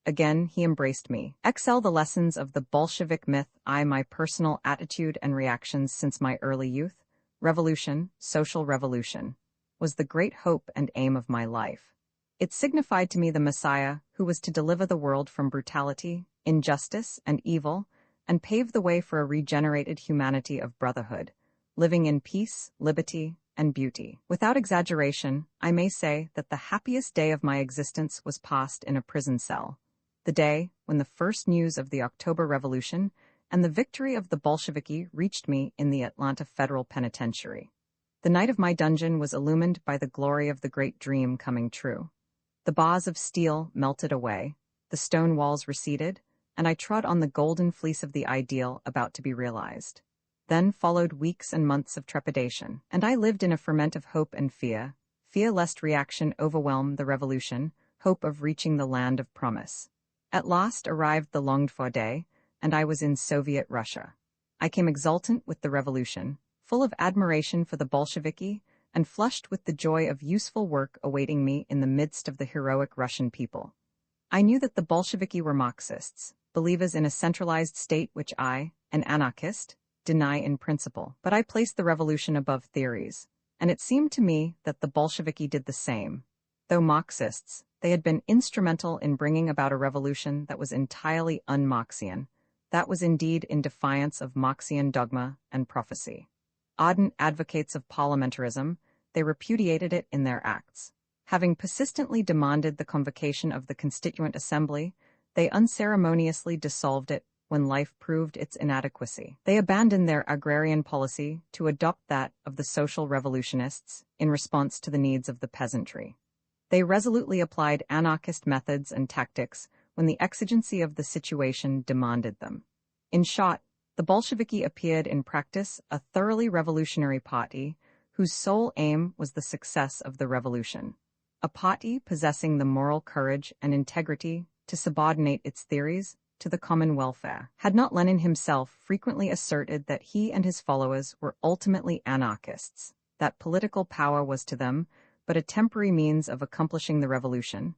Again he embraced me. Excel the lessons of the Bolshevik myth, my personal attitude and reactions since my early youth. Revolution, social revolution, was the great hope and aim of my life. It signified to me the Messiah who was to deliver the world from brutality, injustice, and evil, and pave the way for a regenerated humanity of brotherhood, living in peace, liberty, and beauty. Without exaggeration, I may say that the happiest day of my existence was passed in a prison cell, the day when the first news of the October Revolution and the victory of the Bolsheviki reached me in the Atlanta Federal Penitentiary. The night of my dungeon was illumined by the glory of the great dream coming true. The bars of steel melted away, the stone walls receded, and I trod on the golden fleece of the ideal about to be realized. Then followed weeks and months of trepidation, and I lived in a ferment of hope and fear lest reaction overwhelm the revolution, hope of reaching the land of promise. At last arrived the longed-for day, and I was in Soviet Russia. I came exultant with the revolution, full of admiration for the Bolsheviki, and flushed with the joy of useful work awaiting me in the midst of the heroic Russian people. I knew that the Bolsheviki were Marxists, believers in a centralized state which I, an anarchist, deny in principle. But I placed the revolution above theories, and it seemed to me that the Bolsheviki did the same. Though Marxists, they had been instrumental in bringing about a revolution that was entirely un-Marxian, that was indeed in defiance of Marxian dogma and prophecy. Ardent advocates of parliamentarism, they repudiated it in their acts. Having persistently demanded the convocation of the Constituent Assembly, they unceremoniously dissolved it when life proved its inadequacy. They abandoned their agrarian policy to adopt that of the social revolutionists in response to the needs of the peasantry. They resolutely applied anarchist methods and tactics when the exigency of the situation demanded them. In short, the Bolsheviki appeared in practice a thoroughly revolutionary party whose sole aim was the success of the revolution. A party possessing the moral courage and integrity to subordinate its theories to the common welfare. Had not Lenin himself frequently asserted that he and his followers were ultimately anarchists, that political power was to them but a temporary means of accomplishing the revolution?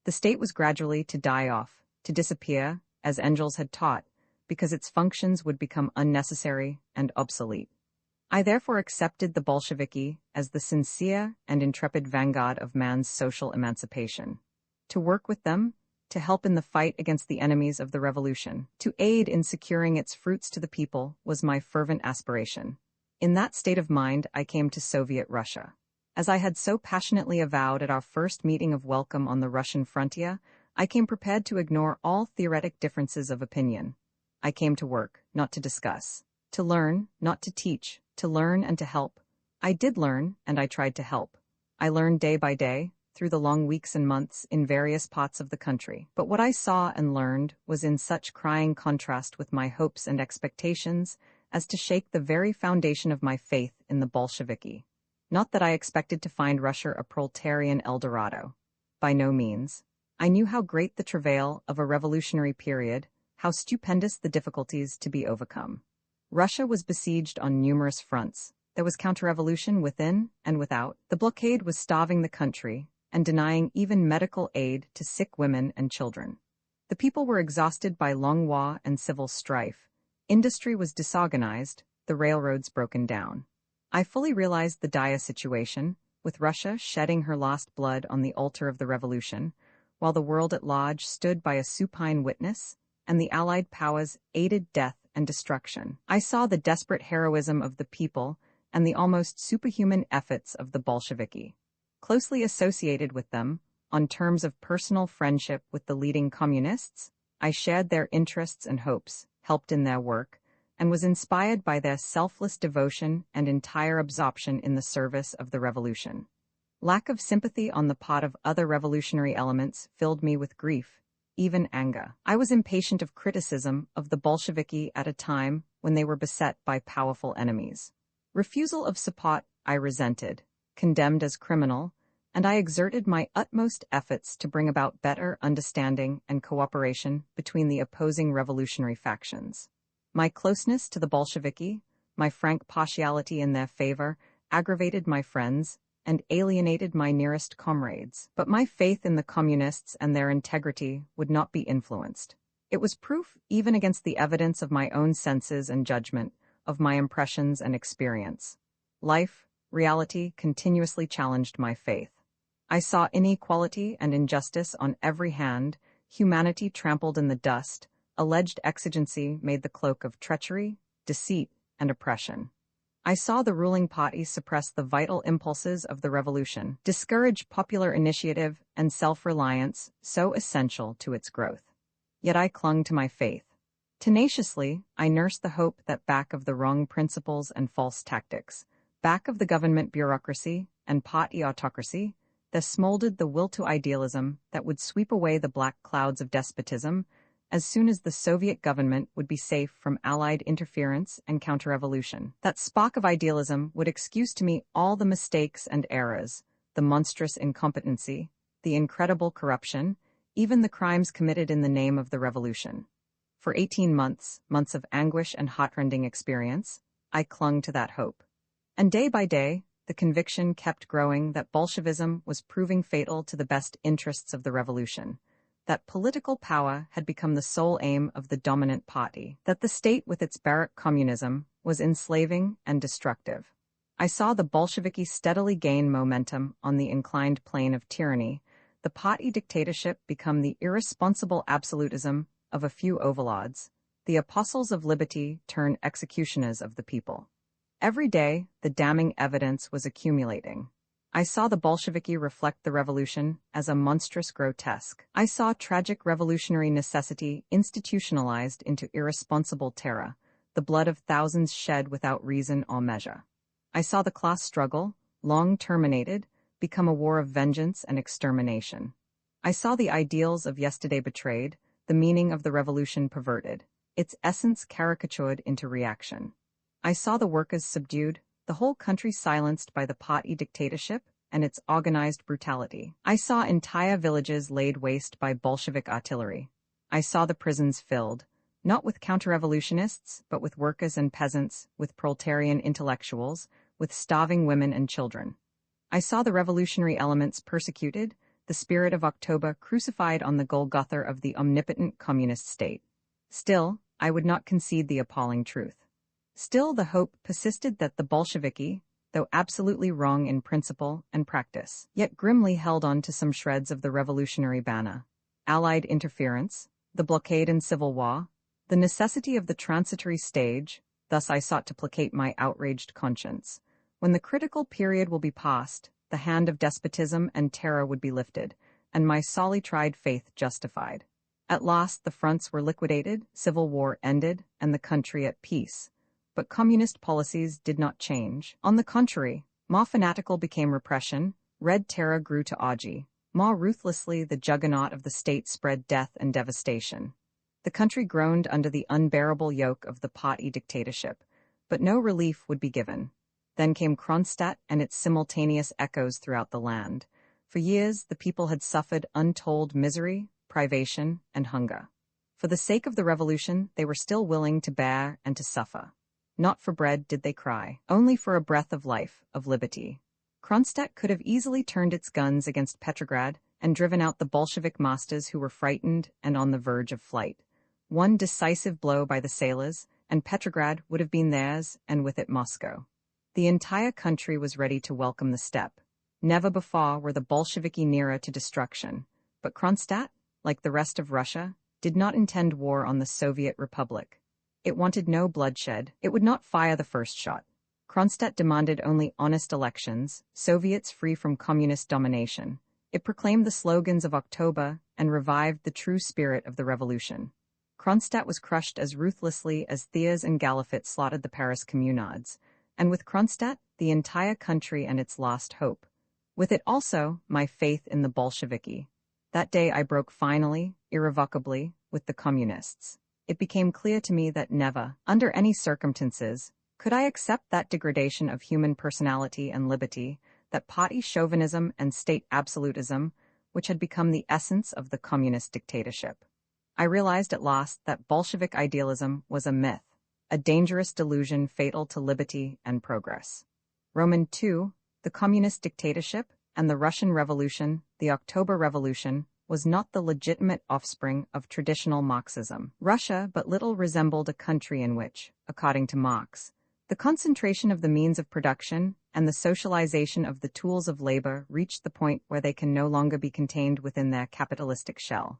The state was gradually to die off, to disappear, as Engels had taught, because its functions would become unnecessary and obsolete. I therefore accepted the Bolsheviki as the sincere and intrepid vanguard of man's social emancipation. To work with them, to help in the fight against the enemies of the revolution, to aid in securing its fruits to the people was my fervent aspiration. In that state of mind I came to Soviet Russia. As I had so passionately avowed at our first meeting of welcome on the Russian frontier, I came prepared to ignore all theoretic differences of opinion. I came to work, not to discuss. To learn, not to teach. To learn and to help. I did learn, and I tried to help. I learned day by day, through the long weeks and months in various parts of the country. But what I saw and learned was in such crying contrast with my hopes and expectations as to shake the very foundation of my faith in the Bolsheviki. Not that I expected to find Russia a proletarian El Dorado. By no means. I knew how great the travail of a revolutionary period, how stupendous the difficulties to be overcome. Russia was besieged on numerous fronts. There was counter-revolution within and without. The blockade was starving the country and denying even medical aid to sick women and children. The people were exhausted by long war and civil strife. Industry was disorganized, the railroads broken down. I fully realized the dire situation, with Russia shedding her last blood on the altar of the revolution, while the world at large stood by a supine witness, and the Allied powers aided death and destruction. I saw the desperate heroism of the people and the almost superhuman efforts of the Bolsheviki. Closely associated with them, on terms of personal friendship with the leading communists, I shared their interests and hopes, helped in their work, and was inspired by their selfless devotion and entire absorption in the service of the revolution. Lack of sympathy on the part of other revolutionary elements filled me with grief, even anger. I was impatient of criticism of the Bolsheviki at a time when they were beset by powerful enemies. Refusal of support I resented, condemned as criminal, and I exerted my utmost efforts to bring about better understanding and cooperation between the opposing revolutionary factions. My closeness to the Bolsheviki, my frank partiality in their favor, aggravated my friends and alienated my nearest comrades. But my faith in the communists and their integrity would not be influenced. It was proof, even against the evidence of my own senses and judgment, of my impressions and experience. Life, reality continuously challenged my faith. I saw inequality and injustice on every hand, humanity trampled in the dust, alleged exigency made the cloak of treachery, deceit, and oppression. I saw the ruling party suppress the vital impulses of the revolution, discourage popular initiative and self-reliance so essential to its growth. Yet I clung to my faith. Tenaciously, I nursed the hope that back of the wrong principles and false tactics, back of the government bureaucracy and party autocracy, there smoldered the will to idealism that would sweep away the black clouds of despotism as soon as the Soviet government would be safe from Allied interference and counter-revolution. That spark of idealism would excuse to me all the mistakes and errors, the monstrous incompetency, the incredible corruption, even the crimes committed in the name of the revolution. For 18 months, months of anguish and heartrending experience, I clung to that hope. And day by day, the conviction kept growing that Bolshevism was proving fatal to the best interests of the revolution, that political power had become the sole aim of the dominant party, that the state with its barrack communism was enslaving and destructive. I saw the Bolsheviki steadily gain momentum on the inclined plane of tyranny, the party dictatorship become the irresponsible absolutism of a few overlords, the apostles of liberty turn executioners of the people. Every day, the damning evidence was accumulating. I saw the Bolsheviki reflect the revolution as a monstrous grotesque. I saw tragic revolutionary necessity institutionalized into irresponsible terror, the blood of thousands shed without reason or measure. I saw the class struggle, long terminated, become a war of vengeance and extermination. I saw the ideals of yesterday betrayed, the meaning of the revolution perverted, its essence caricatured into reaction. I saw the workers subdued, the whole country silenced by the party dictatorship and its organized brutality. I saw entire villages laid waste by Bolshevik artillery. I saw the prisons filled, not with counter-revolutionists, but with workers and peasants, with proletarian intellectuals, with starving women and children. I saw the revolutionary elements persecuted, the spirit of October crucified on the Golgotha of the omnipotent communist state. Still, I would not concede the appalling truth. Still, the hope persisted that the Bolsheviki, though absolutely wrong in principle and practice, yet grimly held on to some shreds of the revolutionary banner. Allied interference, the blockade and civil war, the necessity of the transitory stage, thus I sought to placate my outraged conscience. When the critical period will be past, the hand of despotism and terror would be lifted, and my sorely tried faith justified. At last the fronts were liquidated, civil war ended, and the country at peace. But communist policies did not change. On the contrary, more fanatical became repression, red terror grew to orgy, more ruthlessly the juggernaut of the state spread death and devastation. The country groaned under the unbearable yoke of the party dictatorship, but no relief would be given. Then came Kronstadt and its simultaneous echoes throughout the land. For years, the people had suffered untold misery, privation, and hunger. For the sake of the revolution, they were still willing to bear and to suffer. Not for bread did they cry, only for a breath of life, of liberty. Kronstadt could have easily turned its guns against Petrograd and driven out the Bolshevik masters who were frightened and on the verge of flight. One decisive blow by the sailors, and Petrograd would have been theirs, and with it Moscow. The entire country was ready to welcome the step. Never before were the Bolsheviki nearer to destruction, but Kronstadt, like the rest of Russia, did not intend war on the Soviet Republic. It wanted no bloodshed. It would not fire the first shot. Kronstadt demanded only honest elections, Soviets free from communist domination. It proclaimed the slogans of October and revived the true spirit of the revolution. Kronstadt was crushed as ruthlessly as Thiers and Galifet slaughtered the Paris communards, and with Kronstadt, the entire country and its lost hope. With it also, my faith in the Bolsheviki. That day I broke finally, irrevocably, with the communists. It became clear to me that never, under any circumstances, could I accept that degradation of human personality and liberty, that party chauvinism and state absolutism, which had become the essence of the communist dictatorship. I realized at last that Bolshevik idealism was a myth, a dangerous delusion fatal to liberty and progress. Roman II, the communist dictatorship, and the Russian Revolution, the October Revolution, was not the legitimate offspring of traditional Marxism. Russia but little resembled a country in which, according to Marx, the concentration of the means of production and the socialization of the tools of labor reached the point where they can no longer be contained within their capitalistic shell.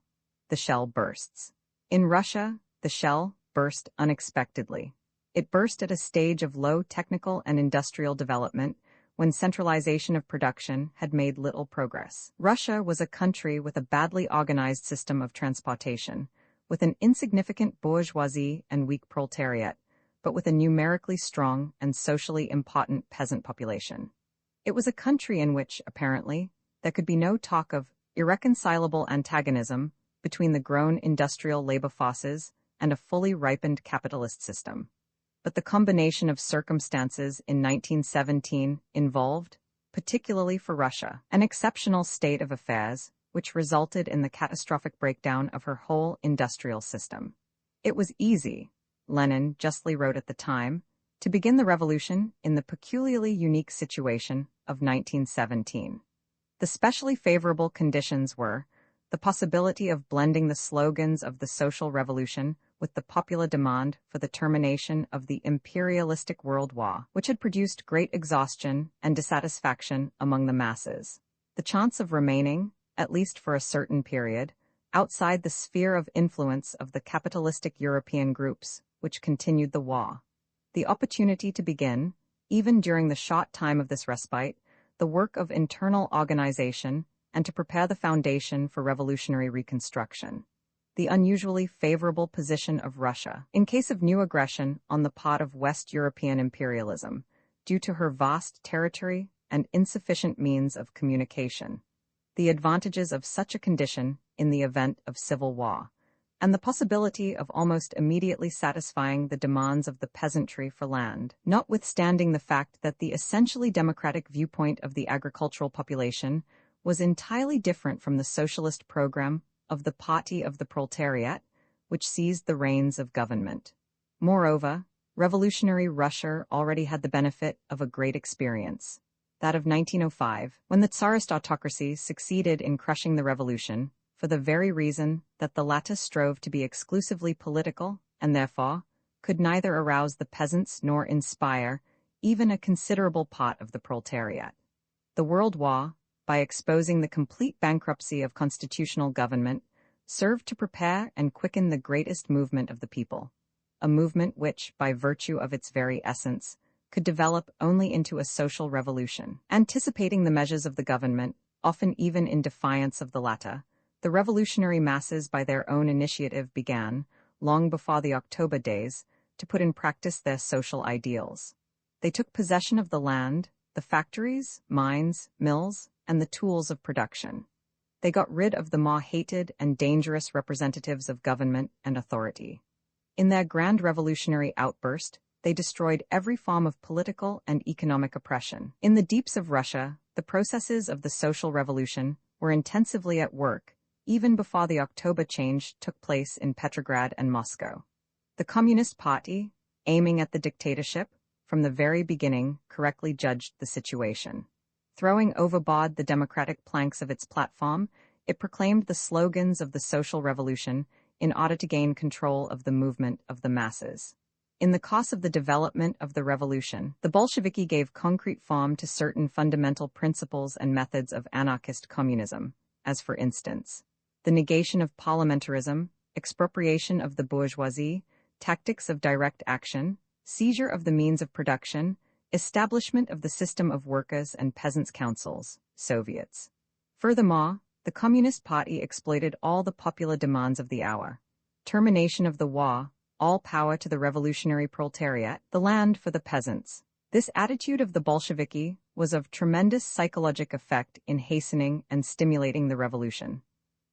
The shell bursts. In Russia, the shell burst unexpectedly. It burst at a stage of low technical and industrial development when centralization of production had made little progress. Russia was a country with a badly organized system of transportation, with an insignificant bourgeoisie and weak proletariat, but with a numerically strong and socially important peasant population. It was a country in which, apparently, there could be no talk of irreconcilable antagonism between the grown industrial labor forces and a fully ripened capitalist system. But the combination of circumstances in 1917 involved, particularly for Russia, an exceptional state of affairs which resulted in the catastrophic breakdown of her whole industrial system. It was easy, Lenin justly wrote at the time, to begin the revolution in the peculiarly unique situation of 1917. The specially favorable conditions were the possibility of blending the slogans of the social revolution with the popular demand for the termination of the imperialistic world war, which had produced great exhaustion and dissatisfaction among the masses. The chance of remaining, at least for a certain period, outside the sphere of influence of the capitalistic European groups which continued the war. The opportunity to begin, even during the short time of this respite, the work of internal organization and to prepare the foundation for revolutionary reconstruction. The unusually favorable position of Russia, in case of new aggression on the part of West European imperialism, due to her vast territory and insufficient means of communication. The advantages of such a condition in the event of civil war, and the possibility of almost immediately satisfying the demands of the peasantry for land, notwithstanding the fact that the essentially democratic viewpoint of the agricultural population was entirely different from the socialist program of the Party of the Proletariat, which seized the reins of government. Moreover, revolutionary Russia already had the benefit of a great experience, that of 1905, when the Tsarist autocracy succeeded in crushing the revolution, for the very reason that the latter strove to be exclusively political and therefore could neither arouse the peasants nor inspire even a considerable part of the proletariat. The World War, by exposing the complete bankruptcy of constitutional government, served to prepare and quicken the greatest movement of the people, a movement which, by virtue of its very essence, could develop only into a social revolution. Anticipating the measures of the government, often even in defiance of the latter, the revolutionary masses by their own initiative began, long before the October days, to put in practice their social ideals. They took possession of the land, the factories, mines, mills, and the tools of production. They got rid of the more hated and dangerous representatives of government and authority. In their grand revolutionary outburst, they destroyed every form of political and economic oppression. In the deeps of Russia, the processes of the social revolution were intensively at work, even before the October change took place in Petrograd and Moscow. The Communist Party, aiming at the dictatorship, from the very beginning correctly judged the situation. Throwing overboard the democratic planks of its platform, it proclaimed the slogans of the social revolution in order to gain control of the movement of the masses. In the course of the development of the revolution, the Bolsheviki gave concrete form to certain fundamental principles and methods of anarchist communism, as for instance, the negation of parliamentarism, expropriation of the bourgeoisie, tactics of direct action, seizure of the means of production, establishment of the system of workers' and peasants' councils, Soviets. Furthermore, the Communist Party exploited all the popular demands of the hour: termination of the war, all power to the revolutionary proletariat, the land for the peasants. This attitude of the Bolsheviki was of tremendous psychologic effect in hastening and stimulating the revolution.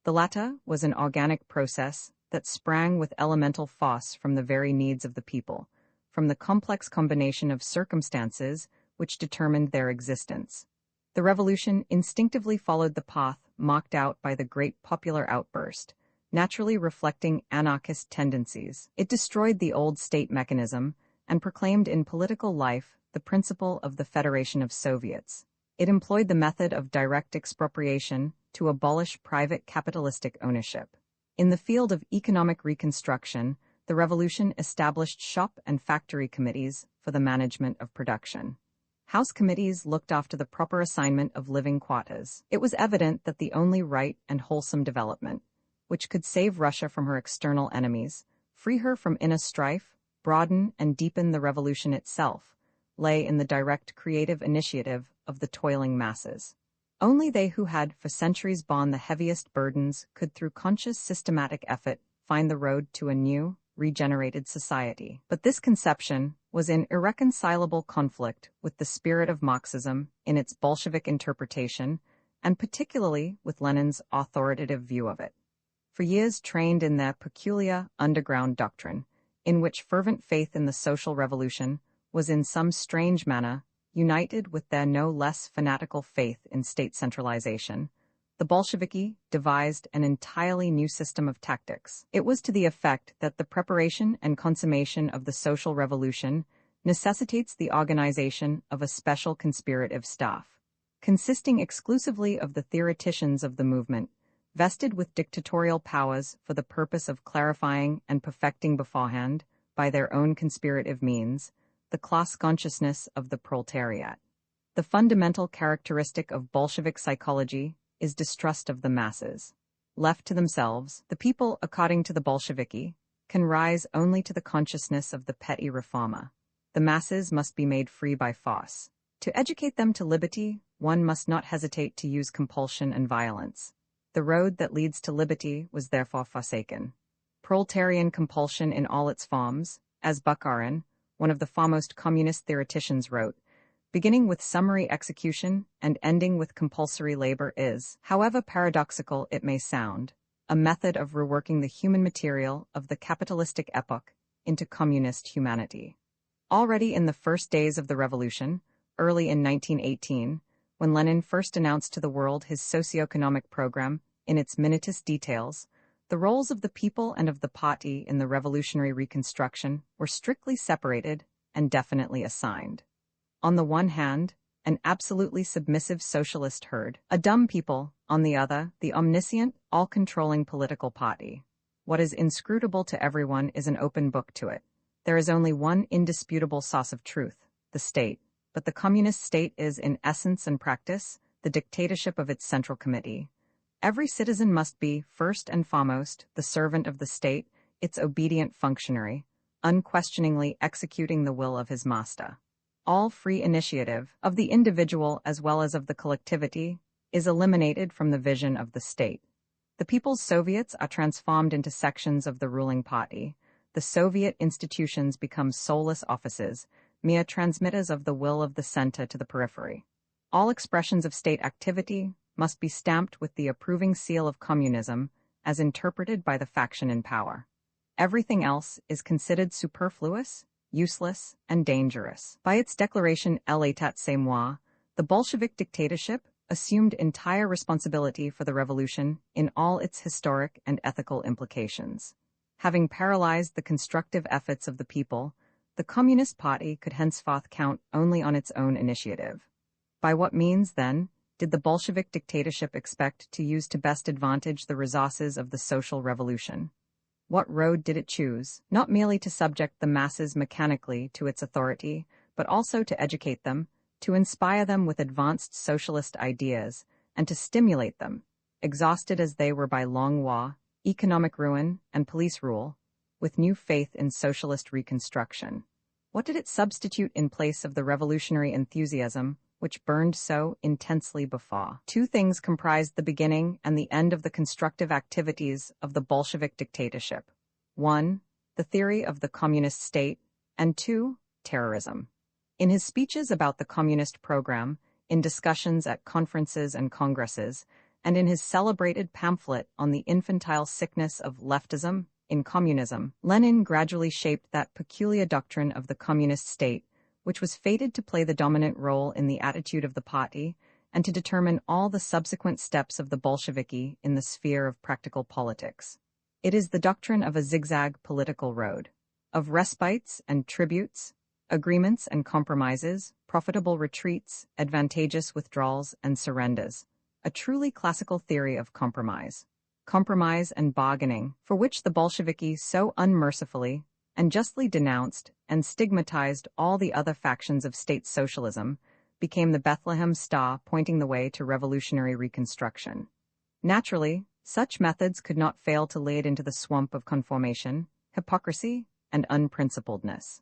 The latter was an organic process that sprang with elemental force from the very needs of the people, from the complex combination of circumstances which determined their existence. The revolution instinctively followed the path marked out by the great popular outburst, naturally reflecting anarchist tendencies. It destroyed the old state mechanism and proclaimed in political life the principle of the Federation of Soviets. It employed the method of direct expropriation to abolish private capitalistic ownership. In the field of economic reconstruction, the revolution established shop and factory committees for the management of production. House committees looked after the proper assignment of living quarters. It was evident that the only right and wholesome development, which could save Russia from her external enemies, free her from inner strife, broaden and deepen the revolution itself, lay in the direct creative initiative of the toiling masses. Only they who had for centuries borne the heaviest burdens could through conscious systematic effort find the road to a new, regenerated society. But this conception was in irreconcilable conflict with the spirit of Marxism in its Bolshevik interpretation and particularly with Lenin's authoritative view of it. For years trained in their peculiar underground doctrine, in which fervent faith in the social revolution was in some strange manner united with their no less fanatical faith in state centralization, the Bolsheviki devised an entirely new system of tactics. It was to the effect that the preparation and consummation of the social revolution necessitates the organization of a special conspirative staff, consisting exclusively of the theoreticians of the movement, vested with dictatorial powers for the purpose of clarifying and perfecting beforehand, by their own conspirative means, the class consciousness of the proletariat. The fundamental characteristic of Bolshevik psychology is distrust of the masses. Left to themselves, the people, according to the Bolsheviki, can rise only to the consciousness of the petty reformer. The masses must be made free by force. To educate them to liberty, one must not hesitate to use compulsion and violence. The road that leads to liberty was therefore forsaken. Proletarian compulsion in all its forms, as Berkman, one of the foremost communist theoreticians, wrote, beginning with summary execution and ending with compulsory labor is, however paradoxical it may sound, a method of reworking the human material of the capitalistic epoch into communist humanity. Already in the first days of the revolution, early in 1918, when Lenin first announced to the world his socio-economic program in its minutest details, the roles of the people and of the party in the revolutionary reconstruction were strictly separated and definitely assigned. On the one hand, an absolutely submissive socialist herd, a dumb people; on the other, the omniscient, all-controlling political party. What is inscrutable to everyone is an open book to it. There is only one indisputable source of truth, the state, but the communist state is, in essence and practice, the dictatorship of its central committee. Every citizen must be, first and foremost, the servant of the state, its obedient functionary, unquestioningly executing the will of his master. All free initiative, of the individual as well as of the collectivity, is eliminated from the vision of the state. The People's Soviets are transformed into sections of the ruling party. The Soviet institutions become soulless offices, mere transmitters of the will of the center to the periphery. All expressions of state activity must be stamped with the approving seal of communism as interpreted by the faction in power. Everything else is considered superfluous, useless, and dangerous. By its declaration "L'état c'est moi," the Bolshevik dictatorship assumed entire responsibility for the revolution in all its historic and ethical implications. Having paralyzed the constructive efforts of the people, the Communist Party could henceforth count only on its own initiative. By what means, then, did the Bolshevik dictatorship expect to use to best advantage the resources of the social revolution? What road did it choose? Not merely to subject the masses mechanically to its authority, but also to educate them, to inspire them with advanced socialist ideas, and to stimulate them, exhausted as they were by long war, economic ruin, and police rule, with new faith in socialist reconstruction. What did it substitute in place of the revolutionary enthusiasm which burned so intensely before? Two things comprised the beginning and the end of the constructive activities of the Bolshevik dictatorship. 1. The theory of the communist state, and 2. Terrorism. In his speeches about the communist program, in discussions at conferences and congresses, and in his celebrated pamphlet on the infantile sickness of leftism in communism, Lenin gradually shaped that peculiar doctrine of the communist state, which was fated to play the dominant role in the attitude of the party and to determine all the subsequent steps of the Bolsheviki in the sphere of practical politics. It is the doctrine of a zigzag political road, of respites and tributes, agreements and compromises, profitable retreats, advantageous withdrawals and surrenders, a truly classical theory of compromise and bargaining, for which the Bolsheviki so unmercifully and justly denounced and stigmatized all the other factions of state socialism, became the Bethlehem star pointing the way to revolutionary reconstruction. Naturally, such methods could not fail to lead into the swamp of conformation, hypocrisy, and unprincipledness.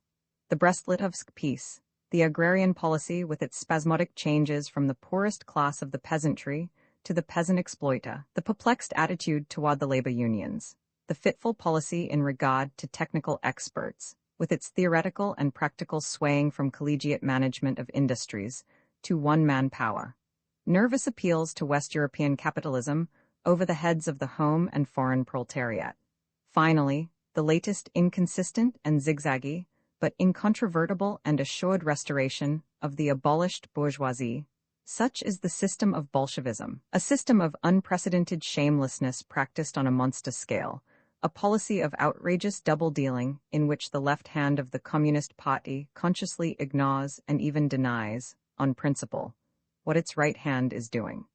The Brest-Litovsk peace, the agrarian policy with its spasmodic changes from the poorest class of the peasantry to the peasant exploiter, the perplexed attitude toward the labor unions, the fitful policy in regard to technical experts, with its theoretical and practical swaying from collegiate management of industries to one-man power. nervous appeals to West European capitalism over the heads of the home and foreign proletariat. Finally, the latest inconsistent and zigzaggy, but incontrovertible and assured restoration of the abolished bourgeoisie. Such is the system of Bolshevism, a system of unprecedented shamelessness practiced on a monster scale, a policy of outrageous double-dealing in which the left hand of the Communist Party consciously ignores and even denies, on principle, what its right hand is doing.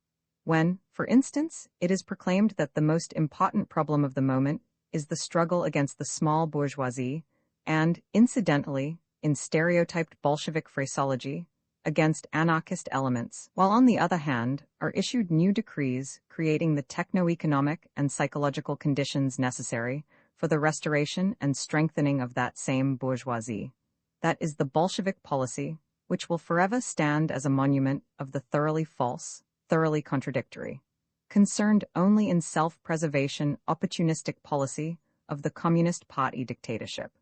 When, for instance, it is proclaimed that the most important problem of the moment is the struggle against the small bourgeoisie, and, incidentally, in stereotyped Bolshevik phraseology, against anarchist elements, while on the other hand are issued new decrees creating the techno-economic and psychological conditions necessary for the restoration and strengthening of that same bourgeoisie. That is the Bolshevik policy, which will forever stand as a monument of the thoroughly false, thoroughly contradictory, concerned only in self-preservation opportunistic policy of the Communist Party dictatorship.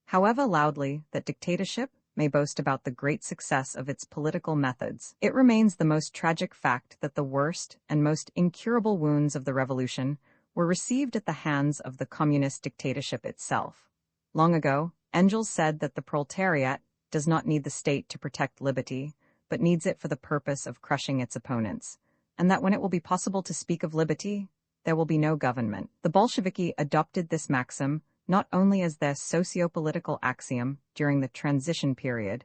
However loudly that dictatorship may boast about the great success of its political methods, it remains the most tragic fact that the worst and most incurable wounds of the revolution were received at the hands of the communist dictatorship itself. Long ago, Engels said that the proletariat does not need the state to protect liberty, but needs it for the purpose of crushing its opponents, and that when it will be possible to speak of liberty, there will be no government. The Bolsheviki adopted this maxim not only as their socio-political axiom during the transition period,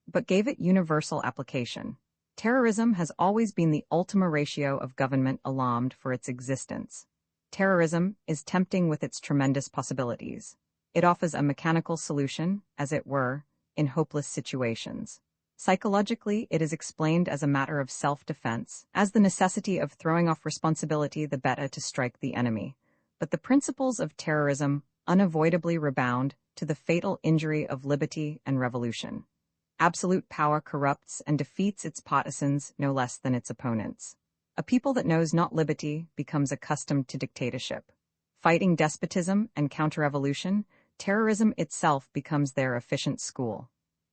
but gave it universal application. Terrorism has always been the ultima ratio of government alarmed for its existence. Terrorism is tempting with its tremendous possibilities. It offers a mechanical solution, as it were, in hopeless situations. Psychologically, it is explained as a matter of self-defense, as the necessity of throwing off responsibility the better to strike the enemy. But the principles of terrorism unavoidably rebound to the fatal injury of liberty and revolution. Absolute power corrupts and defeats its partisans no less than its opponents. A people that knows not liberty becomes accustomed to dictatorship. Fighting despotism and counter-revolution, terrorism itself becomes their efficient school.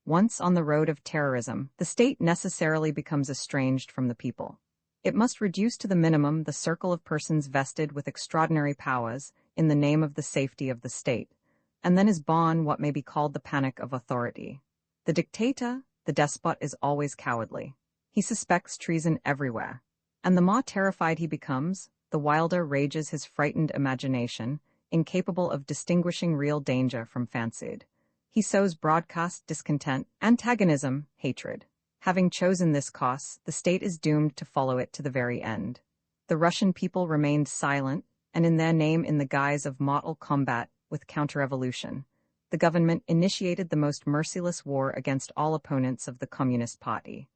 Once on the road of terrorism, the state necessarily becomes estranged from the people. It must reduce to the minimum the circle of persons vested with extraordinary powers in the name of the safety of the state, and then is born what may be called the panic of authority. The dictator, the despot, is always cowardly. He suspects treason everywhere, and the more terrified he becomes, the wilder rages his frightened imagination, incapable of distinguishing real danger from fancied. He sows broadcast discontent, antagonism, hatred. Having chosen this course, the state is doomed to follow it to the very end. The Russian people remained silent, and in their name, in the guise of mortal combat with counter-revolution, the government initiated the most merciless war against all opponents of the Communist Party.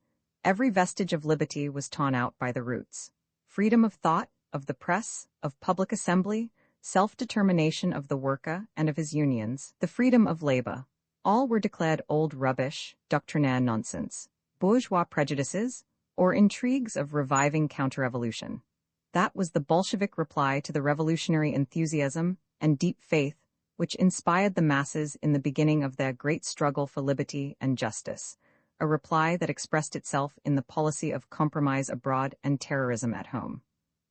Every vestige of liberty was torn out by the roots. Freedom of thought, of the press, of public assembly, self-determination of the worker and of his unions, the freedom of labor, all were declared old rubbish, doctrinaire nonsense, bourgeois prejudices, or intrigues of reviving counter-revolution. That was the Bolshevik reply to the revolutionary enthusiasm and deep faith which inspired the masses in the beginning of their great struggle for liberty and justice, a reply that expressed itself in the policy of compromise abroad and terrorism at home.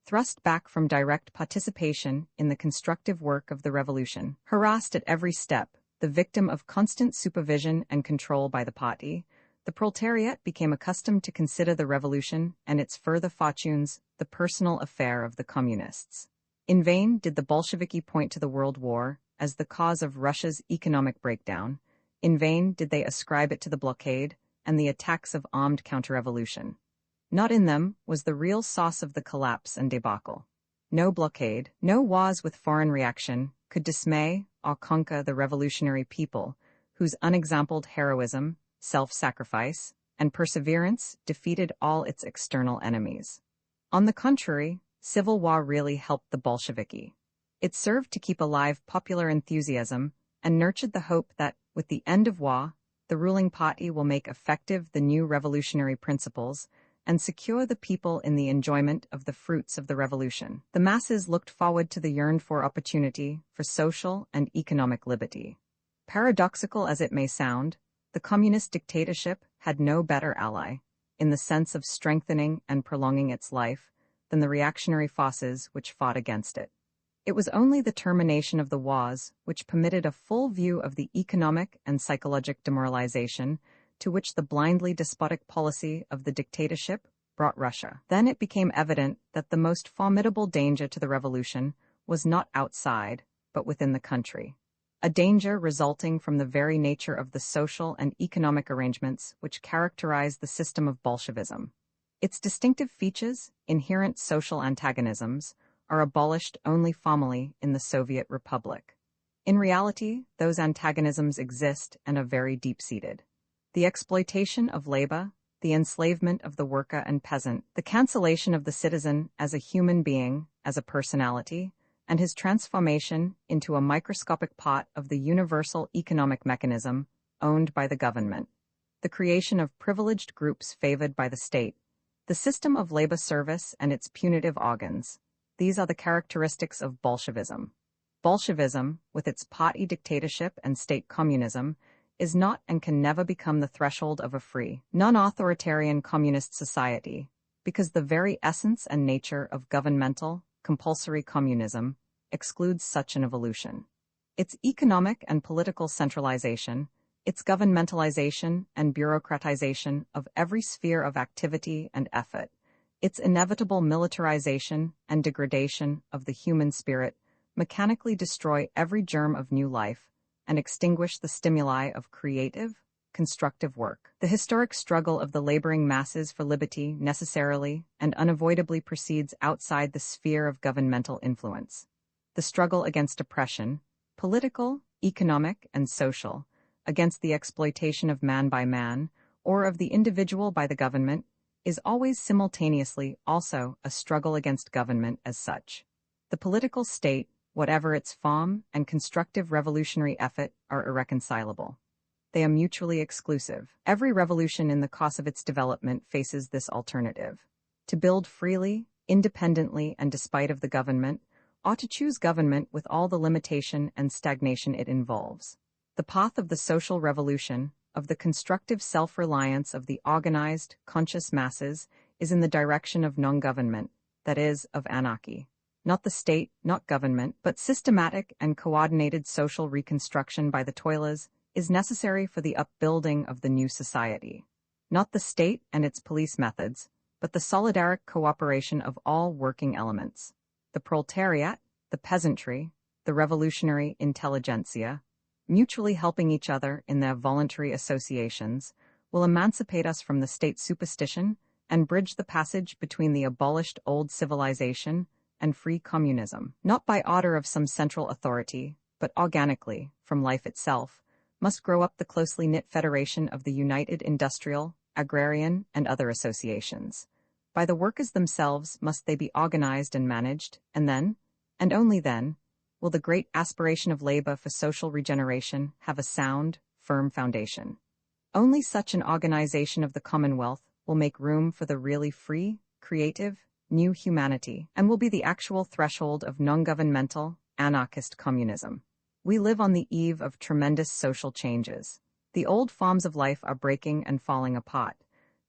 Thrust back from direct participation in the constructive work of the revolution, harassed at every step, the victim of constant supervision and control by the party, the proletariat became accustomed to consider the revolution and its further fortunes the personal affair of the communists. In vain did the Bolsheviki point to the World War as the cause of Russia's economic breakdown. In vain did they ascribe it to the blockade and the attacks of armed counter-revolution. Not in them was the real source of the collapse and debacle. No blockade, no wars with foreign reaction could dismay or conquer the revolutionary people, whose unexampled heroism, self-sacrifice, and perseverance defeated all its external enemies. On the contrary, civil war really helped the Bolsheviki. It served to keep alive popular enthusiasm and nurtured the hope that, with the end of war, the ruling party will make effective the new revolutionary principles and secure the people in the enjoyment of the fruits of the revolution. The masses looked forward to the yearned-for opportunity for social and economic liberty. Paradoxical as it may sound, the communist dictatorship had no better ally. in the sense of strengthening and prolonging its life, than the reactionary forces which fought against it. It was only the termination of the wars which permitted a full view of the economic and psychological demoralization to which the blindly despotic policy of the dictatorship brought Russia. Then it became evident that the most formidable danger to the revolution was not outside, but within the country. A danger resulting from the very nature of the social and economic arrangements which characterized the system of Bolshevism. Its distinctive features, inherent social antagonisms, are abolished only formally in the Soviet Republic. In reality, those antagonisms exist and are very deep-seated. The exploitation of labor, the enslavement of the worker and peasant, the cancellation of the citizen as a human being, as a personality, and his transformation into a microscopic part of the universal economic mechanism owned by the government, the creation of privileged groups favored by the state, the system of labor service and its punitive organs. These are the characteristics of Bolshevism. Bolshevism, with its party dictatorship and state communism, is not and can never become the threshold of a free, non-authoritarian communist society, because the very essence and nature of governmental, compulsory communism excludes such an evolution. Its economic and political centralization, its governmentalization and bureaucratization of every sphere of activity and effort, its inevitable militarization and degradation of the human spirit mechanically destroy every germ of new life and extinguish the stimuli of creative, constructive work. The historic struggle of the laboring masses for liberty necessarily and unavoidably proceeds outside the sphere of governmental influence. The struggle against oppression, political, economic, and social, against the exploitation of man by man, or of the individual by the government, is always simultaneously also a struggle against government as such. The political state, whatever its form, and constructive revolutionary effort are irreconcilable. They are mutually exclusive. Every revolution in the course of its development faces this alternative. To build freely, independently, and despite of the government, or to choose government with all the limitation and stagnation it involves. The path of the social revolution, of the constructive self-reliance of the organized, conscious masses, is in the direction of non-government, that is, of anarchy. Not the state, not government, but systematic and coordinated social reconstruction by the toilers is necessary for the upbuilding of the new society. Not the state and its police methods, but the solidaric cooperation of all working elements. The proletariat, the peasantry, the revolutionary intelligentsia, mutually helping each other in their voluntary associations, will emancipate us from the state superstition and bridge the passage between the abolished old civilization and free communism. Not by order of some central authority, but organically, from life itself, must grow up the closely knit federation of the united industrial, agrarian, and other associations. By the workers themselves must they be organized and managed, and then, and only then, will the great aspiration of labor for social regeneration have a sound, firm foundation. Only such an organization of the Commonwealth will make room for the really free, creative, new humanity, and will be the actual threshold of non-governmental, anarchist communism. We live on the eve of tremendous social changes. The old forms of life are breaking and falling apart.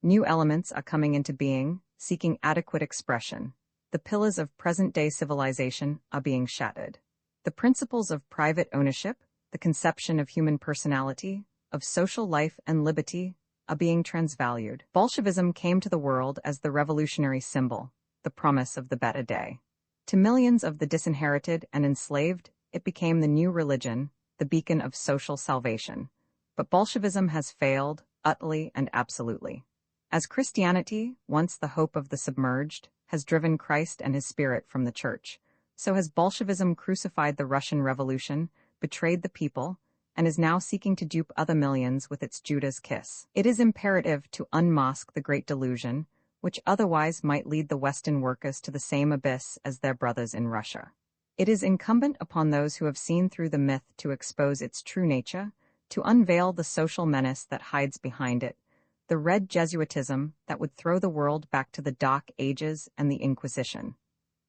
New elements are coming into being, seeking adequate expression. The pillars of present-day civilization are being shattered. The principles of private ownership, the conception of human personality, of social life and liberty, are being transvalued. Bolshevism came to the world as the revolutionary symbol, the promise of the better day. To millions of the disinherited and enslaved, it became the new religion, the beacon of social salvation. But Bolshevism has failed, utterly and absolutely. As Christianity, once the hope of the submerged, has driven Christ and his spirit from the church, so has Bolshevism crucified the Russian Revolution, betrayed the people, and is now seeking to dupe other millions with its Judas kiss. It is imperative to unmask the great delusion, which otherwise might lead the Western workers to the same abyss as their brothers in Russia. It is incumbent upon those who have seen through the myth to expose its true nature, to unveil the social menace that hides behind it, the red Jesuitism that would throw the world back to the Dark Ages and the Inquisition.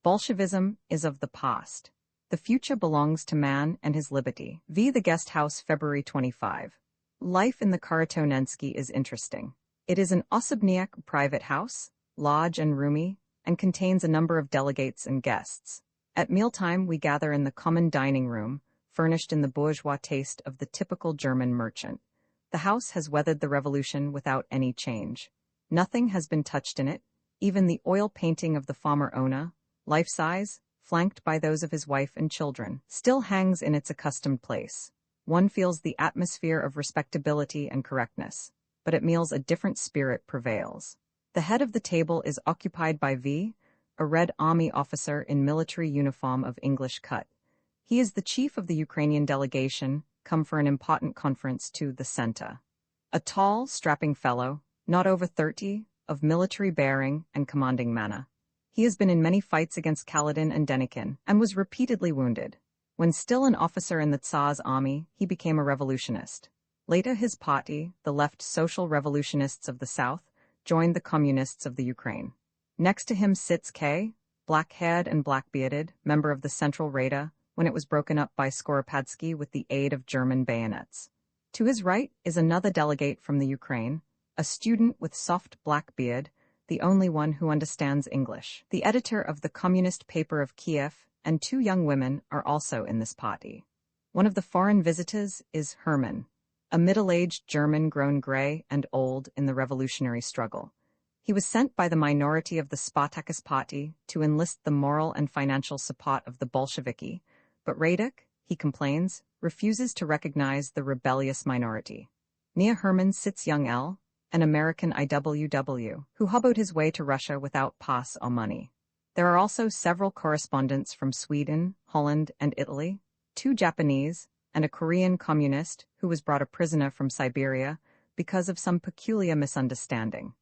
Bolshevism is of the past. The future belongs to man and his liberty. The Guest House, February 25. Life in the Karatonensky is interesting. It is an Osobniak private house, large and roomy, and contains a number of delegates and guests. At mealtime we gather in the common dining room, furnished in the bourgeois taste of the typical German merchant. The house has weathered the revolution without any change. Nothing has been touched in it, even the oil painting of the former owner, life-size, flanked by those of his wife and children, still hangs in its accustomed place. One feels the atmosphere of respectability and correctness, but at meals a different spirit prevails. The head of the table is occupied by V, a Red Army officer in military uniform of English cut. He is the chief of the Ukrainian delegation, come for an important conference to the center. A tall, strapping fellow, not over 30, of military bearing and commanding manner. He has been in many fights against Kaledin and Denikin, and was repeatedly wounded. When still an officer in the Tsar's army, he became a revolutionist. Later his party, the Left Social Revolutionists of the South, joined the Communists of the Ukraine. Next to him sits K, black-haired and black-bearded, member of the Central Rada, when it was broken up by Skoropadsky with the aid of German bayonets. To his right is another delegate from the Ukraine, a student with soft black beard, the only one who understands English. The editor of the Communist paper of Kiev and two young women are also in this party. One of the foreign visitors is Hermann, a middle-aged German grown gray and old in the revolutionary struggle. He was sent by the minority of the Spartacus party to enlist the moral and financial support of the Bolsheviki, but Radek, he complains, refuses to recognize the rebellious minority. Near Hermann sits young L, an American IWW, who hoboed his way to Russia without pass or money. There are also several correspondents from Sweden, Holland, and Italy, two Japanese, and a Korean communist who was brought a prisoner from Siberia because of some peculiar misunderstanding.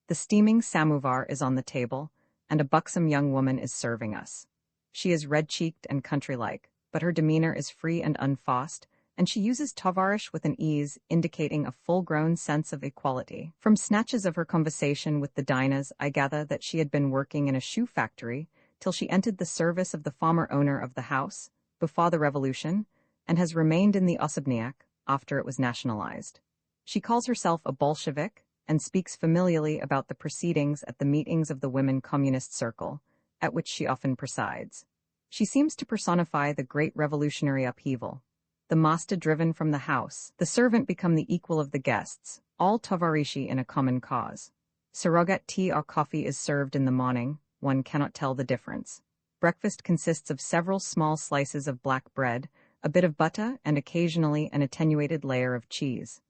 The steaming samovar is on the table, and a buxom young woman is serving us. She is red-cheeked and country-like, but her demeanor is free and unfussed, and she uses tovarish with an ease indicating a full-grown sense of equality. From snatches of her conversation with the diners, I gather that she had been working in a shoe factory till she entered the service of the former owner of the house, before the revolution, and has remained in the Osobniak after it was nationalized. She calls herself a Bolshevik and speaks familiarly about the proceedings at the meetings of the Women Communist Circle, at which she often presides. She seems to personify the great revolutionary upheaval. The master driven from the house, the servant become the equal of the guests, all tovarishi in a common cause. Surrogate tea or coffee is served in the morning, one cannot tell the difference. Breakfast consists of several small slices of black bread, a bit of butter, and occasionally an attenuated layer of cheese.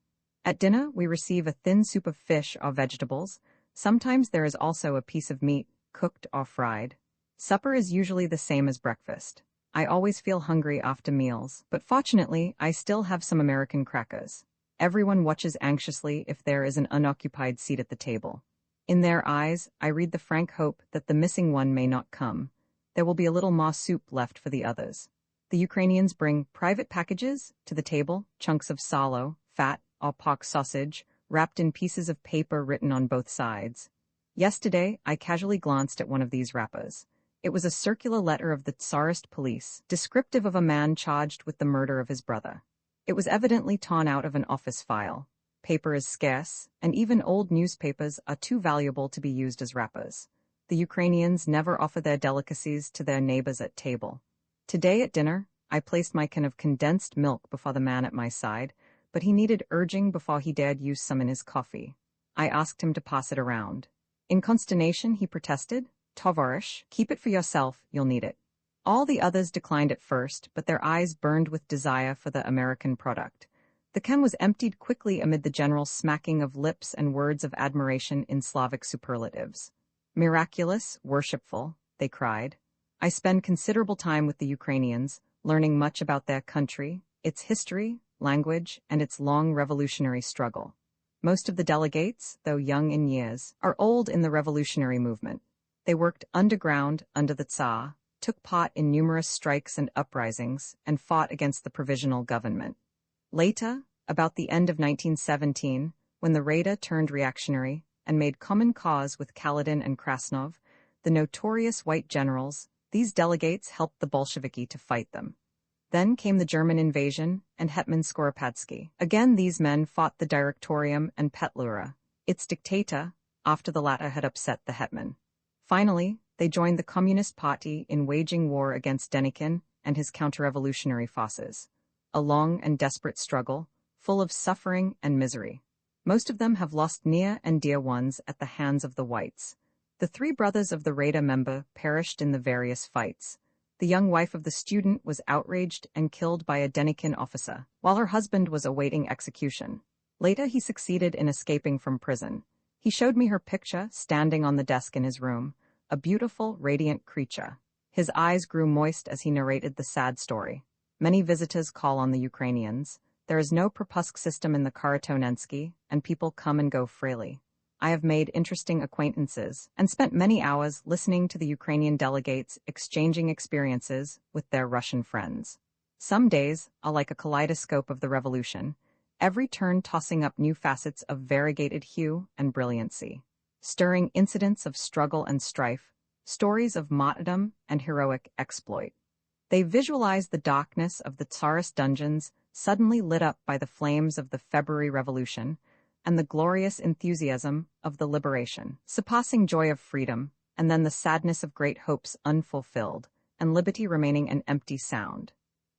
At dinner, we receive a thin soup of fish or vegetables. Sometimes there is also a piece of meat, cooked or fried. Supper is usually the same as breakfast. I always feel hungry after meals, but fortunately, I still have some American crackers. Everyone watches anxiously if there is an unoccupied seat at the table. In their eyes, I read the frank hope that the missing one may not come. There will be a little more soup left for the others. The Ukrainians bring private packages to the table, chunks of salo, fat, or pork sausage, wrapped in pieces of paper written on both sides. Yesterday, I casually glanced at one of these wrappers. It was a circular letter of the Tsarist police, descriptive of a man charged with the murder of his brother. It was evidently torn out of an office file. Paper is scarce, and even old newspapers are too valuable to be used as wrappers. The Ukrainians never offer their delicacies to their neighbors at table. Today at dinner, I placed my can of condensed milk before the man at my side, but he needed urging before he dared use some in his coffee. I asked him to pass it around. In consternation, he protested, "Tovarish, keep it for yourself, you'll need it." All the others declined at first, but their eyes burned with desire for the American product. The can was emptied quickly amid the general smacking of lips and words of admiration in Slavic superlatives. "Miraculous, worshipful," they cried. I spend considerable time with the Ukrainians, learning much about their country, its history, language, and its long revolutionary struggle. Most of the delegates, though young in years, are old in the revolutionary movement. They worked underground under the Tsar, took part in numerous strikes and uprisings, and fought against the provisional government. Later, about the end of 1917, when the Rada turned reactionary and made common cause with Kaledin and Krasnov, the notorious white generals, these delegates helped the Bolsheviki to fight them. Then came the German invasion and Hetman Skoropadsky. Again these men fought the Directorium and Petlura, its dictator, after the latter had upset the hetman. Finally, they joined the Communist Party in waging war against Denikin and his counter-revolutionary forces. A long and desperate struggle, full of suffering and misery. Most of them have lost near and dear ones at the hands of the whites. The 3 brothers of the Rada member perished in the various fights. The young wife of the student was outraged and killed by a Denikin officer, while her husband was awaiting execution. Later he succeeded in escaping from prison. He showed me her picture standing on the desk in his room, a beautiful, radiant creature. His eyes grew moist as he narrated the sad story. Many visitors call on the Ukrainians. There is no propusk system in the Karatonensky, and people come and go freely. I have made interesting acquaintances and spent many hours listening to the Ukrainian delegates exchanging experiences with their Russian friends. Some days are like a kaleidoscope of the revolution, every turn tossing up new facets of variegated hue and brilliancy, stirring incidents of struggle and strife, stories of martyrdom and heroic exploit. They visualize the darkness of the Tsarist dungeons suddenly lit up by the flames of the February Revolution, and the glorious enthusiasm of the liberation, surpassing joy of freedom, and then the sadness of great hopes unfulfilled, and liberty remaining an empty sound.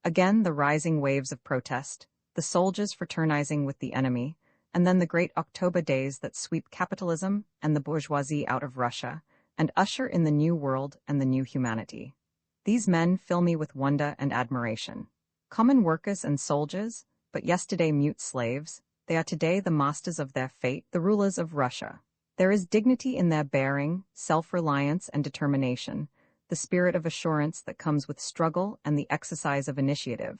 Again the rising waves of protest, the soldiers fraternizing with the enemy, and then the great October days that sweep capitalism and the bourgeoisie out of Russia, and usher in the new world and the new humanity. These men fill me with wonder and admiration. Common workers and soldiers, but yesterday mute slaves, they are today the masters of their fate, the rulers of Russia. There is dignity in their bearing, self-reliance and determination, the spirit of assurance that comes with struggle and the exercise of initiative.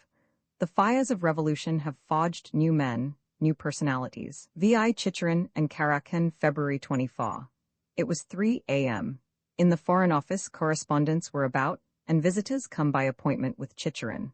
The fires of revolution have forged new men, new personalities. V.I. Chicherin and Karakin, February 24. It was 3 a.m. In the Foreign Office, correspondents were about, and visitors come by appointment with Chicherin.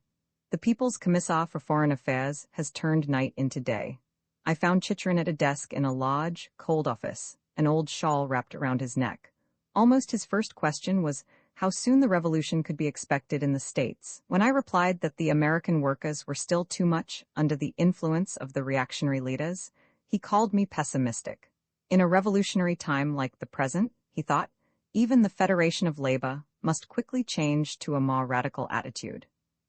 The People's Commissar for Foreign Affairs has turned night into day. I found Chicherin at a desk in a large, cold office, an old shawl wrapped around his neck. Almost his first question was how soon the revolution could be expected in the States. When I replied that the American workers were still too much under the influence of the reactionary leaders, he called me pessimistic. In a revolutionary time like the present, he thought, even the Federation of Labor must quickly change to a more radical attitude.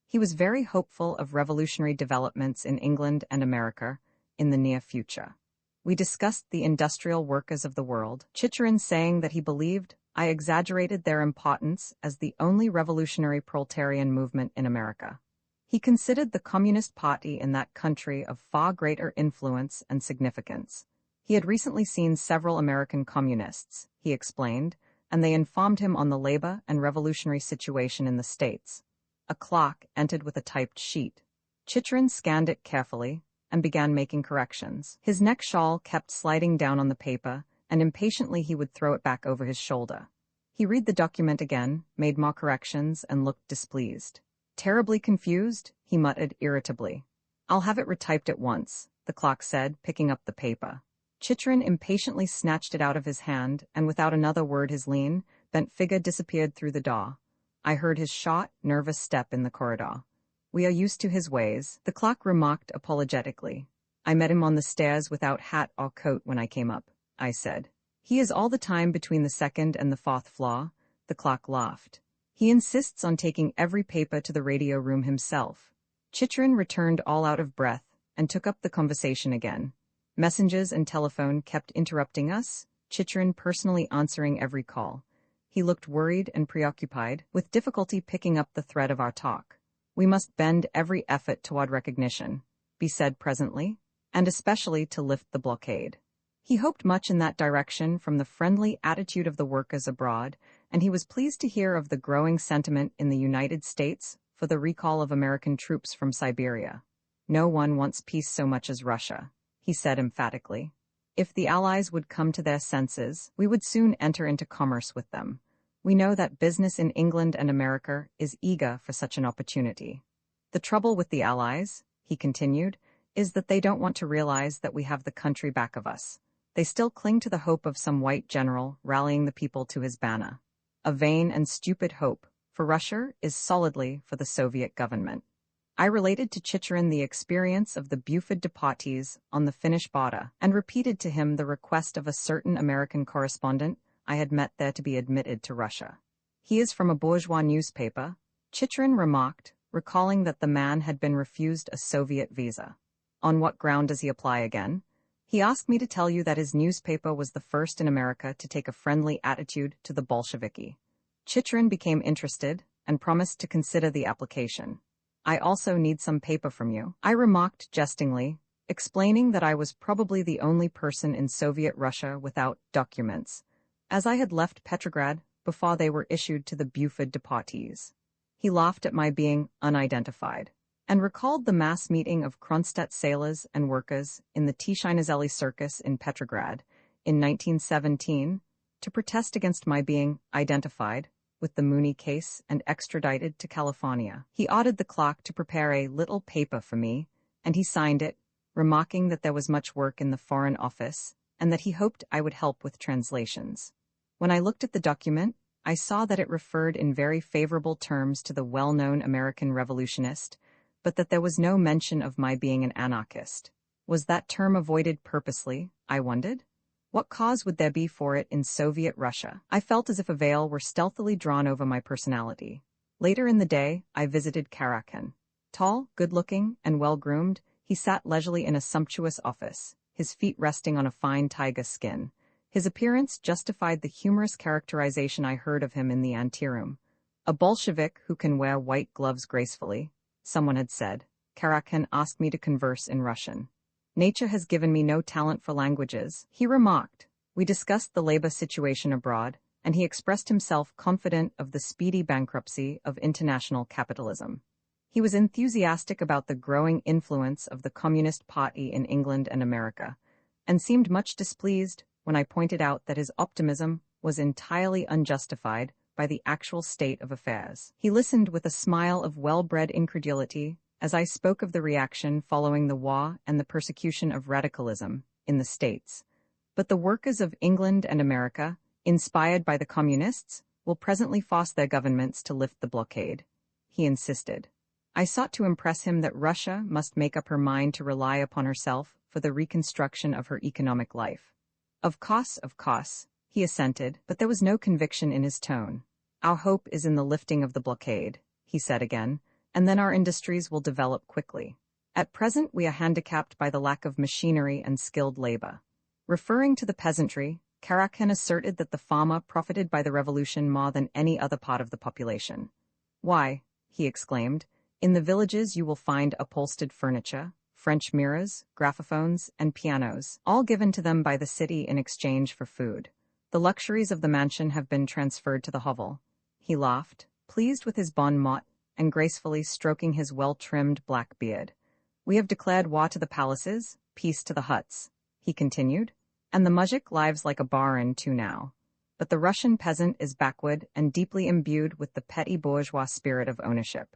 He was very hopeful of revolutionary developments in England and America in the near future. We discussed the industrial workers of the world, Chicherin saying that he believed I exaggerated their importance as the only revolutionary proletarian movement in America. He considered the Communist Party in that country of far greater influence and significance. He had recently seen several American communists, he explained, and they informed him on the labor and revolutionary situation in the States. A clock entered with a typed sheet. Chicherin scanned it carefully and began making corrections. His neck shawl kept sliding down on the paper, and impatiently he would throw it back over his shoulder. He read the document again, made more corrections, and looked displeased. Terribly confused, he muttered irritably. I'll have it retyped at once, the clock said, picking up the paper. Chicherin impatiently snatched it out of his hand, and without another word his lean, bent figure disappeared through the door. I heard his short, nervous step in the corridor. We are used to his ways, the clock remarked apologetically. I met him on the stairs without hat or coat when I came up, I said. He is all the time between the second and the fourth floor, the clock laughed. He insists on taking every paper to the radio room himself. Chicherin returned all out of breath and took up the conversation again. Messengers and telephone kept interrupting us, Chicherin personally answering every call. He looked worried and preoccupied, with difficulty picking up the thread of our talk. We must bend every effort toward recognition, be said presently, and especially to lift the blockade. He hoped much in that direction from the friendly attitude of the workers abroad, and he was pleased to hear of the growing sentiment in the United States for the recall of American troops from Siberia. No one wants peace so much as Russia, he said emphatically. If the Allies would come to their senses, we would soon enter into commerce with them. We know that business in England and America is eager for such an opportunity. The trouble with the Allies, he continued, is that they don't want to realize that we have the country back of us. They still cling to the hope of some white general rallying the people to his banner. A vain and stupid hope, for Russia is solidly for the Soviet government. I related to Chicherin the experience of the Buford deportees on the Finnish border, and repeated to him the request of a certain American correspondent I had met there to be admitted to Russia. He is from a bourgeois newspaper, Chicherin remarked, recalling that the man had been refused a Soviet visa. On what ground does he apply again? He asked me to tell you that his newspaper was the first in America to take a friendly attitude to the Bolsheviki. Chicherin became interested and promised to consider the application. I also need some paper from you, I remarked jestingly, explaining that I was probably the only person in Soviet Russia without documents, as I had left Petrograd before they were issued to the Buford deportees. He laughed at my being unidentified, and recalled the mass meeting of Kronstadt sailors and workers in the Tshinazeli Circus in Petrograd in 1917 to protest against my being identified with the Mooney case and extradited to California. He ordered the clerk to prepare a little paper for me, and he signed it, remarking that there was much work in the Foreign Office and that he hoped I would help with translations. When I looked at the document, I saw that it referred in very favorable terms to the well-known American revolutionist, but that there was no mention of my being an anarchist. Was that term avoided purposely, I wondered? What cause would there be for it in Soviet Russia? I felt as if a veil were stealthily drawn over my personality. Later in the day, I visited Karakin. Tall, good-looking, and well-groomed, he sat leisurely in a sumptuous office, his feet resting on a fine taiga skin. His appearance justified the humorous characterization I heard of him in the anteroom. A Bolshevik who can wear white gloves gracefully, someone had said. Karakin asked me to converse in Russian. Nature has given me no talent for languages, he remarked. We discussed the labor situation abroad, and he expressed himself confident of the speedy bankruptcy of international capitalism. He was enthusiastic about the growing influence of the Communist Party in England and America, and seemed much displeased when I pointed out that his optimism was entirely unjustified by the actual state of affairs. He listened with a smile of well-bred incredulity as I spoke of the reaction following the war and the persecution of radicalism in the States. But the workers of England and America, inspired by the communists, will presently force their governments to lift the blockade, he insisted. I sought to impress him that Russia must make up her mind to rely upon herself for the reconstruction of her economic life. Of course, he assented, but there was no conviction in his tone. Our hope is in the lifting of the blockade, he said again, and then our industries will develop quickly. At present we are handicapped by the lack of machinery and skilled labor. Referring to the peasantry, Karakin asserted that the farmer profited by the revolution more than any other part of the population. Why, he exclaimed, in the villages you will find upholstered furniture, French mirrors, graphophones, and pianos, all given to them by the city in exchange for food. The luxuries of the mansion have been transferred to the hovel. He laughed, pleased with his bon mot, and gracefully stroking his well-trimmed black beard. We have declared war to the palaces, peace to the huts, he continued, and the muzhik lives like a barin too now. But the Russian peasant is backward and deeply imbued with the petty bourgeois spirit of ownership.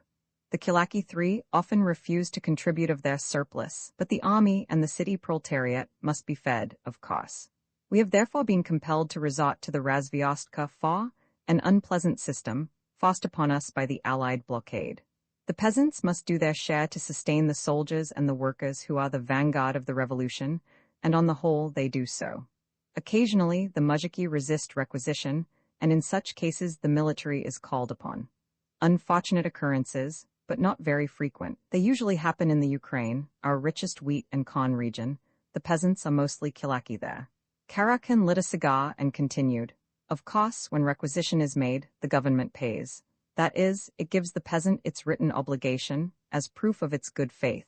The Kulaki III often refuse to contribute of their surplus, but the army and the city proletariat must be fed, of course. We have therefore been compelled to resort to the razvyostka for an unpleasant system, forced upon us by the Allied blockade. The peasants must do their share to sustain the soldiers and the workers who are the vanguard of the revolution, and on the whole they do so. Occasionally the muzhiki resist requisition, and in such cases the military is called upon. Unfortunate occurrences, but not very frequent. They usually happen in the Ukraine, our richest wheat and corn region. The peasants are mostly Kulaki there. Karakin lit a cigar and continued. Of course, when requisition is made, the government pays. That is, it gives the peasant its written obligation, as proof of its good faith.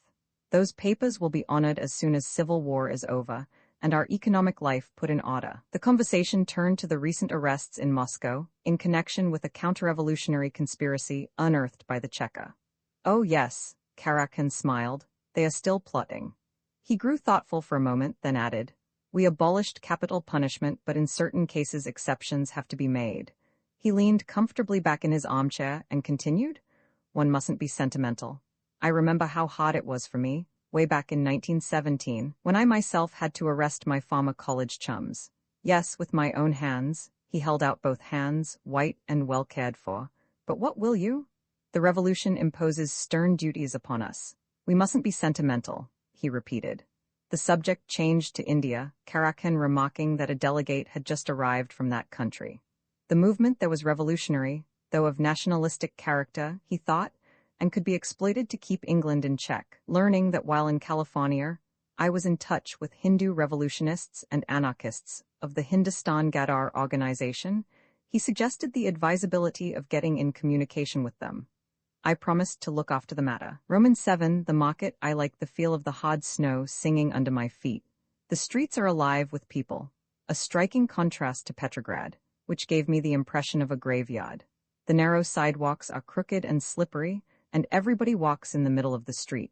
Those papers will be honored as soon as civil war is over, and our economic life put in order. The conversation turned to the recent arrests in Moscow, in connection with a counter-revolutionary conspiracy unearthed by the Cheka. Oh yes, Karakin smiled, they are still plotting. He grew thoughtful for a moment, then added, we abolished capital punishment, but in certain cases exceptions have to be made. He leaned comfortably back in his armchair and continued, one mustn't be sentimental. I remember how hard it was for me, way back in 1917, when I myself had to arrest my former college chums. Yes, with my own hands. He held out both hands, white and well cared for. But what will you? The revolution imposes stern duties upon us. We mustn't be sentimental, he repeated. The subject changed to India, Karakan remarking that a delegate had just arrived from that country. The movement that was revolutionary, though of nationalistic character, he thought, and could be exploited to keep England in check. Learning that while in California, I was in touch with Hindu revolutionists and anarchists of the Hindustan Gadar organization, he suggested the advisability of getting in communication with them. I promised to look after the matter. Roman 7, the market, I like the feel of the hard snow singing under my feet. The streets are alive with people, a striking contrast to Petrograd, which gave me the impression of a graveyard. The narrow sidewalks are crooked and slippery, and everybody walks in the middle of the street.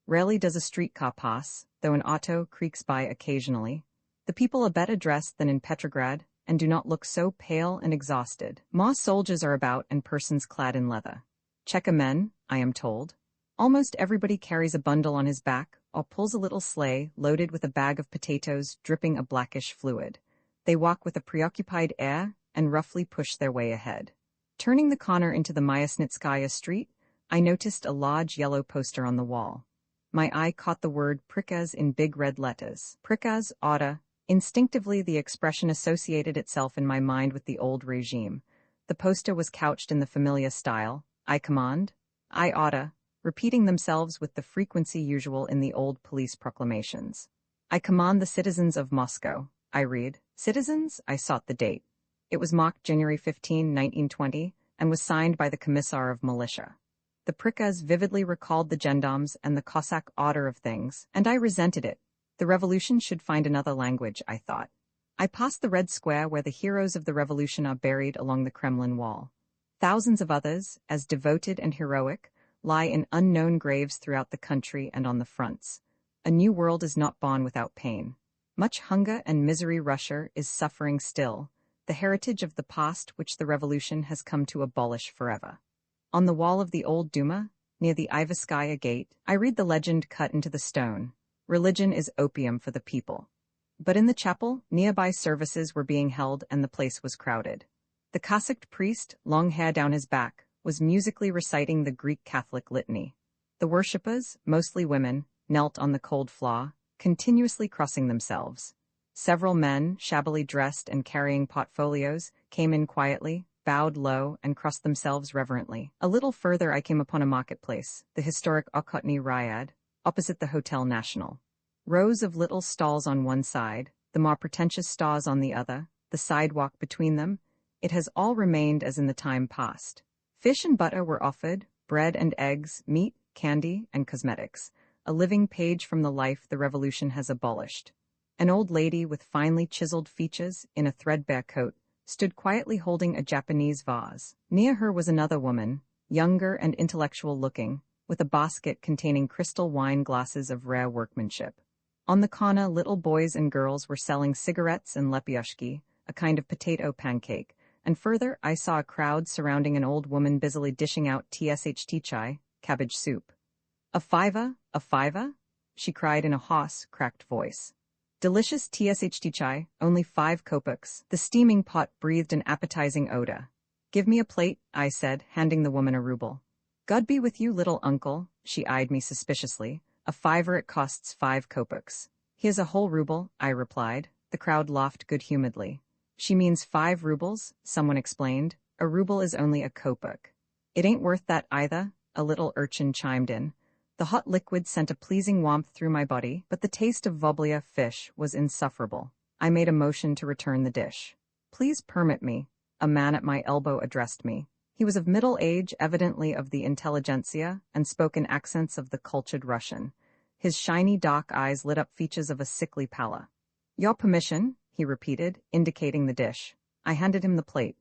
Rarely does a streetcar pass, though an auto creaks by occasionally. The people are better dressed than in Petrograd, and do not look so pale and exhausted. More soldiers are about and persons clad in leather. Cheka men, I am told. Almost everybody carries a bundle on his back, or pulls a little sleigh loaded with a bag of potatoes dripping a blackish fluid. They walk with a preoccupied air and roughly push their way ahead. Turning the corner into the Myasnitskaya street, I noticed a large yellow poster on the wall. My eye caught the word prikaz in big red letters. Prikaz, order. Instinctively, the expression associated itself in my mind with the old regime. The poster was couched in the familiar style. I command, I order, repeating themselves with the frequency usual in the old police proclamations. I command the citizens of Moscow, I read. Citizens? I sought the date. It was marked January 15, 1920, and was signed by the Commissar of Militia. The prikaz vividly recalled the gendarmes and the Cossack order of things, and I resented it. The revolution should find another language, I thought. I passed the red square where the heroes of the revolution are buried along the Kremlin wall. Thousands of others, as devoted and heroic, lie in unknown graves throughout the country and on the fronts. A new world is not born without pain. Much hunger and misery Russia is suffering still, the heritage of the past which the revolution has come to abolish forever. On the wall of the old Duma, near the Ivaskaya gate, I read the legend cut into the stone. Religion is opium for the people. But in the chapel, nearby services were being held and the place was crowded. The Cossack priest, long hair down his back, was musically reciting the Greek Catholic litany. The worshippers, mostly women, knelt on the cold floor, continuously crossing themselves. Several men, shabbily dressed and carrying portfolios, came in quietly, bowed low, and crossed themselves reverently. A little further I came upon a marketplace, the historic Okhotny Ryad, opposite the Hotel National. Rows of little stalls on one side, the more pretentious stalls on the other, the sidewalk between them. It has all remained as in the time past. Fish and butter were offered, bread and eggs, meat, candy, and cosmetics, a living page from the life the revolution has abolished. An old lady with finely chiseled features, in a threadbare coat, stood quietly holding a Japanese vase. Near her was another woman, younger and intellectual-looking, with a basket containing crystal wine glasses of rare workmanship. On the corner, little boys and girls were selling cigarettes and lepioshki, a kind of potato pancake, and further I saw a crowd surrounding an old woman busily dishing out tsh chai, cabbage soup. A fiver? She cried in a hoarse, cracked voice. Delicious tsh chai, only 5 kopecks. The steaming pot breathed an appetizing odor. Give me a plate, I said, handing the woman a ruble. God be with you, little uncle, she eyed me suspiciously. A fiver, it costs 5 kopecks. Here's a whole ruble, I replied. The crowd laughed good-humouredly. She means 5 rubles, someone explained. A ruble is only a kopeck. It ain't worth that either, a little urchin chimed in. The hot liquid sent a pleasing warmth through my body, but the taste of voblia fish was insufferable. I made a motion to return the dish. Please permit me, a man at my elbow addressed me. He was of middle age, evidently of the intelligentsia, and spoke in accents of the cultured Russian. His shiny dark eyes lit up features of a sickly pallor. Your permission? He repeated, indicating the dish. I handed him the plate.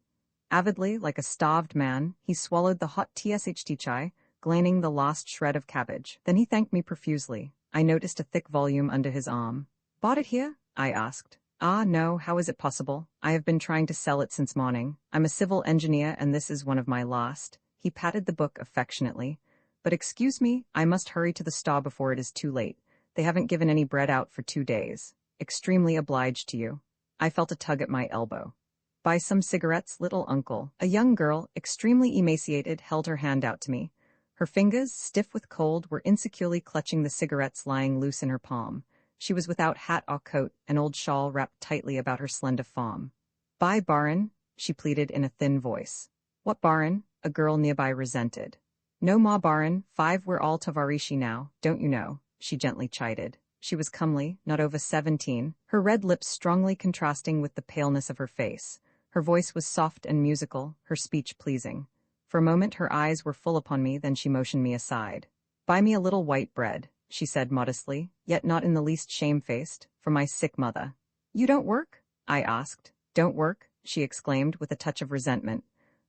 Avidly, like a starved man, he swallowed the hot tsh chai, glaining the last shred of cabbage. Then he thanked me profusely. I noticed a thick volume under his arm. Bought it here? I asked. Ah, no, how is it possible? I have been trying to sell it since morning. I'm a civil engineer and this is one of my last. He patted the book affectionately. But excuse me, I must hurry to the store before it is too late. They haven't given any bread out for 2 days. Extremely obliged to you. I felt a tug at my elbow. Buy some cigarettes, little uncle. A young girl, extremely emaciated, held her hand out to me. Her fingers, stiff with cold, were insecurely clutching the cigarettes lying loose in her palm. She was without hat or coat, an old shawl wrapped tightly about her slender form. Buy, Barin, she pleaded in a thin voice. What Barin? A girl nearby resented. No ma Barin, 5, we're all Tovarishi now, don't you know, she gently chided. She was comely, not over 17, her red lips strongly contrasting with the paleness of her face. Her voice was soft and musical, her speech pleasing. For a moment her eyes were full upon me, then she motioned me aside. Buy me a little white bread, she said modestly, yet not in the least shamefaced, for my sick mother. You don't work? I asked. Don't work, she exclaimed with a touch of resentment.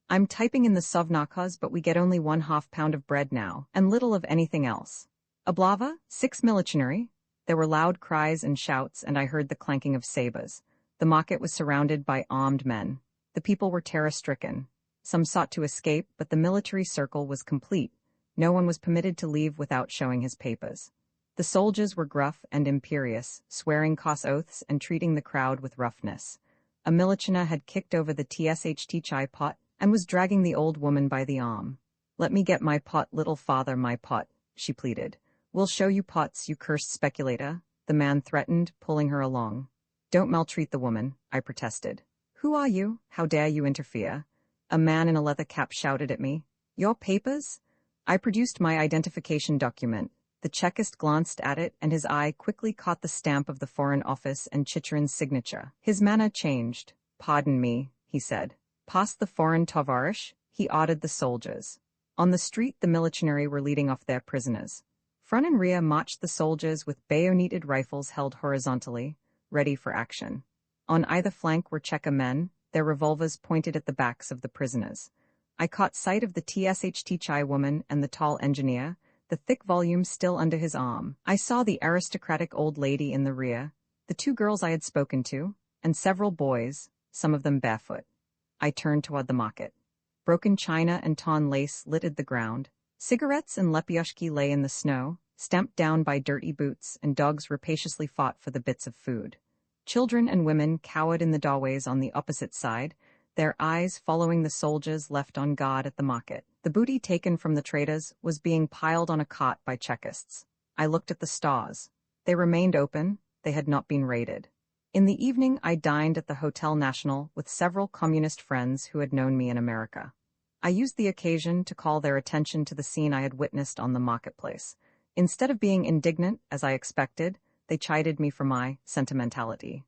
I'm typing in the Sovnakaz, but we get only 1/2 pound of bread now, and little of anything else. Oblava, 6 military. There were loud cries and shouts, and I heard the clanking of sabers. The market was surrounded by armed men. The people were terror-stricken. Some sought to escape, but the military circle was complete. No one was permitted to leave without showing his papers. The soldiers were gruff and imperious, swearing coarse oaths and treating the crowd with roughness. A Milichina had kicked over the TSHT chai pot and was dragging the old woman by the arm. Let me get my pot, little father, my pot, she pleaded. We'll show you pots, you cursed speculator, the man threatened, pulling her along. Don't maltreat the woman, I protested. Who are you? How dare you interfere? A man in a leather cap shouted at me. Your papers? I produced my identification document. The Chekist glanced at it, and his eye quickly caught the stamp of the Foreign Office and Chicherin's signature. His manner changed. Pardon me, he said. Past the foreign tovarish, he ordered the soldiers. On the street the military were leading off their prisoners. Front and rear marched the soldiers with bayoneted rifles held horizontally, ready for action. On either flank were Cheka men, their revolvers pointed at the backs of the prisoners. I caught sight of the TSHT chai woman and the tall engineer, the thick volume still under his arm. I saw the aristocratic old lady in the rear, the 2 girls I had spoken to, and several boys, some of them barefoot. I turned toward the market. Broken china and torn lace littered the ground. Cigarettes and lepioshki lay in the snow, stamped down by dirty boots, and dogs rapaciously fought for the bits of food. Children and women cowered in the doorways on the opposite side, their eyes following the soldiers left on guard at the market. The booty taken from the traders was being piled on a cart by Chekists. I looked at the stores. They remained open, they had not been raided. In the evening I dined at the Hotel National with several communist friends who had known me in America. I used the occasion to call their attention to the scene I had witnessed on the marketplace. Instead of being indignant, as I expected, they chided me for my sentimentality.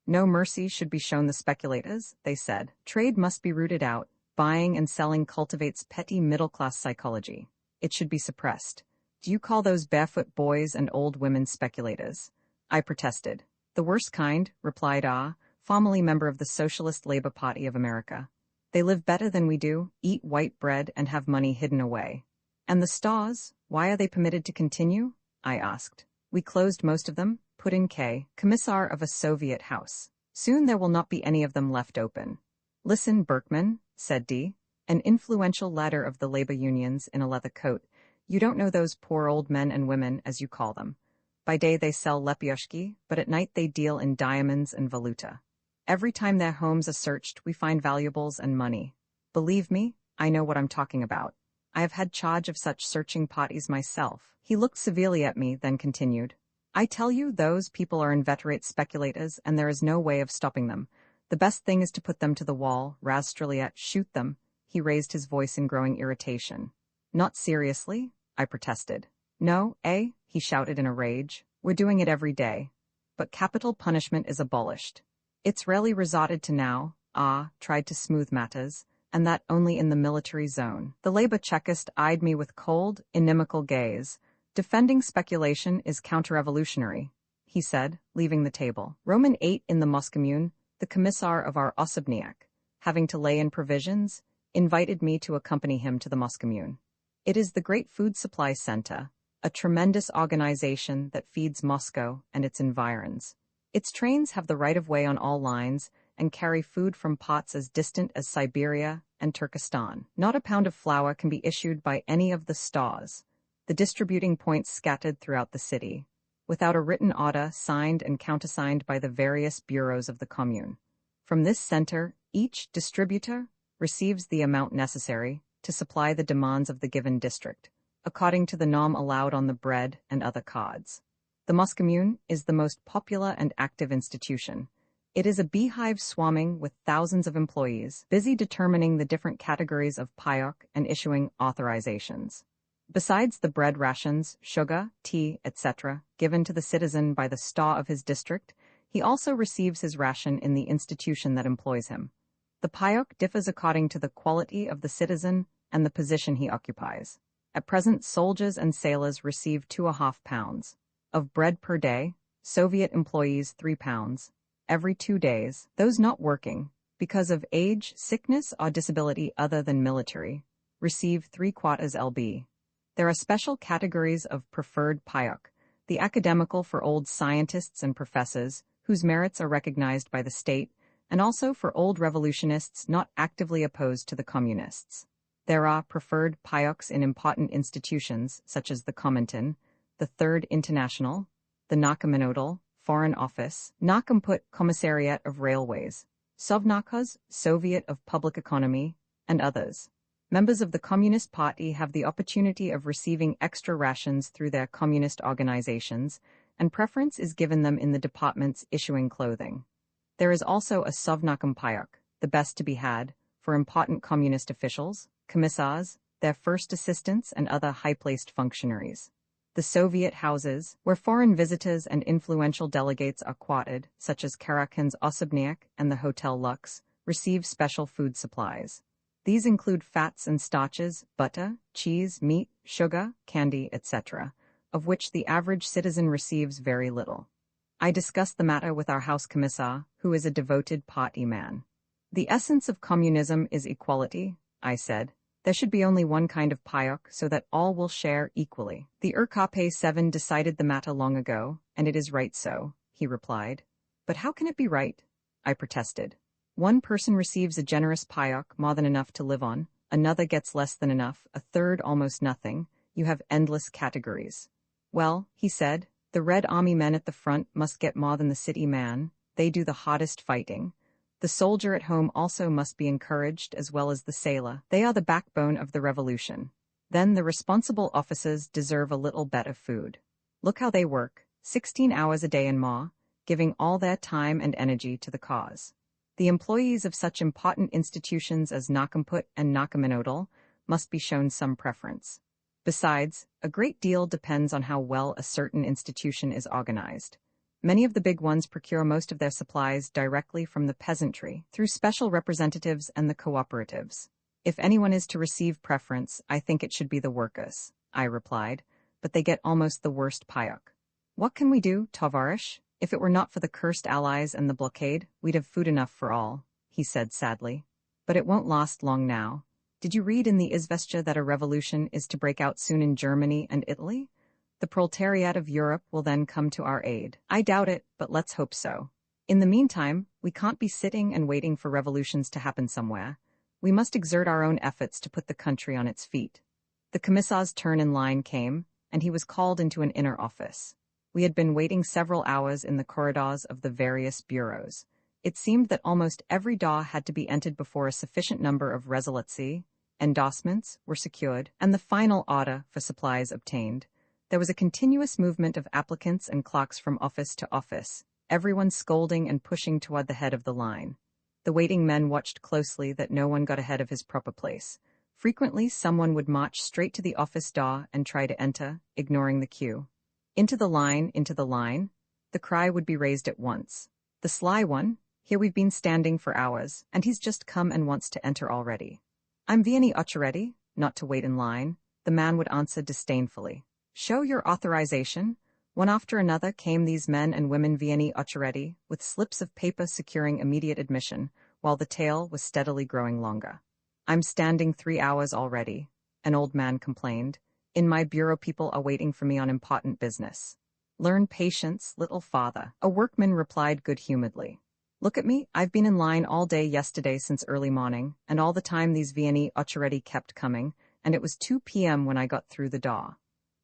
No mercy should be shown the speculators, they said. Trade must be rooted out. Buying and selling cultivates petty middle-class psychology. It should be suppressed. Do you call those barefoot boys and old women speculators? I protested. The worst kind, replied Ah, formerly member of the Socialist Labor Party of America. They live better than we do, eat white bread, and have money hidden away. And the stores, why are they permitted to continue? I asked. We closed most of them, put in K, commissar of a Soviet house. Soon there will not be any of them left open. Listen, Berkman, said D, an influential ladder of the labor unions in a leather coat. You don't know those poor old men and women, as you call them. By day they sell lepioshki, but at night they deal in diamonds and valuta. Every time their homes are searched, we find valuables and money. Believe me, I know what I'm talking about. I have had charge of such searching parties myself. He looked severely at me, then continued. I tell you, those people are inveterate speculators, and there is no way of stopping them. The best thing is to put them to the wall, Rastreliat, shoot them. He raised his voice in growing irritation. Not seriously? I protested. No, eh? He shouted in a rage. We're doing it every day. But capital punishment is abolished. It's rarely resorted to now, tried to smooth matters, and that only in the military zone. The labor Chekist eyed me with cold, inimical gaze. Defending speculation is counter-revolutionary, he said, leaving the table. Roman 8 in the Moscommune, the commissar of our Osobniak, having to lay in provisions, invited me to accompany him to the Moscommune. It is the great food supply center, a tremendous organization that feeds Moscow and its environs. Its trains have the right-of-way on all lines and carry food from pots as distant as Siberia and Turkestan. Not a pound of flour can be issued by any of the stores, the distributing points scattered throughout the city, without a written order signed and countersigned by the various bureaus of the commune. From this center, Each distributor receives the amount necessary to supply the demands of the given district, according to the norm allowed on the bread and other cards. The Moscommune is the most popular and active institution. It is a beehive swarming with thousands of employees, busy determining the different categories of payok and issuing authorizations. Besides the bread rations, sugar, tea, etc., given to the citizen by the star of his district, he also receives his ration in the institution that employs him. The payok differs according to the quality of the citizen and the position he occupies. At present, soldiers and sailors receive 2.5 pounds of bread per day, Soviet employees 3 pounds. Every 2 days, those not working, because of age, sickness, or disability other than military, receive 3/4 lb. There are special categories of preferred payok, the academical for old scientists and professors, whose merits are recognized by the state, and also for old revolutionists not actively opposed to the communists. There are preferred payoks in important institutions, such as the Komintern, the Third International, the Narkominodal, Foreign Office, Narkomput Commissariat of Railways, Sovnarkhoz, Soviet of Public Economy, and others. Members of the Communist Party have the opportunity of receiving extra rations through their communist organizations, and preference is given them in the departments issuing clothing. There is also a Sovnarkom payok, the best to be had, for important communist officials, commissars, their first assistants, and other high-placed functionaries. The Soviet houses, where foreign visitors and influential delegates are quartered, such as Karakhan's Osobniak and the Hotel Lux, receive special food supplies. These include fats and starches, butter, cheese, meat, sugar, candy, etc., of which the average citizen receives very little. I discussed the matter with our House Commissar, who is a devoted party man. The essence of communism is equality, I said. There should be only one kind of payok so that all will share equally. The RKP 7 decided the matter long ago, and it is right so, he replied. But how can it be right? I protested. One person receives a generous payok, more than enough to live on, another gets less than enough, a third almost nothing. You have endless categories. Well, he said, the Red Army men at the front must get more than the city man. They do the hardest fighting. The soldier at home also must be encouraged, as well as the sailor. They are the backbone of the revolution. Then the responsible officers deserve a little better food. Look how they work, 16 hours a day and more, giving all their time and energy to the cause. The employees of such important institutions as Narkomput and Narkominodal must be shown some preference. Besides, a great deal depends on how well a certain institution is organized. Many of the big ones procure most of their supplies directly from the peasantry, through special representatives and the cooperatives. If anyone is to receive preference, I think it should be the workers, I replied, but they get almost the worst payok. What can we do, Tovarish? If it were not for the cursed Allies and the blockade, we'd have food enough for all, he said sadly. But it won't last long now. Did you read in the Izvestia that a revolution is to break out soon in Germany and Italy? The proletariat of Europe will then come to our aid. I doubt it, but let's hope so. In the meantime, we can't be sitting and waiting for revolutions to happen somewhere. We must exert our own efforts to put the country on its feet. The commissar's turn in line came, and he was called into an inner office. We had been waiting several hours in the corridors of the various bureaus. It seemed that almost every door had to be entered before a sufficient number of resolutions, endorsements, were secured, and the final order for supplies obtained. There was a continuous movement of applicants and clerks from office to office, everyone scolding and pushing toward the head of the line. The waiting men watched closely that no one got ahead of his proper place. Frequently, someone would march straight to the office door and try to enter, ignoring the queue. Into the line, the cry would be raised at once. The sly one, here we've been standing for hours, and he's just come and wants to enter already. I'm Vianney Ochoredi, not to wait in line, the man would answer disdainfully. Show your authorization. One after another came these men and women Vianney Ochoredi, with slips of paper securing immediate admission, while the tail was steadily growing longer. I'm standing 3 hours already, an old man complained. In my bureau people are waiting for me on important business. Learn patience, little father, a workman replied good-humoredly. Look at me, I've been in line all day yesterday since early morning, and all the time these Vianney Ochoredi kept coming, and it was 2 p.m. when I got through the door.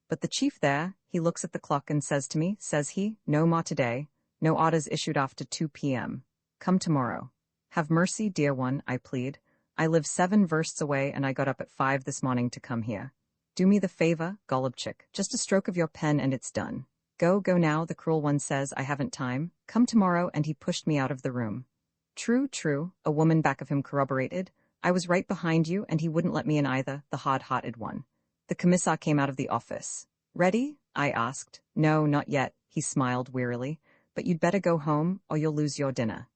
But the chief there, he looks at the clock and says to me, says he, no more today, no orders issued after 2 p.m. Come tomorrow. Have mercy, dear one, I plead. I live 7 versts away and I got up at 5 this morning to come here. Do me the favor, Golubchik. Just a stroke of your pen and it's done. Go now, the cruel one says, I haven't time. Come tomorrow, and he pushed me out of the room. True, a woman back of him corroborated. I was right behind you and he wouldn't let me in either, the hard-hearted one. The commissar came out of the office. Ready? I asked. No, not yet, he smiled wearily. But you'd better go home or you'll lose your dinner.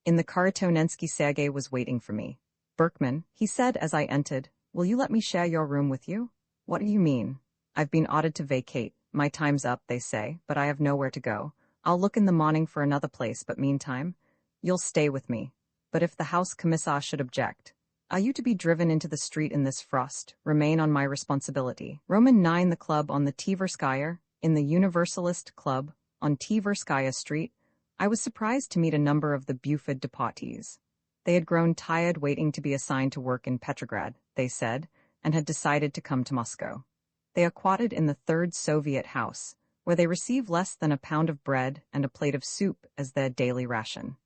In the Karatonensky Sergei was waiting for me. Berkman, he said as I entered, will you let me share your room with you? What do you mean? I've been ordered to vacate. My time's up, they say, but I have nowhere to go. I'll look in the morning for another place, but meantime, you'll stay with me. But if the house commissar should object, are you to be driven into the street in this frost? Remain on my responsibility. Roman 9 the club on the Tverskaya, in the Universalist Club, on Tverskaya Street, I was surprised to meet a number of the Buford deportees. They had grown tired waiting to be assigned to work in Petrograd, they said, and had decided to come to Moscow. They aquatted in the 3rd Soviet House, where they receive less than a pound of bread and a plate of soup as their daily ration.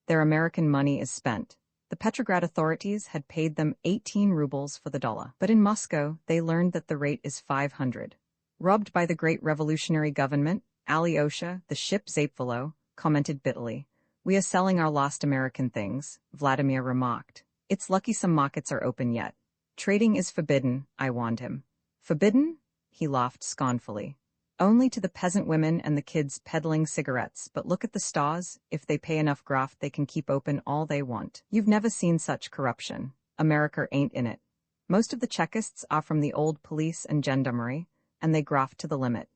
Their American money is spent. The Petrograd authorities had paid them 18 rubles for the dollar, but in Moscow they learned that the rate is 500. Robbed by the great revolutionary government, Alyosha, the ship Zapfalo, commented bitterly. We are selling our lost American things, Vladimir remarked. It's lucky some markets are open yet. Trading is forbidden, I warned him. Forbidden? He laughed scornfully. Only to the peasant women and the kids peddling cigarettes, but look at the stores. If they pay enough graft, they can keep open all they want. You've never seen such corruption. America ain't in it. Most of the Chekists are from the old police and gendarmerie, and they graft to the limit.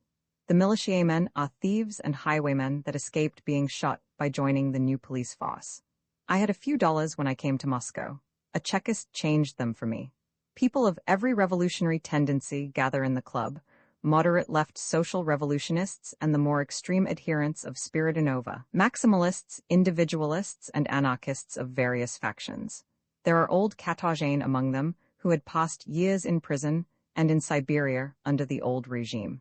The militiamen are thieves and highwaymen that escaped being shot by joining the new police force. I had a few dollars when I came to Moscow. A Chekist changed them for me. People of every revolutionary tendency gather in the club, moderate left social revolutionists and the more extreme adherents of Spiridonova, maximalists, individualists, and anarchists of various factions. There are old Katarzyne among them who had passed years in prison and in Siberia under the old regime.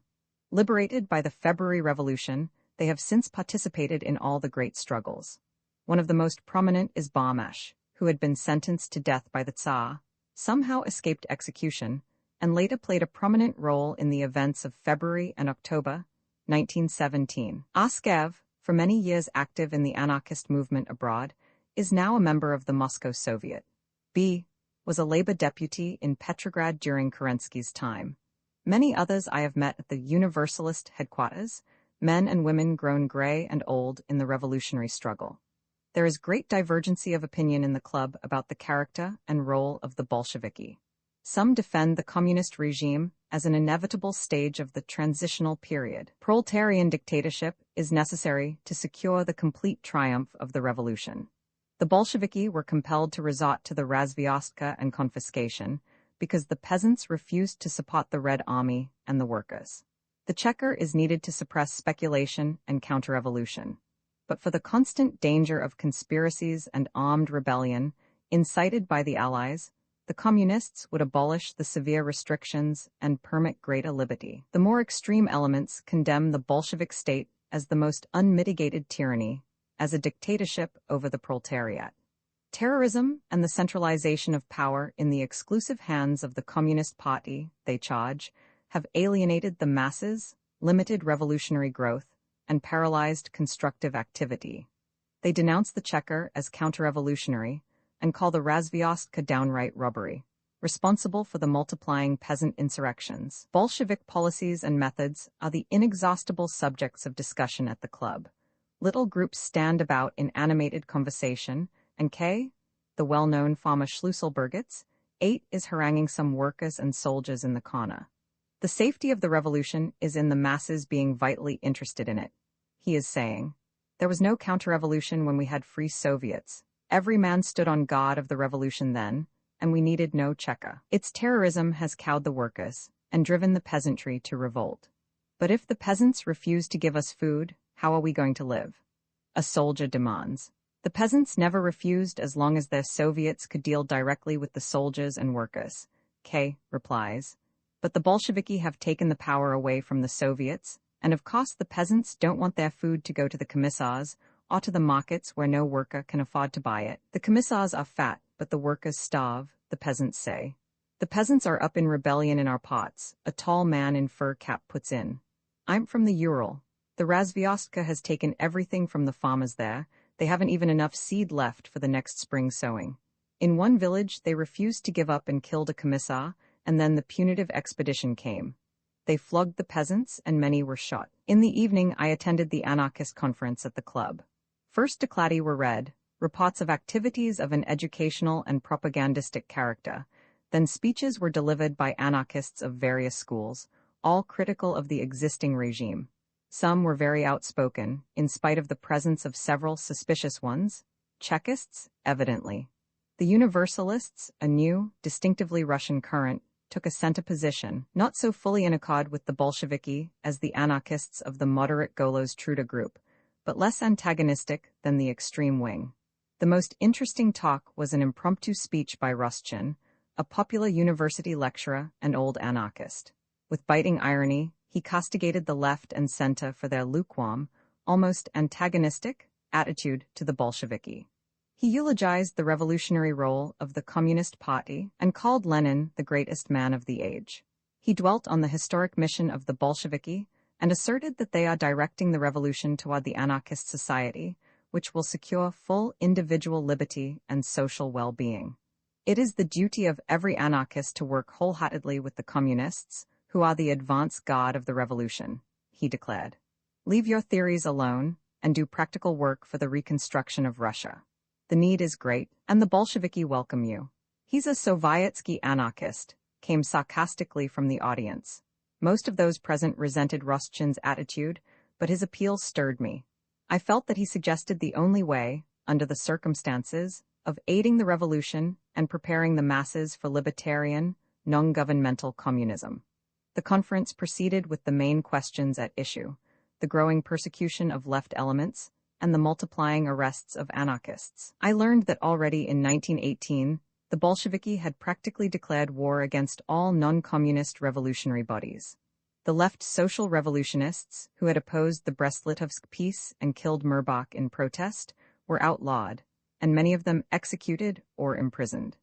Liberated by the February Revolution, they have since participated in all the great struggles. One of the most prominent is Barmash, who had been sentenced to death by the Tsar, somehow escaped execution, and later played a prominent role in the events of February and October 1917. Askev, for many years active in the anarchist movement abroad, is now a member of the Moscow Soviet. B. was a labor deputy in Petrograd during Kerensky's time. Many others I have met at the Universalist headquarters, men and women grown gray and old in the revolutionary struggle. There is great divergency of opinion in the club about the character and role of the Bolsheviki. Some defend the communist regime as an inevitable stage of the transitional period. Proletarian dictatorship is necessary to secure the complete triumph of the revolution. The Bolsheviki were compelled to resort to the razvyostka and confiscation because the peasants refused to support the Red Army and the workers. The checker is needed to suppress speculation and counter-revolution. But for the constant danger of conspiracies and armed rebellion incited by the Allies, the Communists would abolish the severe restrictions and permit greater liberty. The more extreme elements condemn the Bolshevik state as the most unmitigated tyranny, as a dictatorship over the proletariat. Terrorism and the centralization of power in the exclusive hands of the Communist Party, they charge, have alienated the masses, limited revolutionary growth, and paralyzed constructive activity. They denounce the checker as counter-revolutionary and call the razvyostka downright robbery, responsible for the multiplying peasant insurrections. Bolshevik policies and methods are the inexhaustible subjects of discussion at the club. Little groups stand about in animated conversation, and K., the well-known farmer Schlüsselbergitz, 8 is haranguing some workers and soldiers in the corner. The safety of the revolution is in the masses being vitally interested in it. He is saying, there was no counter-revolution when we had free Soviets. Every man stood on guard of the revolution then, and we needed no checker. Its terrorism has cowed the workers and driven the peasantry to revolt. But if the peasants refuse to give us food, how are we going to live? A soldier demands. The peasants never refused as long as their Soviets could deal directly with the soldiers and workers. K. replies. But the Bolsheviki have taken the power away from the Soviets, and of course the peasants don't want their food to go to the commissars or to the markets where no worker can afford to buy it. The commissars are fat, but the workers starve, the peasants say. The peasants are up in rebellion in our pots, a tall man in fur cap puts in. I'm from the Ural. The Razvyostka has taken everything from the farmers there. They haven't even enough seed left for the next spring sowing. In one village, they refused to give up and killed a commissar, and then the punitive expedition came. They flogged the peasants, and many were shot. In the evening, I attended the anarchist conference at the club. First declati were read, reports of activities of an educational and propagandistic character. Then speeches were delivered by anarchists of various schools, all critical of the existing regime. Some were very outspoken, in spite of the presence of several suspicious ones. Chekists, evidently. The Universalists, a new, distinctively Russian current, took a center position, not so fully in accord with the Bolsheviki as the anarchists of the moderate Golos-Truda group, but less antagonistic than the extreme wing. The most interesting talk was an impromptu speech by Rostchin, a popular university lecturer and old anarchist. With biting irony, he castigated the left and center for their lukewarm, almost antagonistic, attitude to the Bolsheviki. He eulogized the revolutionary role of the Communist Party and called Lenin the greatest man of the age. He dwelt on the historic mission of the Bolsheviki and asserted that they are directing the revolution toward the anarchist society, which will secure full individual liberty and social well-being. It is the duty of every anarchist to work wholeheartedly with the communists, who are the advance guard of the revolution, he declared. Leave your theories alone and do practical work for the reconstruction of Russia. The need is great, and the Bolsheviki welcome you. He's a Sovietsky anarchist, came sarcastically from the audience. Most of those present resented Rostchin's attitude, but his appeal stirred me. I felt that he suggested the only way, under the circumstances, of aiding the revolution and preparing the masses for libertarian, non-governmental communism. The conference proceeded with the main questions at issue: the growing persecution of left elements and the multiplying arrests of anarchists. I learned that already in 1918, the Bolsheviki had practically declared war against all non-communist revolutionary bodies. The left social revolutionists, who had opposed the Brest-Litovsk peace and killed Murbach in protest, were outlawed, and many of them executed or imprisoned.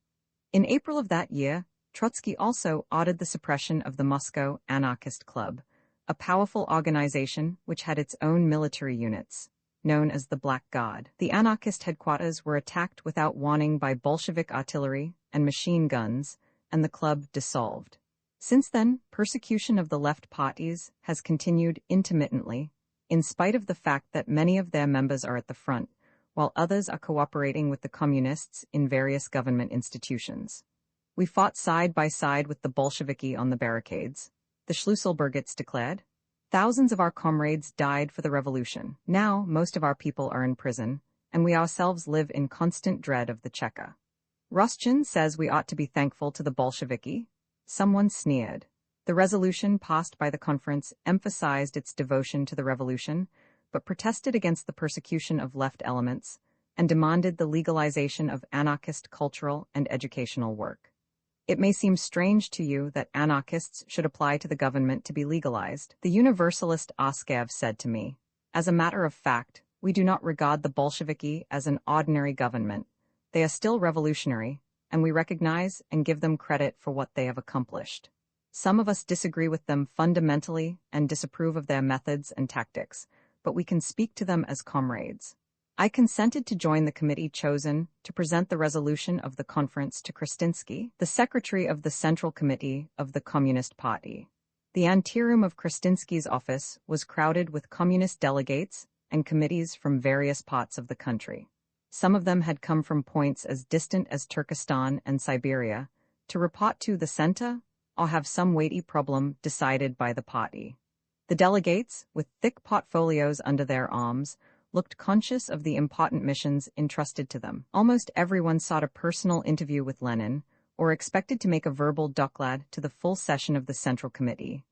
In April of that year, Trotsky also ordered the suppression of the Moscow Anarchist Club, a powerful organization which had its own military units, known as the Black Guard. The anarchist headquarters were attacked without warning by Bolshevik artillery and machine guns, and the club dissolved. Since then, persecution of the left parties has continued intermittently, in spite of the fact that many of their members are at the front, while others are cooperating with the communists in various government institutions. We fought side by side with the Bolsheviki on the barricades, the Schlüsselburgits declared. Thousands of our comrades died for the revolution. Now, most of our people are in prison, and we ourselves live in constant dread of the Cheka. Rostchin says we ought to be thankful to the Bolsheviki. Someone sneered. The resolution passed by the conference emphasized its devotion to the revolution, but protested against the persecution of left elements and demanded the legalization of anarchist cultural and educational work. It may seem strange to you that anarchists should apply to the government to be legalized, the Universalist Oskev said to me. As a matter of fact, we do not regard the Bolsheviki as an ordinary government. They are still revolutionary, and we recognize and give them credit for what they have accomplished. Some of us disagree with them fundamentally and disapprove of their methods and tactics, but we can speak to them as comrades. I consented to join the committee chosen to present the resolution of the conference to Kristinsky, the secretary of the Central Committee of the Communist Party. The anteroom of Kristinsky's office was crowded with communist delegates and committees from various parts of the country. Some of them had come from points as distant as Turkestan and Siberia to report to the center or have some weighty problem decided by the party. The delegates, with thick portfolios under their arms, looked conscious of the important missions entrusted to them. Almost everyone sought a personal interview with Lenin, or expected to make a verbal doklad to the full session of the Central Committee.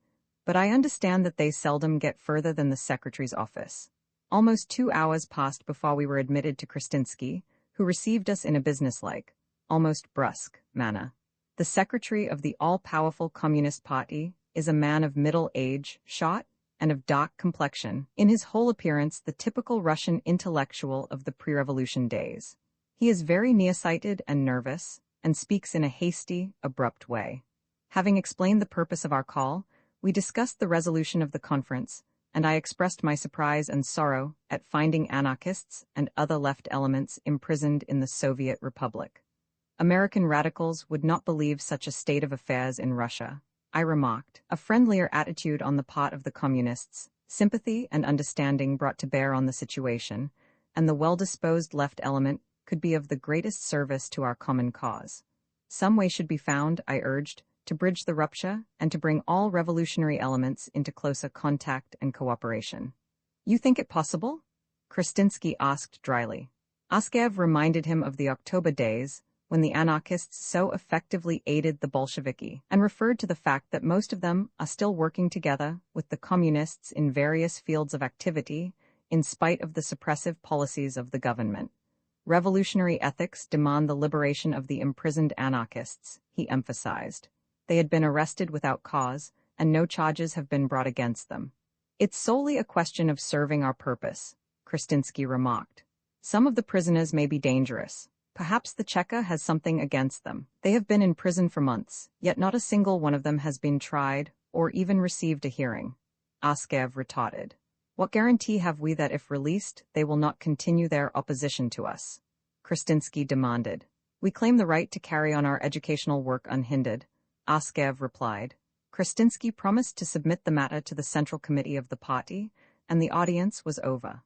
But I understand that they seldom get further than the secretary's office. Almost 2 hours passed before we were admitted to Kristinsky, who received us in a businesslike, almost brusque, manner. The secretary of the all-powerful Communist Party is a man of middle age, short, and of dark complexion, in his whole appearance the typical Russian intellectual of the pre-revolution days. He is very nearsighted and nervous, and speaks in a hasty, abrupt way. Having explained the purpose of our call, we discussed the resolution of the conference, and I expressed my surprise and sorrow at finding anarchists and other left elements imprisoned in the Soviet Republic. American radicals would not believe such a state of affairs in Russia, I remarked. A friendlier attitude on the part of the communists, sympathy and understanding brought to bear on the situation, and the well-disposed left element could be of the greatest service to our common cause. Some way should be found, I urged, to bridge the rupture and to bring all revolutionary elements into closer contact and cooperation. You think it possible? Krastinsky asked dryly. Askev reminded him of the October days, when the anarchists so effectively aided the Bolsheviki, and referred to the fact that most of them are still working together with the communists in various fields of activity, in spite of the suppressive policies of the government. Revolutionary ethics demand the liberation of the imprisoned anarchists, he emphasized. They had been arrested without cause, and no charges have been brought against them. It's solely a question of serving our purpose, Krastinsky remarked. Some of the prisoners may be dangerous. Perhaps the Cheka has something against them. They have been in prison for months, yet not a single one of them has been tried or even received a hearing. Askev retorted. What guarantee have we that if released, they will not continue their opposition to us? Krastinsky demanded. We claim the right to carry on our educational work unhindered, Askev replied. Krastinsky promised to submit the matter to the Central Committee of the party, and the audience was over.